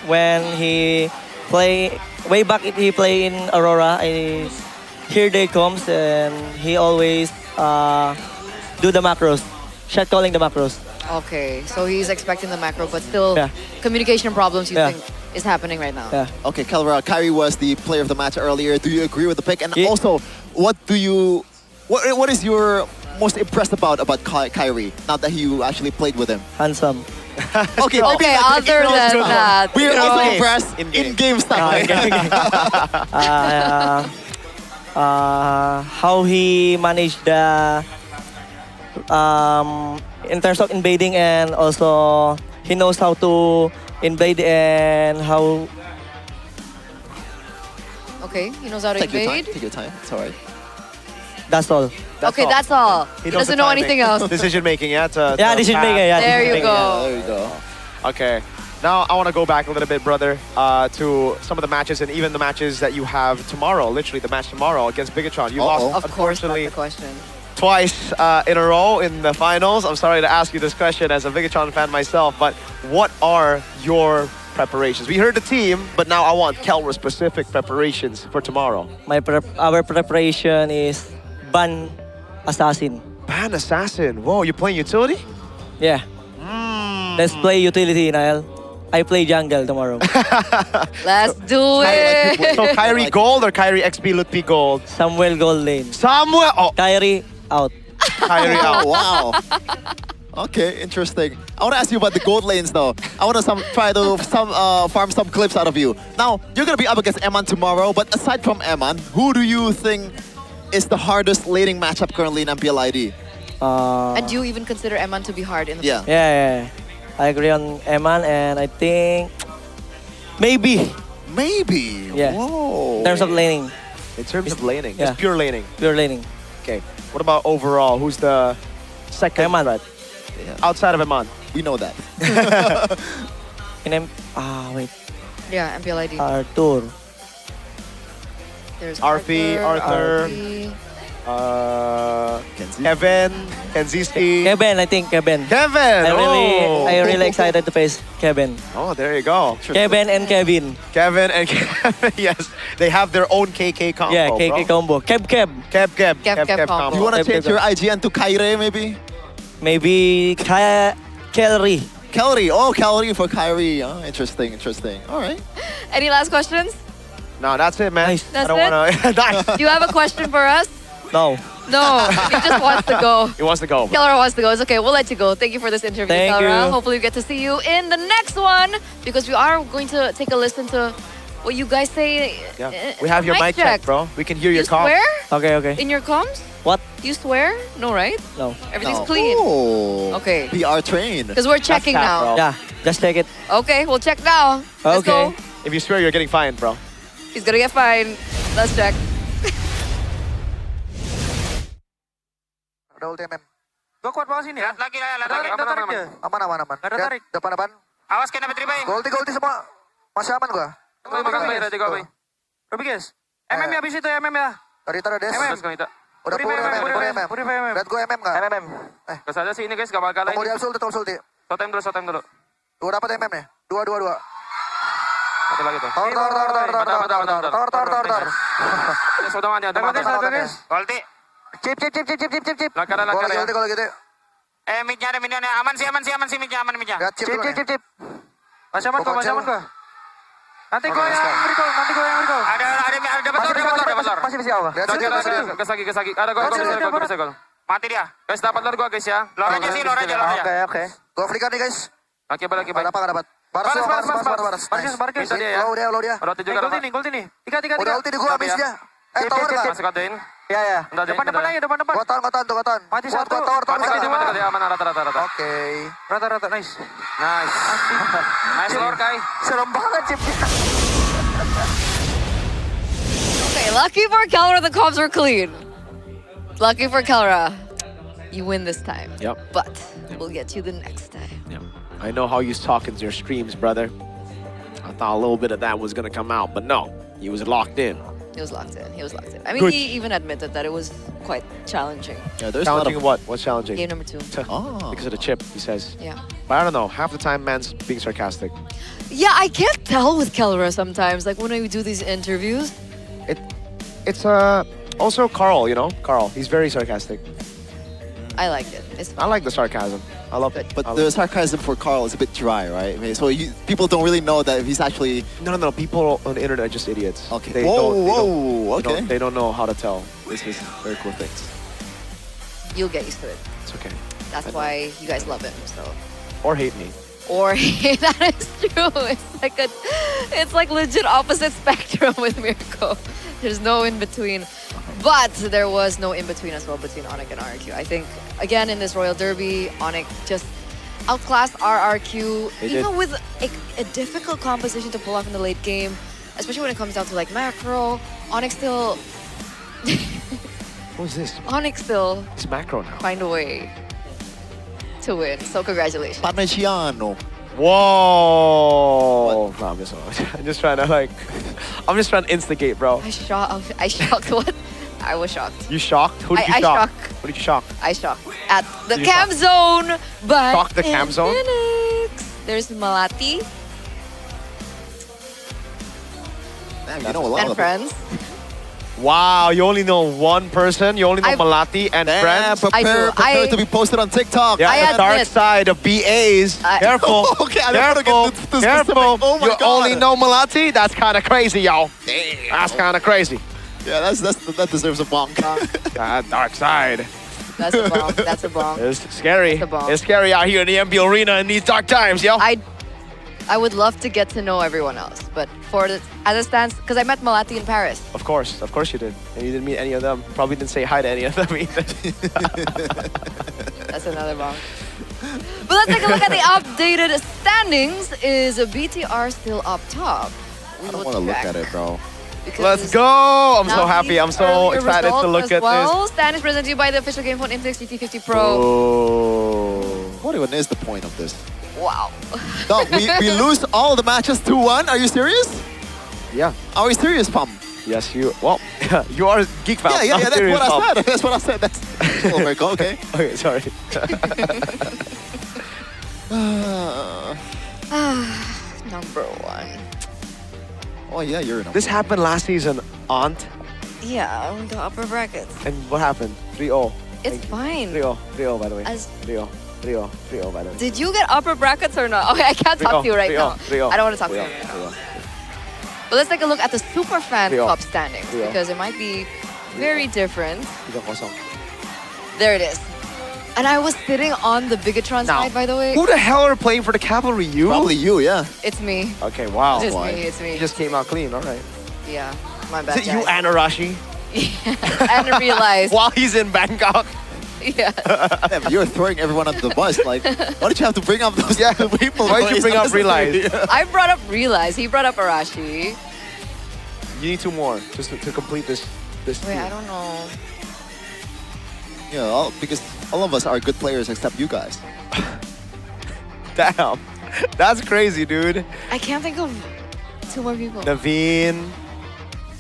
when he play way back he play in Aurora, here they comes and he always do the macros, shot calling the macros. Okay, so he's expecting the macro, but still communication problems you think is happening right now. Yeah. Okay, Kelra, Kyrie was the player of the match earlier. Do you agree with the pick? And also, what is your most impressed about Kyrie now that you actually played with him? Handsome. Okay, other than that. We are also impressed in game stuff. How he managed the in terms of invading, and also he knows how to invade and how. Okay, he knows how to invade. Take your time. It's alright. That's all. That's all. He doesn't know anything else. Decision making, yeah? Decision making, yeah. There you go. There you go. Okay. Now I want to go back a little bit, brother, to some of the matches and even the matches that you have tomorrow. Literally, the match tomorrow against Bigatron. You lost, Of course, that's unfortunately, the question. twice in a row in the finals. I'm sorry to ask you this question as a Bigatron fan myself, but what are your preparations? We heard the team, but now I want Kelra specific preparations for tomorrow. Our preparation is ban assassin. Ban assassin. Whoa, you playing utility? Yeah. Let's play utility, Niall. I play jungle tomorrow. Let's do it. So Kyrie Gold or Kyrie XP Lutpi Gold? Samuel Gold lane. Samuel. Oh. Kyrie out. Kyrie out. Wow. Okay, interesting. I want to ask you about the gold lanes though. I want to try to farm some clips out of you. Now, you're going to be up against Eman tomorrow, but aside from Eman, who do you think is the hardest laning matchup currently in MPL ID? And do you even consider Eman to be hard in the Yeah. I agree on Eman, and I think maybe. Yeah. Whoa. In terms of laning. In terms of laning, Yeah. just pure laning. Pure laning. Okay. What about overall? Who's the second Eman. threat? Outside of Eman. We know that. Wait. Yeah, MPL ID. Arthur. There's Arthur. Kevin, Kenziski. Kevin, I think Kevin. I really excited to face Kevin. Oh, there you go. Kevin and Kevin. Kevin and Kevin, yes. They have their own KK combo, Yeah, KK combo. Keb combo. Do you want to change your IGN to Kyrie maybe? Maybe Kelry. Kelly. Oh, Kelly for Kyrie. Oh, interesting. All right. Any last questions? No, that's it, man. Nice. That's I don't want to. Nice. Do you have a question for us? No. No, he just wants to go. He wants to go. Keller wants to go. It's okay. We'll let you go. Thank you for this interview, Thank Kelra. you. Hopefully we get to see you in the next one, because we are going to take a listen to what you guys say. Yeah. We have your mic check, bro. We can hear your call. Swear? Okay. In your comms? What? You swear? No, right? No. Everything's No. clean. Oh. Okay. PR trained. Because we're checking now. Yeah, just check it. Okay, we'll check now. Let's Okay. go. If you swear, you're getting fined, bro. He's gonna get fined. Let's check. Ada ulti MM. Gua kuat bawah sini. Lihat lagi. Aman. Gak ada tarik. Depan. Awas kena Petri Bay. Golti semua. Masih aman gua. Gua pegang Bay, tadi gua Bay. Rodriguez. MM ya, abis itu MM ya. Tadi taruh Des. MM. Udah Puri MM. Lihat gua MM nggak? MM. Gak saja sih ini guys, gak bakal Mau ini. di Absol ulti. Shot time dulu. Gua dapat MM nih. Dua. Satu lagi tuh. Tor. Sudah mati, ada mati. Golti. Cip. Lakar Gol ya. kalau gitu. Midnya ada. Aman sih midnya. Lihat cip. Masih aman kok. Nanti gua yang recall. Ada betul. Masih awal. Gas lagi. Ada gua bisa gol. Mati dia. Guys, dapat lor gua guys ya. Lor aja. Oke. Gua flicker nih guys. Lagi. Nggak dapat. Baras. Bisa dia ya. Low dia. Udah juga. Gol ini. Tiga. Udah ulti di gua habis dia. Tower nggak? Masuk kadein. Iya. Depan lagi, depan. Gua tahan. Mati Gua satu. tower Mati aman, rata. Oke. Rata, nice. Nice lore, Kai. Serem banget chip kita. Okay, lucky for Kelra, the comms were clean. Lucky for Kelra, you win this time. Yep. But we'll get you the next time. Yep. I know how you talk in your streams, brother. I thought a little bit of that was gonna come out, but no, he was locked in. He was locked in. I mean, Good. he even admitted that it was quite challenging. Yeah, there's Challenging what? What's challenging? Game number 2. Because of the chip, he says. Yeah. But I don't know. Half the time, man's being sarcastic. Yeah, I can't tell with Kelra sometimes. Like when I do these interviews. It's also Carl, you know? Carl, he's very sarcastic. I like it. I like the sarcasm. I love it. But the sarcasm for Carl is a bit dry, right? I mean, so people don't really know that he's actually... No. People on the internet are just idiots. Okay. Okay. They don't know how to tell. This is very cool things. You'll get used to it. It's okay. That's why you guys love him. So. Or hate me. Or that is true. It's like legit opposite spectrum with Mirko. There's no in between. But there was no in between as well between Onyx and RRQ. I think again in this Royal Derby, Onyx just outclassed RRQ even with a difficult composition to pull off in the late game, especially when it comes down to like macro. Onyx still. What is this? Onyx still. It's macro now. Find a way to win. So congratulations. Parmigiano. Whoa! No, I'm just trying to I'm just trying to instigate, bro. I shocked. What? I was shocked. You shocked? Who did you shock? Who did you shock? I shocked at the cam zone, but shocked the cam zone? Phoenix, there's Malati You know a lot and of friends. Wow, you only know one person? You only know Malati and friends? Prepare to be posted on TikTok. Yeah, the dark side of BAs. Careful. Okay, I don't want to get this Careful. Oh my you God. only know Malati? That's kind of crazy, y'all. That's kind of crazy. Yeah, that deserves a bonk. Dark side. That's a bomb. That's a bomb. It's scary. That's a bomb. It's scary out here in the MPL arena in these dark times, yo. I would love to get to know everyone else, but as it stands, because I met Malati in Paris. Of course you did. And you didn't meet any of them. Probably didn't say hi to any of them either. That's another bomb. But let's take a look at the updated standings. Is BTR still up top? I don't want to look at it, bro. Let's go! I'm so happy. I'm so excited to look at this. Standings presented to you by the official game phone Infinix GT50 Pro. Oh. What even is the point of this? Wow. Dog, we lose all the matches 2-1. Are you serious? Yeah. Are we serious, Pum? Yes, you. Well, you are Geek Pal. Yeah, that's what I said. That's what I said. That's oh my God, okay. Okay, sorry. Number 1. Oh yeah, you're number This happened last season, Aunt. Yeah, the upper brackets. And what happened? 3-0. It's fine. 3-0, by the way. 3-0, by the way. Did you get upper brackets or not? Okay, I can't talk to you right now. 3-0. I don't want to talk to you right now. But let's take a look at the Superfan Cup standings because it might be very different. There it is. And I was sitting on the Bigatron side, by the way. Who the hell are playing for the Cavalry? You? Probably you, yeah. It's me. Okay, wow. It's me. You just came out clean, all right. Yeah, my bad. Is it you and Arashi? Yeah, and realized. While he's in Bangkok? Yeah. Yeah, but you're throwing everyone under the bus. Like, why did you have to bring up those people? Why did you bring up Realize? I brought up Realize. He brought up Arashi. You need 2 more just to complete this. Wait, team. I don't know. Yeah, because all of us are good players except you guys. Damn. That's crazy, dude. I can't think of 2 more people. Naveen.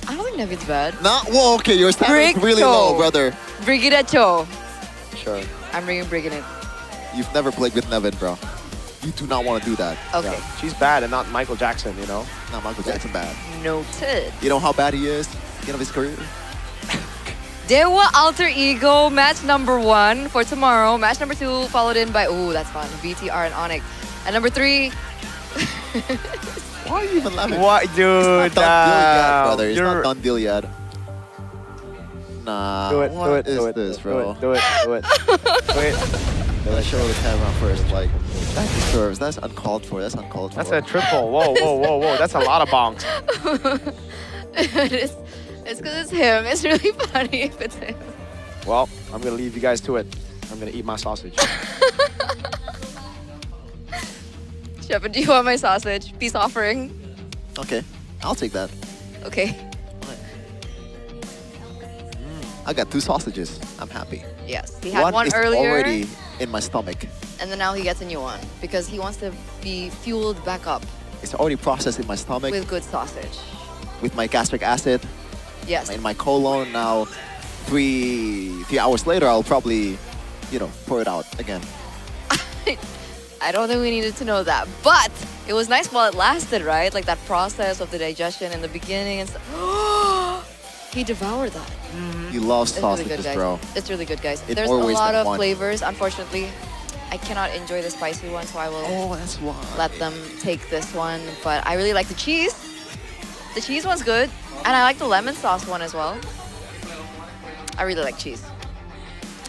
I don't think Navid's bad. No, whoa, okay, your standing is really low, brother. Brigida Cho. Sure. I'm bringing Brigida. You've never played with Nevin, bro. You do not want to do that. Okay. Yeah. She's bad and not Michael Jackson, you know? Not Michael Jackson bad. Noted. You know how bad he is? End of his career? Dewa Alter Ego, match number 1 for tomorrow. Match number 2 followed in by, ooh, that's fun, BTR and Onyx. And number 3... Why are you even laughing? What, dude? It's not done deal yet, brother. It's not done deal yet. Nah, do it, what do is this, bro? Do it. Let's show the camera first. Like, that deserves. That's uncalled for. That's uncalled for. That's a triple. Whoa, whoa, whoa, whoa. That's a lot of bonks. It's because it's him. It's really funny if it's him. Well, I'm gonna leave you guys to it. I'm gonna eat my sausage. Shepard, do you want my sausage? Peace offering. Okay, I'll take that. Okay. I got 2 sausages. I'm happy. Yes, he had one is earlier. already in my stomach. And then now he gets a new one because he wants to be fueled back up It's already processed in my stomach with good sausage. with my gastric acid. Yes. In my colon now. 3 hours later, I'll probably, pour it out again. I don't think we needed to know that, but it was nice while it lasted, right? Like that process of the digestion in the beginning and stuff. He devoured that. You love It's really sausages, good, guys. bro. It's really good, guys. In There's more a ways lot than of one. flavors. Unfortunately, I cannot enjoy the spicy one, so I will that's why. let them take this one. But I really like the cheese. The cheese one's good. And I like the lemon sauce one as well. I really like cheese.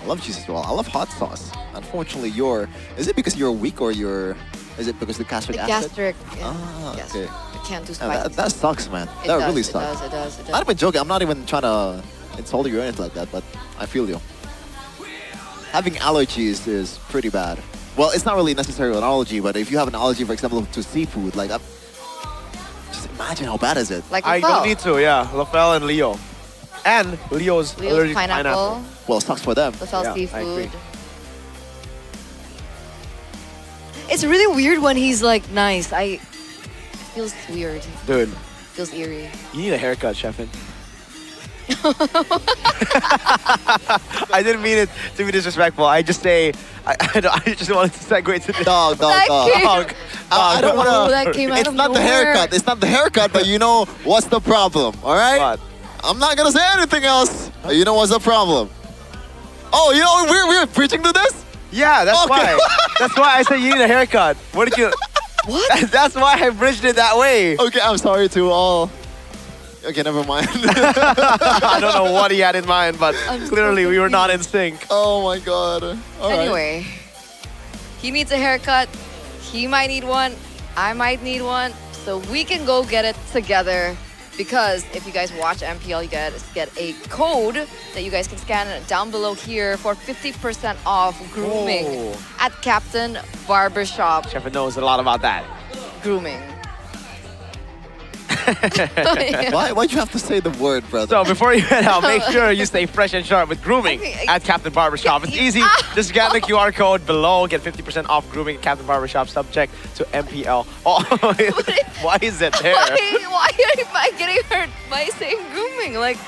I love cheese as well. I love hot sauce. Unfortunately, is it because you're weak or is it because of the gastric The acid? gastric, yes. Okay. I can't do spicy. That sucks, man. It That does, really it sucks. does, it does, it does. Not even joking. I'm not even trying to insult you or anything like that, but I feel you. Having allergies is pretty bad. Well, it's not really necessarily an allergy, but if you have an allergy, for example, to seafood, like just imagine how bad is it? Like I don't need to, yeah. Lafelle and Leo. And Leo's allergic to pineapple. Well, sucks for them. Lafelle I seafood. agree. It's really weird when he's like nice. It feels weird. Dude, Feels eerie. you need a haircut, Sheffin. I didn't mean it to be disrespectful. I just say, I just wanted to segue to this. Dog. I don't want to. That came out It's of not the nowhere. haircut. It's not the haircut, but you know what's the problem, all right? What? I'm not gonna say anything else. You know what's the problem? Oh, you know we're preaching to this? Yeah, that's Okay. why. That's why I said you need a haircut. What did you? What? That's why I bridged it that way. Okay, I'm sorry to all. Okay, never mind. I don't know what he had in mind, but clearly we were not in sync. Oh my god. All right. Anyway, he needs a haircut. He might need one. I might need one. So we can go get it together. Because if you guys watch MPL, you guys get a code that you guys can scan down below here for 50% off grooming Oh. at Captain Barbershop. Sheffin knows a lot about that. Grooming. Why'd you have to say the word, brother? So before you head out, make sure you stay fresh and sharp with grooming at Captain Barbershop. It's easy. Just scan the QR code below. Get 50% off grooming at Captain Barbershop, subject to MPL. Oh, why is it there? Why am I getting hurt by saying grooming? Like,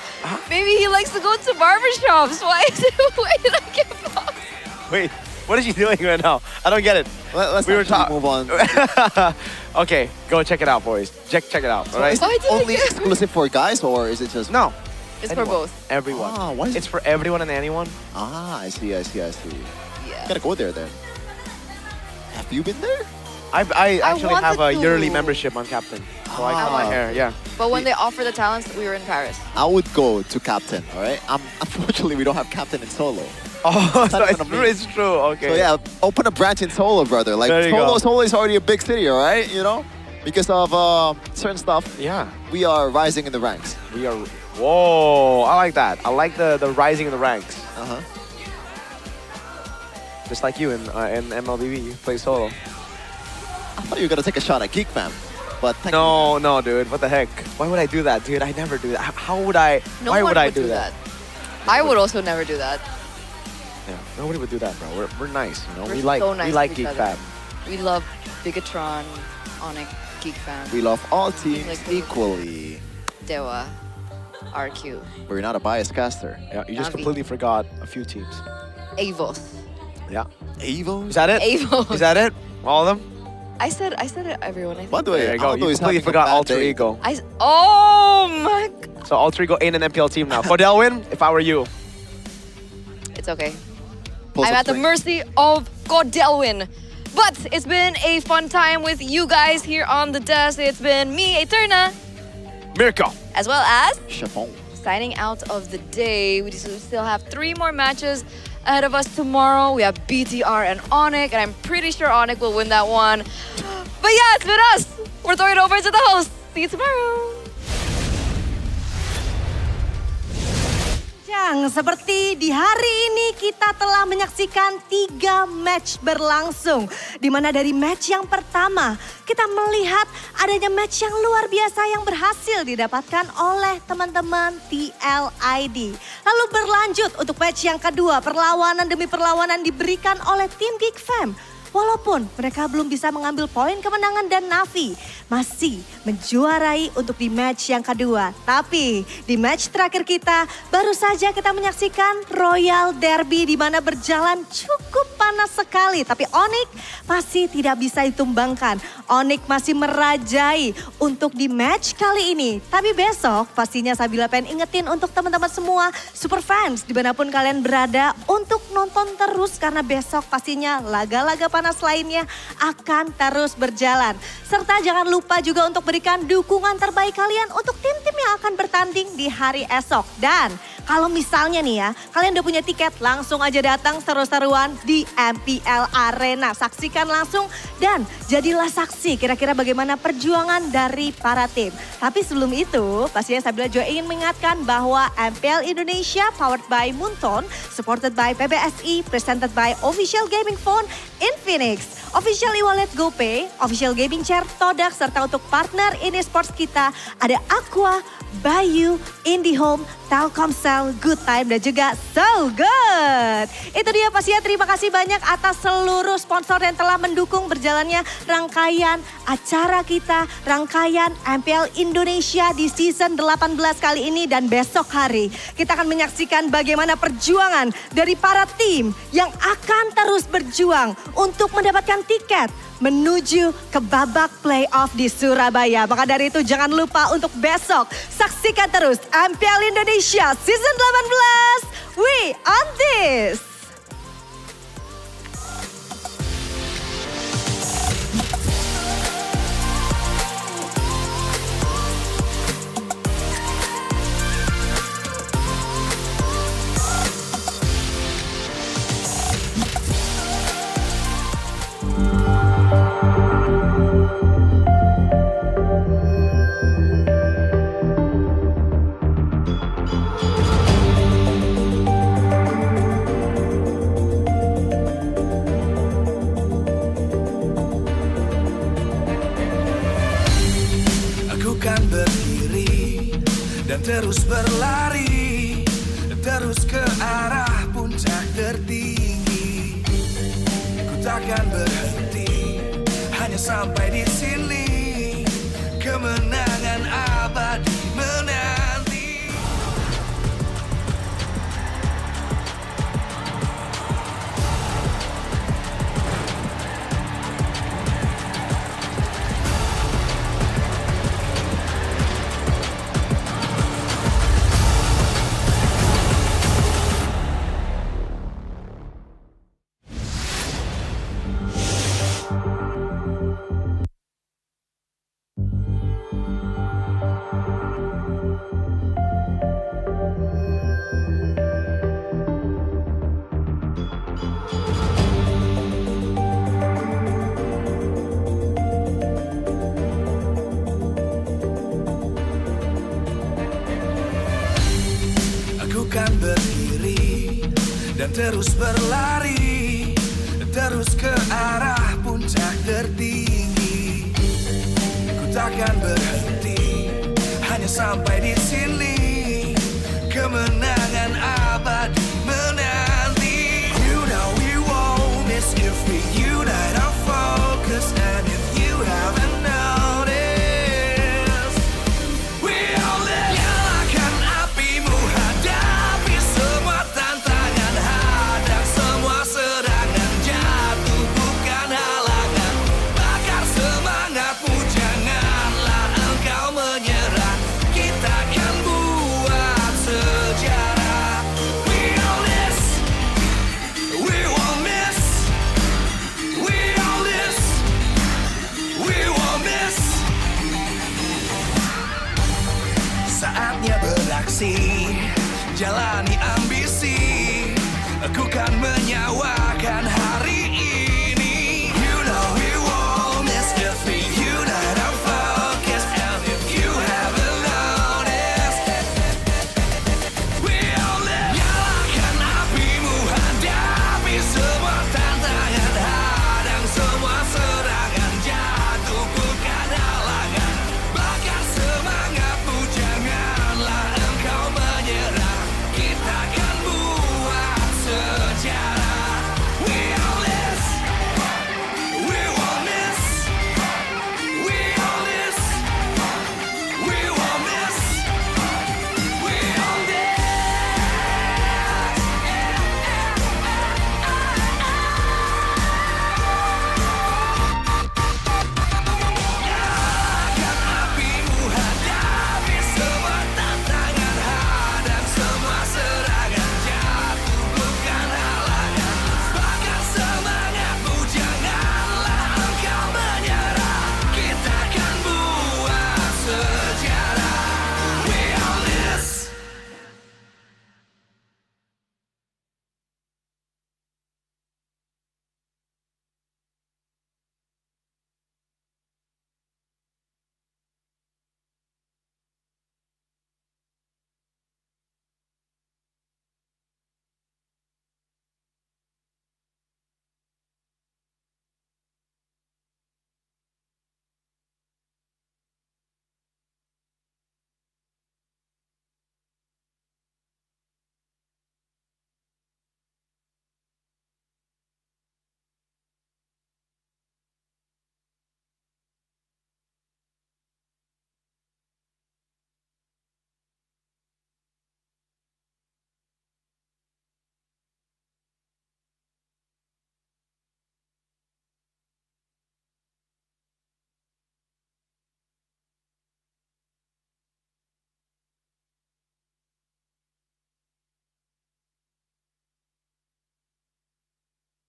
maybe he likes to go to barbershops. Why did I get bumped? Wait, what is she doing right now? I don't get it. Let's we were move on. Okay, go check it out, boys. Check it out, all right? Is it only exclusive for guys or is it just... No. It's for both. Everyone. Ah, why is It's for everyone and anyone. Ah, I see. Yeah. Gotta go there then. Have you been there? I actually have a wanted yearly to. membership on Captain. So I cut my hair, yeah. But when they offer the talents, we were in Paris. I would go to Captain, all right? Unfortunately, we don't have Captain in Solo. Oh, It's so not it's even true, amazing. it's true, okay. So yeah, open a branch in Solo, brother. Like There you go. Solo is already a big city, all right? You know? Because of certain stuff, Yeah. we are rising in the ranks. We are, whoa, I like that. I like the rising in the ranks. Uh-huh. Just like you in MLBB, you play solo. I thought you were gonna take a shot at Geek Fam, but thank No, dude, what the heck? Why would I do that, dude? I never do that. How would I, No why one would I do that. I would also never do that. Yeah, nobody would do that, bro. We're nice, you know? We're we like, so nice we like to each Geek other. Fam. We love Bigatron, Onyx, Geek Fam, We love all teams Like- equally. Dewa, RQ, We're not a biased caster. Yeah, you just Navi. completely forgot a few teams. Avos. Yeah. Evo? Is that it? Avos. Is that it? All of them? I said it, everyone. I think. By the way, There you go. Aldo You is completely having a forgot bad Alter day. Ego. Oh my god. So Alter Ego ain't an MPL team now. Cordell win, if I were you. It's okay. Pulls I'm up at the strength. mercy of Godelwin. But it's been a fun time with you guys here on the desk. It's been me, Eterna, Mirko. as well as Chiffon. signing out of the day. We still have 3 more matches ahead of us tomorrow. We have BTR and Onyx, and I'm pretty sure Onyx will win that one. But yeah, it's been us. We're throwing it over to the host. See you tomorrow. Seperti di hari ini kita telah menyaksikan 3 match berlangsung. Di mana dari match yang pertama kita melihat adanya match yang luar biasa yang berhasil didapatkan oleh teman-teman TLID. Lalu berlanjut untuk match yang kedua, perlawanan demi perlawanan diberikan oleh tim Geek Fam. Walaupun mereka belum bisa mengambil poin kemenangan dan Navi masih menjuarai untuk di match yang kedua. Tapi di match terakhir kita baru saja kita menyaksikan Royal Derby di mana berjalan cukup panas sekali. Tapi Onyx masih tidak bisa ditumbangkan. Onyx masih merajai untuk di match kali ini. Tapi besok pastinya Sabila pengen ingetin untuk teman-teman semua super fans dimanapun kalian berada untuk nonton terus karena besok pastinya laga-laga panas lainnya akan terus berjalan. Serta jangan lupa juga untuk berikan dukungan terbaik kalian untuk tim-tim yang akan bertanding di hari esok. Dan kalau misalnya nih ya, kalian udah punya tiket langsung aja datang seru-seruan di MPL Arena. Saksikan langsung dan jadilah saksi kira-kira bagaimana perjuangan dari para tim. Tapi sebelum itu, pastinya Sabila juga ingin mengingatkan bahwa MPL Indonesia powered by Moonton, supported by PBSI, presented by Official Gaming Phone, Infinix, Official e-wallet GoPay, Official Gaming Chair Todak, serta untuk partner ini sports kita ada Aqua, Bayu, IndiHome, Telkomsel, Good Time, dan juga So Good. Itu dia pastinya terima kasih banyak atas seluruh sponsor yang telah mendukung berjalannya rangkaian acara kita, rangkaian MPL Indonesia di season 18 kali ini. Dan besok hari kita akan menyaksikan bagaimana perjuangan dari para tim yang akan terus berjuang untuk mendapatkan tiket menuju ke babak playoff di Surabaya. Maka dari itu jangan lupa untuk besok saksikan terus MPL Indonesia Season 18. We on this! Terus berlari, terus ke arah puncak tertinggi. Ku takkan berhenti, hanya sampai di sini. Kemenangan abadi menanti. Dan terus berlari, terus ke arah puncak tertinggi. Ku takkan berhenti, hanya sampai di sini. Kemenangan abadi menanti. You know we won't miss if we unite our focus. And if you haven't noticed, we all live. Nyalakan apimu, hadapi semua tantangan. Hadang semua serangan, jatuh bukan halangan. Bakar semangatmu, janganlah engkau menyerah. Kita akan buat sejarah. We all this, we won't miss. We all this, we won't miss. Saatnya beraksi, jalani ambisi. Aku kan menyawa